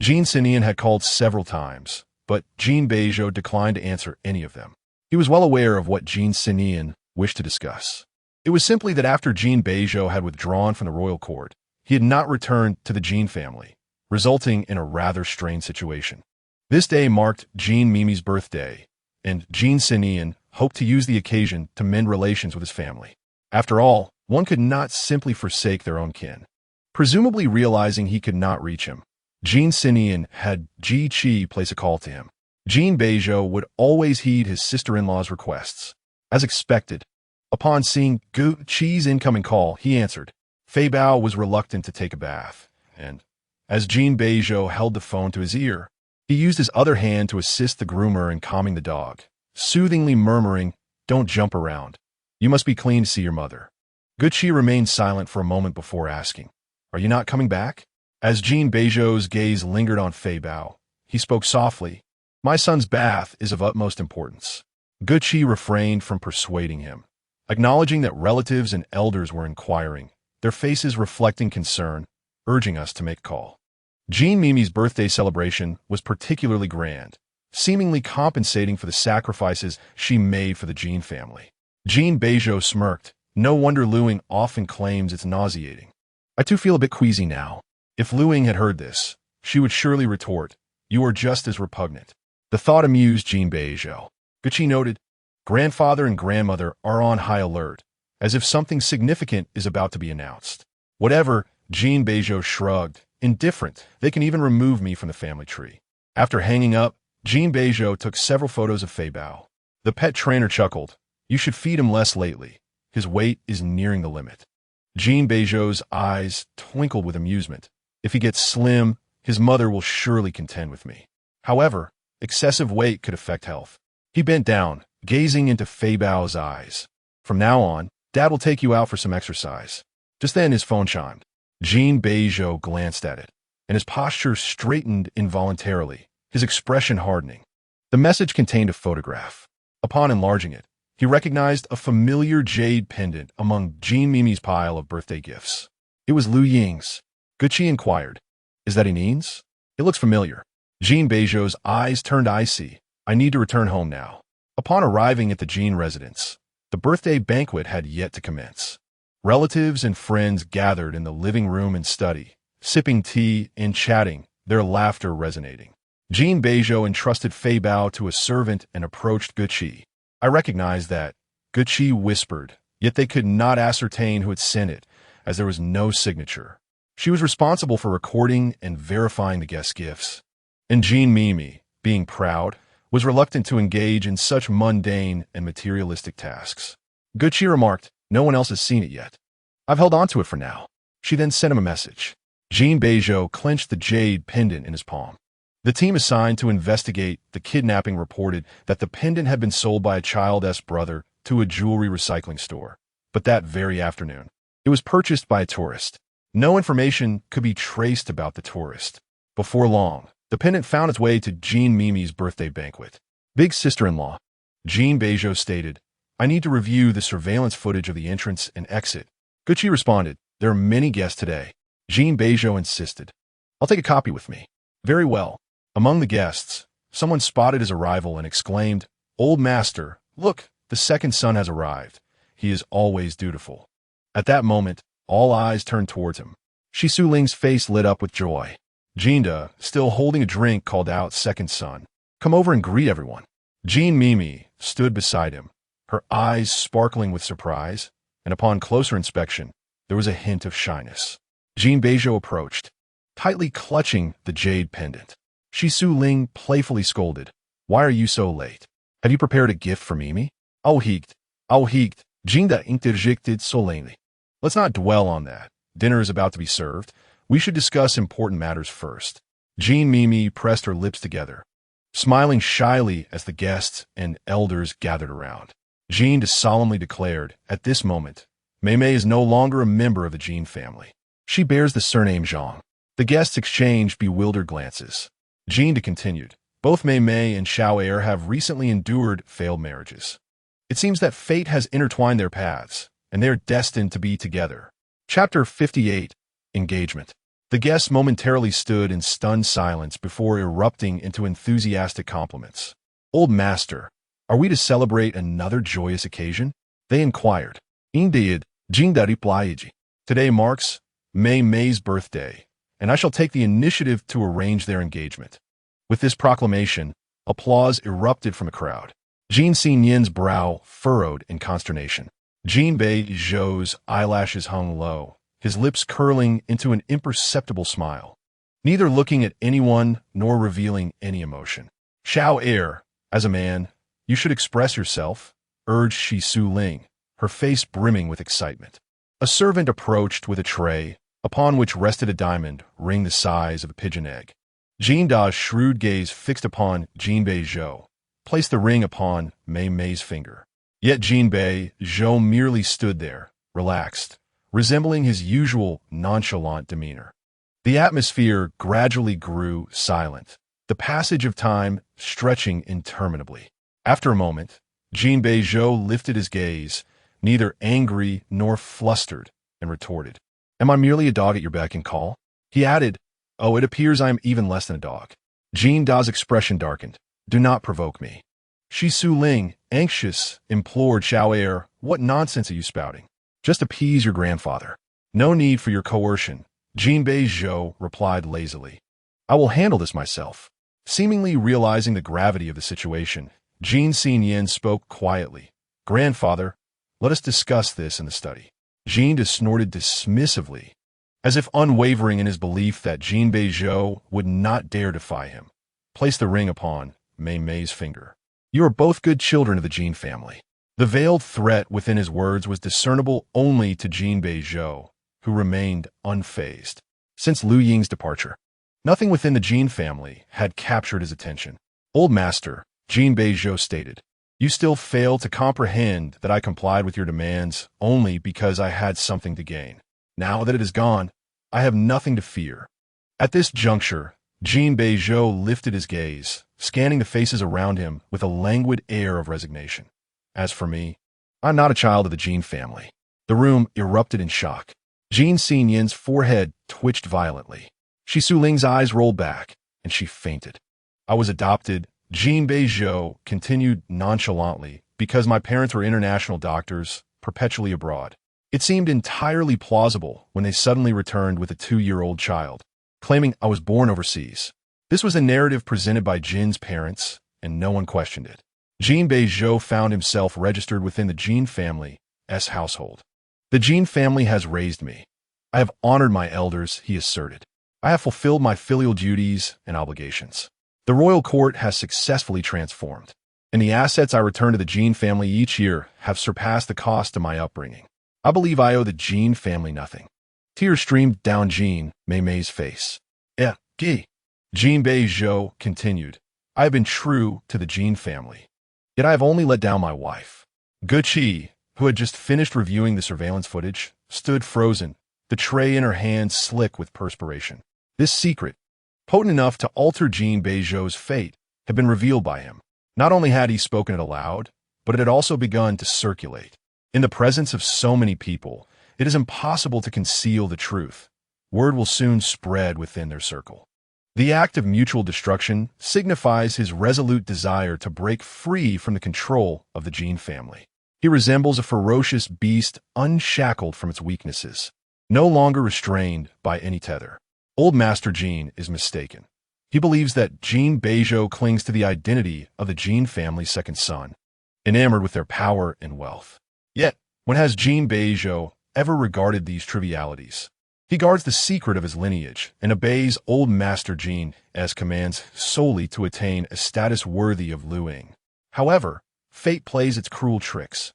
Jin Sinian had called several times, but Jin Beizhou declined to answer any of them. He was well aware of what Jin Sinian wished to discuss. It was simply that after Jin Beizhou had withdrawn from the royal court, he had not returned to the Jin family, resulting in a rather strained situation. This day marked Jin Mimi's birthday, and Jin Sinian hoped to use the occasion to mend relations with his family. After all, one could not simply forsake their own kin. Presumably realizing he could not reach him, Jin Sinian had Ji Qi place a call to him. Jin Beizhou would always heed his sister-in-law's requests. As expected, upon seeing Gu Qi's incoming call, he answered. Fei Bao was reluctant to take a bath, and, as Jin Beizhou held the phone to his ear, he used his other hand to assist the groomer in calming the dog, soothingly murmuring, "Don't jump around. You must be clean to see your mother." Gu Qi remained silent for a moment before asking, "Are you not coming back?" As Jin Beizhou's gaze lingered on Fei Bao, he spoke softly, "My son's bath is of utmost importance." Gu Qi refrained from persuading him, acknowledging that relatives and elders were inquiring, their faces reflecting concern, urging us to make a call. Jin Mimi's birthday celebration was particularly grand, seemingly compensating for the sacrifices she made for the Jin family. Jin Beizhou smirked. "No wonder Luying often claims it's nauseating. I too feel a bit queasy now." If Luying had heard this, she would surely retort, "You are just as repugnant." The thought amused Jin Beizhou. Gu Qi noted, "Grandfather and grandmother are on high alert, as if something significant is about to be announced." "Whatever," Jin Beizhou shrugged, "indifferent. They can even remove me from the family tree." After hanging up, Jin Beizhou took several photos of Fei Bao. The pet trainer chuckled, "You should feed him less lately. His weight is nearing the limit." Jin Beizhou's eyes twinkled with amusement. "If he gets slim, his mother will surely contend with me. However, excessive weight could affect health." He bent down, gazing into Fei Bao's eyes. "From now on, Dad will take you out for some exercise." Just then his phone chimed. Jin Beizhou glanced at it, and his posture straightened involuntarily, his expression hardening. The message contained a photograph. Upon enlarging it, he recognized a familiar jade pendant among Jin Mimi's pile of birthday gifts. It was Luying's. Gu Qi inquired, "Is that Inin's? It looks familiar." Jin Beizhou's eyes turned icy. "I need to return home now." Upon arriving at the Jin residence, the birthday banquet had yet to commence. Relatives and friends gathered in the living room and study, sipping tea and chatting, their laughter resonating. Jin Beizhou entrusted Fei Bao to a servant and approached Gu Qi. "I recognize that," Gu Qi whispered, yet they could not ascertain who had sent it, as there was no signature. She was responsible for recording and verifying the guests' gifts. And Jin Mimi, being proud, was reluctant to engage in such mundane and materialistic tasks. Gu Qi remarked, "No one else has seen it yet. I've held on to it for now." She then sent him a message. Jin Beizhou clenched the jade pendant in his palm. The team assigned to investigate the kidnapping reported that the pendant had been sold by a child's brother to a jewelry recycling store. But that very afternoon, it was purchased by a tourist. No information could be traced about the tourist. Before long, the pendant found its way to Jean Mimi's birthday banquet. Big sister-in-law, Jin Beizhou stated, "I need to review the surveillance footage of the entrance and exit." Gucci responded, "There are many guests today." Jin Beizhou insisted, "I'll take a copy with me." Very well. Among the guests, someone spotted his arrival and exclaimed, "Old master, look, the second son has arrived. He is always dutiful." At that moment, all eyes turned towards him. Shi Suling's face lit up with joy. Jinda, still holding a drink, called out, "Second son, come over and greet everyone." Jean Mimi stood beside him, her eyes sparkling with surprise, and upon closer inspection, there was a hint of shyness. Jin Beizhou approached, tightly clutching the jade pendant. Shi Suling playfully scolded, "Why are you so late? Have you prepared a gift for Mimi?" Auhigt, Jinda interjected solemnly. "Let's not dwell on that. Dinner is about to be served. We should discuss important matters first." Jean Mimi pressed her lips together, smiling shyly as the guests and elders gathered around. Jean solemnly declared, "At this moment, Mei is no longer a member of the Jin family. She bears the surname Zhang." The guests exchanged bewildered glances. Jean continued, "Both Mei and Xiao Air have recently endured failed marriages. It seems that fate has intertwined their paths, and they are destined to be together." Chapter 58, Engagement. The guests momentarily stood in stunned silence before erupting into enthusiastic compliments. "Old master, are we to celebrate another joyous occasion?" they inquired. "Indeed," Jinda replied. "Today marks Mei's birthday, and I shall take the initiative to arrange their engagement." With this proclamation, applause erupted from the crowd. Jin Xinyan's brow furrowed in consternation. Jin Beizhou's eyelashes hung low, his lips curling into an imperceptible smile, neither looking at anyone nor revealing any emotion. "Xiao Air, as a man, you should express yourself," urged Shi Suling, her face brimming with excitement. A servant approached with a tray, upon which rested a diamond ring the size of a pigeon egg. Jinda's shrewd gaze fixed upon Jin Beizhou, placed the ring upon Mei's finger. Yet Jin Beizhou merely stood there, relaxed, resembling his usual nonchalant demeanor. The atmosphere gradually grew silent, the passage of time stretching interminably. After a moment, Jin Beizhou lifted his gaze, neither angry nor flustered, and retorted, "Am I merely a dog at your beck and call?" He added, "Oh, it appears I am even less than a dog." Jinda's expression darkened. "Do not provoke me." Shi Suling, anxious, implored Xiao Air, "What nonsense are you spouting? Just appease your grandfather." "No need for your coercion," Jin Beizhou replied lazily. "I will handle this myself." Seemingly realizing the gravity of the situation, Jin Xinyan spoke quietly. "Grandfather, let us discuss this in the study." Jin snorted dismissively, as if unwavering in his belief that Jin Beizhou would not dare defy him. Placed the ring upon Mei's finger. "You are both good children of the Jin family." The veiled threat within his words was discernible only to Jin Beizhou, who remained unfazed. Since Luying's departure, nothing within the Jin family had captured his attention. "Old master," Jin Beizhou stated, "you still fail to comprehend that I complied with your demands only because I had something to gain. Now that it is gone, I have nothing to fear." At this juncture, Jin Beizhou lifted his gaze, scanning the faces around him with a languid air of resignation. "As for me, I'm not a child of the Jin family." The room erupted in shock. Jin Xinyan's forehead twitched violently. Shi Suling's eyes rolled back, and she fainted. "I was adopted," Jin Beizhou continued nonchalantly, "because my parents were international doctors, perpetually abroad. It seemed entirely plausible when they suddenly returned with a 2-year-old child, claiming I was born overseas. This was a narrative presented by Jin's parents, and no one questioned it. Jin Beizhou found himself registered within the Jin family's household. "The Jin family has raised me. I have honored my elders," he asserted. "I have fulfilled my filial duties and obligations. The royal court has successfully transformed, and the assets I return to the Jin family each year have surpassed the cost of my upbringing. I believe I owe the Jin family nothing." Tears streamed down Jin Mei's face. Jin Beizhou continued, "I have been true to the Jin family, yet I have only let down my wife." Gucci, who had just finished reviewing the surveillance footage, stood frozen, the tray in her hand slick with perspiration. This secret, potent enough to alter Jin Beizhou's fate, had been revealed by him. Not only had he spoken it aloud, but it had also begun to circulate. In the presence of so many people, it is impossible to conceal the truth. Word will soon spread within their circle. The act of mutual destruction signifies his resolute desire to break free from the control of the Jin family. He resembles a ferocious beast unshackled from its weaknesses, no longer restrained by any tether. Old Master Jin is mistaken. He believes that Jin Beizhou clings to the identity of the Jin family's second son, enamored with their power and wealth. Yet, when has Jin Beizhou ever regarded these trivialities? He guards the secret of his lineage and obeys Old Master Jin's commands solely to attain a status worthy of Luying. However, fate plays its cruel tricks.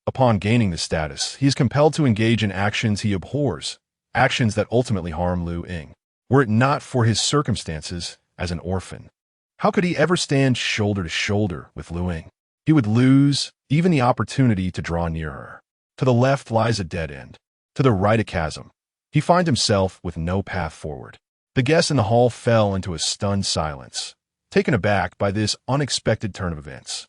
Upon gaining the status, he is compelled to engage in actions he abhors, actions that ultimately harm Luying. Were it not for his circumstances as an orphan, how could he ever stand shoulder to shoulder with Luying? He would lose even the opportunity to draw near her. To the left lies a dead end. To the right a chasm. He finds himself with no path forward. The guests in the hall fell into a stunned silence, taken aback by this unexpected turn of events.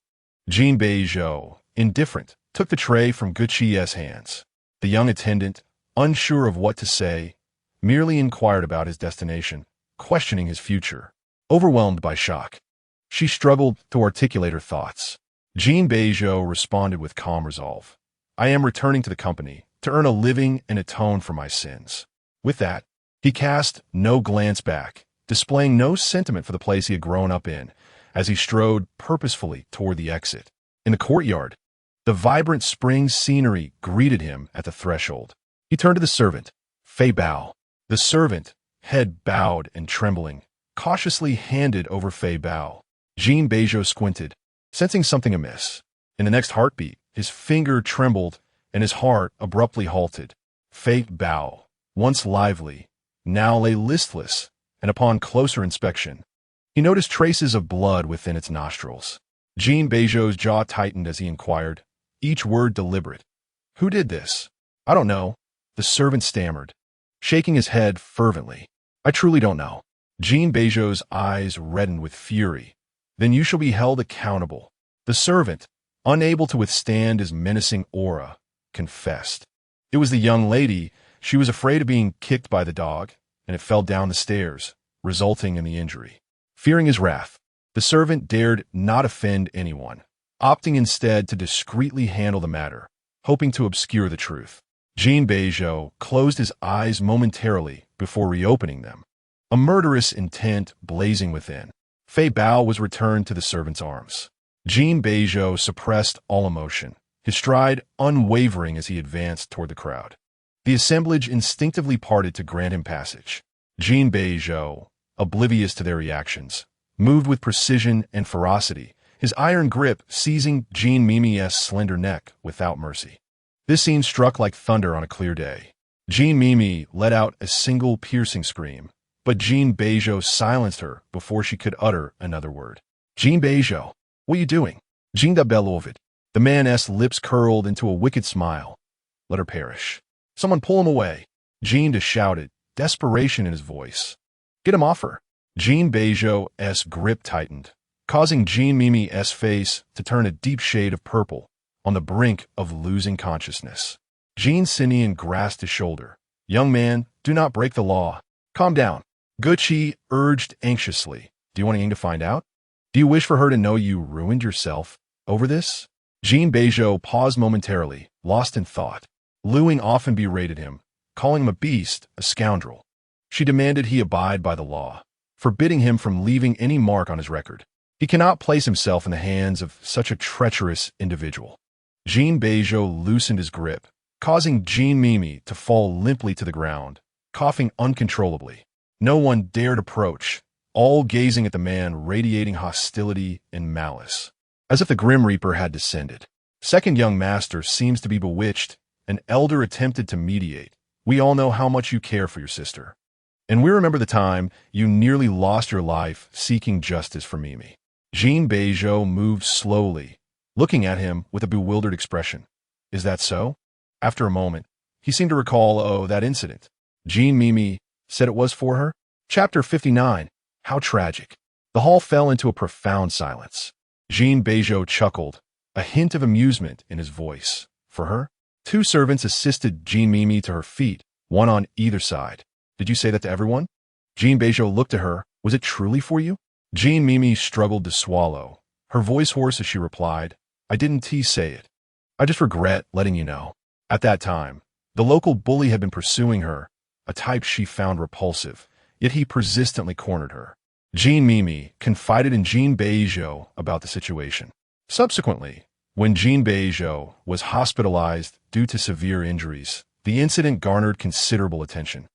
Jin Beizhou, indifferent, took the tray from Guqi's hands. The young attendant, unsure of what to say, merely inquired about his destination, questioning his future. Overwhelmed by shock, she struggled to articulate her thoughts. Jin Beizhou responded with calm resolve. I am returning to the company to earn a living and atone for my sins. With that, he cast no glance back, displaying no sentiment for the place he had grown up in, as he strode purposefully toward the exit. In the courtyard, the vibrant spring scenery greeted him at the threshold. He turned to the servant, Fei Bao. The servant, head bowed and trembling, cautiously handed over Fei Bao. Jin Beizhou squinted, sensing something amiss. In the next heartbeat, his finger trembled and his heart abruptly halted. Fei Bao, once lively, now lay listless, and upon closer inspection, he noticed traces of blood within its nostrils. Jin Beizhou's jaw tightened as he inquired, each word deliberate. Who did this? I don't know, the servant stammered, shaking his head fervently. I truly don't know. Jin Beizhou's eyes reddened with fury. Then you shall be held accountable. The servant, unable to withstand his menacing aura, confessed. It was the young lady. She was afraid of being kicked by the dog, and it fell down the stairs, resulting in the injury. Fearing his wrath, the servant dared not offend anyone, opting instead to discreetly handle the matter, hoping to obscure the truth. Jin Beizhou closed his eyes momentarily before reopening them, a murderous intent blazing within. Fei Bao was returned to the servant's arms. Jin Beizhou suppressed all emotion, his stride unwavering as he advanced toward the crowd. The assemblage instinctively parted to grant him passage. Jin Beizhou, oblivious to their reactions, moved with precision and ferocity, his iron grip seizing Jin Mimi's slender neck without mercy. This scene struck like thunder on a clear day. Jin Mimi let out a single piercing scream, but Jin Beizhou silenced her before she could utter another word. Jin Beizhou, what are you doing? Jin da Belovid. The man's lips curled into a wicked smile. Let her perish. Someone pull him away. Jin shouted, desperation in his voice. Get him off her. Jin Beizhou's grip tightened, causing Jin Mimi's face to turn a deep shade of purple, on the brink of losing consciousness. Jin Sinian grasped his shoulder. Young man, do not break the law. Calm down. Guqi urged anxiously. Do you want Ying to find out? Do you wish for her to know you ruined yourself over this? Jin Beizhou paused momentarily, lost in thought. Luying often berated him, calling him a beast, a scoundrel. She demanded he abide by the law, forbidding him from leaving any mark on his record. He cannot place himself in the hands of such a treacherous individual. Jin Beizhou loosened his grip, causing Jin Mimi to fall limply to the ground, coughing uncontrollably. No one dared approach, all gazing at the man radiating hostility and malice, as if the Grim Reaper had descended. Second young master seems to be bewitched. An elder attempted to mediate. We all know how much you care for your sister. And we remember the time you nearly lost your life seeking justice for Mimi. Jin Beizhou moved slowly, looking at him with a bewildered expression. Is that so? After a moment, He seemed to recall, oh, that incident. Jean Mimi said it was for her? Chapter 59. How tragic. The hall fell into a profound silence. Jin Beizhou chuckled, a hint of amusement in his voice. For her? Two servants assisted Jean Mimi to her feet, one on either side. Did you say that to everyone? Jin Beizhou looked at her. Was it truly for you? Jean Mimi struggled to swallow, her voice hoarse as she replied, I didn't say it. I just regret letting you know. At that time, the local bully had been pursuing her, a type she found repulsive, yet he persistently cornered her. Jean Mimi confided in Jin Beizhou about the situation. Subsequently, when Jin Beizhou was hospitalized due to severe injuries, the incident garnered considerable attention,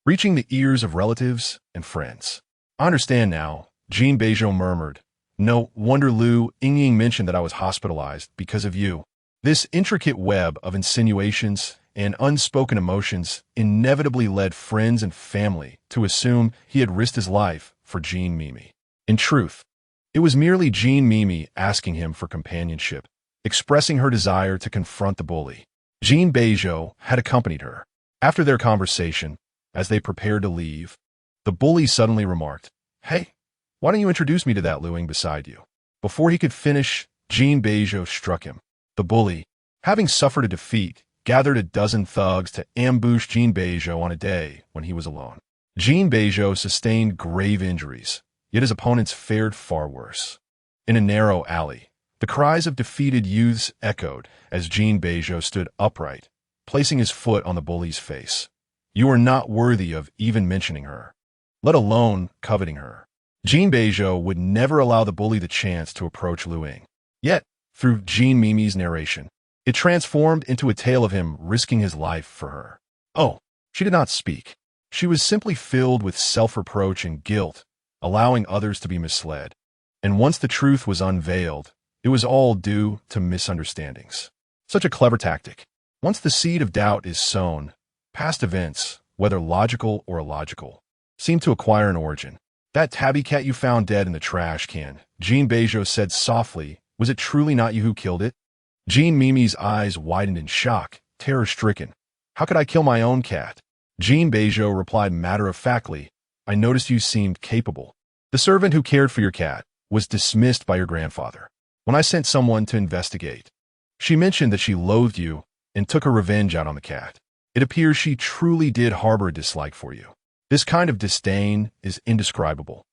reaching the ears of relatives and friends. I understand now, Jin Beizhou murmured. No wonder Luying mentioned that I was hospitalized because of you. This intricate web of insinuations and unspoken emotions inevitably led friends and family to assume he had risked his life for Jean Mimi. In truth, it was merely Jean Mimi asking him for companionship, expressing her desire to confront the bully. Jin Beizhou had accompanied her. After their conversation, as they prepared to leave, the bully suddenly remarked, Hey, why don't you introduce me to that Luying beside you? Before he could finish, Jin Beizhou struck him. The bully, having suffered a defeat, gathered a dozen thugs to ambush Jin Beizhou on a day when he was alone. Jin Beizhou sustained grave injuries, yet his opponents fared far worse. In a narrow alley, the cries of defeated youths echoed as Jin Beizhou stood upright, placing his foot on the bully's face. You are not worthy of even mentioning her, let alone coveting her. Jin Beizhou would never allow the bully the chance to approach Luying. Yet, through Jean Mimi's narration, it transformed into a tale of him risking his life for her. Oh, she did not speak. She was simply filled with self-reproach and guilt, allowing others to be misled. And once the truth was unveiled, it was all due to misunderstandings. Such a clever tactic. Once the seed of doubt is sown, past events, whether logical or illogical, seem to acquire an origin. That tabby cat you found dead in the trash can, Jin Beizhou said softly, was it truly not you who killed it? Jean Mimi's eyes widened in shock, terror-stricken. How could I kill my own cat? Jin Beizhou replied matter-of-factly, I noticed you seemed capable. The servant who cared for your cat was dismissed by your grandfather when I sent someone to investigate. She mentioned that she loathed you and took her revenge out on the cat. It appears she truly did harbor a dislike for you. This kind of disdain is indescribable,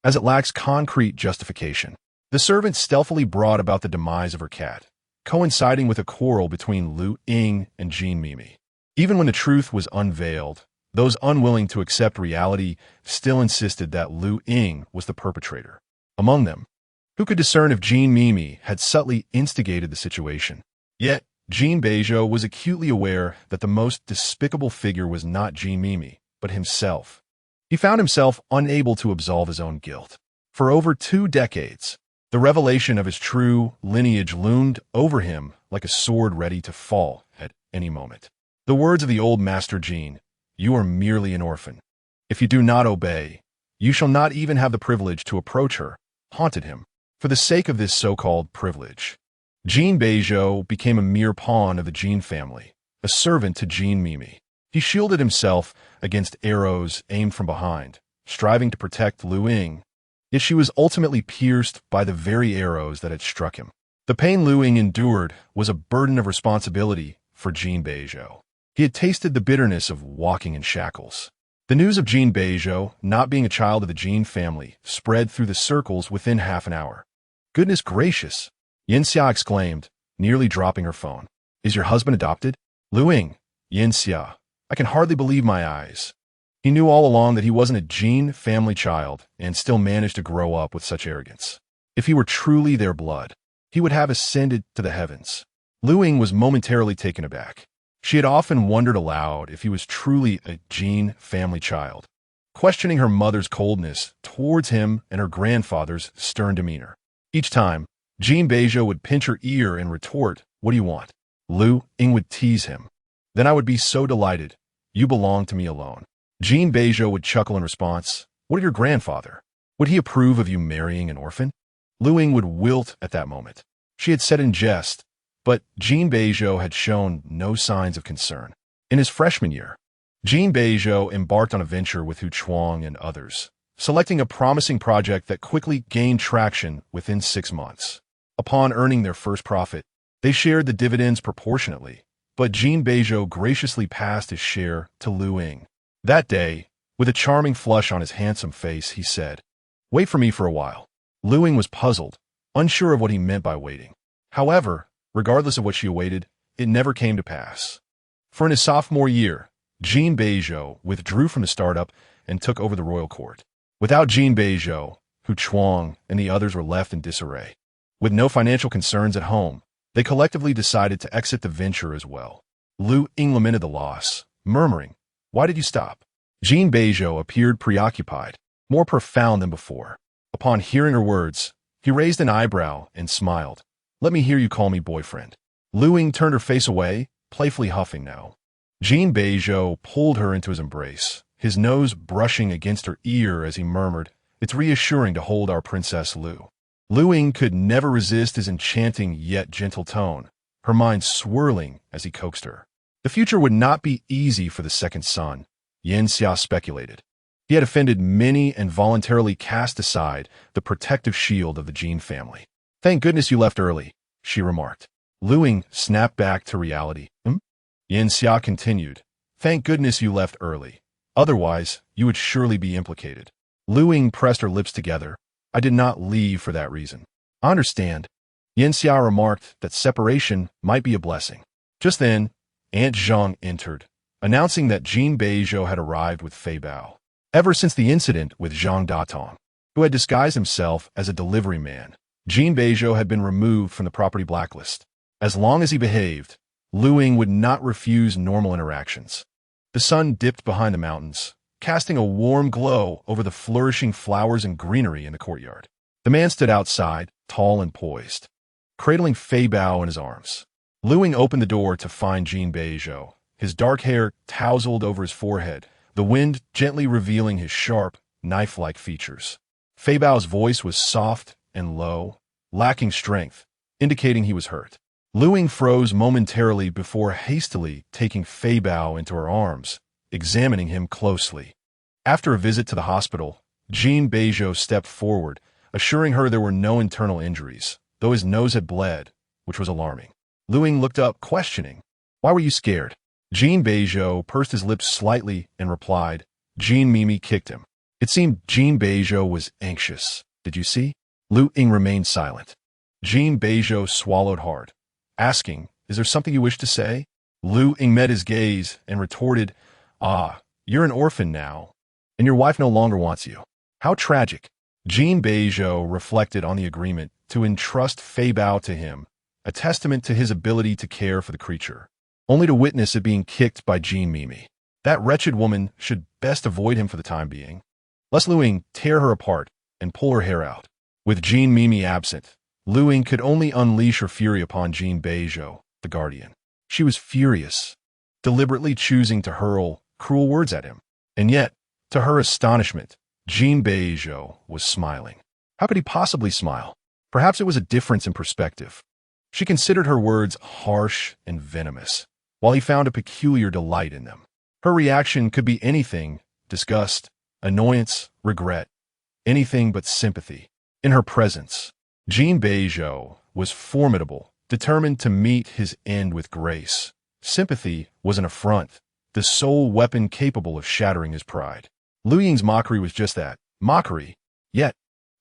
as it lacks concrete justification. The servant stealthily brought about the demise of her cat, coinciding with a quarrel between Luying and Jean Mimi. Even when the truth was unveiled, those unwilling to accept reality still insisted that Luying was the perpetrator. Among them, who could discern if Jean Mimi had subtly instigated the situation? Yet, Jin Beizhou was acutely aware that the most despicable figure was not Jean Mimi, but himself. He found himself unable to absolve his own guilt. For over 2 decades, the revelation of his true lineage loomed over him like a sword ready to fall at any moment. The words of the old Master Jin, you are merely an orphan. If you do not obey, you shall not even have the privilege to approach her, haunted him. For the sake of this so-called privilege, Jin Beizhou became a mere pawn of the Jin family, a servant to Jean Mimi. He shielded himself against arrows aimed from behind, striving to protect Luying, yet she was ultimately pierced by the very arrows that had struck him. The pain Luying endured was a burden of responsibility for Jin Beizhou. He had tasted the bitterness of walking in shackles. The news of Jin Beizhou not being a child of the Jin family spread through the circles within half an hour. Goodness gracious, Yinxia exclaimed, nearly dropping her phone. Is your husband adopted? Luying, Yinxia, I can hardly believe my eyes. He knew all along that he wasn't a Jin family child and still managed to grow up with such arrogance. If he were truly their blood, he would have ascended to the heavens. Luying was momentarily taken aback. She had often wondered aloud if he was truly a Jin family child, questioning her mother's coldness towards him and her grandfather's stern demeanor. Each time, Jin Beizhou would pinch her ear and retort, what do you want? Luying would tease him. Then I would be so delighted. You belong to me alone. Jin Beizhou would chuckle in response, what of your grandfather? Would he approve of you marrying an orphan? Luying would wilt at that moment. She had said in jest, but Jin Beizhou had shown no signs of concern. In his freshman year, Jin Beizhou embarked on a venture with Hu Chuang and others, selecting a promising project that quickly gained traction within 6 months. Upon earning their first profit, they shared the dividends proportionately, but Jin Beizhou graciously passed his share to Luying. That day, with a charming flush on his handsome face, he said, "Wait for me for a while." Luying was puzzled, unsure of what he meant by waiting. However, regardless of what she awaited, it never came to pass. For in his sophomore year, Jin Beizhou withdrew from the startup and took over the royal court. Without Jin Beizhou, Hu Chuang and the others were left in disarray. With no financial concerns at home, they collectively decided to exit the venture as well. Luying lamented the loss, murmuring, "Why did you stop?" Jin Beizhou appeared preoccupied, more profound than before. Upon hearing her words, he raised an eyebrow and smiled. "Let me hear you call me boyfriend." Luying turned her face away, playfully huffing now. Jin Beizhou pulled her into his embrace, his nose brushing against her ear as he murmured, "It's reassuring to hold our Princess Lu." Luying could never resist his enchanting yet gentle tone, her mind swirling as he coaxed her. The future would not be easy for the second son, Yin Xia speculated. He had offended many and voluntarily cast aside the protective shield of the Jin family. "Thank goodness you left early," she remarked. Luying snapped back to reality. Yin Xia continued, "Thank goodness you left early. Otherwise, you would surely be implicated." Luying pressed her lips together. "I did not leave for that reason." "I understand." Yin Xia remarked that separation might be a blessing. Just then, Aunt Zhang entered, announcing that Jin Beizhou had arrived with Fei Bao. Ever since the incident with Zhang Datong, who had disguised himself as a delivery man, Jin Beizhou had been removed from the property blacklist. As long as he behaved, Luying would not refuse normal interactions. The sun dipped behind the mountains, casting a warm glow over the flourishing flowers and greenery in the courtyard. The man stood outside, tall and poised, cradling Fei Bao in his arms. Luying opened the door to find Jin Beizhou, his dark hair tousled over his forehead, the wind gently revealing his sharp, knife-like features. Fei Bao's voice was soft and low, lacking strength, indicating he was hurt. Luying froze momentarily before hastily taking Fei Bao into her arms, examining him closely. After a visit to the hospital, Jin Beizhou stepped forward, assuring her there were no internal injuries, though his nose had bled, which was alarming. Luying looked up, questioning, "Why were you scared?" Jin Beizhou pursed his lips slightly and replied, "Jin Mimi kicked him." It seemed Jin Beizhou was anxious. "Did you see?" Luying remained silent. Jin Beizhou swallowed hard, asking, "Is there something you wish to say?" Luying met his gaze and retorted, "Ah, you're an orphan now, and your wife no longer wants you. How tragic." Jin Beizhou reflected on the agreement to entrust Fei Bao to him, a testament to his ability to care for the creature, only to witness it being kicked by Jin Mimi. That wretched woman should best avoid him for the time being. Lest Luying tear her apart and pull her hair out. With Jin Mimi absent, Luying could only unleash her fury upon Jin Beizhou, the guardian. She was furious, deliberately choosing to hurl cruel words at him. And yet, to her astonishment, Jin Beizhou was smiling. How could he possibly smile? Perhaps it was a difference in perspective. She considered her words harsh and venomous, while he found a peculiar delight in them. Her reaction could be anything: disgust, annoyance, regret, anything but sympathy. In her presence, Jin Beizhou was formidable, determined to meet his end with grace. Sympathy was an affront, the sole weapon capable of shattering his pride. Luying's mockery was just that, mockery. Yet,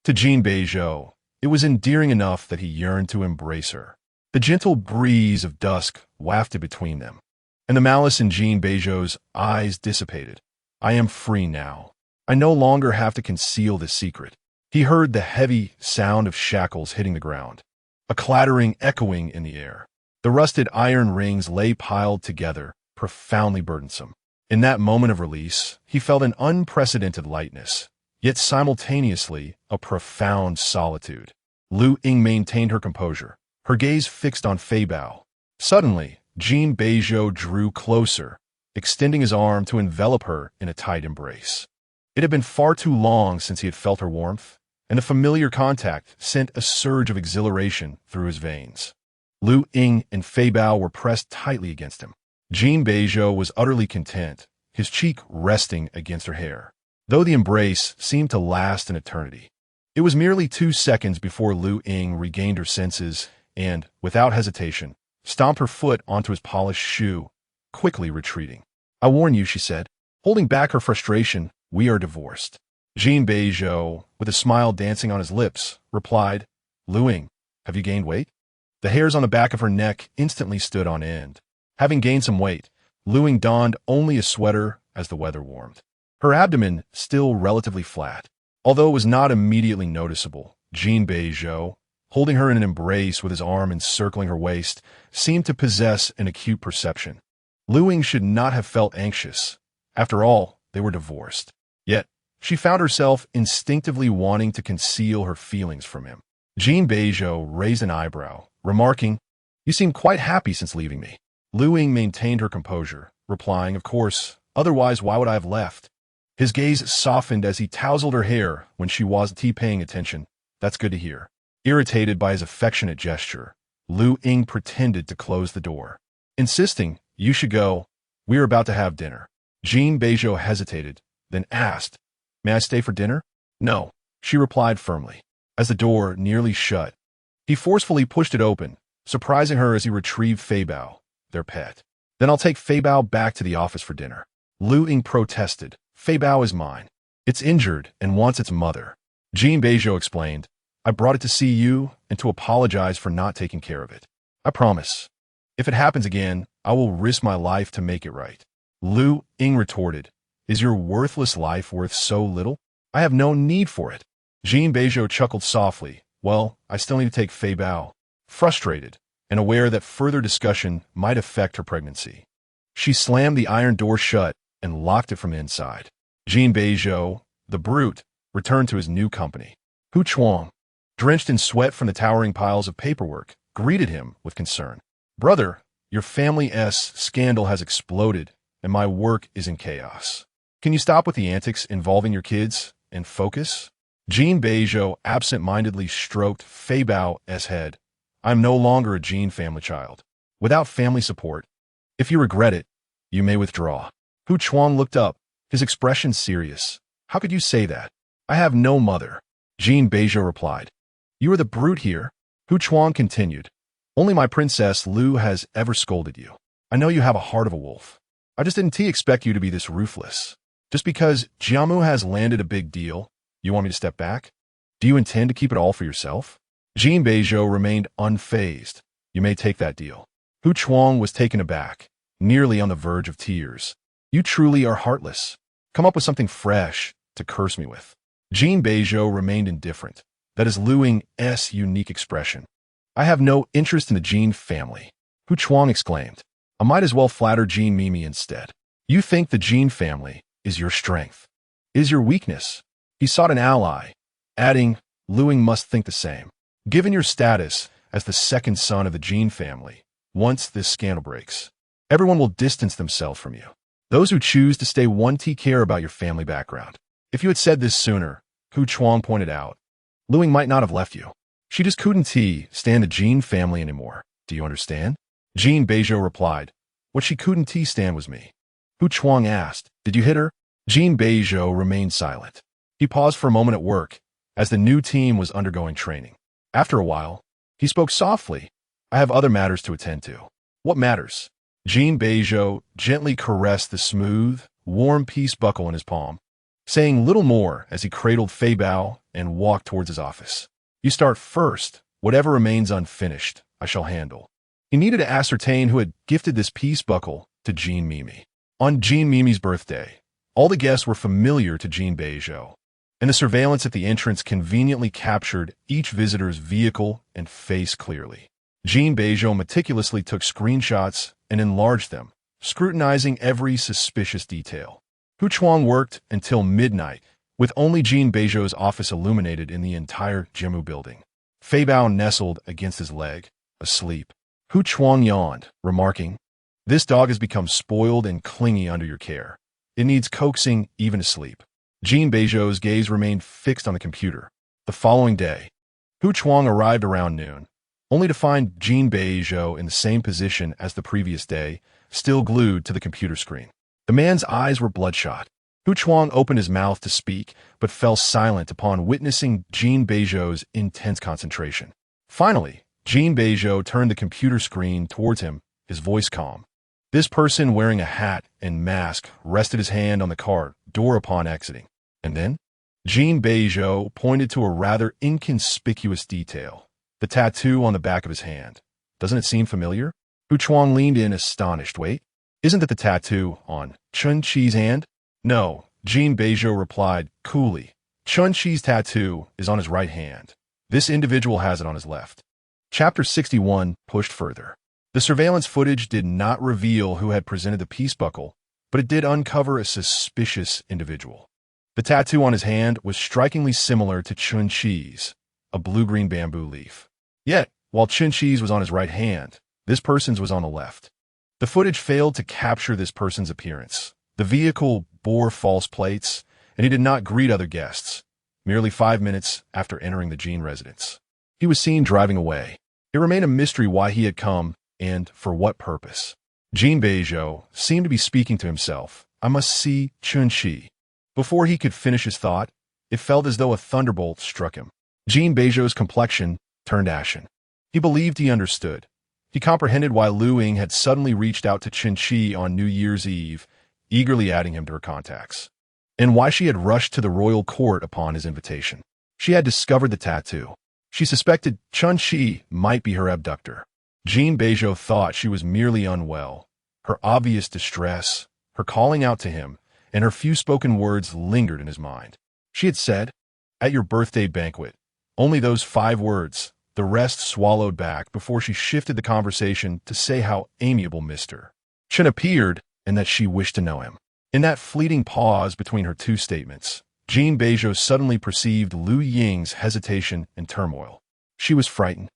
to Jin Beizhou, it was endearing enough that he yearned to embrace her. The gentle breeze of dusk wafted between them, and the malice in Jin Beizhou's eyes dissipated. "I am free now. I no longer have to conceal this secret." He heard the heavy sound of shackles hitting the ground, a clattering echoing in the air. The rusted iron rings lay piled together, profoundly burdensome. In that moment of release, he felt an unprecedented lightness, yet simultaneously a profound solitude. Luying maintained her composure, her gaze fixed on Fei Bao. Suddenly, Jin Beizhou drew closer, extending his arm to envelop her in a tight embrace. It had been far too long since he had felt her warmth, and the familiar contact sent a surge of exhilaration through his veins. Luying and Fei Bao were pressed tightly against him. Jin Beizhou was utterly content, his cheek resting against her hair, though the embrace seemed to last an eternity. It was merely 2 seconds before Luying regained her senses and, without hesitation, stomped her foot onto his polished shoe, quickly retreating. "I warn you," she said, holding back her frustration, "we are divorced." Jin Beizhou, with a smile dancing on his lips, replied, "Luying, have you gained weight?" The hairs on the back of her neck instantly stood on end. Having gained some weight, Luying donned only a sweater as the weather warmed. Her abdomen still relatively flat. Although it was not immediately noticeable, Jin Beizhou, holding her in an embrace with his arm encircling her waist, seemed to possess an acute perception. Luying should not have felt anxious. After all, they were divorced. Yet, she found herself instinctively wanting to conceal her feelings from him. Jin Beizhou raised an eyebrow, remarking, "You seem quite happy since leaving me." Luying maintained her composure, replying, "Of course, otherwise why would I have left?" His gaze softened as he tousled her hair when she wasn't paying attention. "That's good to hear." Irritated by his affectionate gesture, Luying pretended to close the door, insisting, "You should go. We are about to have dinner." Jin Beizhou hesitated, then asked, "May I stay for dinner?" "No," she replied firmly. As the door nearly shut, he forcefully pushed it open, surprising her as he retrieved Feibao, their pet. "Then I'll take Feibao back to the office for dinner." Luying protested. "Feibao is mine. It's injured and wants its mother." Jin Beizhou explained, "I brought it to see you and to apologize for not taking care of it. I promise. If it happens again, I will risk my life to make it right." Luying retorted, "Is your worthless life worth so little? I have no need for it." Jin Beizhou chuckled softly. "Well, I still need to take Feibao." Frustrated and aware that further discussion might affect her pregnancy, she slammed the iron door shut and locked it from inside. Jin Beizhou, the brute, returned to his new company. Hu Chuang, drenched in sweat from the towering piles of paperwork, greeted him with concern. "Brother, your family's scandal has exploded, and my work is in chaos. Can you stop with the antics involving your kids and focus?" Jin Beizhou absent-mindedly stroked Feibao's head. "I'm no longer a Jin family child. Without family support, if you regret it, you may withdraw." Hu Chuang looked up, his expression serious. "How could you say that? I have no mother." Jin Beizhou replied. "You are the brute here." Hu Chuang continued. "Only my Princess Lu has ever scolded you. I know you have a heart of a wolf. I just didn't expect you to be this ruthless. Just because Jiamu has landed a big deal, you want me to step back? Do you intend to keep it all for yourself?" Jin Beizhou remained unfazed. "You may take that deal." Hu Chuang was taken aback, nearly on the verge of tears. "You truly are heartless. Come up with something fresh to curse me with." Jin Beizhou remained indifferent. That is Luying's unique expression. "I have no interest in the Jin family," Hu Chuang exclaimed. "I might as well flatter Jin Mimi instead. You think the Jin family is your strength. It is your weakness." He sought an ally, adding, "Luying must think the same. Given your status as the second son of the Jin family, once this scandal breaks, everyone will distance themselves from you. Those who choose to stay won't care about your family background. If you had said this sooner," Hu Chuang pointed out, "Luying might not have left you. She just couldn't stand the Jin family anymore. Do you understand?" Jin Beizhou replied, "What she couldn't stand was me." Hu Chuang asked, "Did you hit her?" Jin Beizhou remained silent. He paused for a moment at work, as the new team was undergoing training. After a while, he spoke softly. "I have other matters to attend to." "What matters?" Jin Beizhou gently caressed the smooth, warm peace buckle in his palm, saying little more as he cradled Feibao and walked towards his office. "You start first. Whatever remains unfinished, I shall handle." He needed to ascertain who had gifted this peace buckle to Jin Mimi. On Jin Mimi's birthday, all the guests were familiar to Jin Beizhou, and the surveillance at the entrance conveniently captured each visitor's vehicle and face clearly. Jin Beizhou meticulously took screenshots and enlarged them, scrutinizing every suspicious detail. Hu Chuang worked until midnight, with only Jin Beizhou's office illuminated in the entire Jimu building. Feibao nestled against his leg, asleep. Hu Chuang yawned, remarking, "This dog has become spoiled and clingy under your care. It needs coaxing even to sleep." Jin Beizhou's gaze remained fixed on the computer. The following day, Hu Chuang arrived around noon, only to find Jin Beizhou in the same position as the previous day, still glued to the computer screen. The man's eyes were bloodshot. Hu Chuang opened his mouth to speak, but fell silent upon witnessing Jin Beizhou's intense concentration. Finally, Jin Beizhou turned the computer screen towards him, his voice calm. This person wearing a hat and mask rested his hand on the car door upon exiting. And then, Jin Beizhou pointed to a rather inconspicuous detail, the tattoo on the back of his hand. Doesn't it seem familiar? Hu Chuang leaned in astonished. Wait, isn't that the tattoo on Chun Chi's hand? No, Jin Beizhou replied coolly. Chun Chi's tattoo is on his right hand. This individual has it on his left. Chapter 61 pushed further. The surveillance footage did not reveal who had presented the peace buckle, but it did uncover a suspicious individual. The tattoo on his hand was strikingly similar to Chun Chi's, a blue-green bamboo leaf. Yet, while Chun Chi's was on his right hand, this person's was on the left. The footage failed to capture this person's appearance. The vehicle bore false plates, and he did not greet other guests. Merely 5 minutes after entering the Jin residence, he was seen driving away. It remained a mystery why he had come and for what purpose. Jin Beizhou seemed to be speaking to himself. I must see Chun Chi. Before he could finish his thought, it felt as though a thunderbolt struck him. Jin Beizhou's complexion turned ashen. He believed he understood. He comprehended why Luying had suddenly reached out to Chun Chi on New Year's Eve, eagerly adding him to her contacts, and why she had rushed to the royal court upon his invitation. She had discovered the tattoo. She suspected Chun Chi might be her abductor. Jin Beizhou thought she was merely unwell. Her obvious distress, her calling out to him, and her few spoken words lingered in his mind. She had said, "At your birthday banquet." Only those 5 words, the rest swallowed back before she shifted the conversation to say how amiable Mr. Chen appeared and that she wished to know him. In that fleeting pause between her 2 statements, Jin Beizhou suddenly perceived Luying's hesitation and turmoil. She was frightened.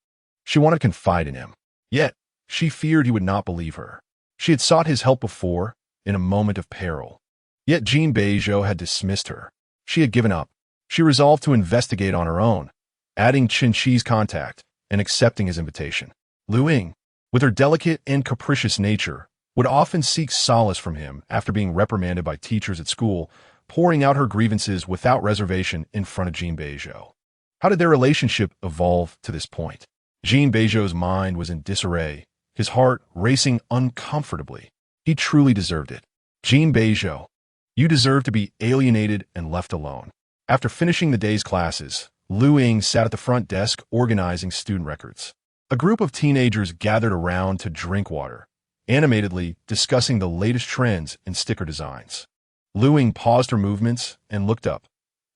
She wanted to confide in him. Yet, she feared he would not believe her. She had sought his help before, in a moment of peril. Yet Jin Beizhou had dismissed her. She had given up. She resolved to investigate on her own, adding Chun Chi's contact and accepting his invitation. Luying, with her delicate and capricious nature, would often seek solace from him after being reprimanded by teachers at school, pouring out her grievances without reservation in front of Jin Beizhou. How did their relationship evolve to this point? Jin Beizhou's mind was in disarray, his heart racing uncomfortably. He truly deserved it. Jin Beizhou, you deserve to be alienated and left alone. After finishing the day's classes, Luying sat at the front desk organizing student records. A group of teenagers gathered around to drink water, animatedly discussing the latest trends in sticker designs. Luying paused her movements and looked up.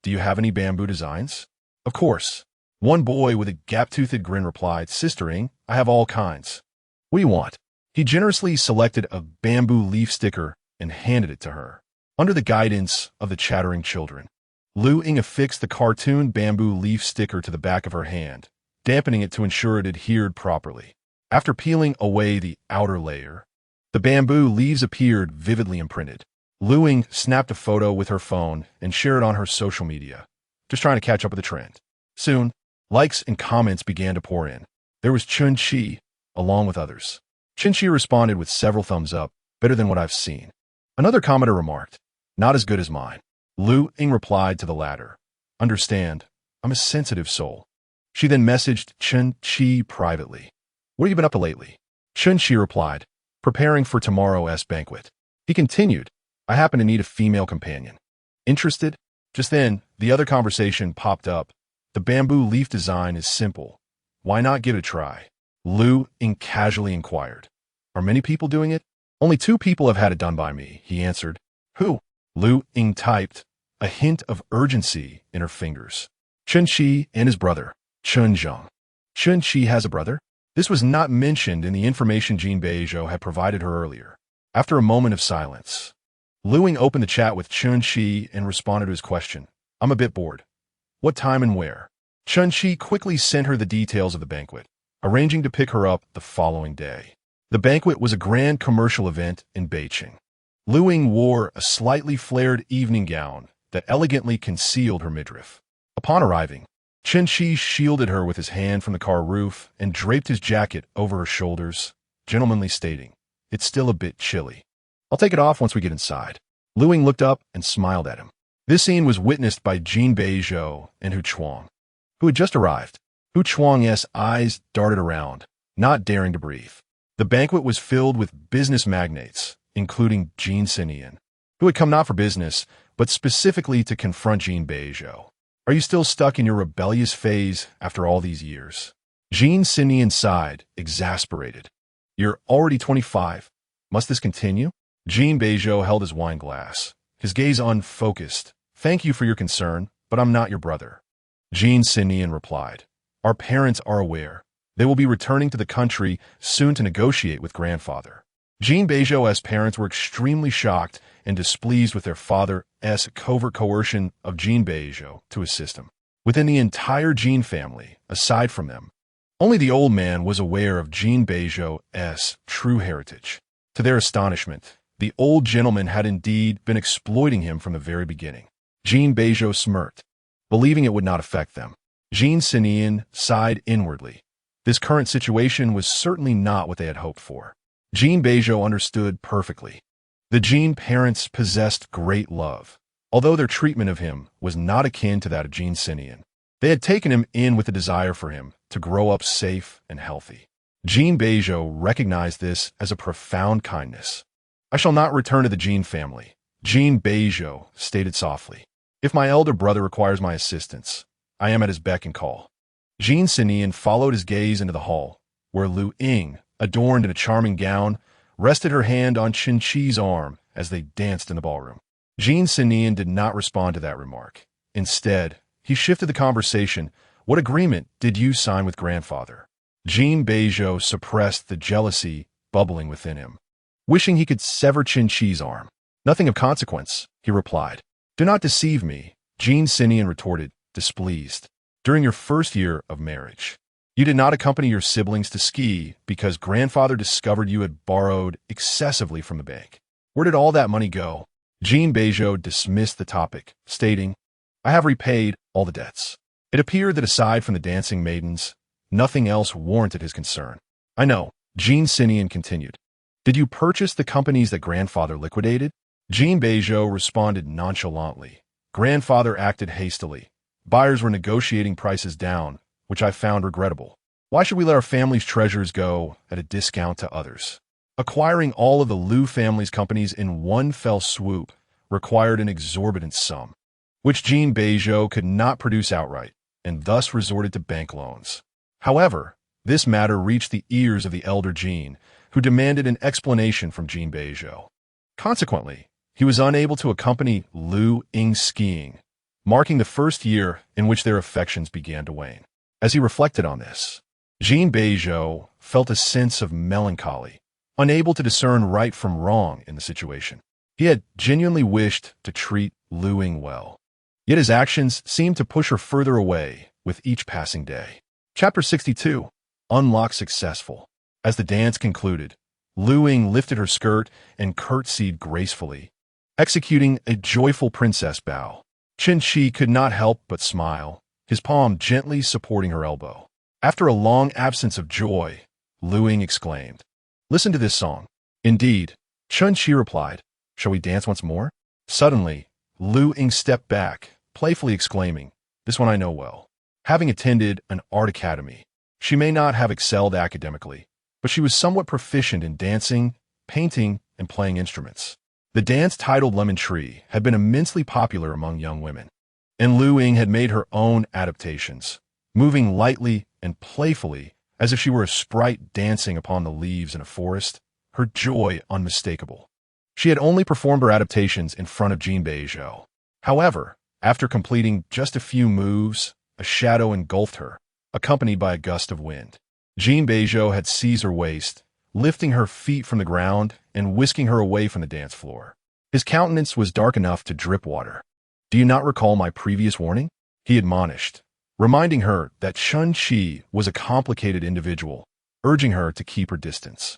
Do you have any bamboo designs? Of course. One boy with a gap-toothed grin replied, Sistering, I have all kinds. What do you want? He generously selected a bamboo leaf sticker and handed it to her. Under the guidance of the chattering children, Luying affixed the cartoon bamboo leaf sticker to the back of her hand, dampening it to ensure it adhered properly. After peeling away the outer layer, the bamboo leaves appeared vividly imprinted. Luying snapped a photo with her phone and shared it on her social media, just trying to catch up with the trend. Soon, likes and comments began to pour in. There was Chun Chi, along with others. Chun Chi responded with several thumbs up, better than what I've seen. Another commenter remarked, not as good as mine. Luying replied to the latter, understand, I'm a sensitive soul. She then messaged Chun Chi privately. What have you been up to lately? Chun Chi replied, preparing for tomorrow's banquet. He continued, I happen to need a female companion. Interested? Just then, the other conversation popped up. The bamboo leaf design is simple. Why not give it a try? Luying casually inquired. Are many people doing it? Only 2 people have had it done by me, he answered. Who? Luying typed, a hint of urgency in her fingers. Chun Chi and his brother, Chun Zheng. Chun Chi has a brother? This was not mentioned in the information Jin Beizhou had provided her earlier. After a moment of silence, Luying opened the chat with Chun Chi and responded to his question. I'm a bit bored. What time and where? Chun Chi quickly sent her the details of the banquet, arranging to pick her up the following day. The banquet was a grand commercial event in Beijing. Luying wore a slightly flared evening gown that elegantly concealed her midriff. Upon arriving, Chun Chi shielded her with his hand from the car roof and draped his jacket over her shoulders, gentlemanly stating, it's still a bit chilly. I'll take it off once we get inside. Luying looked up and smiled at him. This scene was witnessed by Jin Beizhou and Hu Chuang, who had just arrived. Hu Chuang's eyes darted around, not daring to breathe. The banquet was filled with business magnates, including Jin Beizhou, who had come not for business, but specifically to confront Jin Beizhou. Are you still stuck in your rebellious phase after all these years? Jin Beizhou sighed, exasperated. You're already 25. Must this continue? Jin Beizhou held his wine glass, his gaze unfocused. Thank you for your concern, but I'm not your brother. Jin Beizhou replied. Our parents are aware. They will be returning to the country soon to negotiate with grandfather. Jin Beizhou's parents were extremely shocked and displeased with their father's covert coercion of Jin Beizhou to assist him. Within the entire Jin family, aside from them, only the old man was aware of Jin Beizhou's true heritage. To their astonishment, the old gentleman had indeed been exploiting him from the very beginning. Jin Beizhou smirked, believing it would not affect them. Jin Beizhou sighed inwardly. This current situation was certainly not what they had hoped for. Jin Beizhou understood perfectly. The Jin parents possessed great love, although their treatment of him was not akin to that of Jin Beizhou. They had taken him in with a desire for him to grow up safe and healthy. Jin Beizhou recognized this as a profound kindness. I shall not return to the Jin family, Jin Beizhou stated softly. If my elder brother requires my assistance, I am at his beck and call. Jin Beizhou followed his gaze into the hall, where Luying, adorned in a charming gown, rested her hand on Chen Qi's arm as they danced in the ballroom. Jin Beizhou did not respond to that remark. Instead, he shifted the conversation. What agreement did you sign with grandfather? Jin Beizhou suppressed the jealousy bubbling within him, wishing he could sever Chen Qi's arm. Nothing of consequence, he replied. Do not deceive me, Jin Beizhou retorted, displeased. During your first year of marriage, you did not accompany your siblings to ski because grandfather discovered you had borrowed excessively from the bank. Where did all that money go? Jin Beizhou dismissed the topic, stating, I have repaid all the debts. It appeared that aside from the dancing maidens, nothing else warranted his concern. I know, Jin Beizhou continued. Did you purchase the companies that grandfather liquidated? Jin Beizhou responded nonchalantly. Grandfather acted hastily. Buyers were negotiating prices down, which I found regrettable. Why should we let our family's treasures go at a discount to others? Acquiring all of the Liu family's companies in one fell swoop required an exorbitant sum, which Jin Beizhou could not produce outright, and thus resorted to bank loans. However, this matter reached the ears of the elder Jin, who demanded an explanation from Jin Beizhou. Consequently, he was unable to accompany Luying skiing, marking the first year in which their affections began to wane. As he reflected on this, Jin Beizhou felt a sense of melancholy, unable to discern right from wrong in the situation. He had genuinely wished to treat Luying well, yet his actions seemed to push her further away with each passing day. Chapter 62. Unlock Successful. As the dance concluded, Luying lifted her skirt and curtsied gracefully, executing a joyful princess bow. Chen Qi could not help but smile, his palm gently supporting her elbow. After a long absence of joy, Luying exclaimed, Listen to this song. Indeed, Chen Qi replied, Shall we dance once more? Suddenly, Luying stepped back, playfully exclaiming, This one I know well. Having attended an art academy, she may not have excelled academically, but she was somewhat proficient in dancing, painting, and playing instruments. The dance titled Lemon Tree had been immensely popular among young women, and Luying had made her own adaptations, moving lightly and playfully as if she were a sprite dancing upon the leaves in a forest, her joy unmistakable. She had only performed her adaptations in front of Jin Beizhou. However, after completing just a few moves, a shadow engulfed her, accompanied by a gust of wind. Jin Beizhou had seized her waist, lifting her feet from the ground and whisking her away from the dance floor. His countenance was dark enough to drip water. Do you not recall my previous warning? He admonished, reminding her that Chen Qi was a complicated individual, urging her to keep her distance.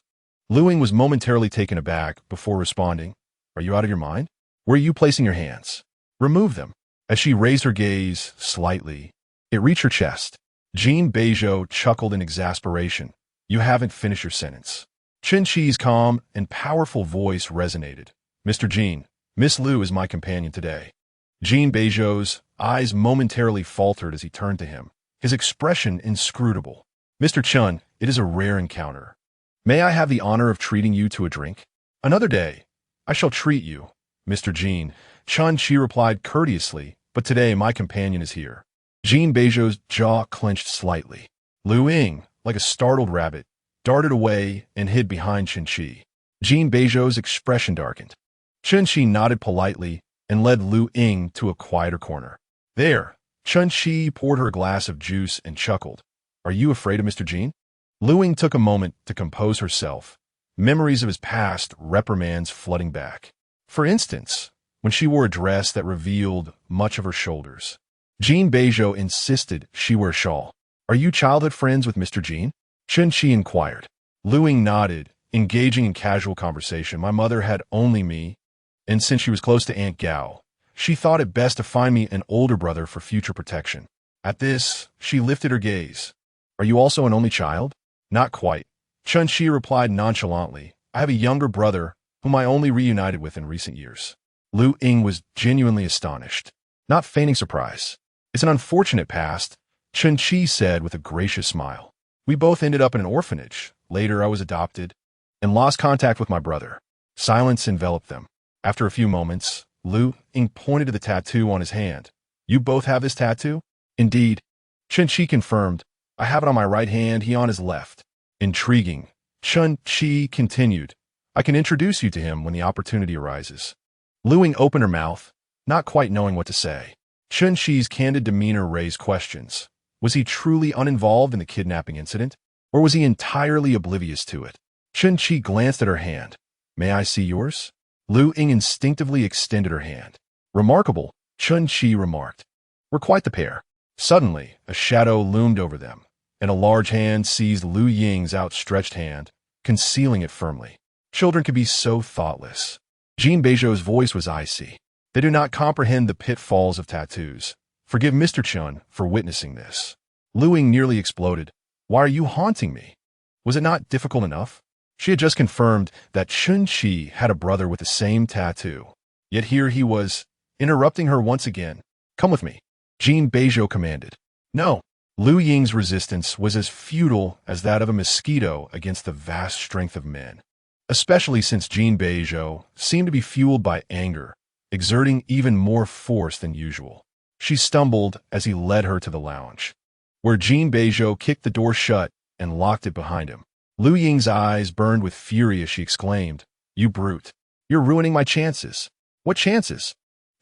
Luying was momentarily taken aback before responding, Are you out of your mind? Where are you placing your hands? Remove them. As she raised her gaze slightly, it reached her chest. Jin Beizhou chuckled in exasperation. You haven't finished your sentence. Chen Qi's calm and powerful voice resonated. Mr. Jin, Miss Lu is my companion today. Jin Beizhou's eyes momentarily faltered as he turned to him, his expression inscrutable. Mr. Chun, it is a rare encounter. May I have the honor of treating you to a drink? Another day, I shall treat you, Mr. Jin. Chun Chi replied courteously, but today my companion is here. Jin Beizhou's jaw clenched slightly. Luying, like a startled rabbit, darted away and hid behind Chen Qi. Jin Beizhou's expression darkened. Chen Qi nodded politely and led Luying to a quieter corner. There, Chen Qi poured her a glass of juice and chuckled. Are you afraid of Mr. Jin? Luying took a moment to compose herself, memories of his past reprimands flooding back. For instance, when she wore a dress that revealed much of her shoulders. Jin Beizhou insisted she wear a shawl. Are you childhood friends with Mr. Jin? Chen Qi inquired. Luying nodded, engaging in casual conversation. My mother had only me, and since she was close to Aunt Gao, she thought it best to find me an older brother for future protection. At this, she lifted her gaze. Are you also an only child? Not quite. Chen Qi replied nonchalantly. I have a younger brother whom I only reunited with in recent years. Luying was genuinely astonished, not feigning surprise. It's an unfortunate past, Chen Qi said with a gracious smile. We both ended up in an orphanage. Later, I was adopted and lost contact with my brother. Silence enveloped them. After a few moments, Luying pointed to the tattoo on his hand. You both have this tattoo? Indeed. Chen Qi confirmed. I have it on my right hand, he on his left. Intriguing. Chen Qi continued. I can introduce you to him when the opportunity arises. Luying opened her mouth, not quite knowing what to say. Chen Qi's candid demeanor raised questions. Was he truly uninvolved in the kidnapping incident, or was he entirely oblivious to it? Chen Qi glanced at her hand. May I see yours? Luying instinctively extended her hand. Remarkable, Chen Qi remarked. We're quite the pair. Suddenly, a shadow loomed over them, and a large hand seized Luying's outstretched hand, concealing it firmly. Children can be so thoughtless. Jin Beizhou's voice was icy. They do not comprehend the pitfalls of tattoos. Forgive Mr. Chun for witnessing this. Luying nearly exploded. Why are you haunting me? Was it not difficult enough? She had just confirmed that Chen Qi had a brother with the same tattoo. Yet here he was, interrupting her once again. Come with me. Jin Beizhou commanded. No. Luying's resistance was as futile as that of a mosquito against the vast strength of men, especially since Jin Beizhou seemed to be fueled by anger, exerting even more force than usual. She stumbled as he led her to the lounge, where Jin Beizhou kicked the door shut and locked it behind him. Luying's eyes burned with fury as she exclaimed, You brute! You're ruining my chances. What chances?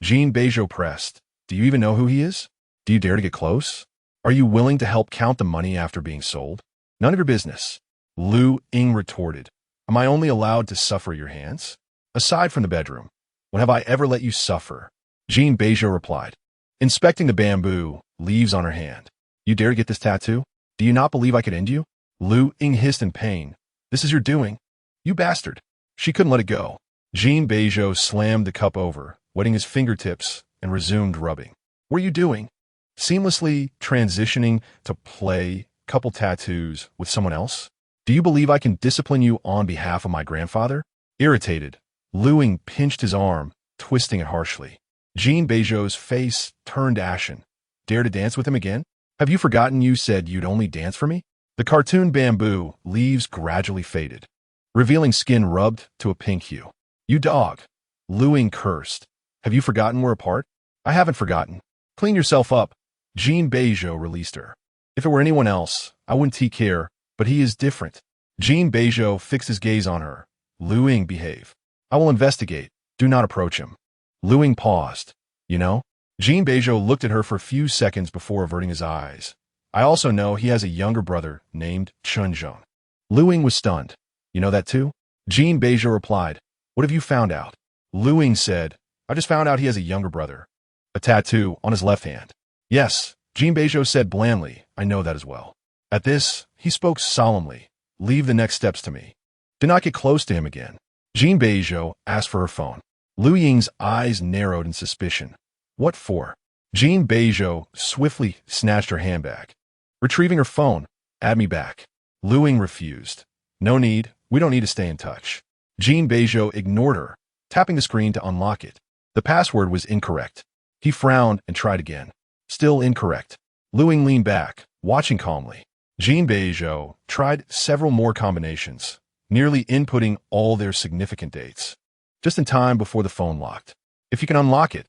Jin Beizhou pressed. Do you even know who he is? Do you dare to get close? Are you willing to help count the money after being sold? None of your business. Luying retorted. Am I only allowed to suffer at your hands? Aside from the bedroom, when have I ever let you suffer? Jin Beizhou replied, inspecting the bamboo leaves on her hand. You dare to get this tattoo? Do you not believe I could end you? Luying hissed in pain. This is your doing. You bastard. She couldn't let it go. Jin Beizhou slammed the cup over, wetting his fingertips, and resumed rubbing. What are you doing? Seamlessly transitioning to play couple tattoos with someone else? Do you believe I can discipline you on behalf of my grandfather? Irritated, Luying pinched his arm, twisting it harshly. Jin Beizhou's face turned ashen. Dare to dance with him again? Have you forgotten you said you'd only dance for me? The cartoon bamboo leaves gradually faded, revealing skin rubbed to a pink hue. You dog! Luying cursed. Have you forgotten we're apart? I haven't forgotten. Clean yourself up. Jin Beizhou released her. If it were anyone else, I wouldn't take care, but he is different. Jin Beizhou fixed his gaze on her. Luying, behave. I will investigate. Do not approach him. Luying paused. You know? Jin Beizhou looked at her for a few seconds before averting his eyes. I also know he has a younger brother named Chunzhong. Luying was stunned. You know that too? Jin Beizhou replied. What have you found out? Luying said, I just found out he has a younger brother. A tattoo on his left hand. Yes, Jin Beizhou said blandly, I know that as well. At this, he spoke solemnly. Leave the next steps to me. Do not get close to him again. Jin Beizhou asked for her phone. Luying's eyes narrowed in suspicion. What for? Jin Beizhou swiftly snatched her hand back. Retrieving her phone. Add me back. Luying refused. No need. We don't need to stay in touch. Jin Beizhou ignored her, tapping the screen to unlock it. The password was incorrect. He frowned and tried again. Still incorrect. Luying leaned back, watching calmly. Jin Beizhou tried several more combinations, nearly inputting all their significant dates. Just in time before the phone locked. If you can unlock it,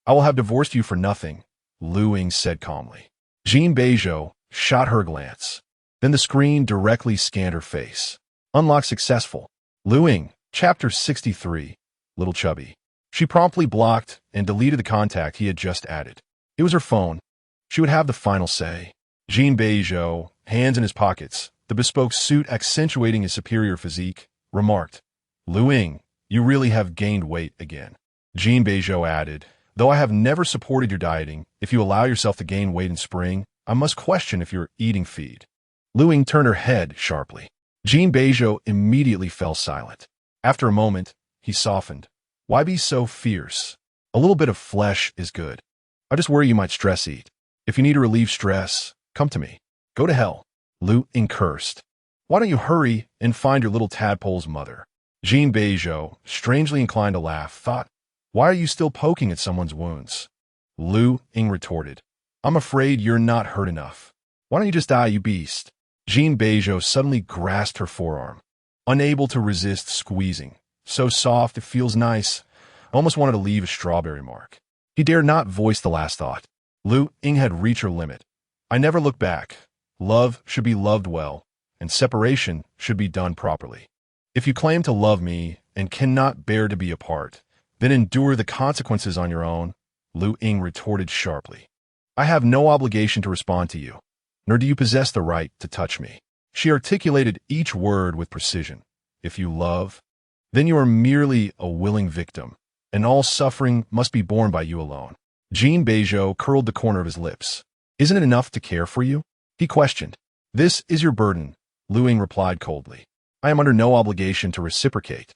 I will have divorced you for nothing, Luying said calmly. Jin Beizhou shot her a glance. Then the screen directly scanned her face. Unlock successful. Luying, Chapter 63, Little Chubby. She promptly blocked and deleted the contact he had just added. It was her phone. She would have the final say. Jin Beizhou, hands in his pockets, the bespoke suit accentuating his superior physique, remarked, Luying, you really have gained weight again. Jin Beizhou added, though I have never supported your dieting, if you allow yourself to gain weight in spring, I must question if you're eating feed. Luying turned her head sharply. Jin Beizhou immediately fell silent. After a moment, he softened. Why be so fierce? A little bit of flesh is good. I just worry you might stress eat. If you need to relieve stress, come to me. Go to hell. Luying cursed. Why don't you hurry and find your little tadpole's mother? Jin Beizhou, strangely inclined to laugh, thought, why are you still poking at someone's wounds? Luying retorted, I'm afraid you're not hurt enough. Why don't you just die, you beast? Jin Beizhou suddenly grasped her forearm, unable to resist squeezing. So soft, it feels nice. I almost wanted to leave a strawberry mark. He dared not voice the last thought. Luying had reached her limit. I never look back. Love should be loved well, and separation should be done properly. If you claim to love me and cannot bear to be apart, then endure the consequences on your own, Luying retorted sharply. I have no obligation to respond to you, nor do you possess the right to touch me. She articulated each word with precision. If you love, then you are merely a willing victim, and all suffering must be borne by you alone. Jin Beizhou curled the corner of his lips. Isn't it enough to care for you? He questioned. This is your burden, Luying replied coldly. I am under no obligation to reciprocate.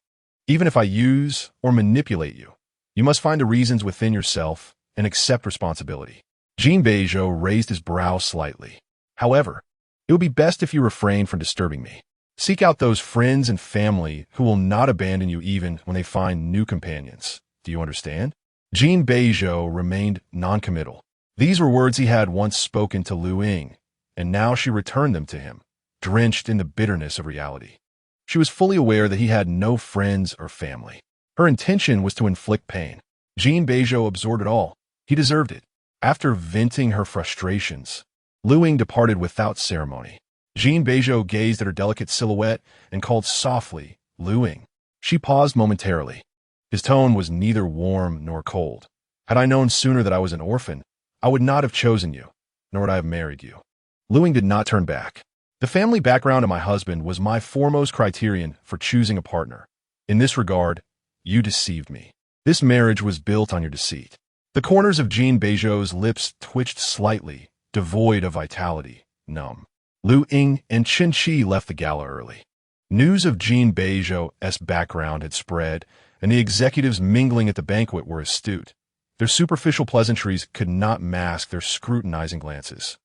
Even if I use or manipulate you, you must find the reasons within yourself and accept responsibility. Jin Beizhou raised his brow slightly. However, it would be best if you refrain from disturbing me. Seek out those friends and family who will not abandon you even when they find new companions. Do you understand? Jin Beizhou remained noncommittal. These were words he had once spoken to Luying, and now she returned them to him, drenched in the bitterness of reality. She was fully aware that he had no friends or family. Her intention was to inflict pain. Jin Beizhou absorbed it all. He deserved it. After venting her frustrations, Luying departed without ceremony. Jin Beizhou gazed at her delicate silhouette and called softly, Luying. She paused momentarily. His tone was neither warm nor cold. Had I known sooner that I was an orphan, I would not have chosen you, nor would I have married you. Luying did not turn back. The family background of my husband was my foremost criterion for choosing a partner. In this regard, you deceived me. This marriage was built on your deceit. The corners of Jin Beizhou's lips twitched slightly, devoid of vitality, numb. Luying and Chen Qi left the gala early. News of Jin Beizhou's background had spread, and the executives mingling at the banquet were astute. Their superficial pleasantries could not mask their scrutinizing glances.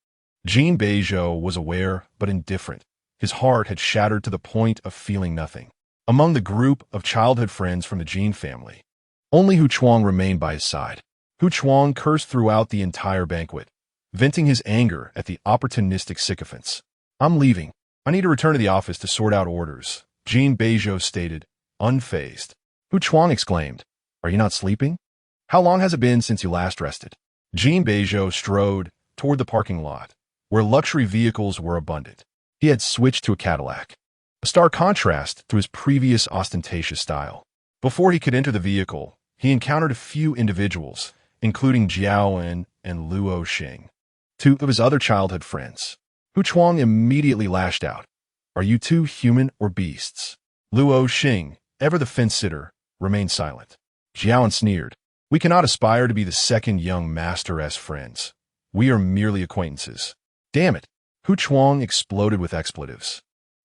Jin Beizhou was aware, but indifferent. His heart had shattered to the point of feeling nothing. Among the group of childhood friends from the Jin family, only Hu Chuang remained by his side. Hu Chuang cursed throughout the entire banquet, venting his anger at the opportunistic sycophants. I'm leaving. I need to return to the office to sort out orders, Jin Beizhou stated, unfazed. Hu Chuang exclaimed, Are you not sleeping? How long has it been since you last rested? Jin Beizhou strode toward the parking lot, where luxury vehicles were abundant. He had switched to a Cadillac, a stark contrast to his previous ostentatious style. Before he could enter the vehicle, he encountered a few individuals, including Jiaowen and Luo Xing, two of his other childhood friends. Hu Chuang immediately lashed out. Are you two human or beasts? Luo Xing, ever the fence-sitter, remained silent. Jiaowen sneered. We cannot aspire to be the second young master-s friends. We are merely acquaintances. Damn it. Hu Chuang exploded with expletives.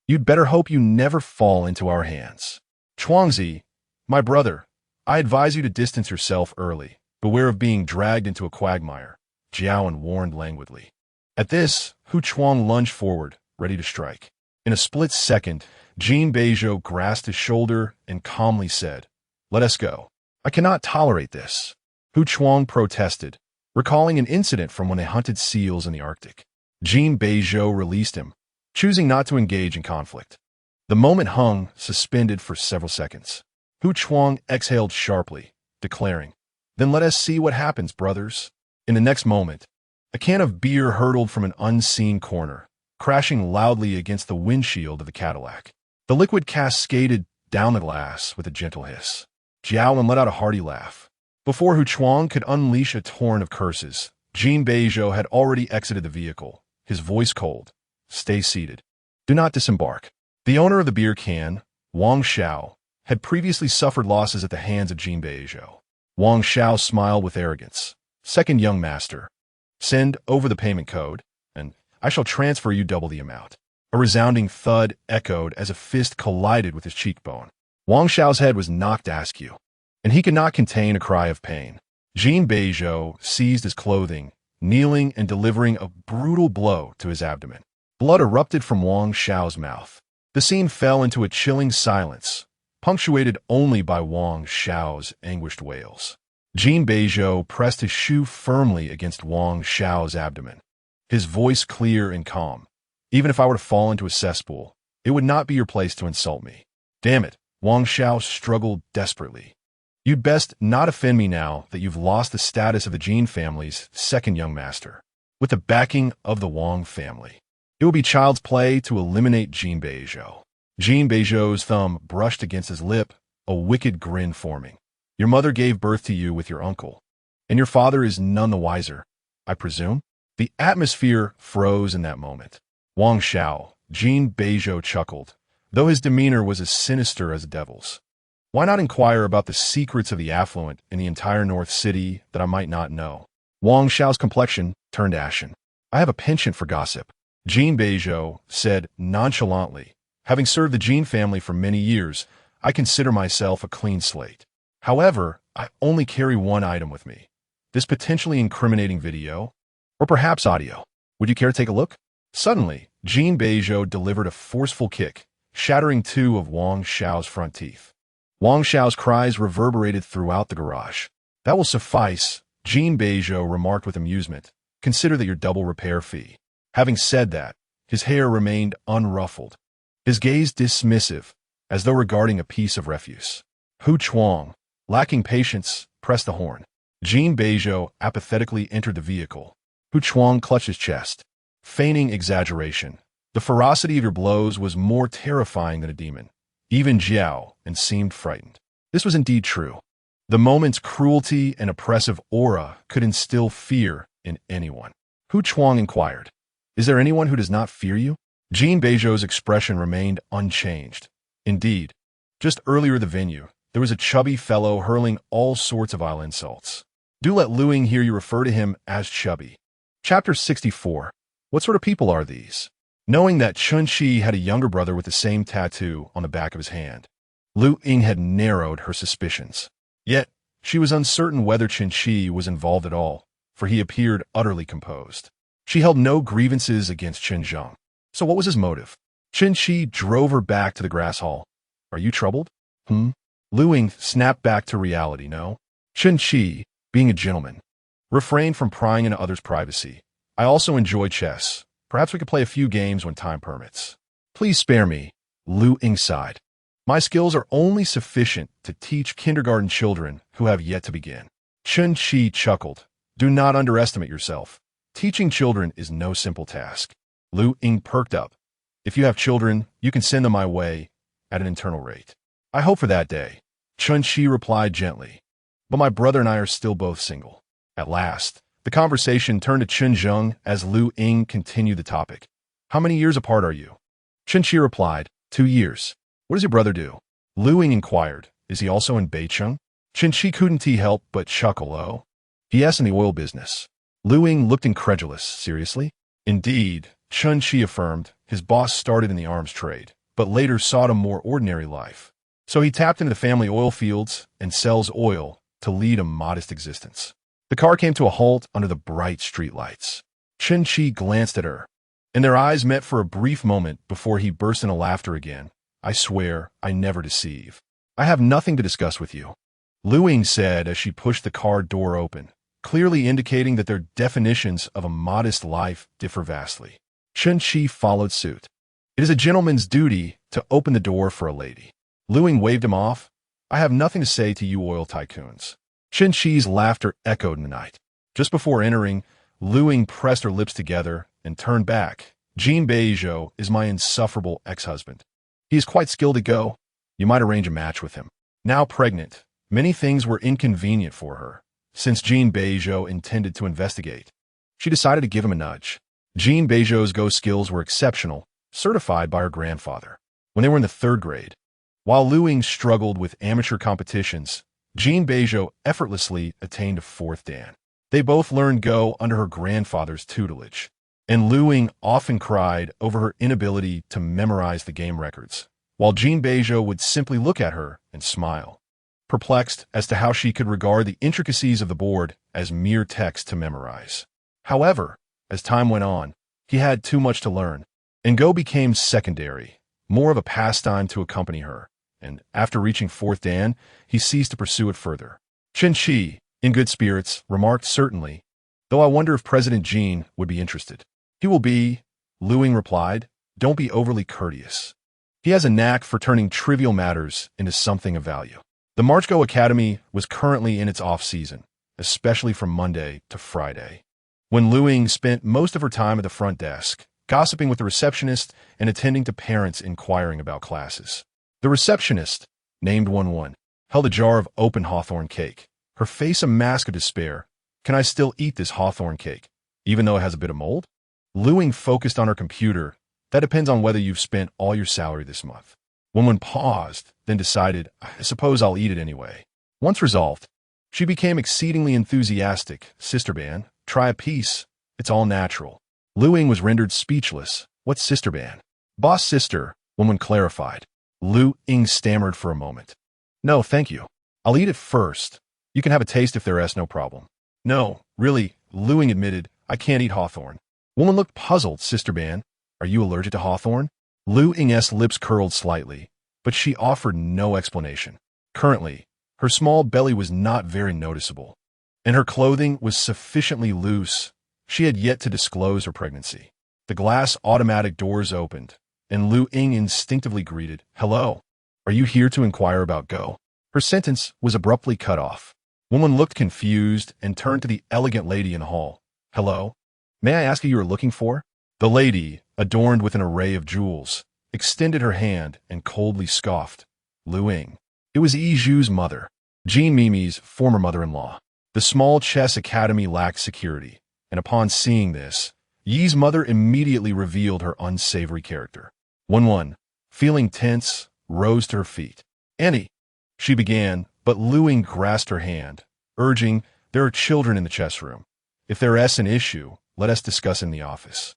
You'd better hope you never fall into our hands. Chuangzi, my brother, I advise you to distance yourself early. Beware of being dragged into a quagmire, Jiaowen warned languidly. At this, Hu Chuang lunged forward, ready to strike. In a split second, Jin Beizhou grasped his shoulder and calmly said, "Let us go. I cannot tolerate this." Hu Chuang protested, recalling an incident from when they hunted seals in the Arctic. Jin Beizhou released him, choosing not to engage in conflict. The moment hung suspended for several seconds. Hu Chuang exhaled sharply, declaring, "Then let us see what happens, brothers." In the next moment, a can of beer hurtled from an unseen corner, crashing loudly against the windshield of the Cadillac. The liquid cascaded down the glass with a gentle hiss. Jiaolin let out a hearty laugh. Before Hu Chuang could unleash a torrent of curses, Jin Beizhou had already exited the vehicle, his voice cold. "Stay seated. Do not disembark." The owner of the beer can, Wang Xiao, had previously suffered losses at the hands of Jin Beizhou. Wang Xiao smiled with arrogance. "Second young master, send over the payment code, and I shall transfer you double the amount." A resounding thud echoed as a fist collided with his cheekbone. Wang Xiao's head was knocked askew, and he could not contain a cry of pain. Jin Beizhou seized his clothing, kneeling and delivering a brutal blow to his abdomen. Blood erupted from Wang Xiao's mouth. The scene fell into a chilling silence, punctuated only by Wang Xiao's anguished wails. Jin Beizhou pressed his shoe firmly against Wang Xiao's abdomen, his voice clear and calm. "Even if I were to fall into a cesspool, it would not be your place to insult me." "Damn it," Wang Xiao struggled desperately. "You'd best not offend me now that you've lost the status of the Jin family's second young master. With the backing of the Wang family, it would be child's play to eliminate Jin Beizhou." Jin Beizhou's thumb brushed against his lip, a wicked grin forming. "Your mother gave birth to you with your uncle, and your father is none the wiser, I presume?" The atmosphere froze in that moment. Wang Xiao, Jin Beizhou chuckled, though his demeanor was as sinister as the devil's. "Why not inquire about the secrets of the affluent in the entire North City that I might not know?" Wang Xiao's complexion turned ashen. "I have a penchant for gossip," Jin Beizhou said nonchalantly. "Having served the Jin family for many years, I consider myself a clean slate. However, I only carry one item with me, this potentially incriminating video, or perhaps audio. Would you care to take a look?" Suddenly, Jin Beizhou delivered a forceful kick, shattering two of Wang Xiao's front teeth. Wang Xiao's cries reverberated throughout the garage. "That will suffice," Jin Beizhou remarked with amusement. "Consider that your double repair fee." Having said that, his hair remained unruffled, his gaze dismissive, as though regarding a piece of refuse. Hu Chuang, lacking patience, pressed the horn. Jin Beizhou apathetically entered the vehicle. Hu Chuang clutched his chest, feigning exaggeration. "The ferocity of your blows was more terrifying than a demon, even Jiao, and seemed frightened." This was indeed true. The moment's cruelty and oppressive aura could instill fear in anyone. Hu Chuang inquired, "Is there anyone who does not fear you?" Jin Beizhou's expression remained unchanged. Indeed, just earlier at the venue, there was a chubby fellow hurling all sorts of vile insults. Do let Luying hear you refer to him as chubby. Chapter 64. What sort of people are these? Knowing that Chun-Chi had a younger brother with the same tattoo on the back of his hand, Luying had narrowed her suspicions. Yet, she was uncertain whether Chun-Chi was involved at all, for he appeared utterly composed. She held no grievances against Chen-Zheng. So what was his motive? Chun-Chi drove her back to the grass hall. "Are you troubled?" Luying snapped back to reality, "No." Chun-Chi, being a gentleman, refrained from prying into others' privacy. "I also enjoy chess. Perhaps we could play a few games when time permits." "Please spare me," Luying sighed. "My skills are only sufficient to teach kindergarten children who have yet to begin." Chun-Chi chuckled. "Do not underestimate yourself. Teaching children is no simple task." Luying perked up. "If you have children, you can send them my way at an internal rate." "I hope for that day," Chun-Chi replied gently. "But my brother and I are still both single." At last, the conversation turned to Chen-Zheng as Luying continued the topic. "How many years apart are you?" Chun-Chi replied, 2 years. "What does your brother do?" Luying inquired, "Is he also in Beicheng?" Chun-Chi couldn't help but chuckle. "Oh, yes, in the oil business." Luying looked incredulous. "Seriously?" "Indeed," Chun-Chi affirmed. "His boss started in the arms trade, but later sought a more ordinary life. So he tapped into the family oil fields and sells oil to lead a modest existence." The car came to a halt under the bright streetlights. Chun-Chi glanced at her. and their eyes met for a brief moment before he burst into laughter again. I swear, I never deceive. I have nothing to discuss with you, Luying said as she pushed the car door open, clearly indicating that their definitions of a modest life differ vastly. Chen-Chi followed suit. It is a gentleman's duty to open the door for a lady. Luying waved him off. I have nothing to say to you oil tycoons. Chen-Chi's laughter echoed in the night. Just before entering, Luying pressed her lips together and turned back. Jin Beizhou is my insufferable ex-husband. He is quite skilled at Go. You might arrange a match with him. Now pregnant, many things were inconvenient for her. Since Jin Beizhou intended to investigate, she decided to give him a nudge. Jin Beizhou's Go skills were exceptional, certified by her grandfather, when they were in the 3rd grade. While Luying struggled with amateur competitions, Jin Beizhou effortlessly attained to 4th Dan. They both learned Go under her grandfather's tutelage, and Luying often cried over her inability to memorize the game records, while Jin Beizhou would simply look at her and smile, perplexed as to how she could regard the intricacies of the board as mere text to memorize. However, as time went on, he had too much to learn, and Go became secondary, more of a pastime to accompany her, and after reaching 4th Dan, he ceased to pursue it further. Chen-Chi, in good spirits, remarked certainly, though I wonder if President Jin would be interested. He will be, Luying replied. Don't be overly courteous. He has a knack for turning trivial matters into something of value. The March Go Academy was currently in its off-season, especially from Monday to Friday, when Luying spent most of her time at the front desk, gossiping with the receptionist and attending to parents inquiring about classes. The receptionist, named 1-1, held a jar of open hawthorn cake, her face a mask of despair. Can I still eat this hawthorn cake, even though it has a bit of mold? Luying focused on her computer. That depends on whether you've spent all your salary this month. 1-1 paused, then decided, I suppose I'll eat it anyway. Once resolved, she became exceedingly enthusiastic. Sister Ban, try a piece. It's all natural. Luying was rendered speechless. What's Sister Ban? Boss sister, 1-1 clarified. Luying stammered for a moment. No, thank you. I'll eat it first. You can have a taste if there's no problem. No, really, Luying admitted, I can't eat hawthorn. 1-1 looked puzzled. Sister Ban, are you allergic to hawthorn? Luying's lips curled slightly, but she offered no explanation. Currently, her small belly was not very noticeable, and her clothing was sufficiently loose. She had yet to disclose her pregnancy. The glass automatic doors opened, and Luying instinctively greeted, Hello, are you here to inquire about Go? Her sentence was abruptly cut off. 1-1 looked confused and turned to the elegant lady in the hall. Hello? May I ask who you are looking for? The lady, adorned with an array of jewels, extended her hand and coldly scoffed. Luying. It was Yizhu's mother, Jean Mimi's former mother-in-law. The small chess academy lacked security, and upon seeing this, Yi's mother immediately revealed her unsavory character. 1-1, feeling tense, rose to her feet. Annie, she began, but Luying grasped her hand, urging, there are children in the chess room. If there is an issue, let us discuss in the office.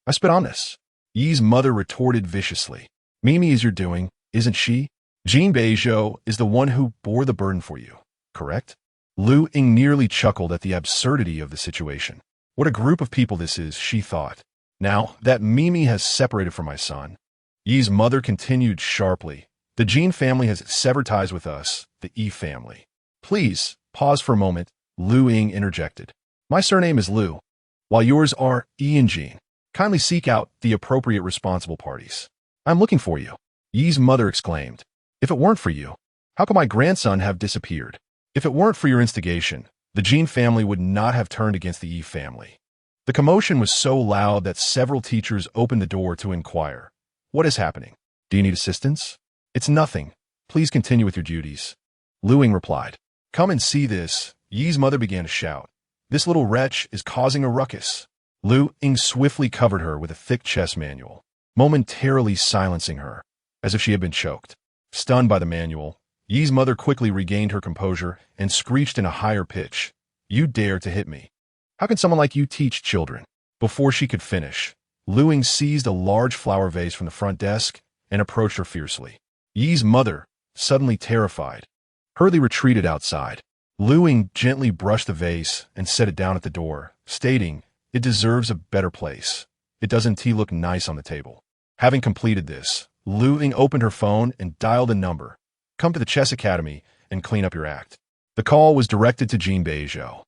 I spit on this. Yi's mother retorted viciously. Mimi is your doing, isn't she? Jin Beizhou is the one who bore the burden for you, correct? Luying nearly chuckled at the absurdity of the situation. What a group of people this is, she thought. Now that Mimi has separated from my son. Yi's mother continued sharply. The Jin family has severed ties with us, the Yi family. Please, pause for a moment, Luying interjected. My surname is Liu, while yours are Yi and Jin. Kindly seek out the appropriate responsible parties. I'm looking for you, Yi's mother exclaimed. If it weren't for you, how could my grandson have disappeared? If it weren't for your instigation, the Jin family would not have turned against the Yi family. The commotion was so loud that several teachers opened the door to inquire. What is happening? Do you need assistance? It's nothing. Please continue with your duties. Luying replied. Come and see this. Yi's mother began to shout. This little wretch is causing a ruckus. Luying swiftly covered her with a thick chess manual, momentarily silencing her, as if she had been choked. Stunned by the manual, Yi's mother quickly regained her composure and screeched in a higher pitch. You dare to hit me. How can someone like you teach children? Before she could finish, Luying seized a large flower vase from the front desk and approached her fiercely. Yi's mother, suddenly terrified, hurriedly retreated outside. Luying gently brushed the vase and set it down at the door, stating, It deserves a better place. It doesn't tea look nice on the table. Having completed this, Luying opened her phone and dialed a number. Come to the chess academy and clean up your act. The call was directed to Jin Beizhou.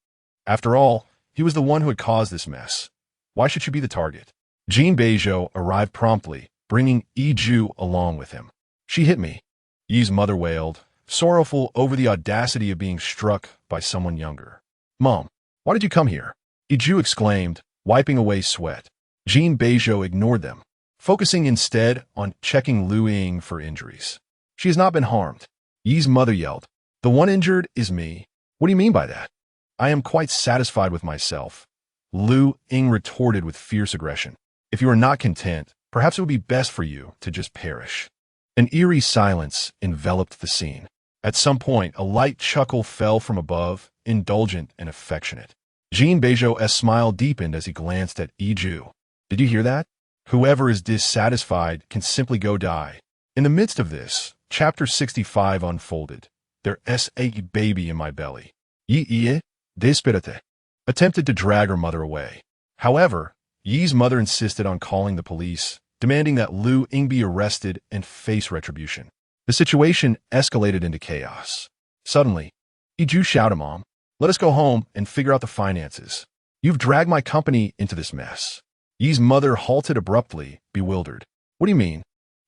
After all, he was the one who had caused this mess. Why should she be the target? Jin Beizhou arrived promptly, bringing Beizhou along with him. She hit me. Yi's mother wailed, sorrowful over the audacity of being struck by someone younger. Mom, why did you come here? Beizhou exclaimed, wiping away sweat. Jin Beizhou ignored them, focusing instead on checking Luying for injuries. She has not been harmed. Yi's mother yelled, the one injured is me. What do you mean by that? I am quite satisfied with myself. Luying retorted with fierce aggression. If you are not content, perhaps it would be best for you to just perish. An eerie silence enveloped the scene. At some point, a light chuckle fell from above, indulgent and affectionate. Jin Beizhou's smile deepened as he glanced at Beizhou. Did you hear that? Whoever is dissatisfied can simply go die. In the midst of this, Chapter 65 unfolded. There's a baby in my belly. Yi, desperate, attempted to drag her mother away. However, Yi's mother insisted on calling the police, demanding that Luying be arrested and face retribution. The situation escalated into chaos. Suddenly, Beizhou shouted, Mom, let us go home and figure out the finances. You've dragged my company into this mess. Yi's mother halted abruptly, bewildered. What do you mean?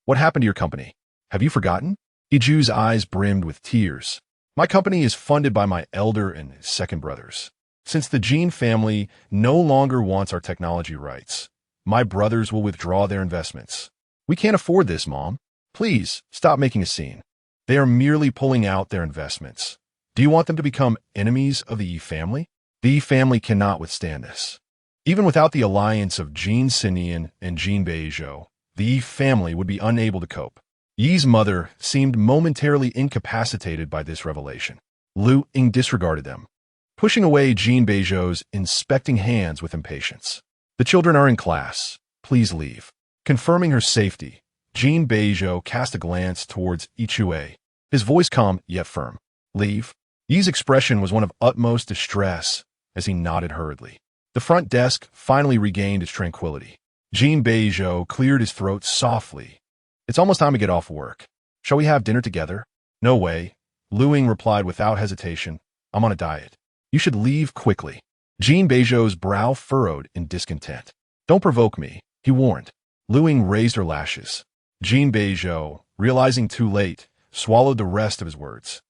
What happened to your company? Have you forgotten? Beizhou's eyes brimmed with tears. My company is funded by my elder and second brothers. Since the Jin family no longer wants our technology rights, my brothers will withdraw their investments. We can't afford this, Mom. Please, stop making a scene. They are merely pulling out their investments. Do you want them to become enemies of the Yi family? The Yi family cannot withstand this. Even without the alliance of Jin Sinian and Jin Beizhou, the Yi family would be unable to cope. Yi's mother seemed momentarily incapacitated by this revelation. Luying disregarded them, pushing away Jin Beizhou's inspecting hands with impatience. The children are in class. Please leave. Confirming her safety, Jin Beizhou cast a glance towards Beizhou, his voice calm yet firm. Leave? Yi's expression was one of utmost distress as he nodded hurriedly. The front desk finally regained its tranquility. Jin Beizhou cleared his throat softly. It's almost time to get off work. Shall we have dinner together? No way. Luying replied without hesitation. I'm on a diet. You should leave quickly. Jin Beizhou's brow furrowed in discontent. Don't provoke me, he warned. Luying raised her lashes. Jin Beizhou, realizing too late, swallowed the rest of his words.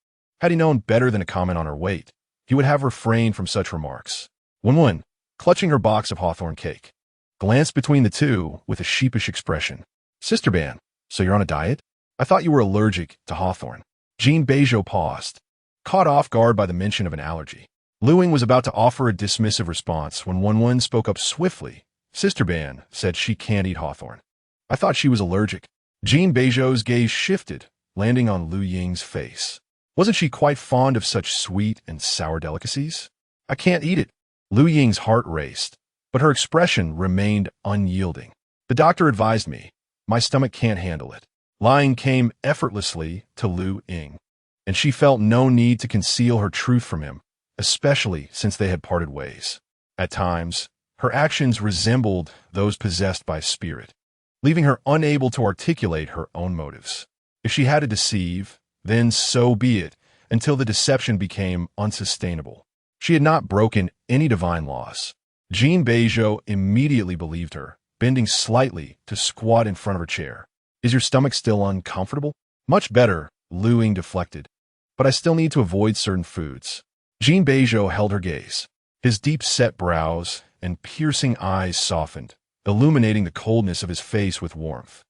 Had he known better than to comment on her weight, he would have refrained from such remarks. Wen, clutching her box of hawthorn cake, glanced between the two with a sheepish expression. Sister Ban, so you're on a diet? I thought you were allergic to hawthorn. Jin Beizhou paused, caught off guard by the mention of an allergy. Luying was about to offer a dismissive response when Wen spoke up swiftly. Sister Ban said she can't eat hawthorn. I thought she was allergic. Jin Beizhou's gaze shifted, landing on Luying's face. Wasn't she quite fond of such sweet and sour delicacies? I can't eat it. Luying's heart raced, but her expression remained unyielding. The doctor advised me. My stomach can't handle it. Lying came effortlessly to Luying, and she felt no need to conceal her truth from him, especially since they had parted ways. At times, her actions resembled those possessed by spirit, leaving her unable to articulate her own motives. If she had to deceive, then so be it, until the deception became unsustainable. She had not broken any divine laws. Jin Beizhou immediately believed her, bending slightly to squat in front of her chair. Is your stomach still uncomfortable? Much better, Luying deflected. But I still need to avoid certain foods. Jin Beizhou held her gaze. His deep-set brows and piercing eyes softened, illuminating the coldness of his face with warmth.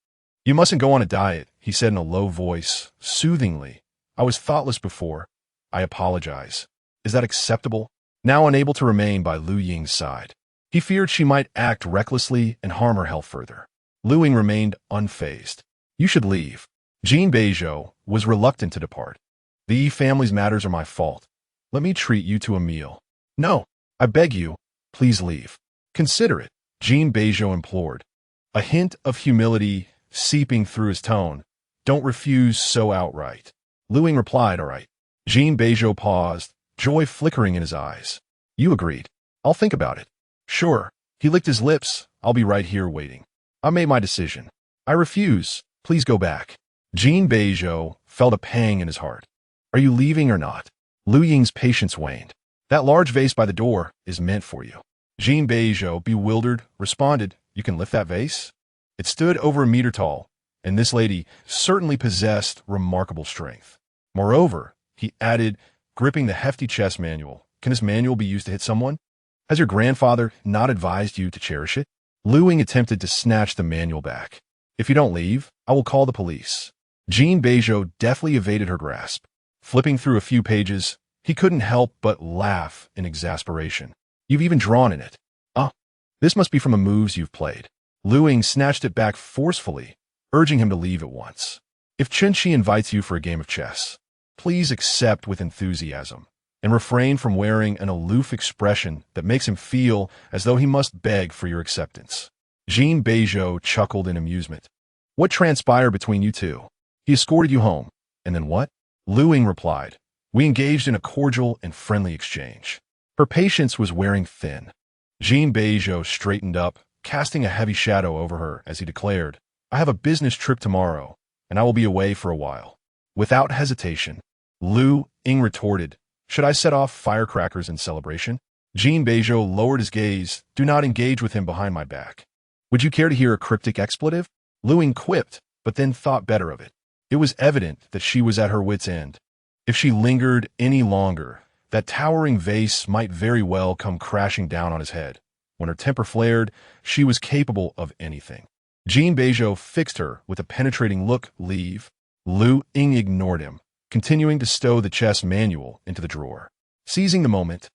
You mustn't go on a diet, he said in a low voice, soothingly. I was thoughtless before. I apologize. Is that acceptable? Now unable to remain by Luying's side, he feared she might act recklessly and harm her health further. Luying remained unfazed. You should leave. Jin Beizhou was reluctant to depart. The Yi family's matters are my fault. Let me treat you to a meal. No, I beg you, please leave. Consider it, Jin Beizhou implored, a hint of humility seeping through his tone. Don't refuse so outright. Luying replied, all right. Jin Beizhou paused, joy flickering in his eyes. You agreed. I'll think about it. Sure. He licked his lips, I'll be right here waiting. I made my decision. I refuse. Please go back. Jin Beizhou felt a pang in his heart. Are you leaving or not? Luying's patience waned. That large vase by the door is meant for you. Jin Beizhou, bewildered, responded, You can lift that vase? It stood over a meter tall, and this lady certainly possessed remarkable strength. Moreover, he added, gripping the hefty chess manual, Can this manual be used to hit someone? Has your grandfather not advised you to cherish it? Luying attempted to snatch the manual back. If you don't leave, I will call the police. Jin Beizhou deftly evaded her grasp. Flipping through a few pages, he couldn't help but laugh in exasperation. You've even drawn in it. This must be from the moves you've played. Luying snatched it back forcefully, urging him to leave at once. If Chen-Chi invites you for a game of chess, please accept with enthusiasm and refrain from wearing an aloof expression that makes him feel as though he must beg for your acceptance. Jin Beizhou chuckled in amusement. What transpired between you two? He escorted you home. And then what? Luying replied. We engaged in a cordial and friendly exchange. Her patience was wearing thin. Jin Beizhou straightened up, casting a heavy shadow over her as he declared, I have a business trip tomorrow, and I will be away for a while. Without hesitation, Luying retorted, Should I set off firecrackers in celebration? Jin Beizhou lowered his gaze. Do not engage with him behind my back. Would you care to hear a cryptic expletive? Luying quipped, but then thought better of it. It was evident that she was at her wit's end. If she lingered any longer, that towering vase might very well come crashing down on his head. When her temper flared, she was capable of anything. Jin Beizhou fixed her with a penetrating look. Leave. Luying ignored him, continuing to stow the chess manual into the drawer. Seizing the moment,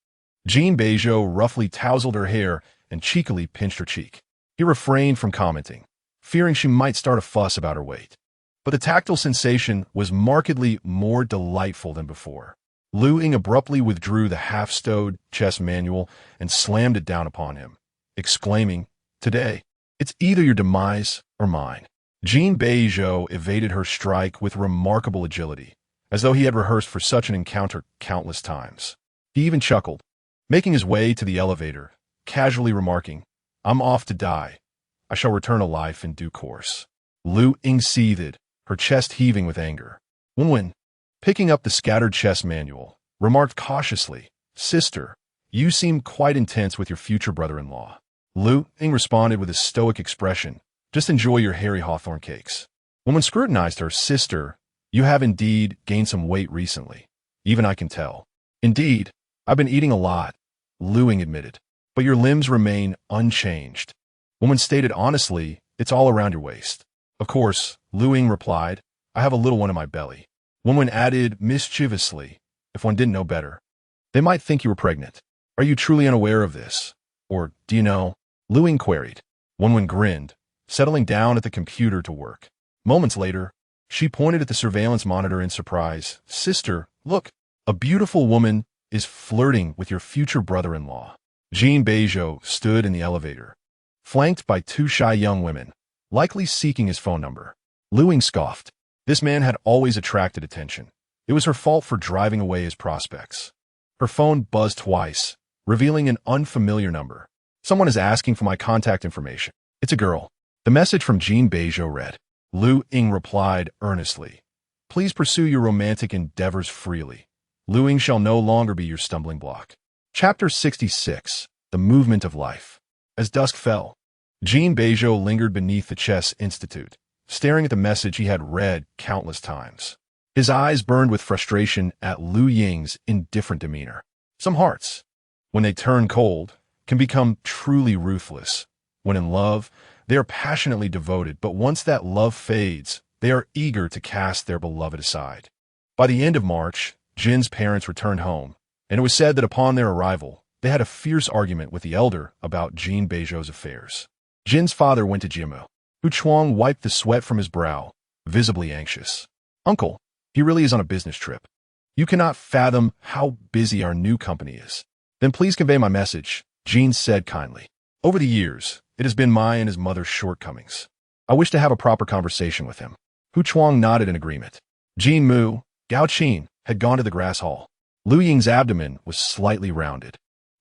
Jin Beizhou roughly tousled her hair and cheekily pinched her cheek. He refrained from commenting, fearing she might start a fuss about her weight. But the tactile sensation was markedly more delightful than before. Luying abruptly withdrew the half-stowed chess manual and slammed it down upon him, exclaiming, Today, it's either your demise or mine. Jin Beizhou evaded her strike with remarkable agility, as though he had rehearsed for such an encounter countless times. He even chuckled, making his way to the elevator, casually remarking, I'm off to die. I shall return to life in due course. Luying seethed, her chest heaving with anger. Wenwen, picking up the scattered chess manual, remarked cautiously, Sister, you seem quite intense with your future brother-in-law. Luying responded with a stoic expression, Just enjoy your Harry Hawthorne cakes. Wenwen scrutinized her. Sister, you have indeed gained some weight recently. Even I can tell. Indeed, I've been eating a lot, Luying admitted, but your limbs remain unchanged. Wenwen stated honestly, It's all around your waist. Of course, Luying replied, I have a little one in my belly. Wenwen added mischievously, if one didn't know better, they might think you were pregnant. Are you truly unaware of this? Or, do you know? Luying queried. Wenwen grinned, settling down at the computer to work. Moments later, she pointed at the surveillance monitor in surprise. Sister, look, a beautiful woman is flirting with your future brother-in-law. Jin Beizhou stood in the elevator, flanked by two shy young women, likely seeking his phone number. Luying scoffed. This man had always attracted attention. It was her fault for driving away his prospects. Her phone buzzed twice, revealing an unfamiliar number. Someone is asking for my contact information. It's a girl. The message from Jin Beizhou read. Luying replied earnestly, Please pursue your romantic endeavors freely. Luying shall no longer be your stumbling block. Chapter 66. The Movement of Life. As dusk fell, Jin Beizhou lingered beneath the Chess Institute, staring at the message he had read countless times. His eyes burned with frustration at Luying's indifferent demeanor. Some hearts, when they turn cold, can become truly ruthless. When in love, they are passionately devoted, but once that love fades, they are eager to cast their beloved aside. By the end of March, Jin's parents returned home, and it was said that upon their arrival, they had a fierce argument with the elder about Jin Beizhou's affairs. Jin's father went to Jimu. Hu Chuang wiped the sweat from his brow, visibly anxious. Uncle, he really is on a business trip. You cannot fathom how busy our new company is. Then please convey my message, Jin said kindly. Over the years, it has been my and his mother's shortcomings. I wish to have a proper conversation with him. Hu Chuang nodded in agreement. Jin Mu, Gao Qin, had gone to the grass hall. Luying's abdomen was slightly rounded,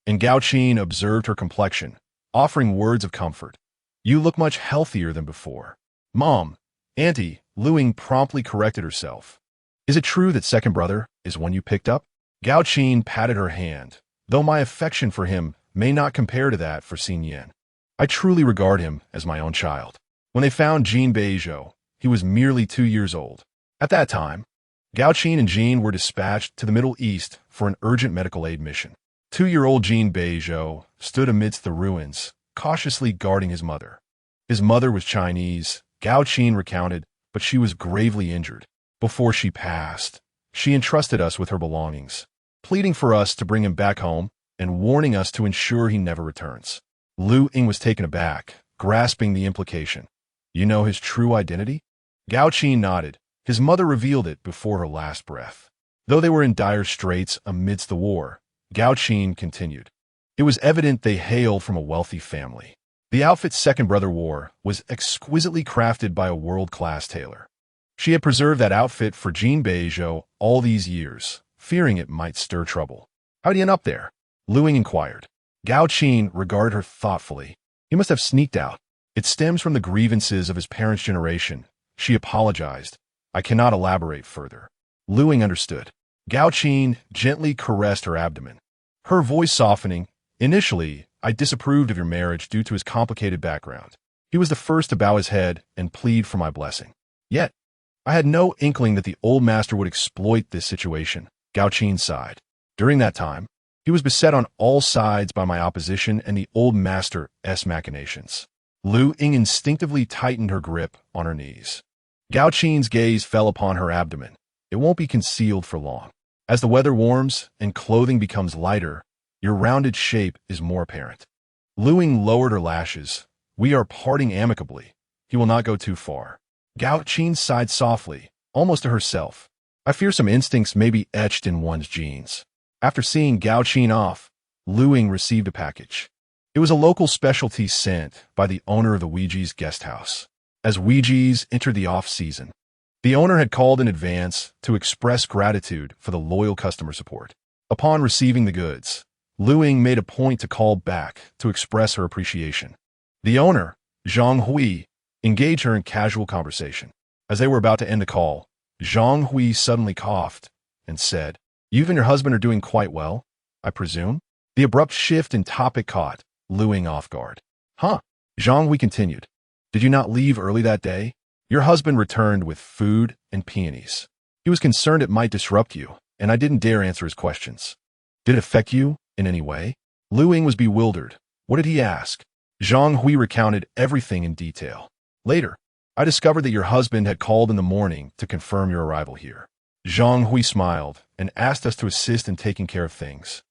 and Gao Qin observed her complexion, offering words of comfort. You look much healthier than before. Mom, Auntie, Luying promptly corrected herself. Is it true that second brother is one you picked up? Gao Qin patted her hand, though my affection for him may not compare to that for Xin Yan. I truly regard him as my own child. When they found Jin Beizhou, he was merely 2 years old. At that time, Gao Qin and Jin were dispatched to the Middle East for an urgent medical aid mission. 2-year-old Jin Beizhou stood amidst the ruins, cautiously guarding his mother. His mother was Chinese, Gao Qin recounted, but she was gravely injured. Before she passed, she entrusted us with her belongings, pleading for us to bring him back home and warning us to ensure he never returns. Luying was taken aback, grasping the implication. You know his true identity? Gao Qin nodded. His mother revealed it before her last breath. Though they were in dire straits amidst the war, Gao Qin continued. It was evident they hailed from a wealthy family. The outfit second brother wore was exquisitely crafted by a world-class tailor. She had preserved that outfit for Jin Beizhou all these years, fearing it might stir trouble. How'd you end up there? Luying inquired. Gao Qin regarded her thoughtfully. He must have sneaked out. It stems from the grievances of his parents' generation. She apologized. I cannot elaborate further. Luying understood. Gao Qin gently caressed her abdomen, her voice softening. Initially, I disapproved of your marriage due to his complicated background. He was the first to bow his head and plead for my blessing. Yet, I had no inkling that the old master would exploit this situation. Gao Qin sighed. During that time, he was beset on all sides by my opposition and the old master's machinations. Luying instinctively tightened her grip on her knees. Gao Qin's gaze fell upon her abdomen. It won't be concealed for long. As the weather warms and clothing becomes lighter, your rounded shape is more apparent. Luying lowered her lashes. We are parting amicably. He will not go too far. Gao Qin sighed softly, almost to herself. I fear some instincts may be etched in one's genes. After seeing Gao Qin off, Luying received a package. It was a local specialty sent by the owner of the Ouiji's guest house. As Ouiji's entered the off-season, the owner had called in advance to express gratitude for the loyal customer support. Upon receiving the goods, Luying made a point to call back to express her appreciation. The owner, Zhang Hui, engaged her in casual conversation. As they were about to end the call, Zhang Hui suddenly coughed and said, You and your husband are doing quite well, I presume? The abrupt shift in topic caught Luying off guard. Huh? Zhang Hui continued. Did you not leave early that day? Your husband returned with food and peonies. He was concerned it might disrupt you, and I didn't dare answer his questions. Did it affect you in any way? Luying was bewildered. What did he ask? Zhang Hui recounted everything in detail. Later, I discovered that your husband had called in the morning to confirm your arrival here. Zhang Hui smiled and asked us to assist in taking care of things,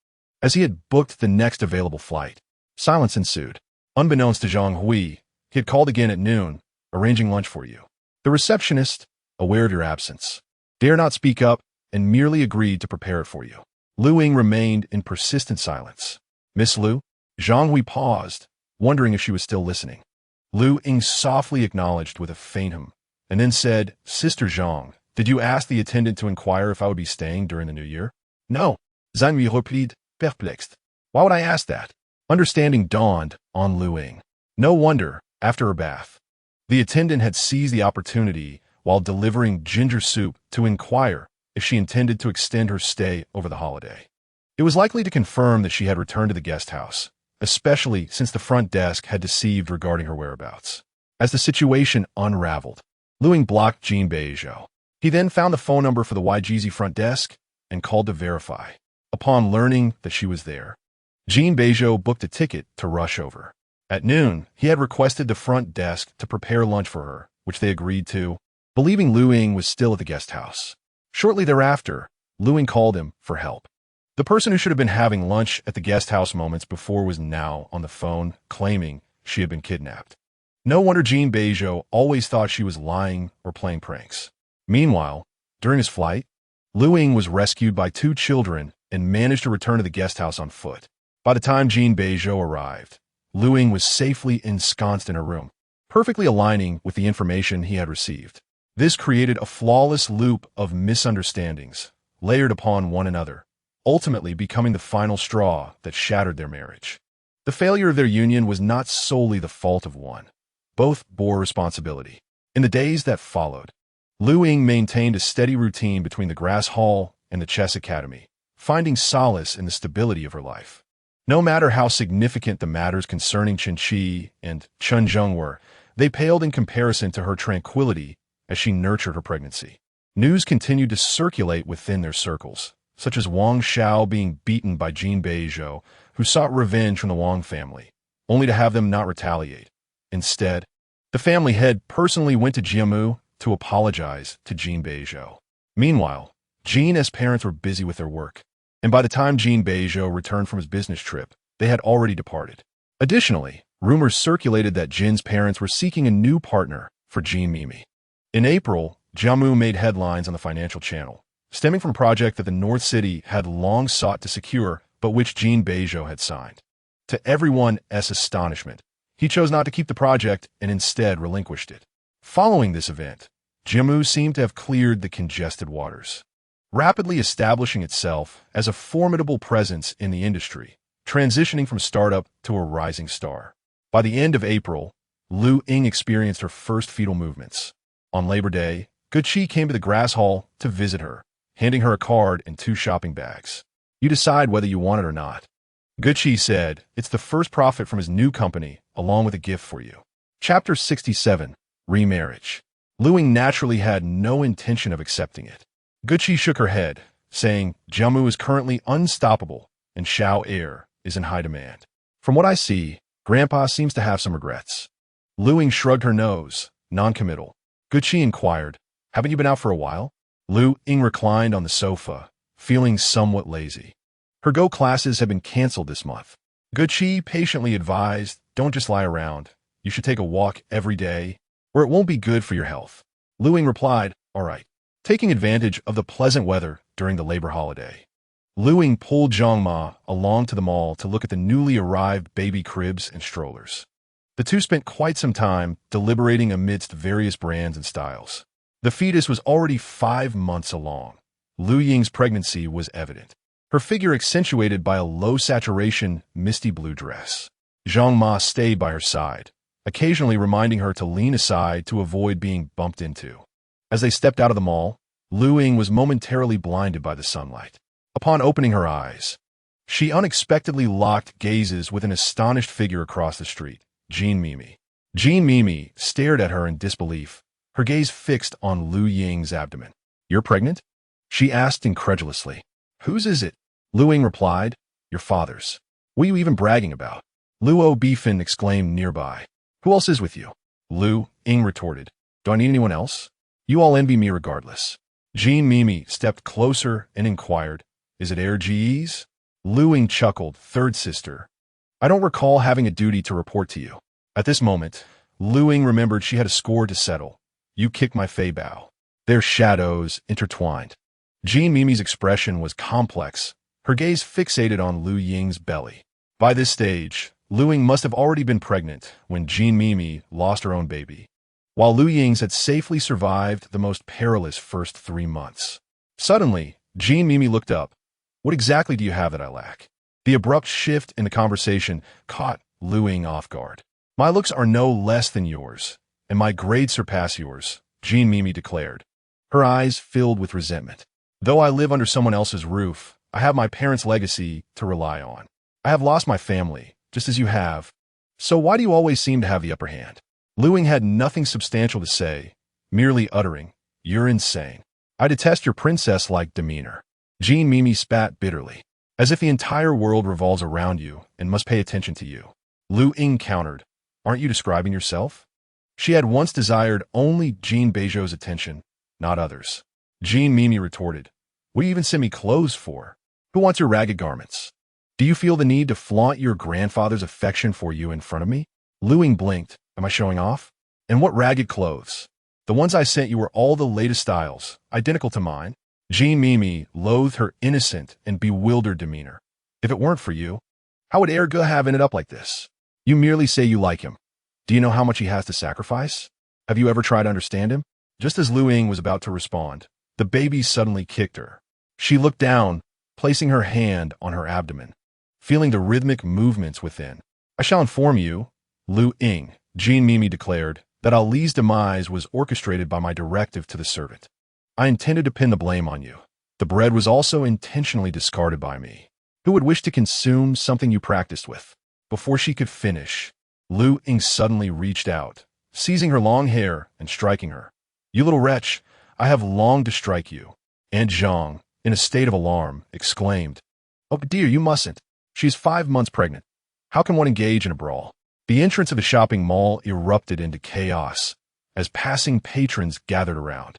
as he had booked the next available flight. Silence ensued. Unbeknownst to Zhang Hui, he had called again at noon, arranging lunch for you. The receptionist, aware of your absence, dared not speak up and merely agreed to prepare it for you. Luying remained in persistent silence. Miss Lu? Zhang Hui paused, wondering if she was still listening. Luying softly acknowledged with a faint hum, and then said, Sister Zhang, did you ask the attendant to inquire if I would be staying during the new year? No. Zhang Hui replied, perplexed. Why would I ask that? Understanding dawned on Luying. No wonder, after her bath, the attendant had seized the opportunity while delivering ginger soup to inquire if she intended to extend her stay over the holiday. It was likely to confirm that she had returned to the guest house, especially since the front desk had deceived regarding her whereabouts. As the situation unraveled, Luying blocked Jin Beizhou. He then found the phone number for the YGZ front desk and called to verify. Upon learning that she was there, Jin Beizhou booked a ticket to rush over. At noon, he had requested the front desk to prepare lunch for her, which they agreed to, believing Luying was still at the guest house. Shortly thereafter, Luying called him for help. The person who should have been having lunch at the guest house moments before was now on the phone, claiming she had been kidnapped. No wonder Jin Beizhou always thought she was lying or playing pranks. Meanwhile, during his flight, Luying was rescued by 2 children and managed to return to the guest house on foot. By the time Jin Beizhou arrived, Luying was safely ensconced in her room, perfectly aligning with the information he had received. This created a flawless loop of misunderstandings, layered upon one another, ultimately becoming the final straw that shattered their marriage. The failure of their union was not solely the fault of one, Both bore responsibility. In the days that followed, Luying maintained a steady routine between the grass hall and the chess academy, finding solace in the stability of her life. No matter how significant the matters concerning Qinqi and Chunzheng were, they paled in comparison to her tranquility as she nurtured her pregnancy. News continued to circulate within their circles, such as Wang Xiao being beaten by Jin Beizhou, who sought revenge from the Wang family, only to have them not retaliate. Instead, the family head personally went to Jiamu to apologize to Jin Beizhou. Meanwhile, Jin's parents were busy with their work, and by the time Jin Beizhou returned from his business trip, they had already departed. Additionally, rumors circulated that Jin's parents were seeking a new partner for Jin Mimi. In April, Jiamu made headlines on the financial channel, stemming from a project that the North City had long sought to secure, but which Jin Beizhou had signed. To everyone's astonishment, he chose not to keep the project and instead relinquished it. Following this event, Jiamu seemed to have cleared the congested waters, rapidly establishing itself as a formidable presence in the industry, transitioning from startup to a rising star. By the end of April, Luying experienced her first fetal movements. On Labor Day, Gucci came to the grass hall to visit her, handing her a card and 2 shopping bags. "You decide whether you want it or not." Gucci said it's the first profit from his new company, along with a gift for you. Chapter 67, Remarriage. Luying naturally had no intention of accepting it. Gucci shook her head, saying Jiamu is currently unstoppable and Xiao Air is in high demand. "From what I see, Grandpa seems to have some regrets." Luying shrugged her nose, non-committal. Gucci inquired, "Haven't you been out for a while?" Luying reclined on the sofa, feeling somewhat lazy. Her Go classes had been canceled this month. Gucci patiently advised, "Don't just lie around. You should take a walk every day, or it won't be good for your health." Luying replied, "All right," taking advantage of the pleasant weather during the labor holiday. Luying pulled Zhangma along to the mall to look at the newly arrived baby cribs and strollers. The two spent quite some time deliberating amidst various brands and styles. The fetus was already 5 months along. Luying's pregnancy was evident, her figure accentuated by a low-saturation, misty blue dress. Zhang Ma stayed by her side, occasionally reminding her to lean aside to avoid being bumped into. As they stepped out of the mall, Luying was momentarily blinded by the sunlight. Upon opening her eyes, she unexpectedly locked gazes with an astonished figure across the street, Jin Mimi. Jin Mimi stared at her in disbelief, her gaze fixed on Luying's abdomen. "You're pregnant?" she asked incredulously. "Whose is it?" Luying replied, "Your father's." "What are you even bragging about?" Luo Bifin exclaimed nearby. "Who else is with you?" Luying retorted, "Do I need anyone else? You all envy me regardless." Jin Mimi stepped closer and inquired, "Is it Air GE's?" Luying chuckled, "Third sister. I don't recall having a duty to report to you." At this moment, Luying remembered she had a score to settle. "You kicked my fei bao." Their shadows intertwined. Jin Mimi's expression was complex, her gaze fixated on Luying's belly. By this stage, Luying must have already been pregnant when Jin Mimi lost her own baby, while Luying's had safely survived the most perilous first 3 months. Suddenly, Jin Mimi looked up. "What exactly do you have that I lack?" The abrupt shift in the conversation caught Luying off guard. "My looks are no less than yours, and my grades surpass yours," Jin Mimi declared, her eyes filled with resentment. "Though I live under someone else's roof, I have my parents' legacy to rely on. I have lost my family, just as you have. So why do you always seem to have the upper hand?" Luying had nothing substantial to say, merely uttering, "You're insane. I detest your princess-like demeanor." Jin Mimi spat bitterly, "As if the entire world revolves around you and must pay attention to you." Luying countered, "Aren't you describing yourself?" She had once desired only Jin Beizhou's attention, not others. Jin Mimi retorted, "What do you even send me clothes for? Who wants your ragged garments? Do you feel the need to flaunt your grandfather's affection for you in front of me?" Luying blinked, "Am I showing off? And what ragged clothes? The ones I sent you were all the latest styles, identical to mine." Jin Mimi loathed her innocent and bewildered demeanor. "If it weren't for you, how would Erge have ended up like this? You merely say you like him. Do you know how much he has to sacrifice? Have you ever tried to understand him?" Just as Luying was about to respond, the baby suddenly kicked her. She looked down, placing her hand on her abdomen, feeling the rhythmic movements within. "I shall inform you," Luying Jean Mimi declared that Ali's demise was orchestrated by my directive to the servant. I intended to pin the blame on you. The bread was also intentionally discarded by me. Who would wish to consume something you practiced with? Before she could finish, Luying suddenly reached out, seizing her long hair and striking her. You little wretch, I have longed to strike you. Aunt Zhang, in a state of alarm, exclaimed, Oh dear, you mustn't. She's 5 months pregnant. How can one engage in a brawl? The entrance of the shopping mall erupted into chaos as passing patrons gathered around.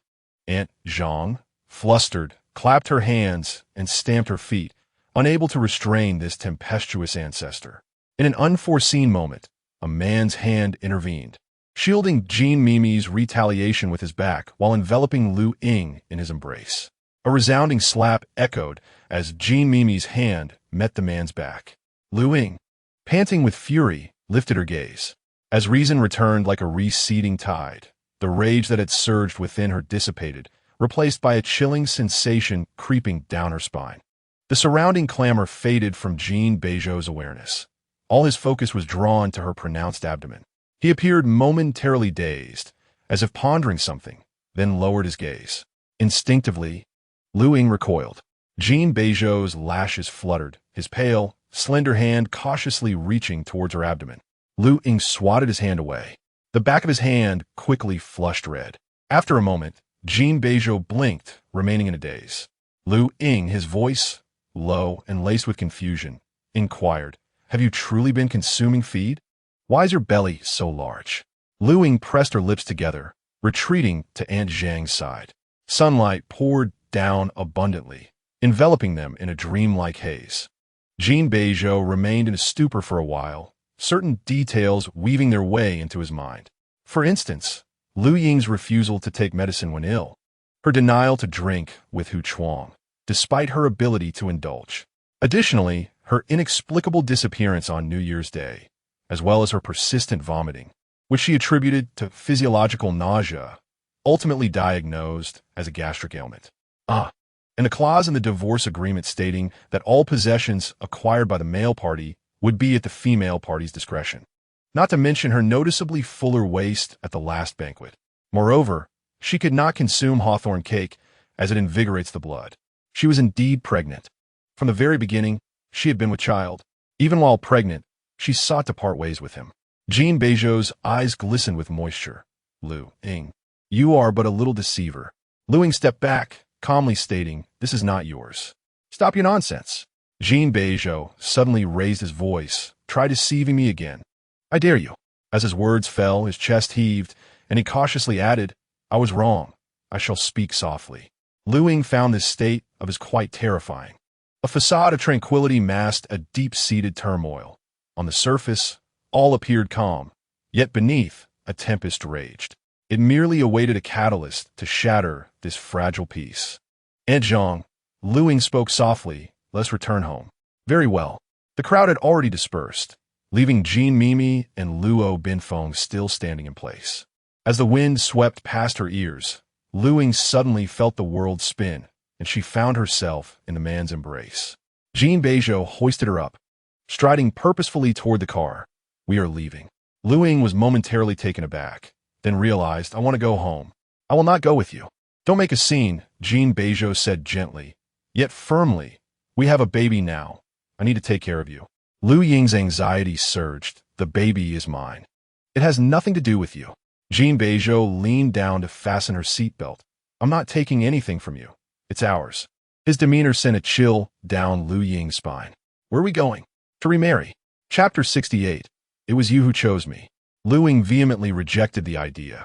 Aunt Zhang, flustered, clapped her hands and stamped her feet, unable to restrain this tempestuous ancestor. In an unforeseen moment, a man's hand intervened, shielding Jean Mimi's retaliation with his back while enveloping Luying in his embrace. A resounding slap echoed as Jean Mimi's hand met the man's back. Luying, panting with fury, lifted her gaze. As reason returned like a receding tide, the rage that had surged within her dissipated, replaced by a chilling sensation creeping down her spine. The surrounding clamor faded from Jin Beizhou's awareness. All his focus was drawn to her pronounced abdomen. He appeared momentarily dazed, as if pondering something, then lowered his gaze. Instinctively, Luying recoiled. Jin Beizhou's lashes fluttered, his pale, slender hand cautiously reaching towards her abdomen. Luying swatted his hand away. The back of his hand quickly flushed red. After a moment, Jin Beizhou blinked, remaining in a daze. Luying, his voice, low and laced with confusion, inquired, Have you truly been consuming feed? Why is your belly so large? Luying pressed her lips together, retreating to Aunt Zhang's side. Sunlight poured down abundantly, enveloping them in a dreamlike haze. Jin Beizhou remained in a stupor for a while, certain details weaving their way into his mind. For instance, Luying's refusal to take medicine when ill, her denial to drink with Hu Chuang, despite her ability to indulge. Additionally, her inexplicable disappearance on New Year's Day, as well as her persistent vomiting, which she attributed to physiological nausea, ultimately diagnosed as a gastric ailment. And a clause in the divorce agreement stating that all possessions acquired by the male party would be at the female party's discretion. Not to mention her noticeably fuller waist at the last banquet. Moreover, she could not consume hawthorn cake as it invigorates the blood. She was indeed pregnant. From the very beginning, she had been with child. Even while pregnant, she sought to part ways with him. Jin Beizhou's eyes glistened with moisture. Luying, you are but a little deceiver. Luying stepped back, calmly stating, This is not yours. Stop your nonsense. Jin Beizhou suddenly raised his voice, Try deceiving me again. I dare you. As his words fell, his chest heaved, and he cautiously added, I was wrong. I shall speak softly. Luying found this state of his quite terrifying. A facade of tranquility masked a deep-seated turmoil. On the surface, all appeared calm, yet beneath, a tempest raged. It merely awaited a catalyst to shatter this fragile peace. Aunt Zhang, Luying spoke softly, Let's return home. Very well. The crowd had already dispersed, leaving Jean Mimi and Luo Binfeng still standing in place. As the wind swept past her ears, Luying suddenly felt the world spin, and she found herself in the man's embrace. Jin Beizhou hoisted her up, striding purposefully toward the car. We are leaving. Luying was momentarily taken aback, then realized, I want to go home. I will not go with you. Don't make a scene, Jin Beizhou said gently, yet firmly. We have a baby now. I need to take care of you. Luying's anxiety surged. The baby is mine. It has nothing to do with you. Jin Beizhou leaned down to fasten her seatbelt. I'm not taking anything from you. It's ours. His demeanor sent a chill down Luying's spine. Where are we going? To remarry. Chapter 68. It was you who chose me. Luying vehemently rejected the idea.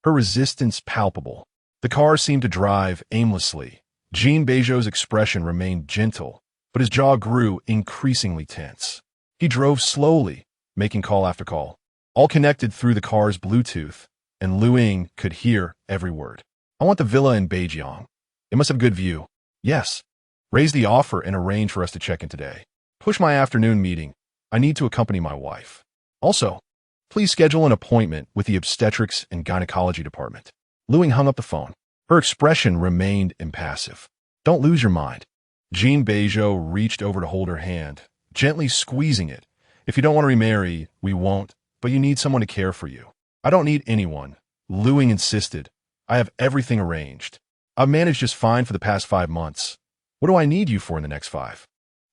Her resistance palpable. The car seemed to drive aimlessly. Jin Beizhou's expression remained gentle, but his jaw grew increasingly tense. He drove slowly, making call after call, all connected through the car's Bluetooth, and Luying could hear every word. I want the villa in Beijing. It must have a good view. Yes. Raise the offer and arrange for us to check in today. Push my afternoon meeting. I need to accompany my wife. Also, please schedule an appointment with the obstetrics and gynecology department. Luying hung up the phone. Her expression remained impassive. Don't lose your mind. Jin Beizhou reached over to hold her hand, gently squeezing it. If you don't want to remarry, we won't. but you need someone to care for you. I don't need anyone, Luying insisted. I have everything arranged. I've managed just fine for the past 5 months. What do I need you for in the next 5?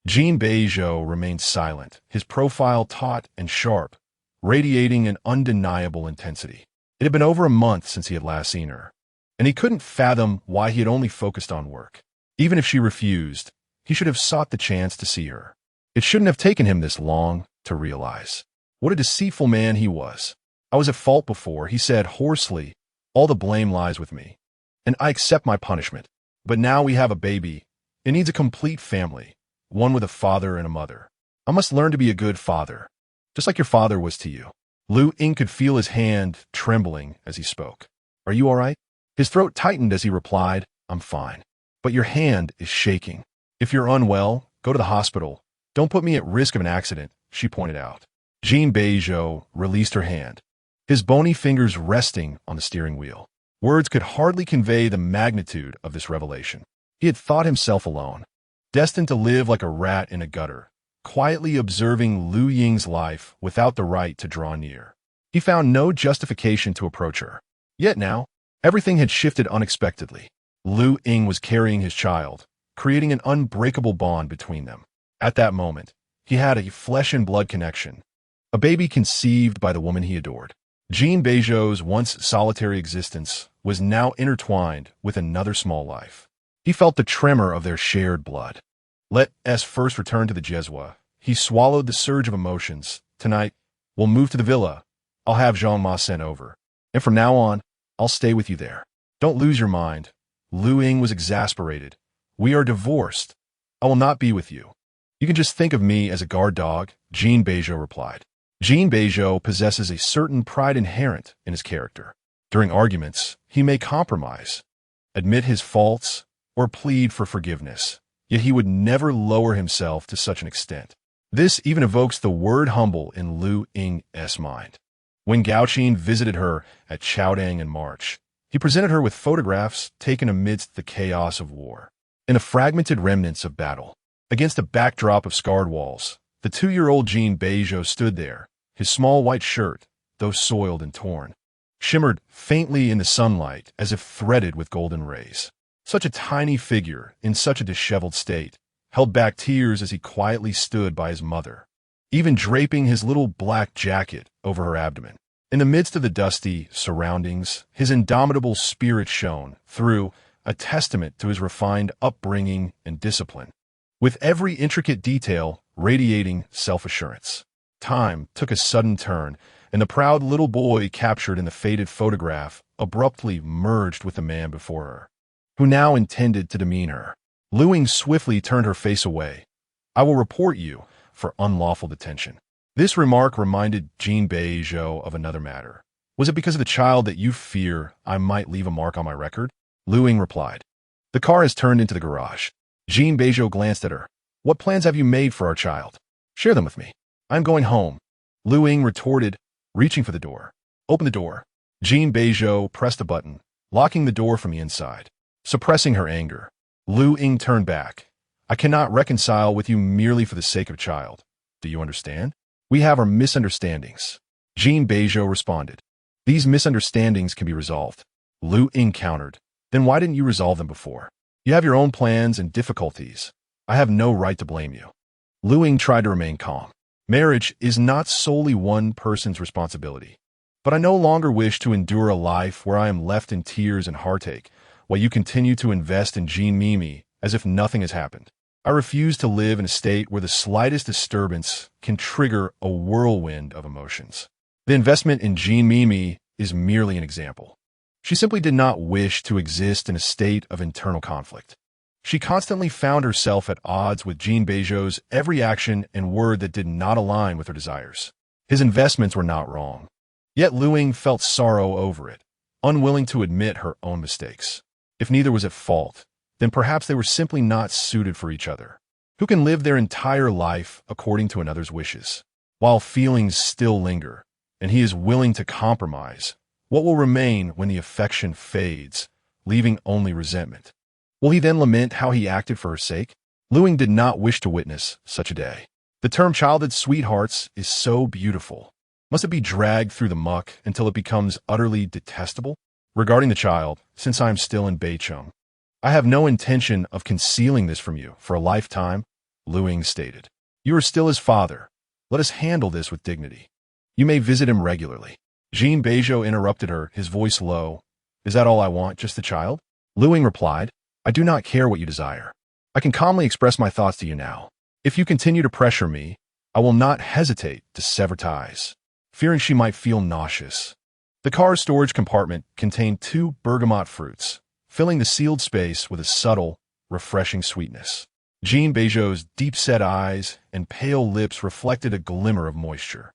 Jin Beizhou remained silent, his profile taut and sharp, radiating an undeniable intensity. It had been over a month since he had last seen her, and he couldn't fathom why he had only focused on work. Even if she refused, he should have sought the chance to see her. It shouldn't have taken him this long to realize. What a deceitful man he was. I was at fault before, he said hoarsely. All the blame lies with me, and I accept my punishment. But now we have a baby. It needs a complete family, one with a father and a mother. I must learn to be a good father, just like your father was to you. Luying could feel his hand trembling as he spoke. Are you all right? His throat tightened as he replied, I'm fine. But your hand is shaking. If you're unwell, go to the hospital. Don't put me at risk of an accident, she pointed out. Jin Beizhou released her hand, his bony fingers resting on the steering wheel. Words could hardly convey the magnitude of this revelation. He had thought himself alone, destined to live like a rat in a gutter, quietly observing Luying's life without the right to draw near. He found no justification to approach her. Yet now, everything had shifted unexpectedly. Luying was carrying his child, creating an unbreakable bond between them. At that moment, he had a flesh-and-blood connection, a baby conceived by the woman he adored. Jin Beizhou's once solitary existence was now intertwined with another small life. He felt the tremor of their shared blood. Let us first return to the Jesua. He swallowed the surge of emotions. Tonight, we'll move to the villa. I'll have Jean-Ma sent over. And from now on, I'll stay with you there. Don't lose your mind. Luying was exasperated. We are divorced. I will not be with you. You can just think of me as a guard dog, Jin Beizhou replied. Jin Beizhou possesses a certain pride inherent in his character. During arguments, he may compromise, admit his faults, or plead for forgiveness. Yet he would never lower himself to such an extent. This even evokes the word humble in Luying's mind. When Gaoqin visited her at Chaodang in March, he presented her with photographs taken amidst the chaos of war. In the fragmented remnants of battle, against a backdrop of scarred walls, the 2-year-old Jin Beizhou stood there, his small white shirt, though soiled and torn, shimmered faintly in the sunlight as if threaded with golden rays. Such a tiny figure, in such a disheveled state, held back tears as he quietly stood by his mother, even draping his little black jacket over her abdomen. In the midst of the dusty surroundings, his indomitable spirit shone through, a testament to his refined upbringing and discipline, with every intricate detail radiating self-assurance. Time took a sudden turn, and the proud little boy captured in the faded photograph abruptly merged with the man before her, who now intended to demean her. Luying swiftly turned her face away. I will report you for unlawful detention. This remark reminded Jin Beizhou of another matter. Was it because of the child that you fear I might leave a mark on my record? Luying replied. The car has turned into the garage. Jin Beizhou glanced at her. What plans have you made for our child? Share them with me. I'm going home. Luying retorted, reaching for the door. Open the door. Jin Beizhou pressed a button, locking the door from the inside. Suppressing her anger, Luying turned back. I cannot reconcile with you merely for the sake of a child. Do you understand? We have our misunderstandings. Jin Beizhou responded. These misunderstandings can be resolved. Luying countered. Then why didn't you resolve them before? You have your own plans and difficulties. I have no right to blame you. Luying tried to remain calm. Marriage is not solely one person's responsibility. But I no longer wish to endure a life where I am left in tears and heartache, while you continue to invest in Jin Mimi as if nothing has happened. I refuse to live in a state where the slightest disturbance can trigger a whirlwind of emotions. The investment in Jin Mimi is merely an example. She simply did not wish to exist in a state of internal conflict. She constantly found herself at odds with Jin Beizhou's every action and word that did not align with her desires. His investments were not wrong. Yet Luying felt sorrow over it, unwilling to admit her own mistakes. If neither was at fault, then perhaps they were simply not suited for each other. Who can live their entire life according to another's wishes? While feelings still linger, and he is willing to compromise, what will remain when the affection fades, leaving only resentment? Will he then lament how he acted for her sake? Luying did not wish to witness such a day. The term childhood sweethearts is so beautiful, Must it be dragged through the muck until it becomes utterly detestable? Regarding the child, since I am still in Beizhou, I have no intention of concealing this from you for a lifetime, Luying stated. You are still his father. Let us handle this with dignity. You may visit him regularly. Jin Beizhou interrupted her, his voice low. Is that all I want, just the child? Luying replied, I do not care what you desire. I can calmly express my thoughts to you now. If you continue to pressure me, I will not hesitate to sever ties, fearing she might feel nauseous. The car's storage compartment contained 2 bergamot fruits, filling the sealed space with a subtle, refreshing sweetness. Jin Beizhou's deep-set eyes and pale lips reflected a glimmer of moisture,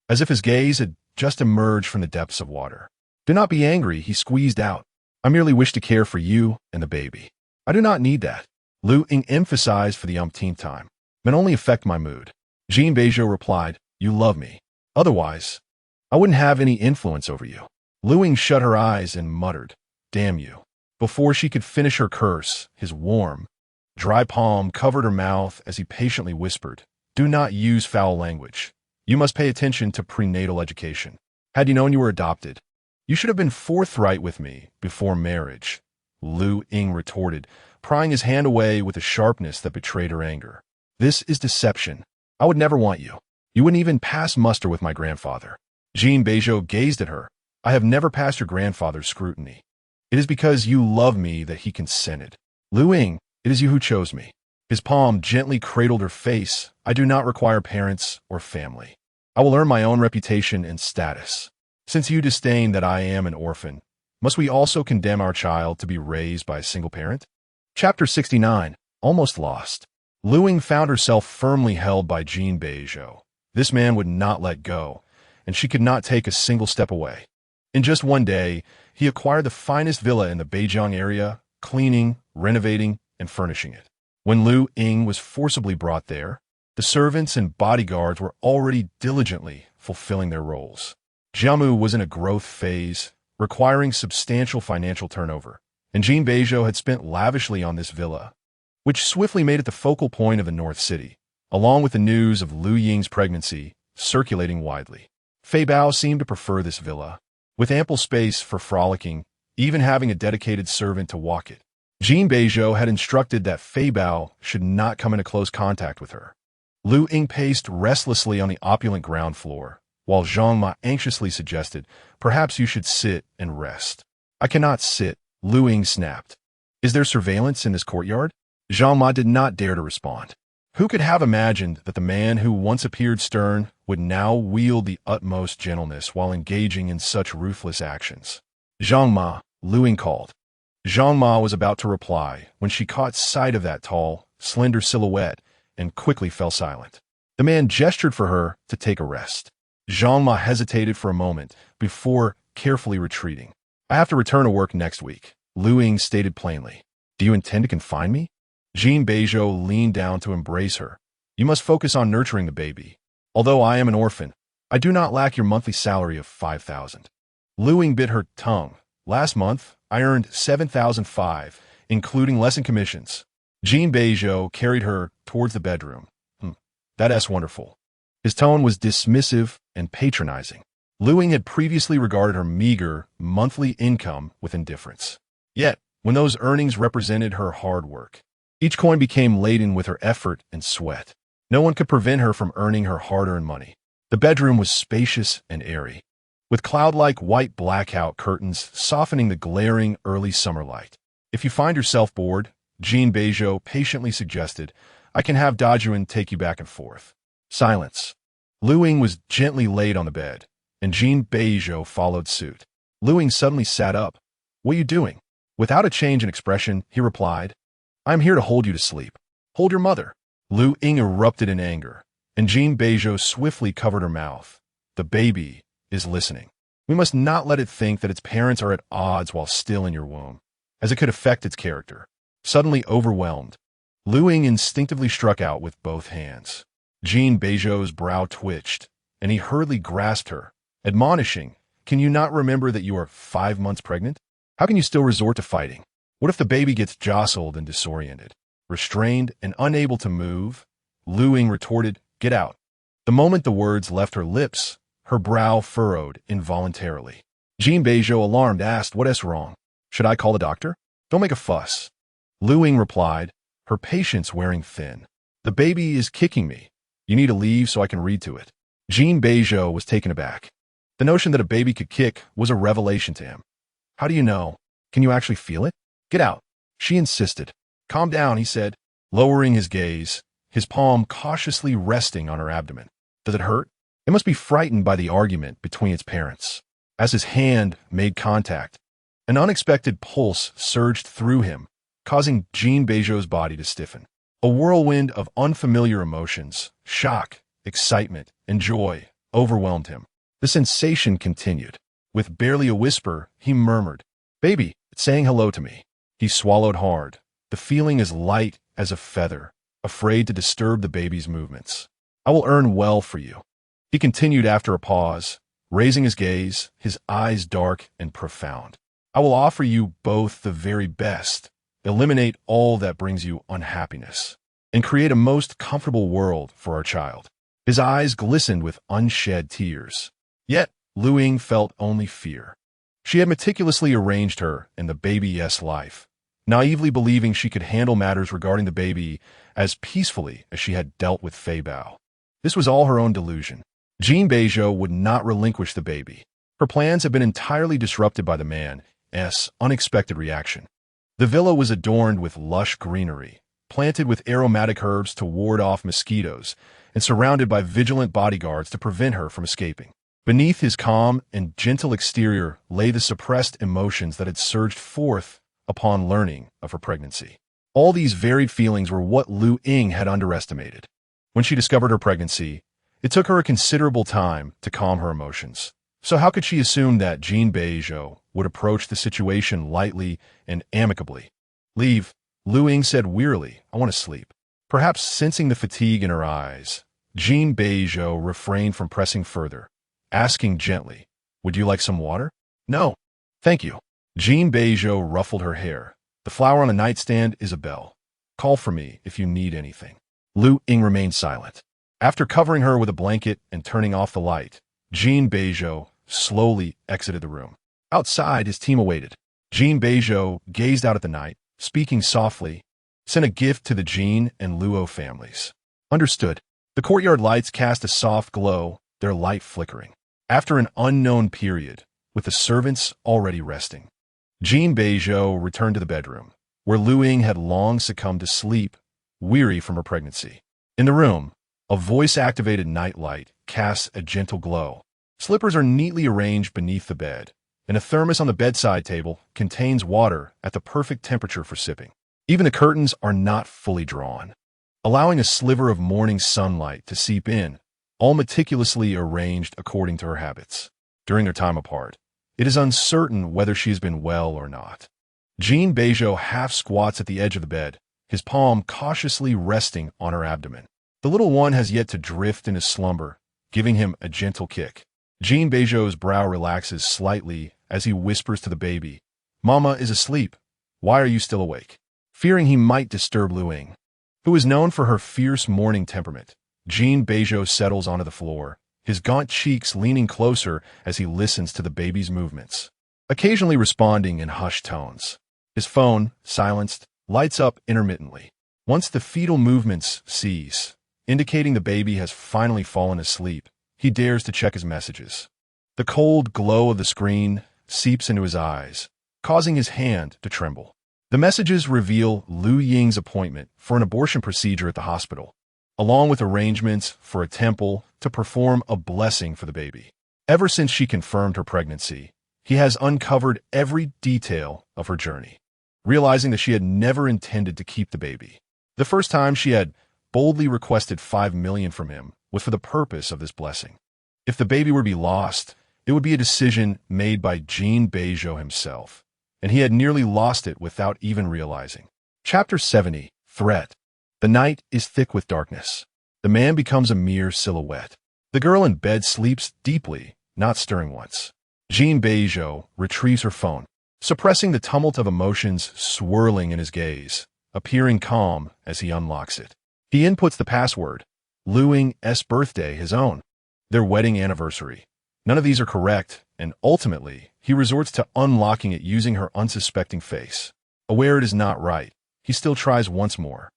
as if his gaze had just emerged from the depths of water. Do not be angry, he squeezed out. I merely wish to care for you and the baby. I do not need that, Luying emphasized for the umpteenth time. It may only affect my mood. Jin Beizhou replied, you love me. Otherwise, I wouldn't have any influence over you. Luying shut her eyes and muttered, damn you. Before she could finish her curse, his warm, dry palm covered her mouth as he patiently whispered, do not use foul language. You must pay attention to prenatal education. Had you known you were adopted, you should have been forthright with me before marriage, Luying retorted, prying his hand away with a sharpness that betrayed her anger. This is deception. I would never want you. You wouldn't even pass muster with my grandfather. Jin Beizhou gazed at her. I have never passed your grandfather's scrutiny. It is because you love me that he consented. Luying, it is you who chose me. His palm gently cradled her face. I do not require parents or family. I will earn my own reputation and status. Since you disdain that I am an orphan, must we also condemn our child to be raised by a single parent? Chapter 69, Almost Lost. Luying found herself firmly held by Jin Beizhou. This man would not let go, and she could not take a single step away. In just one day, he acquired the finest villa in the Beijing area, cleaning, renovating, and furnishing it. When Luying was forcibly brought there, the servants and bodyguards were already diligently fulfilling their roles. Jiamu was in a growth phase, requiring substantial financial turnover, and Jin Beizhou had spent lavishly on this villa, which swiftly made it the focal point of the North City, along with the news of Luying's pregnancy circulating widely. Fei Bao seemed to prefer this villa, with ample space for frolicking, even having a dedicated servant to walk it. Jin Beizhou had instructed that Fei Bao should not come into close contact with her. Luying paced restlessly on the opulent ground floor, while Zhang Ma anxiously suggested, perhaps you should sit and rest. I cannot sit, Luying snapped. Is there surveillance in this courtyard? Zhang Ma did not dare to respond. Who could have imagined that the man who once appeared stern would now wield the utmost gentleness while engaging in such ruthless actions? Zhang Ma, Luying called. Zhang Ma was about to reply when she caught sight of that tall, slender silhouette and quickly fell silent. The man gestured for her to take a rest. Zhang Ma hesitated for a moment before carefully retreating. I have to return to work next week, Luying stated plainly. Do you intend to confine me? Jin Beizhou leaned down to embrace her. You must focus on nurturing the baby. Although I am an orphan, I do not lack your monthly salary of 5,000. Luying bit her tongue. Last month, I earned 7,500, including lesson commissions. Jin Beizhou carried her towards the bedroom. That's wonderful. His tone was dismissive and patronizing. Luying had previously regarded her meager, monthly income with indifference. Yet, when those earnings represented her hard work, each coin became laden with her effort and sweat. No one could prevent her from earning her hard-earned money. The bedroom was spacious and airy, with cloud-like white blackout curtains softening the glaring early summer light. If you find yourself bored, Jin Beizhou patiently suggested, I can have Dajuan take you back and forth. Silence. Luying was gently laid on the bed, and Jin Beizhou followed suit. Luying suddenly sat up. What are you doing? Without a change in expression, he replied, I am here to hold you to sleep. Hold your mother. Luying erupted in anger, and Jin Beizhou swiftly covered her mouth. The baby is listening. We must not let it think that its parents are at odds while still in your womb, as it could affect its character. Suddenly overwhelmed, Luying instinctively struck out with both hands. Jin Beizhou's brow twitched, and he hurriedly grasped her, admonishing, Can you not remember that you are 5 months pregnant? How can you still resort to fighting? What if the baby gets jostled and disoriented? Restrained and unable to move, Luying retorted, Get out. The moment the words left her lips, her brow furrowed involuntarily. Jin Beizhou, alarmed, asked, "What is wrong? Should I call the doctor?" "Don't make a fuss," Luying replied, her patience wearing thin. "The baby is kicking me. You need to leave so I can read to it." Jin Beizhou was taken aback. The notion that a baby could kick was a revelation to him. "How do you know? Can you actually feel it? Get out," she insisted. "Calm down," he said, lowering his gaze, his palm cautiously resting on her abdomen. "Does it hurt?" It must be frightened by the argument between its parents. As his hand made contact, an unexpected pulse surged through him, causing Jin Beizhou's body to stiffen. A whirlwind of unfamiliar emotions, shock, excitement, and joy, overwhelmed him. The sensation continued. With barely a whisper, he murmured, "Baby, it's saying hello to me." He swallowed hard, the feeling as light as a feather, afraid to disturb the baby's movements. "I will earn well for you," he continued after a pause, raising his gaze, his eyes dark and profound. "I will offer you both the very best, eliminate all that brings you unhappiness, and create a most comfortable world for our child." His eyes glistened with unshed tears. Yet, Luying felt only fear. She had meticulously arranged her and the baby's life, naively believing she could handle matters regarding the baby as peacefully as she had dealt with Fei Bao. This was all her own delusion. Jin Beizhou would not relinquish the baby. Her plans had been entirely disrupted by the man's unexpected reaction. The villa was adorned with lush greenery, planted with aromatic herbs to ward off mosquitoes, and surrounded by vigilant bodyguards to prevent her from escaping. Beneath his calm and gentle exterior lay the suppressed emotions that had surged forth upon learning of her pregnancy. All these varied feelings were what Luying had underestimated. When she discovered her pregnancy, it took her a considerable time to calm her emotions. So how could she assume that Jin Beizhou would approach the situation lightly and amicably? "Leave," Luying said wearily. "I want to sleep." Perhaps sensing the fatigue in her eyes, Jin Beizhou refrained from pressing further, asking gently, "Would you like some water?" "No, thank you." Jin Beizhou ruffled her hair. "The flower on the nightstand is a bell. Call for me if you need anything." Luying remained silent. After covering her with a blanket and turning off the light, Jin Beizhou slowly exited the room. Outside, his team awaited. Jin Beizhou gazed out at the night, speaking softly, "Sent a gift to the Jin and Luo families." "Understood." The courtyard lights cast a soft glow, their light flickering. After an unknown period, with the servants already resting, Jin Beizhou returned to the bedroom, where Luying had long succumbed to sleep, weary from her pregnancy. In the room, a voice-activated nightlight casts a gentle glow. Slippers are neatly arranged beneath the bed, and a thermos on the bedside table contains water at the perfect temperature for sipping. Even the curtains are not fully drawn, allowing a sliver of morning sunlight to seep in, all meticulously arranged according to her habits. During their time apart, it is uncertain whether she has been well or not. Jin Beizhou half squats at the edge of the bed, his palm cautiously resting on her abdomen. The little one has yet to drift into slumber, giving him a gentle kick. Jin Beizhou's brow relaxes slightly as he whispers to the baby, "Mama is asleep. Why are you still awake?" Fearing he might disturb Luying, who is known for her fierce morning temperament, Jin Beizhou settles onto the floor, his gaunt cheeks leaning closer as he listens to the baby's movements, occasionally responding in hushed tones. His phone, silenced, lights up intermittently. Once the fetal movements cease, indicating the baby has finally fallen asleep, he dares to check his messages. The cold glow of the screen seeps into his eyes, causing his hand to tremble. The messages reveal Luying's appointment for an abortion procedure at the hospital, along with arrangements for a temple to perform a blessing for the baby. Ever since she confirmed her pregnancy, he has uncovered every detail of her journey, realizing that she had never intended to keep the baby. The first time she had boldly requested 5 million from him was for the purpose of this blessing. If the baby were to be lost, it would be a decision made by Jin Beizhou himself, and he had nearly lost it without even realizing. Chapter 70, Threat. The night is thick with darkness. The man becomes a mere silhouette. The girl in bed sleeps deeply, not stirring once. Jin Beizhou retrieves her phone, suppressing the tumult of emotions swirling in his gaze, appearing calm as he unlocks it. He inputs the password, Luying's birthday, his own, their wedding anniversary, None of these are correct, and ultimately, he resorts to unlocking it using her unsuspecting face. Aware it is not right, he still tries once more.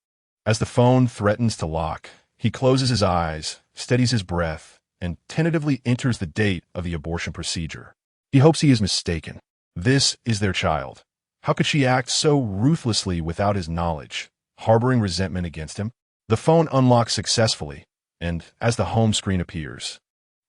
As the phone threatens to lock, he closes his eyes, steadies his breath, and tentatively enters the date of the abortion procedure. He hopes he is mistaken. This is their child. How could she act so ruthlessly without his knowledge, harboring resentment against him? The phone unlocks successfully, and as the home screen appears,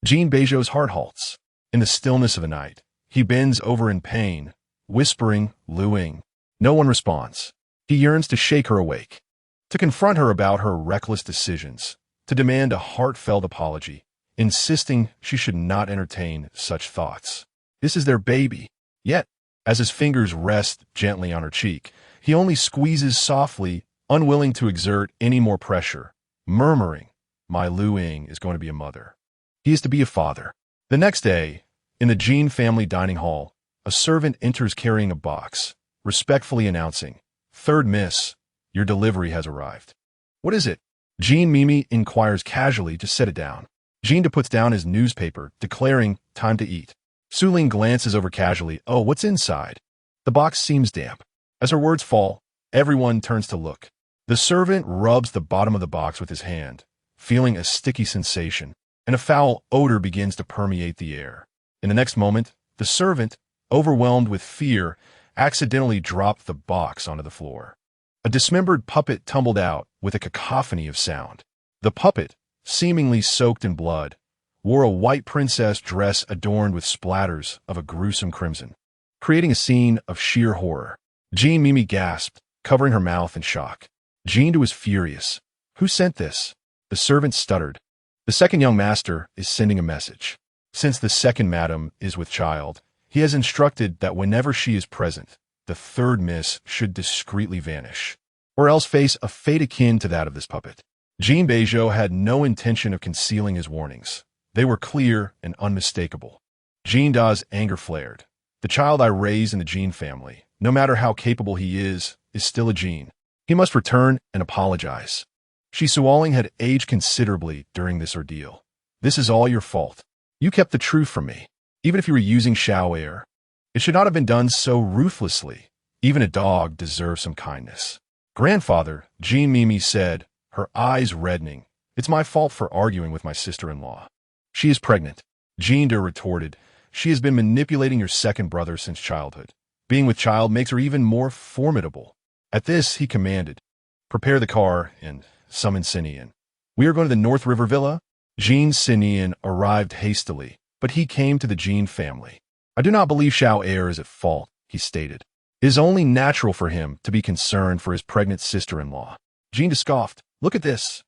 Jin Beizhou's heart halts. In the stillness of the night, he bends over in pain, whispering, Luying. No one responds. He yearns to shake her awake, to confront her about her reckless decisions, to demand a heartfelt apology, insisting she should not entertain such thoughts. This is their baby. Yet, as his fingers rest gently on her cheek, he only squeezes softly, unwilling to exert any more pressure, murmuring, My Luying is going to be a mother. He is to be a father. The next day, in the Jin family dining hall, a servant enters carrying a box, respectfully announcing, Third Miss, your delivery has arrived. What is it? Jin Mimi inquires casually to set it down. Jin puts down his newspaper, declaring, Time to eat. Suling glances over casually, Oh, what's inside? The box seems damp. As her words fall, everyone turns to look. The servant rubs the bottom of the box with his hand, feeling a sticky sensation, and a foul odor begins to permeate the air. In the next moment, the servant, overwhelmed with fear, accidentally dropped the box onto the floor. A dismembered puppet tumbled out with a cacophony of sound. The puppet, seemingly soaked in blood, wore a white princess dress adorned with splatters of a gruesome crimson, creating a scene of sheer horror. Jin Mimi gasped, covering her mouth in shock. Jin was furious. Who sent this? The servant stuttered. The second young master is sending a message. Since the second madam is with child, he has instructed that whenever she is present, the third miss should discreetly vanish, or else face a fate akin to that of this puppet. Jin Beizhou had no intention of concealing his warnings. They were clear and unmistakable. Jin Da's anger flared. The child I raise in the Jin family, no matter how capable he is still a Jin. He must return and apologize. Shi Sualing had aged considerably during this ordeal. This is all your fault. You kept the truth from me, even if you were using Xiao air. It should not have been done so ruthlessly. Even a dog deserves some kindness. Grandfather, Jin Mimi said, her eyes reddening, It's my fault for arguing with my sister-in-law. She is pregnant. Jin De retorted, She has been manipulating your second brother since childhood. Being with child makes her even more formidable. At this, he commanded, Prepare the car and summon Sinian. We are going to the North River Villa. Jin Sinian arrived hastily, but he came to the Jin family. I do not believe Xiao Air is at fault, he stated. It is only natural for him to be concerned for his pregnant sister-in-law. Jin scoffed, Look at this.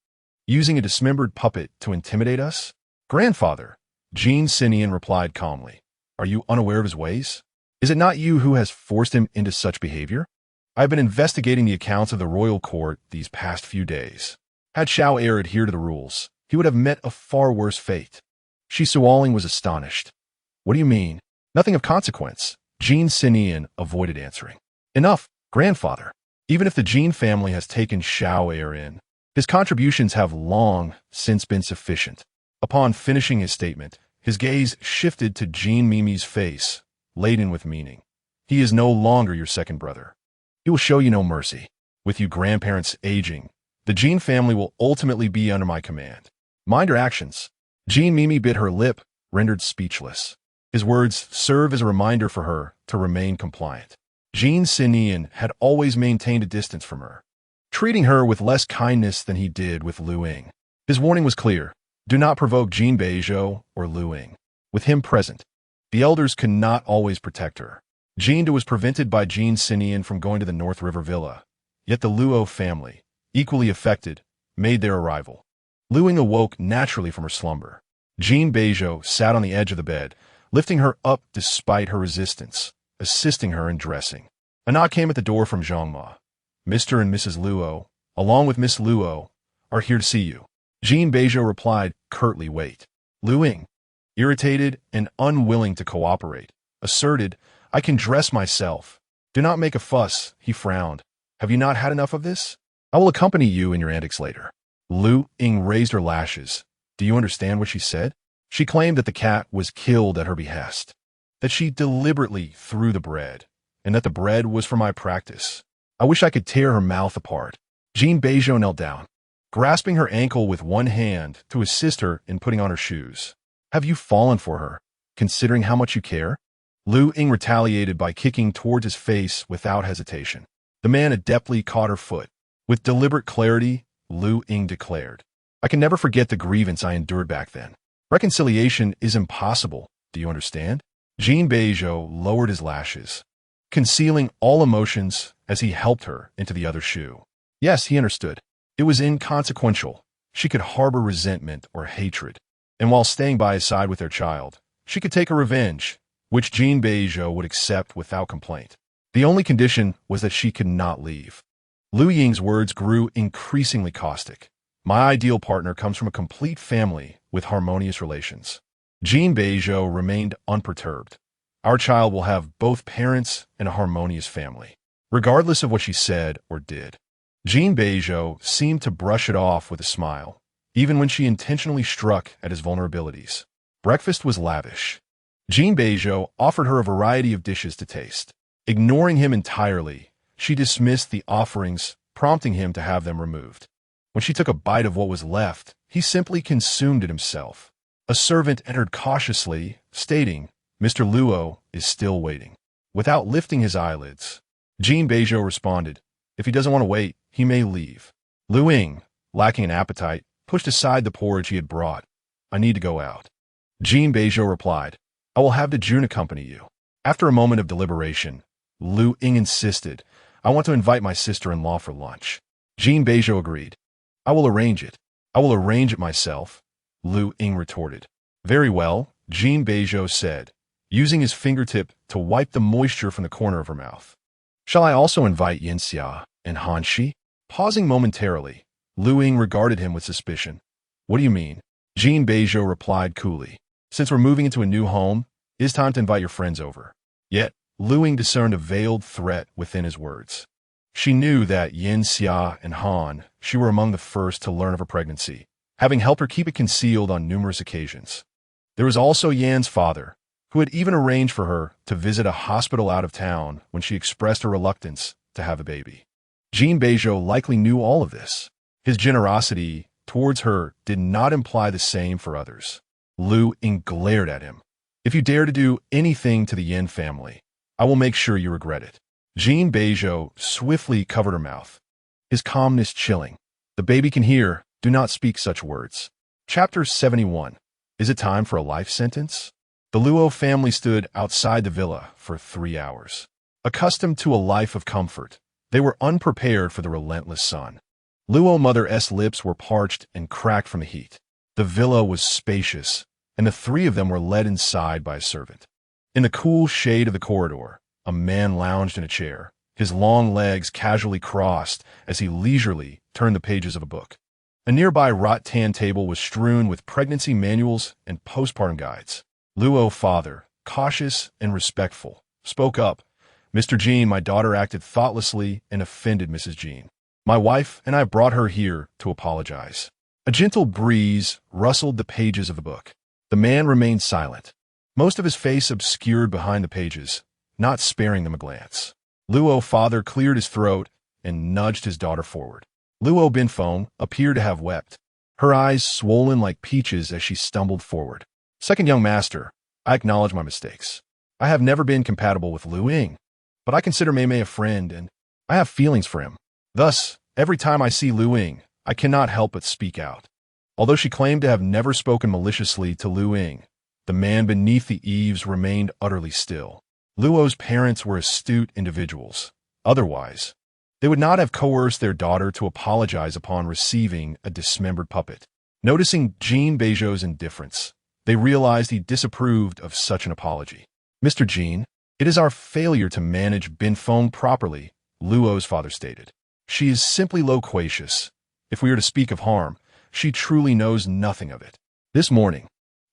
Using a dismembered puppet to intimidate us? Grandfather, Jin Sinian replied calmly. Are you unaware of his ways? Is it not you who has forced him into such behavior? I have been investigating the accounts of the royal court these past few days. Had Xiao Air adhered to the rules, he would have met a far worse fate. Shi Sualing was astonished. What do you mean? Nothing of consequence. Jin Sinian avoided answering. Enough, grandfather. Even if the Jin family has taken Xiao Air in, his contributions have long since been sufficient. Upon finishing his statement, his gaze shifted to Jin Mimi's face, laden with meaning. He is no longer your second brother. He will show you no mercy. With you grandparents aging, the Jin family will ultimately be under my command. Mind your actions. Jin Mimi bit her lip, rendered speechless. His words serve as a reminder for her to remain compliant. Jin Sinian had always maintained a distance from her, treating her with less kindness than he did with Luying. His warning was clear. Do not provoke Jin Beizhou or Luying. With him present, the elders could not always protect her. Jin was prevented by Jin Sinian from going to the North River Villa. Yet the Luo family, equally affected, made their arrival. Luying awoke naturally from her slumber. Jin Beizhou sat on the edge of the bed, lifting her up despite her resistance, assisting her in dressing. A knock came at the door from Zhangma. Mr. and Mrs. Luo, along with Miss Luo, are here to see you. Jin Beizhou replied curtly, Wait. Luying, irritated and unwilling to cooperate, asserted, I can dress myself. Do not make a fuss, he frowned. Have you not had enough of this? I will accompany you in your antics later. Luying raised her lashes. Do you understand what she said? She claimed that the cat was killed at her behest, that she deliberately threw the bread, and that the bread was for my practice. I wish I could tear her mouth apart. Jin Beizhou knelt down, grasping her ankle with one hand to assist her in putting on her shoes. Have you fallen for her, considering how much you care? Luying retaliated by kicking towards his face without hesitation. The man adeptly caught her foot. With deliberate clarity, Luying declared, I can never forget the grievance I endured back then. Reconciliation is impossible, do you understand? Jin Beizhou lowered his lashes, concealing all emotions as he helped her into the other shoe. Yes, he understood. It was inconsequential. She could harbor resentment or hatred, and while staying by his side with their child, she could take her revenge, which Jin Beizhou would accept without complaint. The only condition was that she could not leave. Luying's words grew increasingly caustic. My ideal partner comes from a complete family with harmonious relations. Jin Beizhou remained unperturbed. Our child will have both parents and a harmonious family, regardless of what she said or did. Jin Beizhou seemed to brush it off with a smile, even when she intentionally struck at his vulnerabilities. Breakfast was lavish. Jin Beizhou offered her a variety of dishes to taste. Ignoring him entirely, she dismissed the offerings, prompting him to have them removed. When she took a bite of what was left, he simply consumed it himself. A servant entered cautiously, stating, Mr. Luo is still waiting. Without lifting his eyelids, Jin Beizhou responded, if he doesn't want to wait, he may leave. Luying, lacking an appetite, pushed aside the porridge he had brought. I need to go out. Jin Beizhou replied, I will have the Jun accompany you. After a moment of deliberation, Luying insisted, I want to invite my sister-in-law for lunch. Jin Beizhou agreed. I will arrange it. I will arrange it myself, Luying retorted. Very well, Jin Beizhou said, using his fingertip to wipe the moisture from the corner of her mouth. Shall I also invite Yinxia and Hanxi? Pausing momentarily, Luying regarded him with suspicion. What do you mean? Jin Beizhou replied coolly. Since we're moving into a new home, it is time to invite your friends over. Yet, Luying discerned a veiled threat within his words. She knew that Yinxia and Hanxi were among the first to learn of her pregnancy, having helped her keep it concealed on numerous occasions. There was also Yan's father, who had even arranged for her to visit a hospital out of town when she expressed her reluctance to have a baby. Jin Beizhou likely knew all of this. His generosity towards her did not imply the same for others. Luying glared at him. If you dare to do anything to the Yin family, I will make sure you regret it. Jin Beizhou swiftly covered her mouth, his calmness chilling. The baby can hear, do not speak such words. Chapter 71. Is it time for a life sentence? The Luo family stood outside the villa for 3 hours. Accustomed to a life of comfort, they were unprepared for the relentless sun. Luo Mother's lips were parched and cracked from the heat. The villa was spacious, and the three of them were led inside by a servant. In the cool shade of the corridor, a man lounged in a chair, his long legs casually crossed as he leisurely turned the pages of a book. A nearby rattan table was strewn with pregnancy manuals and postpartum guides. Luo father, cautious and respectful, spoke up. Mr. Jin, my daughter acted thoughtlessly and offended Mrs. Jin. My wife and I brought her here to apologize. A gentle breeze rustled the pages of the book. The man remained silent, most of his face obscured behind the pages, not sparing them a glance. Luo father cleared his throat and nudged his daughter forward. Luo Binfeng appeared to have wept, her eyes swollen like peaches as she stumbled forward. Second young master, I acknowledge my mistakes. I have never been compatible with Luying, but I consider Mei Mei a friend and I have feelings for him. Thus, every time I see Luying, I cannot help but speak out. Although she claimed to have never spoken maliciously to Luying, the man beneath the eaves remained utterly still. Luo's parents were astute individuals. Otherwise, they would not have coerced their daughter to apologize upon receiving a dismembered puppet. Noticing Jin Beizhou's indifference, they realized he disapproved of such an apology. Mr. Jin, it is our failure to manage Binfeng properly, Luo's father stated. She is simply loquacious. If we are to speak of harm, she truly knows nothing of it. This morning,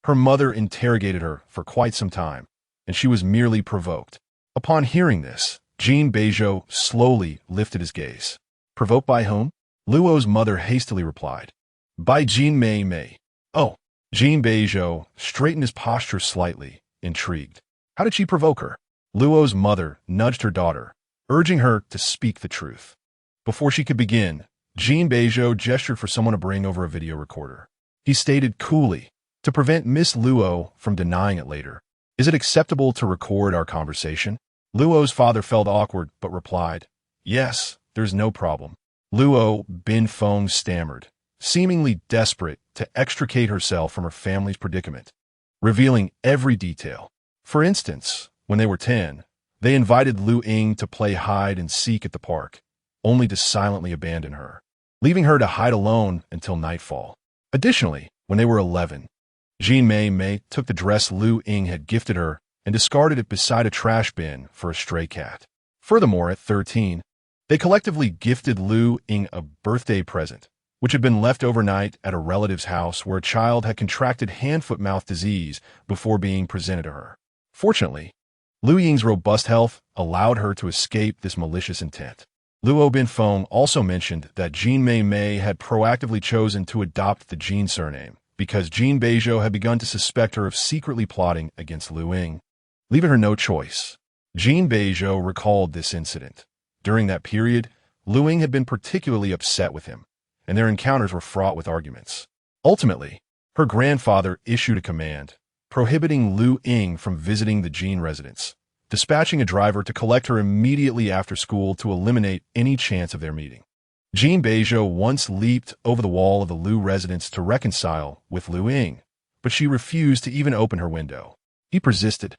her mother interrogated her for quite some time, and she was merely provoked. Upon hearing this, Jin Beizhou slowly lifted his gaze. Provoked by whom? Luo's mother hastily replied. By Jin Mei Mei. Oh, Jin Beizhou straightened his posture slightly, intrigued. How did she provoke her? Luo's mother nudged her daughter, urging her to speak the truth. Before she could begin, Jin Beizhou gestured for someone to bring over a video recorder. He stated coolly, to prevent Miss Luo from denying it later, "Is it acceptable to record our conversation?" Luo's father felt awkward but replied, "Yes, there's no problem." Luo Binfeng stammered, seemingly desperate to extricate herself from her family's predicament, revealing every detail. For instance, when they were 10, they invited Luying to play hide and seek at the park, only to silently abandon her, leaving her to hide alone until nightfall. Additionally, when they were 11, Jin Mei took the dress Luying had gifted her and discarded it beside a trash bin for a stray cat. Furthermore, at 13, they collectively gifted Luying a birthday present, which had been left overnight at a relative's house where a child had contracted hand-foot-mouth disease before being presented to her. Fortunately, Luying's robust health allowed her to escape this malicious intent. Luo Binfeng also mentioned that Jin Mei had proactively chosen to adopt the Jin surname because Jin Beizhou had begun to suspect her of secretly plotting against Luying, leaving her no choice. Jin Beizhou recalled this incident. During that period, Luying had been particularly upset with him, and their encounters were fraught with arguments. Ultimately, her grandfather issued a command, prohibiting Luying from visiting the Jin residence, dispatching a driver to collect her immediately after school to eliminate any chance of their meeting. Jin Beizhou once leaped over the wall of the Lu residence to reconcile with Luying, but she refused to even open her window. He persisted,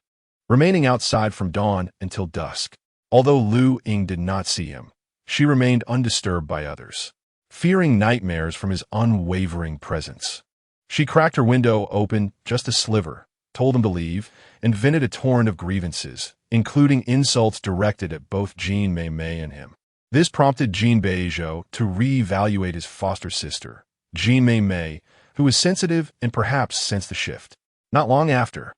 remaining outside from dawn until dusk. Although Luying did not see him, she remained undisturbed by others, fearing nightmares from his unwavering presence. She cracked her window open just a sliver, told him to leave, and vented a torrent of grievances, including insults directed at both Jin Mei and him. This prompted Jin Beizhou to re-evaluate his foster sister, Jin Mei, who was sensitive and perhaps sensed the shift. Not long after,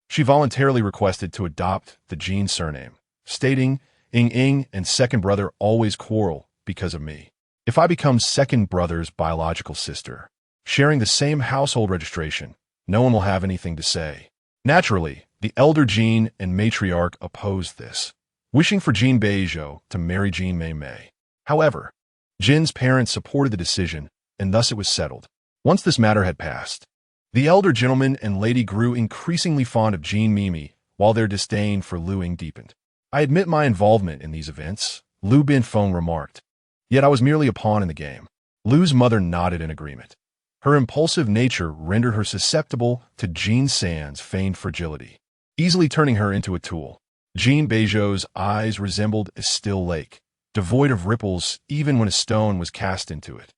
she voluntarily requested to adopt the Jin surname, stating, "Ing and second brother always quarrel because of me. If I become second brother's biological sister, sharing the same household registration, no one will have anything to say." Naturally, the elder Jin and matriarch opposed this, wishing for Jin Beizhou to marry Jin Mei. However, Jin's parents supported the decision, and thus it was settled. Once this matter had passed, the elder gentleman and lady grew increasingly fond of Jin Mimi, while their disdain for Luying deepened. "I admit my involvement in these events," Lu Binfeng remarked. "Yet I was merely a pawn in the game." Lu's mother nodded in agreement. Her impulsive nature rendered her susceptible to Jin San's feigned fragility, easily turning her into a tool. Jin Beizhou's eyes resembled a still lake, devoid of ripples even when a stone was cast into it.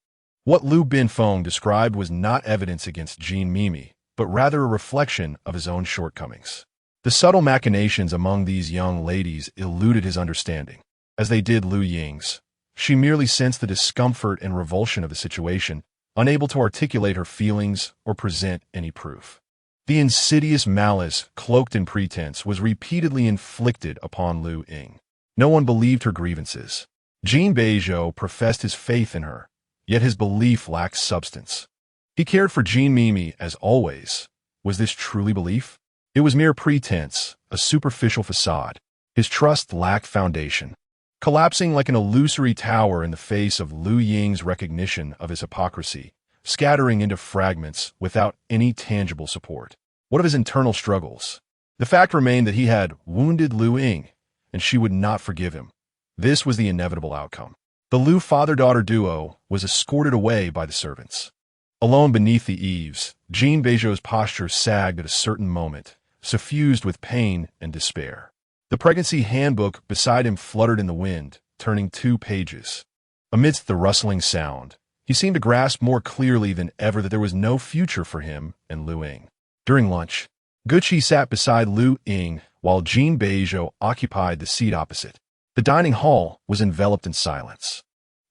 What Lu Binfeng described was not evidence against Jin Mimi, but rather a reflection of his own shortcomings. The subtle machinations among these young ladies eluded his understanding, as they did Luying's. She merely sensed the discomfort and revulsion of the situation, unable to articulate her feelings or present any proof. The insidious malice cloaked in pretense was repeatedly inflicted upon Luying. No one believed her grievances. Jin Beizhou professed his faith in her, yet his belief lacked substance. He cared for Jin Mimi as always. Was this truly belief? It was mere pretense, a superficial facade. His trust lacked foundation, collapsing like an illusory tower in the face of Luying's recognition of his hypocrisy, scattering into fragments without any tangible support. What of his internal struggles? The fact remained that he had wounded Luying, and she would not forgive him. This was the inevitable outcome. The Lu father-daughter duo was escorted away by the servants. Alone beneath the eaves, Jin Beizhou's posture sagged at a certain moment, suffused with pain and despair. The pregnancy handbook beside him fluttered in the wind, turning 2 pages. Amidst the rustling sound, he seemed to grasp more clearly than ever that there was no future for him and Luying. During lunch, Guqi sat beside Luying while Jin Beizhou occupied the seat opposite. The dining hall was enveloped in silence.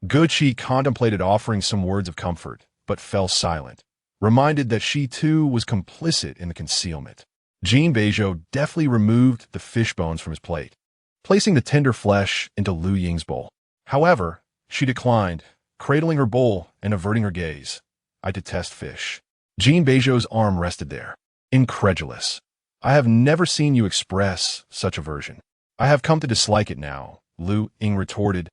Guqi contemplated offering some words of comfort, but fell silent, reminded that she too was complicit in the concealment. Jin Beizhou deftly removed the fish bones from his plate, placing the tender flesh into Luying's bowl. However, she declined, cradling her bowl and averting her gaze. "I detest fish." Jin Beizhou's arm rested there, incredulous. I have never seen you express such aversion. I have come to dislike it now, Luying retorted.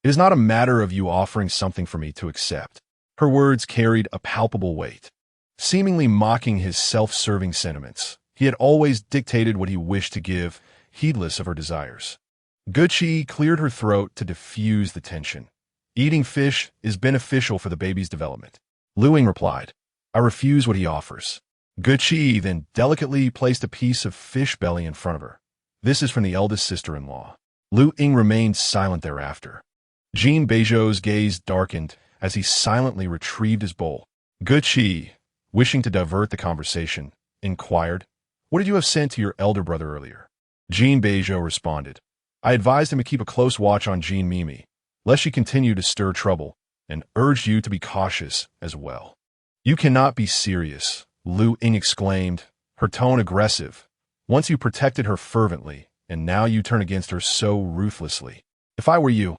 It is not a matter of you offering something for me to accept. Her words carried a palpable weight. Seemingly mocking his self-serving sentiments, he had always dictated what he wished to give, heedless of her desires. Gucci cleared her throat to diffuse the tension. Eating fish is beneficial for the baby's development. Luying replied, I refuse what he offers. Gucci then delicately placed a piece of fish belly in front of her. This is from the eldest sister-in-law. Luying remained silent thereafter. Jin Beizhou's gaze darkened as he silently retrieved his bowl. Gucci, wishing to divert the conversation, inquired, What did you have sent to your elder brother earlier? Jin Beizhou responded, I advised him to keep a close watch on Jean Mimi, lest she continue to stir trouble, and urged you to be cautious as well. You cannot be serious, Luying exclaimed, her tone aggressive. Once you protected her fervently, and now you turn against her so ruthlessly. If I were you,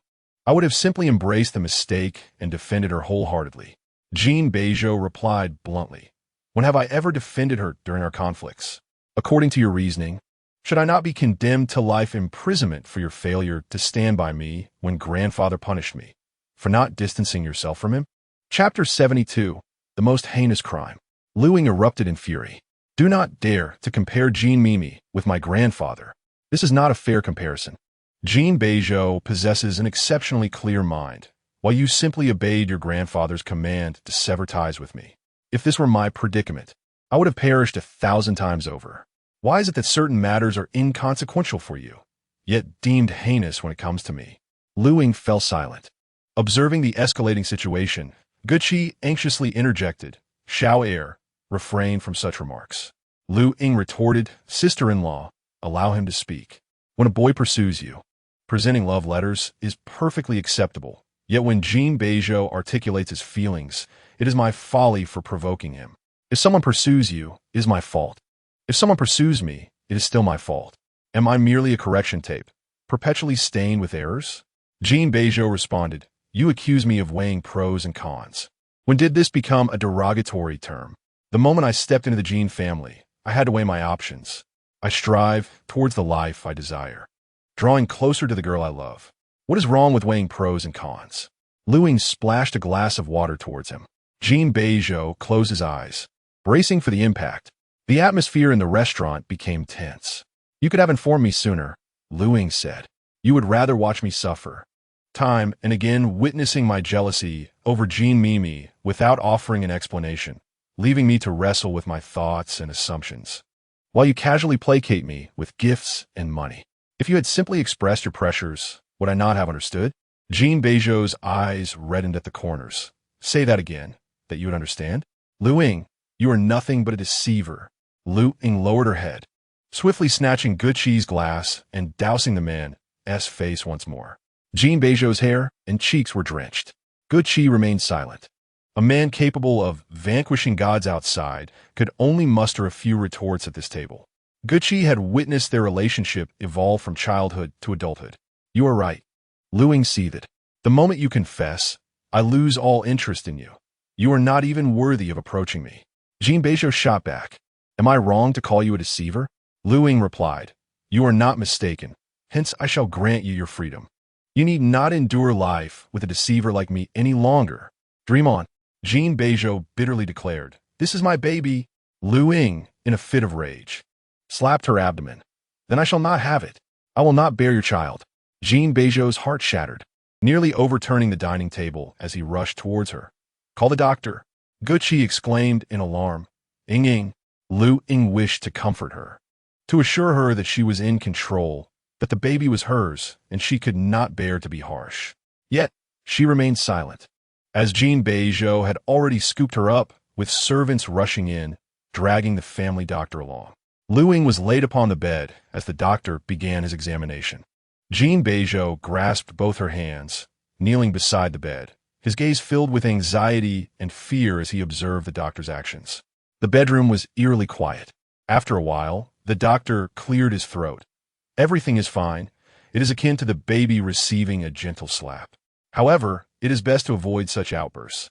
I would have simply embraced the mistake and defended her wholeheartedly. Jin Beizhou replied bluntly, When have I ever defended her during our conflicts? According to your reasoning, should I not be condemned to life imprisonment for your failure to stand by me when grandfather punished me, for not distancing yourself from him? Chapter 72, The Most Heinous Crime. Luying erupted in fury. Do not dare to compare Jean Mimi with my grandfather. This is not a fair comparison. Jin Beizhou possesses an exceptionally clear mind, while you simply obeyed your grandfather's command to sever ties with me. If this were my predicament, I would have perished 1,000 times over. Why is it that certain matters are inconsequential for you, yet deemed heinous when it comes to me? Luying fell silent. Observing the escalating situation, Gucci anxiously interjected, Xiao Er, refrain from such remarks. Luying retorted, Sister-in-law, allow him to speak. When a boy pursues you, presenting love letters is perfectly acceptable, yet when Jin Beizhou articulates his feelings, it is my folly for provoking him. If someone pursues you, it is my fault. If someone pursues me, it is still my fault. Am I merely a correction tape, perpetually stained with errors? Jin Beizhou responded, You accuse me of weighing pros and cons. When did this become a derogatory term? The moment I stepped into the Jin family, I had to weigh my options. I strive towards the life I desire, drawing closer to the girl I love. What is wrong with weighing pros and cons? Luying splashed a glass of water towards him. Jin Beizhou closed his eyes, bracing for the impact. The atmosphere in the restaurant became tense. You could have informed me sooner, Luying said. You would rather watch me suffer. Time and again witnessing my jealousy over Jean Mimi without offering an explanation, leaving me to wrestle with my thoughts and assumptions. While you casually placate me with gifts and money. If you had simply expressed your pressures, would I not have understood? Jin Beizhou's eyes reddened at the corners. Say that again, that you would understand? Luying, you are nothing but a deceiver. Luying lowered her head, swiftly snatching Gucci's glass and dousing the man's face once more. Jin Beizhou's hair and cheeks were drenched. Gucci remained silent. A man capable of vanquishing gods outside could only muster a few retorts at this table. Gucci had witnessed their relationship evolve from childhood to adulthood. You are right. Luying seethed. The moment you confess, I lose all interest in you. You are not even worthy of approaching me. Jin Beizhou shot back. Am I wrong to call you a deceiver? Luying replied, You are not mistaken. Hence I shall grant you your freedom. You need not endure life with a deceiver like me any longer. Dream on. Jin Beizhou bitterly declared, This is my baby. Luying, in a fit of rage, slapped her abdomen. Then I shall not have it. I will not bear your child. Jin Beizhou's heart shattered, nearly overturning the dining table as he rushed towards her. Call the doctor. Gucci exclaimed in alarm. Ying. Luying wished to comfort her, to assure her that she was in control, that the baby was hers, and she could not bear to be harsh. Yet, she remained silent, as Jin Beizhou had already scooped her up, with servants rushing in, dragging the family doctor along. Luying was laid upon the bed as the doctor began his examination. Jin Beizhou grasped both her hands, kneeling beside the bed, his gaze filled with anxiety and fear as he observed the doctor's actions. The bedroom was eerily quiet. After a while, the doctor cleared his throat. Everything is fine. It is akin to the baby receiving a gentle slap. However, it is best to avoid such outbursts.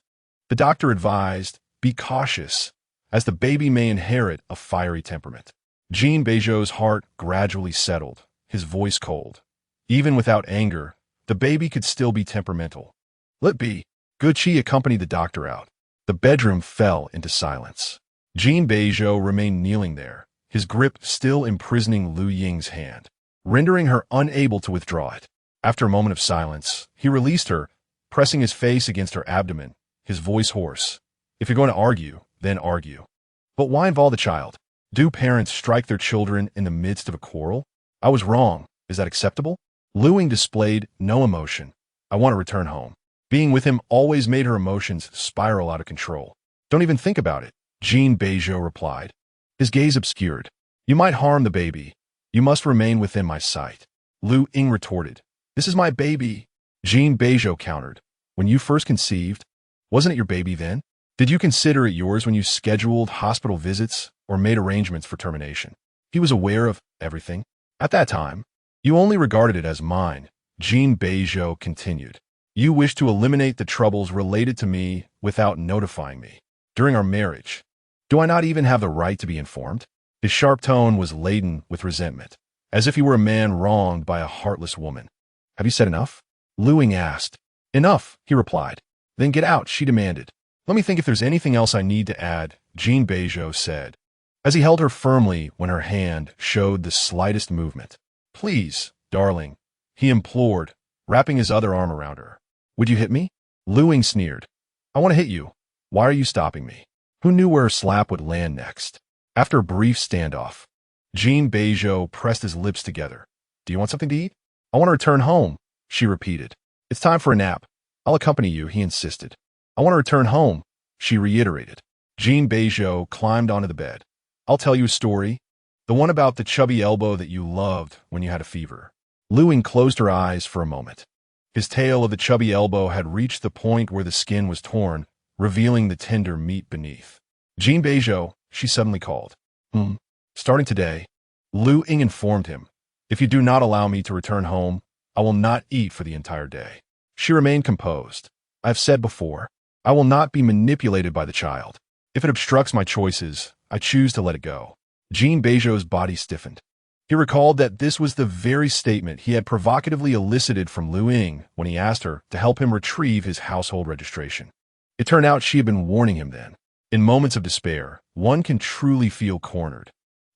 The doctor advised, Be cautious. as the baby may inherit a fiery temperament. Jin Beizhou's heart gradually settled, his voice cold. Even without anger, the baby could still be temperamental. Let be. Guqi accompanied the doctor out. The bedroom fell into silence. Jin Beizhou remained kneeling there, his grip still imprisoning Luying's hand, rendering her unable to withdraw it. After a moment of silence, he released her, pressing his face against her abdomen, his voice hoarse. If you're going to argue, then argue. But why involve the child? Do parents strike their children in the midst of a quarrel? I was wrong. Is that acceptable? Luying displayed no emotion. I want to return home. Being with him always made her emotions spiral out of control. Don't even think about it, Jin Beizhou replied. His gaze obscured. You might harm the baby. You must remain within my sight. Luying retorted. This is my baby. Jin Beizhou countered. When you first conceived, wasn't it your baby then? Did you consider it yours when you scheduled hospital visits or made arrangements for termination? He was aware of everything. At that time, you only regarded it as mine, Jin Beizhou continued. You wished to eliminate the troubles related to me without notifying me. During our marriage, do I not even have the right to be informed? His sharp tone was laden with resentment, as if he were a man wronged by a heartless woman. Have you said enough? Luying asked. Enough, he replied. Then get out, she demanded. Let me think if there's anything else I need to add, Jin Beizhou said, as he held her firmly when her hand showed the slightest movement. Please, darling, he implored, wrapping his other arm around her. Would you hit me? Luying sneered. I want to hit you. Why are you stopping me? Who knew where her slap would land next? After a brief standoff, Jin Beizhou pressed his lips together. Do you want something to eat? I want to return home, she repeated. It's time for a nap. I'll accompany you, he insisted. I want to return home, she reiterated. Jin Beizhou climbed onto the bed. I'll tell you a story. The one about the chubby elbow that you loved when you had a fever. Luying closed her eyes for a moment. His tale of the chubby elbow had reached the point where the skin was torn, revealing the tender meat beneath. Jin Beizhou, she suddenly called. Starting today, Luying informed him. If you do not allow me to return home, I will not eat for the entire day. She remained composed. I have said before, I will not be manipulated by the child. If it obstructs my choices, I choose to let it go. Jin Beizhou's body stiffened. He recalled that this was the very statement he had provocatively elicited from Luying when he asked her to help him retrieve his household registration. It turned out she had been warning him then. In moments of despair, one can truly feel cornered.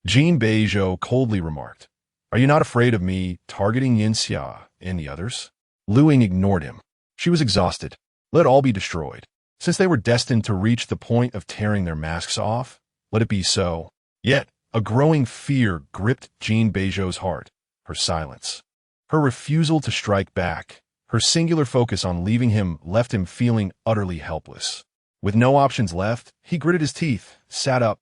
Jin Beizhou coldly remarked, Are you not afraid of me targeting Yinxia and the others? Luying ignored him. She was exhausted. Let all be destroyed. Since they were destined to reach the point of tearing their masks off, let it be so. Yet, a growing fear gripped Jin Beizhou's heart, her silence. Her refusal to strike back, her singular focus on leaving him left him feeling utterly helpless. With no options left, he gritted his teeth, sat up,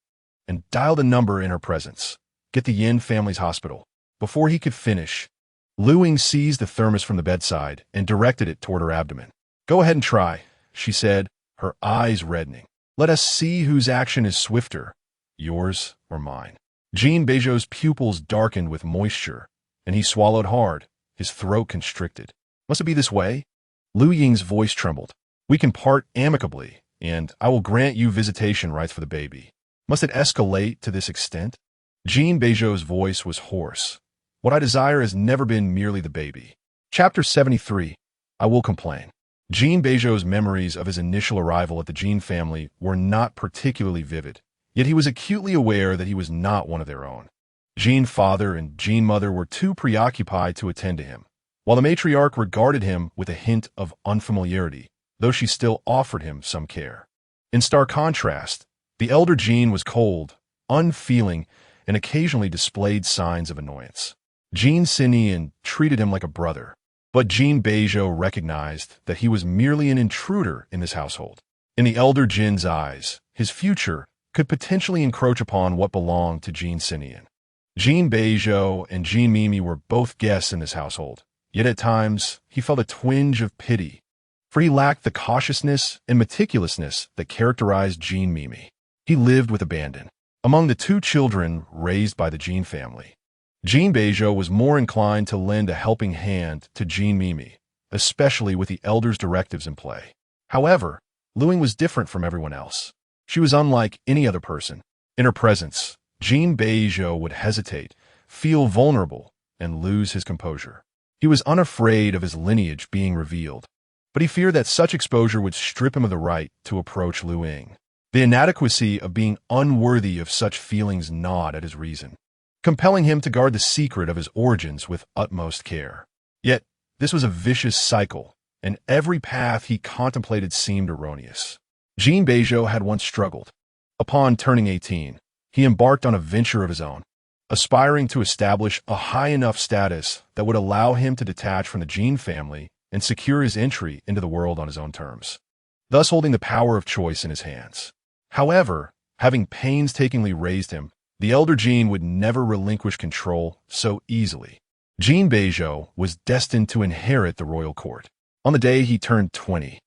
and dialed a number in her presence. Get the Yin family's hospital. Before he could finish, Luying seized the thermos from the bedside and directed it toward her abdomen. Go ahead and try, she said, her eyes reddening. Let us see whose action is swifter, yours or mine. Jin Beizhou's pupils darkened with moisture, and he swallowed hard, his throat constricted. Must it be this way? Luying's voice trembled. We can part amicably, and I will grant you visitation rights for the baby. Must it escalate to this extent? Jin Beizhou's voice was hoarse. What I desire has never been merely the baby. Chapter 73. I will complain. Jin Beizhou's memories of his initial arrival at the Jin family were not particularly vivid, yet he was acutely aware that he was not one of their own. Jin father and Jin mother were too preoccupied to attend to him, while the matriarch regarded him with a hint of unfamiliarity, though she still offered him some care. In stark contrast, the elder Jin was cold, unfeeling, and occasionally displayed signs of annoyance. Jin Sinian treated him like a brother, but Jin Beizhou recognized that he was merely an intruder in this household. In the elder Jin's eyes, his future could potentially encroach upon what belonged to Jin Sinian. Jin Beizhou and Jin Mimi were both guests in this household, yet at times he felt a twinge of pity, for he lacked the cautiousness and meticulousness that characterized Jin Mimi. He lived with abandon. Among the two children raised by the Jin family, Jin Beizhou was more inclined to lend a helping hand to Jin Mimi, especially with the elder's directives in play. However, Luying was different from everyone else. She was unlike any other person. In her presence, Jin Beizhou would hesitate, feel vulnerable, and lose his composure. He was unafraid of his lineage being revealed, but he feared that such exposure would strip him of the right to approach Luying. The inadequacy of being unworthy of such feelings gnawed at his reason, compelling him to guard the secret of his origins with utmost care. Yet, this was a vicious cycle, and every path he contemplated seemed erroneous. Jin Beizhou had once struggled. Upon turning 18, he embarked on a venture of his own, aspiring to establish a high enough status that would allow him to detach from the Jin family and secure his entry into the world on his own terms, thus holding the power of choice in his hands. However, having painstakingly raised him, the elder Jin would never relinquish control so easily. Jin Beizhou was destined to inherit the royal court. On the day he turned 20,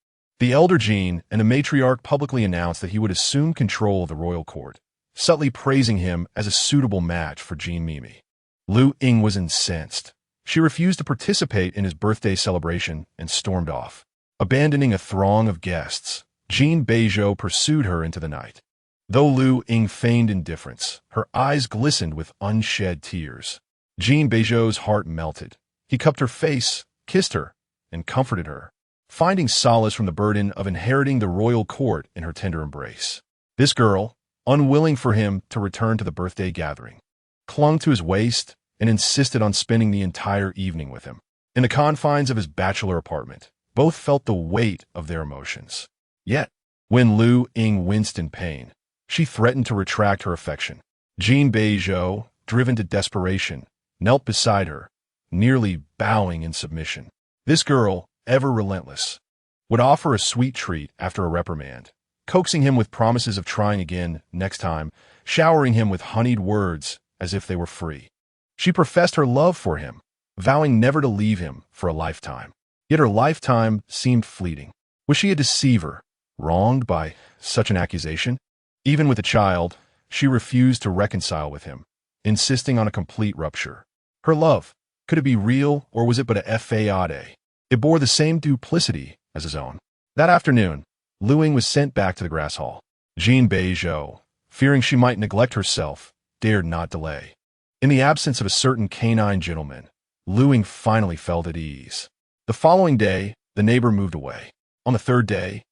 the elder Jin and the matriarch publicly announced that he would assume control of the royal court, subtly praising him as a suitable match for Jin Mimi. Luying was incensed. She refused to participate in his birthday celebration and stormed off. Abandoning a throng of guests, Jin Beizhou pursued her into the night. Though Luying feigned indifference, her eyes glistened with unshed tears. Jin Beizhou's heart melted. He cupped her face, kissed her, and comforted her, finding solace from the burden of inheriting the royal court in her tender embrace. This girl, unwilling for him to return to the birthday gathering, clung to his waist and insisted on spending the entire evening with him. In the confines of his bachelor apartment, both felt the weight of their emotions. Yet, when Luying winced in pain, she threatened to retract her affection. Jin Beizhou, driven to desperation, knelt beside her, nearly bowing in submission. This girl, ever relentless, would offer a sweet treat after a reprimand, coaxing him with promises of trying again next time, showering him with honeyed words as if they were free. She professed her love for him, vowing never to leave him for a lifetime. Yet her lifetime seemed fleeting. Was she a deceiver, wronged by such an accusation? Even with a child, she refused to reconcile with him, insisting on a complete rupture. Her love, could it be real, or was it but a fade? It bore the same duplicity as his own. That afternoon, Luying was sent back to the grass hall. Jin Beizhou, fearing she might neglect herself, dared not delay. In the absence of a certain canine gentleman, Luying finally felt at ease. The following day, the neighbor moved away. On the third day,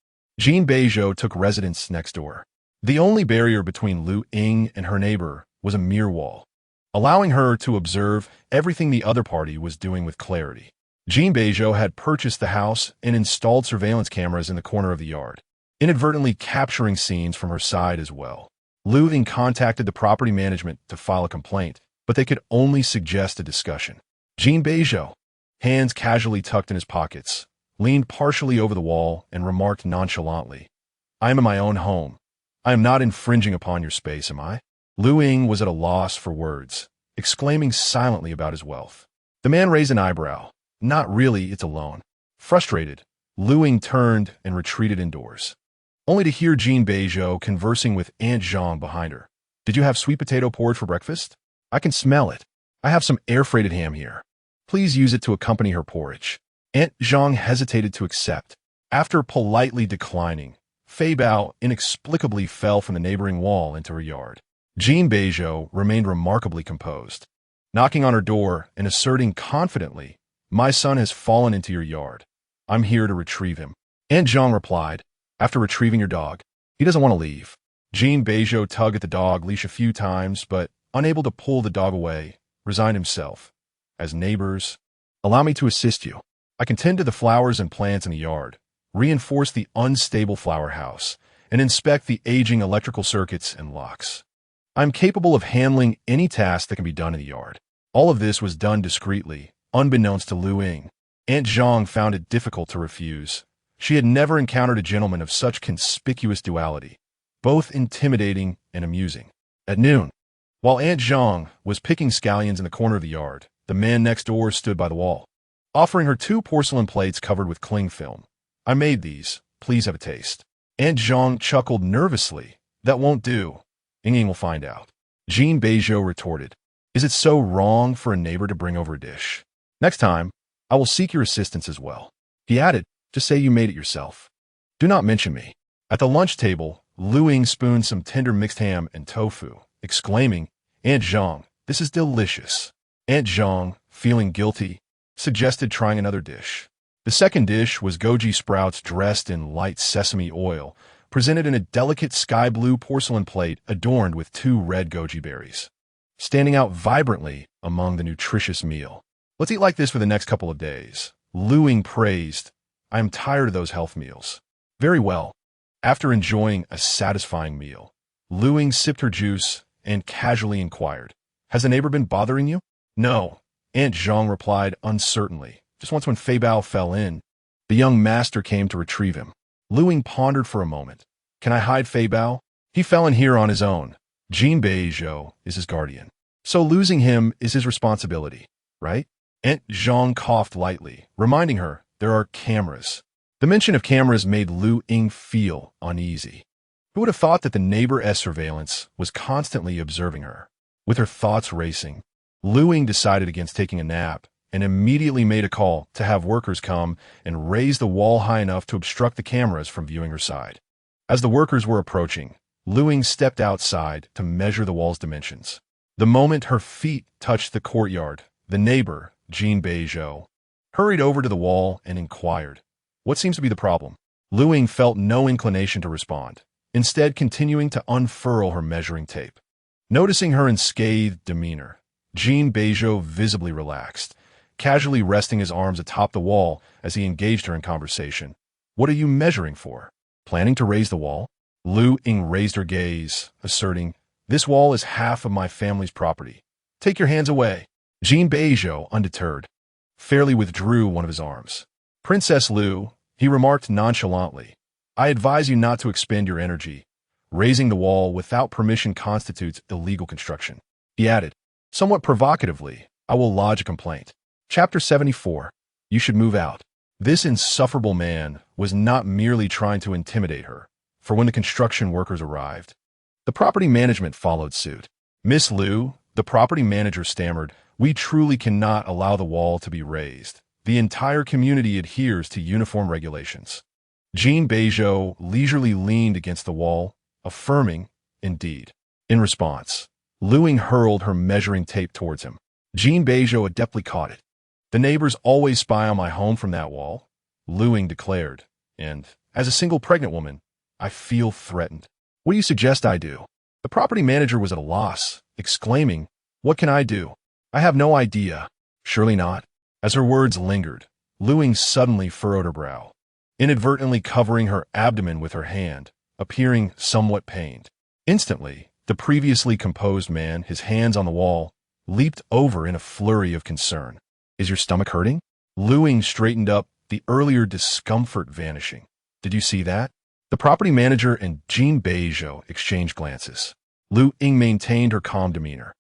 Jin Beizhou took residence next door. The only barrier between Luying and her neighbor was a mere wall, allowing her to observe everything the other party was doing with clarity. Jin Beizhou had purchased the house and installed surveillance cameras in the corner of the yard, inadvertently capturing scenes from her side as well. Luying contacted the property management to file a complaint, but they could only suggest a discussion. Jin Beizhou, hands casually tucked in his pockets, leaned partially over the wall and remarked nonchalantly, "I am in my own home. I am not infringing upon your space, am I?" Luying was at a loss for words, exclaiming silently about his wealth. The man raised an eyebrow. "Not really, it's a loan." Frustrated, Luying turned and retreated indoors, only to hear Jin Beizhou conversing with Aunt Zhang behind her. "Did you have sweet potato porridge for breakfast? I can smell it. I have some air-freighted ham here. Please use it to accompany her porridge." Aunt Zhang hesitated to accept. After politely declining, Fei Bao inexplicably fell from the neighboring wall into her yard. Jin Beizhou remained remarkably composed, knocking on her door and asserting confidently, "My son has fallen into your yard. I'm here to retrieve him." Aunt Zhang replied, "After retrieving your dog, he doesn't want to leave." Jin Beizhou tugged at the dog leash a few times, but, unable to pull the dog away, resigned himself. "As neighbors, allow me to assist you. I can tend to the flowers and plants in the yard, reinforce the unstable flower house, and inspect the aging electrical circuits and locks. I'm capable of handling any task that can be done in the yard." All of this was done discreetly, unbeknownst to Luying. Aunt Zhang found it difficult to refuse. She had never encountered a gentleman of such conspicuous duality, both intimidating and amusing. At noon, while Aunt Zhang was picking scallions in the corner of the yard, the man next door stood by the wall, offering her 2 porcelain plates covered with cling film. "I made these. Please have a taste." Aunt Zhang chuckled nervously. "That won't do. Ying will find out." Jin Beizhou retorted, "Is it so wrong for a neighbor to bring over a dish? Next time, I will seek your assistance as well." He added, "Just say you made it yourself. Do not mention me." At the lunch table, Luying spooned some tender mixed ham and tofu, exclaiming, "Aunt Zhang, this is delicious." Aunt Zhang, feeling guilty, suggested trying another dish. The second dish was goji sprouts dressed in light sesame oil, presented in a delicate sky blue porcelain plate adorned with 2 red goji berries, standing out vibrantly among the nutritious meal. "Let's eat like this for the next couple of days," Luying praised. "I am tired of those health meals." "Very well." After enjoying a satisfying meal, Luying sipped her juice and casually inquired, "Has the neighbor been bothering you?" "No," Aunt Zhang replied uncertainly. "Just once when Fei Bao fell in, the young master came to retrieve him." Luying pondered for a moment. "Can I hide Fei Bao? He fell in here on his own. Jin Beizhou is his guardian, so losing him is his responsibility, right?" Aunt Zhang coughed lightly, reminding her there are cameras. The mention of cameras made Luying feel uneasy. Who would have thought that the neighbor's surveillance was constantly observing her? With her thoughts racing, Luying decided against taking a nap and immediately made a call to have workers come and raise the wall high enough to obstruct the cameras from viewing her side. As the workers were approaching, Luying stepped outside to measure the wall's dimensions. The moment her feet touched the courtyard, the neighbor, Jin Beizhou, hurried over to the wall and inquired, "What seems to be the problem?" Luying felt no inclination to respond, instead continuing to unfurl her measuring tape. Noticing her unscathed demeanor, Jin Beizhou visibly relaxed, casually resting his arms atop the wall as he engaged her in conversation. "What are you measuring for? Planning to raise the wall?" Luying raised her gaze, asserting, "This wall is half of my family's property. Take your hands away." Jin Beizhou, undeterred, fairly withdrew one of his arms. "Princess Lu," he remarked nonchalantly, "I advise you not to expend your energy. Raising the wall without permission constitutes illegal construction." He added, somewhat provocatively, "I will lodge a complaint." Chapter 74. You should move out. This insufferable man was not merely trying to intimidate her, for when the construction workers arrived, the property management followed suit. "Miss Lu," the property manager stammered, "we truly cannot allow the wall to be raised. The entire community adheres to uniform regulations." Jin Beizhou leisurely leaned against the wall, affirming, "Indeed." In response, Luying hurled her measuring tape towards him. Jin Beizhou adeptly caught it. "The neighbors always spy on my home from that wall," Luying declared, "and, as a single pregnant woman, I feel threatened." "What do you suggest I do?" The property manager was at a loss, exclaiming, "What can I do? I have no idea." "Surely not." As her words lingered, Luying suddenly furrowed her brow, inadvertently covering her abdomen with her hand, appearing somewhat pained. Instantly, the previously composed man, his hands on the wall, leaped over in a flurry of concern. "Is your stomach hurting?" Luying straightened up, the earlier discomfort vanishing. "Did you see that?" The property manager and Jin Beizhou exchanged glances. Luying maintained her calm demeanor,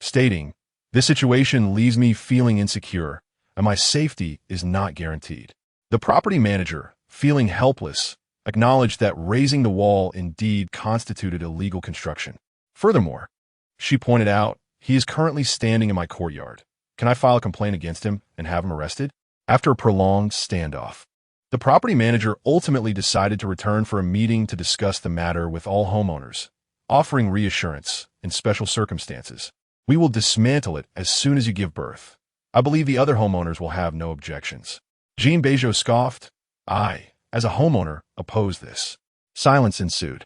stating, "This situation leaves me feeling insecure, and my safety is not guaranteed." The property manager, feeling helpless, acknowledged that raising the wall indeed constituted illegal construction. Furthermore, she pointed out, "He is currently standing in my courtyard. Can I file a complaint against him and have him arrested?" After a prolonged standoff, the property manager ultimately decided to return for a meeting to discuss the matter with all homeowners, offering reassurance in special circumstances. "We will dismantle it as soon as you give birth. I believe the other homeowners will have no objections." Jin Beizhou scoffed. "I, as a homeowner, oppose this." Silence ensued.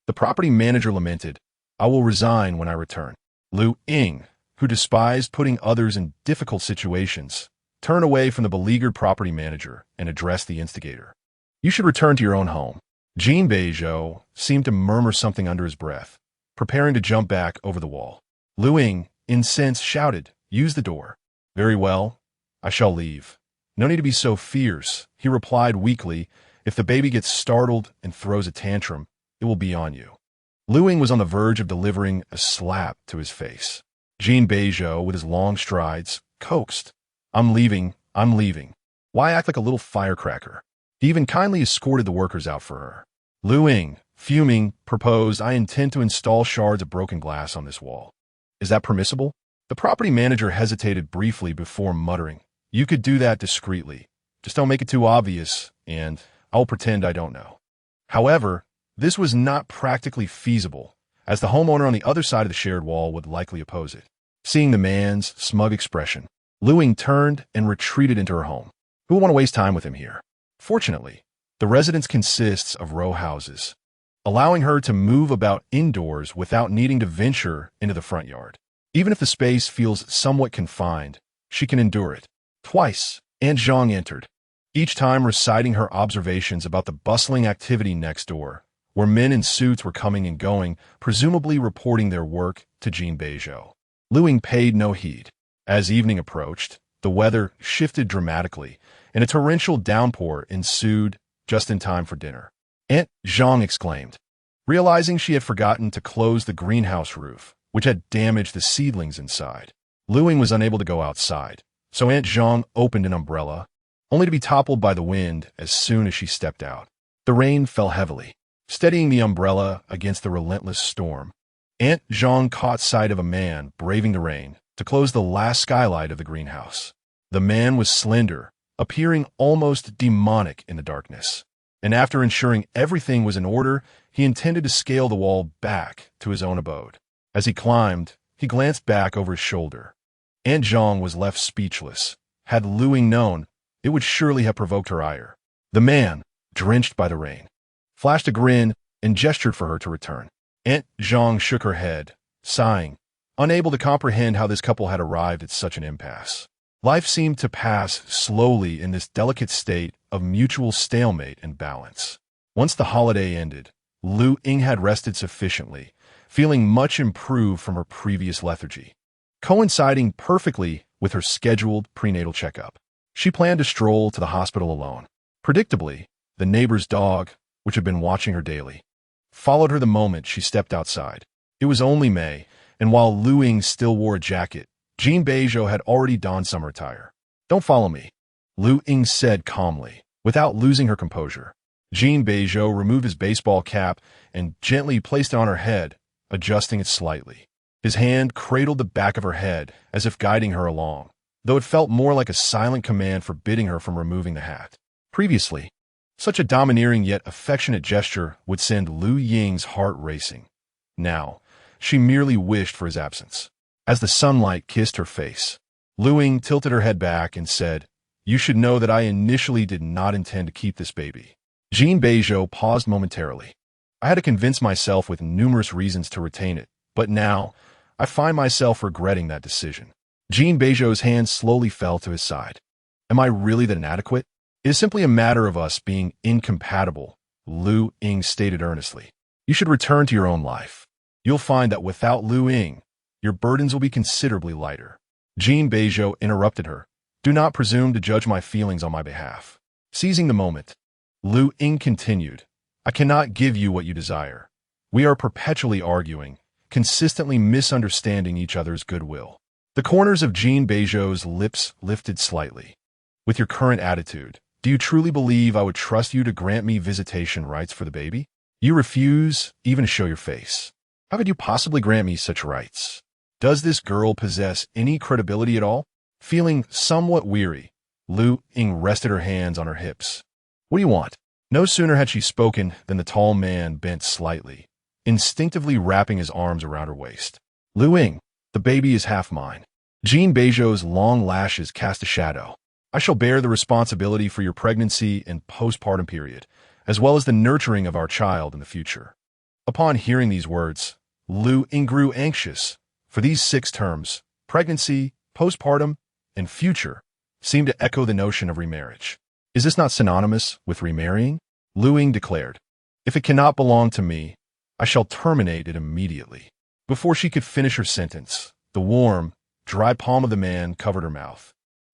The property manager lamented, "I will resign when I return." Luying, who despised putting others in difficult situations, turned away from the beleaguered property manager and addressed the instigator. "You should return to your own home." Jin Beizhou seemed to murmur something under his breath, preparing to jump back over the wall. Luying, incensed, shouted, "Use the door." "Very well, I shall leave." "No need to be so fierce," he replied weakly. "If the baby gets startled and throws a tantrum, it will be on you." Luying was on the verge of delivering a slap to his face. Jin Beizhou, with his long strides, coaxed, I'm leaving. Why act like a little firecracker?" He even kindly escorted the workers out for her. Luying, fuming, proposed, "I intend to install shards of broken glass on this wall. Is that permissible?" The property manager hesitated briefly before muttering, "You could do that discreetly. Just don't make it too obvious, and I'll pretend I don't know." However, This was not practically feasible, as the homeowner on the other side of the shared wall would likely oppose it. Seeing the man's smug expression, Luying turned and retreated into her home. Who would want to waste time with him here? Fortunately, the residence consists of row houses, allowing her to move about indoors without needing to venture into the front yard. Even if the space feels somewhat confined, she can endure it. Twice, Aunt Zhang entered, each time reciting her observations about the bustling activity next door, where men in suits were coming and going, presumably reporting their work to Jin Beizhou. Luying paid no heed. As evening approached, the weather shifted dramatically, and a torrential downpour ensued just in time for dinner. Aunt Zhang exclaimed, realizing she had forgotten to close the greenhouse roof, which had damaged the seedlings inside. Luying was unable to go outside, so Aunt Zhang opened an umbrella, only to be toppled by the wind as soon as she stepped out. The rain fell heavily, steadying the umbrella against the relentless storm. Aunt Zhang caught sight of a man braving the rain to close the last skylight of the greenhouse. The man was slender, appearing almost demonic in the darkness, and after ensuring everything was in order, he intended to scale the wall back to his own abode. As he climbed, he glanced back over his shoulder. Aunt Zhang was left speechless. Had Luying known, it would surely have provoked her ire. The man, drenched by the rain, flashed a grin and gestured for her to return. Aunt Zhang shook her head, sighing, unable to comprehend how this couple had arrived at such an impasse. Life seemed to pass slowly in this delicate state of mutual stalemate and balance. Once the holiday ended, Luying had rested sufficiently, feeling much improved from her previous lethargy, coinciding perfectly with her scheduled prenatal checkup. She planned to stroll to the hospital alone. Predictably, the neighbor's dog, which had been watching her daily, followed her the moment she stepped outside. It was only May, and while Luying still wore a jacket, Jin Beizhou had already donned summer attire. "Don't follow me," Luying said calmly, without losing her composure. Jin Beizhou removed his baseball cap and gently placed it on her head, adjusting it slightly. His hand cradled the back of her head as if guiding her along, though it felt more like a silent command forbidding her from removing the hat. Previously, such a domineering yet affectionate gesture would send Luying's heart racing. Now, she merely wished for his absence. As the sunlight kissed her face, Luying tilted her head back and said, "You should know that I initially did not intend to keep this baby." Jin Beizhou paused momentarily. "I had to convince myself with numerous reasons to retain it, but now, I find myself regretting that decision." Jin Beizhou's hand slowly fell to his side. "Am I really that inadequate? It is simply a matter of us being incompatible," Luying stated earnestly. "You should return to your own life. You'll find that without Luying, your burdens will be considerably lighter." Jin Beizhou interrupted her. "Do not presume to judge my feelings on my behalf." Seizing the moment, Luying continued, "I cannot give you what you desire. We are perpetually arguing, consistently misunderstanding each other's goodwill." The corners of Jin Beizhou's lips lifted slightly. "With your current attitude, do you truly believe I would trust you to grant me visitation rights for the baby? You refuse even to show your face. How could you possibly grant me such rights? Does this girl possess any credibility at all?" Feeling somewhat weary, Luying rested her hands on her hips. "What do you want?" No sooner had she spoken than the tall man bent slightly, instinctively wrapping his arms around her waist. "Luying, the baby is half mine." Jin Beizhou's long lashes cast a shadow. "I shall bear the responsibility for your pregnancy and postpartum period, as well as the nurturing of our child in the future." Upon hearing these words, Luying grew anxious, for these 6 terms, pregnancy, postpartum, and future, seemed to echo the notion of remarriage. "Is this not synonymous with remarrying?" Luying declared. "If it cannot belong to me, I shall terminate it immediately." Before she could finish her sentence, the warm, dry palm of the man covered her mouth.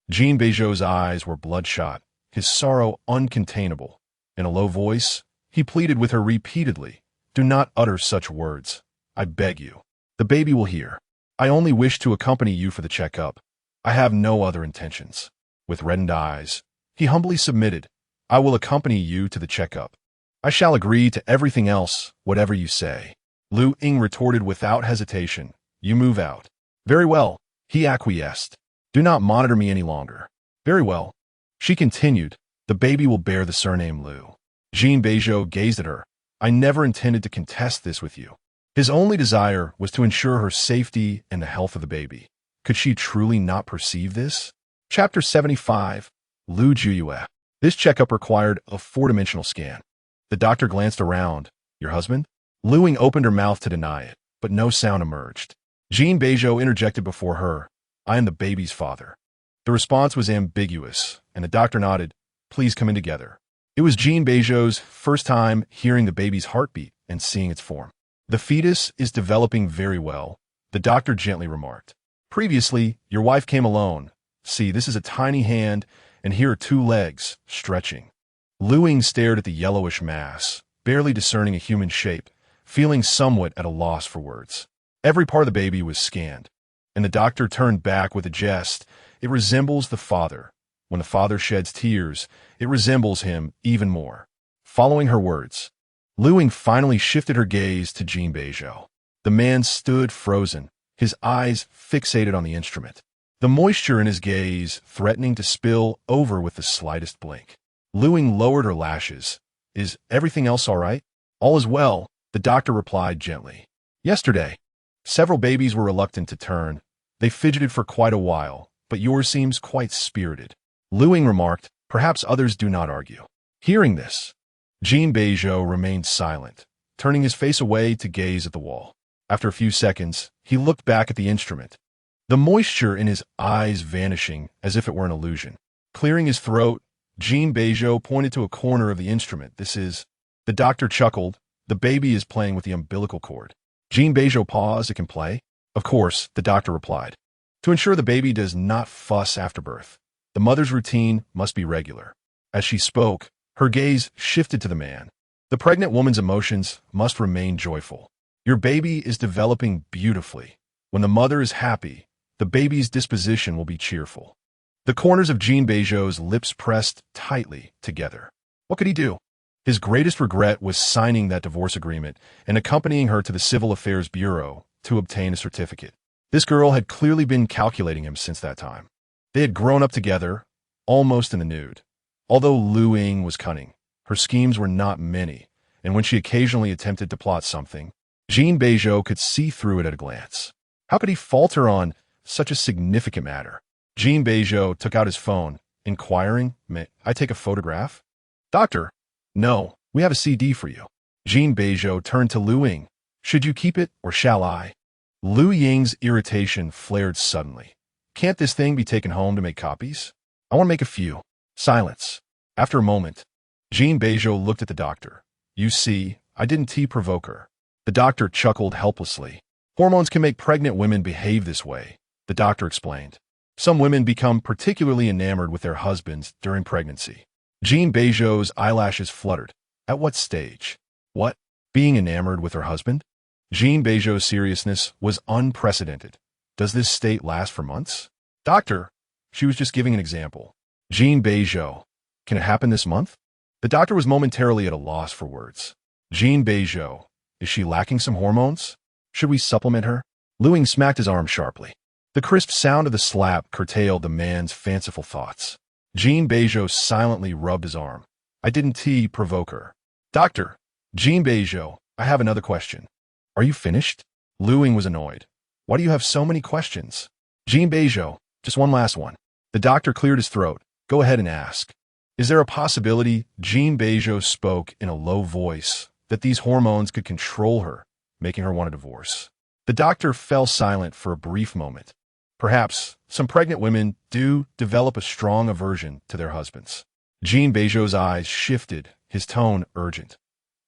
Jin Beizhou's eyes were bloodshot, his sorrow uncontainable. In a low voice, he pleaded with her repeatedly, "Do not utter such words. I beg you. The baby will hear. I only wish to accompany you for the checkup. I have no other intentions." With reddened eyes, he humbly submitted, "I will accompany you to the checkup. I shall agree to everything else, whatever you say." Luying retorted without hesitation, "You move out." "Very well," he acquiesced. "Do not monitor me any longer." "Very well." She continued, "The baby will bear the surname Liu." Jin Beizhou gazed at her. I never intended to contest this with you. His only desire was to ensure her safety and the health of the baby. Could she truly not perceive this? Chapter 75. Lu Juyue. This checkup required a four-dimensional scan. The doctor glanced around. Your husband? Luying opened her mouth to deny it, but no sound emerged. Jin Beizhou interjected before her. I am the baby's father. The response was ambiguous, and the doctor nodded. Please come in together. It was Jin Beizhou's first time hearing the baby's heartbeat and seeing its form. The fetus is developing very well, the doctor gently remarked. Previously, your wife came alone. See, this is a tiny hand, and here are two legs, stretching. Luying stared at the yellowish mass, barely discerning a human shape, feeling somewhat at a loss for words. Every part of the baby was scanned, and the doctor turned back with a jest. It resembles the father. When the father sheds tears, it resembles him even more. Following her words, Luying finally shifted her gaze to Jin Beizhou. The man stood frozen, his eyes fixated on the instrument, the moisture in his gaze threatening to spill over with the slightest blink. Luying lowered her lashes. Is everything else all right? All is well, the doctor replied gently. Yesterday, several babies were reluctant to turn. They fidgeted for quite a while, but yours seems quite spirited. Luying remarked, perhaps others do not argue. Hearing this, Jin Beizhou remained silent, turning his face away to gaze at the wall. After a few seconds, he looked back at the instrument, the moisture in his eyes vanishing as if it were an illusion. Clearing his throat, Jin Beizhou pointed to a corner of the instrument. This is... The doctor chuckled. The baby is playing with the umbilical cord. Jin Beizhou paused. It can play? Of course, the doctor replied. To ensure the baby does not fuss after birth, the mother's routine must be regular. As she spoke, her gaze shifted to the man. The pregnant woman's emotions must remain joyful. Your baby is developing beautifully. When the mother is happy, the baby's disposition will be cheerful. The corners of Jin Beizhou's lips pressed tightly together. What could he do? His greatest regret was signing that divorce agreement and accompanying her to the Civil Affairs Bureau to obtain a certificate. This girl had clearly been calculating him since that time. They had grown up together, almost in the nude. Although Luying was cunning, her schemes were not many, and when she occasionally attempted to plot something, Jin Beizhou could see through it at a glance. How could he falter on such a significant matter? Jin Beizhou took out his phone, inquiring, May I take a photograph? Doctor, no, we have a CD for you. Jin Beizhou turned to Luying. Should you keep it, or shall I? Luying's irritation flared suddenly. Can't this thing be taken home to make copies? I want to make a few. Silence. After a moment, Jin Beizhou looked at the doctor. You see, I didn't provoke her. The doctor chuckled helplessly. Hormones can make pregnant women behave this way, the doctor explained. Some women become particularly enamored with their husbands during pregnancy. Jin Beizhou's eyelashes fluttered. At what stage? What? Being enamored with her husband? Jin Beizhou's seriousness was unprecedented. Does this state last for months? Doctor, she was just giving an example. Jin Beizhou, can it happen this month? The doctor was momentarily at a loss for words. Jin Beizhou, is she lacking some hormones? Should we supplement her? Luying smacked his arm sharply. The crisp sound of the slap curtailed the man's fanciful thoughts. Jin Beizhou silently rubbed his arm. I didn't provoke her. Doctor, Jin Beizhou, I have another question. Are you finished? Luying was annoyed. Why do you have so many questions? Jin Beizhou, just one last one. The doctor cleared his throat. Go ahead and ask. Is there a possibility, Jin Beizhou spoke in a low voice, that these hormones could control her, making her want a divorce? The doctor fell silent for a brief moment. Perhaps some pregnant women do develop a strong aversion to their husbands. Jin Beizhou's eyes shifted, his tone urgent.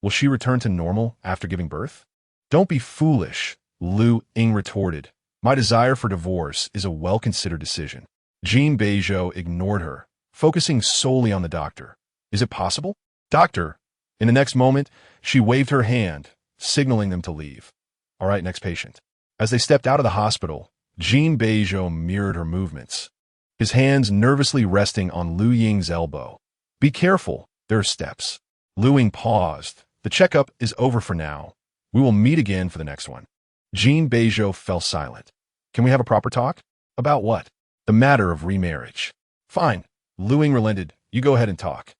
Will she return to normal after giving birth? Don't be foolish, Luying retorted. My desire for divorce is a well-considered decision. Jin Beizhou ignored her, focusing solely on the doctor. Is it possible? Doctor! In the next moment, she waved her hand, signaling them to leave. All right, next patient. As they stepped out of the hospital, Jin Beizhou mirrored her movements, his hands nervously resting on Luying's elbow. Be careful, there are steps. Luying paused. The checkup is over for now. We will meet again for the next one. Jin Beizhou fell silent. Can we have a proper talk? About what? The matter of remarriage. Fine. Luying relented. You go ahead and talk.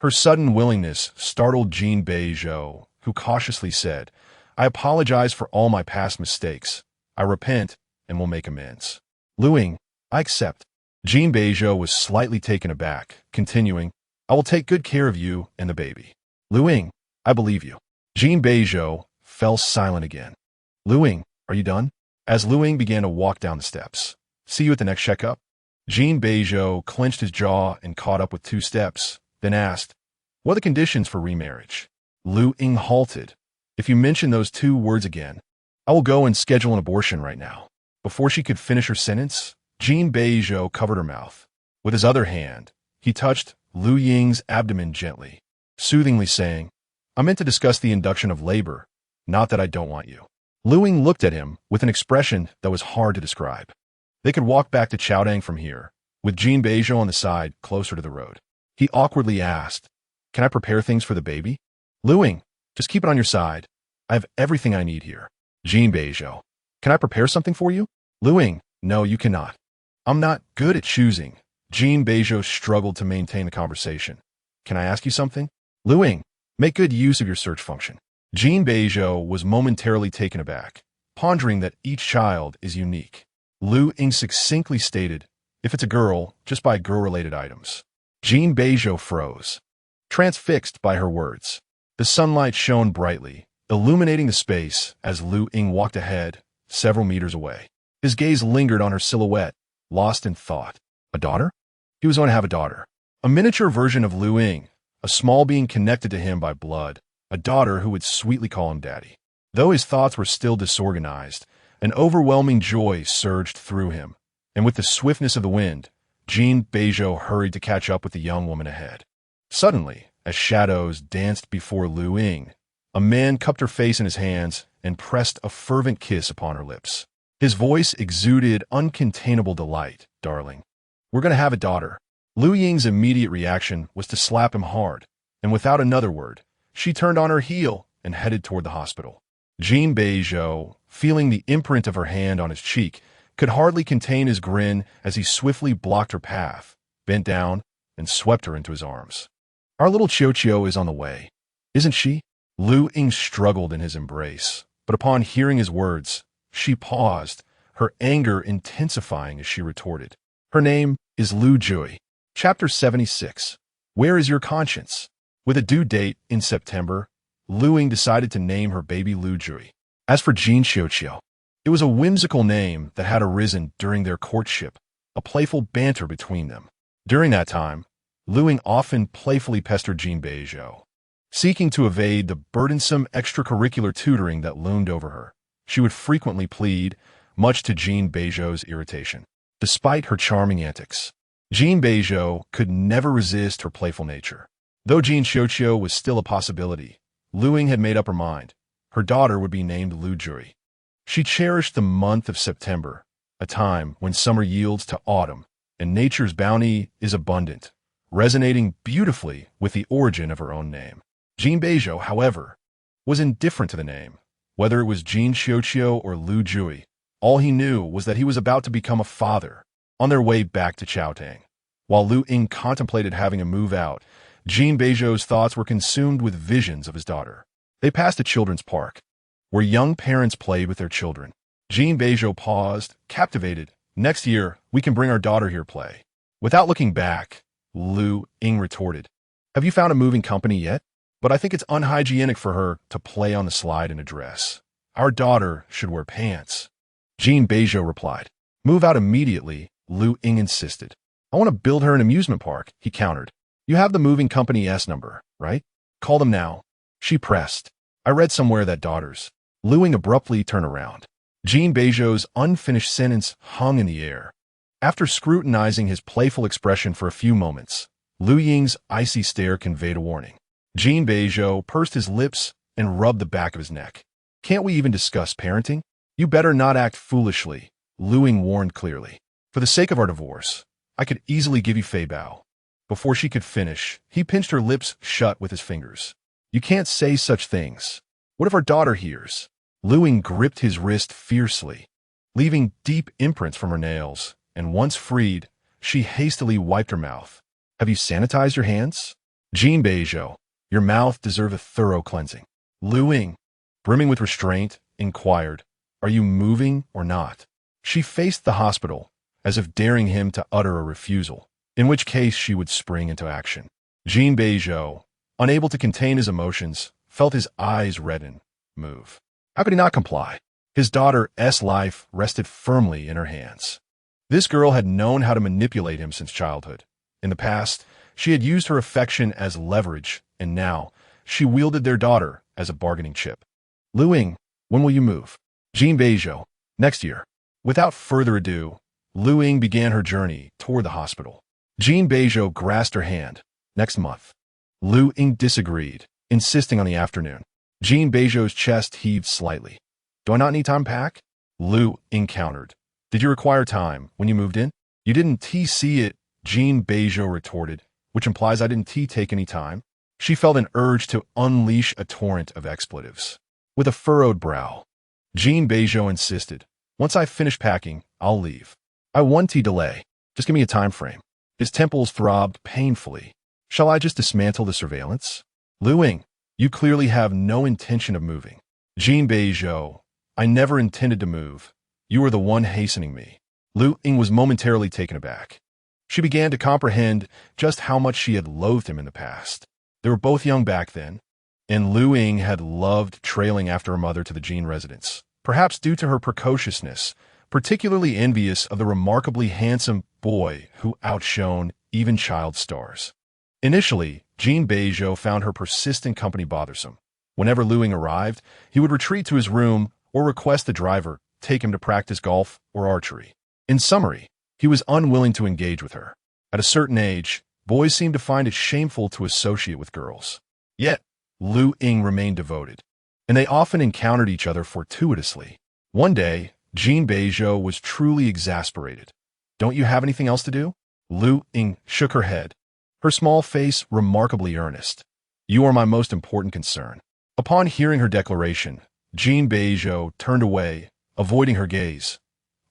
Her sudden willingness startled Jin Beizhou. who cautiously said, "I apologize for all my past mistakes. I repent and will make amends." Luying, "I accept." Jin Beizhou was slightly taken aback, continuing, "I will take good care of you and the baby." Luying, "I believe you." Jin Beizhou fell silent again. Luying, "Are you done?" As Luying began to walk down the steps. "See you at the next checkup." Jin Beizhou clenched his jaw and caught up with 2 steps, then asked, "What are the conditions for remarriage?" Luying halted. "If you mention those 2 words again, I will go and schedule an abortion right now." Before she could finish her sentence, Jin Beizhou covered her mouth. With his other hand, he touched Luying's abdomen gently, soothingly saying, "I meant to discuss the induction of labor, not that I don't want you." Luying looked at him with an expression that was hard to describe. They could walk back to Chaodang from here, with Jin Beizhou on the side closer to the road. He awkwardly asked, "Can I prepare things for the baby?" Luying, "Just keep it on your side. I have everything I need here." Jin Beizhou, "Can I prepare something for you?" Luying, "No, you cannot. I'm not good at choosing." Jin Beizhou struggled to maintain the conversation. "Can I ask you something?" Luying, "Make good use of your search function." Jin Beizhou was momentarily taken aback, pondering that each child is unique. Luying succinctly stated, "If it's a girl, just buy girl-related items." Jin Beizhou froze, transfixed by her words. The sunlight shone brightly, illuminating the space as Luying walked ahead, several meters away. His gaze lingered on her silhouette, lost in thought. A daughter? He was going to have a daughter. A miniature version of Luying, a small being connected to him by blood, a daughter who would sweetly call him daddy. Though his thoughts were still disorganized, an overwhelming joy surged through him, and with the swiftness of the wind, Jin Beizhou hurried to catch up with the young woman ahead. Suddenly, as shadows danced before Luying, a man cupped her face in his hands and pressed a fervent kiss upon her lips. His voice exuded uncontainable delight. "Darling, we're going to have a daughter." Luying's immediate reaction was to slap him hard, and without another word, she turned on her heel and headed toward the hospital. Jin Beizhou, feeling the imprint of her hand on his cheek, could hardly contain his grin as he swiftly blocked her path, bent down, and swept her into his arms. "Our little Qiuqiu is on the way, isn't she?" Luying struggled in his embrace, but upon hearing his words, she paused, her anger intensifying as she retorted, "Her name is Lu Jui." Chapter 76. Where is your conscience? With a due date in September, Luying decided to name her baby Lu Jui. As for Jin Qiuqiu, it was a whimsical name that had arisen during their courtship, a playful banter between them. During that time, Luying often playfully pestered Jin Beizhou, seeking to evade the burdensome extracurricular tutoring that loomed over her. She would frequently plead, much to Jin Beizhou's irritation. Despite her charming antics, Jin Beizhou could never resist her playful nature. Though Jin Qiuqiu was still a possibility, Luying had made up her mind. Her daughter would be named Lu Jui. She cherished the month of September, a time when summer yields to autumn, and nature's bounty is abundant, resonating beautifully with the origin of her own name. Jin Beizhou, however, was indifferent to the name. Whether it was Jin Qiuqiu or Lu Jui, all he knew was that he was about to become a father, on their way back to Chaodang. While Luying contemplated having a move out, Jin Beizhou's thoughts were consumed with visions of his daughter. They passed a children's park, where young parents played with their children. Jin Beizhou paused, captivated. "Next year, we can bring our daughter here play." Without looking back, Luying retorted, "Have you found a moving company yet? But I think it's unhygienic for her to play on the slide in a dress. Our daughter should wear pants." Jin Beizhou replied. "Move out immediately," Luying insisted. "I want to build her an amusement park," he countered. "You have the moving company S number, right? Call them now." She pressed. "I read somewhere that daughters." Luying abruptly turned around. Jin Beizhou's unfinished sentence hung in the air. After scrutinizing his playful expression for a few moments, Luying's icy stare conveyed a warning. Jin Beizhou pursed his lips and rubbed the back of his neck. "Can't we even discuss parenting?" "You better not act foolishly," Luying warned clearly. "For the sake of our divorce, I could easily give you Fei Bao." Before she could finish, he pinched her lips shut with his fingers. "You can't say such things. What if our daughter hears?" Luying gripped his wrist fiercely, leaving deep imprints from her nails, and once freed, she hastily wiped her mouth. "Have you sanitized your hands?" "Jin Beizhou, your mouth deserves a thorough cleansing." Luying, brimming with restraint, inquired, "Are you moving or not?" She faced the hospital, as if daring him to utter a refusal, in which case she would spring into action. Jin Beizhou, unable to contain his emotions, felt his eyes redden, move. How could he not comply? His daughter's life rested firmly in her hands. This girl had known how to manipulate him since childhood. In the past, she had used her affection as leverage, and now she wielded their daughter as a bargaining chip. Luying, when will you move? Jin Beizhou, next year. Without further ado, Luying began her journey toward the hospital. Jin Beizhou grasped her hand. Next month. Luying disagreed, insisting on the afternoon. Jin Beizhou's chest heaved slightly. Do I not need time to pack? Luying countered. Did you require time when you moved in? You didn't see it, Jin Beizhou retorted, which implies I didn't take any time. She felt an urge to unleash a torrent of expletives. With a furrowed brow, Jin Beizhou insisted, once I finish packing, I'll leave. I won't delay. Just give me a time frame. His temples throbbed painfully. Shall I just dismantle the surveillance? Luying, you clearly have no intention of moving. Jin Beizhou, I never intended to move. You are the one hastening me. Luying was momentarily taken aback. She began to comprehend just how much she had loathed him in the past. They were both young back then, and Luying had loved trailing after her mother to the Jin residence, perhaps due to her precociousness, particularly envious of the remarkably handsome boy who outshone even child stars. Initially, Jin Beizhou found her persistent company bothersome. Whenever Luying arrived, he would retreat to his room or request the driver take him to practice golf or archery. In summary, he was unwilling to engage with her. At a certain age, boys seemed to find it shameful to associate with girls. Yet, Luying remained devoted, and they often encountered each other fortuitously. One day, Jin Beizhou was truly exasperated. Don't you have anything else to do? Luying shook her head, her small face remarkably earnest. You are my most important concern. Upon hearing her declaration, Jin Beizhou turned away, avoiding her gaze.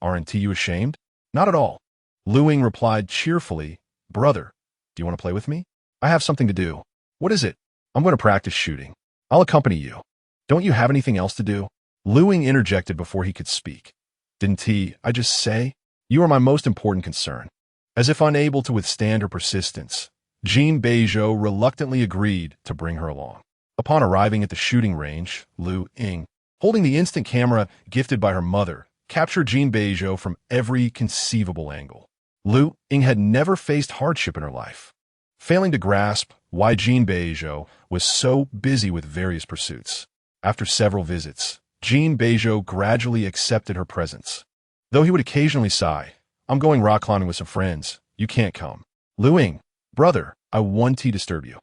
Aren't you ashamed? Not at all. Luying replied cheerfully, Brother, do you want to play with me? I have something to do. What is it? I'm going to practice shooting. I'll accompany you. Don't you have anything else to do? Luying interjected before he could speak. Didn't I just say? You are my most important concern. As if unable to withstand her persistence, Jin Beizhou reluctantly agreed to bring her along. Upon arriving at the shooting range, Luying, holding the instant camera gifted by her mother, captured Jin Beizhou from every conceivable angle. Luying had never faced hardship in her life, failing to grasp why Jin Beizhou was so busy with various pursuits. After several visits, Jin Beizhou gradually accepted her presence. Though he would occasionally sigh, I'm going rock climbing with some friends. You can't come. Luying, brother, I won't disturb you.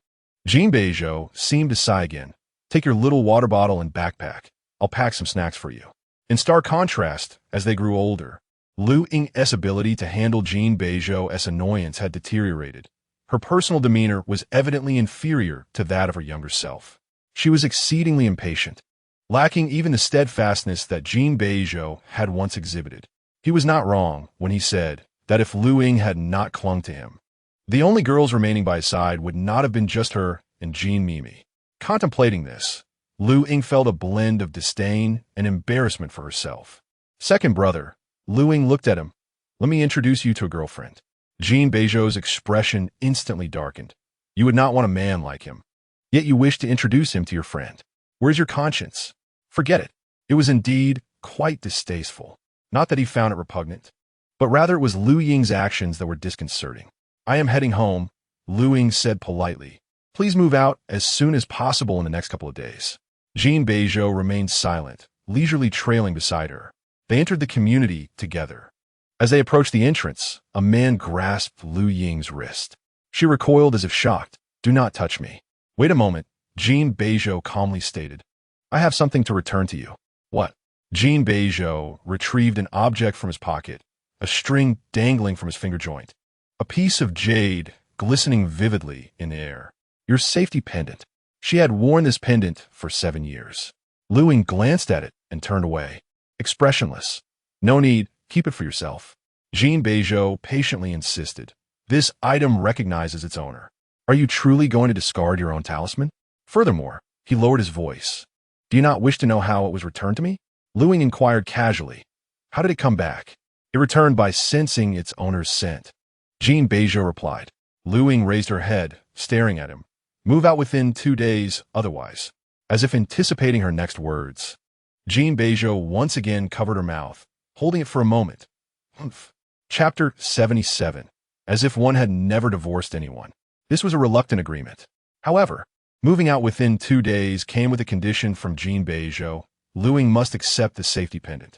Jin Beizhou seemed to sigh again. Take your little water bottle and backpack. I'll pack some snacks for you. In stark contrast, as they grew older, Luying's ability to handle Jin Beizhou's annoyance had deteriorated. Her personal demeanor was evidently inferior to that of her younger self. She was exceedingly impatient, lacking even the steadfastness that Jin Beizhou had once exhibited. He was not wrong when he said that if Luying had not clung to him, the only girls remaining by his side would not have been just her and Jean Mimi. Contemplating this, Luying felt a blend of disdain and embarrassment for herself. Second brother, Luying looked at him. Let me introduce you to a girlfriend. Jin Beizhou's expression instantly darkened. You would not want a man like him. Yet you wish to introduce him to your friend. Where's your conscience? Forget it. It was indeed quite distasteful. Not that he found it repugnant, but rather it was Luying's actions that were disconcerting. I am heading home, Luying said politely. Please move out as soon as possible in the next couple of days. Jin Beizhou remained silent, leisurely trailing beside her. They entered the community together. As they approached the entrance, a man grasped Luying's wrist. She recoiled as if shocked. Do not touch me. Wait a moment, Jin Beizhou calmly stated. I have something to return to you. What? Jin Beizhou retrieved an object from his pocket, a string dangling from his finger joint. A piece of jade glistening vividly in the air. Your safety pendant. She had worn this pendant for 7 years. Luying glanced at it and turned away, expressionless. No need, keep it for yourself. Jin Beizhou patiently insisted. This item recognizes its owner. Are you truly going to discard your own talisman? Furthermore, he lowered his voice. Do you not wish to know how it was returned to me? Luying inquired casually. How did it come back? It returned by sensing its owner's scent. Jin Beizhou replied. Luying raised her head, staring at him. Move out within 2 days, otherwise. As if anticipating her next words. Jin Beizhou once again covered her mouth, holding it for a moment. Humph. Chapter 77. As if one had never divorced anyone. This was a reluctant agreement. However, moving out within 2 days came with a condition from Jin Beizhou. Luying must accept the safety pendant.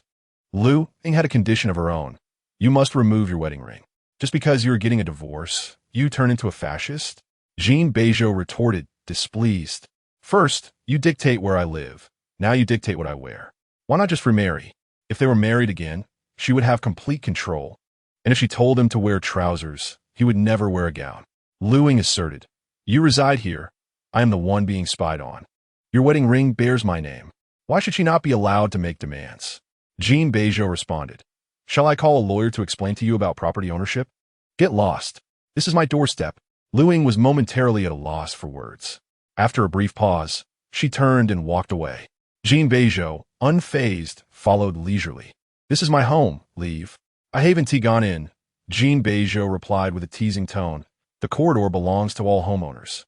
Luying had a condition of her own. You must remove your wedding ring. Just because you're getting a divorce, you turn into a fascist? Jin Beizhou retorted, displeased. First, you dictate where I live. Now you dictate what I wear. Why not just remarry? If they were married again, she would have complete control. And if she told him to wear trousers, he would never wear a gown. Luying asserted. You reside here. I am the one being spied on. Your wedding ring bears my name. Why should she not be allowed to make demands? Jin Beizhou responded. Shall I call a lawyer to explain to you about property ownership? Get lost. This is my doorstep. Luying was momentarily at a loss for words. After a brief pause, she turned and walked away. Jin Beizhou, unfazed, followed leisurely. This is my home. Leave. I haven't gone in. Jin Beizhou replied with a teasing tone. The corridor belongs to all homeowners.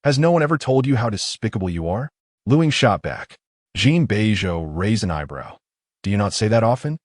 Has no one ever told you how despicable you are? Luying shot back. Jin Beizhou raised an eyebrow. Do you not say that often?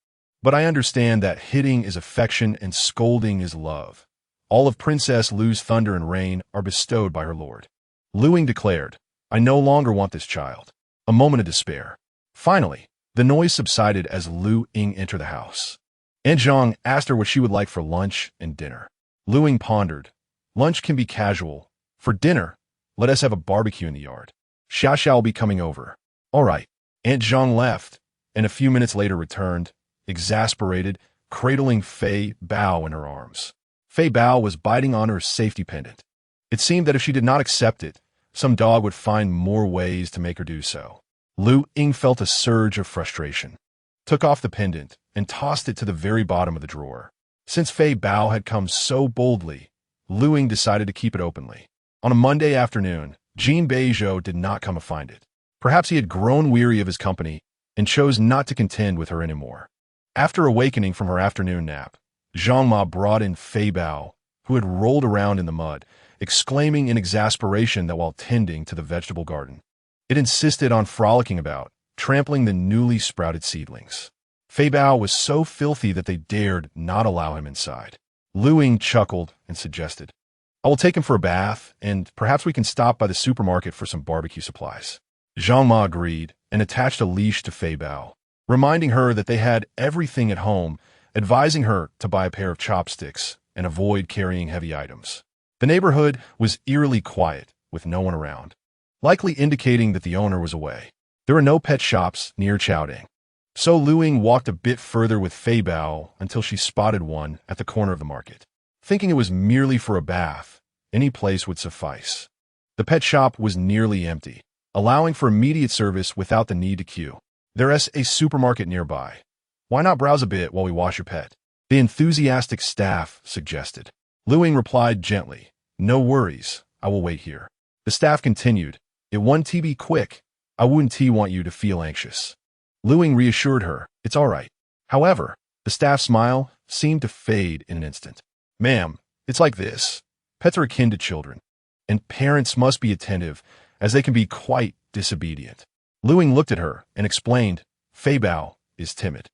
But I understand that hitting is affection and scolding is love. All of Princess Lu's thunder and rain are bestowed by her lord. Luying declared, I no longer want this child. A moment of despair. Finally, the noise subsided as Luying entered the house. Aunt Zhang asked her what she would like for lunch and dinner. Luying pondered. Lunch can be casual. For dinner, let us have a barbecue in the yard. Xiaxia will be coming over. All right. Aunt Zhang left, and a few minutes later returned, exasperated, cradling Fei Bao in her arms. Fei Bao was biting on her safety pendant. It seemed that if she did not accept it, some dog would find more ways to make her do so. Luying felt a surge of frustration, took off the pendant, and tossed it to the very bottom of the drawer. Since Fei Bao had come so boldly, Luying decided to keep it openly. On a Monday afternoon, Jin Beizhou did not come to find it. Perhaps he had grown weary of his company and chose not to contend with her anymore. After awakening from her afternoon nap, Zhang Ma brought in Fei Bao, who had rolled around in the mud, exclaiming in exasperation that while tending to the vegetable garden, it insisted on frolicking about, trampling the newly sprouted seedlings. Fei Bao was so filthy that they dared not allow him inside. Luying chuckled and suggested, I will take him for a bath, and perhaps we can stop by the supermarket for some barbecue supplies. Zhang Ma agreed and attached a leash to Fei Bao, reminding her that they had everything at home, advising her to buy a pair of chopsticks and avoid carrying heavy items. The neighborhood was eerily quiet, with no one around, likely indicating that the owner was away. There were no pet shops near Chaoding. So Luying walked a bit further with Fei Bao until she spotted one at the corner of the market. Thinking it was merely for a bath, any place would suffice. The pet shop was nearly empty, allowing for immediate service without the need to queue. There is a supermarket nearby. Why not browse a bit while we wash your pet? The enthusiastic staff suggested. Luying replied gently, No worries, I will wait here. The staff continued, It won't be quick. I wouldn't want you to feel anxious. Luying reassured her, It's all right. However, the staff's smile seemed to fade in an instant. Ma'am, it's like this. Pets are akin to children, and parents must be attentive, as they can be quite disobedient. Luying looked at her and explained, Fei Bao is timid.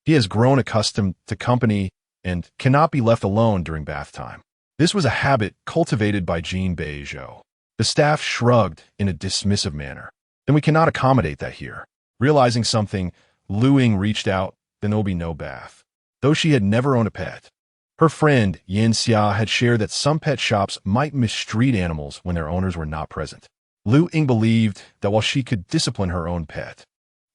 He has grown accustomed to company and cannot be left alone during bath time. This was a habit cultivated by Jin Beizhou. The staff shrugged in a dismissive manner. Then we cannot accommodate that here. Realizing something, Luying reached out, then there will be no bath. Though she had never owned a pet, her friend Yin Xia had shared that some pet shops might mistreat animals when their owners were not present. Luying believed that while she could discipline her own pet,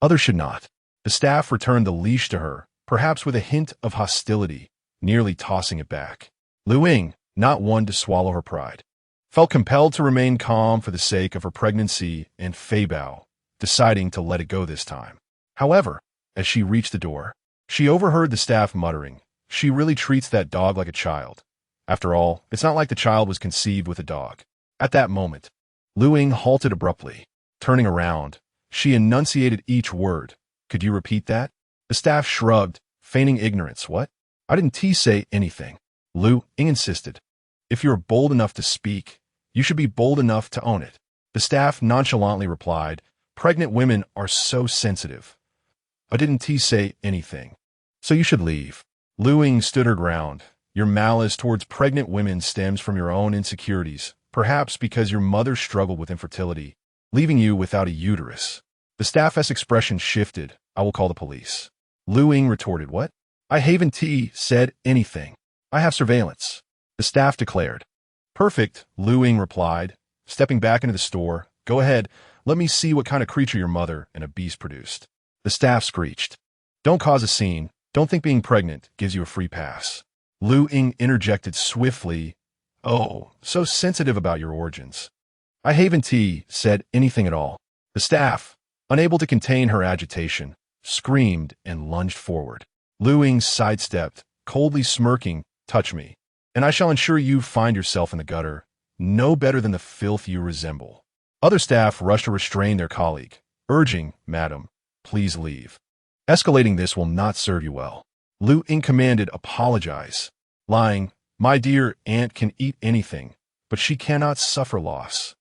others should not. The staff returned the leash to her, perhaps with a hint of hostility, nearly tossing it back. Luying, not one to swallow her pride, felt compelled to remain calm for the sake of her pregnancy and Fei Bao, deciding to let it go this time. However, as she reached the door, she overheard the staff muttering, She really treats that dog like a child. After all, it's not like the child was conceived with a dog. At that moment, Luying halted abruptly. Turning around, She enunciated each word. Could you repeat that? The staff shrugged, feigning ignorance. What? I didn't say anything. Luying insisted. If you're bold enough to speak, you should be bold enough to own it. The staff nonchalantly replied, pregnant women are so sensitive. I didn't say anything. So you should leave. Luying stood her ground. Your malice towards pregnant women stems from your own insecurities, perhaps because your mother struggled with infertility, leaving you without a uterus. The staff's expression shifted. I will call the police. Luying retorted, what? I haven't said anything. I have surveillance. The staff declared. Perfect, Luying replied, stepping back into the store. Go ahead, let me see what kind of creature your mother and a beast produced. The staff screeched. Don't cause a scene. Don't think being pregnant gives you a free pass. Luying interjected swiftly. Oh, so sensitive about your origins. I haven't said anything at all. The staff, unable to contain her agitation, screamed and lunged forward. Luying sidestepped, coldly smirking, touch me, and I shall ensure you find yourself in the gutter, no better than the filth you resemble. Other staff rushed to restrain their colleague, urging, Madam, please leave. Escalating this will not serve you well. Luying commanded, apologize. Lying, my dear aunt can eat anything, but she cannot suffer loss.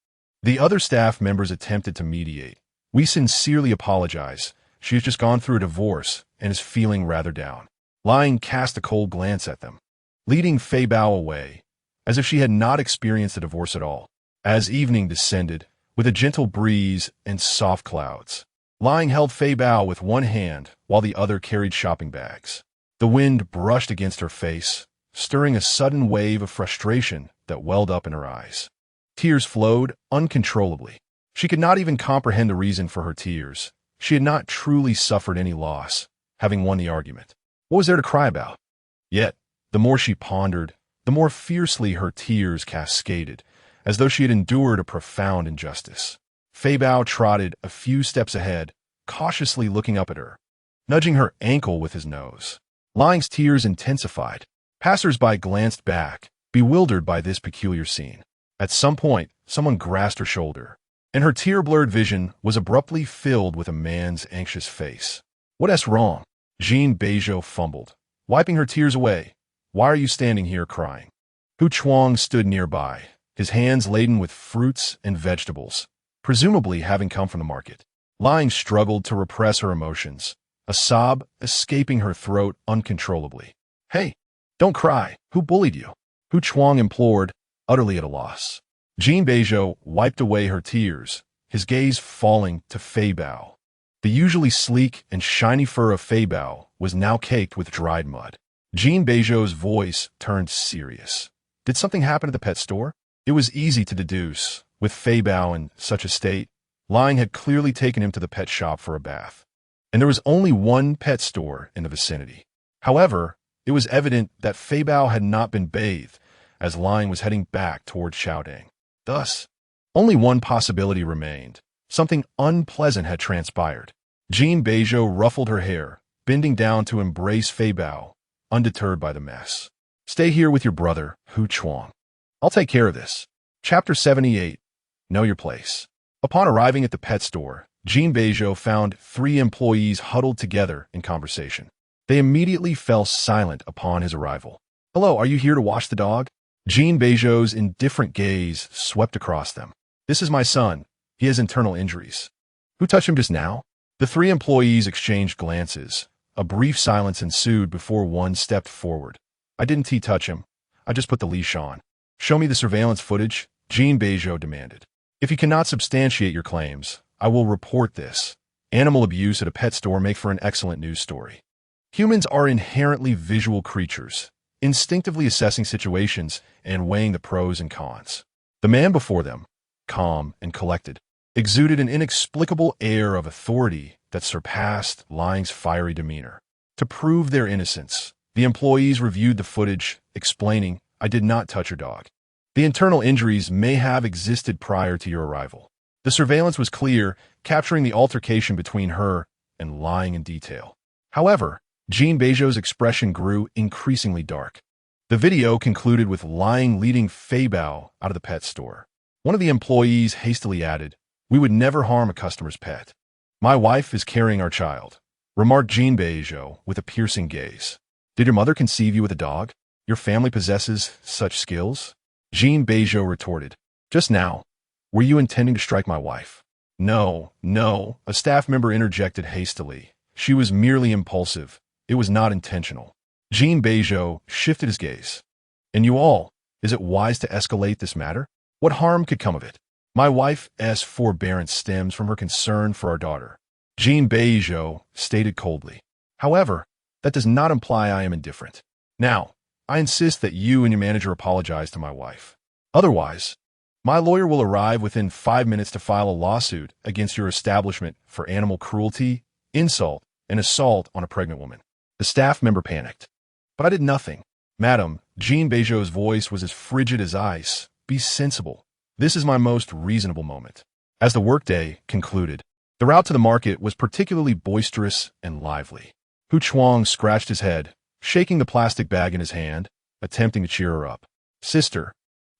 The other staff members attempted to mediate. We sincerely apologize. She has just gone through a divorce and is feeling rather down. Luying cast a cold glance at them, leading Fei Bao away, as if she had not experienced a divorce at all. As evening descended, with a gentle breeze and soft clouds, Luying held Fei Bao with one hand while the other carried shopping bags. The wind brushed against her face, stirring a sudden wave of frustration that welled up in her eyes. Tears flowed uncontrollably. She could not even comprehend the reason for her tears. She had not truly suffered any loss, having won the argument. What was there to cry about? Yet, the more she pondered, the more fiercely her tears cascaded, as though she had endured a profound injustice. Fei Bao trotted a few steps ahead, cautiously looking up at her, nudging her ankle with his nose. Luying's tears intensified. Passers-by glanced back, bewildered by this peculiar scene. At some point, someone grasped her shoulder, and her tear-blurred vision was abruptly filled with a man's anxious face. What's wrong? Jin Beizhou fumbled, wiping her tears away. Why are you standing here crying? Hu Chuang stood nearby, his hands laden with fruits and vegetables, presumably having come from the market. Luying struggled to repress her emotions, a sob escaping her throat uncontrollably. Hey, don't cry. Who bullied you? Hu Chuang implored, utterly at a loss. Jin Beizhou wiped away her tears, his gaze falling to Fei Bao. The usually sleek and shiny fur of Fei Bao was now caked with dried mud. Jin Beizhou's voice turned serious. Did something happen at the pet store? It was easy to deduce. With Fei Bao in such a state, Luying had clearly taken him to the pet shop for a bath. And there was only one pet store in the vicinity. However, it was evident that Fei Bao had not been bathed, as Luying was heading back toward Chaodang. Thus, only one possibility remained. Something unpleasant had transpired. Jin Beizhou ruffled her hair, bending down to embrace Fei Bao, undeterred by the mess. Stay here with your brother, Hu Chuang. I'll take care of this. Chapter 78. Know your place. Upon arriving at the pet store, Jin Beizhou found 3 employees huddled together in conversation. They immediately fell silent upon his arrival. Hello, are you here to wash the dog? Jin Beizhou's indifferent gaze swept across them. This is my son. He has internal injuries. Who touched him just now? The 3 employees exchanged glances. A brief silence ensued before one stepped forward. I didn't touch him. I just put the leash on. Show me the surveillance footage, Jin Beizhou demanded. If you cannot substantiate your claims, I will report this. Animal abuse at a pet store make for an excellent news story. Humans are inherently visual creatures, instinctively assessing situations and weighing the pros and cons. The man before them, calm and collected, exuded an inexplicable air of authority that surpassed Luying's fiery demeanor. To prove their innocence, the employees reviewed the footage, explaining, I did not touch your dog. The internal injuries may have existed prior to your arrival. The surveillance was clear, capturing the altercation between her and Luying in detail. However, Jin Beizhou's expression grew increasingly dark. The video concluded with Luying leading Fei Bao out of the pet store. One of the employees hastily added, we would never harm a customer's pet. My wife is carrying our child, remarked Jin Beizhou with a piercing gaze. Did your mother conceive you with a dog? Your family possesses such skills? Jin Beizhou retorted. Just now. Were you intending to strike my wife? No, no, a staff member interjected hastily. She was merely impulsive. It was not intentional. Jin Beizhou shifted his gaze. And you all, is it wise to escalate this matter? What harm could come of it? My wife's forbearance stems from her concern for our daughter. Jin Beizhou stated coldly. However, that does not imply I am indifferent. Now, I insist that you and your manager apologize to my wife. Otherwise, my lawyer will arrive within 5 minutes to file a lawsuit against your establishment for animal cruelty, insult, and assault on a pregnant woman. The staff member panicked. But I did nothing. Madam, Jin Beizhou's voice was as frigid as ice. Be sensible. This is my most reasonable moment. As the workday concluded, the route to the market was particularly boisterous and lively. Hu Chuang scratched his head, shaking the plastic bag in his hand, attempting to cheer her up. Sister,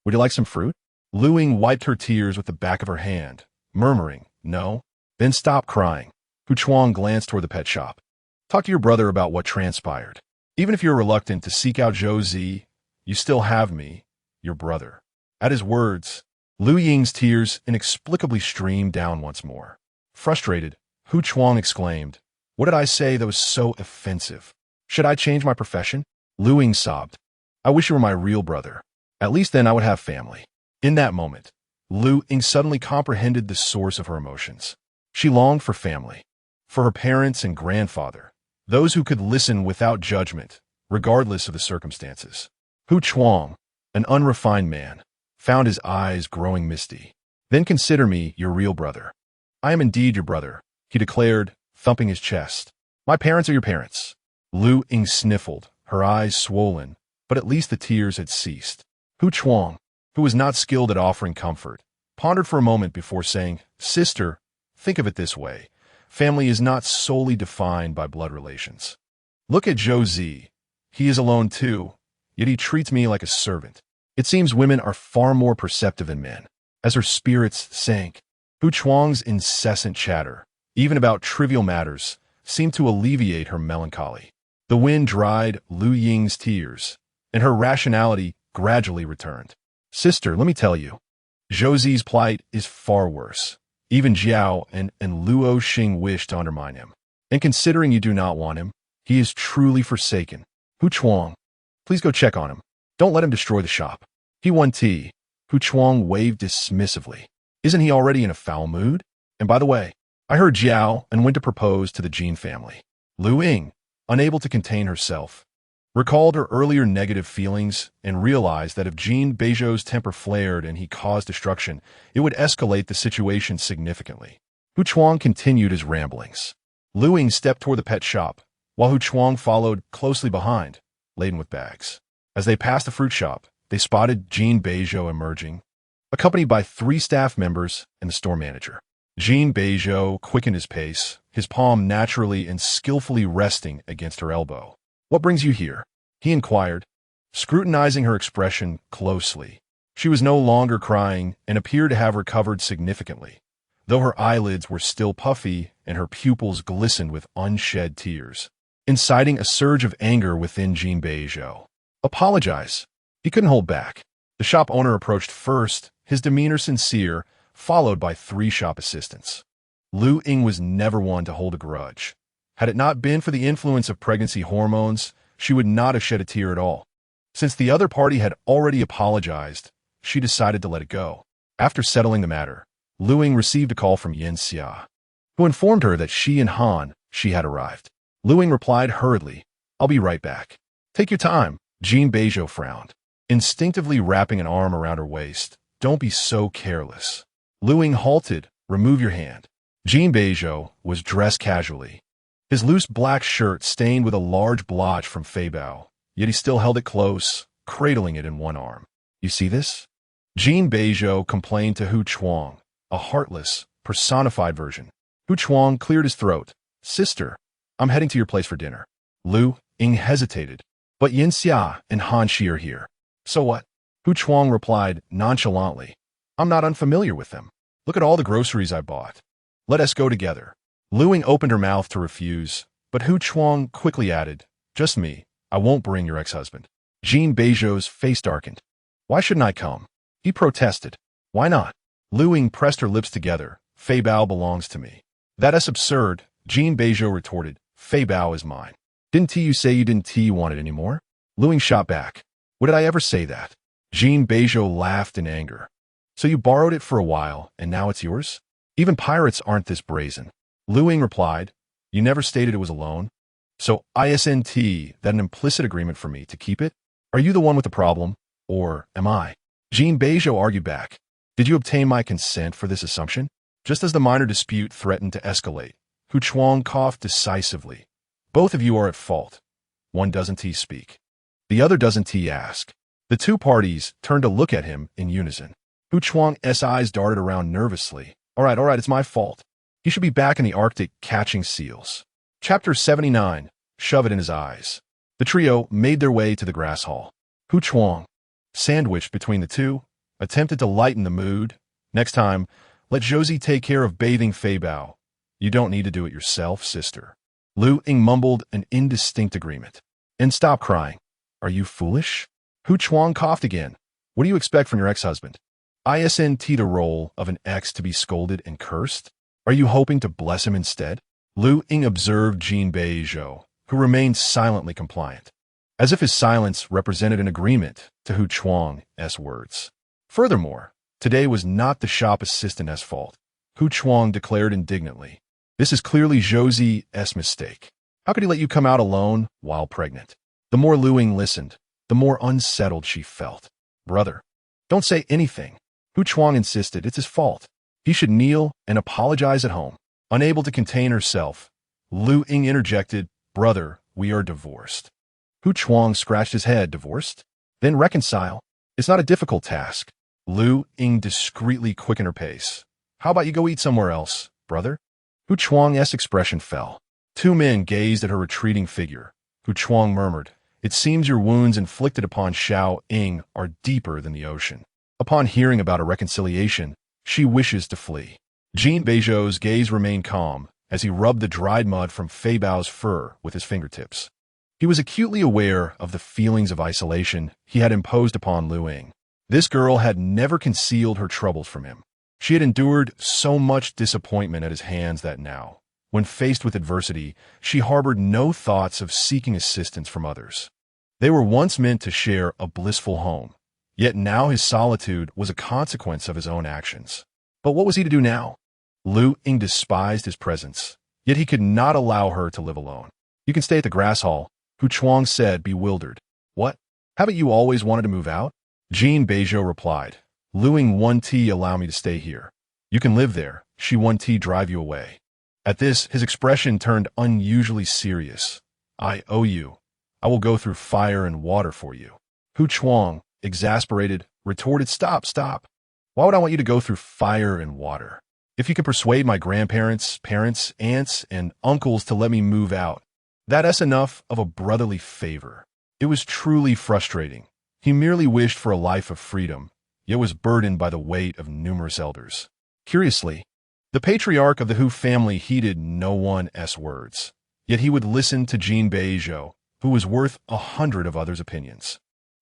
would you like some fruit? Luying wiped her tears with the back of her hand, murmuring, no. Then stopped crying. Hu Chuang glanced toward the pet shop. Talk to your brother about what transpired. Even if you're reluctant to seek out Zhou Zi, you still have me, your brother. At his words, Luying's tears inexplicably streamed down once more. Frustrated, Hu Chuang exclaimed, what did I say that was so offensive? Should I change my profession? Luying sobbed. I wish you were my real brother. At least then I would have family. In that moment, Luying suddenly comprehended the source of her emotions. She longed for family, for her parents and grandfather, those who could listen without judgment, regardless of the circumstances. Hu Chuang, an unrefined man, found his eyes growing misty. Then consider me your real brother. I am indeed your brother, he declared, thumping his chest. My parents are your parents. Luying sniffled, her eyes swollen, but at least the tears had ceased. Hu Chuang, who was not skilled at offering comfort, pondered for a moment before saying, Sister, think of it this way. Family is not solely defined by blood relations. Look at Zhou Zi. He is alone too, yet he treats me like a servant. It seems women are far more perceptive than men. As her spirits sank, Hu Chuang's incessant chatter, even about trivial matters, seemed to alleviate her melancholy. The wind dried Luying's tears, and her rationality gradually returned. Sister, let me tell you, Zhou Zi's plight is far worse. Even Jiao and Luo Xing wish to undermine him. And considering you do not want him, he is truly forsaken. Hu Chuang, please go check on him. Don't let him destroy the shop. He won tea. Hu Chuang waved dismissively. Isn't he already in a foul mood? And by the way, I heard Jiao and went to propose to the Jin family. Luying, unable to contain herself, recalled her earlier negative feelings and realized that if Jin Beizhou's temper flared and he caused destruction, it would escalate the situation significantly. Hu Chuang continued his ramblings. Luying stepped toward the pet shop, while Hu Chuang followed closely behind, laden with bags. As they passed the fruit shop, they spotted Jin Beizhou emerging, accompanied by 3 staff members and the store manager. Jin Beizhou quickened his pace, his palm naturally and skillfully resting against her elbow. What brings you here? He inquired, scrutinizing her expression closely. She was no longer crying and appeared to have recovered significantly, though her eyelids were still puffy and her pupils glistened with unshed tears, inciting a surge of anger within Jin Beizhou. Apologize. He couldn't hold back. The shop owner approached first, his demeanor sincere, followed by 3 shop assistants. Luying was never one to hold a grudge. Had it not been for the influence of pregnancy hormones, she would not have shed a tear at all. Since the other party had already apologized, she decided to let it go. After settling the matter, Luying received a call from Yin Xia, who informed her that she and she had arrived. Luying replied hurriedly, I'll be right back. Take your time. Jin Beizhou frowned, instinctively wrapping an arm around her waist. Don't be so careless. Luying halted. Remove your hand. Jin Beizhou was dressed casually, his loose black shirt stained with a large blotch from Feibao, yet he still held it close, cradling it in one arm. You see this? Jin Beizhou complained to Hu Chuang, a heartless, personified version. Hu Chuang cleared his throat. Sister, I'm heading to your place for dinner. Luying hesitated. But Yin Xia and Shi are here. So what? Hu Chuang replied nonchalantly. I'm not unfamiliar with them. Look at all the groceries I bought. Let us go together. Luying opened her mouth to refuse, but Hu Chuang quickly added, "Just me. I won't bring your ex-husband." Jin Beizhou's face darkened. "Why shouldn't I come?" He protested. "Why not?" Luying pressed her lips together. "Fei Bao belongs to me." "That is absurd," Jin Beizhou retorted. "Fei Bao is mine." "Didn't you say you didn't want it anymore?" Luying shot back. "When did I ever say that?" Jin Beizhou laughed in anger. "So you borrowed it for a while, and now it's yours? Even pirates aren't this brazen." Luying replied, "You never stated it was a loan. So isn't that an implicit agreement for me to keep it? Are you the one with the problem, or am I?" Jin Beizhou argued back. "Did you obtain my consent for this assumption?" Just as the minor dispute threatened to escalate, Hu Chuang coughed decisively. "Both of you are at fault. One doesn't speak. The other doesn't ask." The two parties turned to look at him in unison. Hu Chuang's eyes darted around nervously. All right, it's my fault. He should be back in the Arctic catching seals." Chapter 79. Shove it in his eyes. The trio made their way to the grass hall. Hu Chuang, sandwiched between the two, attempted to lighten the mood. "Next time, let Josie take care of bathing Fei Bao. You don't need to do it yourself, sister." Luying mumbled an indistinct agreement. "And stop crying. Are you foolish?" Hu Chuang coughed again. "What do you expect from your ex-husband? Isn't the role of an ex to be scolded and cursed? Are you hoping to bless him instead?" Luying observed Jin Beizhou, who remained silently compliant, as if his silence represented an agreement to Hu Chuang's words. Furthermore, today was not the shop assistant's fault, Hu Chuang declared indignantly. "This is clearly Josie's mistake. How could he let you come out alone while pregnant?" The more Luying listened, the more unsettled she felt. "Brother, don't say anything." Hu Chuang insisted it's his fault. He should kneel and apologize at home. Unable to contain herself, Luying interjected, "Brother, we are divorced." Hu Chuang scratched his head. "Divorced? Then reconcile. It's not a difficult task." Luying discreetly quickened her pace. "How about you go eat somewhere else, brother?" Hu Chuang's expression fell. Two men gazed at her retreating figure. Hu Chuang murmured, "It seems your wounds inflicted upon Xiao Ying are deeper than the ocean." Upon hearing about a reconciliation, she wishes to flee. Jin Beizhou's gaze remained calm as he rubbed the dried mud from Fei Bao's fur with his fingertips. He was acutely aware of the feelings of isolation he had imposed upon Luying. This girl had never concealed her troubles from him. She had endured so much disappointment at his hands that now, when faced with adversity, she harbored no thoughts of seeking assistance from others. They were once meant to share a blissful home, yet now his solitude was a consequence of his own actions. But what was he to do now? Luying despised his presence, yet he could not allow her to live alone. "You can stay at the grass hall," Hu Chuang said, bewildered. "What? Haven't you always wanted to move out?" Jin Beizhou replied, "Luying won't allow me to stay here. You can live there. She won't drive you away." At this, his expression turned unusually serious. "I owe you. I will go through fire and water for you." Hu Chuang, exasperated, retorted, Stop. Why would I want you to go through fire and water? If you can persuade my grandparents, parents, aunts, and uncles to let me move out, that's enough of a brotherly favor." It was truly frustrating. He merely wished for a life of freedom, yet was burdened by the weight of numerous elders. Curiously, the patriarch of the Hu family heeded no one's words, yet he would listen to Jin Beizhou, who was worth 100 of others' opinions.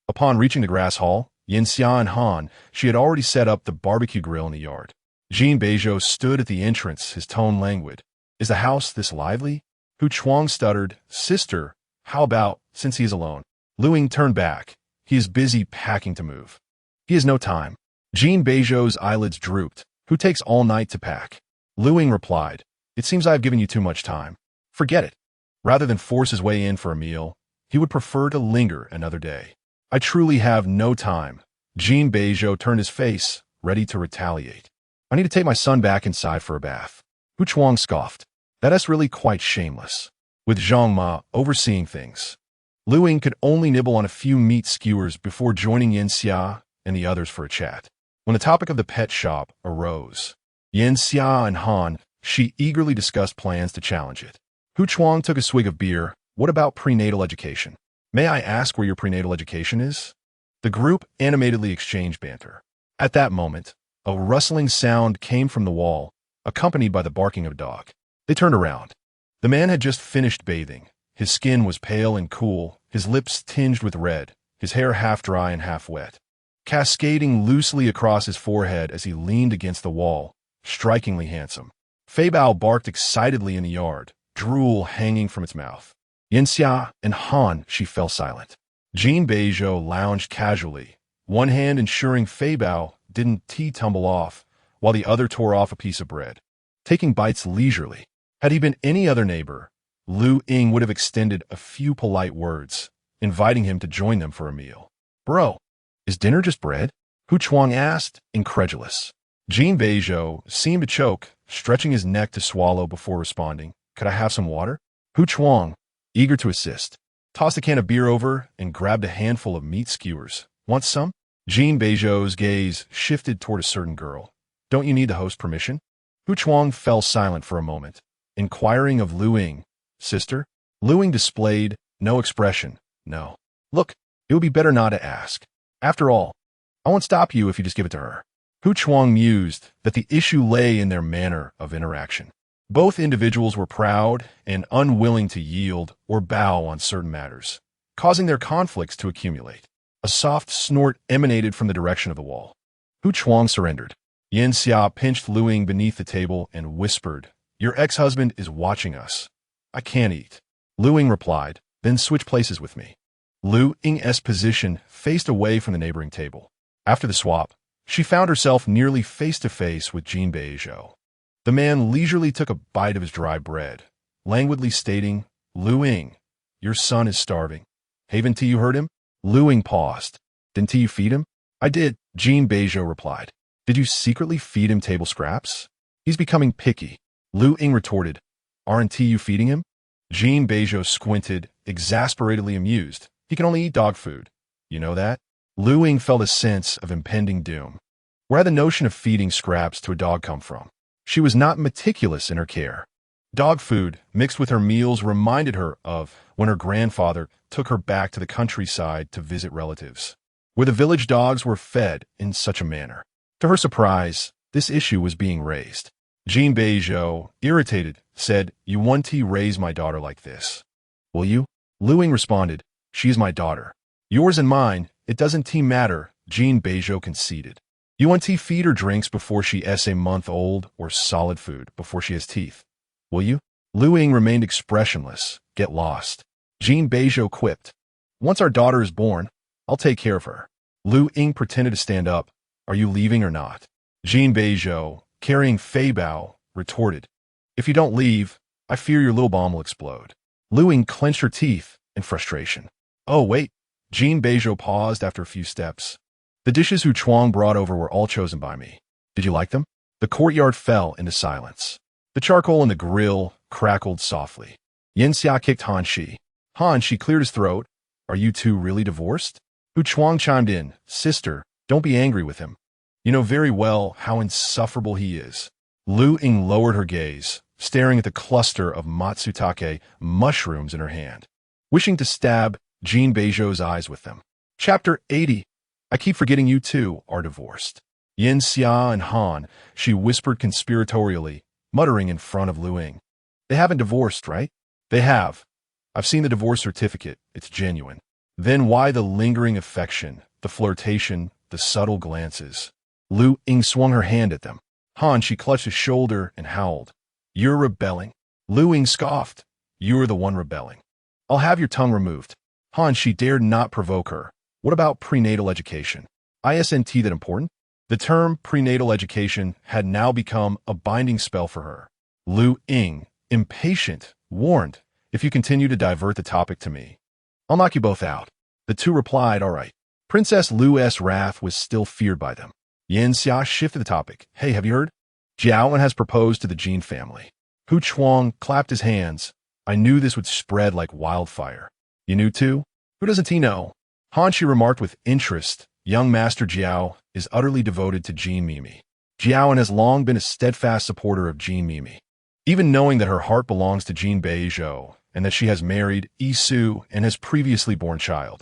Upon reaching the grass hall, Yanxia and Han, she had already set up the barbecue grill in the yard. Jin Beizhou stood at the entrance, his tone languid. "Is the house this lively?" Hu Chuang stuttered, "Sister, how about, since he is alone?" Luying turned back. "He is busy packing to move. He has no time." Jin Beizhou's eyelids drooped. "Who takes all night to pack?" Luying replied, "It seems I have given you too much time. Forget it." Rather than force his way in for a meal, he would prefer to linger another day. "I truly have no time." Jin Beizhou turned his face, ready to retaliate. "I need to take my son back inside for a bath." Hu Chuang scoffed. "That's really quite shameless." With Zhang Ma overseeing things, Luying could only nibble on a few meat skewers before joining Yanxia and the others for a chat. When the topic of the pet shop arose, Yanxia and Han, she eagerly discussed plans to challenge it. Hu Chuang took a swig of beer. "What about prenatal education? May I ask where your prenatal education is?" The group animatedly exchanged banter. At that moment, a rustling sound came from the wall, accompanied by the barking of a dog. They turned around. The man had just finished bathing. His skin was pale and cool, his lips tinged with red, his hair half dry and half wet, cascading loosely across his forehead as he leaned against the wall, strikingly handsome. Fei Bao barked excitedly in the yard, drool hanging from its mouth. Yanxia and Han, she fell silent. Jin Beizhou lounged casually, one hand ensuring Fei Bao didn't tumble off, while the other tore off a piece of bread, taking bites leisurely. Had he been any other neighbor, Luying would have extended a few polite words, inviting him to join them for a meal. Bro, is dinner just bread? Hu Chuang asked, incredulous. Jin Beizhou seemed to choke, stretching his neck to swallow before responding. Could I have some water? Hu Chuang, eager to assist, tossed a can of beer over and grabbed a handful of meat skewers. Want some? Jin Beizhou's gaze shifted toward a certain girl. Don't you need the host permission? Hu Chuang fell silent for a moment, inquiring of Luying. Sister? Luying displayed no expression. No. Look, it would be better not to ask. After all, I won't stop you if you just give it to her. Hu Chuang mused that the issue lay in their manner of interaction. Both individuals were proud and unwilling to yield or bow on certain matters, causing their conflicts to accumulate. A soft snort emanated from the direction of the wall. Hu Chuang surrendered. Yanxia pinched Luying beneath the table and whispered, Your ex-husband is watching us. I can't eat. Luying replied, Then switch places with me. Luying's position faced away from the neighboring table. After the swap, she found herself nearly face-to-face with Jin Beizhou. The man leisurely took a bite of his dry bread, languidly stating, Luying, your son is starving. Haven't you heard him? Luying paused. Didn't you feed him? I did, Jin Beizhou replied. Did you secretly feed him table scraps? He's becoming picky. Luying retorted, Aren't you feeding him? Jin Beizhou squinted, exasperatedly amused. He can only eat dog food. You know that? Luying felt a sense of impending doom. Where had the notion of feeding scraps to a dog come from? She was not meticulous in her care. Dog food, mixed with her meals, reminded her of when her grandfather took her back to the countryside to visit relatives, where the village dogs were fed in such a manner. To her surprise, this issue was being raised. Jin Beizhou, irritated, said, You want to raise my daughter like this? Will you? Luying responded, She is my daughter. Yours and mine, it doesn't matter, Jin Beizhou conceded. You want to feed her drinks before she is a month old or solid food before she has teeth? Will you? Luying remained expressionless. Get lost. Jin Beizhou quipped, Once our daughter is born, I'll take care of her. Luying pretended to stand up. Are you leaving or not? Jin Beizhou, carrying Fei Bao, retorted, If you don't leave, I fear your little bomb will explode. Luying clenched her teeth in frustration. Oh, wait. Jin Beizhou paused after a few steps. The dishes Hu Chuang brought over were all chosen by me. Did you like them? The courtyard fell into silence. The charcoal in the grill crackled softly. Yanxia kicked Han Shi. Han Shi cleared his throat. Are you two really divorced? Hu Chuang chimed in. Sister, don't be angry with him. You know very well how insufferable he is. Luying lowered her gaze, staring at the cluster of matsutake mushrooms in her hand, wishing to stab Jin Beizhou's eyes with them. Chapter 80. I keep forgetting you two are divorced. Yanxia and Han, she whispered conspiratorially, muttering in front of Luying. They haven't divorced, right? They have. I've seen the divorce certificate. It's genuine. Then why the lingering affection, the flirtation, the subtle glances? Luying swung her hand at them. Han, she clutched his shoulder and howled. You're rebelling. Luying scoffed. You're the one rebelling. I'll have your tongue removed. Han, she dared not provoke her. What about prenatal education? Isn't that important? The term prenatal education had now become a binding spell for her. Luying, impatient, warned, If you continue to divert the topic to me, I'll knock you both out. The two replied, All right. Princess Lu's wrath was still feared by them. Yanxia shifted the topic. Hey, have you heard? Jiaowen has proposed to the Jin family. Hu Chuang clapped his hands. I knew this would spread like wildfire. You knew too? Who doesn't he know? Han Shi remarked with interest. Young Master Jiao is utterly devoted to Jin Mimi. Jiaowen has long been a steadfast supporter of Jin Mimi. Even knowing that her heart belongs to Jin Beizhou and that she has married Isu and has previously born child.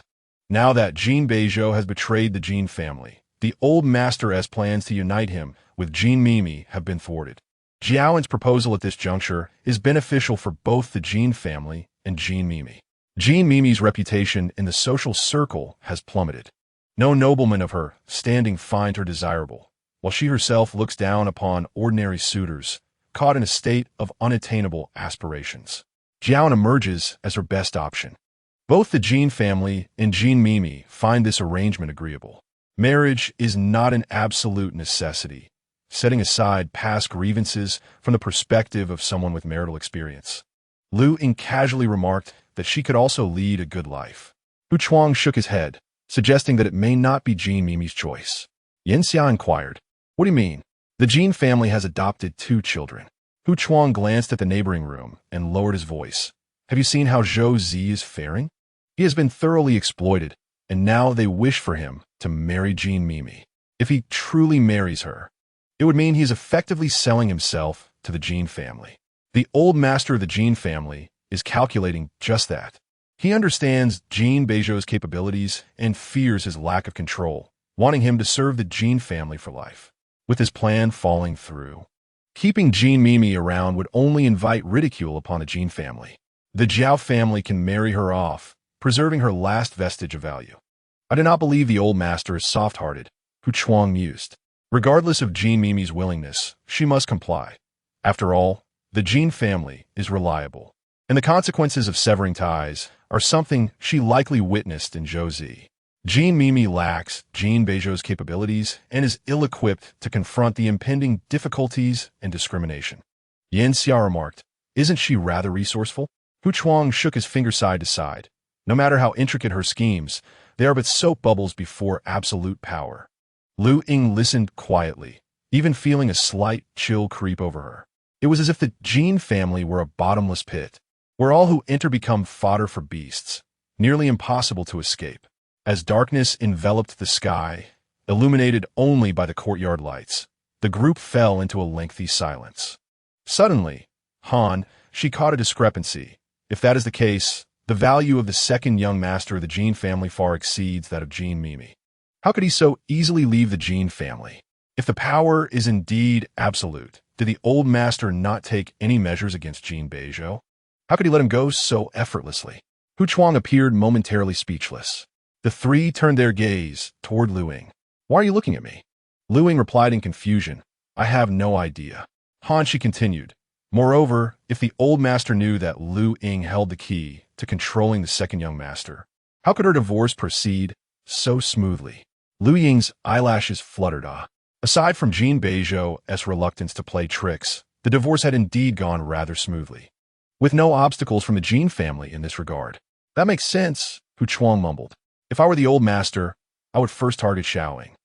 Now that Jin Beizhou has betrayed the Jin family, the old master's plans to unite him with Jin Mimi have been thwarted. Jiaowen's proposal at this juncture is beneficial for both the Jin family and Jin Mimi. Jin Mimi's reputation in the social circle has plummeted. No nobleman of her standing finds her desirable, while she herself looks down upon ordinary suitors, caught in a state of unattainable aspirations. Jiawen emerges as her best option. Both the Jin family and Jin Mimi find this arrangement agreeable. Marriage is not an absolute necessity, setting aside past grievances from the perspective of someone with marital experience. Luying casually remarked that she could also lead a good life. Hu Chuang shook his head, suggesting that it may not be Jin Mimi's choice. Yin Xia inquired, "What do you mean?" "The Jin family has adopted 2 children." Hu Chuang glanced at the neighboring room and lowered his voice. "Have you seen how Zhou Zi is faring? He has been thoroughly exploited, and now they wish for him to marry Jin Mimi. If he truly marries her, it would mean he is effectively selling himself to the Jin family. The old master of the Jin family is calculating just that. He understands Jin Beizhou's capabilities and fears his lack of control, wanting him to serve the Jin family for life. With his plan falling through, keeping Jin Mimi around would only invite ridicule upon the Jin family. The Zhao family can marry her off, preserving her last vestige of value. I do not believe the old master is soft-hearted," Hu Chuang mused. "Regardless of Jin Mimi's willingness, she must comply. After all, the Jin family is reliable, and the consequences of severing ties are something she likely witnessed in Zhou Zi. Jin Mimi lacks Jin Beizhou's capabilities and is ill-equipped to confront the impending difficulties and discrimination." Yin Xia remarked, "Isn't she rather resourceful?" Hu Chuang shook his finger side to side. "No matter how intricate her schemes, they are but soap bubbles before absolute power." Luying listened quietly, even feeling a slight chill creep over her. It was as if the Jin family were a bottomless pit, where all who enter become fodder for beasts, nearly impossible to escape. As darkness enveloped the sky, illuminated only by the courtyard lights, the group fell into a lengthy silence. Suddenly, Han, she caught a discrepancy. If that is the case, the value of the second young master of the Jin family far exceeds that of Jin Mimi. How could he so easily leave the Jin family? If the power is indeed absolute, did the old master not take any measures against Jin Beizhou? How could he let him go so effortlessly? Hu Chuang appeared momentarily speechless. The 3 turned their gaze toward Luying. "Why are you looking at me?" Luying replied in confusion, "I have no idea." Han, she continued, "Moreover, if the old master knew that Luying held the key to controlling the second young master, how could her divorce proceed so smoothly?" Luying's eyelashes fluttered. Aside from Jin Beizhou's reluctance to play tricks, the divorce had indeed gone rather smoothly, with no obstacles from the Jin family in this regard. "That makes sense," Hu Chuang mumbled. "If I were the old master, I would first target Xiaoing.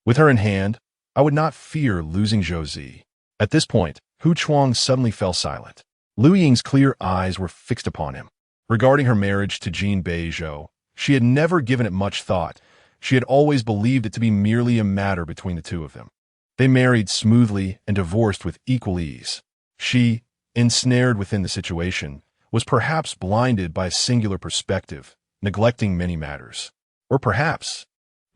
With her in hand, I would not fear losing Zhou Zi." At this point, Hu Chuang suddenly fell silent. Luying's clear eyes were fixed upon him. Regarding her marriage to Jin Beizhou, she had never given it much thought. She had always believed it to be merely a matter between the 2 of them. They married smoothly and divorced with equal ease. She, ensnared within the situation, was perhaps blinded by a singular perspective, neglecting many matters. Or perhaps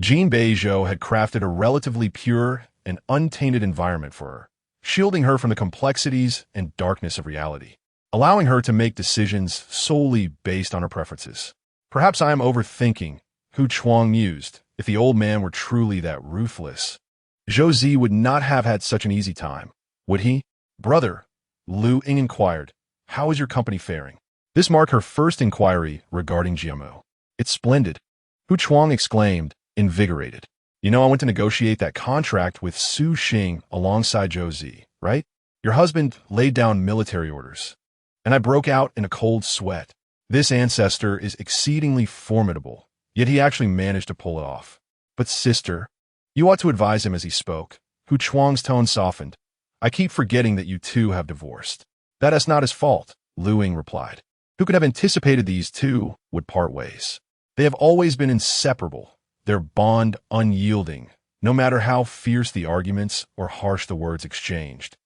Jin Beizhou had crafted a relatively pure and untainted environment for her, shielding her from the complexities and darkness of reality, allowing her to make decisions solely based on her preferences. "Perhaps I am overthinking," Hu Chuang mused. "If the old man were truly that ruthless, Zhou Zi would not have had such an easy time, would he?" "Brother," Luying inquired, "how is your company faring?" This marked her first inquiry regarding GMO. "It's splendid," Hu Chuang exclaimed, invigorated. "You know, I went to negotiate that contract with Su Xing alongside Zhou Zi, right? Your husband laid down military orders, and I broke out in a cold sweat. This ancestor is exceedingly formidable, yet he actually managed to pull it off. But sister, you ought to advise him." As he spoke, Hu Chuang's tone softened. "I keep forgetting that you 2 have divorced." "That is not his fault," Luying replied. "Who could have anticipated these 2 would part ways? They have always been inseparable, their bond unyielding, no matter how fierce the arguments or harsh the words exchanged.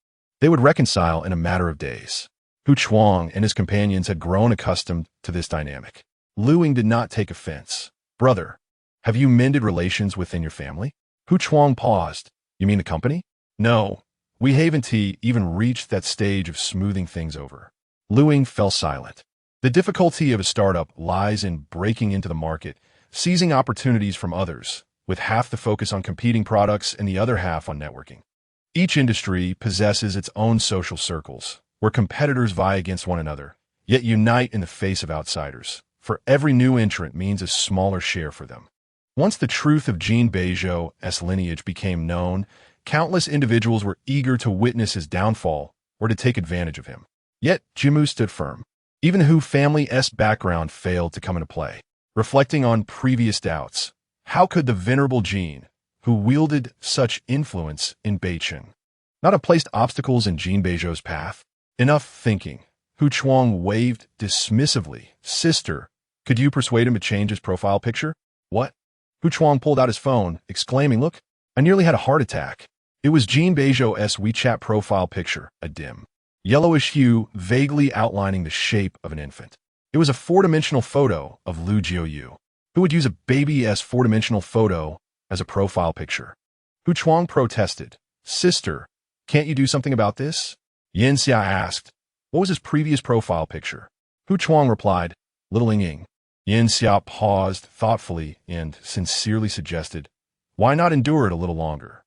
They would reconcile in a matter of days." Hu Chuang and his companions had grown accustomed to this dynamic. Luying did not take offense. "Brother, have you mended relations within your family?" Hu Chuang paused. "You mean the company?" "No, We haven't even reached that stage of smoothing things over. Luying fell silent. The difficulty of a startup lies in breaking into the market, seizing opportunities from others, with half the focus on competing products and the other half on networking. Each industry possesses its own social circles, where competitors vie against one another, yet unite in the face of outsiders, for every new entrant means a smaller share for them. Once the truth of Jin Beizhou's lineage became known, countless individuals were eager to witness his downfall or to take advantage of him. Yet Jimmu stood firm. Even Hu family's background failed to come into play. Reflecting on previous doubts, how could the venerable Jin, who wielded such influence in Beijing, not have placed obstacles in Jin Beizhou's path? Enough thinking. Hu Chuang waved dismissively. Sister, could you persuade him to change his profile picture? What? Hu Chuang pulled out his phone, exclaiming, look, I nearly had a heart attack. It was Jin Beizhou's WeChat profile picture, a dim, yellowish hue vaguely outlining the shape of an infant. It was a four-dimensional photo of Lu Jiuyu. Who would use a baby's four-dimensional photo as a profile picture? Hu Chuang protested. Sister, can't you do something about this? Yin Xia asked. What was his previous profile picture? Hu Chuang replied, Little Ying. Yin Xia paused thoughtfully and sincerely suggested, why not endure it a little longer?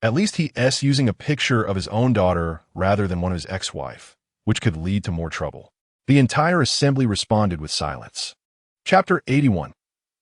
At least he's using a picture of his own daughter rather than one of his ex-wife, which could lead to more trouble. The entire assembly responded with silence. Chapter 81.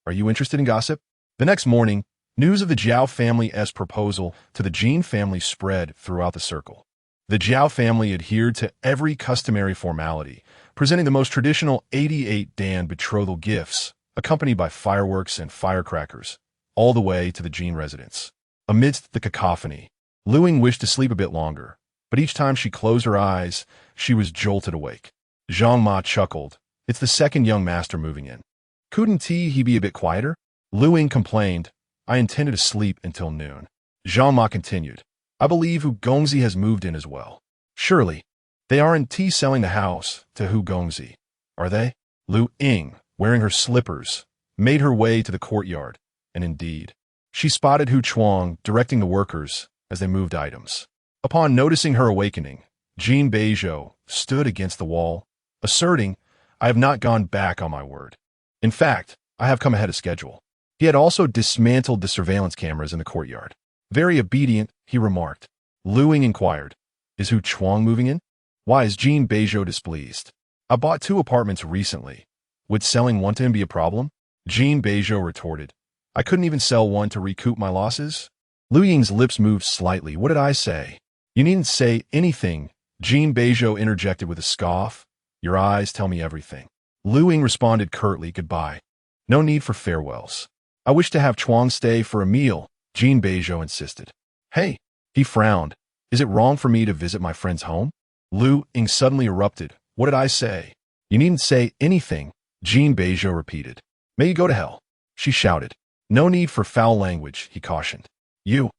Are you interested in gossip? The next morning, news of the Zhao family's proposal to the Jin family spread throughout the circle. The Zhao family adhered to every customary formality, presenting the most traditional 88 Dan betrothal gifts, accompanied by fireworks and firecrackers, all the way to the Jin residence. Amidst the cacophony, Luying wished to sleep a bit longer, but each time she closed her eyes, she was jolted awake. Zhang Ma chuckled. It's the second young master moving in. Couldn't he be a bit quieter? Luying complained. I intended to sleep until noon. Zhang Ma continued. I believe Hu Gongzi has moved in as well. Surely, they aren't selling the house to Hu Gongzi, are they? Luying, wearing her slippers, made her way to the courtyard, and indeed, she spotted Hu Chuang directing the workers as they moved items. Upon noticing her awakening, Jin Beizhou stood against the wall, asserting, I have not gone back on my word. In fact, I have come ahead of schedule. He had also dismantled the surveillance cameras in the courtyard. Very obedient, he remarked. Luying inquired, is Hu Chuang moving in? Why is Jin Beizhou displeased? I bought 2 apartments recently. Would selling one to him be a problem? Jin Beizhou retorted, I couldn't even sell one to recoup my losses. Luying's lips moved slightly. What did I say? You needn't say anything, Jin Beizhou interjected with a scoff. Your eyes tell me everything. Luying responded curtly, goodbye. No need for farewells. I wish to have Chuang stay for a meal, Jin Beizhou insisted. Hey, he frowned. Is it wrong for me to visit my friend's home? Luying suddenly erupted. What did I say? You needn't say anything, Jin Beizhou repeated. May you go to hell, she shouted. No need for foul language, he cautioned. You,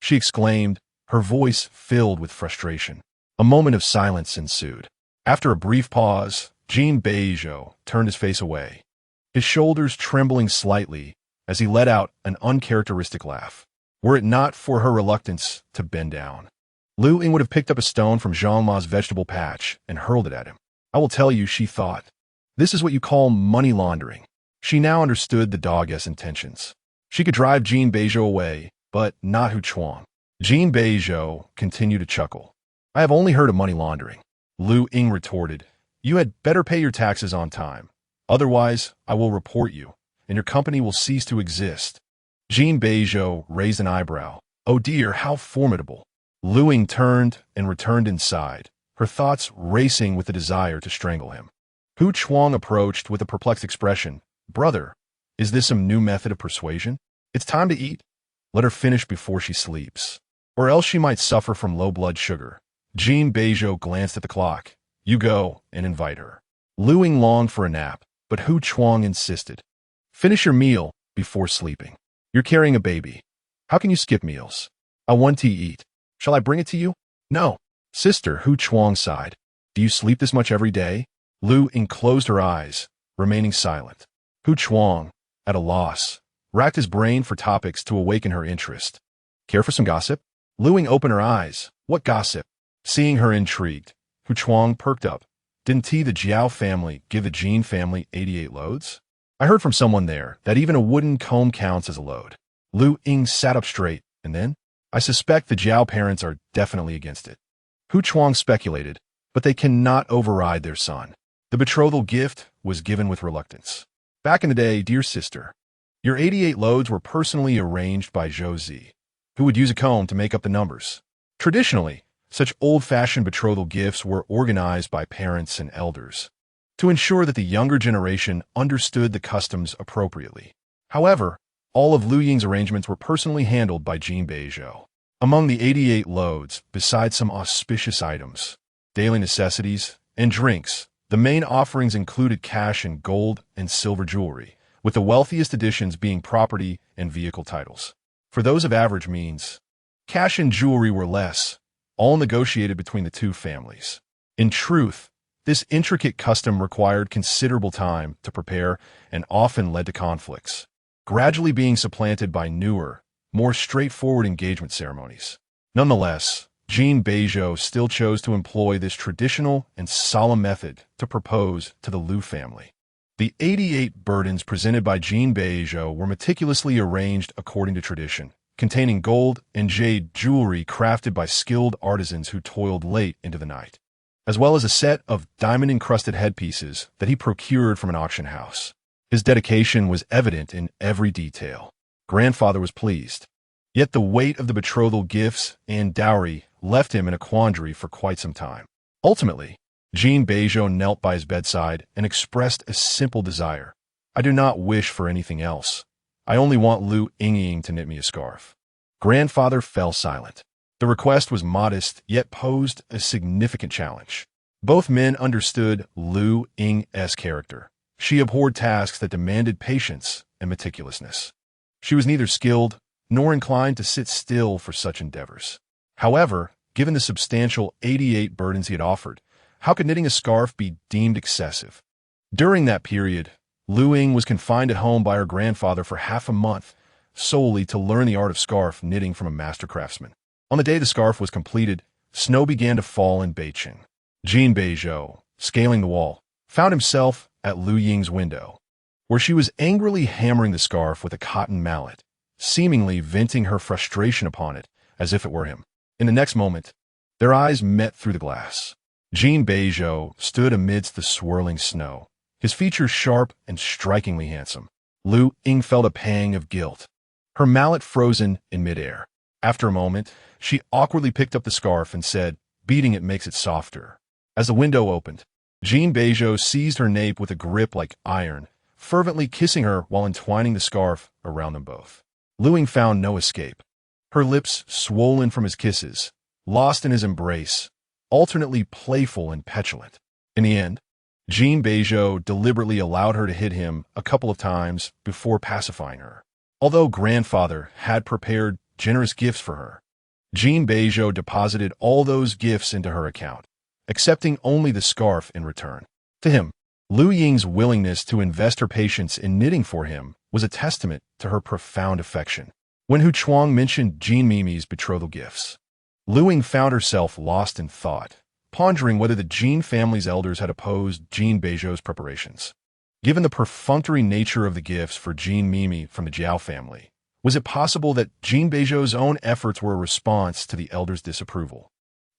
she exclaimed, her voice filled with frustration. A moment of silence ensued. After a brief pause, Jin Beizhou turned his face away, his shoulders trembling slightly as he let out an uncharacteristic laugh. Were it not for her reluctance to bend down, Luying would have picked up a stone from Zhang Ma's vegetable patch and hurled it at him. I will tell you, she thought. This is what you call money laundering. She now understood the dog's intentions. She could drive Jin Beizhou away, but not Hu Chuang. Jin Beizhou continued to chuckle. I have only heard of money laundering. Luying retorted. You had better pay your taxes on time. Otherwise, I will report you, and your company will cease to exist. Jin Beizhou raised an eyebrow. Oh dear, how formidable. Luying turned and returned inside, her thoughts racing with the desire to strangle him. Hu Chuang approached with a perplexed expression. Brother, is this some new method of persuasion? It's time to eat. Let her finish before she sleeps, or else she might suffer from low blood sugar. Jin Beizhou glanced at the clock. You go and invite her. Luying longed for a nap, but Hu Chuang insisted. Finish your meal before sleeping. You're carrying a baby. How can you skip meals? I want to eat. Shall I bring it to you? No. Sister, Hu Chuang sighed. Do you sleep this much every day? Luying closed her eyes, remaining silent. Hu Chuang, at a loss, racked his brain for topics to awaken her interest. Care for some gossip? Luying opened her eyes. What gossip? Seeing her intrigued, Hu Chuang perked up. Didn't the Jiao family give the Jin family 88 loads? I heard from someone there that even a wooden comb counts as a load. Luying sat up straight, and then? I suspect the Jiao parents are definitely against it. Hu Chuang speculated, but they cannot override their son. The betrothal gift was given with reluctance. Back in the day, dear sister, your 88 loads were personally arranged by Zhou Zi, who would use a comb to make up the numbers. Traditionally, such old-fashioned betrothal gifts were organized by parents and elders to ensure that the younger generation understood the customs appropriately. However, all of Luying's arrangements were personally handled by Jin Beizhou. Among the 88 loads, besides some auspicious items, daily necessities, and drinks, the main offerings included cash and gold and silver jewelry, with the wealthiest additions being property and vehicle titles. For those of average means, cash and jewelry were less, all negotiated between the two families. In truth, this intricate custom required considerable time to prepare and often led to conflicts, gradually being supplanted by newer, more straightforward engagement ceremonies. Nonetheless, Jin Beizhou still chose to employ this traditional and solemn method to propose to the Lu family. The 88 burdens presented by Jin Beizhou were meticulously arranged according to tradition, containing gold and jade jewelry crafted by skilled artisans who toiled late into the night, as well as a set of diamond-encrusted headpieces that he procured from an auction house. His dedication was evident in every detail. Grandfather was pleased. Yet the weight of the betrothal gifts and dowry left him in a quandary for quite some time. Ultimately, Jin Beizhou knelt by his bedside and expressed a simple desire. I do not wish for anything else. I only want Luying to knit me a scarf. Grandfather fell silent. The request was modest, yet posed a significant challenge. Both men understood Luying's character. She abhorred tasks that demanded patience and meticulousness. She was neither skilled nor inclined to sit still for such endeavors. However, given the substantial 88 burdens he had offered, how could knitting a scarf be deemed excessive? During that period, Luying was confined at home by her grandfather for half a month, solely to learn the art of scarf knitting from a master craftsman. On the day the scarf was completed, snow began to fall in Beijing. Jin Beizhou, scaling the wall, found himself at Luying's window, where she was angrily hammering the scarf with a cotton mallet, seemingly venting her frustration upon it as if it were him. In the next moment, their eyes met through the glass. Jin Beizhou stood amidst the swirling snow, his features sharp and strikingly handsome. Luying felt a pang of guilt, her mallet frozen in midair. After a moment, she awkwardly picked up the scarf and said, "Beating it makes it softer." As the window opened, Jin Beizhou seized her nape with a grip like iron, fervently kissing her while entwining the scarf around them both. Luying found no escape. Her lips swollen from his kisses, lost in his embrace, alternately playful and petulant. In the end, Jin Beizhou deliberately allowed her to hit him a couple of times before pacifying her. Although grandfather had prepared generous gifts for her, Jin Beizhou deposited all those gifts into her account, accepting only the scarf in return. To him, Luying's willingness to invest her patience in knitting for him was a testament to her profound affection. When Hu Chuang mentioned Jin Mimi's betrothal gifts, Luying found herself lost in thought, pondering whether the Jin family's elders had opposed Jin Beizhou's preparations. Given the perfunctory nature of the gifts for Jin Mimi from the Jiao family, was it possible that Jin Beizhou's own efforts were a response to the elders' disapproval,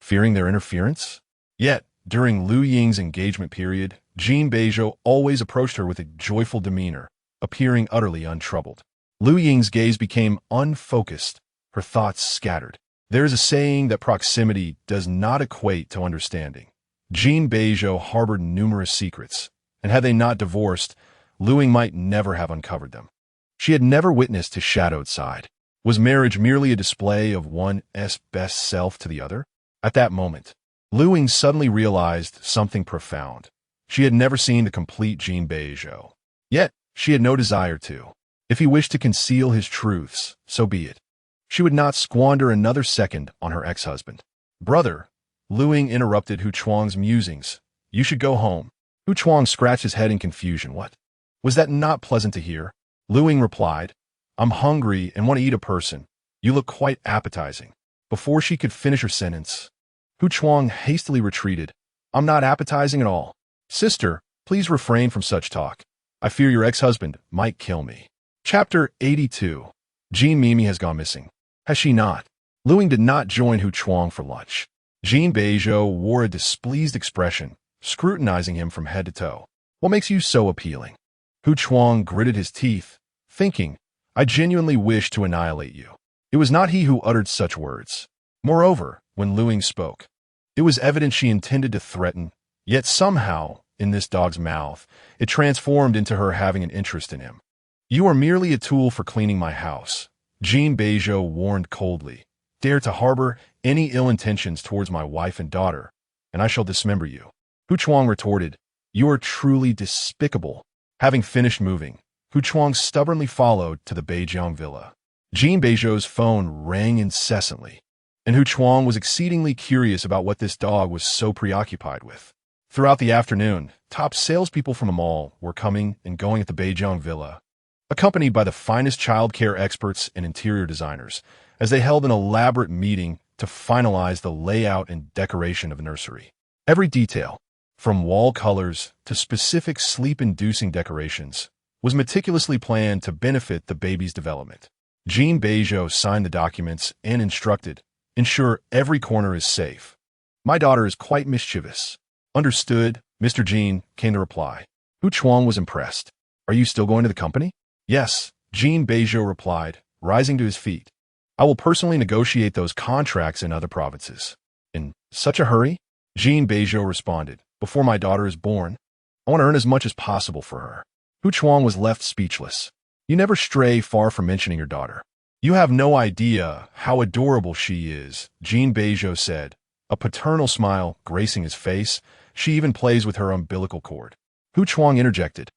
fearing their interference? Yet, during Luying's engagement period, Jin Beizhou always approached her with a joyful demeanor, appearing utterly untroubled. Luying's gaze became unfocused, her thoughts scattered. There is a saying that proximity does not equate to understanding. Jin Beizhou harbored numerous secrets, and had they not divorced, Luying might never have uncovered them. She had never witnessed his shadowed side. Was marriage merely a display of one's best self to the other? At that moment, Luying suddenly realized something profound. She had never seen the complete Jin Beizhou. Yet, she had no desire to. If he wished to conceal his truths, so be it. She would not squander another second on her ex-husband. "Brother," Luying interrupted Hu Chuang's musings. "You should go home." Hu Chuang scratched his head in confusion. What? Was that not pleasant to hear? Luying replied, "I'm hungry and want to eat a person. You look quite appetizing." Before she could finish her sentence, Hu Chuang hastily retreated. I'm not appetizing at all. Sister, please refrain from such talk. I fear your ex-husband might kill me. Chapter 82. Jin Mimi has gone missing. Has she not? Luying did not join Hu Chuang for lunch. Jin Beizhou wore a displeased expression, scrutinizing him from head to toe. What makes you so appealing? Hu Chuang gritted his teeth, thinking, I genuinely wish to annihilate you. It was not he who uttered such words. Moreover, when Luying spoke, it was evident she intended to threaten, yet somehow, in this dog's mouth, it transformed into her having an interest in him. You are merely a tool for cleaning my house, Jin Beizhou warned coldly. Dare to harbor any ill intentions towards my wife and daughter, and I shall dismember you. Hu Chuang retorted, You are truly despicable. Having finished moving, Hu Chuang stubbornly followed to the Beijing villa. Jin Beizhou's phone rang incessantly, and Hu Chuang was exceedingly curious about what this dog was so preoccupied with. Throughout the afternoon, top salespeople from the mall were coming and going at the Beijing villa, accompanied by the finest child care experts and interior designers, as they held an elaborate meeting to finalize the layout and decoration of the nursery. Every detail, from wall colors to specific sleep-inducing decorations, was meticulously planned to benefit the baby's development. Jin Beizhou signed the documents and instructed, ensure every corner is safe. My daughter is quite mischievous. Understood, Mr. Jin, came the reply. Hu Chuang was impressed. Are you still going to the company? Yes, Jin Beizhou replied, rising to his feet. I will personally negotiate those contracts in other provinces. In such a hurry? Jin Beizhou responded. Before my daughter is born, I want to earn as much as possible for her. Hu Chuang was left speechless. You never stray far from mentioning your daughter. You have no idea how adorable she is, Jin Beizhou said, a paternal smile gracing his face. She even plays with her umbilical cord. Hu Chuang interjected.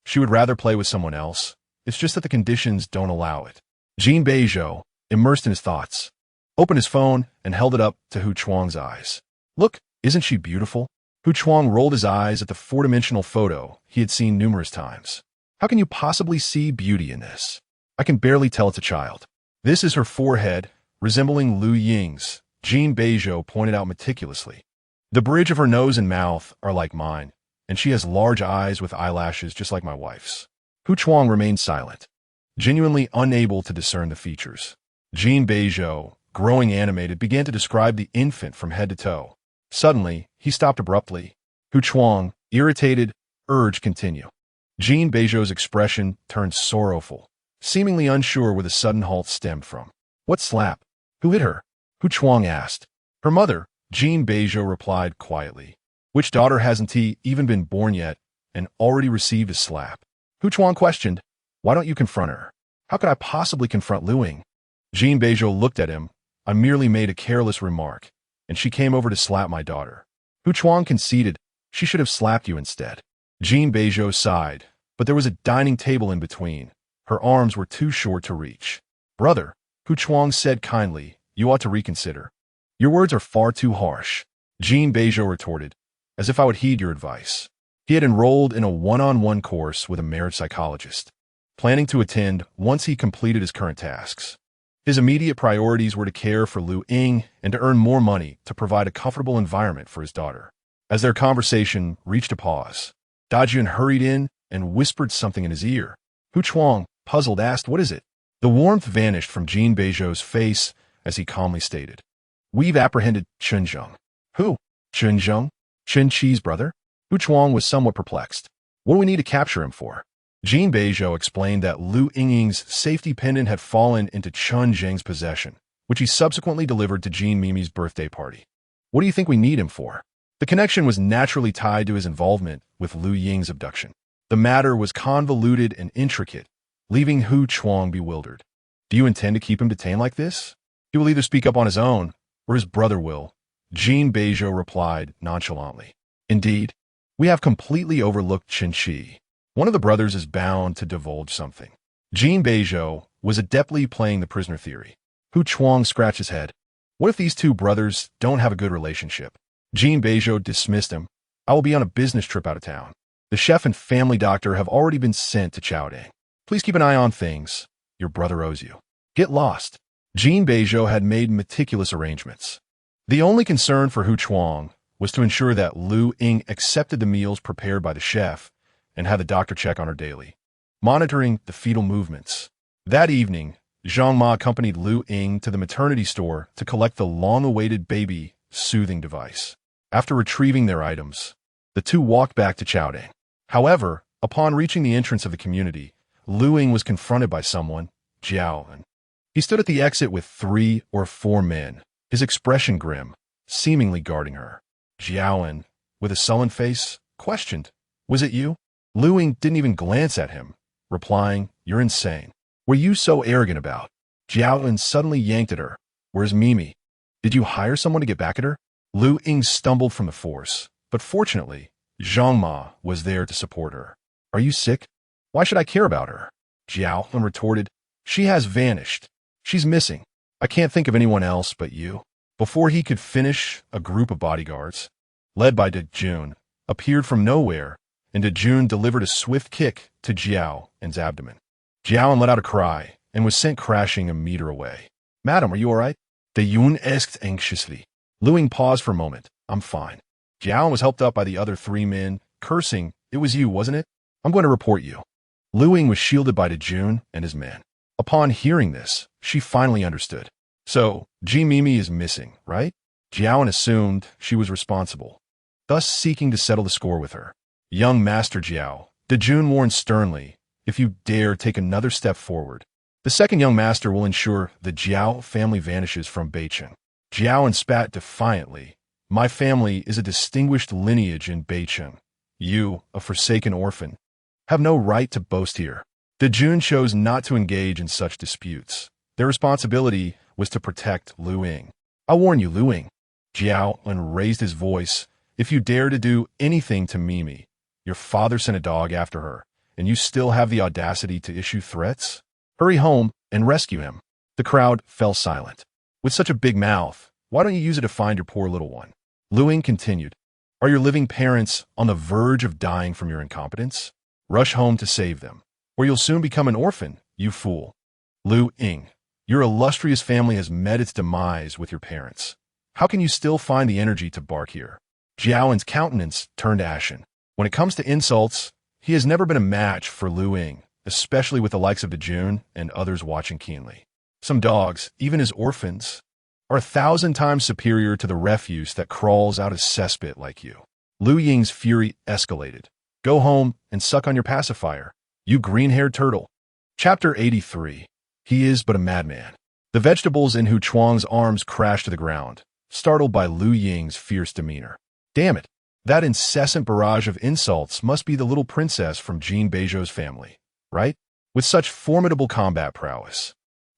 She would rather play with someone else. It's just that the conditions don't allow it. Jin Beizhou, immersed in his thoughts, opened his phone and held it up to Hu Chuang's eyes. Look, isn't she beautiful? Hu Chuang rolled his eyes at the four-dimensional photo he had seen numerous times. How can you possibly see beauty in this? I can barely tell it's a child. This is her forehead, resembling Luying's, Jin Beizhou pointed out meticulously. The bridge of her nose and mouth are like mine, and she has large eyes with eyelashes just like my wife's. Hu Chuang remained silent, genuinely unable to discern the features. Jin Beizhou, growing animated, began to describe the infant from head to toe. Suddenly, he stopped abruptly. Hu Chuang, irritated, urged continue. Jin Beizhou's expression turned sorrowful, seemingly unsure where the sudden halt stemmed from. What slap? Who hit her? Hu Chuang asked. Her mother, Jin Beizhou replied quietly. Which daughter hasn't he even been born yet and already received a slap? Hu Chuang questioned. Why don't you confront her? How could I possibly confront Luying? Jin Beizhou looked at him. I merely made a careless remark, and she came over to slap my daughter. Hu Chuang conceded. She should have slapped you instead. Jin Beizhou sighed, but there was a dining table in between. Her arms were too short to reach. Brother, Hu Chuang said kindly, you ought to reconsider. Your words are far too harsh. Jin Beizhou retorted, as if I would heed your advice. He had enrolled in a one-on-one course with a marriage psychologist, planning to attend once he completed his current tasks. His immediate priorities were to care for Luying and to earn more money to provide a comfortable environment for his daughter. As their conversation reached a pause, Dajun hurried in and whispered something in his ear. Hu Chuang, puzzled, asked, What is it? The warmth vanished from Jin Beizhou's face as he calmly stated. We've apprehended Chen Zheng. Who? Chen Zheng? Chen Qi's brother? Hu Chuang was somewhat perplexed. What do we need to capture him for? Jin Beizhou explained that Luying's safety pendant had fallen into Chen Zheng's possession, which he subsequently delivered to Jin Mimi's birthday party. What do you think we need him for? The connection was naturally tied to his involvement with Luying's abduction. The matter was convoluted and intricate, leaving Hu Chuang bewildered. Do you intend to keep him detained like this? He will either speak up on his own, or his brother will, Jin Beizhou replied nonchalantly. Indeed, we have completely overlooked Chen Qi. One of the brothers is bound to divulge something. Jin Beizhou was adeptly playing the prisoner theory. Hu Chuang scratched his head. What if these two brothers don't have a good relationship? Jin Beizhou dismissed him. I will be on a business trip out of town. The chef and family doctor have already been sent to Chaoding. Please keep an eye on things. Your brother owes you. Get lost. Jin Beizhou had made meticulous arrangements. The only concern for Hu Chuang was to ensure that Luying accepted the meals prepared by the chef and had the doctor check on her daily, monitoring the fetal movements. That evening, Zhang Ma accompanied Luying to the maternity store to collect the long-awaited baby soothing device. After retrieving their items, the two walked back to Chaoding. However, upon reaching the entrance of the community, Luying was confronted by someone, Jiao. He stood at the exit with 3 or 4 men, his expression grim, seemingly guarding her. Jiao, with a sullen face, questioned, "Was it you?" Luying didn't even glance at him, replying, "You're insane. What are you so arrogant about?" Jiao suddenly yanked at her. "Where's Mimi? Did you hire someone to get back at her?" Luying stumbled from the force, but fortunately, Zhang Ma was there to support her. "Are you sick? Why should I care about her?" Jiao retorted, "She has vanished. She's missing. I can't think of anyone else but you." Before he could finish, a group of bodyguards, led by De Jun, appeared from nowhere, and De Jun delivered a swift kick to Jiao's abdomen. Jiao let out a cry and was sent crashing a meter away. "Madam, are you all right?" De Jun asked anxiously. Luying paused for a moment. "I'm fine." Jiao was helped up by the other 3 men, cursing, "It was you, wasn't it? I'm going to report you." Luying was shielded by De Jun and his men. Upon hearing this, she finally understood. "So, Ji Mimi is missing, right?" Jiao assumed she was responsible, thus seeking to settle the score with her. "Young Master Jiao," De Jun warned sternly, "if you dare take another step forward, the second young master will ensure the Jiao family vanishes from Beichin." Jiao spat defiantly. "My family is a distinguished lineage in Beichin. You, a forsaken orphan, have no right to boast here." De Jun chose not to engage in such disputes. Their responsibility was to protect Luying. "I warn you, Luying," Jiao raised his voice, "if you dare to do anything to Mimi, your father sent a dog after her, and you still have the audacity to issue threats? Hurry home and rescue him." The crowd fell silent. "With such a big mouth, why don't you use it to find your poor little one?" Luying continued, "Are your living parents on the verge of dying from your incompetence? Rush home to save them, or you'll soon become an orphan, you fool. Luying, your illustrious family has met its demise with your parents. How can you still find the energy to bark here?" Jiao's countenance turned ashen. When it comes to insults, he has never been a match for Luying, especially with the likes of De Jun and others watching keenly. Some dogs, even as orphans, are 1,000 times superior to the refuse that crawls out of cesspit like you. Luying's fury escalated. "Go home and suck on your pacifier, you green-haired turtle." Chapter 83. He is but a madman. The vegetables in Hu Chuang's arms crashed to the ground, startled by Luying's fierce demeanor. Damn it, that incessant barrage of insults must be the little princess from Jin Beizhou's family, right? With such formidable combat prowess.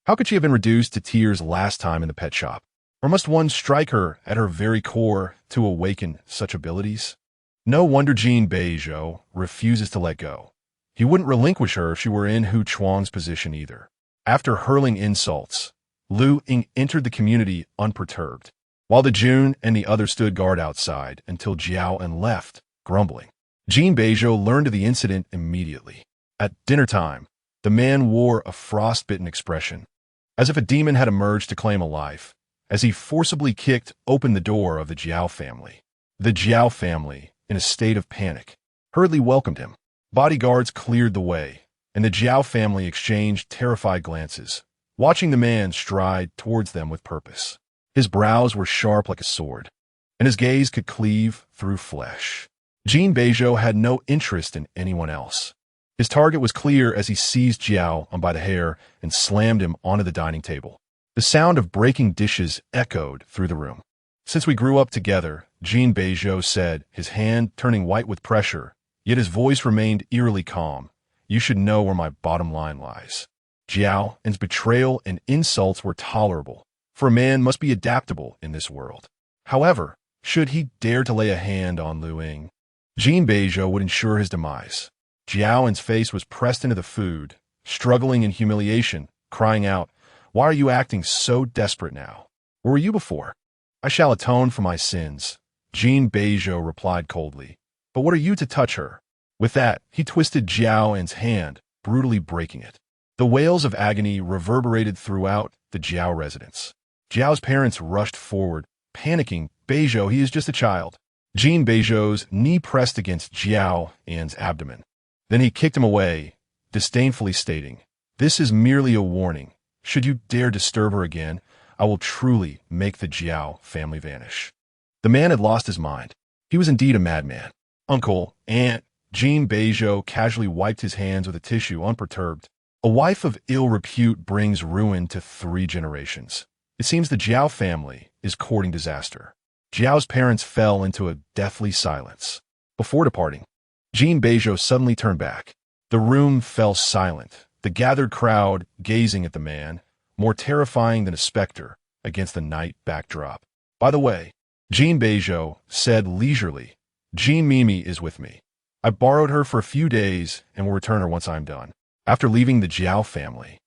How could she have been reduced to tears last time in the pet shop? Or must one strike her at her very core to awaken such abilities? No wonder Jin Beizhou refuses to let go. He wouldn't relinquish her if she were in Hu Chuang's position either. After hurling insults, Luying entered the community unperturbed, while De Jun and the others stood guard outside until Jiao left, grumbling. Jin Beizhou learned of the incident immediately. At dinner time, the man wore a frostbitten expression, as if a demon had emerged to claim a life, as he forcibly kicked open the door of the Jiao family. The Jiao family, in a state of panic, hurriedly welcomed him. Bodyguards cleared the way, and the Jiao family exchanged terrified glances, watching the man stride towards them with purpose. His brows were sharp like a sword, and his gaze could cleave through flesh. Jin Beizhou had no interest in anyone else. His target was clear as he seized Jiao by the hair and slammed him onto the dining table. The sound of breaking dishes echoed through the room. "Since we grew up together," Jin Beizhou said, his hand turning white with pressure, yet his voice remained eerily calm. "You should know where my bottom line lies." Jiao's betrayal and insults were tolerable, for a man must be adaptable in this world. However, should he dare to lay a hand on Luying, Jin Beizhou would ensure his demise. Jiao's face was pressed into the food, struggling in humiliation, crying out, "Why are you acting so desperate now? Where were you before?" "I shall atone for my sins," Jin Beizhou replied coldly. "But what are you to touch her?" With that, he twisted Jiao's hand, brutally breaking it. The wails of agony reverberated throughout the Jiao residence. Jiao's parents rushed forward, panicking. Beizhou, he is just a child. Jin Beizhou's knee pressed against Jiao An's abdomen. Then he kicked him away, disdainfully stating, "This is merely a warning. Should you dare disturb her again, I will truly make the Jiao family vanish." The man had lost his mind. He was indeed a madman. Uncle, aunt, Jin Beizhou casually wiped his hands with a tissue, unperturbed. A wife of ill repute brings ruin to 3 generations. It seems the Jiao family is courting disaster. Jiao's parents fell into a deathly silence. Before departing, Jin Beizhou suddenly turned back. The room fell silent, the gathered crowd gazing at the man, more terrifying than a specter against the night backdrop. "By the way," Jin Beizhou said leisurely, "Jin Mimi is with me. I borrowed her for a few days and will return her once I'm done." After leaving the Jiao family,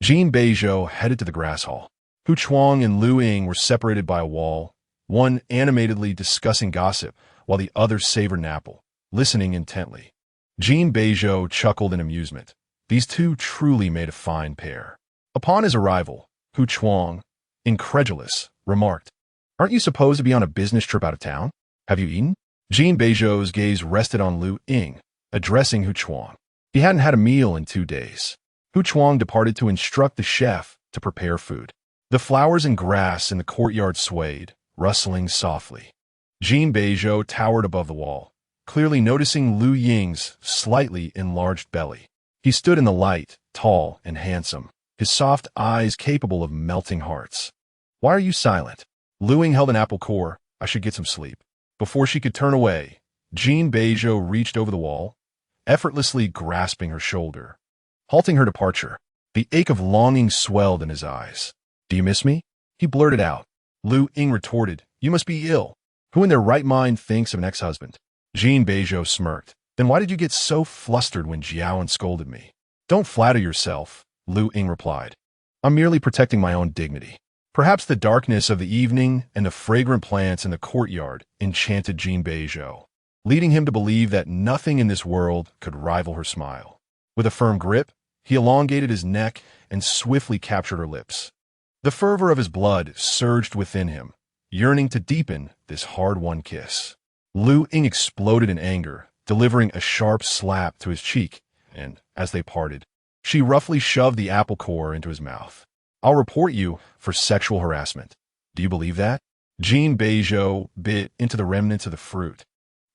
Jin Beizhou headed to the grass hall. Hu Chuang and Luying were separated by a wall, one animatedly discussing gossip, while the other savored an apple, listening intently. Jin Beizhou chuckled in amusement. These two truly made a fine pair. Upon his arrival, Hu Chuang, incredulous, remarked, "Aren't you supposed to be on a business trip out of town? Have you eaten?" Jin Beizhou's gaze rested on Luying, addressing Hu Chuang. He hadn't had a meal in 2 days. Hu Chuang departed to instruct the chef to prepare food. The flowers and grass in the courtyard swayed, rustling softly. Jin Beizhou towered above the wall, clearly noticing Luying's slightly enlarged belly. He stood in the light, tall and handsome, his soft eyes capable of melting hearts. "Why are you silent?" Luying held an apple core. "I should get some sleep." Before she could turn away, Jin Beizhou reached over the wall, effortlessly grasping her shoulder. Halting her departure, the ache of longing swelled in his eyes. "Do you miss me?" he blurted out. Luying retorted, "You must be ill. Who in their right mind thinks of an ex-husband?" Jin Beizhou smirked. "Then why did you get so flustered when Jiao scolded me?" "Don't flatter yourself," Luying replied. "I'm merely protecting my own dignity." Perhaps the darkness of the evening and the fragrant plants in the courtyard enchanted Jin Beizhou, leading him to believe that nothing in this world could rival her smile. With a firm grip, he elongated his neck and swiftly captured her lips. The fervor of his blood surged within him, yearning to deepen this hard-won kiss. Luying exploded in anger, delivering a sharp slap to his cheek, and, as they parted, she roughly shoved the apple core into his mouth. "I'll report you for sexual harassment." "Do you believe that?" Jin Beizhou bit into the remnants of the fruit,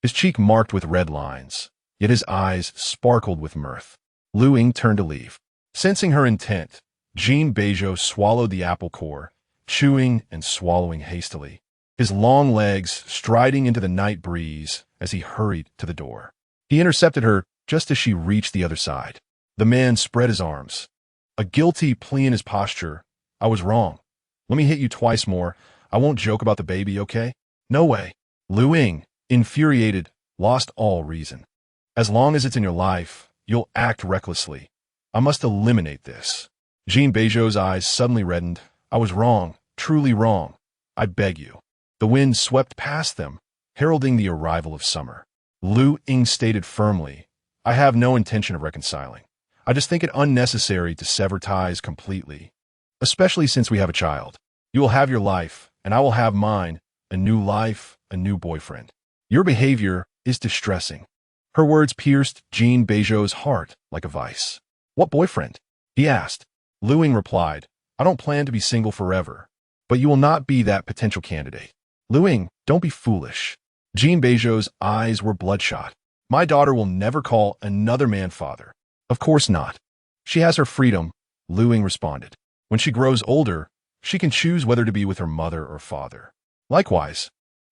his cheek marked with red lines, yet his eyes sparkled with mirth. Luying turned to leave. Sensing her intent, Jin Beizhou swallowed the apple core, chewing and swallowing hastily, his long legs striding into the night breeze as he hurried to the door. He intercepted her just as she reached the other side. The man spread his arms, a guilty plea in his posture. "I was wrong. Let me hit you twice more. I won't joke about the baby, okay?" "No way." Luying, infuriated, lost all reason. "As long as it's in your life, you'll act recklessly. I must eliminate this." Jin Beizhou's eyes suddenly reddened. "I was wrong, truly wrong. I beg you." The wind swept past them, heralding the arrival of summer. Luying stated firmly, "I have no intention of reconciling. I just think it unnecessary to sever ties completely, especially since we have a child. You will have your life, and I will have mine, a new life, a new boyfriend. Your behavior is distressing." Her words pierced Jin Beizhou's heart like a vice. "What boyfriend?" he asked. Luying replied, "I don't plan to be single forever, but you will not be that potential candidate." "Luying, don't be foolish." Jin Beizhou's eyes were bloodshot. "My daughter will never call another man father." "Of course not. She has her freedom," Luying responded. "When she grows older, she can choose whether to be with her mother or father. Likewise,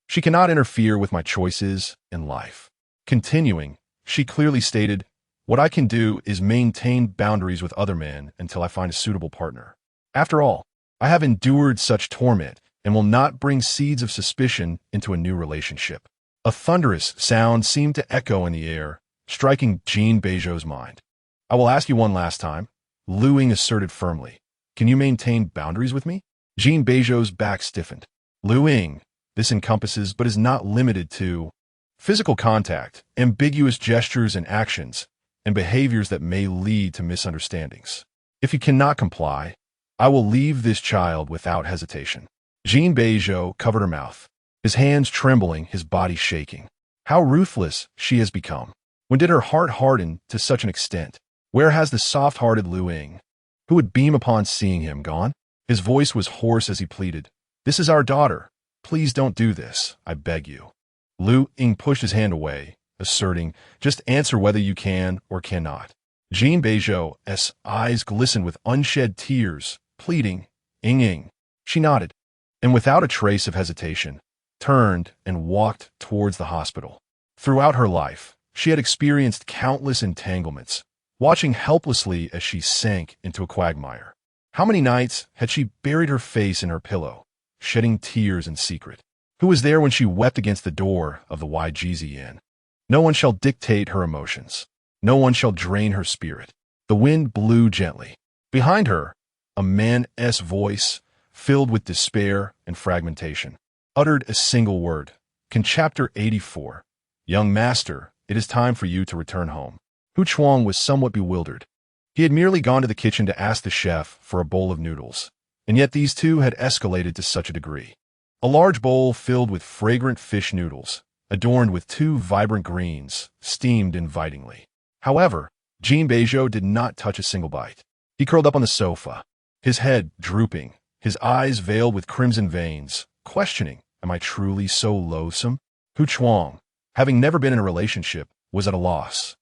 she cannot interfere with my choices in life." Continuing, she clearly stated, "What I can do is maintain boundaries with other men until I find a suitable partner. After all, I have endured such torment and will not bring seeds of suspicion into a new relationship." A thunderous sound seemed to echo in the air, striking Jin Beizhou's mind. "I will ask you one last time," Luying asserted firmly. "Can you maintain boundaries with me?" Jin Beizhou's back stiffened. "Luying, this encompasses but is not limited to physical contact, ambiguous gestures and actions, and behaviors that may lead to misunderstandings." If you cannot comply, I will leave this child without hesitation. Jin Beizhou covered her mouth, his hands trembling, his body shaking. How ruthless she has become. When did her heart harden to such an extent? Where has the soft-hearted Luying, who would beam upon seeing him, gone? His voice was hoarse as he pleaded, "This is our daughter. Please don't do this, I beg you." Luying pushed his hand away, asserting, "Just answer whether you can or cannot." Jin Beizhou's eyes glistened with unshed tears, pleading, "Ing." She nodded, and without a trace of hesitation, turned and walked towards the hospital. Throughout her life, she had experienced countless entanglements, watching helplessly as she sank into a quagmire. How many nights had she buried her face in her pillow, shedding tears in secret? Who was there when she wept against the door of the YGZ Inn? No one shall dictate her emotions. No one shall drain her spirit. The wind blew gently. Behind her, a man's voice, filled with despair and fragmentation, uttered a single word. Can Chapter 84. Young master, it is time for you to return home. Hu Chuang was somewhat bewildered. He had merely gone to the kitchen to ask the chef for a bowl of noodles, and yet these two had escalated to such a degree. A large bowl filled with fragrant fish noodles, adorned with two vibrant greens, steamed invitingly. However, Jin Beizhou did not touch a single bite. He curled up on the sofa, his head drooping, his eyes veiled with crimson veins, questioning, "Am I truly so loathsome?" Hu Chuang, having never been in a relationship, was at a loss.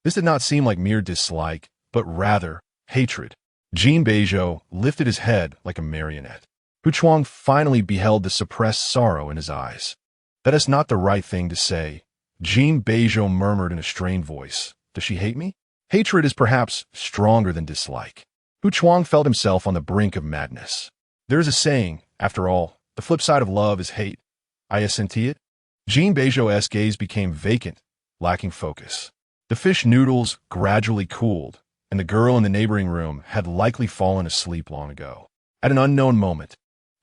This did not seem like mere dislike, but rather hatred. Jin Beizhou lifted his head like a marionette. Hu Chuang finally beheld the suppressed sorrow in his eyes. "That is not the right thing to say," Jin Beizhou murmured in a strained voice. "Does she hate me?" Hatred is perhaps stronger than dislike. Hu Chuang felt himself on the brink of madness. There is a saying, after all, the flip side of love is hate. I assenti it. Jin Beizhou's gaze became vacant, lacking focus. The fish noodles gradually cooled, and the girl in the neighboring room had likely fallen asleep long ago. At an unknown moment,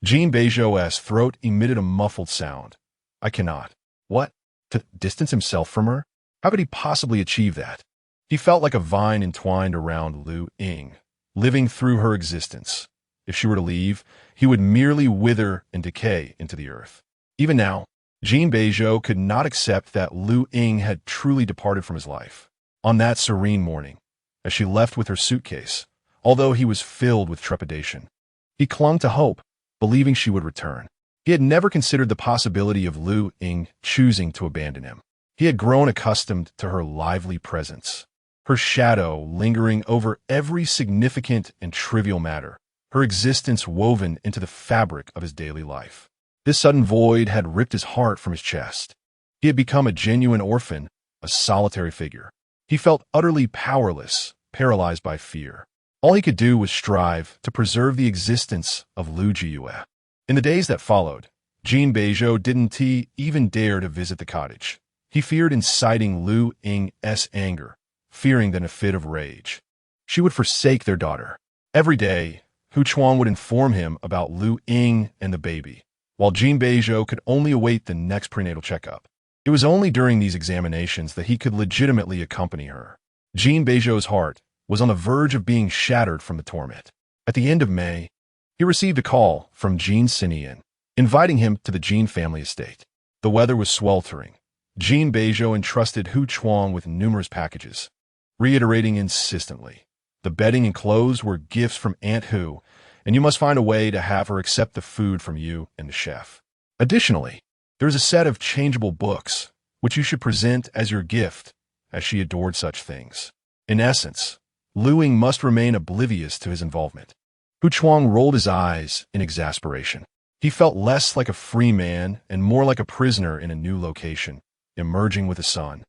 Jin Beizhou's throat emitted a muffled sound. I cannot. What? To distance himself from her? How could he possibly achieve that? He felt like a vine entwined around Luying, living through her existence. If she were to leave, he would merely wither and decay into the earth. Even now, Jin Beizhou could not accept that Luying had truly departed from his life. On that serene morning, as she left with her suitcase, although he was filled with trepidation, he clung to hope, believing she would return. He had never considered the possibility of Luying choosing to abandon him. He had grown accustomed to her lively presence, her shadow lingering over every significant and trivial matter, her existence woven into the fabric of his daily life. This sudden void had ripped his heart from his chest. He had become a genuine orphan, a solitary figure. He felt utterly powerless, paralyzed by fear. All he could do was strive to preserve the existence of Lu Jiyue. In the days that followed, Jin Beizhou didn't even dare to visit the cottage. He feared inciting Luying's anger, fearing that in a fit of rage, she would forsake their daughter. Every day, Hu Chuang would inform him about Luying and the baby, while Jin Beizhou could only await the next prenatal checkup. It was only during these examinations that he could legitimately accompany her. Jin Beizhou's heart was on the verge of being shattered from the torment. At the end of May, he received a call from Jin Beizhou, inviting him to the Jin family estate. The weather was sweltering. Jin Beizhou entrusted Hu Chuang with numerous packages, reiterating insistently, "The bedding and clothes were gifts from Aunt Hu, and you must find a way to have her accept the food from you and the chef. Additionally, there is a set of changeable books, which you should present as your gift, as she adored such things." In essence, Luying must remain oblivious to his involvement. Hu Chuang rolled his eyes in exasperation. He felt less like a free man and more like a prisoner in a new location, emerging with a son,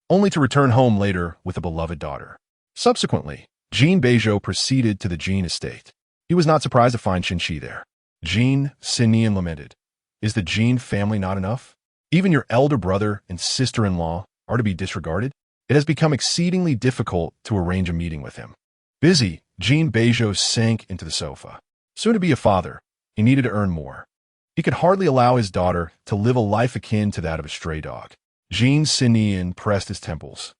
only to return home later with a beloved daughter. Subsequently, Jin Beizhou proceeded to the Jin estate. He was not surprised to find Qinshi there. Jin Beizhou lamented, "Is the Jin family not enough? Even your elder brother and sister-in-law are to be disregarded? It has become exceedingly difficult to arrange a meeting with him." Busy, Jin Beizhou sank into the sofa. Soon to be a father, he needed to earn more. He could hardly allow his daughter to live a life akin to that of a stray dog. Jin Beizhou pressed his temples,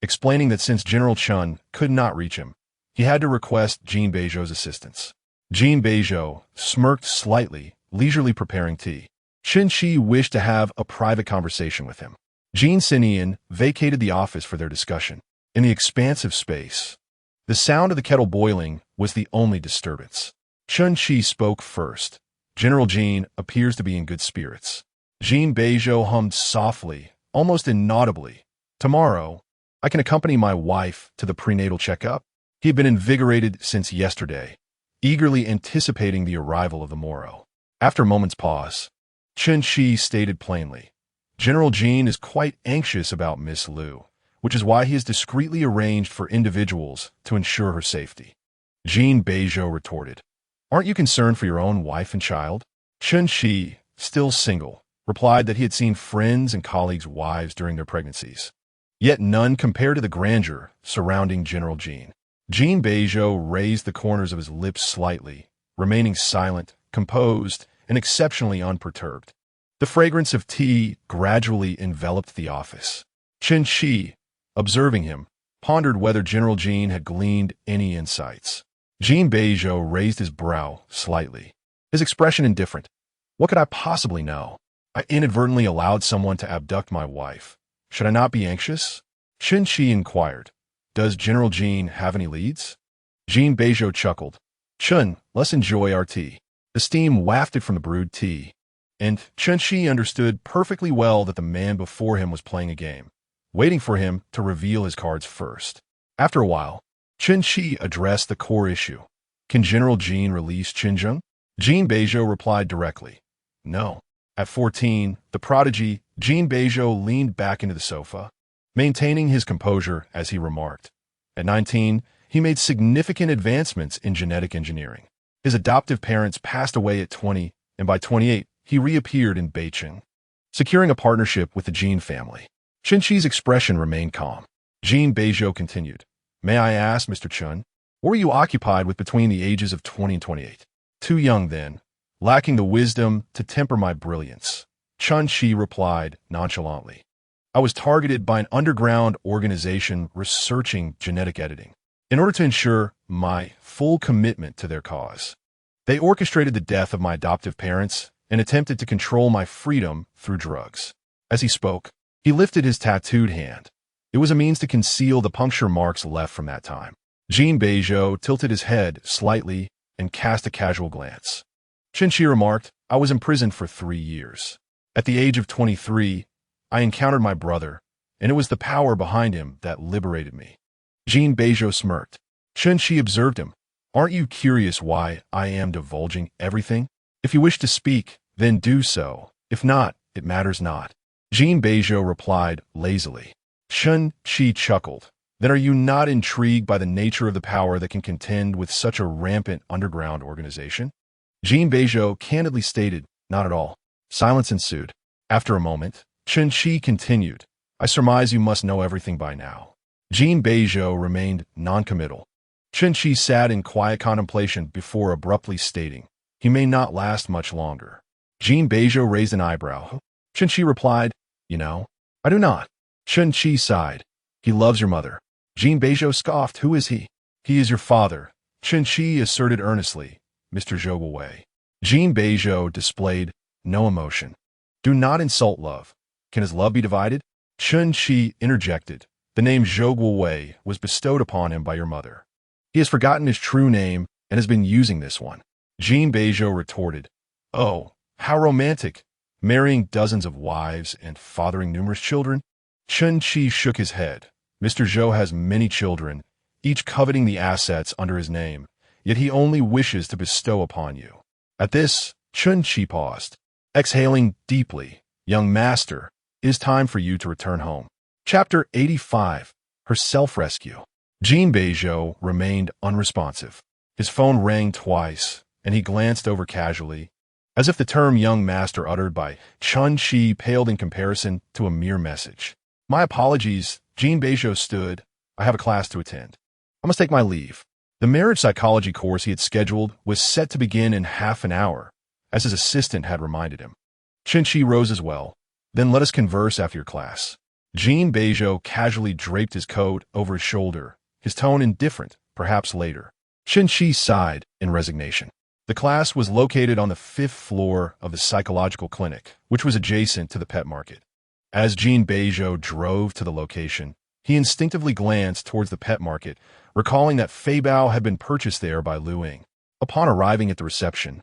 explaining that since General Chun could not reach him, he had to request Jin Beizhou's assistance. Jin Beizhou smirked slightly, leisurely preparing tea. Chen Shi wished to have a private conversation with him. Jin Sinian vacated the office for their discussion. In the expansive space, the sound of the kettle boiling was the only disturbance. Chen Shi spoke first. General Jin appears to be in good spirits. Jin Beizhou hummed softly, almost inaudibly. Tomorrow, I can accompany my wife to the prenatal checkup. He had been invigorated since yesterday, eagerly anticipating the arrival of the morrow. After a moment's pause, Chen Shi stated plainly, General Jin is quite anxious about Miss Liu, which is why he has discreetly arranged for individuals to ensure her safety. Jin Beizhou retorted, Aren't you concerned for your own wife and child? Chen Shi, still single, replied that he had seen friends and colleagues' wives during their pregnancies, yet none compared to the grandeur surrounding General Jin. Jin Beizhou raised the corners of his lips slightly, remaining silent, composed, and exceptionally unperturbed. The fragrance of tea gradually enveloped the office. Chen Shi, observing him, pondered whether General Jin had gleaned any insights. Jin Beizhou raised his brow slightly, his expression indifferent. What could I possibly know? I inadvertently allowed someone to abduct my wife. Should I not be anxious? Chen Shi inquired, Does General Jin have any leads? Jin Beizhou chuckled. Chen, let's enjoy our tea. The steam wafted from the brewed tea, and Chen Shi understood perfectly well that the man before him was playing a game, waiting for him to reveal his cards first. After a while, Chen Shi addressed the core issue. Can General Jin release Qinzheng? Jin Beizhou replied directly, No. At 14, the prodigy, Jin Beizhou leaned back into the sofa, maintaining his composure as he remarked. At 19, he made significant advancements in genetic engineering. His adoptive parents passed away at 20, and by 28, he reappeared in Beijing, securing a partnership with the Jin family. Chen Shi's expression remained calm. Jin Beizhou continued, May I ask, Mr. Chen, what were you occupied with between the ages of 20 and 28? Too young then, lacking the wisdom to temper my brilliance. Chen Shi replied nonchalantly. I was targeted by an underground organization researching genetic editing. In order to ensure my full commitment to their cause, they orchestrated the death of my adoptive parents and attempted to control my freedom through drugs. As he spoke, he lifted his tattooed hand. It was a means to conceal the puncture marks left from that time. Jin Beizhou tilted his head slightly and cast a casual glance. Chen Shi remarked, I was imprisoned for 3 years. At the age of 23, I encountered my brother, and it was the power behind him that liberated me. Jin Beizhou smirked. Chen Shi observed him. Aren't you curious why I am divulging everything? If you wish to speak, then do so. If not, it matters not. Jin Beizhou replied lazily. Chen Shi chuckled. Then are you not intrigued by the nature of the power that can contend with such a rampant underground organization? Jin Beizhou candidly stated, Not at all. Silence ensued. After a moment, Chen Shi continued, I surmise you must know everything by now. Jin Beizhou remained noncommittal. Chen Shi sat in quiet contemplation before abruptly stating, He may not last much longer. Jin Beizhou raised an eyebrow. Chen Shi replied, You know, I do not. Chen Shi sighed. He loves your mother. Jin Beizhou scoffed. Who is he? He is your father. Chen Shi asserted earnestly, Mr. Zhou Guowei. Jin Beizhou displayed no emotion. Do not insult love. Can his love be divided? Chen Shi interjected. The name Zhou Guowei was bestowed upon him by your mother. He has forgotten his true name and has been using this one. Jin Beizhou retorted, Oh, how romantic, marrying dozens of wives and fathering numerous children. Chen Shi shook his head. Mr. Zhou has many children, each coveting the assets under his name, yet he only wishes to bestow upon you. At this, Chen Shi paused. Exhaling deeply, Young master, it is time for you to return home. Chapter 85. Her Self-Rescue. Jin Beizhou remained unresponsive. His phone rang twice, and he glanced over casually, as if the term young master uttered by Chen Shi paled in comparison to a mere message. My apologies, Jin Beizhou stood. I have a class to attend. I must take my leave. The marriage psychology course he had scheduled was set to begin in half an hour, as his assistant had reminded him. Chen Shi rose as well. Then let us converse after your class. Jin Beizhou casually draped his coat over his shoulder, his tone indifferent perhaps later. Shi sighed in resignation. The class was located on the 5th floor of the psychological clinic, which was adjacent to the pet market. As Jin Beizhou drove to the location, he instinctively glanced towards the pet market, recalling that Fei Bao had been purchased there by Luying. Upon arriving at the reception,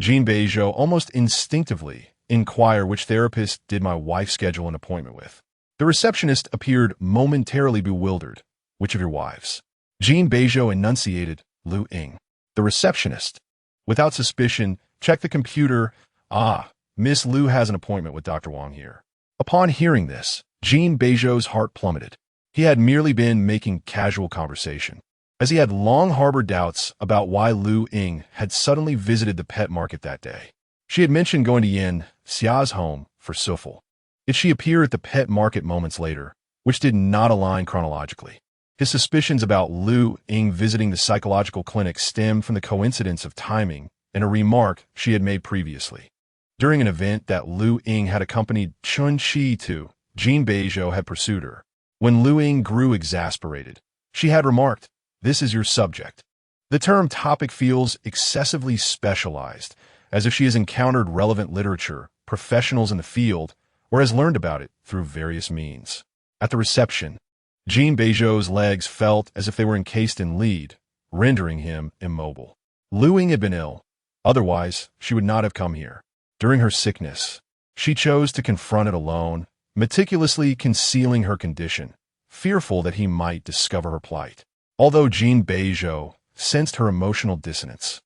Jin Beizhou almost instinctively inquired which therapist did my wife schedule an appointment with. The receptionist appeared momentarily bewildered. Which of your wives? Jin Beizhou enunciated, Luying. The receptionist, without suspicion, checked the computer. Ah, Miss Liu has an appointment with Dr. Wang here. Upon hearing this, Jin Beizhou's heart plummeted. He had merely been making casual conversation, as he had long harbored doubts about why Luying had suddenly visited the pet market that day. She had mentioned going to Yin Xia's home for Sufel. Yet she appeared at the pet market moments later, which did not align chronologically. His suspicions about Luying visiting the psychological clinic stemmed from the coincidence of timing and a remark she had made previously. During an event that Luying had accompanied Chun-Shi to, Jin Beizhou had pursued her. When Luying grew exasperated, she had remarked, "This is your subject." The term topic feels excessively specialized, as if she has encountered relevant literature, professionals in the field, or has learned about it through various means. At the reception, Jin Beizhou's legs felt as if they were encased in lead, rendering him immobile. Luying had been ill. Otherwise, she would not have come here. During her sickness, she chose to confront it alone, meticulously concealing her condition, fearful that he might discover her plight. Although Jin Beizhou sensed her emotional dissonance,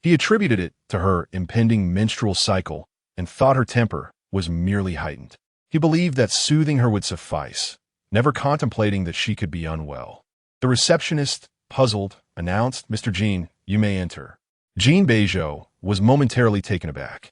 he attributed it to her impending menstrual cycle and thought her temper was merely heightened. He believed that soothing her would suffice, never contemplating that she could be unwell. The receptionist, puzzled, announced, "Mr. Jin, you may enter." Jin Beizhou was momentarily taken aback.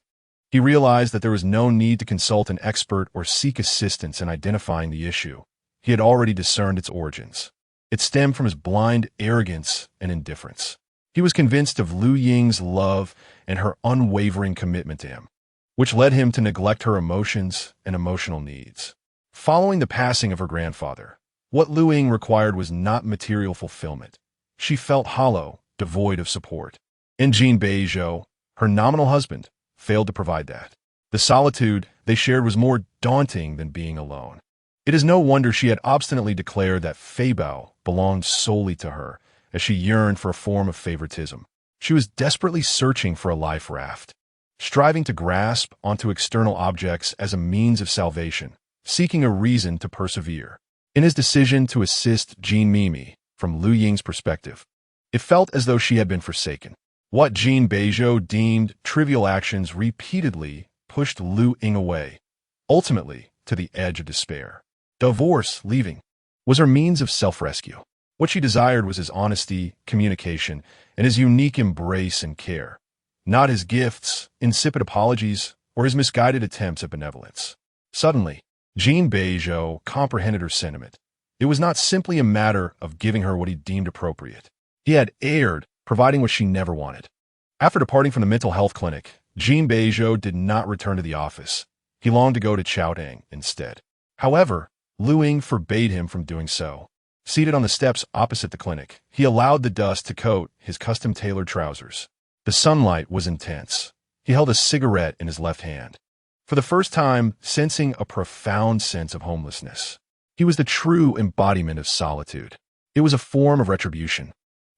He realized that there was no need to consult an expert or seek assistance in identifying the issue. He had already discerned its origins. It stemmed from his blind arrogance and indifference. He was convinced of Luying's love and her unwavering commitment to him, which led him to neglect her emotions and emotional needs. Following the passing of her grandfather, what Luying required was not material fulfillment. She felt hollow, devoid of support. And Jin Beizhou, her nominal husband, failed to provide that. The solitude they shared was more daunting than being alone. It is no wonder she had obstinately declared that Fei Bao belonged solely to her, as she yearned for a form of favoritism. She was desperately searching for a life raft, striving to grasp onto external objects as a means of salvation, seeking a reason to persevere. In his decision to assist Jin Mimi, from Luying's perspective, it felt as though she had been forsaken. What Jin Beizhou deemed trivial actions repeatedly pushed Luying away, ultimately to the edge of despair. Divorce, leaving, was her means of self-rescue. What she desired was his honesty, communication, and his unique embrace and care, not his gifts, insipid apologies, or his misguided attempts at benevolence. Suddenly, Jin Beizhou comprehended her sentiment. It was not simply a matter of giving her what he deemed appropriate. He had erred, providing what she never wanted. After departing from the mental health clinic, Jin Beizhou did not return to the office. He longed to go to Chaodang instead. However, Luying forbade him from doing so. Seated on the steps opposite the clinic, he allowed the dust to coat his custom-tailored trousers. The sunlight was intense. He held a cigarette in his left hand, for the first time sensing a profound sense of homelessness. He was the true embodiment of solitude. It was a form of retribution.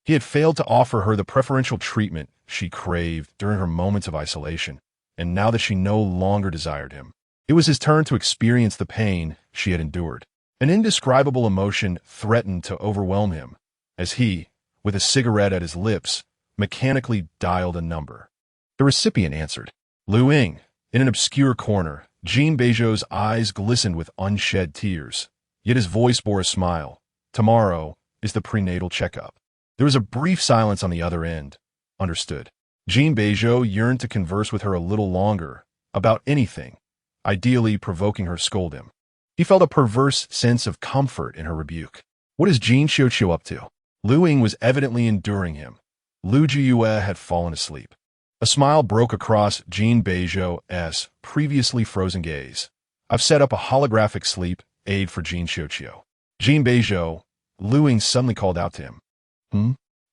He had failed to offer her the preferential treatment she craved during her moments of isolation, and now that she no longer desired him, it was his turn to experience the pain she had endured. An indescribable emotion threatened to overwhelm him, as he, with a cigarette at his lips, mechanically dialed a number. The recipient answered. Luying. In an obscure corner, Jin Beizhou's eyes glistened with unshed tears, yet his voice bore a smile. Tomorrow is the prenatal checkup. There was a brief silence on the other end. Understood. Jin Beizhou yearned to converse with her a little longer, about anything, ideally provoking her to scold him. He felt a perverse sense of comfort in her rebuke. What is Jin Xiaoqiu up to? Luying was evidently enduring him. Lu Jiyue had fallen asleep. A smile broke across Jin Beizhou's previously frozen gaze. I've set up a holographic sleep aid for Jin Xiaoqiu. Jin Beizhou, Luying suddenly called out to him.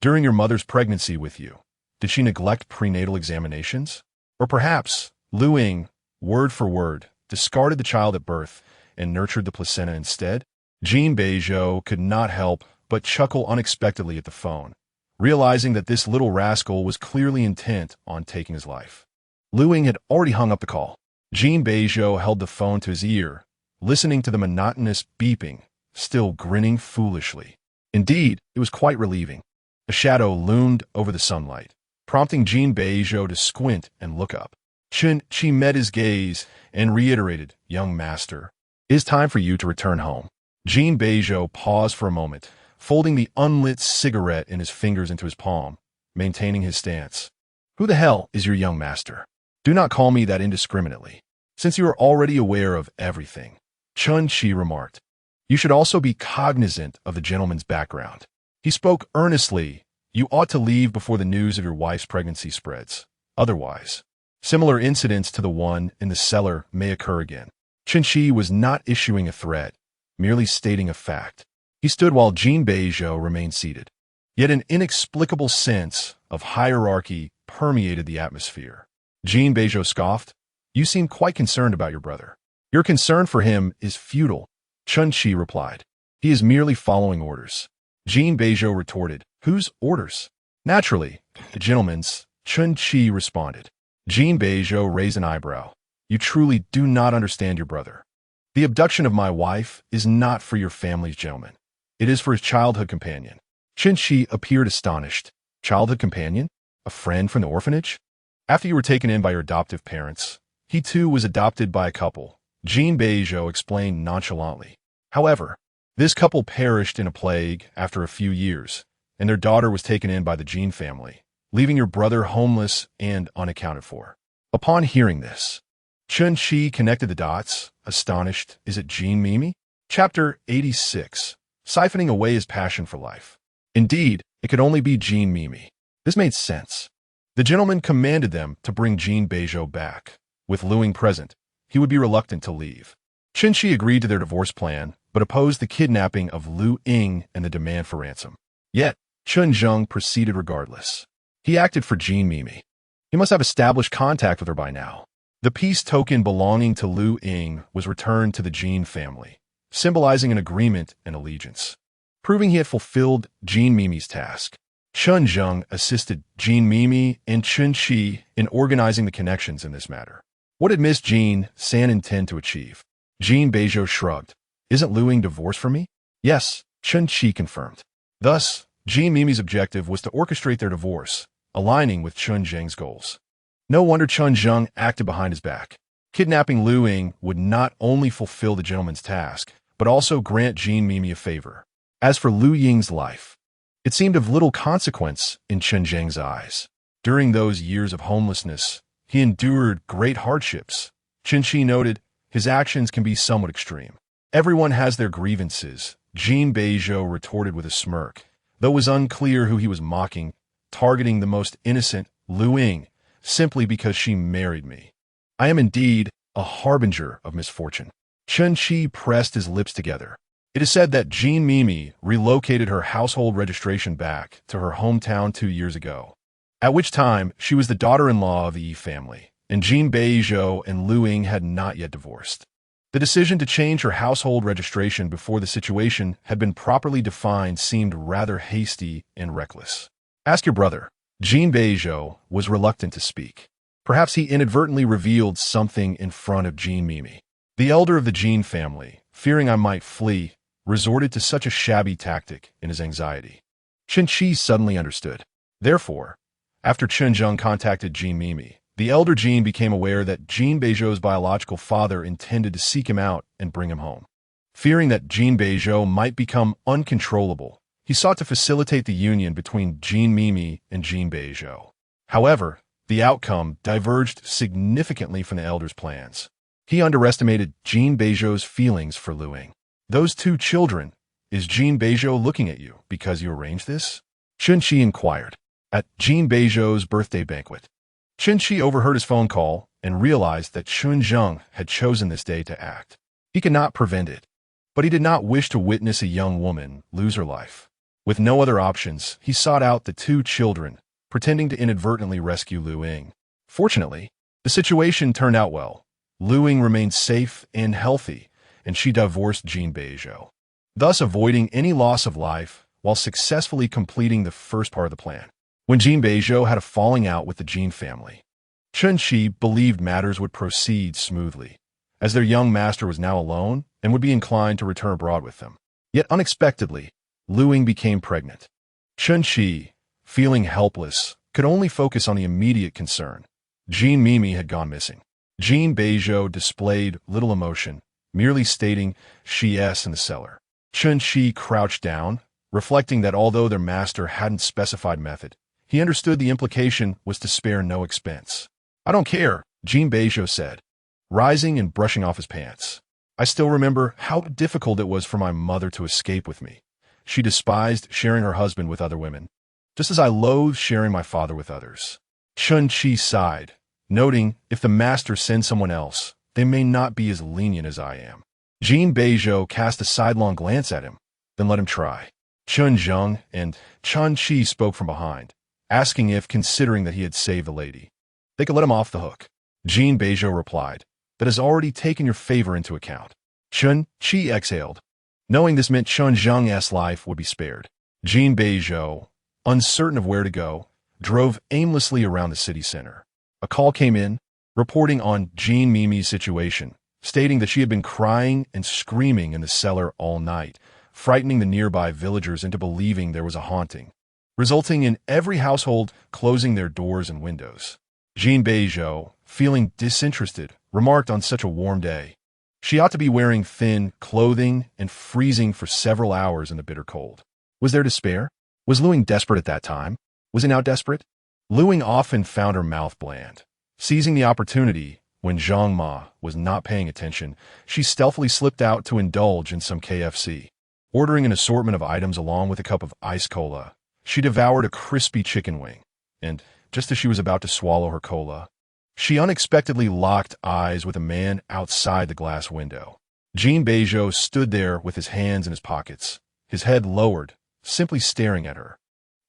During your mother's pregnancy with you, did she neglect prenatal examinations? Or perhaps Luying, word for word, discarded the child at birth and nurtured the placenta instead? Jin Beizhou could not help but chuckle unexpectedly at the phone, realizing that this little rascal was clearly intent on taking his life. Luying had already hung up the call. Jin Beizhou held the phone to his ear, listening to the monotonous beeping, still grinning foolishly. Indeed, it was quite relieving. A shadow loomed over the sunlight, prompting Jin Beizhou to squint and look up. She met his gaze and reiterated, "Young master, it is time for you to return home." Jin Beizhou paused for a moment, folding the unlit cigarette in his fingers into his palm, maintaining his stance. "Who the hell is your young master? Do not call me that indiscriminately, since you are already aware of everything," Chun-Chi remarked. "You should also be cognizant of the gentleman's background." He spoke earnestly. "You ought to leave before the news of your wife's pregnancy spreads. Otherwise, similar incidents to the one in the cellar may occur again." Chun-Chi was not issuing a threat, merely stating a fact. He stood while Jin Beizhou remained seated. Yet an inexplicable sense of hierarchy permeated the atmosphere. Jin Beizhou scoffed. "You seem quite concerned about your brother." "Your concern for him is futile," Chun-Chi replied. "He is merely following orders." Jin Beizhou retorted. "Whose orders?" "Naturally, the gentleman's," Chun-Chi responded. Jin Beizhou raised an eyebrow. "You truly do not understand your brother. The abduction of my wife is not for your family's gentleman. It is for his childhood companion." Chun-Chi appeared astonished. "Childhood companion? A friend from the orphanage?" "After you were taken in by your adoptive parents, he too was adopted by a couple," Jin Beizhou explained nonchalantly. "However, this couple perished in a plague after a few years, and their daughter was taken in by the Jin family, leaving your brother homeless and unaccounted for." Upon hearing this, Chun-Chi connected the dots, astonished. "Is it Jin Mimi?" Chapter 86. Siphoning away his passion for life. Indeed, it could only be Jin Mimi. This made sense. The gentleman commanded them to bring Jin Beizhou back. With Luying present, he would be reluctant to leave. Chun-Chi agreed to their divorce plan, but opposed the kidnapping of Luying and the demand for ransom. Yet, Chun-Zheng proceeded regardless. He acted for Jin Mimi. He must have established contact with her by now. The peace token belonging to Luying was returned to the Jin family, symbolizing an agreement and allegiance, proving he had fulfilled Jin Mimi's task. Chun-Zheng assisted Jin Mimi and Chun-Chi in organizing the connections in this matter. What did Miss Jin San intend to achieve? Jin Beizhou shrugged. "Isn't Luying divorced from me?" "Yes," Chun-Chi confirmed. Thus, Jin Mimi's objective was to orchestrate their divorce, aligning with Chun-Zheng's goals. No wonder Chun-Zheng acted behind his back. Kidnapping Luying would not only fulfill the gentleman's task, but also grant Jin Mimi a favor. As for Luying's life, it seemed of little consequence in Chun-Zheng's eyes. During those years of homelessness, he endured great hardships. Chun-Chi noted, "His actions can be somewhat extreme." "Everyone has their grievances," Jin Beizhou retorted with a smirk, though it was unclear who he was mocking, targeting the most innocent, Luying, simply because she married me. "I am indeed a harbinger of misfortune." Chun-Chi pressed his lips together. It is said that Jin Mimi relocated her household registration back to her hometown 2 years ago, at which time she was the daughter-in-law of the Yi family, and Jin Beizhou and Luying had not yet divorced. The decision to change her household registration before the situation had been properly defined seemed rather hasty and reckless. "Ask your brother." Jin Beizhou was reluctant to speak. Perhaps he inadvertently revealed something in front of Jin Mimi. The elder of the Jin family, fearing I might flee, resorted to such a shabby tactic in his anxiety. Chun-Chi suddenly understood. Therefore, after Chun-Zheng contacted Jin Mimi, the elder Jin became aware that Jin Beizhou's biological father intended to seek him out and bring him home. Fearing that Jin Beizhou might become uncontrollable, he sought to facilitate the union between Jin Mimi and Jin Beizhou. However, the outcome diverged significantly from the elder's plans. He underestimated Jin Beizhou's feelings for Luying. "Those 2 children, is Jin Beizhou looking at you because you arranged this?" Chun-Chi inquired. At Jin Beizhou's birthday banquet, Chun-Chi overheard his phone call and realized that Chun-Zheng had chosen this day to act. He could not prevent it, but he did not wish to witness a young woman lose her life. With no other options, he sought out the two children, pretending to inadvertently rescue Luying. Fortunately, the situation turned out well. Luying remained safe and healthy, and she divorced Jin Beizhou, thus avoiding any loss of life while successfully completing the first part of the plan. When Jin Beizhou had a falling out with the Jin family, Chun-Chi believed matters would proceed smoothly, as their young master was now alone and would be inclined to return abroad with them. Yet unexpectedly, Luying became pregnant. Chun-Chi, feeling helpless, could only focus on the immediate concern. Jin Mimi had gone missing. Jin Beizhou displayed little emotion, merely stating she's in the cellar. Chun-Chi crouched down, reflecting that although their master hadn't specified method, he understood the implication was to spare no expense. I don't care, Jin Beizhou said, rising and brushing off his pants. I still remember how difficult it was for my mother to escape with me. She despised sharing her husband with other women, just as I loathed sharing my father with others. Chun-Chi sighed, noting if the master sends someone else, they may not be as lenient as I am. Jin Beizhou cast a sidelong glance at him, then let him try. Chun Zheng and Chun-Chi spoke from behind, asking if, considering that he had saved the lady, they could let him off the hook. Jin Beizhou replied, that has already taken your favor into account. Chun-Chi exhaled, knowing this meant Chun Zheng's life would be spared. Jin Beizhou, uncertain of where to go, drove aimlessly around the city center. A call came in, reporting on Jin Mimi's situation, stating that she had been crying and screaming in the cellar all night, frightening the nearby villagers into believing there was a haunting, resulting in every household closing their doors and windows. Jin Beizhou, feeling disinterested, remarked on such a warm day, she ought to be wearing thin clothing and freezing for several hours in the bitter cold. Was there despair? Was Luying desperate at that time? Was he now desperate? Luying often found her mouth bland. Seizing the opportunity, when Zhang Ma was not paying attention, she stealthily slipped out to indulge in some KFC. Ordering an assortment of items along with a cup of ice cola, she devoured a crispy chicken wing, and, just as she was about to swallow her cola, she unexpectedly locked eyes with a man outside the glass window. Jin Beizhou stood there with his hands in his pockets, his head lowered, simply staring at her.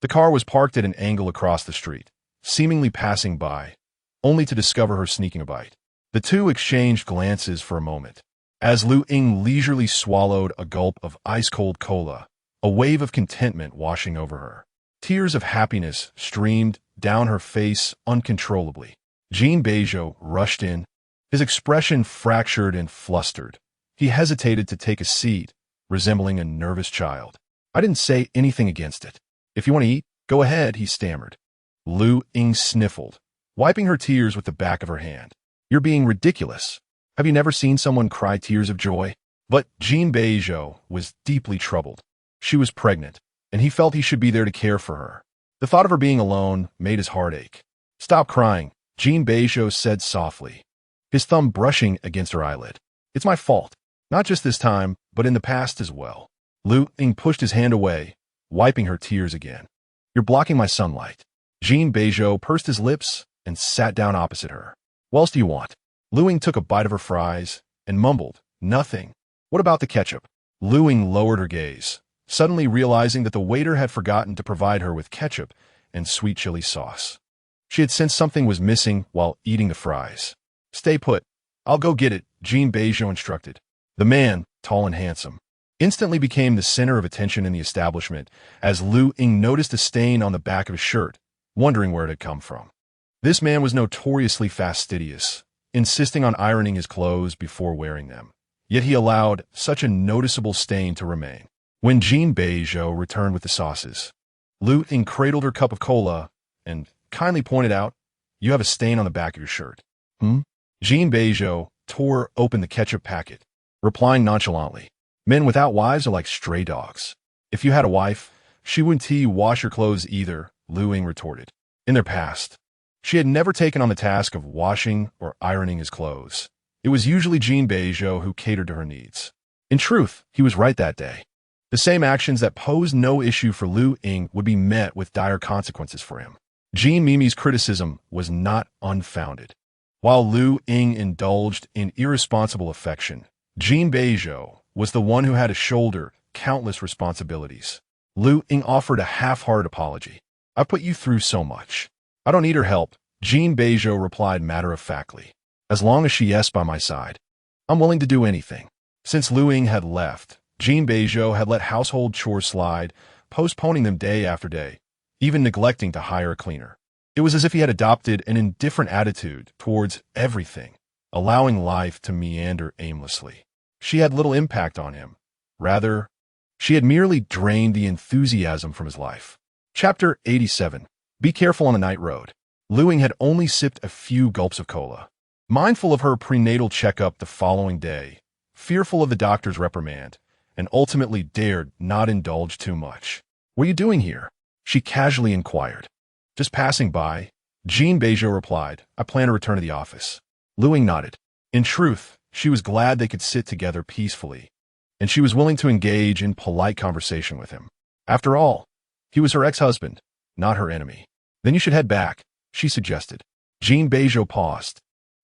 The car was parked at an angle across the street, seemingly passing by, only to discover her sneaking a bite. The two exchanged glances for a moment, as Luying leisurely swallowed a gulp of ice-cold cola, a wave of contentment washing over her. Tears of happiness streamed down her face uncontrollably. Jin Beizhou rushed in, his expression fractured and flustered. He hesitated to take a seat, resembling a nervous child. I didn't say anything against it. If you want to eat, go ahead, he stammered. Luying sniffled, wiping her tears with the back of her hand. You're being ridiculous. Have you never seen someone cry tears of joy? But Jin Beizhou was deeply troubled. She was pregnant, and he felt he should be there to care for her. The thought of her being alone made his heart ache. Stop crying, Jin Beizhou said softly, his thumb brushing against her eyelid. It's my fault, not just this time, but in the past as well. Luying pushed his hand away, wiping her tears again. You're blocking my sunlight. Jin Beizhou pursed his lips and sat down opposite her. What else do you want? Luying took a bite of her fries and mumbled, nothing. What about the ketchup? Luying lowered her gaze, suddenly realizing that the waiter had forgotten to provide her with ketchup and sweet chili sauce. She had sensed something was missing while eating the fries. Stay put. I'll go get it, Jin Beizhou instructed. The man, tall and handsome, instantly became the center of attention in the establishment as Luying noticed a stain on the back of his shirt, wondering where it had come from. This man was notoriously fastidious, insisting on ironing his clothes before wearing them. Yet he allowed such a noticeable stain to remain. When Jin Beizhou returned with the sauces, Luying cradled her cup of cola and kindly pointed out, you have a stain on the back of your shirt. Jin Beizhou tore open the ketchup packet, replying nonchalantly, men without wives are like stray dogs. If you had a wife, she wouldn't wash your clothes either, Luying retorted. In their past, she had never taken on the task of washing or ironing his clothes. It was usually Jin Beizhou who catered to her needs. In truth, he was right that day. The same actions that posed no issue for Luying would be met with dire consequences for him. Jin Mimi's criticism was not unfounded. While Luying indulged in irresponsible affection, Jin Beizhou was the one who had to shoulder countless responsibilities. Luying offered a half-hearted apology. I put you through so much. I don't need her help, Jin Beizhou replied matter-of-factly. As long as she is by my side, I'm willing to do anything. Since Luying had left, Jin Beizhou had let household chores slide, postponing them day after day, even neglecting to hire a cleaner. It was as if he had adopted an indifferent attitude towards everything, allowing life to meander aimlessly. She had little impact on him. Rather, she had merely drained the enthusiasm from his life. Chapter 87. Be careful on the night road. Luying had only sipped a few gulps of cola. Mindful of her prenatal checkup the following day, fearful of the doctor's reprimand, and ultimately dared not indulge too much. What are you doing here? She casually inquired. Just passing by, Jin Beizhou replied. I plan to return to the office. Luying nodded. In truth, she was glad they could sit together peacefully, and she was willing to engage in polite conversation with him. After all, he was her ex-husband, not her enemy. Then you should head back, she suggested. Jin Beizhou paused,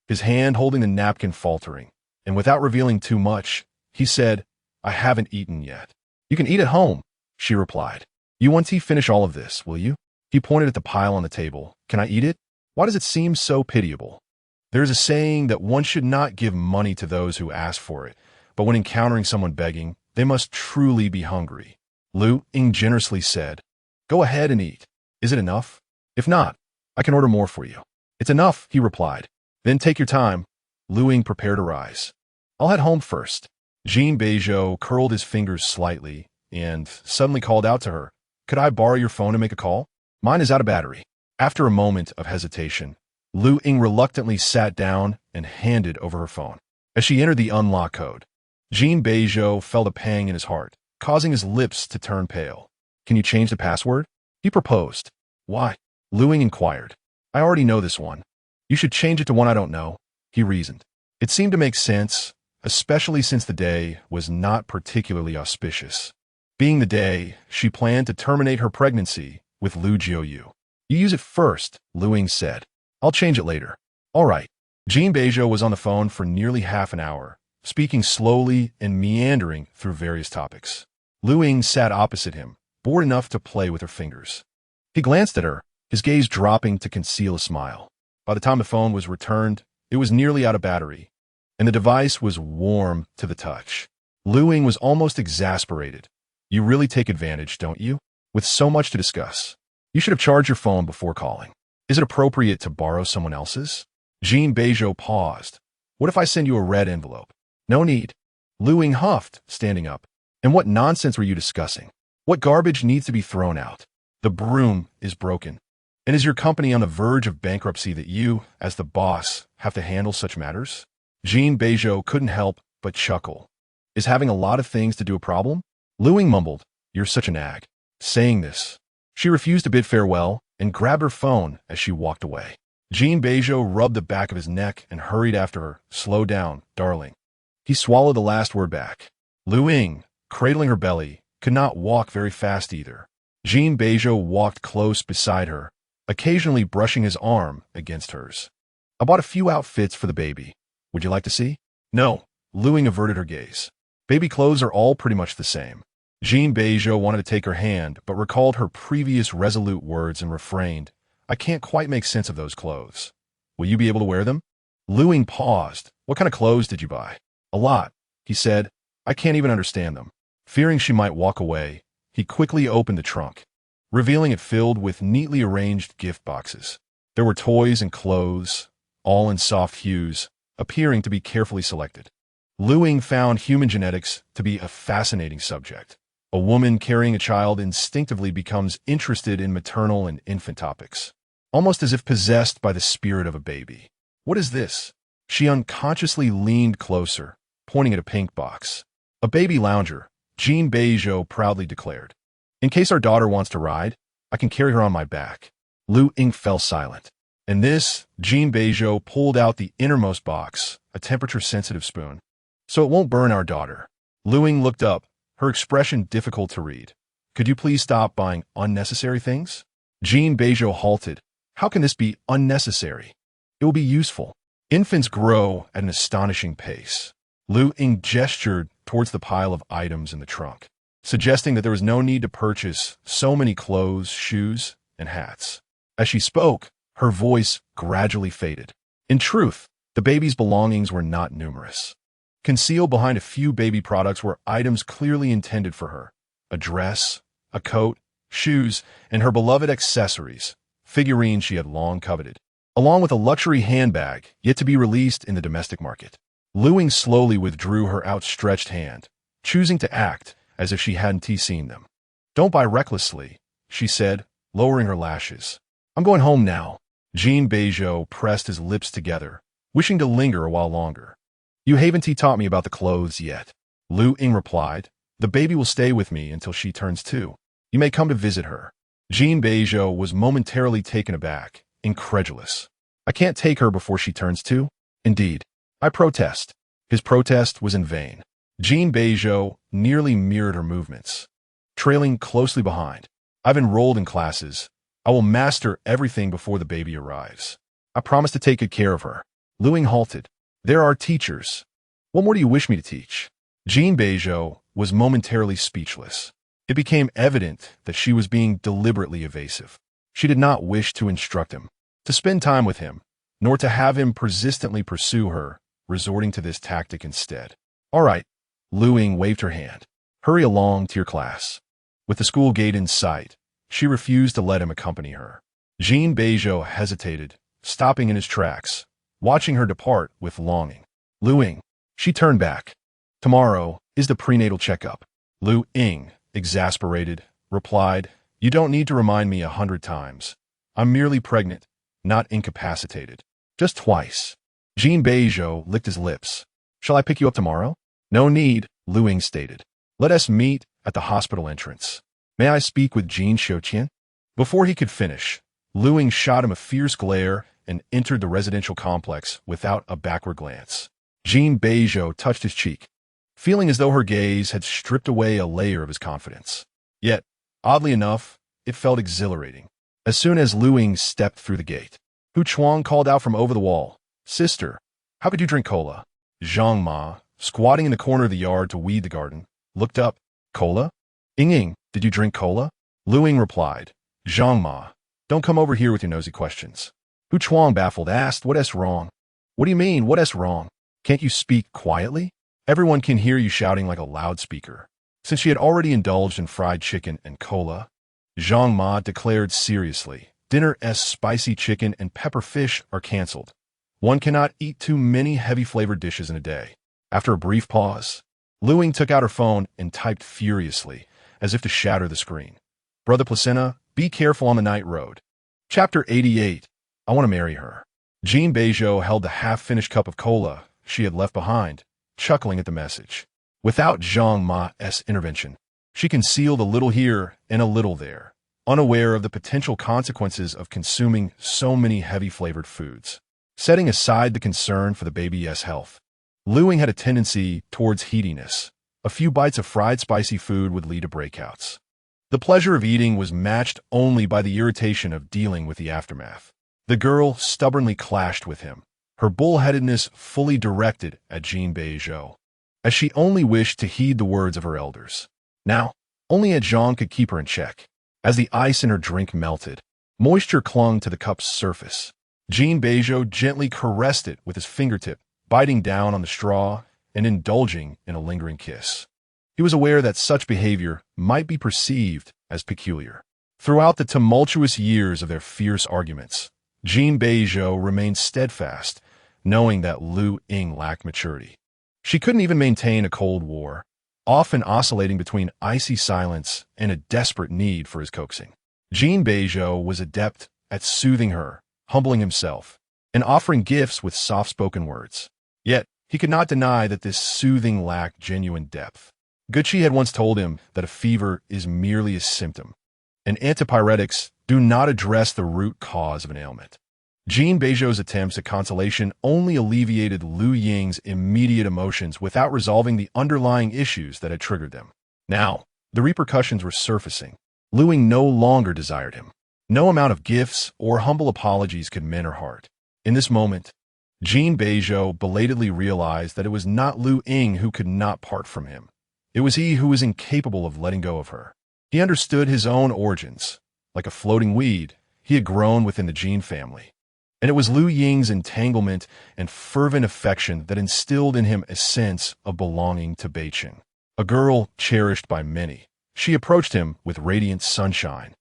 his hand holding the napkin faltering, and without revealing too much, he said, I haven't eaten yet. You can eat at home, she replied. You once he finish all of this, will you? He pointed at the pile on the table. Can I eat it? Why does it seem so pitiable? There is a saying that one should not give money to those who ask for it, but when encountering someone begging, they must truly be hungry. Luying generously said, Go ahead and eat. Is it enough? If not, I can order more for you. It's enough, he replied. Then take your time. Luying prepared to rise. I'll head home first. Jin Beizhou curled his fingers slightly and suddenly called out to her, Could I borrow your phone to make a call? Mine is out of battery. After a moment of hesitation, Luying reluctantly sat down and handed over her phone. As she entered the unlock code, Jin Beizhou felt a pang in his heart, causing his lips to turn pale. Can you change the password? He proposed. Why? Luying inquired. I already know this one. You should change it to one I don't know, he reasoned. It seemed to make sense, especially since the day was not particularly auspicious. Being the day, she planned to terminate her pregnancy with Lu Jiuyu. You use it first, Luying said. I'll change it later. All right. Jin Beizhou was on the phone for nearly half an hour, speaking slowly and meandering through various topics. Luying sat opposite him, bored enough to play with her fingers. He glanced at her, his gaze dropping to conceal a smile. By the time the phone was returned, it was nearly out of battery, and the device was warm to the touch. Luying was almost exasperated. You really take advantage, don't you? With so much to discuss. You should have charged your phone before calling. Is it appropriate to borrow someone else's? Jin Beizhou paused. What if I send you a red envelope? No need. Luying huffed, standing up. And what nonsense were you discussing? What garbage needs to be thrown out? The broom is broken. And is your company on the verge of bankruptcy that you, as the boss, have to handle such matters? Jin Beizhou couldn't help but chuckle. Is having a lot of things to do a problem? Luying mumbled, You're such an ag. Saying this, she refused to bid farewell and grabbed her phone as she walked away. Jin Beizhou rubbed the back of his neck and hurried after her. Slow down, darling. He swallowed the last word back. Luying, cradling her belly, could not walk very fast either. Jin Beizhou walked close beside her, occasionally brushing his arm against hers. I bought a few outfits for the baby. Would you like to see? No. Luying averted her gaze. Baby clothes are all pretty much the same. Jin Beizhou wanted to take her hand, but recalled her previous resolute words and refrained. I can't quite make sense of those clothes. Will you be able to wear them? Luying paused. What kind of clothes did you buy? A lot, he said. I can't even understand them. Fearing she might walk away, he quickly opened the trunk, revealing it filled with neatly arranged gift boxes. There were toys and clothes, all in soft hues, appearing to be carefully selected. Luying found human genetics to be a fascinating subject. A woman carrying a child instinctively becomes interested in maternal and infant topics, almost as if possessed by the spirit of a baby. What is this? She unconsciously leaned closer, pointing at a pink box. A baby lounger, Jin Beizhou proudly declared. In case our daughter wants to ride, I can carry her on my back. Luying fell silent. And this, Jin Beizhou pulled out the innermost box, a temperature-sensitive spoon. So it won't burn our daughter. Luying looked up, her expression difficult to read. Could you please stop buying unnecessary things? Jin Beizhou halted. How can this be unnecessary? It will be useful. Infants grow at an astonishing pace. Luying gestured towards the pile of items in the trunk. suggesting that there was no need to purchase so many clothes, shoes, and hats. As she spoke, her voice gradually faded. In truth, the baby's belongings were not numerous. Concealed behind a few baby products were items clearly intended for her: a dress, a coat, shoes, and her beloved accessories, figurines she had long coveted, along with a luxury handbag yet to be released in the domestic market. Luying slowly withdrew her outstretched hand, choosing to act as if she hadn't seen them. "Don't buy recklessly," she said, lowering her lashes. "I'm going home now." Jin Beizhou pressed his lips together, wishing to linger a while longer. "You haven't taught me about the clothes yet," Luying replied. "The baby will stay with me until she turns 2. You may come to visit her." Jin Beizhou was momentarily taken aback, incredulous. "I can't take her before she turns 2? Indeed. I protest." His protest was in vain. Jin Beizhou nearly mirrored her movements, trailing closely behind. "I've enrolled in classes. I will master everything before the baby arrives. I promise to take good care of her." Luying halted. "There are teachers. What more do you wish me to teach?" Jin Beizhou was momentarily speechless. It became evident that she was being deliberately evasive. She did not wish to instruct him, to spend time with him, nor to have him persistently pursue her, resorting to this tactic instead. "All right," Luying waved her hand. "Hurry along to your class." With the school gate in sight, she refused to let him accompany her. Jin Beizhou hesitated, stopping in his tracks, watching her depart with longing. "Luying." She turned back. "Tomorrow is the prenatal checkup." Luying, exasperated, replied, "You don't need to remind me 100 times. I'm merely pregnant, not incapacitated. Just twice." Jin Beizhou licked his lips. "Shall I pick you up tomorrow?" "No need," Luying stated. "Let us meet at the hospital entrance. May I speak with Jin Xiuqian?" Before he could finish, Luying shot him a fierce glare and entered the residential complex without a backward glance. Jin Beizhou touched his cheek, feeling as though her gaze had stripped away a layer of his confidence. Yet, oddly enough, it felt exhilarating. As soon as Luying stepped through the gate, Hu Chuang called out from over the wall, "Sister, how could you drink cola?" Zhang Ma, squatting in the corner of the yard to weed the garden, looked up. "Cola? Ying, did you drink cola?" Luying replied, "Zhang Ma, don't come over here with your nosy questions." Hu Chuang, baffled, asked, "What's wrong?" "What do you mean, what's wrong? Can't you speak quietly? Everyone can hear you shouting like a loudspeaker." Since she had already indulged in fried chicken and cola, Zhang Ma declared seriously, "Dinner's spicy chicken and pepper fish are canceled. One cannot eat too many heavy-flavored dishes in a day." After a brief pause, Luying took out her phone and typed furiously, as if to shatter the screen. "Brother Placenta, be careful on the night road." Chapter 88. I want to marry her. Jin Beizhou held the half-finished cup of cola she had left behind, chuckling at the message. Without Zhang Ma's intervention, she concealed a little here and a little there, unaware of the potential consequences of consuming so many heavy-flavored foods. Setting aside the concern for the baby's health, Luying had a tendency towards heatiness. A few bites of fried spicy food would lead to breakouts. The pleasure of eating was matched only by the irritation of dealing with the aftermath. The girl stubbornly clashed with him, her bullheadedness fully directed at Jin Beizhou, as she only wished to heed the words of her elders. Now, only a Zhang could keep her in check. As the ice in her drink melted, moisture clung to the cup's surface. Jin Beizhou gently caressed it with his fingertip, biting down on the straw and indulging in a lingering kiss. He was aware that such behavior might be perceived as peculiar. Throughout the tumultuous years of their fierce arguments, Jin Beizhou remained steadfast, knowing that Luying lacked maturity. She couldn't even maintain a cold war, often oscillating between icy silence and a desperate need for his coaxing. Jin Beizhou was adept at soothing her, humbling himself, and offering gifts with soft-spoken words. Yet, he could not deny that this soothing lacked genuine depth. Gucci had once told him that a fever is merely a symptom, and antipyretics do not address the root cause of an ailment. Jin Beizhou's attempts at consolation only alleviated Luying's immediate emotions without resolving the underlying issues that had triggered them. Now, the repercussions were surfacing. Luying no longer desired him. No amount of gifts or humble apologies could mend her heart. In this moment, Jin Beizhou belatedly realized that it was not Luying who could not part from him, It was he who was incapable of letting go of her. He understood his own origins. Like a floating weed, he had grown within the Jin family. And it was Luying's entanglement and fervent affection that instilled in him a sense of belonging to Beijing. A girl cherished by many, she approached him with radiant sunshine,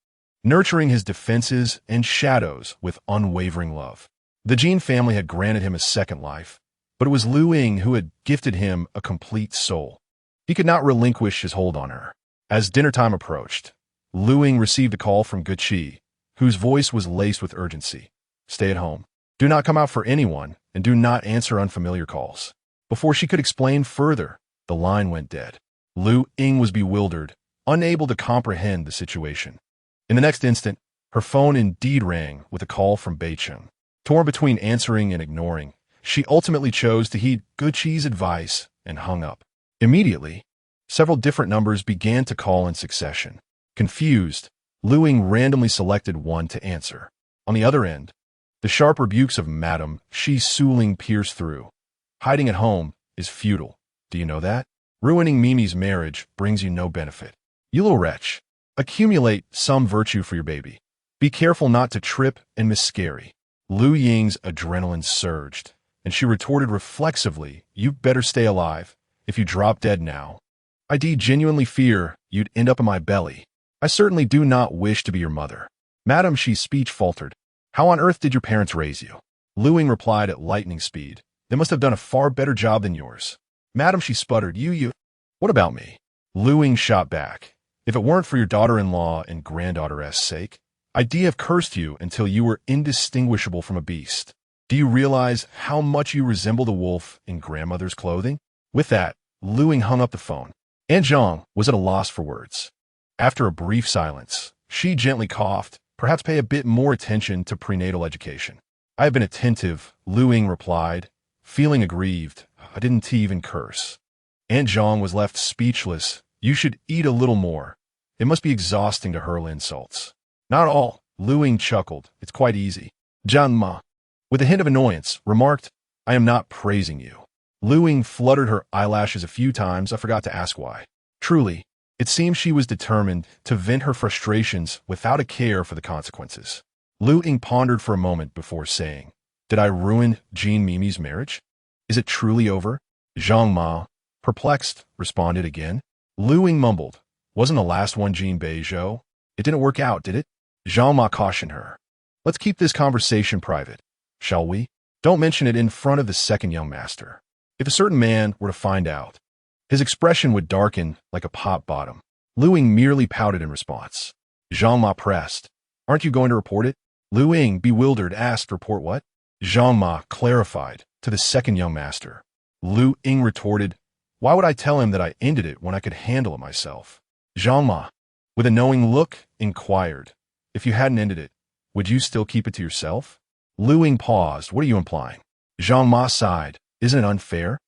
nurturing his defenses and shadows with unwavering love. The Jin family had granted him a second life, but it was Luying who had gifted him a complete soul. He could not relinquish his hold on her. As dinner time approached, Luying received a call from Guqi, whose voice was laced with urgency. Stay at home. Do not come out for anyone, and do not answer unfamiliar calls. Before she could explain further, the line went dead. Luying was bewildered, unable to comprehend the situation. In the next instant, her phone indeed rang with a call from Beijing. Torn between answering and ignoring, she ultimately chose to heed Guqi's advice and hung up. Immediately, several different numbers began to call in succession. Confused, Luying randomly selected one to answer. On the other end, the sharp rebukes of Madam Shi Suling pierced through. Hiding at home is futile. Do you know that? Ruining Mimi's marriage brings you no benefit. You little wretch. Accumulate some virtue for your baby. Be careful not to trip and miscarry. Luying's adrenaline surged, and she retorted reflexively, you better stay alive. If you drop dead now, I genuinely fear you'd end up in my belly. I certainly do not wish to be your mother. Madam Shi's speech faltered. How on earth did your parents raise you? Luying replied at lightning speed. They must have done a far better job than yours. Madam Shi sputtered. You. What about me? Luying shot back. If it weren't for your daughter-in-law and granddaughter's sake, I'd have cursed you until you were indistinguishable from a beast. Do you realize how much you resembled a wolf in grandmother's clothing? With that, Luying hung up the phone. Aunt Zhang was at a loss for words. After a brief silence, she gently coughed. Perhaps pay a bit more attention to prenatal education. I have been attentive, Luying replied, feeling aggrieved. I didn't even curse. Aunt Zhang was left speechless. You should eat a little more. It must be exhausting to hurl insults. Not all, Luying chuckled. It's quite easy. Zhang Ma, with a hint of annoyance, remarked, I am not praising you. Luying fluttered her eyelashes a few times. I forgot to ask why. Truly, it seemed she was determined to vent her frustrations without a care for the consequences. Luying pondered for a moment before saying, did I ruin Jin Mimi's marriage? Is it truly over? Zhang Ma, perplexed, responded again. Luying mumbled, wasn't the last one Jin Beizhou? It didn't work out, did it? Zhang Ma cautioned her. Let's keep this conversation private, shall we? Don't mention it in front of the second young master. If a certain man were to find out, his expression would darken like a pot bottom. Luying merely pouted in response. Zhang Ma pressed. Aren't you going to report it? Luying, bewildered, asked, report what? Zhang Ma clarified to the second young master. Luying retorted, why would I tell him that I ended it when I could handle it myself? Zhang Ma, with a knowing look, inquired, if you hadn't ended it, would you still keep it to yourself? Luying paused. What are you implying? Zhang Ma sighed. Isn't it unfair?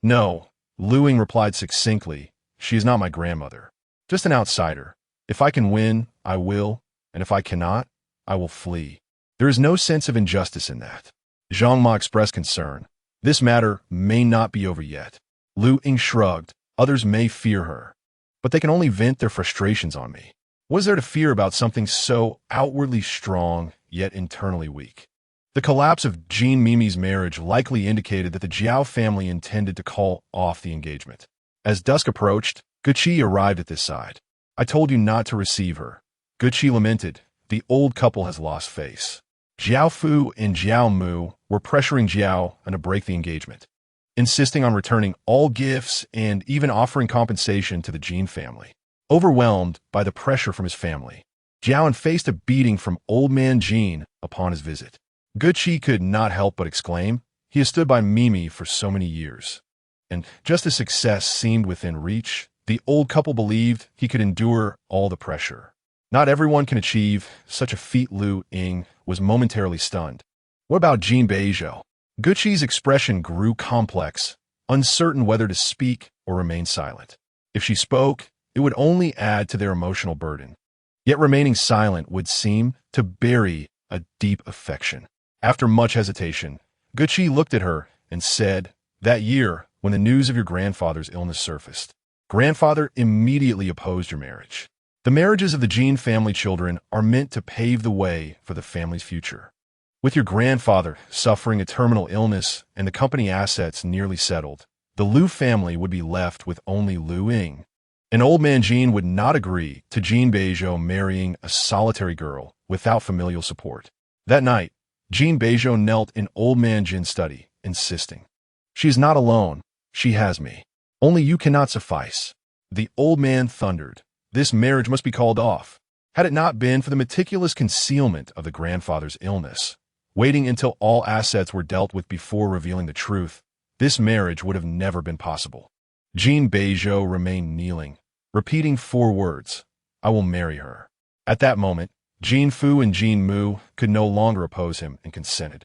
No. Luying replied succinctly, she is not my grandmother. Just an outsider. If I can win, I will, and if I cannot, I will flee. There is no sense of injustice in that. Zhang Ma expressed concern. This matter may not be over yet. Luying shrugged. Others may fear her, but they can only vent their frustrations on me. What is there to fear about something so outwardly strong, yet internally weak? The collapse of Jin Mimi's marriage likely indicated that the Jiao family intended to call off the engagement. As dusk approached, Guqi arrived at this side. I told you not to receive her. Guqi lamented. The old couple has lost face. Jiao Fu and Jiao Mu were pressuring Jiao to break the engagement, insisting on returning all gifts and even offering compensation to the Jin family. Overwhelmed by the pressure from his family, Jiao faced a beating from old man Jin upon his visit. Guqi could not help but exclaim, he has stood by Mimi for so many years. And just as success seemed within reach, the old couple believed he could endure all the pressure. Not everyone can achieve such a feat. Luying was momentarily stunned. What about Jin Beizhou? Guqi's expression grew complex, uncertain whether to speak or remain silent. If she spoke, it would only add to their emotional burden. Yet remaining silent would seem to bury a deep affection. After much hesitation, Guqi looked at her and said, that year, when the news of your grandfather's illness surfaced, Grandfather immediately opposed your marriage. The marriages of the Jin family children are meant to pave the way for the family's future. With your grandfather suffering a terminal illness and the company assets nearly settled, the Liu family would be left with only Luying. And old man Jin would not agree to Jin Beizhou marrying a solitary girl without familial support. That night, Jin Beizhou knelt in old man Jin's study, insisting, "She is not alone. She has me. Only you cannot suffice." The old man thundered, "This marriage must be called off." Had it not been for the meticulous concealment of the grandfather's illness, waiting until all assets were dealt with before revealing the truth, this marriage would have never been possible. Jin Beizhou remained kneeling, repeating 4 words, "I will marry her." At that moment, Jin Fu and Jin Mu could no longer oppose him and consented,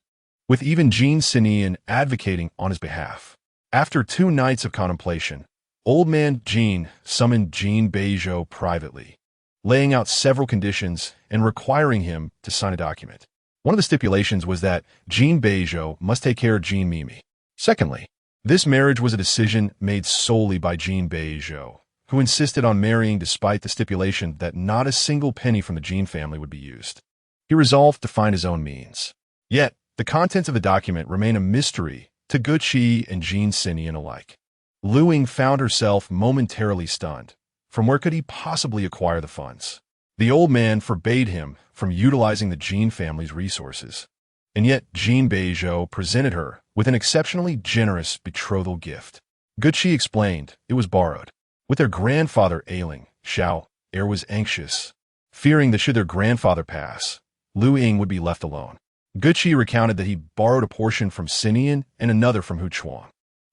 with even Jin Sinian advocating on his behalf. After 2 nights of contemplation, old man Jin summoned Jin Beizhou privately, laying out several conditions and requiring him to sign a document. One of the stipulations was that Jin Beizhou must take care of Jin Mimi. Secondly, this marriage was a decision made solely by Jin Beizhou, who insisted on marrying despite the stipulation that not a single penny from the Jin family would be used. He resolved to find his own means. Yet, the contents of the document remain a mystery to Guqi and Jin Sinian alike. Luying found herself momentarily stunned. From where could he possibly acquire the funds? The old man forbade him from utilizing the Jin family's resources. And yet Jin Beizhou presented her with an exceptionally generous betrothal gift. Guqi explained it was borrowed. With their grandfather ailing, Xiao Heir was anxious, fearing that should their grandfather pass, Luying would be left alone. Guqi recounted that he borrowed a portion from Sinian and another from Hu Chuang.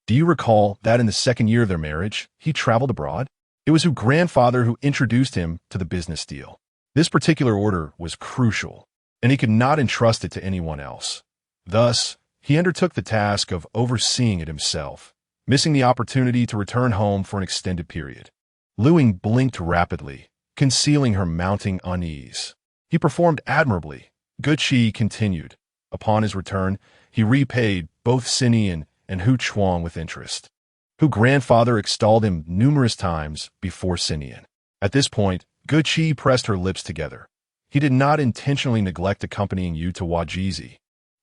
Do you recall that in the 2nd year of their marriage, he traveled abroad? It was Hu's grandfather who introduced him to the business deal. This particular order was crucial, and he could not entrust it to anyone else. Thus, he undertook the task of overseeing it himself, missing the opportunity to return home for an extended period. Luying blinked rapidly, concealing her mounting unease. He performed admirably. Guqi continued. Upon his return, he repaid both Sinian and Hu Chuang with interest. Hu's grandfather extolled him numerous times before Sinian. At this point, Guqi pressed her lips together. He did not intentionally neglect accompanying you to Wajizi,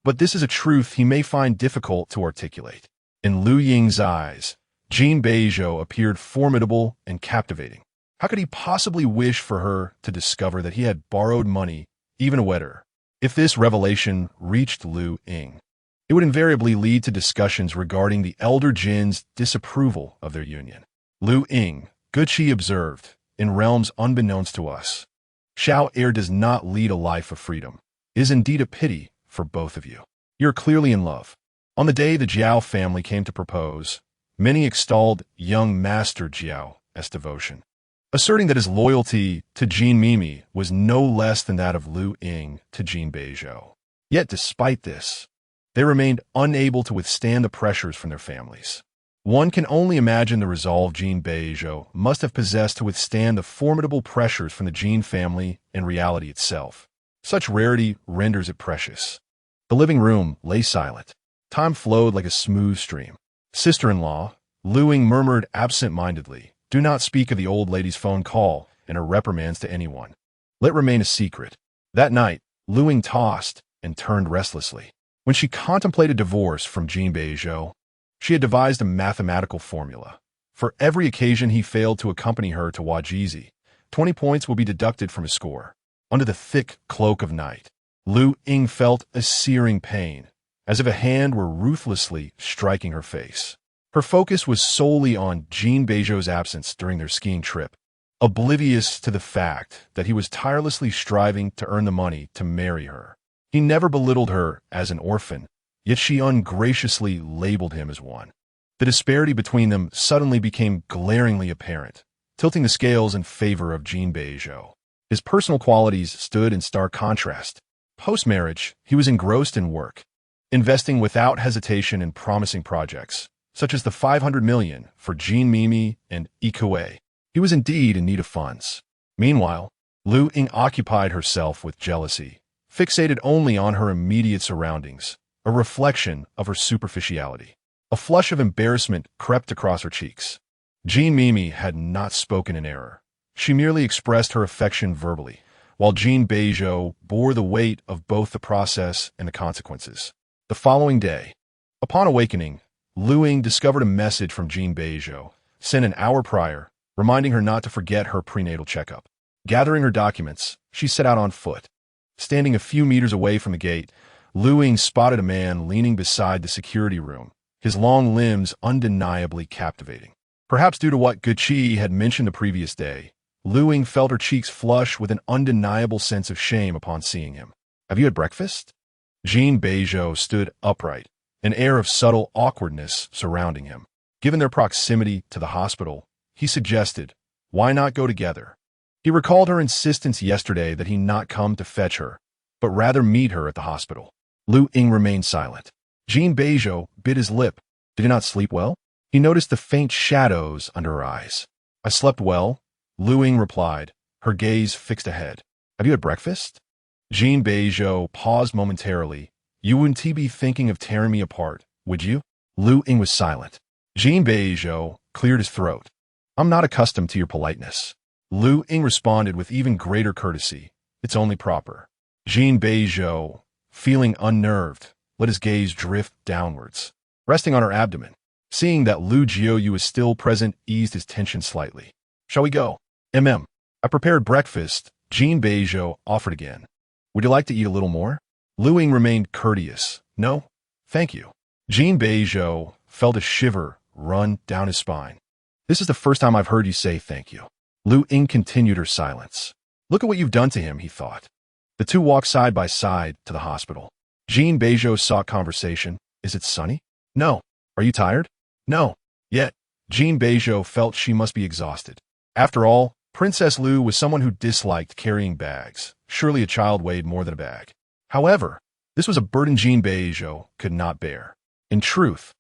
but this is a truth he may find difficult to articulate. In Luying's eyes, Jin Beizhou appeared formidable and captivating. How could he possibly wish for her to discover that he had borrowed money, even a wetter? If this revelation reached Luying, it would invariably lead to discussions regarding the elder Jin's disapproval of their union. Luying, Guqi observed, in realms unbeknownst to us, Xiao Heir does not lead a life of freedom. It is indeed a pity for both of you. You are clearly in love. On the day the Jiao family came to propose, many extolled young Master Jiao as devotion, asserting that his loyalty to Jin Mimi was no less than that of Luying to Jin Beizhou. Yet despite this, they remained unable to withstand the pressures from their families. One can only imagine the resolve Jin Beizhou must have possessed to withstand the formidable pressures from the Jin family and reality itself. Such rarity renders it precious. The living room lay silent. Time flowed like a smooth stream. Sister-in-law, Luying murmured absent-mindedly, "Do not speak of the old lady's phone call and her reprimands to anyone. Let remain a secret." That night, Luying tossed and turned restlessly. When she contemplated divorce from Jin Beizhou, she had devised a mathematical formula. For every occasion he failed to accompany her to Wajizi, 20 points will be deducted from his score. Under the thick cloak of night, Luying felt a searing pain, as if a hand were ruthlessly striking her face. Her focus was solely on Jin Beizhou's absence during their skiing trip, oblivious to the fact that he was tirelessly striving to earn the money to marry her. He never belittled her as an orphan, yet she ungraciously labeled him as one. The disparity between them suddenly became glaringly apparent, tilting the scales in favor of Jin Beizhou. His personal qualities stood in stark contrast. Post-marriage, he was engrossed in work, investing without hesitation in promising projects, such as the 500 million for Jin Mimi and Ikue. He was indeed in need of funds. Meanwhile, Luying occupied herself with jealousy, fixated only on her immediate surroundings, a reflection of her superficiality. A flush of embarrassment crept across her cheeks. Jean Mimi had not spoken in error. She merely expressed her affection verbally, while Jin Beizhou bore the weight of both the process and the consequences. The following day, upon awakening, Luying discovered a message from Jin Beizhou, sent an hour prior, reminding her not to forget her prenatal checkup. Gathering her documents, she set out on foot. Standing a few meters away from the gate, Luying spotted a man leaning beside the security room, his long limbs undeniably captivating. Perhaps due to what Guqi had mentioned the previous day, Luying felt her cheeks flush with an undeniable sense of shame upon seeing him. "Have you had breakfast?" Jin Beizhou stood upright, an air of subtle awkwardness surrounding him. Given their proximity to the hospital, he suggested, "Why not go together?" He recalled her insistence yesterday that he not come to fetch her, but rather meet her at the hospital. Luying remained silent. Jin Beizhou bit his lip. Did he not sleep well? He noticed the faint shadows under her eyes. "I slept well," Luying replied, her gaze fixed ahead. "Have you had breakfast?" Jin Beizhou paused momentarily. "You wouldn't be thinking of tearing me apart, would you?" Luying was silent. Jin Beizhou cleared his throat. "I'm not accustomed to your politeness." Luying responded with even greater courtesy. "It's only proper." Jin Beizhou, feeling unnerved, let his gaze drift downwards, resting on her abdomen. Seeing that Lu Jiuyu was still present eased his tension slightly. "Shall we go?" I prepared breakfast," Jin Beizhou offered again. "Would you like to eat a little more?" Luying remained courteous. "No, thank you." Jin Beizhou felt a shiver run down his spine. "This is the first time I've heard you say thank you." Luying continued her silence. "Look at what you've done to him," he thought. The two walked side by side to the hospital. Jin Beizhou sought conversation. "Is it sunny?" "No." "Are you tired?" "No." Yet, Jin Beizhou felt she must be exhausted. After all, Princess Lu was someone who disliked carrying bags. Surely a child weighed more than a bag. However, this was a burden Jin Beizhou could not bear. In truth,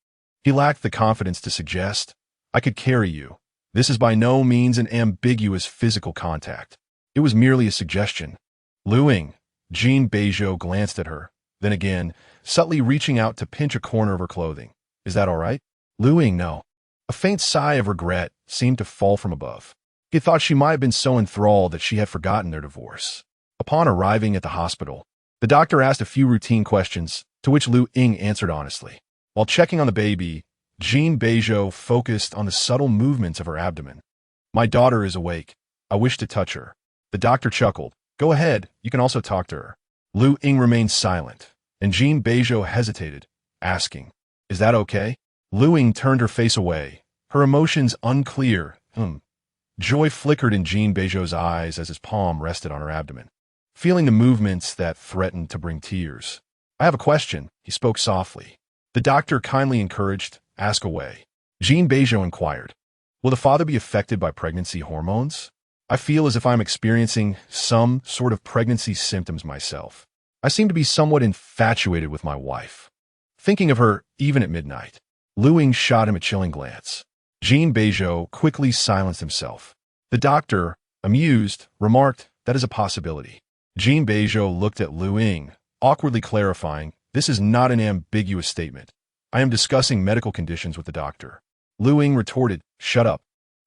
he lacked the confidence to suggest, "I could carry you." This is by no means an ambiguous physical contact. It was merely a suggestion. "Luying," Jin Beizhou glanced at her, then again, subtly reaching out to pinch a corner of her clothing. "Is that all right?" Luying, "No." A faint sigh of regret seemed to fall from above. He thought she might have been so enthralled that she had forgotten their divorce. Upon arriving at the hospital, the doctor asked a few routine questions, to which Luying answered honestly. While checking on the baby, Jin Beizhou focused on the subtle movements of her abdomen. "My daughter is awake. I wish to touch her." The doctor chuckled. "Go ahead, you can also talk to her." Luying remained silent, and Jin Beizhou hesitated, asking, "Is that okay?" Luying turned her face away, her emotions unclear. Joy flickered in Jin Beizhou's eyes as his palm rested on her abdomen, feeling the movements that threatened to bring tears. "I have a question," he spoke softly. The doctor kindly encouraged, "Ask away." Jin Beizhou inquired, "Will the father be affected by pregnancy hormones? I feel as if I'm experiencing some sort of pregnancy symptoms myself. I seem to be somewhat infatuated with my wife, thinking of her even at midnight." Luying shot him a chilling glance. Jin Beizhou quickly silenced himself. The doctor, amused, remarked, "That is a possibility." Jin Beizhou looked at Luying, awkwardly clarifying, "This is not an ambiguous statement. I am discussing medical conditions with the doctor." Luying retorted, "Shut up.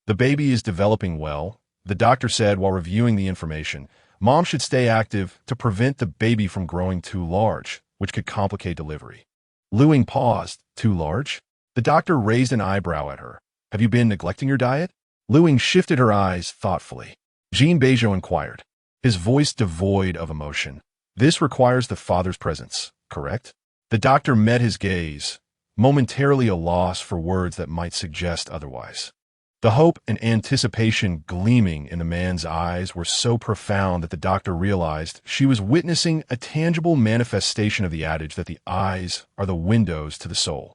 The baby is developing well," the doctor said while reviewing the information. "Mom should stay active to prevent the baby from growing too large, which could complicate delivery." Luying paused. "Too large?" The doctor raised an eyebrow at her. "Have you been neglecting your diet?" Luying shifted her eyes thoughtfully. Jin Beizhou inquired, his voice devoid of emotion. "This requires the father's presence, correct?" The doctor met his gaze, momentarily a loss for words that might suggest otherwise. The hope and anticipation gleaming in the man's eyes were so profound that the doctor realized she was witnessing a tangible manifestation of the adage that the eyes are the windows to the soul.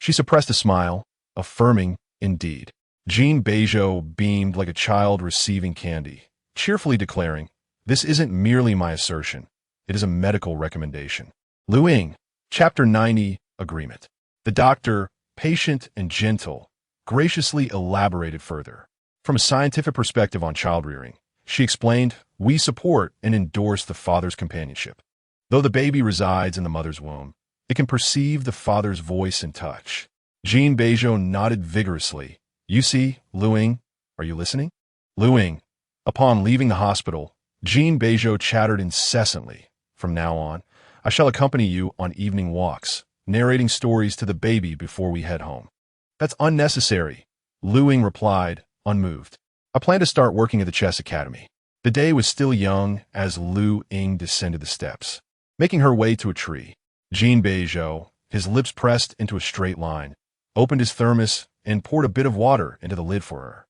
She suppressed a smile, affirming, "Indeed." Jin Beizhou beamed like a child receiving candy, cheerfully declaring, "This isn't merely my assertion. It is a medical recommendation." Luying, Chapter 90, Agreement. The doctor, patient and gentle, graciously elaborated further. From a scientific perspective on child rearing, she explained, "We support and endorse the father's companionship. Though the baby resides in the mother's womb, it can perceive the father's voice and touch." Jin Beizhou nodded vigorously, You see, Luying, are you listening? Luying. Upon leaving the hospital, Jin Beizhou chattered incessantly. From now on, I shall accompany you on evening walks, narrating stories to the baby before we head home. That's unnecessary, Luying replied, unmoved. I plan to start working at the chess academy. The day was still young as Luying descended the steps. Making her way to a tree, Jin Beizhou, his lips pressed into a straight line, opened his thermos and poured a bit of water into the lid for her.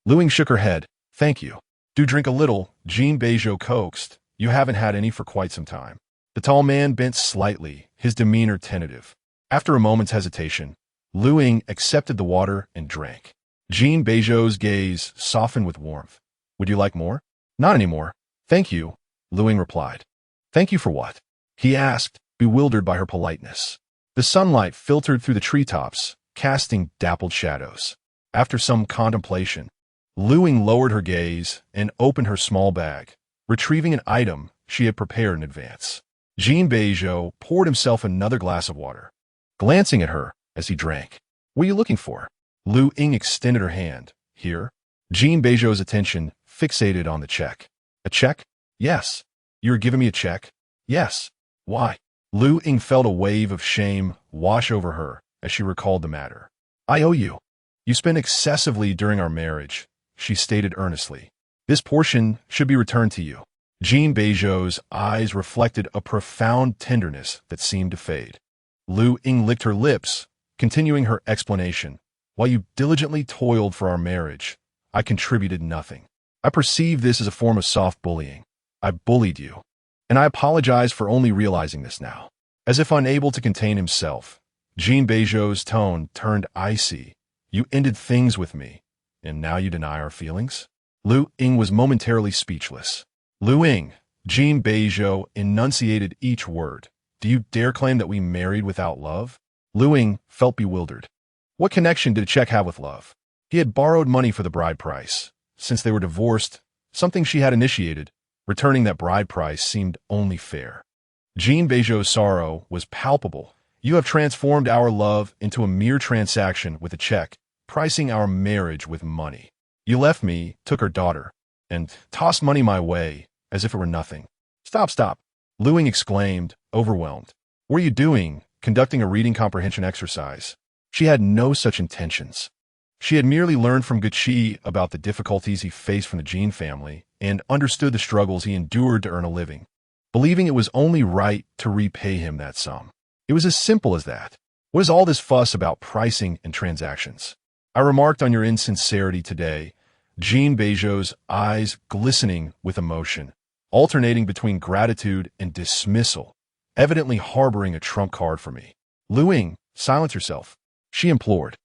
Luying shook her head. Thank you. Do drink a little, Jin Beizhou coaxed. You haven't had any for quite some time. The tall man bent slightly, his demeanor tentative. After a moment's hesitation, Luying accepted the water and drank. Jin Beizhou's gaze softened with warmth. Would you like more? Not anymore. Thank you, Luying replied. Thank you for what? He asked, bewildered by her politeness. The sunlight filtered through the treetops, casting dappled shadows. After some contemplation, Luying lowered her gaze and opened her small bag, retrieving an item she had prepared in advance. Jin Beizhou poured himself another glass of water, glancing at her as he drank. What are you looking for? Luying extended her hand. Here? Jin Beizhou's attention fixated on the check. A check? Yes. You're giving me a check? Yes. Why? Luying felt a wave of shame wash over her as she recalled the matter. I owe you. You spent excessively during our marriage, she stated earnestly. This portion should be returned to you. Jin Beizhou's eyes reflected a profound tenderness that seemed to fade. Luying licked her lips, continuing her explanation. While you diligently toiled for our marriage, I contributed nothing. I perceive this as a form of soft bullying. I bullied you. And I apologize for only realizing this now. As if unable to contain himself, Jin Beizhou's tone turned icy. You ended things with me, and now you deny our feelings? Luying was momentarily speechless. Luying, Jin Beizhou enunciated each word. Do you dare claim that we married without love? Luying felt bewildered. What connection did a check have with love? He had borrowed money for the bride price. Since they were divorced, something she had initiated, returning that bride price seemed only fair. Jin Beizhou's sorrow was palpable. You have transformed our love into a mere transaction with a check, pricing our marriage with money. You left me, took her daughter, and tossed money my way as if it were nothing. Stop. Luying exclaimed, overwhelmed. What are you doing, conducting a reading comprehension exercise? She had no such intentions. She had merely learned from Gucci about the difficulties he faced from the Jin family and understood the struggles he endured to earn a living, believing it was only right to repay him that sum. It was as simple as that. What is all this fuss about pricing and transactions? I remarked on your insincerity today, Jin Beizhou's eyes glistening with emotion, alternating between gratitude and dismissal, evidently harboring a trump card for me. Luying, silence yourself, she implored.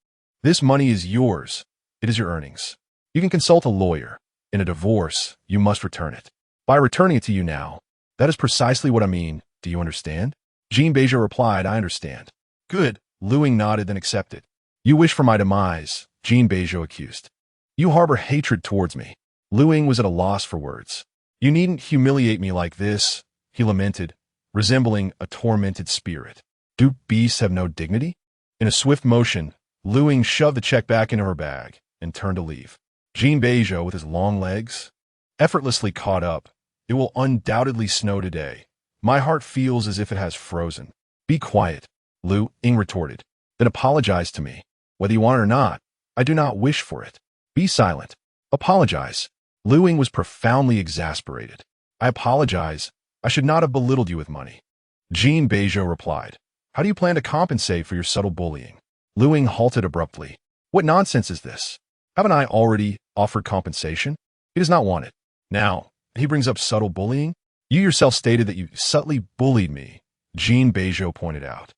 This money is yours. It is your earnings. You can consult a lawyer. In a divorce, you must return it. By returning it to you now, that is precisely what I mean. Do you understand? Jin Beizhou replied, I understand. Good. Luying nodded, then accepted. You wish for my demise, Jin Beizhou accused. You harbor hatred towards me. Luying was at a loss for words. You needn't humiliate me like this, he lamented, resembling a tormented spirit. Do beasts have no dignity? In a swift motion, Luying shoved the check back into her bag and turned to leave. Jin Beizhou, with his long legs, effortlessly caught up. It will undoubtedly snow today. My heart feels as if it has frozen. Be quiet, Luying retorted. Then apologize to me. Whether you want it or not, I do not wish for it. Be silent. Apologize. Luying was profoundly exasperated. I apologize. I should not have belittled you with money. Jin Beizhou replied. How do you plan to compensate for your subtle bullying? Luying halted abruptly. What nonsense is this? Haven't I already offered compensation? He does not want it. Now, he brings up subtle bullying? You yourself stated that you subtly bullied me, Jin Beizhou pointed out.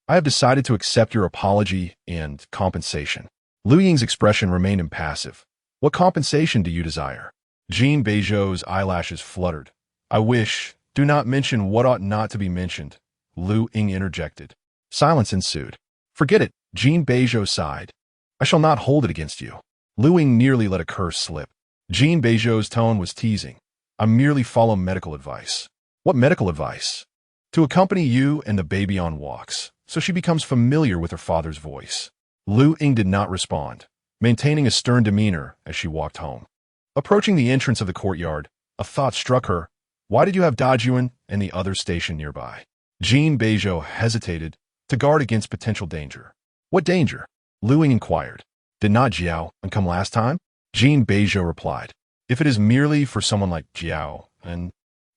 I have decided to accept your apology and compensation. Luying's expression remained impassive. What compensation do you desire? Jin Beizhou's eyelashes fluttered. I wish, do not mention what ought not to be mentioned, Luying interjected. Silence ensued. Forget it, Jin Beizhou sighed. I shall not hold it against you. Luying nearly let a curse slip. Jin Beizhou's tone was teasing. I merely follow medical advice. What medical advice? To accompany you and the baby on walks, so she becomes familiar with her father's voice. Luying did not respond. maintaining a stern demeanor as she walked home. Approaching the entrance of the courtyard, a thought struck her. Why did you have Dajun and the other station nearby? Jin Beizhou hesitated to guard against potential danger. What danger? Luying inquired. Did not Jiao come last time? Jin Beizhou replied. If it is merely for someone like Jiao, and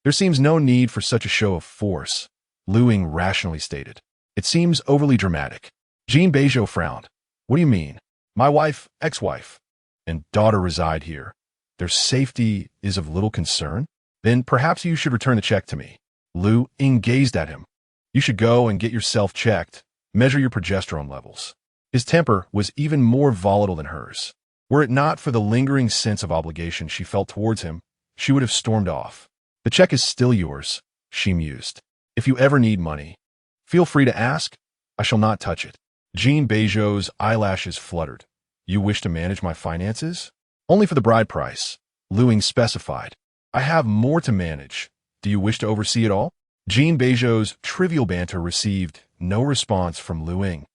there seems no need for such a show of force, Luying rationally stated. It seems overly dramatic. Jin Beizhou frowned. What do you mean? My wife, ex-wife, and daughter reside here. Their safety is of little concern? Then perhaps you should return the check to me. Luying gazed at him. You should go and get yourself checked. Measure your progesterone levels. His temper was even more volatile than hers. Were it not for the lingering sense of obligation she felt towards him, she would have stormed off. The check is still yours, she mused. If you ever need money, feel free to ask. I shall not touch it. Jin Beizhou's eyelashes fluttered. You wish to manage my finances? Only for the bride price, Luying specified. I have more to manage. Do you wish to oversee it all? Jin Beizhou's trivial banter received no response from Luying.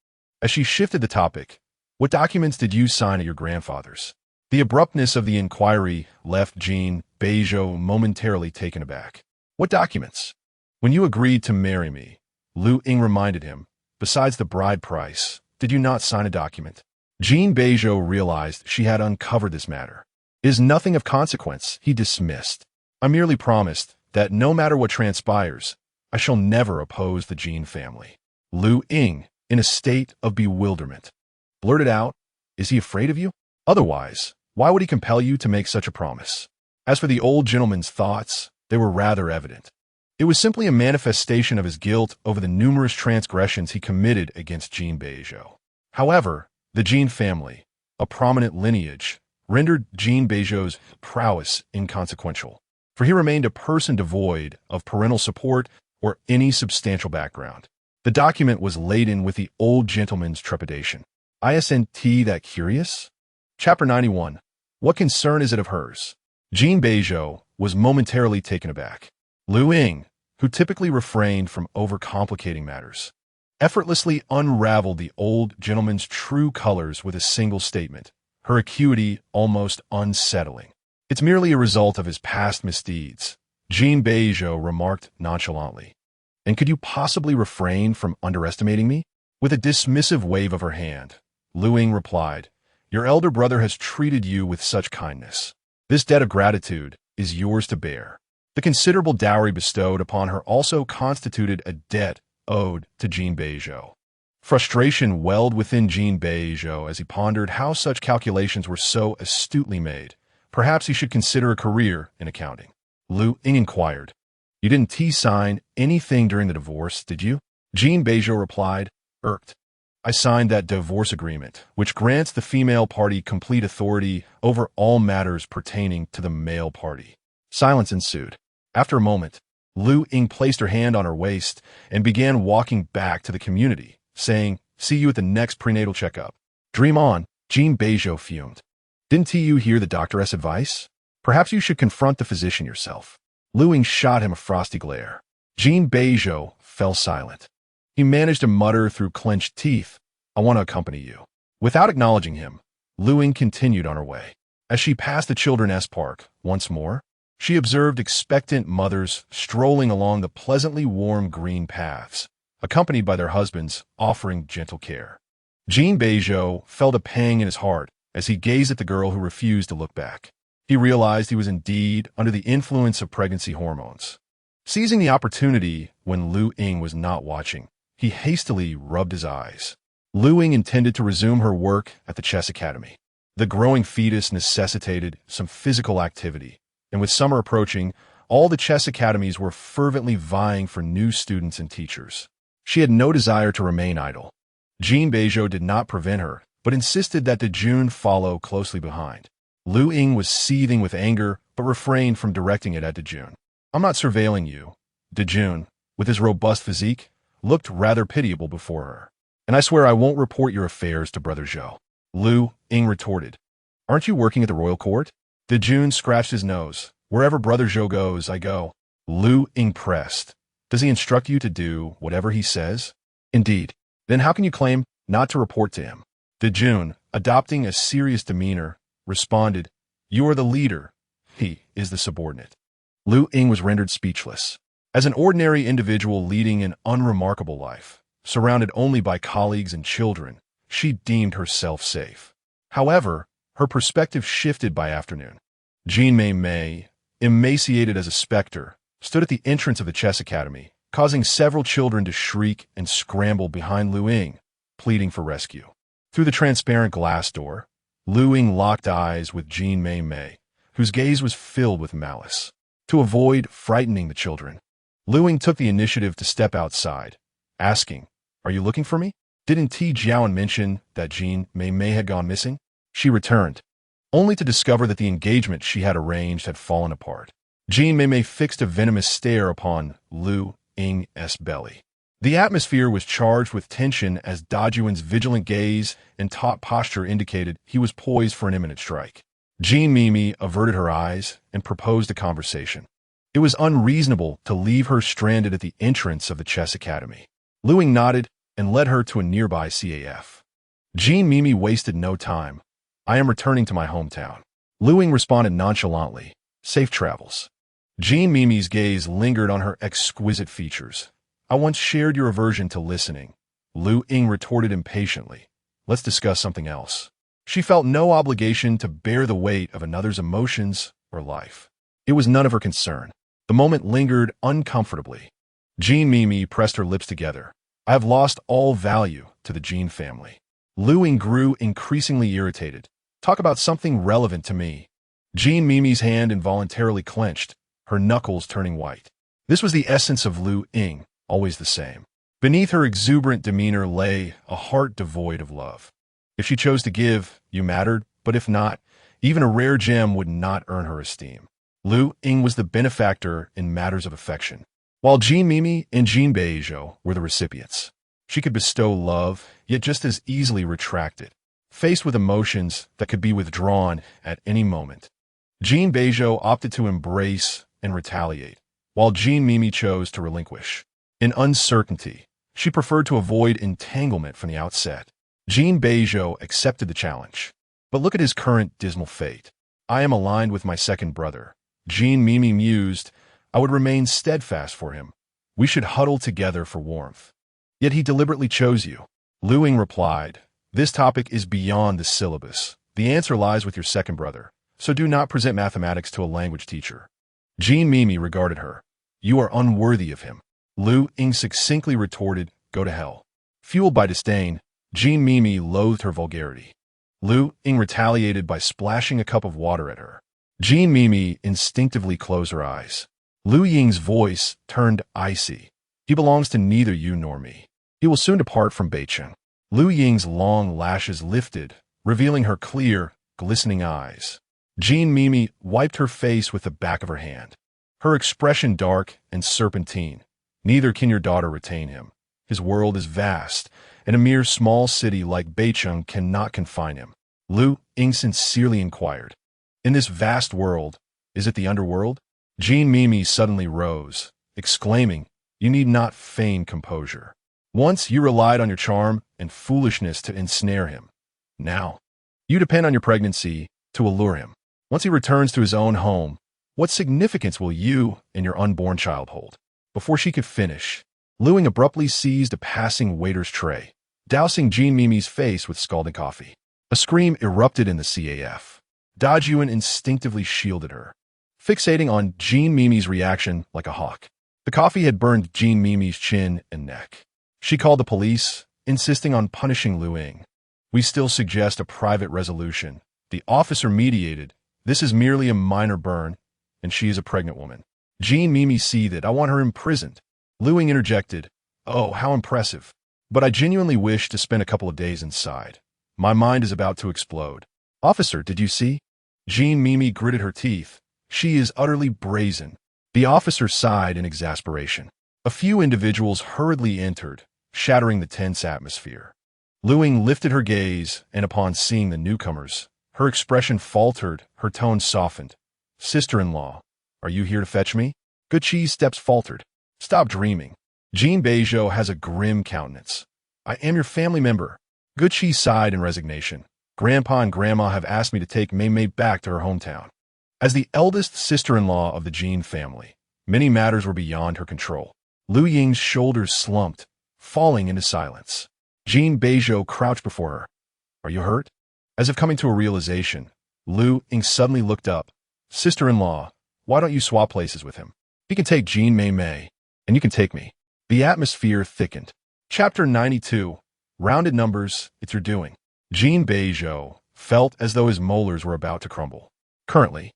As she shifted the topic, what documents did you sign at your grandfather's? The abruptness of the inquiry left Jin Beizhou momentarily taken aback. What documents? When you agreed to marry me, Luying reminded him, besides the bride price, did you not sign a document? Jin Beizhou realized she had uncovered this matter. It is nothing of consequence, he dismissed. I merely promised that no matter what transpires, I shall never oppose the Jin family. Luying, in a state of bewilderment, blurted out, is he afraid of you? Otherwise, why would he compel you to make such a promise? As for the old gentleman's thoughts, they were rather evident. It was simply a manifestation of his guilt over the numerous transgressions he committed against Jin Beizhou. However, the Jin family, a prominent lineage, rendered Jin Beizhou's prowess inconsequential, for he remained a person devoid of parental support or any substantial background. The document was laden with the old gentleman's trepidation. Isn't that curious? Chapter 91. What concern is it of hers? Jin Beizhou was momentarily taken aback. Luying, who typically refrained from overcomplicating matters, effortlessly unraveled the old gentleman's true colors with a single statement, her acuity almost unsettling. It's merely a result of his past misdeeds, Jin Beizhou remarked nonchalantly. And could you possibly refrain from underestimating me? With a dismissive wave of her hand, Luying replied, Your elder brother has treated you with such kindness. This debt of gratitude is yours to bear. The considerable dowry bestowed upon her also constituted a debt owed to Jin Beizhou. Frustration welled within Jin Beizhou as he pondered how such calculations were so astutely made. Perhaps he should consider a career in accounting. Luying inquired, You didn't sign anything during the divorce, did you? Jin Beizhou replied, irked. I signed that divorce agreement, which grants the female party complete authority over all matters pertaining to the male party. Silence ensued. After a moment, Luying placed her hand on her waist and began walking back to the community, saying, See you at the next prenatal checkup. Dream on, Jin Beizhou fumed. Didn't you hear the doctor's advice? Perhaps you should confront the physician yourself. Luying shot him a frosty glare. Jin Beizhou fell silent. He managed to mutter through clenched teeth, I want to accompany you. Without acknowledging him, Luying continued on her way. As she passed the children's park once more, she observed expectant mothers strolling along the pleasantly warm green paths, accompanied by their husbands offering gentle care. Jin Beizhou felt a pang in his heart as he gazed at the girl who refused to look back. He realized he was indeed under the influence of pregnancy hormones. Seizing the opportunity when Luying was not watching, he hastily rubbed his eyes. Luying intended to resume her work at the chess academy. The growing fetus necessitated some physical activity, and with summer approaching, all the chess academies were fervently vying for new students and teachers. She had no desire to remain idle. Jin Beizhou did not prevent her, but insisted that Dejun follow closely behind. Luying was seething with anger, but refrained from directing it at Dejun. I'm not surveilling you. Dejun, with his robust physique, looked rather pitiable before her. And I swear I won't report your affairs to Brother Zhou. Luying retorted. Aren't you working at the royal court? Dejun scratched his nose. Wherever Brother Zhou goes, I go. Luying pressed. Does he instruct you to do whatever he says? Indeed. Then how can you claim not to report to him? Beizhou, adopting a serious demeanor, responded, "You are the leader. He is the subordinate." Luying was rendered speechless. As an ordinary individual leading an unremarkable life, surrounded only by colleagues and children, she deemed herself safe. However, her perspective shifted by afternoon. Jin Beizhou, emaciated as a specter, stood at the entrance of the chess academy, causing several children to shriek and scramble behind Luying, pleading for rescue. Through the transparent glass door, Luying locked eyes with Jin Beizhou, whose gaze was filled with malice. To avoid frightening the children, Luying took the initiative to step outside, asking, "Are you looking for me? Didn't T. Jiaoan mention that Jin Beizhou had gone missing?" She returned, only to discover that the engagement she had arranged had fallen apart. Jin Beizhou fixed a venomous stare upon Luying's belly. The atmosphere was charged with tension as Dajuan's vigilant gaze and taut posture indicated he was poised for an imminent strike. Jin Beizhou averted her eyes and proposed a conversation. It was unreasonable to leave her stranded at the entrance of the chess academy. Luying nodded and led her to a nearby CAF. Jin Beizhou wasted no time. "I am returning to my hometown." Luying responded nonchalantly, "Safe travels." Jin Beizhou's gaze lingered on her exquisite features. "I once shared your aversion to listening," Luying retorted impatiently. "Let's discuss something else." She felt no obligation to bear the weight of another's emotions or life. It was none of her concern. The moment lingered uncomfortably. Jin Beizhou pressed her lips together. "I have lost all value to the Jin family." Luying grew increasingly irritated. "Talk about something relevant to me." Jin Beizhou's hand involuntarily clenched, her knuckles turning white. This was the essence of Luying, always the same. Beneath her exuberant demeanor lay a heart devoid of love. If she chose to give, you mattered, but if not, even a rare gem would not earn her esteem. Luying was the benefactor in matters of affection, while Jin Beizhou and Jin Beizhou were the recipients. She could bestow love, yet just as easily retract it, faced with emotions that could be withdrawn at any moment. Jin Beizhou opted to embrace and retaliate, while Jin Beizhou chose to relinquish. In uncertainty, she preferred to avoid entanglement from the outset. Jin Beizhou accepted the challenge. But look at his current dismal fate. "I am aligned with my second brother." Jin Beizhou mused, "I would remain steadfast for him. We should huddle together for warmth. Yet he deliberately chose you." Luying replied, "This topic is beyond the syllabus. The answer lies with your second brother, so do not present mathematics to a language teacher." Jin Beizhou regarded her. "You are unworthy of him." Luying succinctly retorted, "Go to hell." Fueled by disdain, Jin Beizhou loathed her vulgarity. Luying retaliated by splashing a cup of water at her. Jin Beizhou instinctively closed her eyes. Luying's voice turned icy. "He belongs to neither you nor me. He will soon depart from Beizhou." Luying's long lashes lifted, revealing her clear, glistening eyes. Jin Beizhou wiped her face with the back of her hand. Her expression dark and serpentine. "Neither can your daughter retain him. His world is vast, and a mere small city like Beizhou cannot confine him." Luying sincerely inquired, "In this vast world, is it the underworld?" Jin Beizhou suddenly rose, exclaiming, "You need not feign composure. Once you relied on your charm and foolishness to ensnare him. Now, you depend on your pregnancy to allure him. Once he returns to his own home, what significance will you and your unborn child hold?" Before she could finish, Luying abruptly seized a passing waiter's tray, dousing Jin Beizhou's face with scalding coffee. A scream erupted in the CAF. Dajuan instinctively shielded her, fixating on Jin Beizhou's reaction like a hawk. The coffee had burned Jin Beizhou's chin and neck. She called the police, insisting on punishing Luying. "We still suggest a private resolution," the officer mediated. "This is merely a minor burn, and she is a pregnant woman." Jin Beizhou seethed. "I want her imprisoned." Luying interjected, "Oh, how impressive. But I genuinely wish to spend a couple of days inside. My mind is about to explode." "Officer, did you see?" Jin Beizhou gritted her teeth. "She is utterly brazen." The officer sighed in exasperation. A few individuals hurriedly entered, shattering the tense atmosphere. Luying lifted her gaze, and upon seeing the newcomers, her expression faltered, her tone softened. "Sister-in-law, are you here to fetch me?" Good Chi's steps faltered. "Stop dreaming." Jin Beizhou has a grim countenance. "I am your family member." Gucci sighed in resignation. Grandpa and Grandma have asked me to take Mei Mei back to her hometown. As the eldest sister-in-law of the Jin family, many matters were beyond her control. Luying's shoulders slumped, falling into silence. Jin Beizhou crouched before her. Are you hurt? As if coming to a realization, Luying suddenly looked up. Sister-in-law, why don't you swap places with him? He can take Jin Mei Mei, and you can take me. The atmosphere thickened. Chapter 92. Rounded numbers, it's your doing. Jin Beizhou felt as though his molars were about to crumble. Currently,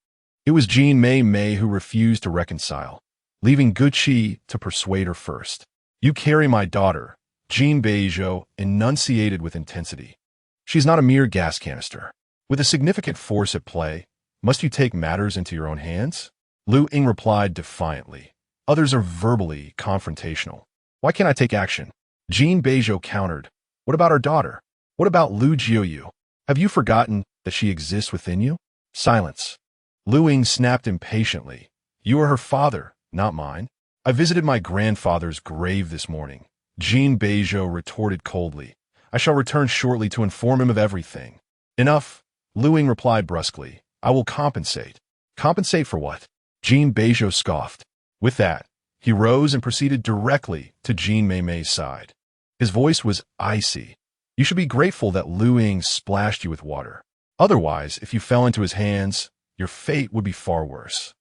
it was Jin Mei Mei who refused to reconcile, leaving Gucci to persuade her first. You carry my daughter, Jin Beizhou enunciated with intensity. She's not a mere gas canister. With a significant force at play, must you take matters into your own hands? Luying replied defiantly. Others are verbally confrontational. Why can't I take action? Jin Beizhou countered. What about our daughter? What about Lu Jiuyu? Have you forgotten that she exists within you? Silence. Luying snapped impatiently. You are her father, not mine. I visited my grandfather's grave this morning. Jin Beizhou retorted coldly. I shall return shortly to inform him of everything. Enough, Luying replied brusquely. I will compensate. Compensate for what? Jin Beizhou scoffed. With that, he rose and proceeded directly to Jin Mei Mei's side. His voice was icy. You should be grateful that Luying splashed you with water. Otherwise, if you fell into his hands, your fate would be far worse.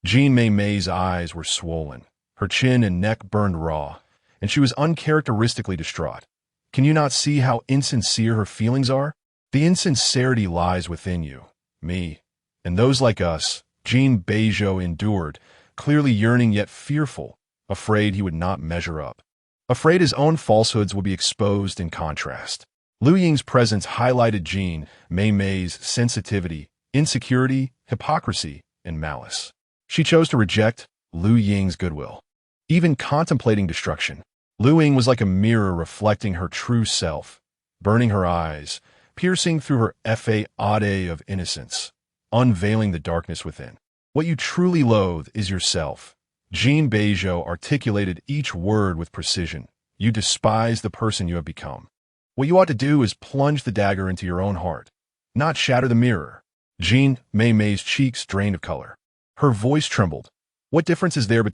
Jin Mei Mei's eyes were swollen. Her chin and neck burned raw, and she was uncharacteristically distraught. Can you not see how insincere her feelings are? The insincerity lies within you, me, and those like us. Jin Beizhou endured, clearly yearning yet fearful, afraid he would not measure up. Afraid his own falsehoods would be exposed in contrast. Luying's presence highlighted Jin Mei Mei's sensitivity, insecurity, hypocrisy, and malice. She chose to reject Luying's goodwill. Even contemplating destruction, Luying was like a mirror reflecting her true self, burning her eyes, piercing through her facade of innocence, unveiling the darkness within. What you truly loathe is yourself. Jin Beizhou articulated each word with precision. You despise the person you have become. What you ought to do is plunge the dagger into your own heart, not shatter the mirror. Jin Mei Mei's cheeks drained of color. Her voice trembled. What difference is there between